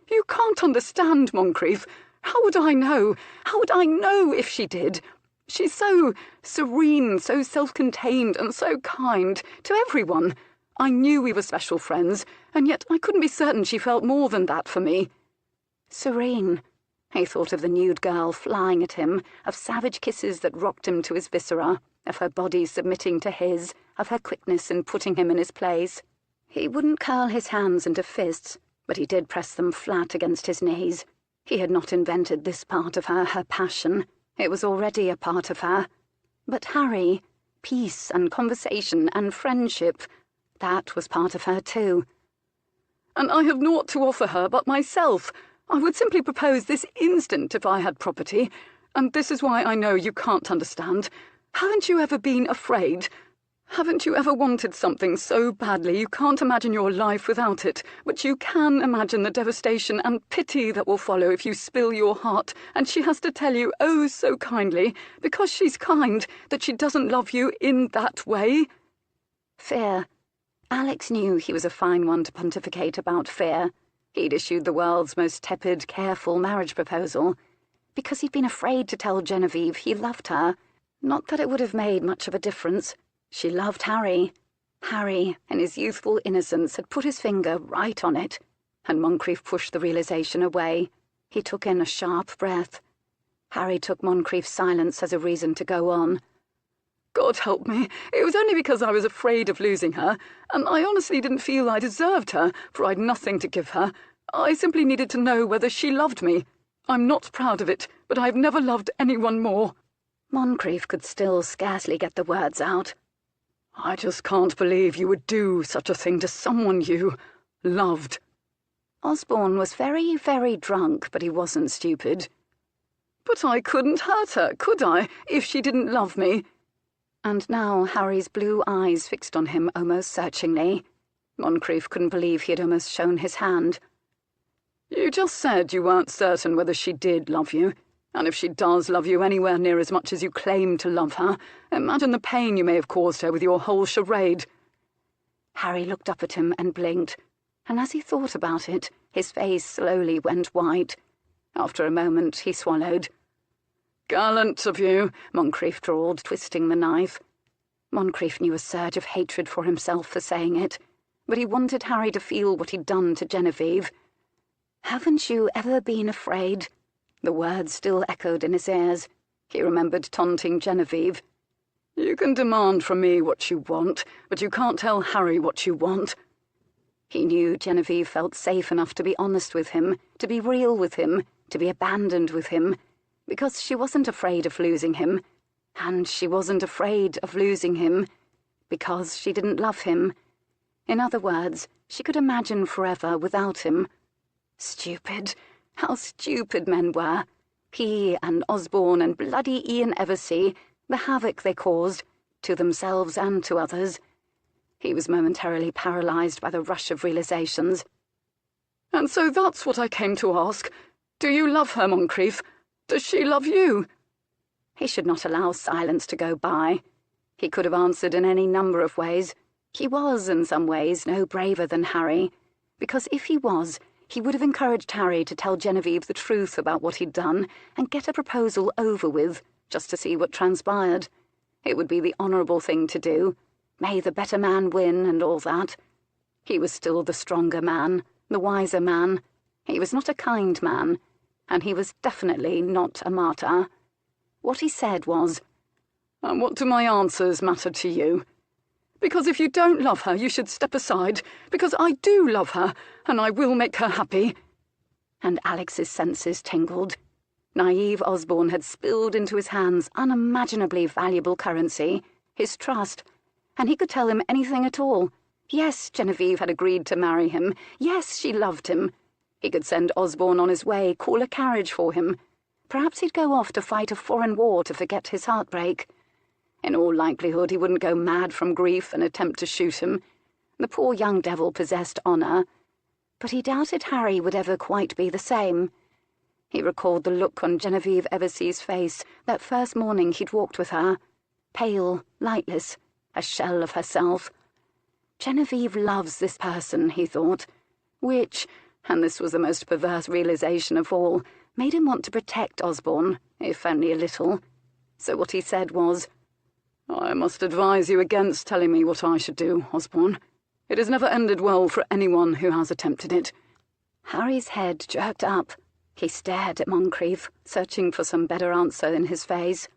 You can't understand, Moncrief. How would I know? How would I know if she did? She's so serene, so self-contained, and so kind to everyone. I knew we were special friends, and yet I couldn't be certain she felt more than that for me. Serene. He thought of the nude girl flying at him, of savage kisses that rocked him to his viscera, of her body submitting to his, of her quickness in putting him in his place. He wouldn't curl his hands into fists, but he did press them flat against his knees. He had not invented this part of her passion. It was already a part of her. But Harry, peace and conversation and friendship, that was part of her too. And I have naught to offer her but myself. I would simply propose this instant if I had property, and this is why I know you can't understand. Haven't you ever been afraid? Haven't you ever wanted something so badly you can't imagine your life without it, but you can imagine the devastation and pity that will follow if you spill your heart, and she has to tell you, oh so kindly, because she's kind, that she doesn't love you in that way? Fear. Alex knew he was a fine one to pontificate about fear. He'd issued the world's most tepid, careful marriage proposal because he'd been afraid to tell Genevieve he loved her. Not that it would have made much of a difference. She loved Harry. Harry, in his youthful innocence, had put his finger right on it, and Moncrief pushed the realization away. He took in a sharp breath. Harry took Moncrief's silence as a reason to go on. God help me, it was only because I was afraid of losing her, and I honestly didn't feel I deserved her, for I'd nothing to give her. I simply needed to know whether she loved me. I'm not proud of it, but I've never loved anyone more. Moncrief could still scarcely get the words out. I just can't believe you would do such a thing to someone you loved. Osborne was very, very drunk, but he wasn't stupid. But I couldn't hurt her, could I, if she didn't love me? And now Harry's blue eyes fixed on him almost searchingly. Moncrief couldn't believe he had almost shown his hand. You just said you weren't certain whether she did love you, and if she does love you anywhere near as much as you claim to love her, imagine the pain you may have caused her with your whole charade. Harry looked up at him and blinked, and as he thought about it, his face slowly went white. After a moment he swallowed. Gallant of you, Moncrief drawled, twisting the knife. Moncrief knew a surge of hatred for himself for saying it, but he wanted Harry to feel what he'd done to Genevieve. Haven't you ever been afraid? The words still echoed in his ears. He remembered taunting Genevieve. You can demand from me what you want, but you can't tell Harry what you want. He knew Genevieve felt safe enough to be honest with him, to be real with him, to be abandoned with him, because she wasn't afraid of losing him, and she wasn't afraid of losing him, because she didn't love him. In other words, she could imagine forever without him. Stupid. How stupid men were. He and Osborne and bloody Ian Eversea, the havoc they caused, to themselves and to others. He was momentarily paralysed by the rush of realisations. And so that's what I came to ask. Do you love her, Moncrief? Does she love you? He should not allow silence to go by. He could have answered in any number of ways. He was, in some ways, no braver than Harry, because if he was, he would have encouraged Harry to tell Genevieve the truth about what he'd done and get a proposal over with, just to see what transpired. It would be the honourable thing to do. May the better man win and all that. He was still the stronger man, the wiser man. He was not a kind man, and he was definitely not a martyr. What he said was, "And what do my answers matter to you? Because if you don't love her, you should step aside, because I do love her, and I will make her happy." And Alex's senses tingled. Naive Osborne had spilled into his hands unimaginably valuable currency, his trust, and he could tell him anything at all. Yes, Genevieve had agreed to marry him. Yes, she loved him. He could send Osborne on his way, call a carriage for him. Perhaps he'd go off to fight a foreign war to forget his heartbreak. In all likelihood, he wouldn't go mad from grief and attempt to shoot him. The poor young devil possessed honour. But he doubted Harry would ever quite be the same. He recalled the look on Genevieve Eversea's face that first morning he'd walked with her. Pale, lightless, a shell of herself. Genevieve loves this person, he thought, which, and this was the most perverse realization of all, made him want to protect Osborne, if only a little. So what he said was, "I must advise you against telling me what I should do, Osborne. It has never ended well for anyone who has attempted it." Harry's head jerked up. He stared at Moncrieff, searching for some better answer in his face.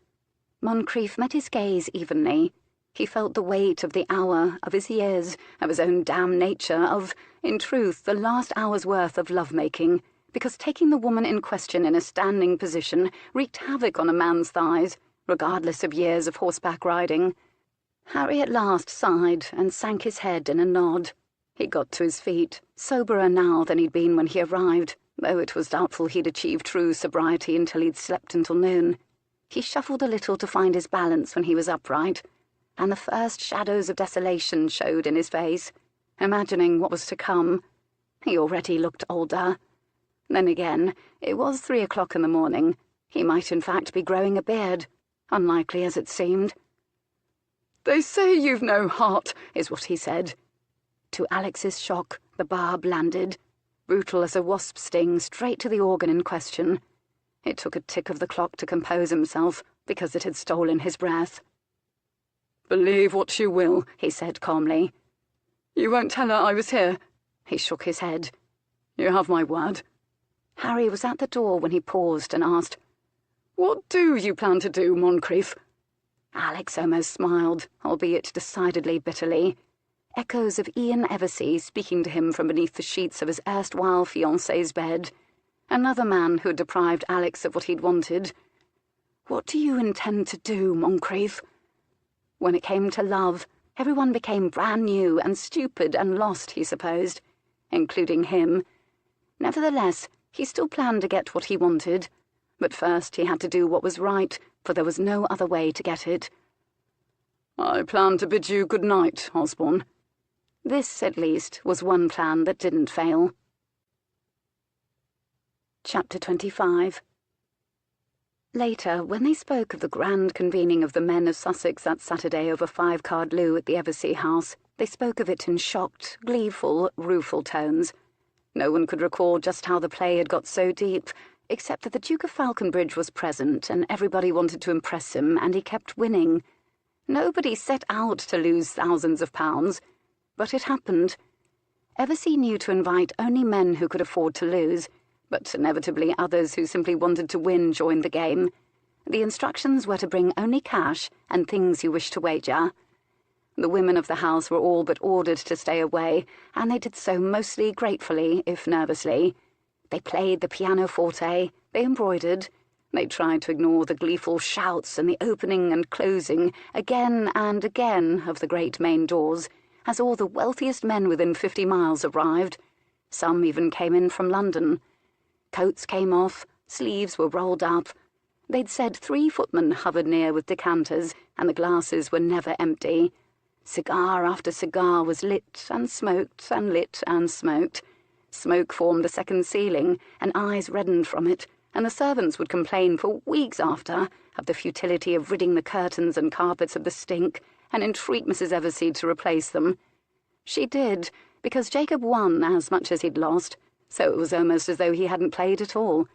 Moncrieff met his gaze evenly. He felt the weight of the hour, of his years, of his own damn nature, of, in truth, the last hour's worth of love-making, because taking the woman in question in a standing position wreaked havoc on a man's thighs, regardless of years of horseback riding. Harry at last sighed and sank his head in a nod. He got to his feet, soberer now than he'd been when he arrived, though it was doubtful he'd achieved true sobriety until he'd slept until noon. He shuffled a little to find his balance when he was upright, and the first shadows of desolation showed in his face, imagining what was to come. He already looked older. Then again, it was 3 o'clock in the morning. He might in fact be growing a beard, unlikely as it seemed. "They say you've no heart," is what he said. To Alex's shock, the barb landed, brutal as a wasp's sting, straight to the organ in question. It took a tick of the clock to compose himself, because it had stolen his breath. "Believe what you will," he said calmly. "You won't tell her I was here?" He shook his head. "You have my word." Harry was at the door when he paused and asked, "What do you plan to do, Moncrieff?" Alex almost smiled, albeit decidedly bitterly. Echoes of Ian Eversea speaking to him from beneath the sheets of his erstwhile fiancée's bed. Another man who had deprived Alex of what he'd wanted. "What do you intend to do, Moncrieff?" When it came to love, everyone became brand new and stupid and lost, he supposed, including him. Nevertheless, he still planned to get what he wanted, but first he had to do what was right, for there was no other way to get it. "I plan to bid you good night, Osborne." This, at least, was one plan that didn't fail. Chapter 25. Later, when they spoke of the grand convening of the men of Sussex that Saturday over 5-card loo at the Eversea house, they spoke of it in shocked, gleeful, rueful tones. No one could recall just how the play had got so deep, except that the Duke of Falconbridge was present and everybody wanted to impress him, and he kept winning. Nobody set out to lose thousands of pounds, but it happened. Eversea knew to invite only men who could afford to lose, but inevitably others who simply wanted to win joined the game. The instructions were to bring only cash and things you wished to wager. The women of the house were all but ordered to stay away, and they did so mostly gratefully, if nervously. They played the pianoforte, they embroidered, they tried to ignore the gleeful shouts and the opening and closing, again and again, of the great main doors, as all the wealthiest men within 50 miles arrived. Some even came in from London. Coats came off, sleeves were rolled up. They'd said 3 footmen hovered near with decanters, and the glasses were never empty. Cigar after cigar was lit and smoked and lit and smoked. Smoke formed a second ceiling, and eyes reddened from it, and the servants would complain for weeks after of the futility of ridding the curtains and carpets of the stink, and entreat Mrs. Eversea to replace them. She did, because Jacob won as much as he'd lost, so it was almost as though he hadn't played at all,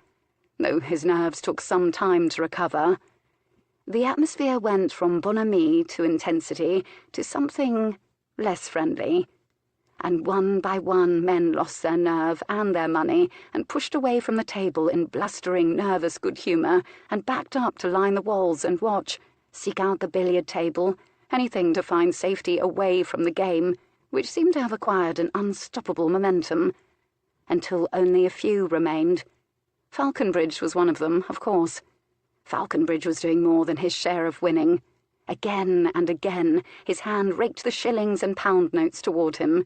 though his nerves took some time to recover. The atmosphere went from bonhomie to intensity to something less friendly, and one by one men lost their nerve and their money and pushed away from the table in blustering, nervous good humour and backed up to line the walls and watch, seek out the billiard table, anything to find safety away from the game, which seemed to have acquired an unstoppable momentum, until only a few remained. Falconbridge was one of them, of course. Falconbridge was doing more than his share of winning. Again and again his hand raked the shillings and pound notes toward him.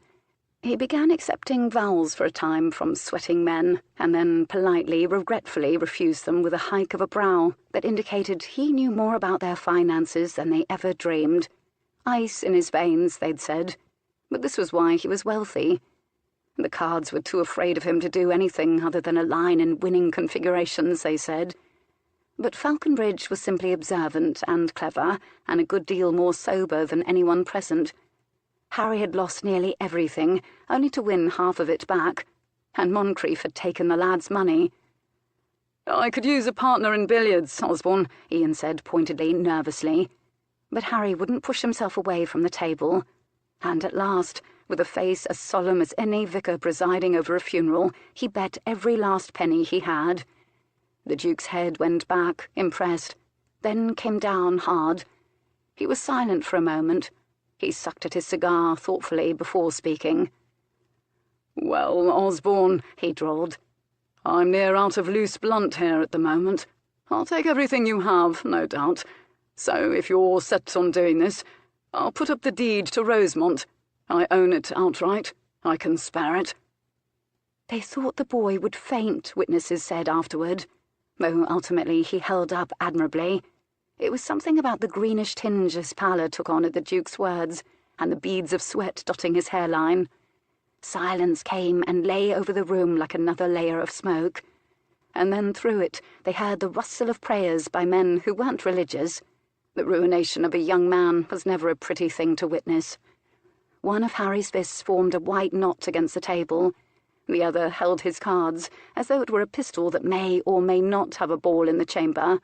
He began accepting vowels for a time from sweating men, and then politely, regretfully refused them with a hike of a brow that indicated he knew more about their finances than they ever dreamed. Ice in his veins, they'd said, but this was why he was wealthy. The cards were too afraid of him to do anything other than a line in winning configurations, they said. But Falconbridge was simply observant and clever, and a good deal more sober than anyone present. Harry had lost nearly everything, only to win half of it back, and Moncrieff had taken the lad's money. "I could use a partner in billiards, Osborne," Ian said pointedly, nervously. But Harry wouldn't push himself away from the table, and at last, with a face as solemn as any vicar presiding over a funeral, he bet every last penny he had. The Duke's head went back, impressed, then came down hard. He was silent for a moment. He sucked at his cigar thoughtfully before speaking. "Well, Osborne," he drawled, "I'm near out of loose blunt here at the moment. I'll take everything you have, no doubt. So if you're set on doing this, I'll put up the deed to Rosemont. I own it outright. I can spare it." They thought the boy would faint, witnesses said afterward, though ultimately he held up admirably. It was something about the greenish tinge his pallor took on at the Duke's words, and the beads of sweat dotting his hairline. Silence came and lay over the room like another layer of smoke, and then through it they heard the rustle of prayers by men who weren't religious. The ruination of a young man was never a pretty thing to witness. One of Harry's fists formed a white knot against the table. The other held his cards, as though it were a pistol that may or may not have a ball in the chamber.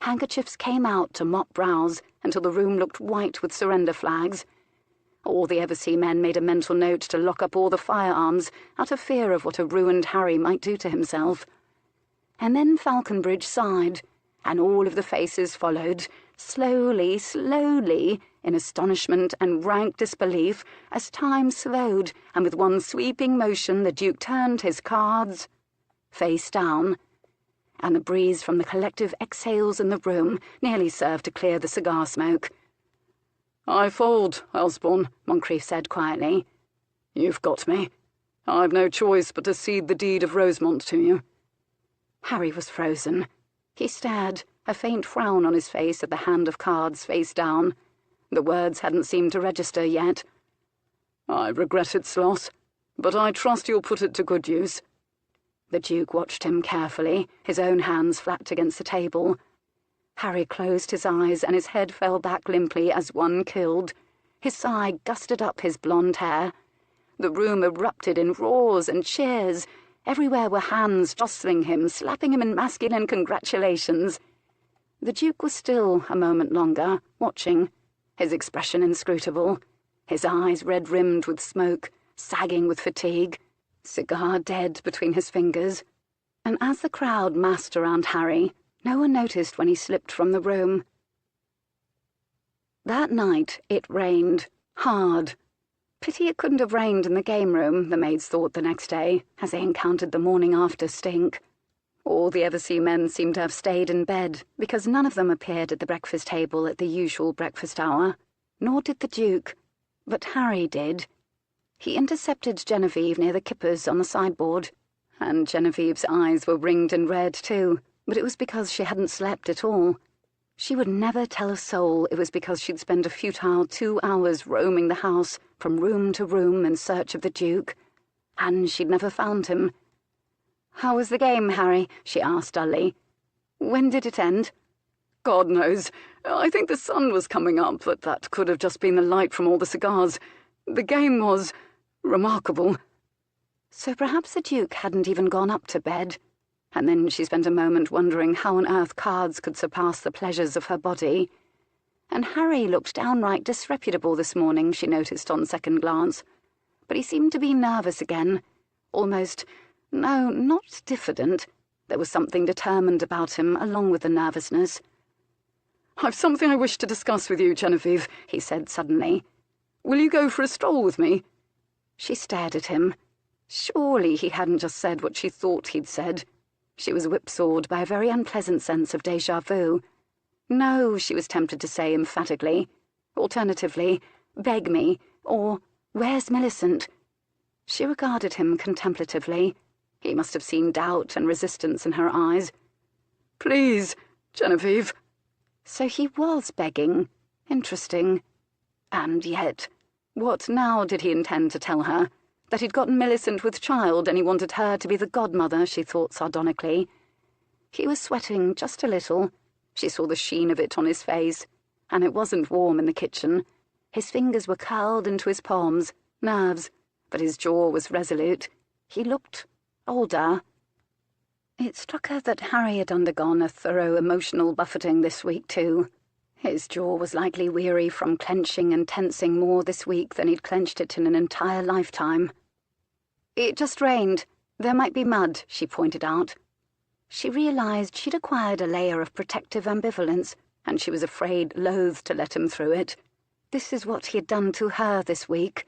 Handkerchiefs came out to mop brows until the room looked white with surrender flags. All the Eversea men made a mental note to lock up all the firearms out of fear of what a ruined Harry might do to himself. And then Falconbridge sighed, and all of the faces followed, slowly, slowly, in astonishment and rank disbelief, as time slowed, and with one sweeping motion the Duke turned his cards face down, and the breeze from the collective exhales in the room nearly served to clear the cigar smoke. "I fold, Osborne," Moncrief said quietly. "You've got me. I've no choice but to cede the deed of Rosemont to you." Harry was frozen. He stared, a faint frown on his face at the hand of cards face down. The words hadn't seemed to register yet. "I regret its loss, but I trust you'll put it to good use." The Duke watched him carefully, his own hands flapped against the table. Harry closed his eyes and his head fell back limply as one killed. His sigh gusted up his blonde hair. The room erupted in roars and cheers. Everywhere were hands jostling him, slapping him in masculine congratulations. The Duke was still a moment longer, watching, his expression inscrutable, his eyes red-rimmed with smoke, sagging with fatigue, cigar dead between his fingers. And as the crowd massed around Harry, no one noticed when he slipped from the room. That night it rained, hard. Pity it couldn't have rained in the game room, the maids thought the next day, as they encountered the morning after stink. All the Eversea men seemed to have stayed in bed, because none of them appeared at the breakfast table at the usual breakfast hour. Nor did the Duke. But Harry did. He intercepted Genevieve near the kippers on the sideboard, and Genevieve's eyes were ringed in red too, but it was because she hadn't slept at all. She would never tell a soul it was because she'd spent a futile 2 hours roaming the house from room to room in search of the Duke, and she'd never found him. "How was the game, Harry?" she asked dully. "When did it end?" "God knows. I think the sun was coming up, but that could have just been the light from all the cigars. The game was remarkable." So perhaps the Duke hadn't even gone up to bed. And then she spent a moment wondering how on earth cards could surpass the pleasures of her body. And Harry looked downright disreputable this morning, she noticed on second glance. But he seemed to be nervous again. Almost, no, not diffident. There was something determined about him, along with the nervousness. "I've something I wish to discuss with you, Genevieve," he said suddenly. "Will you go for a stroll with me?" She stared at him. Surely he hadn't just said what she thought he'd said. She was whipsawed by a very unpleasant sense of déjà vu. "No," she was tempted to say emphatically. Alternatively, "Beg me," or "Where's Millicent?" She regarded him contemplatively. He must have seen doubt and resistance in her eyes. "Please, Genevieve." So he was begging. Interesting. And yet, what now did he intend to tell her? That he'd gotten Millicent with child and he wanted her to be the godmother, she thought sardonically. He was sweating just a little. She saw the sheen of it on his face, and it wasn't warm in the kitchen. His fingers were curled into his palms, nerves, but his jaw was resolute. He looked older. It struck her that Harry had undergone a thorough emotional buffeting this week too. His jaw was likely weary from clenching and tensing more this week than he'd clenched it in an entire lifetime. "It just rained. There might be mud," she pointed out. She realised she'd acquired a layer of protective ambivalence, and she was afraid, loath to let him through it. This is what he had done to her this week.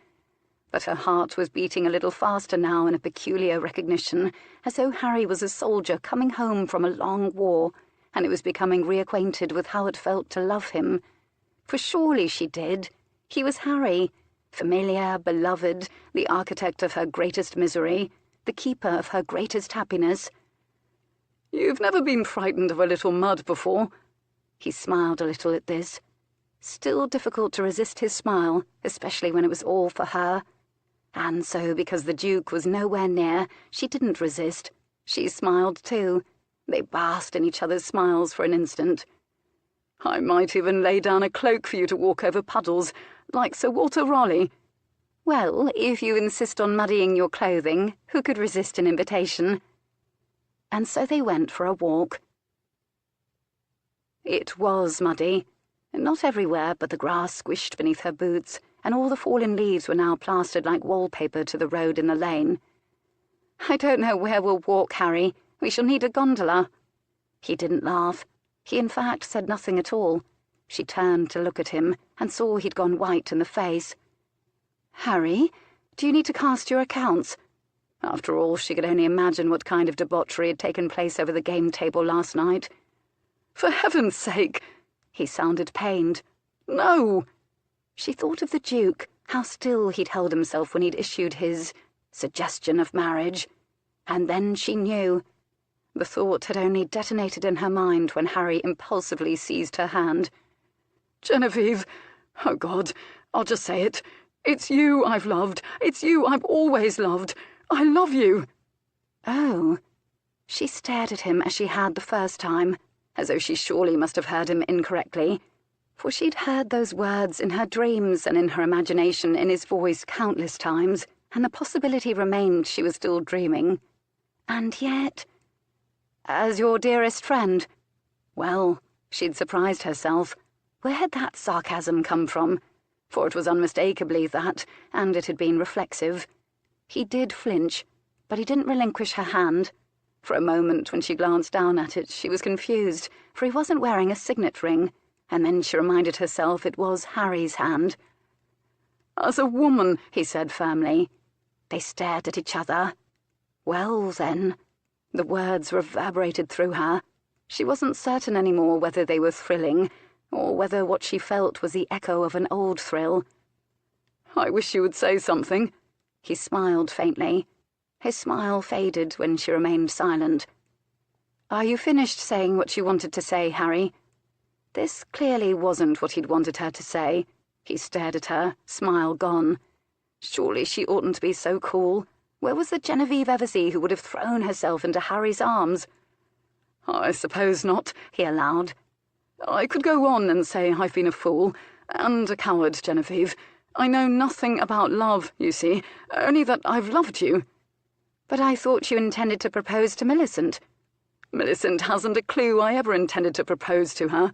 But her heart was beating a little faster now in a peculiar recognition, as though Harry was a soldier coming home from a long war, and it was becoming reacquainted with how it felt to love him. For surely she did. He was Harry, familiar, beloved, the architect of her greatest misery, the keeper of her greatest happiness. "You've never been frightened of a little mud before?" He smiled a little at this. Still difficult to resist his smile, especially when it was all for her. And so, because the Duke was nowhere near, she didn't resist. She smiled too. They basked in each other's smiles for an instant. "I might even lay down a cloak for you to walk over puddles, like Sir Walter Raleigh." "Well, if you insist on muddying your clothing, who could resist an invitation?" And so they went for a walk. It was muddy. Not everywhere, but the grass squished beneath her boots, and all the fallen leaves were now plastered like wallpaper to the road in the lane. "I don't know where we'll walk, Harry. We shall need a gondola." He didn't laugh. He, in fact, said nothing at all. She turned to look at him, and saw he'd gone white in the face. "Harry, do you need to cast your accounts?" After all, she could only imagine what kind of debauchery had taken place over the game table last night. "For heaven's sake!" He sounded pained. "No!" She thought of the Duke, how still he'd held himself when he'd issued his suggestion of marriage. And then she knew. The thought had only detonated in her mind when Harry impulsively seized her hand. "Genevieve, oh God, I'll just say it. It's you I've loved. It's you I've always loved. I love you." "Oh." She stared at him as she had the first time, as though she surely must have heard him incorrectly, for she'd heard those words in her dreams and in her imagination in his voice countless times, and the possibility remained she was still dreaming. And yet, "As your dearest friend." Well, she'd surprised herself. Where had that sarcasm come from? For it was unmistakably that, and it had been reflexive. He did flinch, but he didn't relinquish her hand. For a moment, when she glanced down at it, she was confused, for he wasn't wearing a signet ring, and then she reminded herself it was Harry's hand. "As a woman," he said firmly. They stared at each other. Well, then. The words reverberated through her. She wasn't certain any more whether they were thrilling, or whether what she felt was the echo of an old thrill. "I wish you would say something." He smiled faintly. His smile faded when she remained silent. "Are you finished saying what you wanted to say, Harry?" This clearly wasn't what he'd wanted her to say. He stared at her, smile gone. Surely she oughtn't to be so cool. Where was the Genevieve Eversea who would have thrown herself into Harry's arms? "I suppose not," he allowed. "I could go on and say I've been a fool, and a coward, Genevieve. I know nothing about love, you see, only that I've loved you." "But I thought you intended to propose to Millicent." "Millicent hasn't a clue I ever intended to propose to her."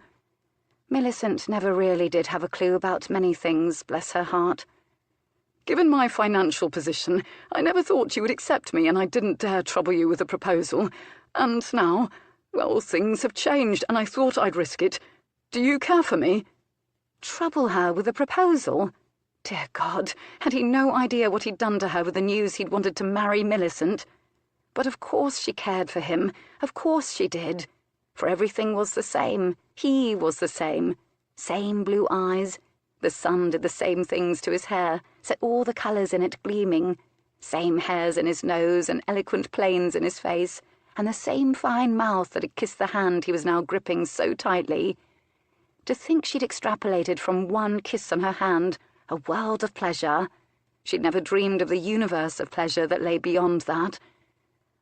Millicent never really did have a clue about many things, bless her heart. "Given my financial position, I never thought you would accept me, and I didn't dare trouble you with a proposal. And now, well, things have changed, and I thought I'd risk it. Do you care for me?" Trouble her with a proposal? Dear God, had he no idea what he'd done to her with the news he'd wanted to marry Millicent? But of course she cared for him. Of course she did. For everything was the same. He was the same. Same blue eyes. The sun did the same things to his hair, set all the colours in it gleaming. Same hairs in his nose and eloquent planes in his face, and the same fine mouth that had kissed the hand he was now gripping so tightly. To think she'd extrapolated from one kiss on her hand a world of pleasure. She'd never dreamed of the universe of pleasure that lay beyond that.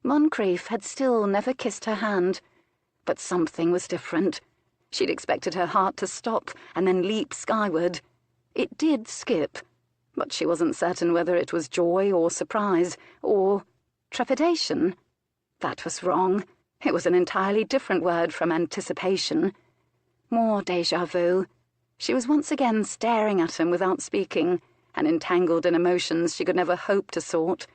Moncrief had still never kissed her hand. But something was different. She'd expected her heart to stop and then leap skyward. It did skip, but she wasn't certain whether it was joy or surprise or trepidation. That was wrong. It was an entirely different word from anticipation. More déjà vu. She was once again staring at him without speaking, and entangled in emotions she could never hope to sort.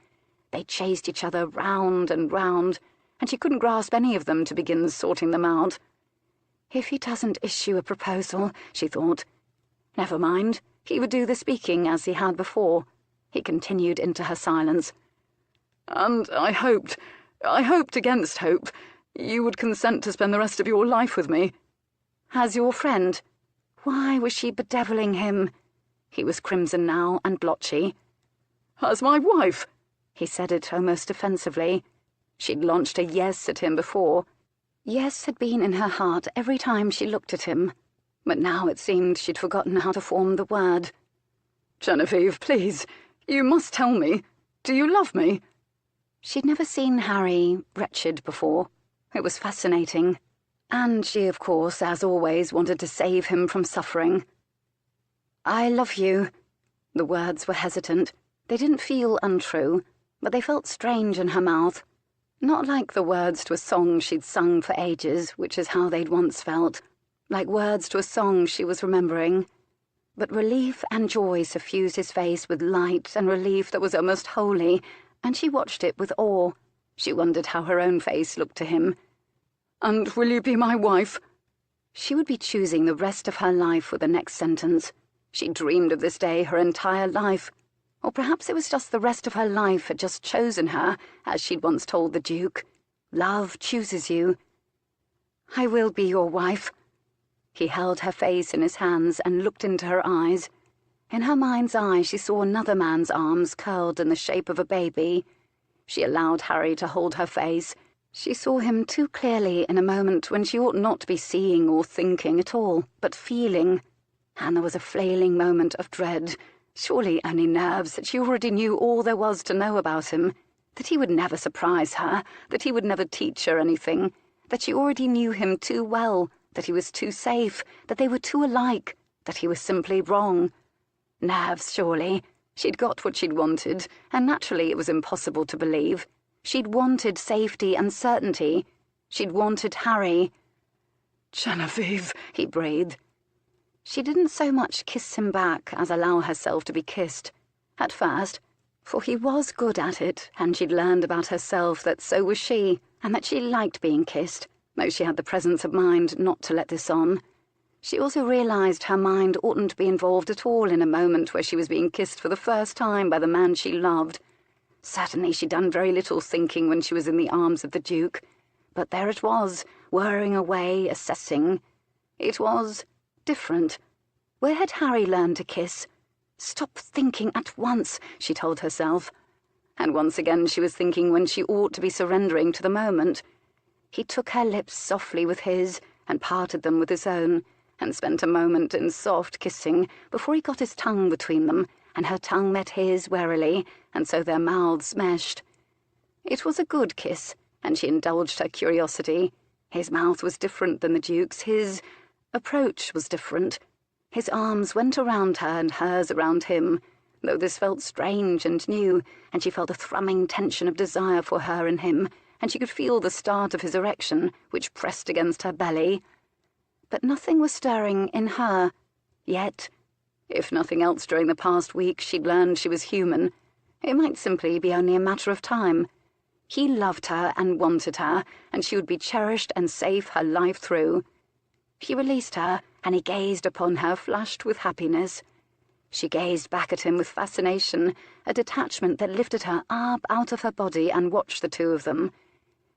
They chased each other round and round, and she couldn't grasp any of them to begin sorting them out. If he doesn't issue a proposal, she thought. Never mind, he would do the speaking as he had before. He continued into her silence. And I hoped against hope, you would consent to spend the rest of your life with me. As your friend? Why was she bedeviling him? He was crimson now and blotchy. As my wife? He said it almost defensively. She'd launched a yes at him before. Yes had been in her heart every time she looked at him, but now it seemed she'd forgotten how to form the word. Genevieve, please, you must tell me. Do you love me? She'd never seen Harry wretched before. It was fascinating. And she, of course, as always, wanted to save him from suffering. I love you. The words were hesitant. They didn't feel untrue, but they felt strange in her mouth. Not like the words to a song she'd sung for ages, which is how they'd once felt. Like words to a song she was remembering. But relief and joy suffused his face with light and relief that was almost holy, and she watched it with awe. She wondered how her own face looked to him. And will you be my wife? She would be choosing the rest of her life with the next sentence. She dreamed of this day her entire life. Or perhaps it was just the rest of her life had just chosen her, as she'd once told the Duke. Love chooses you. I will be your wife. He held her face in his hands and looked into her eyes. In her mind's eye she saw another man's arms curled in the shape of a baby. She allowed Harry to hold her face. She saw him too clearly in a moment when she ought not to be seeing or thinking at all, but feeling. And there was a flailing moment of dread. Surely only nerves, that she already knew all there was to know about him, that he would never surprise her, that he would never teach her anything, that she already knew him too well, that he was too safe, that they were too alike, that he was simply wrong. Nerves, surely. She'd got what she'd wanted, and naturally it was impossible to believe. She'd wanted safety and certainty. She'd wanted Harry. Genevieve, he breathed. She didn't so much kiss him back as allow herself to be kissed. At first, for he was good at it, and she'd learned about herself that so was she, and that she liked being kissed, though she had the presence of mind not to let this on. She also realized her mind oughtn't to be involved at all in a moment where she was being kissed for the first time by the man she loved. Certainly she'd done very little thinking when she was in the arms of the Duke, but there it was, whirring away, assessing. It was different. Where had Harry learned to kiss? Stop thinking at once, she told herself. And once again she was thinking when she ought to be surrendering to the moment. He took her lips softly with his, and parted them with his own, and spent a moment in soft kissing before he got his tongue between them, and her tongue met his warily, and so their mouths meshed. It was a good kiss, and she indulged her curiosity. His mouth was different than the Duke's, his approach was different. His arms went around her and hers around him, though this felt strange and new, and she felt a thrumming tension of desire for her and him, and she could feel the start of his erection, which pressed against her belly. But nothing was stirring in her, yet. If nothing else during the past week she'd learned she was human. It might simply be only a matter of time. He loved her and wanted her, and she would be cherished and safe her life through. He released her, and he gazed upon her, flushed with happiness. She gazed back at him with fascination, a detachment that lifted her up out of her body, and watched the two of them.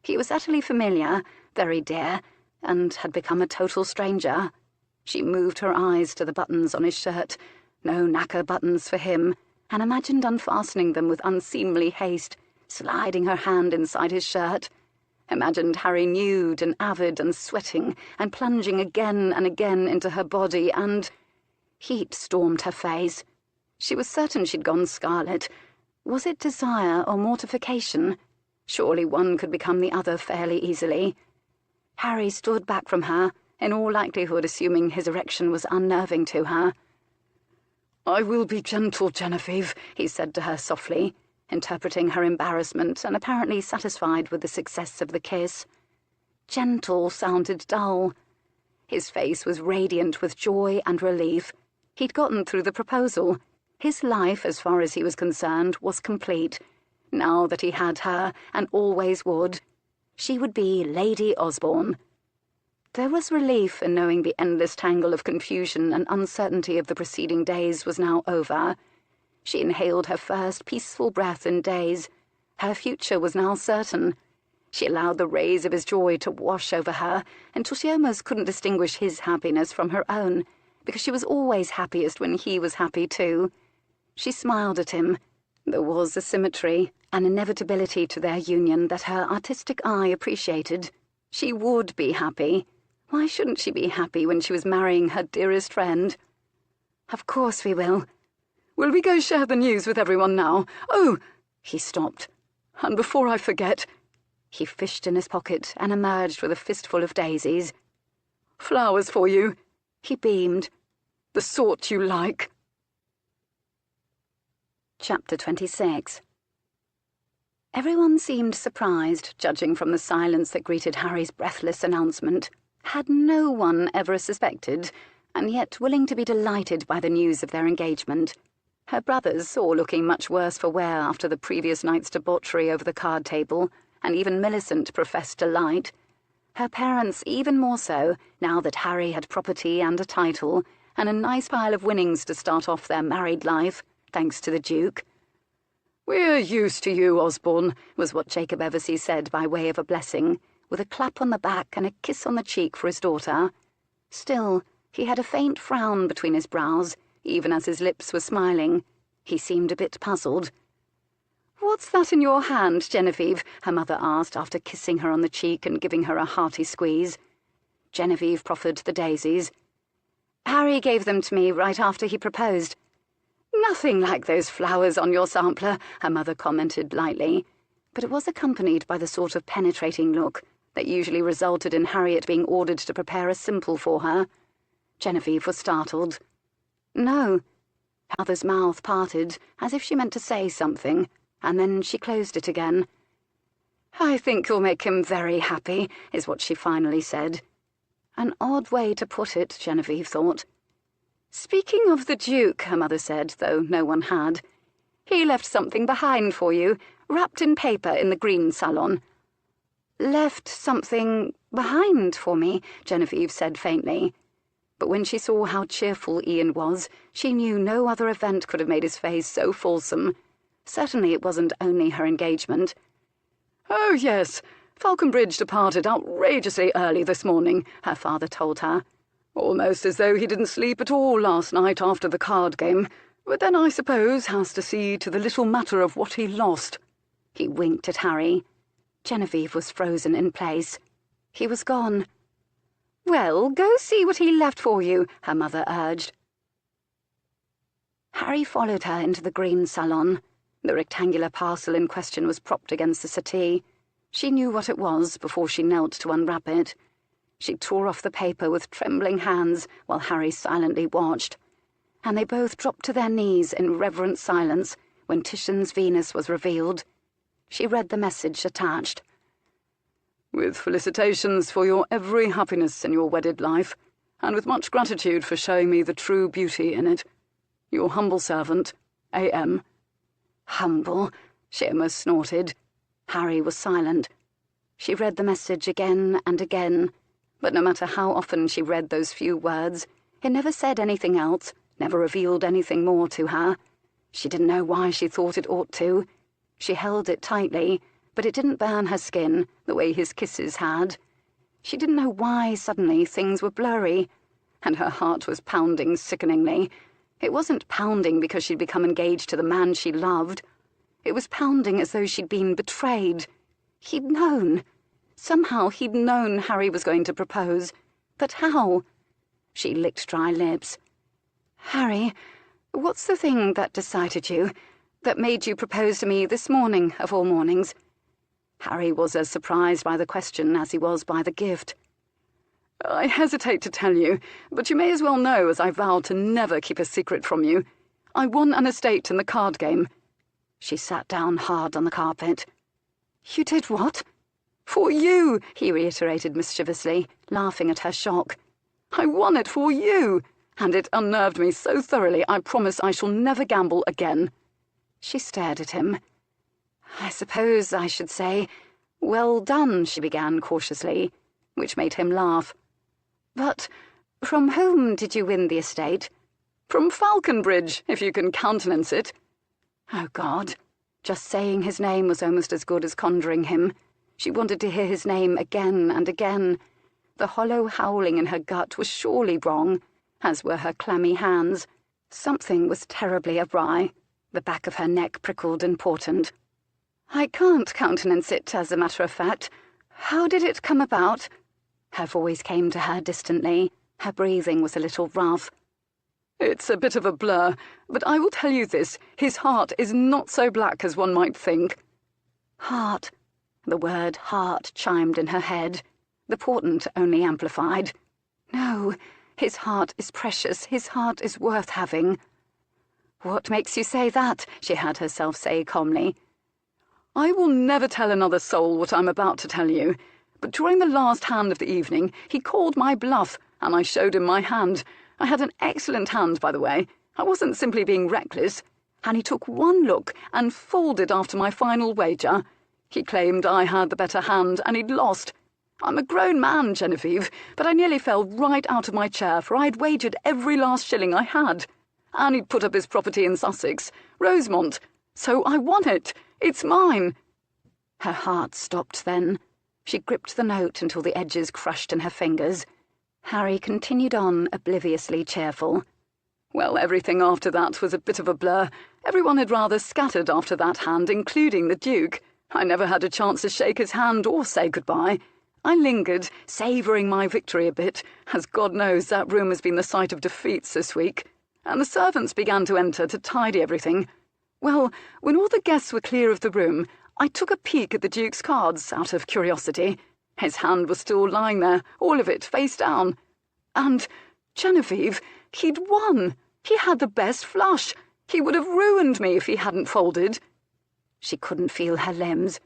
He was utterly familiar, very dear, and had become a total stranger. She moved her eyes to the buttons on his shirt, no knacker buttons for him, and imagined unfastening them with unseemly haste, sliding her hand inside his shirt. Imagined Harry nude and avid and sweating, and plunging again and again into her body, and heat stormed her face. She was certain she'd gone scarlet. Was it desire or mortification? Surely one could become the other fairly easily. Harry stood back from her, in all likelihood assuming his erection was unnerving to her. I will be gentle, Genevieve, he said to her softly, interpreting her embarrassment and apparently satisfied with the success of the kiss. Gentle sounded dull. His face was radiant with joy and relief. He'd gotten through the proposal. His life, as far as he was concerned, was complete. Now that he had her, and always would, she would be Lady Osborne. There was relief in knowing the endless tangle of confusion and uncertainty of the preceding days was now over. She inhaled her first peaceful breath in days. Her future was now certain. She allowed the rays of his joy to wash over her until she almost couldn't distinguish his happiness from her own, because she was always happiest when he was happy too. She smiled at him. There was a symmetry, an inevitability to their union that her artistic eye appreciated. She would be happy. Why shouldn't she be happy when she was marrying her dearest friend? Of course we will. Will we go share the news with everyone now? Oh, he stopped. And before I forget... He fished in his pocket and emerged with a fistful of daisies. Flowers for you. He beamed. The sort you like. Chapter 26. Everyone seemed surprised, judging from the silence that greeted Harry's breathless announcement. Had no one ever suspected, and yet willing to be delighted by the news of their engagement. Her brothers, all looking much worse for wear after the previous night's debauchery over the card table, and even Millicent professed delight. Her parents even more so, now that Harry had property and a title, and a nice pile of winnings to start off their married life, thanks to the Duke. "We're used to you, Osborne," was what Jacob Eversea said by way of a blessing, with a clap on the back and a kiss on the cheek for his daughter. Still, he had a faint frown between his brows, even as his lips were smiling. He seemed a bit puzzled. "What's that in your hand, Genevieve?" her mother asked, after kissing her on the cheek and giving her a hearty squeeze. Genevieve proffered the daisies. "Harry gave them to me right after he proposed." "Nothing like those flowers on your sampler," her mother commented lightly, but it was accompanied by the sort of penetrating look that usually resulted in Harriet being ordered to prepare a simple for her. Genevieve was startled. "No." Her mother's mouth parted, as if she meant to say something, and then she closed it again. "I think you'll make him very happy," is what she finally said. An odd way to put it, Genevieve thought. "Speaking of the Duke," her mother said, though no one had, "he left something behind for you, wrapped in paper in the green salon." "Left something behind for me," Genevieve said faintly. But when she saw how cheerful Ian was, she knew no other event could have made his face so fulsome. Certainly it wasn't only her engagement. "Oh, yes. Falconbridge departed outrageously early this morning," her father told her. "Almost as though he didn't sleep at all last night after the card game, but then I suppose has to see to the little matter of what he lost." He winked at Harry. Genevieve was frozen in place. He was gone. "Well, go see what he left for you," her mother urged. Harry followed her into the green salon. The rectangular parcel in question was propped against the settee. She knew what it was before she knelt to unwrap it. She tore off the paper with trembling hands while Harry silently watched, and they both dropped to their knees in reverent silence when Titian's Venus was revealed. She read the message attached. "With felicitations for your every happiness in your wedded life, and with much gratitude for showing me the true beauty in it. Your humble servant, A.M." Humble, she almost snorted. Harry was silent. She read the message again and again, but no matter how often she read those few words, it never said anything else, never revealed anything more to her. She didn't know why she thought it ought to. She held it tightly, but it didn't burn her skin the way his kisses had. She didn't know why suddenly things were blurry, and her heart was pounding sickeningly. It wasn't pounding because she'd become engaged to the man she loved. It was pounding as though she'd been betrayed. He'd known. Somehow he'd known Harry was going to propose. But how? She licked dry lips. "Harry, what's the thing that decided you, that made you propose to me this morning, of all mornings?" Harry was as surprised by the question as he was by the gift. "I hesitate to tell you, but you may as well know, as I vowed to never keep a secret from you. I won an estate in the card game." She sat down hard on the carpet. "You did what?" "For you," he reiterated mischievously, laughing at her shock. I won it for you, and it unnerved me so thoroughly I promise I shall never gamble again." She stared at him. "I suppose I should say, 'Well done,'" she began cautiously, which made him laugh. "But from whom did you win the estate?" "From Falconbridge, if you can countenance it." Oh, God. Just saying his name was almost as good as conjuring him. She wanted to hear his name again and again. The hollow howling in her gut was surely wrong, as were her clammy hands. Something was terribly awry. The back of her neck prickled and portent. "I can't countenance it, as a matter of fact. How did it come about?" Her voice came to her distantly. Her breathing was a little rough. "It's a bit of a blur, but I will tell you this, his heart is not so black as one might think." Heart. The word heart chimed in her head. The portent only amplified. "No, his heart is precious, his heart is worth having." "What makes you say that?" she heard herself say calmly. "I will never tell another soul what I'm about to tell you, but during the last hand of the evening he called my bluff, and I showed him my hand. I had an excellent hand, by the way. I wasn't simply being reckless. And he took one look and folded after my final wager. He claimed I had the better hand, and he'd lost. I'm a grown man, Genevieve, but I nearly fell right out of my chair, for I'd wagered every last shilling I had. And he'd put up his property in Sussex, Rosemont. So I won it. It's mine." Her heart stopped then. She gripped the note until the edges crushed in her fingers. Harry continued on, obliviously cheerful. "Well, everything after that was a bit of a blur. Everyone had rather scattered after that hand, including the Duke. I never had a chance to shake his hand or say goodbye. I lingered, savouring my victory a bit, as God knows that room has been the site of defeats this week. And the servants began to enter to tidy everything. Well, when all the guests were clear of the room, I took a peek at the Duke's cards, out of curiosity. His hand was still lying there, all of it, face down. And, Genevieve, he'd won. He had the best flush. He would have ruined me if he hadn't folded." She couldn't feel her limbs.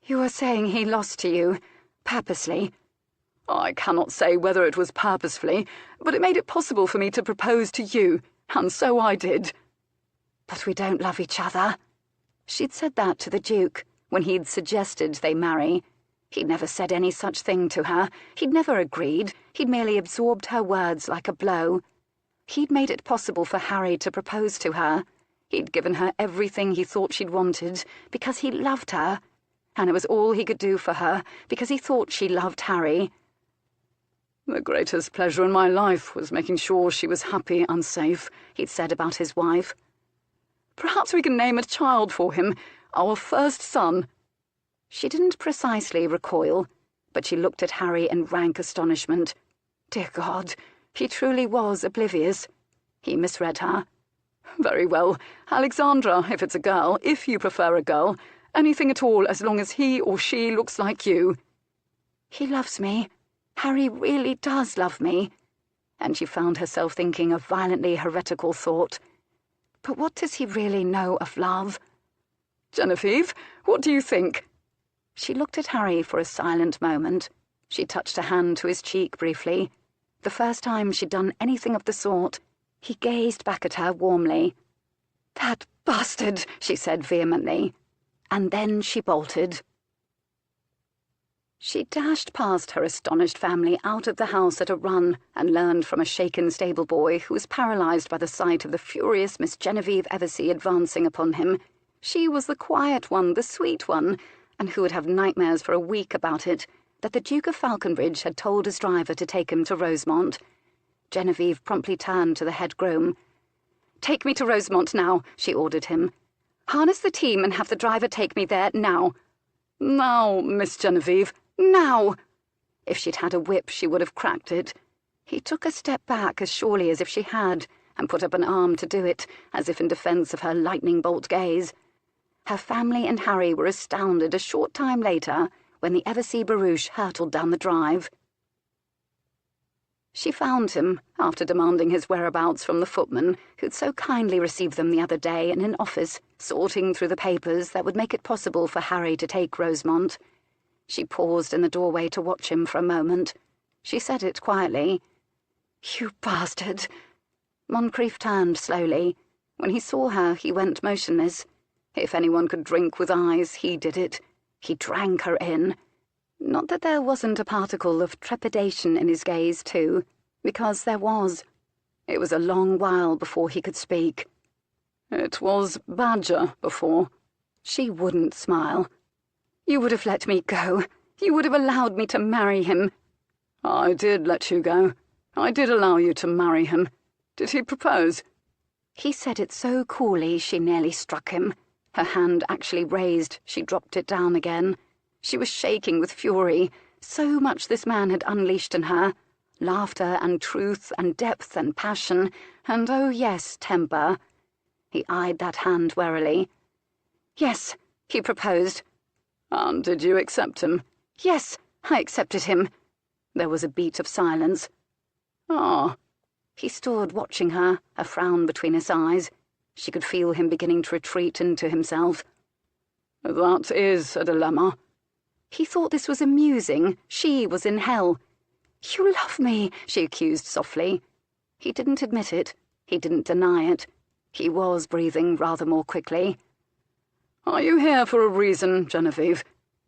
"You are saying he lost to you, purposely?" "I cannot say whether it was purposefully, but it made it possible for me to propose to you, and so I did." "But we don't love each other." She'd said that to the Duke, when he'd suggested they marry. He'd never said any such thing to her. He'd never agreed. He'd merely absorbed her words like a blow. He'd made it possible for Harry to propose to her. He'd given her everything he thought she'd wanted, because he loved her. And it was all he could do for her, because he thought she loved Harry. "The greatest pleasure in my life was making sure she was happy and safe," he'd said about his wife. "Perhaps we can name a child for him, our first son." She didn't precisely recoil, but she looked at Harry in rank astonishment. Dear God, he truly was oblivious. He misread her. "Very well, Alexandra, if it's a girl, if you prefer a girl. Anything at all, as long as he or she looks like you." "He loves me. Harry really does love me." And she found herself thinking a violently heretical thought. But what does he really know of love? "Genevieve, what do you think?" She looked at Harry for a silent moment. She touched a hand to his cheek briefly. The first time she'd done anything of the sort. He gazed back at her warmly. "That bastard!" she said vehemently. And then she bolted. She dashed past her astonished family out of the house at a run and learned from a shaken stable boy who was paralysed by the sight of the furious Miss Genevieve Eversea advancing upon him. She was the quiet one, the sweet one, and who would have nightmares for a week about it, that the Duke of Falconbridge had told his driver to take him to Rosemont. Genevieve promptly turned to the head groom. "Take me to Rosemont now," she ordered him. "Harness the team and have the driver take me there now." "Now, Miss Genevieve, now!" If she'd had a whip, she would have cracked it. He took a step back as surely as if she had, and put up an arm to do it, as if in defence of her lightning-bolt gaze. Her family and Harry were astounded a short time later when the Eversea barouche hurtled down the drive. She found him, after demanding his whereabouts from the footman who'd so kindly received them the other day in an office, sorting through the papers that would make it possible for Harry to take Rosemont. She paused in the doorway to watch him for a moment. She said it quietly. You bastard! Moncrief turned slowly. When he saw her, he went motionless. If anyone could drink with eyes, he did it. He drank her in. Not that there wasn't a particle of trepidation in his gaze, too, because there was. It was a long while before he could speak. It was Badger before. She wouldn't smile. You would have let me go. You would have allowed me to marry him. I did let you go. I did allow you to marry him. Did he propose? He said it so coolly she nearly struck him. Her hand actually raised. She dropped it down again. She was shaking with fury. So much this man had unleashed in her. Laughter and truth and depth and passion, and oh yes, temper. He eyed that hand warily. Yes, he proposed. And did you accept him? Yes, I accepted him. There was a beat of silence. Ah. He stood watching her, a frown between his eyes. She could feel him beginning to retreat into himself. That is a dilemma. He thought this was amusing. She was in hell. You love me, she accused softly. He didn't admit it. He didn't deny it. He was breathing rather more quickly. Are you here for a reason, Genevieve?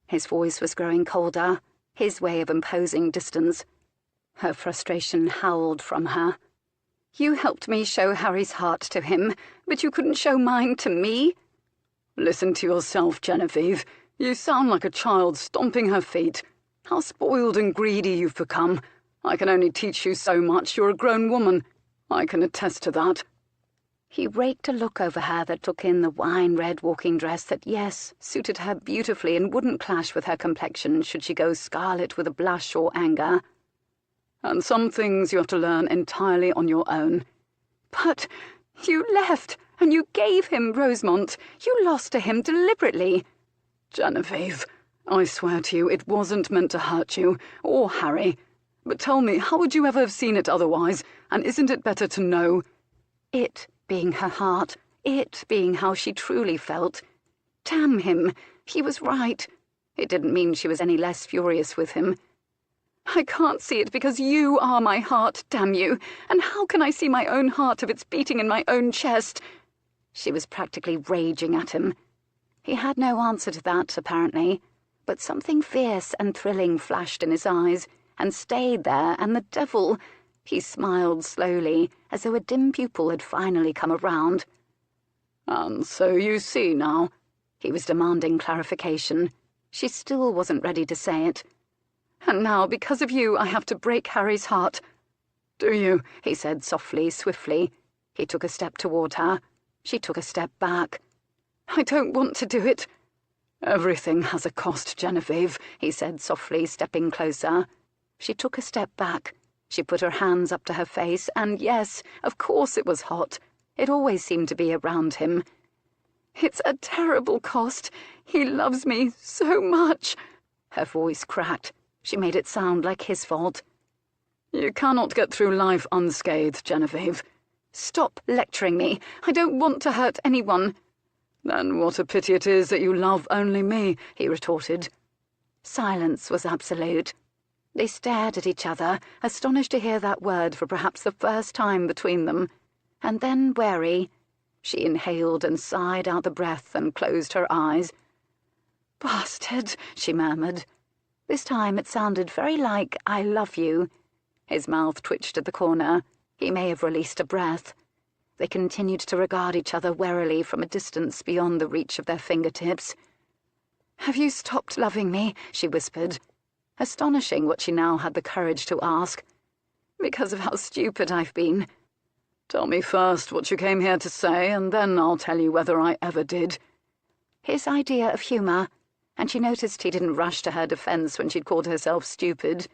His voice was growing colder, his way of imposing distance. Her frustration howled from her. You helped me show Harry's heart to him, but you couldn't show mine to me? Listen to yourself, Genevieve. You sound like a child stomping her feet. How spoiled and greedy you've become. I can only teach you so much. You're a grown woman. I can attest to that. He raked a look over her that took in the wine-red walking dress that, yes, suited her beautifully and wouldn't clash with her complexion should she go scarlet with a blush or anger. And some things you have to learn entirely on your own. But you left, and you gave him Rosemont. You lost to him deliberately. Genevieve, I swear to you it wasn't meant to hurt you, or Harry. But tell me, how would you ever have seen it otherwise, and isn't it better to know? It being her heart, it being how she truly felt. Damn him, he was right. It didn't mean she was any less furious with him. I can't see it because you are my heart, damn you, and how can I see my own heart if it's beating in my own chest? She was practically raging at him. He had no answer to that, apparently, but something fierce and thrilling flashed in his eyes, and stayed there, and the devil... He smiled slowly, as though a dim pupil had finally come around. And so you see now. He was demanding clarification. She still wasn't ready to say it. And now, because of you, I have to break Harry's heart. Do you? He said softly, swiftly. He took a step toward her. She took a step back. I don't want to do it. Everything has a cost, Genevieve, he said softly, stepping closer. She took a step back. She put her hands up to her face, and yes, of course it was hot. It always seemed to be around him. It's a terrible cost. He loves me so much. Her voice cracked. She made it sound like his fault. You cannot get through life unscathed, Genevieve. Stop lecturing me. I don't want to hurt anyone. Then what a pity it is that you love only me, he retorted. Silence was absolute. They stared at each other, astonished to hear that word for perhaps the first time between them, and then wary. She inhaled and sighed out the breath and closed her eyes. Bastard, she murmured. This time it sounded very like I love you. His mouth twitched at the corner. He may have released a breath. They continued to regard each other warily from a distance beyond the reach of their fingertips. Have you stopped loving me? She whispered. Astonishing what she now had the courage to ask. Because of how stupid I've been. Tell me first what you came here to say, and then I'll tell you whether I ever did. His idea of humour, and she noticed he didn't rush to her defence when she'd called herself stupid.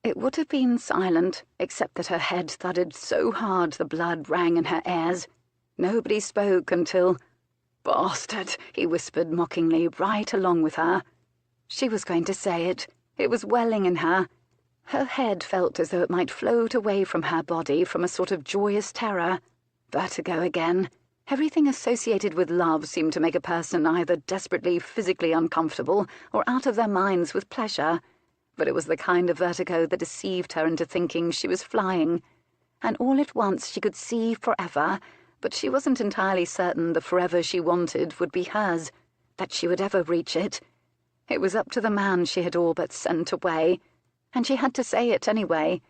It would have been silent, except that her head thudded so hard the blood rang in her ears. Nobody spoke until... Bastard, he whispered mockingly, right along with her. She was going to say it. It was welling in her. Her head felt as though it might float away from her body from a sort of joyous terror. Vertigo again. Everything associated with love seemed to make a person either desperately physically uncomfortable or out of their minds with pleasure. But it was the kind of vertigo that deceived her into thinking she was flying. and all at once she could see forever, but she wasn't entirely certain the forever she wanted would be hers, that she would ever reach it. It was up to the man she had all but sent away, and she had to say it anyway.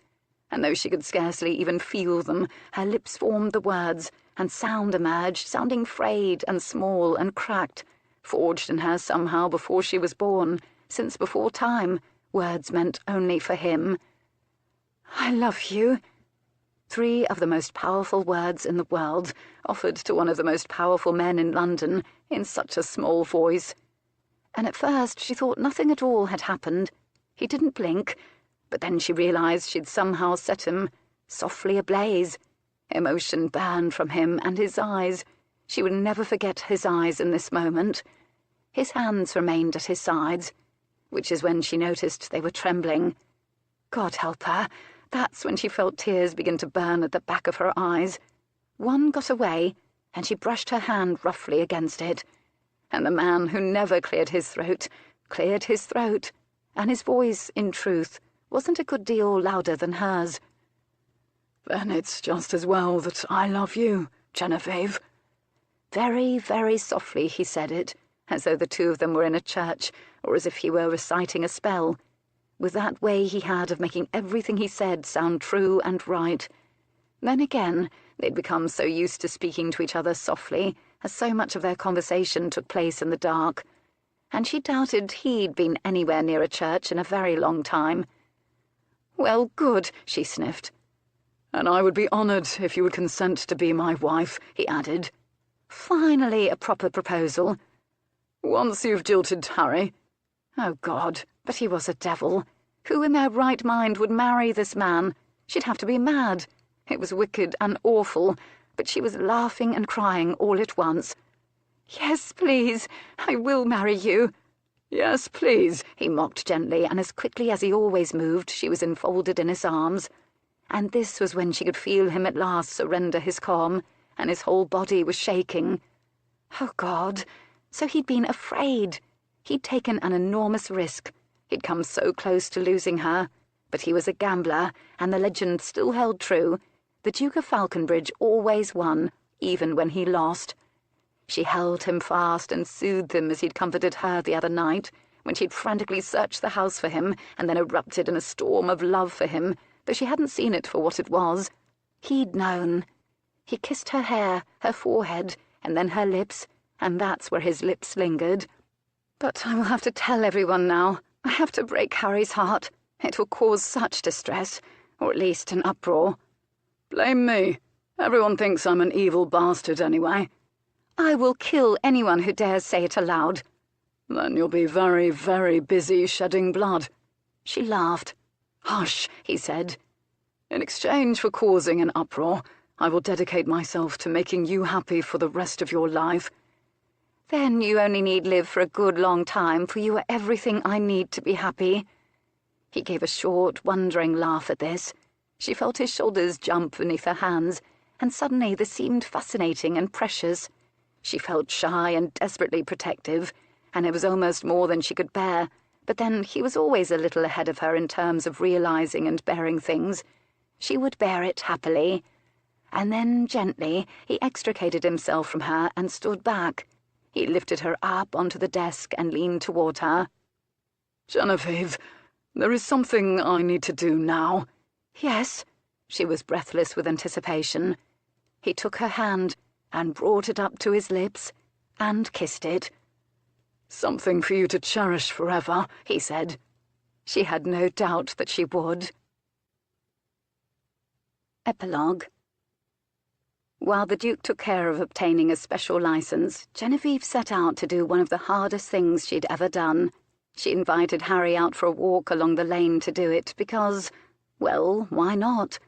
And though she could scarcely even feel them, her lips formed the words, and sound emerged, sounding frayed and small and cracked, forged in her somehow before she was born, since before time, words meant only for him. "I love you." 3 of the most powerful words in the world, offered to one of the most powerful men in London, in such a small voice. And at first she thought nothing at all had happened. He didn't blink, but then she realized she'd somehow set him softly ablaze. Emotion burned from him, and his eyes. She would never forget his eyes in this moment. His hands remained at his sides, which is when she noticed they were trembling. God help her, that's when she felt tears begin to burn at the back of her eyes. One got away, and she brushed her hand roughly against it. And the man who never cleared his throat, and his voice, in truth, wasn't a good deal louder than hers. "Then it's just as well that I love you, Genevieve." Very, very softly he said it, as though the 2 of them were in a church, or as if he were reciting a spell, with that way he had of making everything he said sound true and right. Then again, they'd become so used to speaking to each other softly, as so much of their conversation took place in the dark, and she doubted he'd been anywhere near a church in a very long time. "Well, good," she sniffed. "And I would be honoured if you would consent to be my wife," he added. Finally a proper proposal. "Once you've jilted Harry." Oh, God, but he was a devil. Who in their right mind would marry this man? She'd have to be mad. It was wicked and awful, but she was laughing and crying all at once. "Yes, please, I will marry you." "Yes, please," he mocked gently, and as quickly as he always moved, she was enfolded in his arms. And this was when she could feel him at last surrender his calm, and his whole body was shaking. Oh, God, so he'd been afraid. He'd taken an enormous risk. He'd come so close to losing her, but he was a gambler, and the legend still held true. The Duke of Falconbridge always won, even when he lost. She held him fast and soothed him as he'd comforted her the other night, when she'd frantically searched the house for him and then erupted in a storm of love for him, though she hadn't seen it for what it was. He'd known. He kissed her hair, her forehead, and then her lips, and that's where his lips lingered. "But I will have to tell everyone now. I have to break Harry's heart. It will cause such distress, or at least an uproar." "Blame me. Everyone thinks I'm an evil bastard anyway." "I will kill anyone who dares say it aloud." "Then you'll be very, very busy shedding blood." She laughed. "Hush," he said. "In exchange for causing an uproar, I will dedicate myself to making you happy for the rest of your life." "Then you only need live for a good long time, for you are everything I need to be happy." He gave a short, wondering laugh at this. She felt his shoulders jump beneath her hands, and suddenly this seemed fascinating and precious. She felt shy and desperately protective, and it was almost more than she could bear, but then he was always a little ahead of her in terms of realizing and bearing things. She would bear it happily. And then, gently, he extricated himself from her and stood back. He lifted her up onto the desk and leaned toward her. "Genevieve, there is something I need to do now." "Yes?" She was breathless with anticipation. He took her hand and brought it up to his lips and kissed it. "Something for you to cherish forever," he said. She had no doubt that she would. Epilogue. While the Duke took care of obtaining a special license, Genevieve set out to do one of the hardest things she'd ever done. She invited Harry out for a walk along the lane to do it because, well, why not?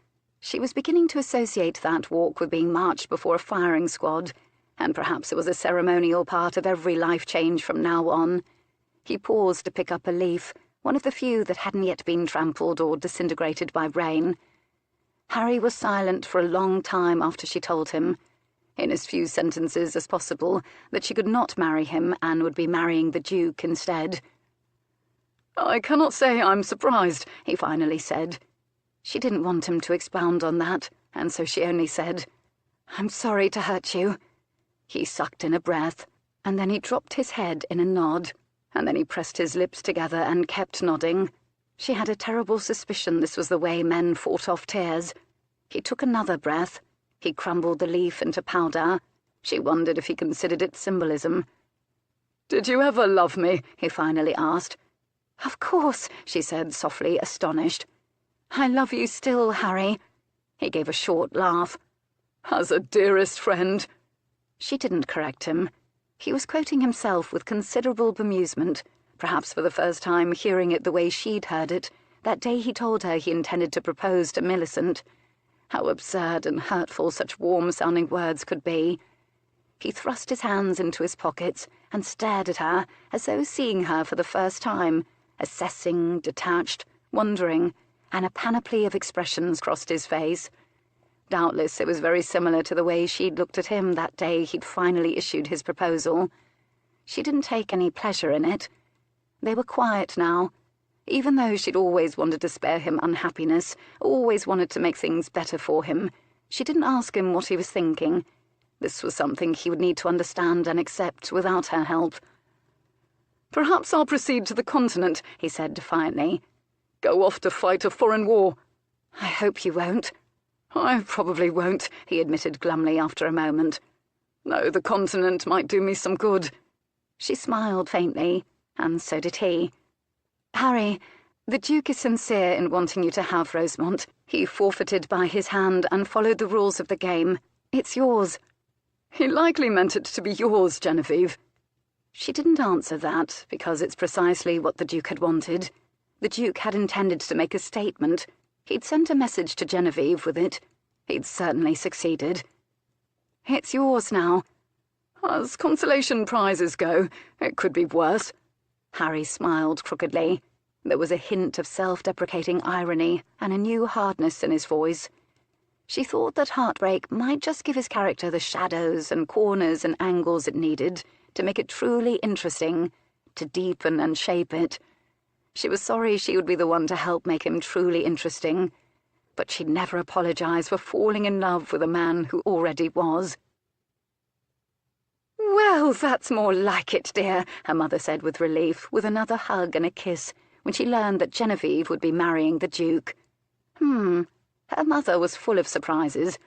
She was beginning to associate that walk with being marched before a firing squad, and perhaps it was a ceremonial part of every life change from now on. He paused to pick up a leaf, one of the few that hadn't yet been trampled or disintegrated by rain. Harry was silent for a long time after she told him, in as few sentences as possible, that she could not marry him and would be marrying the Duke instead. "I cannot say I'm surprised," he finally said. She didn't want him to expound on that. and so she only said, "I'm sorry to hurt you." He sucked in a breath, and then he dropped his head in a nod, and then he pressed his lips together and kept nodding. She had a terrible suspicion this was the way men fought off tears. He took another breath. He crumbled the leaf into powder. She wondered if he considered it symbolism. "Did you ever love me?" he finally asked. "Of course," she said softly, astonished. "I love you still, Harry." He gave a short laugh. "As a dearest friend." She didn't correct him. He was quoting himself with considerable bemusement, perhaps for the first time hearing it the way she'd heard it, that day he told her he intended to propose to Millicent. How absurd and hurtful such warm-sounding words could be. He thrust his hands into his pockets and stared at her as though seeing her for the first time, assessing, detached, wondering, and a panoply of expressions crossed his face. Doubtless it was very similar to the way she'd looked at him that day he'd finally issued his proposal. She didn't take any pleasure in it. They were quiet now. Even though she'd always wanted to spare him unhappiness, always wanted to make things better for him, she didn't ask him what he was thinking. This was something he would need to understand and accept without her help. "Perhaps I'll proceed to the continent," he said defiantly. "Go off to fight a foreign war." "I hope you won't." "I probably won't," he admitted glumly after a moment. "No, the continent might do me some good." She smiled faintly, and so did he. "Harry, the Duke is sincere in wanting you to have Rosemont. He forfeited by his hand and followed the rules of the game. It's yours." "He likely meant it to be yours, Genevieve." She didn't answer that, because it's precisely what the Duke had wanted. The Duke had intended to make a statement. He'd sent a message to Genevieve with it. He'd certainly succeeded. "It's yours now." "As consolation prizes go, it could be worse." Harry smiled crookedly. There was a hint of self-deprecating irony and a new hardness in his voice. She thought that heartbreak might just give his character the shadows and corners and angles it needed to make it truly interesting, to deepen and shape it. She was sorry she would be the one to help make him truly interesting, but she'd never apologize for falling in love with a man who already was. "Well, that's more like it, dear," her mother said with relief, with another hug and a kiss, when she learned that Genevieve would be marrying the Duke. Her mother was full of surprises.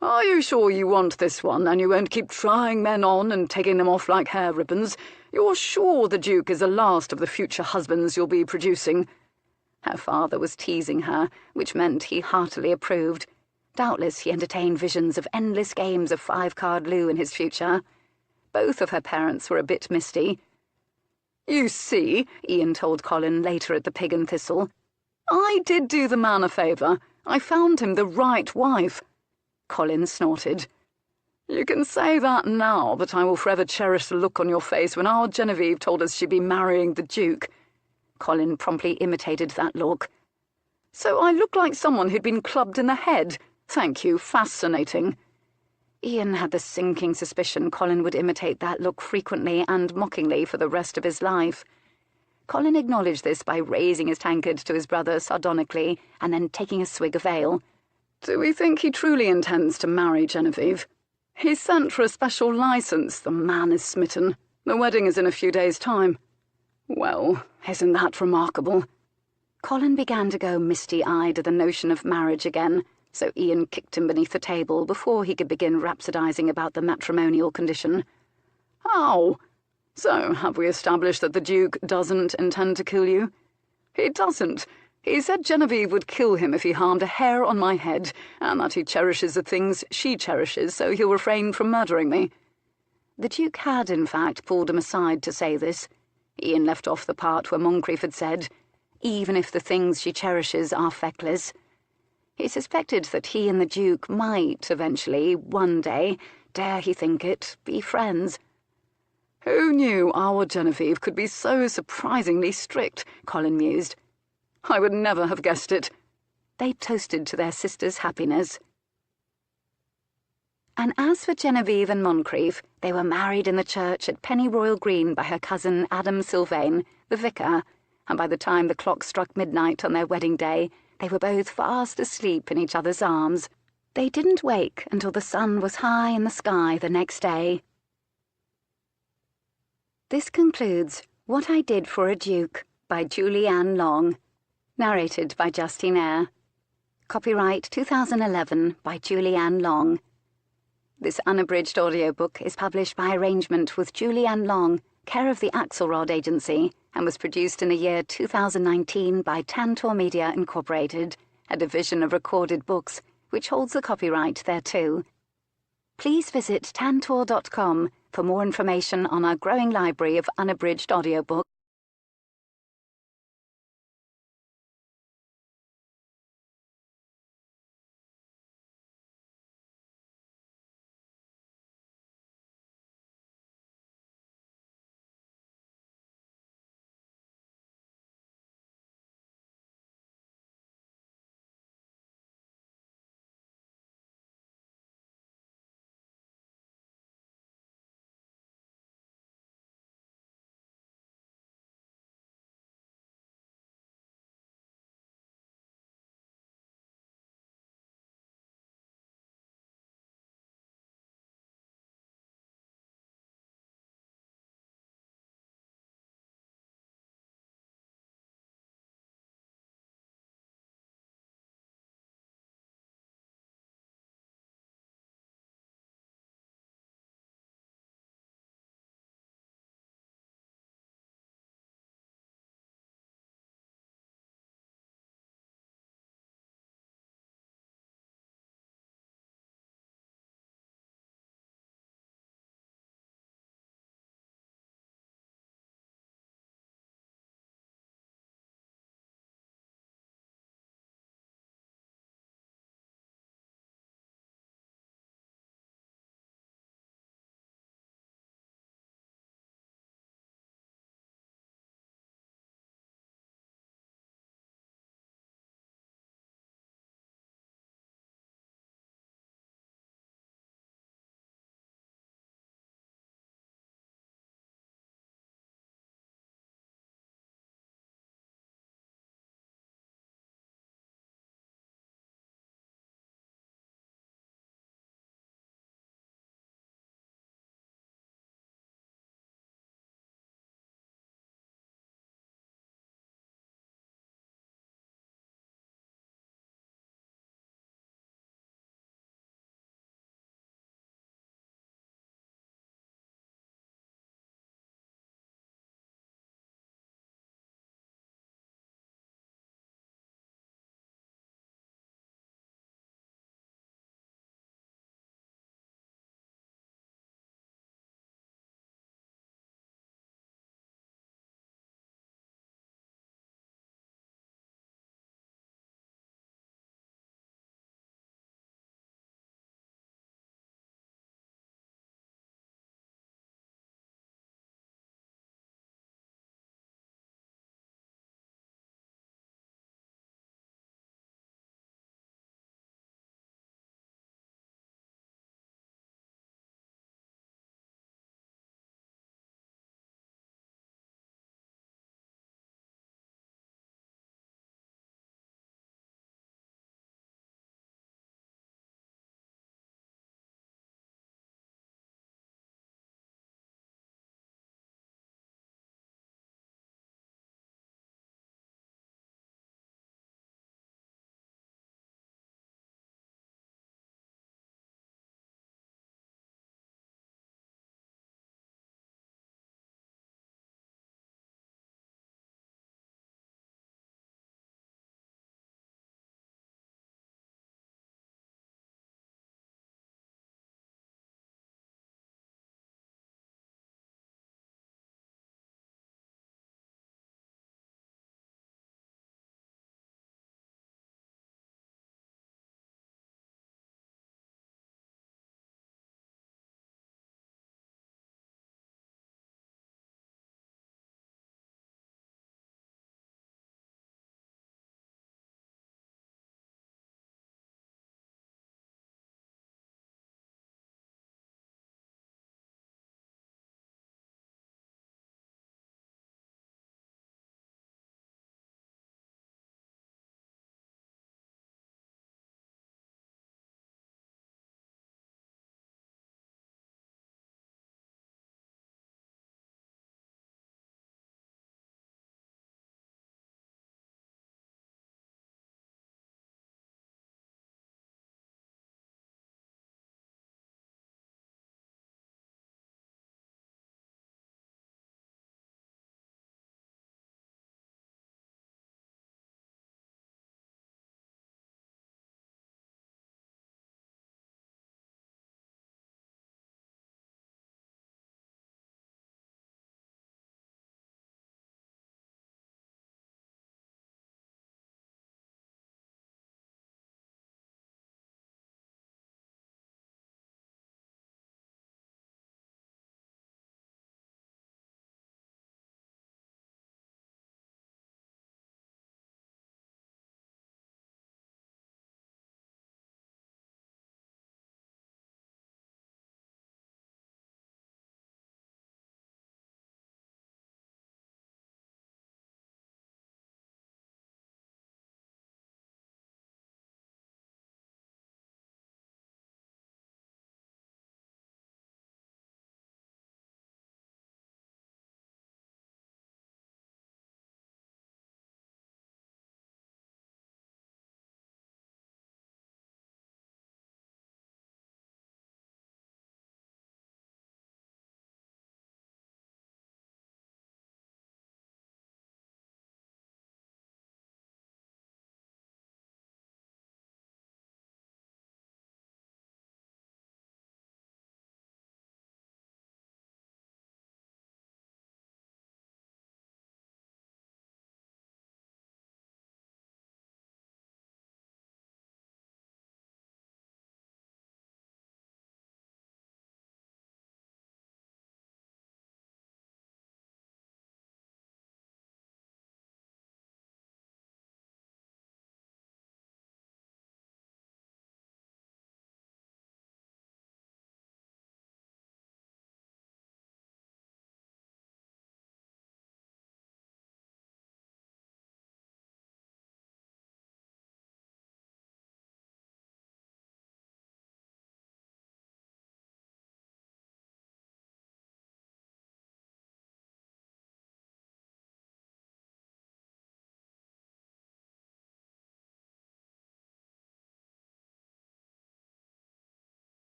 "Are you sure you want this one, and you won't keep trying men on and taking them off like hair ribbons? You're sure the Duke is the last of the future husbands you'll be producing?" Her father was teasing her, which meant he heartily approved. Doubtless he entertained visions of endless games of five-card loo in his future. Both of her parents were a bit misty. "You see," Ian told Colin later at the Pig and Thistle, "I did do the man a favour. I found him the right wife." Colin snorted. "You can say that now, but I will forever cherish the look on your face when our Genevieve told us she'd be marrying the Duke." Colin promptly imitated that look. "So I look like someone who'd been clubbed in the head. Thank you, fascinating." Ian had the sinking suspicion Colin would imitate that look frequently and mockingly for the rest of his life. Colin acknowledged this by raising his tankard to his brother sardonically and then taking a swig of ale. "Do we think he truly intends to marry Genevieve? He sent for a special license. The man is smitten. The wedding is in a few days' time." "Well, isn't that remarkable?" Colin began to go misty-eyed at the notion of marriage again, so Ian kicked him beneath the table before he could begin rhapsodizing about the matrimonial condition. "How? So, have we established that the Duke doesn't intend to kill you?" "He doesn't. He said Genevieve would kill him if he harmed a hair on my head, and that he cherishes the things she cherishes, so he'll refrain from murdering me." The Duke had, in fact, pulled him aside to say this. Ian left off the part where Moncrief had said, "Even if the things she cherishes are feckless." He suspected that he and the Duke might eventually, one day, dare he think it, be friends. "Who knew our Genevieve could be so surprisingly strict?" Colin mused. "I would never have guessed it." They toasted to their sister's happiness. And as for Genevieve and Moncrief, they were married in the church at Pennyroyal Green by her cousin Adam Sylvain, the vicar, and by the time the clock struck midnight on their wedding day, They were both fast asleep in each other's arms. They didn't wake until the sun was high in the sky the next day. This concludes What I Did for a Duke by Julie Anne Long, narrated by Justine Eyre. Copyright 2011 by Julie Anne Long. This unabridged audiobook is published by arrangement with Julie Anne Long, care of the Axelrod Agency, and was produced in the year 2019 by Tantor Media Incorporated, a division of Recorded Books, which holds the copyright thereto. Please visit tantor.com for more information on our growing library of unabridged audiobooks.